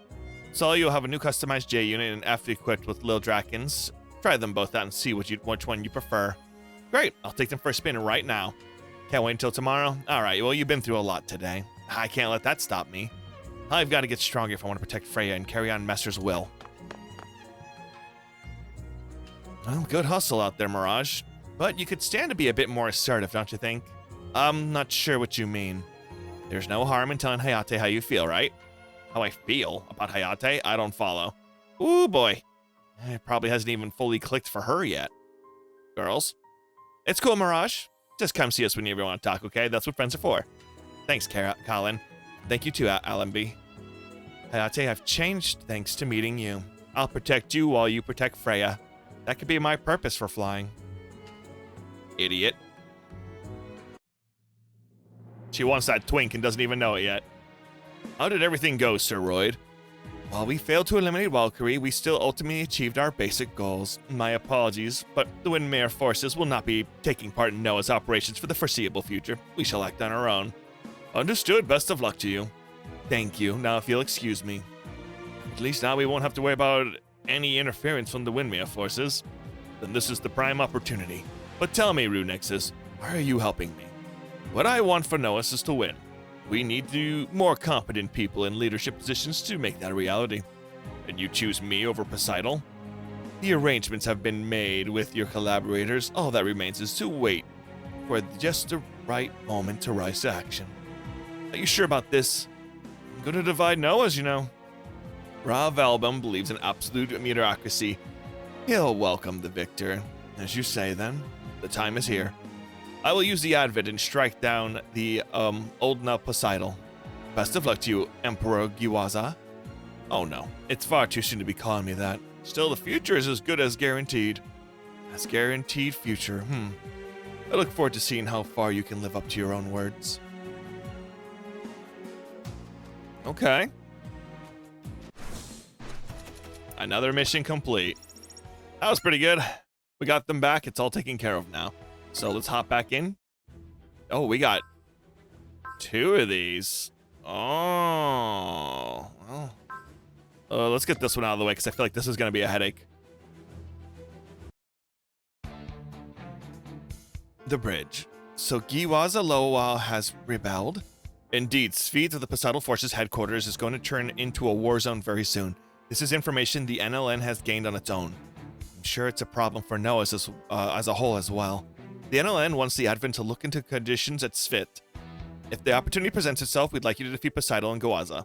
So you'll have a new customized J unit and F equipped with Lil Drakens. Try them both out and see which one you prefer. Great, I'll take them for a spin right now. Can't wait until tomorrow? Alright, well, you've been through a lot today. I can't let that stop me. I've got to get stronger if I want to protect Freya and carry on Messer's will. Well, good hustle out there, Mirage. But you could stand to be a bit more assertive, don't you think? I'm not sure what you mean. There's no harm in telling Hayate how you feel, right? How I feel about Hayate? I don't follow. Ooh, boy. It probably hasn't even fully clicked for her yet. Girls? It's cool, Mirage. Just come see us whenever you want to talk, okay? That's what friends are for. Thanks, Colin. Thank you too, Allenby. Hayate, I've changed thanks to meeting you. I'll protect you while you protect Freya. That could be my purpose for flying. Idiot. She wants that twink and doesn't even know it yet. How did everything go, Sir Royd? While we failed to eliminate Valkyrie, we still ultimately achieved our basic goals. My apologies, but the Windmere forces will not be taking part in Noah's operations for the foreseeable future. We shall act on our own. Understood. Best of luck to you. Thank you. Now if you'll excuse me. At least now we won't have to worry about any interference from the Windmere forces. Then this is the prime opportunity. But tell me, Runexus, why are you helping me? What I want for Noahs is to win. We need more competent people in leadership positions to make that a reality. And you choose me over Poseidon? The arrangements have been made with your collaborators. All that remains is to wait for just the right moment to rise to action. Are you sure about this? I'm going to divide Noahs, you know. Rav Album believes in absolute meritocracy. He'll welcome the victor. As you say, then, the time is here. I will use the Advent and strike down the Oldna Poseidon. Best of luck to you, Emperor Giwaza. Oh no, it's far too soon to be calling me that. Still, the future is as good as guaranteed. As guaranteed future, I look forward to seeing how far you can live up to your own words. Okay. Another mission complete. That was pretty good. We got them back. It's all taken care of now. So let's hop back in. Oh, we got 2 of these. Oh. Well. Let's get this one out of the way because I feel like this is going to be a headache. The bridge. So Giwaza Loa has rebelled. Indeed, Sfeet of the Poseidon Forces headquarters is going to turn into a war zone very soon. This is information the NLN has gained on its own. I'm sure it's a problem for Noahs as a whole as well. The NLN wants the Advent to look into conditions at Sfit. If the opportunity presents itself, we'd like you to defeat Poseidon and Giwaza.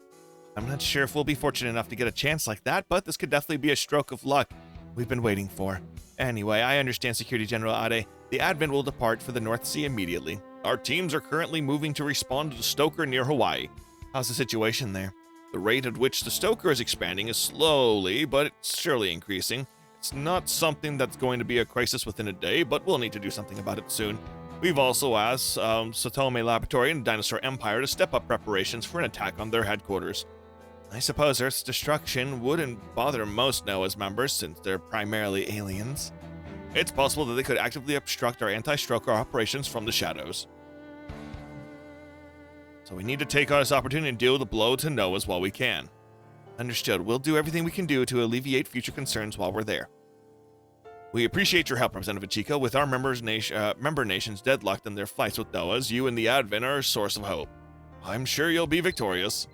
I'm not sure if we'll be fortunate enough to get a chance like that, but this could definitely be a stroke of luck we've been waiting for. Anyway, I understand Security General Ade. The Advent will depart for the North Sea immediately. Our teams are currently moving to respond to the Stoker near Hawaii. How's the situation there? The rate at which the Stoker is expanding is slowly, but it's surely increasing. It's not something that's going to be a crisis within a day, but we'll need to do something about it soon. We've also asked Satome Laboratory and Dinosaur Empire to step up preparations for an attack on their headquarters. I suppose Earth's destruction wouldn't bother most Noah's members since they're primarily aliens. It's possible that they could actively obstruct our anti-Stroker operations from the shadows. So we need to take on this opportunity and deal with the blow to Noahs while we can. Understood. We'll do everything we can do to alleviate future concerns while we're there. We appreciate your help, Representative Chico. With our member nations deadlocked in their fights with Noahs, you and the Advent are a source of hope. I'm sure you'll be victorious.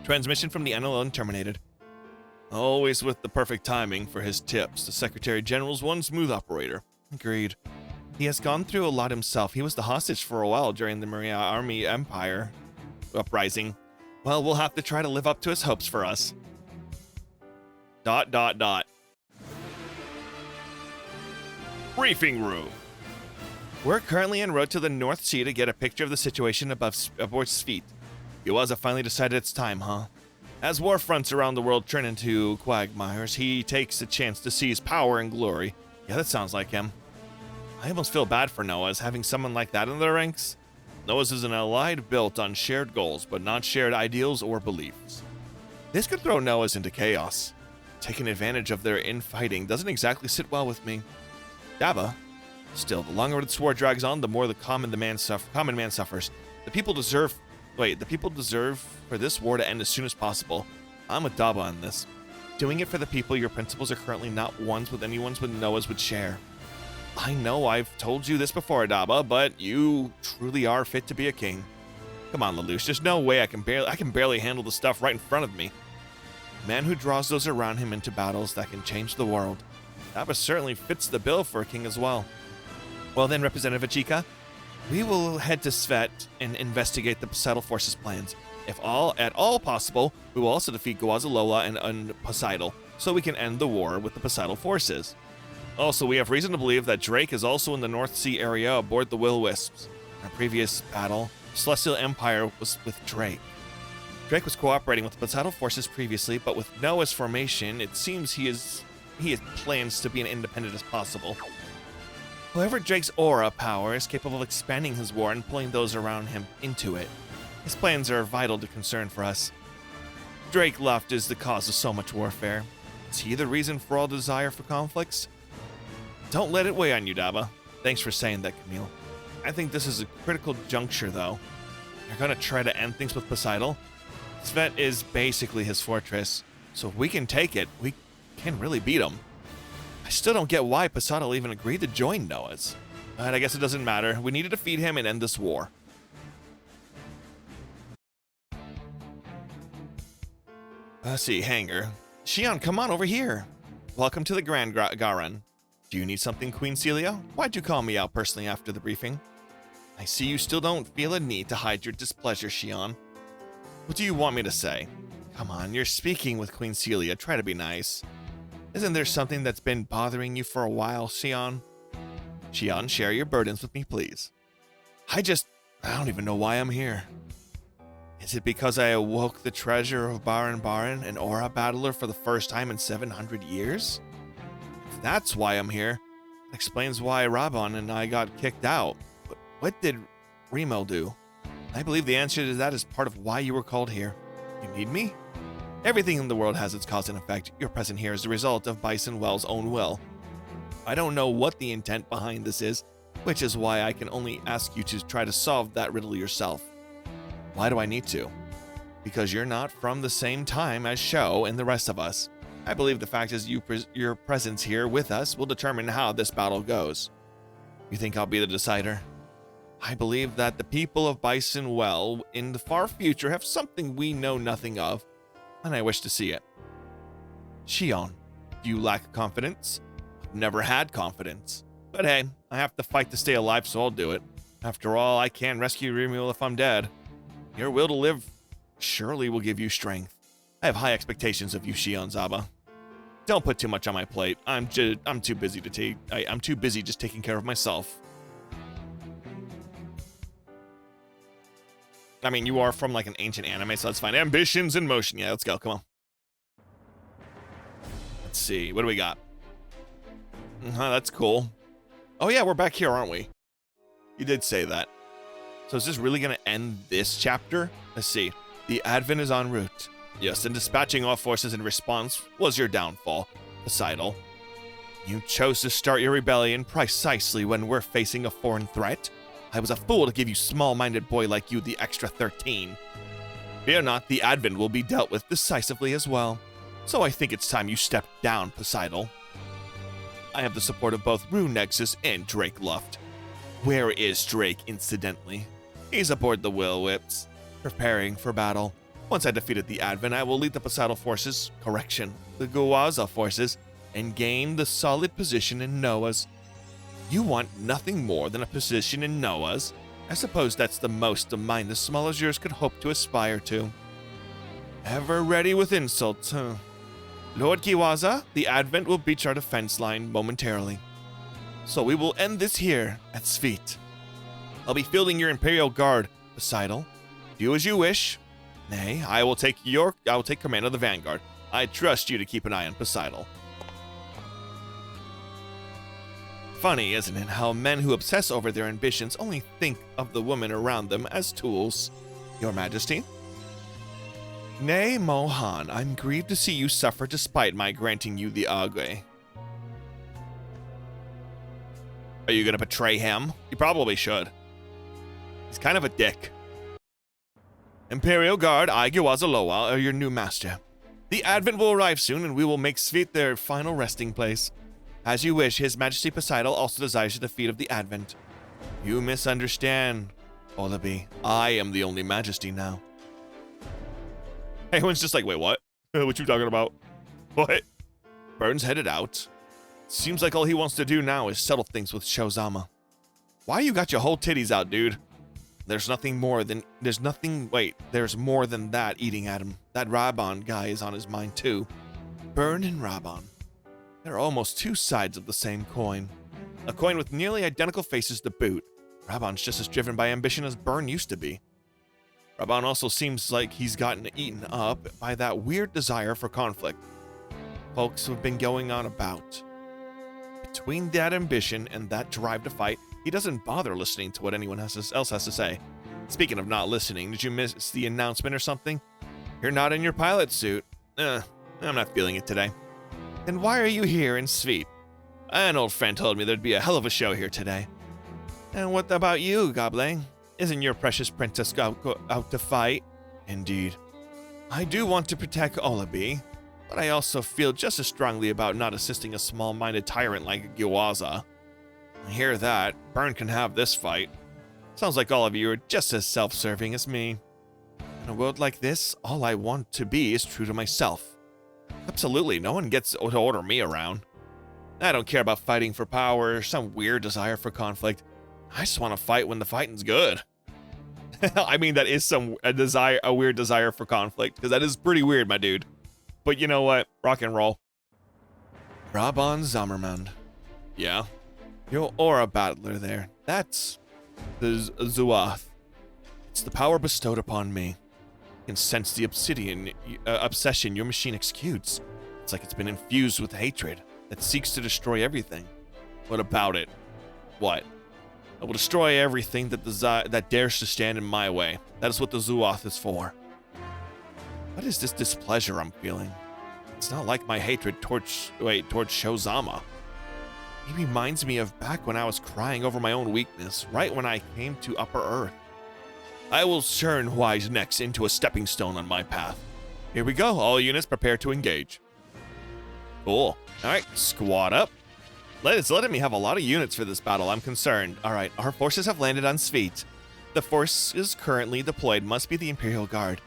Transmission from the NLN terminated. Always with the perfect timing for his tips. The Secretary General's one smooth operator. Agreed. He has gone through a lot himself. He was the hostage for a while during the Maria Army Empire uprising. Well, we'll have to try to live up to his hopes for us. ... Briefing room. We're currently en route to the North Sea to get a picture of the situation aboard Sfeet. Giwaza finally decided it's time, huh? As war fronts around the world turn into quagmires, he takes a chance to seize power and glory. Yeah, that sounds like him. I almost feel bad for Noahs having someone like that in their ranks. Noahs is an allied built on shared goals, but not shared ideals or beliefs. This could throw Noahs into chaos. Taking advantage of their infighting doesn't exactly sit well with me. Daba. Still, the longer this war drags on, the more the common man suffers. The people deserve for this war to end as soon as possible. I'm with Daba on this. Doing it for the people, your principles are currently not ones with anyone's with Noahs would share. I know I've told you this before, Daba, but you truly are fit to be a king. Come on, Lelouch, there's no way I can barely handle the stuff right in front of me. A man who draws those around him into battles that can change the world. Daba certainly fits the bill for a king as well. Well then, Representative Achika, we will head to Svet and investigate the Poseidon Forces' plans. If at all possible, we will also defeat Giwaza Lola and Poseidon, so we can end the war with the Poseidon Forces. Also, we have reason to believe that Drake is also in the North Sea area aboard the Will-Wisps. In our previous battle, Celestial Empire was with Drake. Drake was cooperating with the Poseidon Forces previously, but with Noah's formation, it seems he has plans to be as independent as possible. However, Drake's aura power is capable of expanding his war and pulling those around him into it. His plans are vital to concern for us. Drake Luft is the cause of so much warfare. Is he the reason for all desire for conflicts? Don't let it weigh on you, Daba. Thanks for saying that, Camille. I think this is a critical juncture, though. You're gonna try to end things with Poseidon? Svet is basically his fortress, so if we can take it, we can really beat him. I still don't get why Poseidon even agreed to join Noah's. But I guess it doesn't matter. We need to defeat him and end this war. Let's see, Hanger. Shion, come on over here. Welcome to the Grand Garan. Do you need something, Queen Celia? Why'd you call me out personally after the briefing? I see you still don't feel a need to hide your displeasure, Shion. What do you want me to say? Come on, you're speaking with Queen Celia. Try to be nice. Isn't there something that's been bothering you for a while, Shion? Shion, share your burdens with me, please. I don't even know why I'm here. Is it because I awoke the treasure of Baron, an Aura battler, for the first time in 700 years? If that's why I'm here, it explains why Rabon and I got kicked out. But what did Remo do? I believe the answer to that is part of why you were called here. You need me? Everything in the world has its cause and effect. Your presence here is the result of Bison Well's own will. I don't know what the intent behind this is, which is why I can only ask you to try to solve that riddle yourself. Why do I need to? Because you're not from the same time as Sho and the rest of us. I believe the fact is your presence here with us will determine how this battle goes. You think I'll be the decider? I believe that the people of Bison Well in the far future have something we know nothing of, and I wish to see it. Shion, do you lack confidence? I've never had confidence. But hey, I have to fight to stay alive, so I'll do it. After all, I can rescue Remule if I'm dead. Your will to live surely will give you strength. I have high expectations of you, Shion Zaba. Don't put too much on my plate. I'm too busy I'm too busy just taking care of myself. I mean, you are from like an ancient anime, so that's fine. Ambitions in motion. Yeah, let's go. Come on. Let's see. What do we got? That's cool. Oh yeah, we're back here, aren't we? You did say that. So is this really going to end this chapter? Let's see. The Advent is en route. Yes, and dispatching all forces in response was your downfall, Poseidon. You chose to start your rebellion precisely when we're facing a foreign threat. I was a fool to give you small-minded boy like you the extra 13. Fear not, the Advent will be dealt with decisively as well. So I think it's time you stepped down, Poseidon. I have the support of both Rune Nexus and Drake Luft. Where is Drake, incidentally? He's aboard the Will Whips, preparing for battle. Once I defeated the Advent, I will lead the Poseidon forces, the Guaza forces, and gain the solid position in Noah's. You want nothing more than a position in Noah's? I suppose that's the most a mind as small as yours could hope to aspire to. Ever ready with insults, huh? Lord Kiwaza, the Advent will breach our defense line momentarily. So we will end this here at Svet. I'll be fielding your Imperial Guard, Poseidon. Do as you wish. Nay, I will take command of the Vanguard. I trust you to keep an eye on Poseidon. Funny, isn't it, how men who obsess over their ambitions only think of the women around them as tools? Your Majesty? Nay, Mohan, I'm grieved to see you suffer despite my granting you the L-Gaim. Are you gonna betray him? You probably should. He's kind of a dick. Imperial Guard, Aiguazaloa are your new master. The Advent will arrive soon, and we will make Svet their final resting place. As you wish, His Majesty Poseidon also desires the defeat of the Advent. You misunderstand, Olabi. I am the only Majesty now. Everyone's just like, wait, what? What you talking about? What? Burns headed out. Seems like all he wants to do now is settle things with Shozama. Why you got your whole titties out, dude? There's more than that eating at him. That Rabon guy is on his mind too. Burn and Rabon. They're almost two sides of the same coin. A coin with nearly identical faces to boot. Rabon's just as driven by ambition as Burn used to be. Rabon also seems like he's gotten eaten up by that weird desire for conflict. Folks have been going on about. Between that ambition and that drive to fight, he doesn't bother listening to what anyone else has to say. Speaking of not listening, did you miss the announcement or something? You're not in your pilot suit. I'm not feeling it today. Then why are you here in Sveit? An old friend told me there'd be a hell of a show here today. And what about you, Goblin? Isn't your precious princess out to fight? Indeed. I do want to protect Olabi, but I also feel just as strongly about not assisting a small-minded tyrant like Gwaza. I hear that. Burn can have this fight. Sounds like all of you are just as self-serving as me. In a world like this, all I want to be is true to myself. Absolutely, no one gets to order me around. I don't care about fighting for power or some weird desire for conflict. I just want to fight when the fighting's good. I mean, that is a weird desire for conflict, because that is pretty weird, my dude. But you know what? Rock and roll. Rabon Zommermund. Yeah? Your aura battler there. That's the Zuath. It's the power bestowed upon me. I can sense the obsession your machine executes. It's like it's been infused with hatred that seeks to destroy everything. What about it? What? I will destroy everything that dares to stand in my way. That is what the Zuath is for. What is this displeasure I'm feeling? It's not like my hatred towards Shozama. It reminds me of back when I was crying over my own weakness, right when I came to Upper Earth. I will turn Wise next into a stepping stone on my path. Here we go, all units prepare to engage. Cool. Alright, squad up. It's letting me have a lot of units for this battle, I'm concerned. Alright, our forces have landed on Sveit. The forces currently deployed must be the Imperial Guard.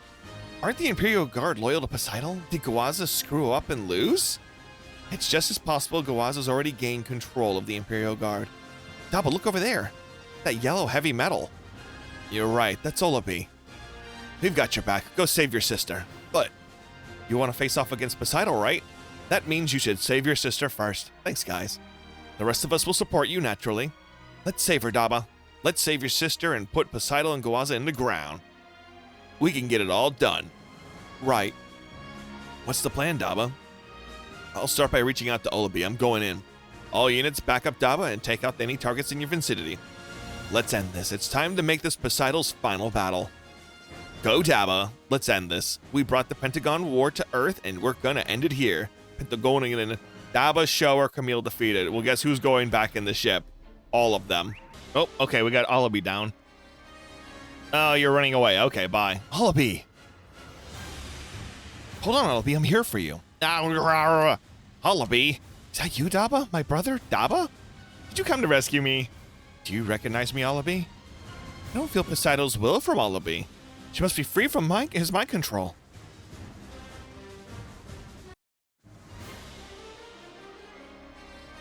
Aren't the Imperial Guard loyal to Poseidon? Did Gwaza screw up and lose? It's just as possible Gwaza's already gained control of the Imperial Guard. Daba, look over there. That yellow heavy metal. You're right, that's Olabi. We've got your back. Go save your sister. But you want to face off against Poseidon, right? That means you should save your sister first. Thanks, guys. The rest of us will support you, naturally. Let's save her, Daba. Let's save your sister and put Poseidon and Gwaza in the ground. We can get it all done. Right. What's the plan, Daba? I'll start by reaching out to Olabi. I'm going in. All units back up Daba and take out any targets in your vicinity. Let's end this. It's time to make this Poseidon's final battle. Go, Daba. Let's end this. We brought the Pentagon War to Earth, and we're gonna end it here. Pentagon and Daba, Shower, Camille defeated. Well, guess who's going back in the ship? All of them. Oh, okay, we got Olabi down. Oh, you're running away. Okay, bye. Olabi. Hold on, Olabi. I'm here for you. Olabi. Is that you, Daba? My brother, Daba? Did you come to rescue me? Do you recognize me, Olabi? I don't feel Poseidon's will from Olabi. She must be free from his mind control.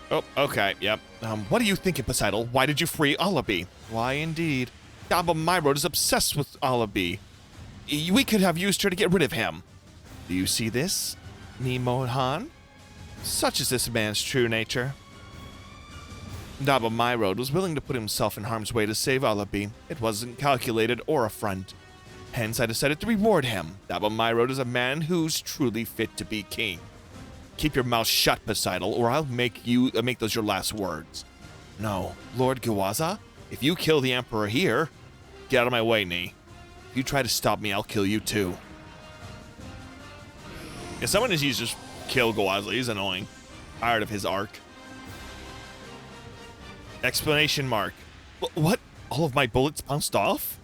Oh, okay, yep. What are you thinking, Poseidon? Why did you free Olabi? Why, indeed. Daba Myrod is obsessed with Olabi. We could have used her to get rid of him. Do you see this, Nimohan? Such is this man's true nature. Daba Myrod was willing to put himself in harm's way to save Olabi. It wasn't calculated or a front. Hence, I decided to reward him. Daba Myrod is a man who's truly fit to be king. Keep your mouth shut, Poseidon, or I'll make those your last words. No, Lord Gwaza, if you kill the Emperor here, get out of my way, Nee. If you try to stop me, I'll kill you too. If someone is used to just kill Gwaza, he's annoying. Tired of his arc. Explanation mark. What? All of my bullets bounced off?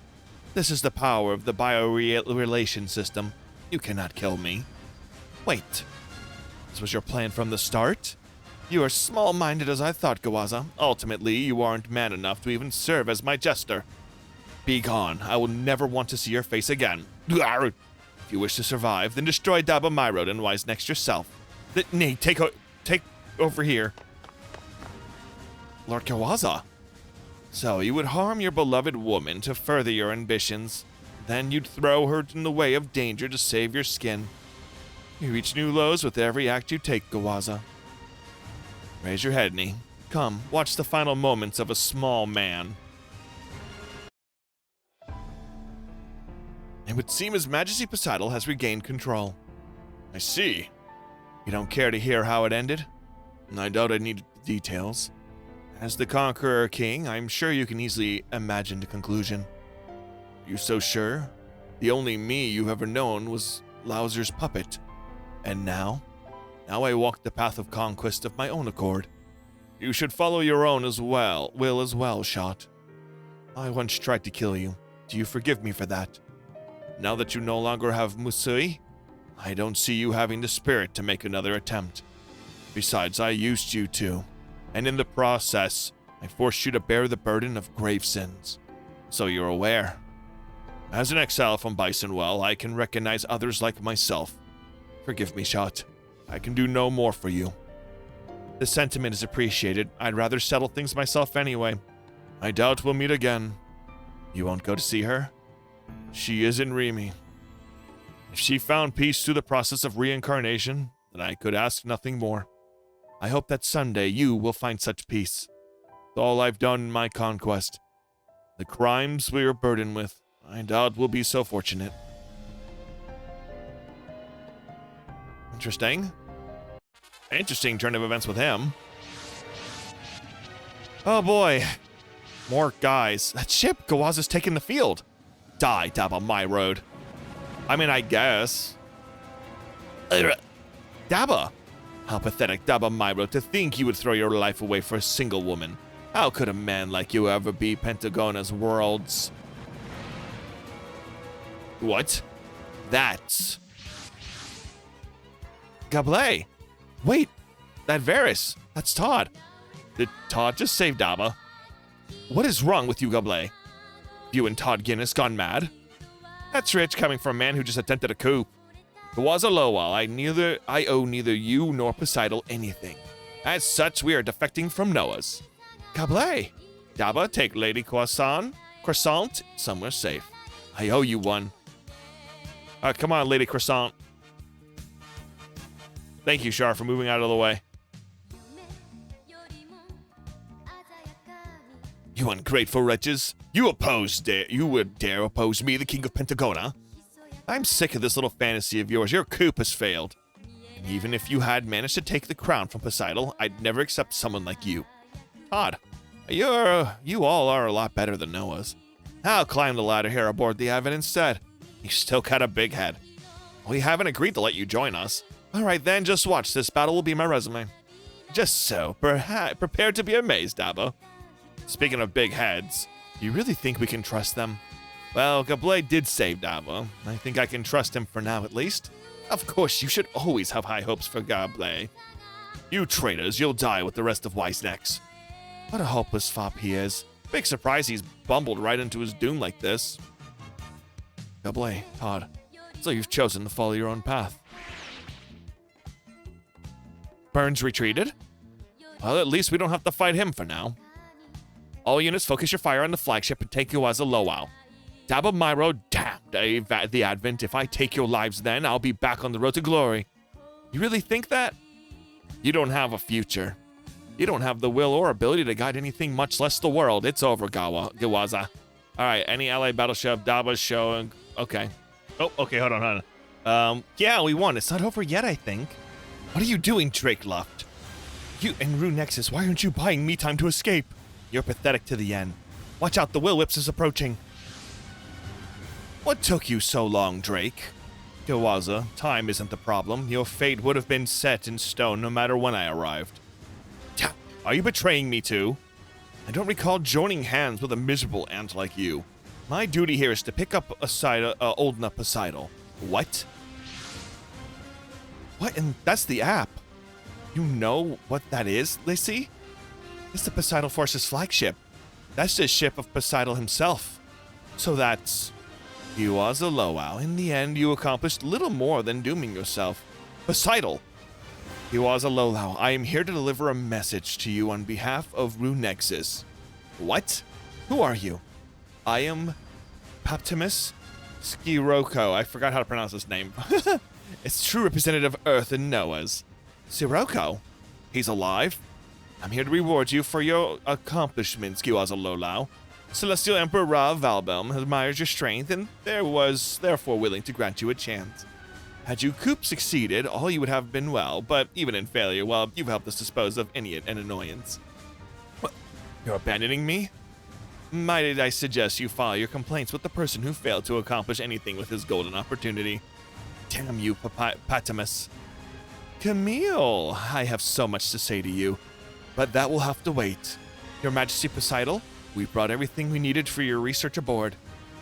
This is the power of the biorelation system. You cannot kill me. Wait. This was your plan from the start? You are small-minded as I thought, Gwaza. Ultimately, you aren't man enough to even serve as my jester. Be gone. I will never want to see your face again. If you wish to survive, then destroy Daba Myrod and Wise next yourself. Nee, take over here. Lord Gwaza. So you would harm your beloved woman to further your ambitions. Then you'd throw her in the way of danger to save your skin. You reach new lows with every act you take, Gwaza. Raise your head, Nee. Come, watch the final moments of a small man. It would seem His Majesty Poseidon has regained control. I see. You don't care to hear how it ended? I doubt I need the details. As the Conqueror King, I'm sure you can easily imagine the conclusion. Are you so sure? The only me you've ever known was Lauser's puppet. And now I walk the path of conquest of my own accord. You should follow your own will as well, Shot. I once tried to kill you. Do you forgive me for that? Now that you no longer have Musui, I don't see you having the spirit to make another attempt. Besides, I used you to, and in the process, I forced you to bear the burden of grave sins. So you're aware. As an exile from Bisonwell, I can recognize others like myself. Forgive me, Shot. I can do no more for you. The sentiment is appreciated. I'd rather settle things myself anyway. I doubt we'll meet again. You won't go to see her? She is in Remy. If she found peace through the process of reincarnation, then I could ask nothing more. I hope that someday you will find such peace. It's all I've done in my conquest. The crimes we are burdened with, I doubt we'll be so fortunate. Interesting. Interesting turn of events with him. Oh boy. More guys. That ship, Gawaza's taking the field. Die, Daba, my road. I mean, I guess. Daba. How pathetic, Daba Myro, to think you would throw your life away for a single woman. How could a man like you ever be Pentagona's world's... What? That's... Gablé. Wait, that Varys. That's Todd. Did Todd just save Daba? What is wrong with you, Gablé? You and Todd Guinness gone mad? That's rich coming from a man who just attempted a coup. Gawaza Lowell, I owe neither you nor Poseidon anything. As such, we are defecting from Noah's. Gablé. Daba, take Lady Croissant somewhere safe. I owe you one. Come on, Lady Croissant. Thank you, Char, for moving out of the way. You ungrateful wretches. You would dare oppose me, the King of Pentagona? I'm sick of this little fantasy of yours. Your coup has failed. And even if you had managed to take the crown from Poseidon, I'd never accept someone like you. Todd, you all are a lot better than Noah's. I'll climb the ladder here aboard the Advent instead. You still got a big head. We haven't agreed to let you join us. All right, then, just watch. This battle will be my resume. Just so. Prepare to be amazed, Dabo. Speaking of big heads, do you really think we can trust them? Well, Gablé did save Dabo. I think I can trust him for now, at least. Of course, you should always have high hopes for Gablé. You traitors, you'll die with the rest of Wisenecks. What a hopeless fop he is. Big surprise he's bumbled right into his doom like this. Gablé, Todd, so you've chosen to follow your own path. Burns retreated? Well, at least we don't have to fight him for now. All units, focus your fire on the flagship and take Gawaza Lowell. Daba Myro, damn the Advent. If I take your lives then, I'll be back on the road to glory. You really think that? You don't have a future. You don't have the will or ability to guide anything, much less the world. It's over, Gawaza. All right, any allied battleship, Daba's showing. Okay. Oh, okay, hold on. Yeah, we won. It's not over yet, I think. What are you doing, Drake Luft? You and Rune Nexus, why aren't you buying me time to escape? You're pathetic to the end. Watch out, the Will Whips is approaching. What took you so long, Drake? Gawaza, time isn't the problem. Your fate would have been set in stone no matter when I arrived. Are you betraying me too? I don't recall joining hands with a miserable ant like you. My duty here is to pick up Oldna Poseidon. What? What? And that's the app. You know what that is, Lissy? It's the Poseidon Force's flagship. That's the ship of Poseidon himself. So that's... You was a Lowell. In the end, you accomplished little more than dooming yourself. Poseidon! You was a Lowell. I am here to deliver a message to you on behalf of Rune Nexus. What? Who are you? I am Paptimus Skiroko. I forgot how to pronounce his name. It's true representative of Earth and Noah's. Sirocco? He's alive? I'm here to reward you for your accomplishments, Giwaza Lowell. Celestial Emperor Ra Valbelm admires your strength and was therefore willing to grant you a chance. Had you coup succeeded, all you would have been well, but even in failure, well, you've helped us dispose of any and annoyance. What? You're abandoning me? Might I suggest you file your complaints with the person who failed to accomplish anything with his golden opportunity? Damn you, Patimus. Camille, I have so much to say to you, but that will have to wait. Your Majesty Poseidon, we brought everything we needed for your research aboard.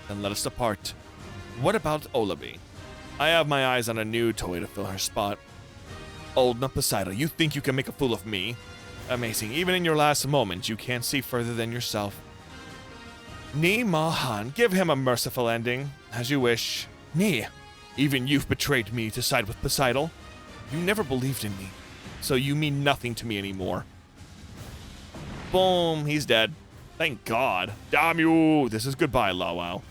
Then let us depart. What about Olabi? I have my eyes on a new toy to fill her spot. Old Poseidon, you think you can make a fool of me? Amazing, even in your last moments, you can't see further than yourself. Ni Mahan, give him a merciful ending, as you wish. Ni, even you've betrayed me to side with Poseidon. You never believed in me, so you mean nothing to me anymore. Boom, he's dead. Thank God. Damn you. This is goodbye, Lawao.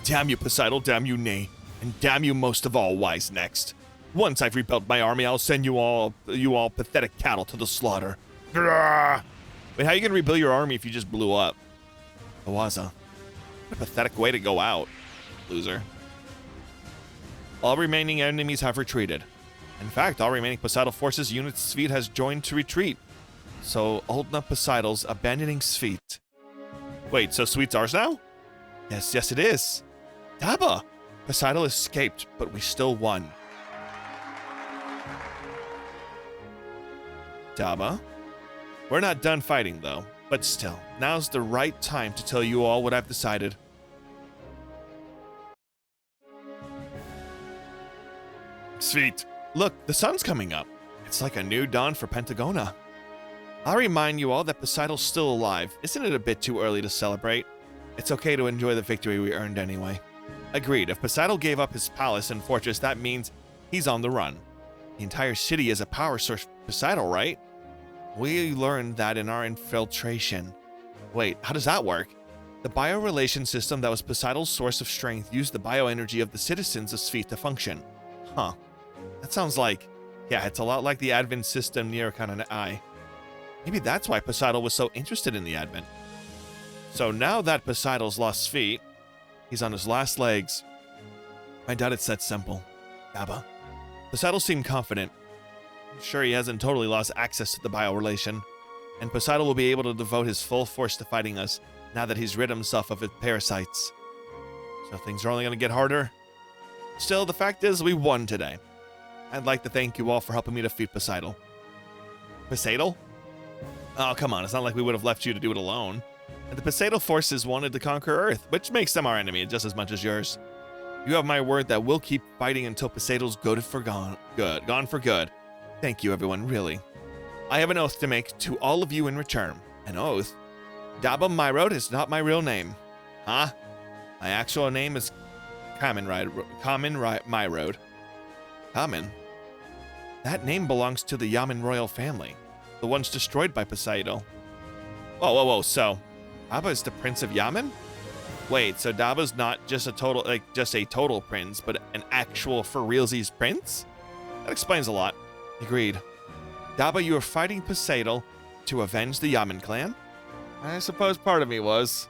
Damn you, Poseidon, damn you, Nay, and damn you most of all, Wise Next. Once I've rebuilt my army, I'll send you all pathetic cattle to the slaughter. Grrr. Wait, how are you gonna rebuild your army if you just blew up? Awaza. What a pathetic way to go out, loser. All remaining enemies have retreated. In fact, all remaining Poseidon forces unit Sfeet has joined to retreat. So, Oldna Poseidon's abandoning Sfeet. Wait, so Sweet's ours now? Yes, it is. Daba! Poseidon escaped, but we still won. Daba? We're not done fighting, though. But still, now's the right time to tell you all what I've decided. Sweet. Look, the sun's coming up. It's like a new dawn for Pentagona. I'll remind you all that Poseidon's still alive. Isn't it a bit too early to celebrate? It's okay to enjoy the victory we earned anyway. Agreed. If Poseidon gave up his palace and fortress, that means he's on the run. The entire city is a power source for Poseidon, right? We learned that in our infiltration. Wait, how does that work? The biorelation system that was Poseidon's source of strength used the bioenergy of the citizens of Sfeet to function. Huh. That sounds like... yeah, it's a lot like the Advent system near Kanan Eye. Maybe that's why Poseidon was so interested in the Advent. So now that Poseidon's lost Sfeet, he's on his last legs. I doubt it's that simple. Daba. Poseidon seemed confident. I'm sure he hasn't totally lost access to the biorelation, and Poseidon will be able to devote his full force to fighting us now that he's rid himself of his parasites. So things are only going to get harder. Still, the fact is we won today. I'd like to thank you all for helping me defeat Poseidon. Poseidon? Oh, come on, it's not like we would have left you to do it alone. And the Poseidon forces wanted to conquer Earth, which makes them our enemy just as much as yours. You have my word that we'll keep fighting until Poseidon's gone for good. Thank you, everyone, really. I have an oath to make to all of you in return. An oath? Daba Myrode is not my real name. Huh? My actual name is Kamen Myrode. Kamen? That name belongs to the Yamen royal family, the ones destroyed by Poseidon. Whoa, so Daba is the Prince of Yamen? Wait, so Daba's not just a total prince, but an actual for realsies prince? That explains a lot. Agreed. Daba, you are fighting Poseidon to avenge the Yamen clan? I suppose part of me was.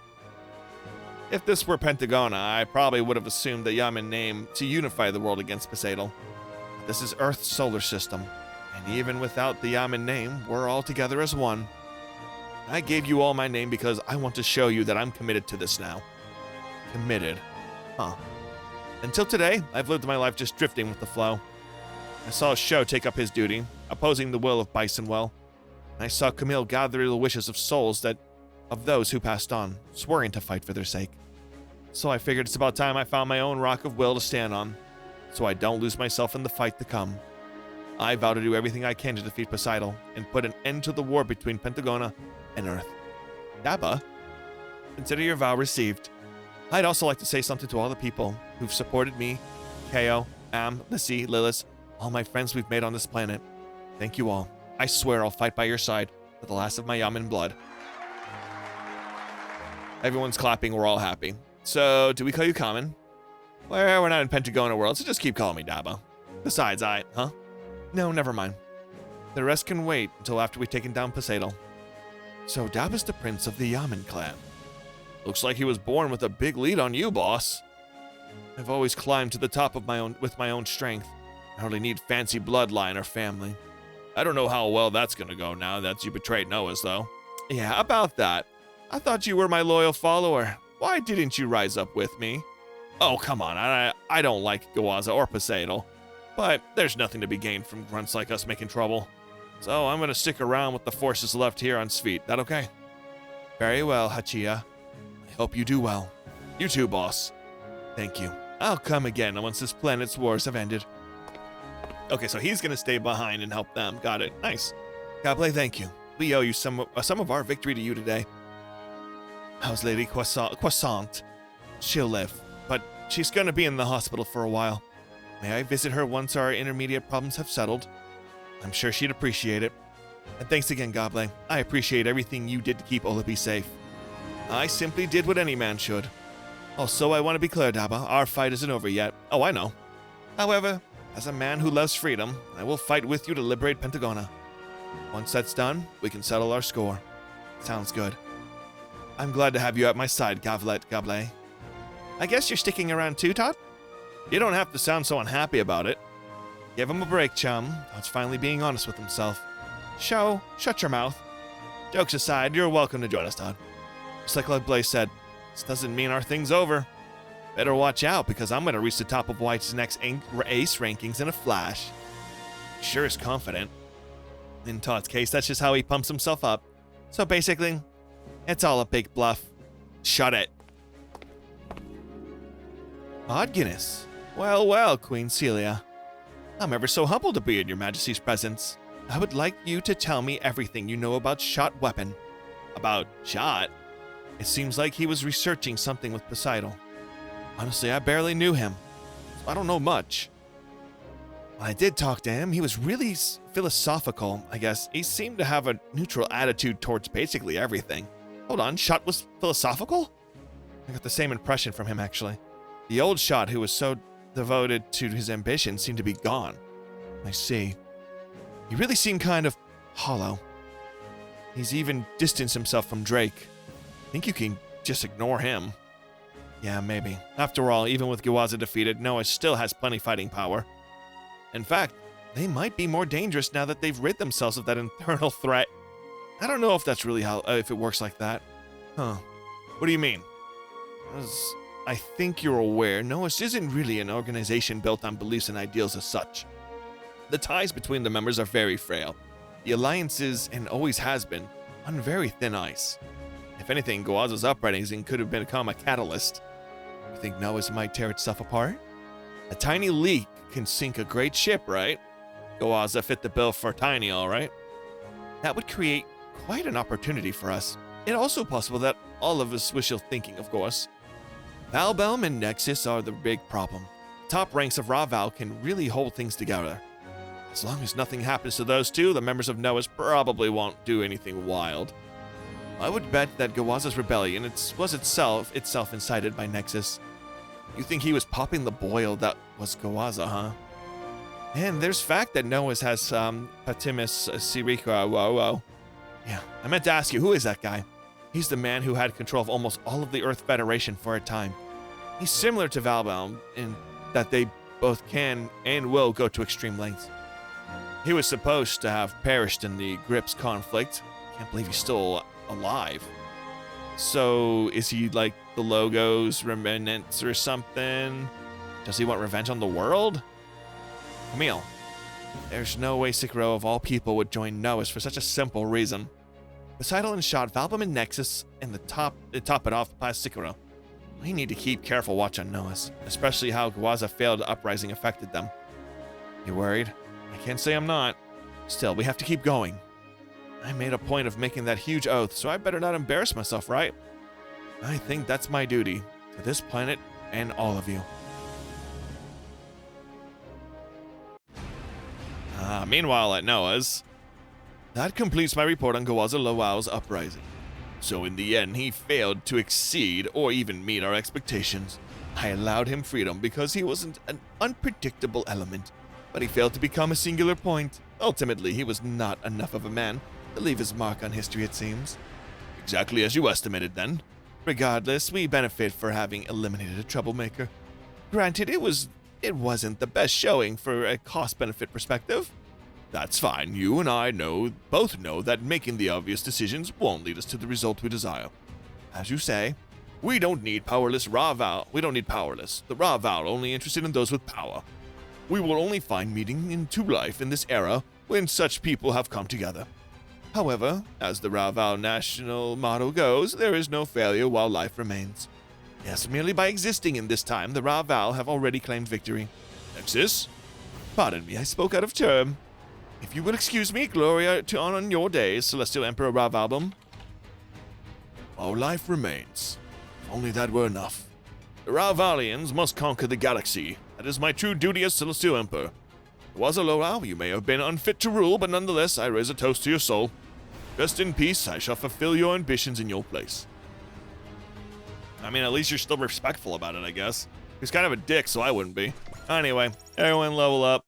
If this were Pentagona, I probably would have assumed the Yamen name to unify the world against Poseidon. This is Earth's solar system, and even without the Yamen name, we're all together as one. I gave you all my name because I want to show you that I'm committed to this now. Committed. Huh. Until today, I've lived my life just drifting with the flow. I saw Sho take up his duty, opposing the will of Bisonwell. I saw Camille gather the wishes of souls of those who passed on, swearing to fight for their sake. So I figured it's about time I found my own rock of will to stand on, so I don't lose myself in the fight to come. I vow to do everything I can to defeat Poseidon and put an end to the war between Pentagona and Earth. Daba, consider your vow received. I'd also like to say something to all the people who've supported me, Ko, Am, Lissy, Lilith, all my friends we've made on this planet. Thank you all. I swear I'll fight by your side to the last of my Yamen blood. Everyone's clapping, we're all happy. So, do we call you Common? Well, we're not in Pentagona world, so just keep calling me Daba. Besides, huh? No, never mind. The rest can wait until after we've taken down Poseidon. So Daba's the prince of the Yamen clan. Looks like he was born with a big lead on you, boss. I've always climbed to the top of with my own strength. I hardly need fancy bloodline or family. I don't know how well that's gonna go now that you betrayed Noah's, though. Yeah, about that. I thought you were my loyal follower. Why didn't you rise up with me? Oh, come on. I don't like Gawaza or Poseidon, but there's nothing to be gained from grunts like us making trouble. So I'm going to stick around with the forces left here on Sveet. That okay? Very well, Hachiya. I hope you do well. You too, boss. Thank you. I'll come again once this planet's wars have ended. Okay, so he's going to stay behind and help them. Got it. Nice. Gable, thank you. We owe you some of our victory to you today. How's Lady Croissant? She'll live, but she's going to be in the hospital for a while. May I visit her once our intermediate problems have settled? I'm sure she'd appreciate it. And thanks again, Gable. I appreciate everything you did to keep Olabi safe. I simply did what any man should. Also, I want to be clear, Daba, our fight isn't over yet. Oh, I know. However, as a man who loves freedom, I will fight with you to liberate Pentagona. Once that's done, we can settle our score. Sounds good. I'm glad to have you at my side, Gable. I guess you're sticking around too, Todd? You don't have to sound so unhappy about it. Give him a break, chum. Todd's finally being honest with himself. Shut your mouth. Jokes aside, you're welcome to join us, Todd. Just like Blaze said, this doesn't mean our thing's over. Better watch out, because I'm going to reach the top of White's next ace rankings in a flash. Sure is confident. In Todd's case, that's just how he pumps himself up. So basically, it's all a big bluff. Shut it. Odd Guinness. Well, Queen Celia. I'm ever so humbled to be in your Majesty's presence. I would like you to tell me everything you know about Shot Weapon. About Shot? It seems like he was researching something with Poseidon. Honestly, I barely knew him, so I don't know much. When I did talk to him, he was really philosophical, I guess. He seemed to have a neutral attitude towards basically everything. Hold on, Shot was philosophical? I got the same impression from him, actually. The old Shot, who was so devoted to his ambition, seemed to be gone. I see. He really seemed kind of hollow. He's even distanced himself from Drake. I think you can just ignore him. Yeah, maybe. After all, even with Gawaza defeated, Noah still has plenty fighting power. In fact, they might be more dangerous now that they've rid themselves of that internal threat. I don't know if that's really if it works like that. Huh. What do you mean? As I think you're aware, Noah's isn't really an organization built on beliefs and ideals as such. The ties between the members are very frail. The alliance is, and always has been, on very thin ice. If anything, Gawaza's uprising could have become a catalyst. You think Noah's might tear itself apart? A tiny leak can sink a great ship, right? Gawaza fit the bill for tiny, all right? That would create quite an opportunity for us. It's also possible that all of us wishful thinking, of course. Valbelm and Nexus are the big problem. Top ranks of Raval can really hold things together. As long as nothing happens to those two, the members of Noah's probably won't do anything wild. I would bet that Gawaza's rebellion was itself incited by Nexus. You think he was popping the boil that was Gawaza, huh? And there's fact that Noah's has Patimus Sirika. Whoa. Yeah, I meant to ask you, who is that guy? He's the man who had control of almost all of the Earth Federation for a time. He's similar to Valbaum in that they both can and will go to extreme lengths. He was supposed to have perished in the Grips conflict. Can't believe he's still alive. So, is he like the Logo's remnants or something? Does he want revenge on the world? Camille, there's no way Sekiro of all people would join Noah's for such a simple reason. Poseidon and Shot, Valbam and Nexus, and the top it off past Sekiro. We need to keep careful watch on Noah's, especially how Gawaza failed uprising affected them. You worried? I can't say I'm not. Still, we have to keep going. I made a point of making that huge oath, so I better not embarrass myself, right? I think that's my duty to this planet and all of you. Meanwhile at Noah's, that completes my report on Gawaza Lowow's uprising. So in the end, he failed to exceed or even meet our expectations. I allowed him freedom because he wasn't an unpredictable element, but he failed to become a singular point. Ultimately, he was not enough of a man to leave his mark on history, it seems. Exactly as you estimated, then. Regardless, we benefit for having eliminated a troublemaker. Granted, it wasn't the best showing for a cost-benefit perspective. That's fine. You and I both know that making the obvious decisions won't lead us to the result we desire. As you say, We don't need powerless Raval. We don't need powerless. The Raval only interested in those with power. We will only find meaning into life in this era when such people have come together. However, as the Raval national motto goes, there is no failure while life remains. Yes, merely by existing in this time, the Raval have already claimed victory. Nexus? Pardon me, I spoke out of term. If you will excuse me, Gloria to on your days, Celestial Emperor Ravalbum. While life remains. If only that were enough. The Ravalians must conquer the galaxy. That is my true duty as Celestial Emperor. Was a Loral, you may have been unfit to rule, but nonetheless, I raise a toast to your soul. Rest in peace, I shall fulfill your ambitions in your place. I mean, at least you're still respectful about it, I guess. He's kind of a dick, so I wouldn't be. Anyway, everyone level up.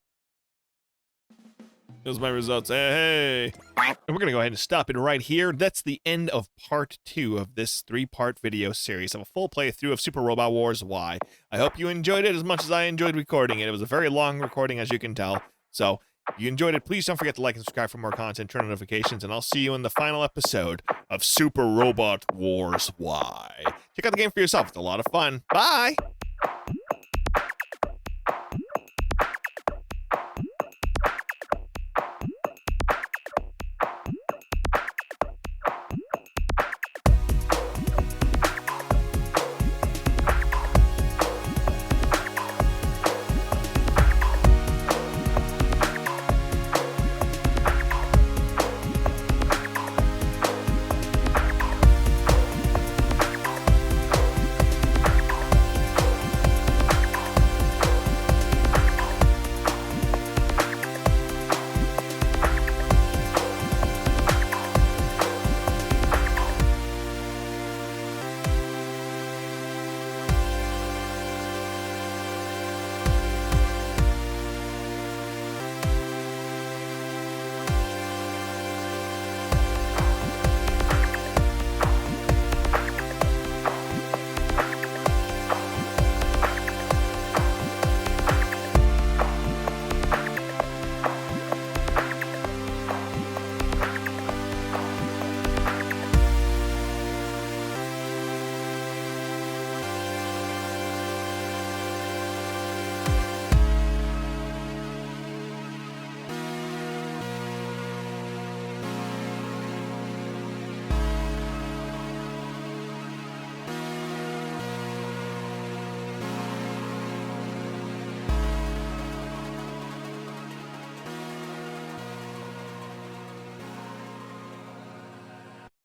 Here's my results. Hey. And we're going to go ahead and stop it right here. That's the end of part 2 of this 3-part video series of a full playthrough of Super Robot Wars Y. I hope you enjoyed it as much as I enjoyed recording it. It was a very long recording, as you can tell. So, if you enjoyed it, please don't forget to like and subscribe for more content, turn on notifications, and I'll see you in the final episode of Super Robot Wars Y. Check out the game for yourself. It's a lot of fun. Bye!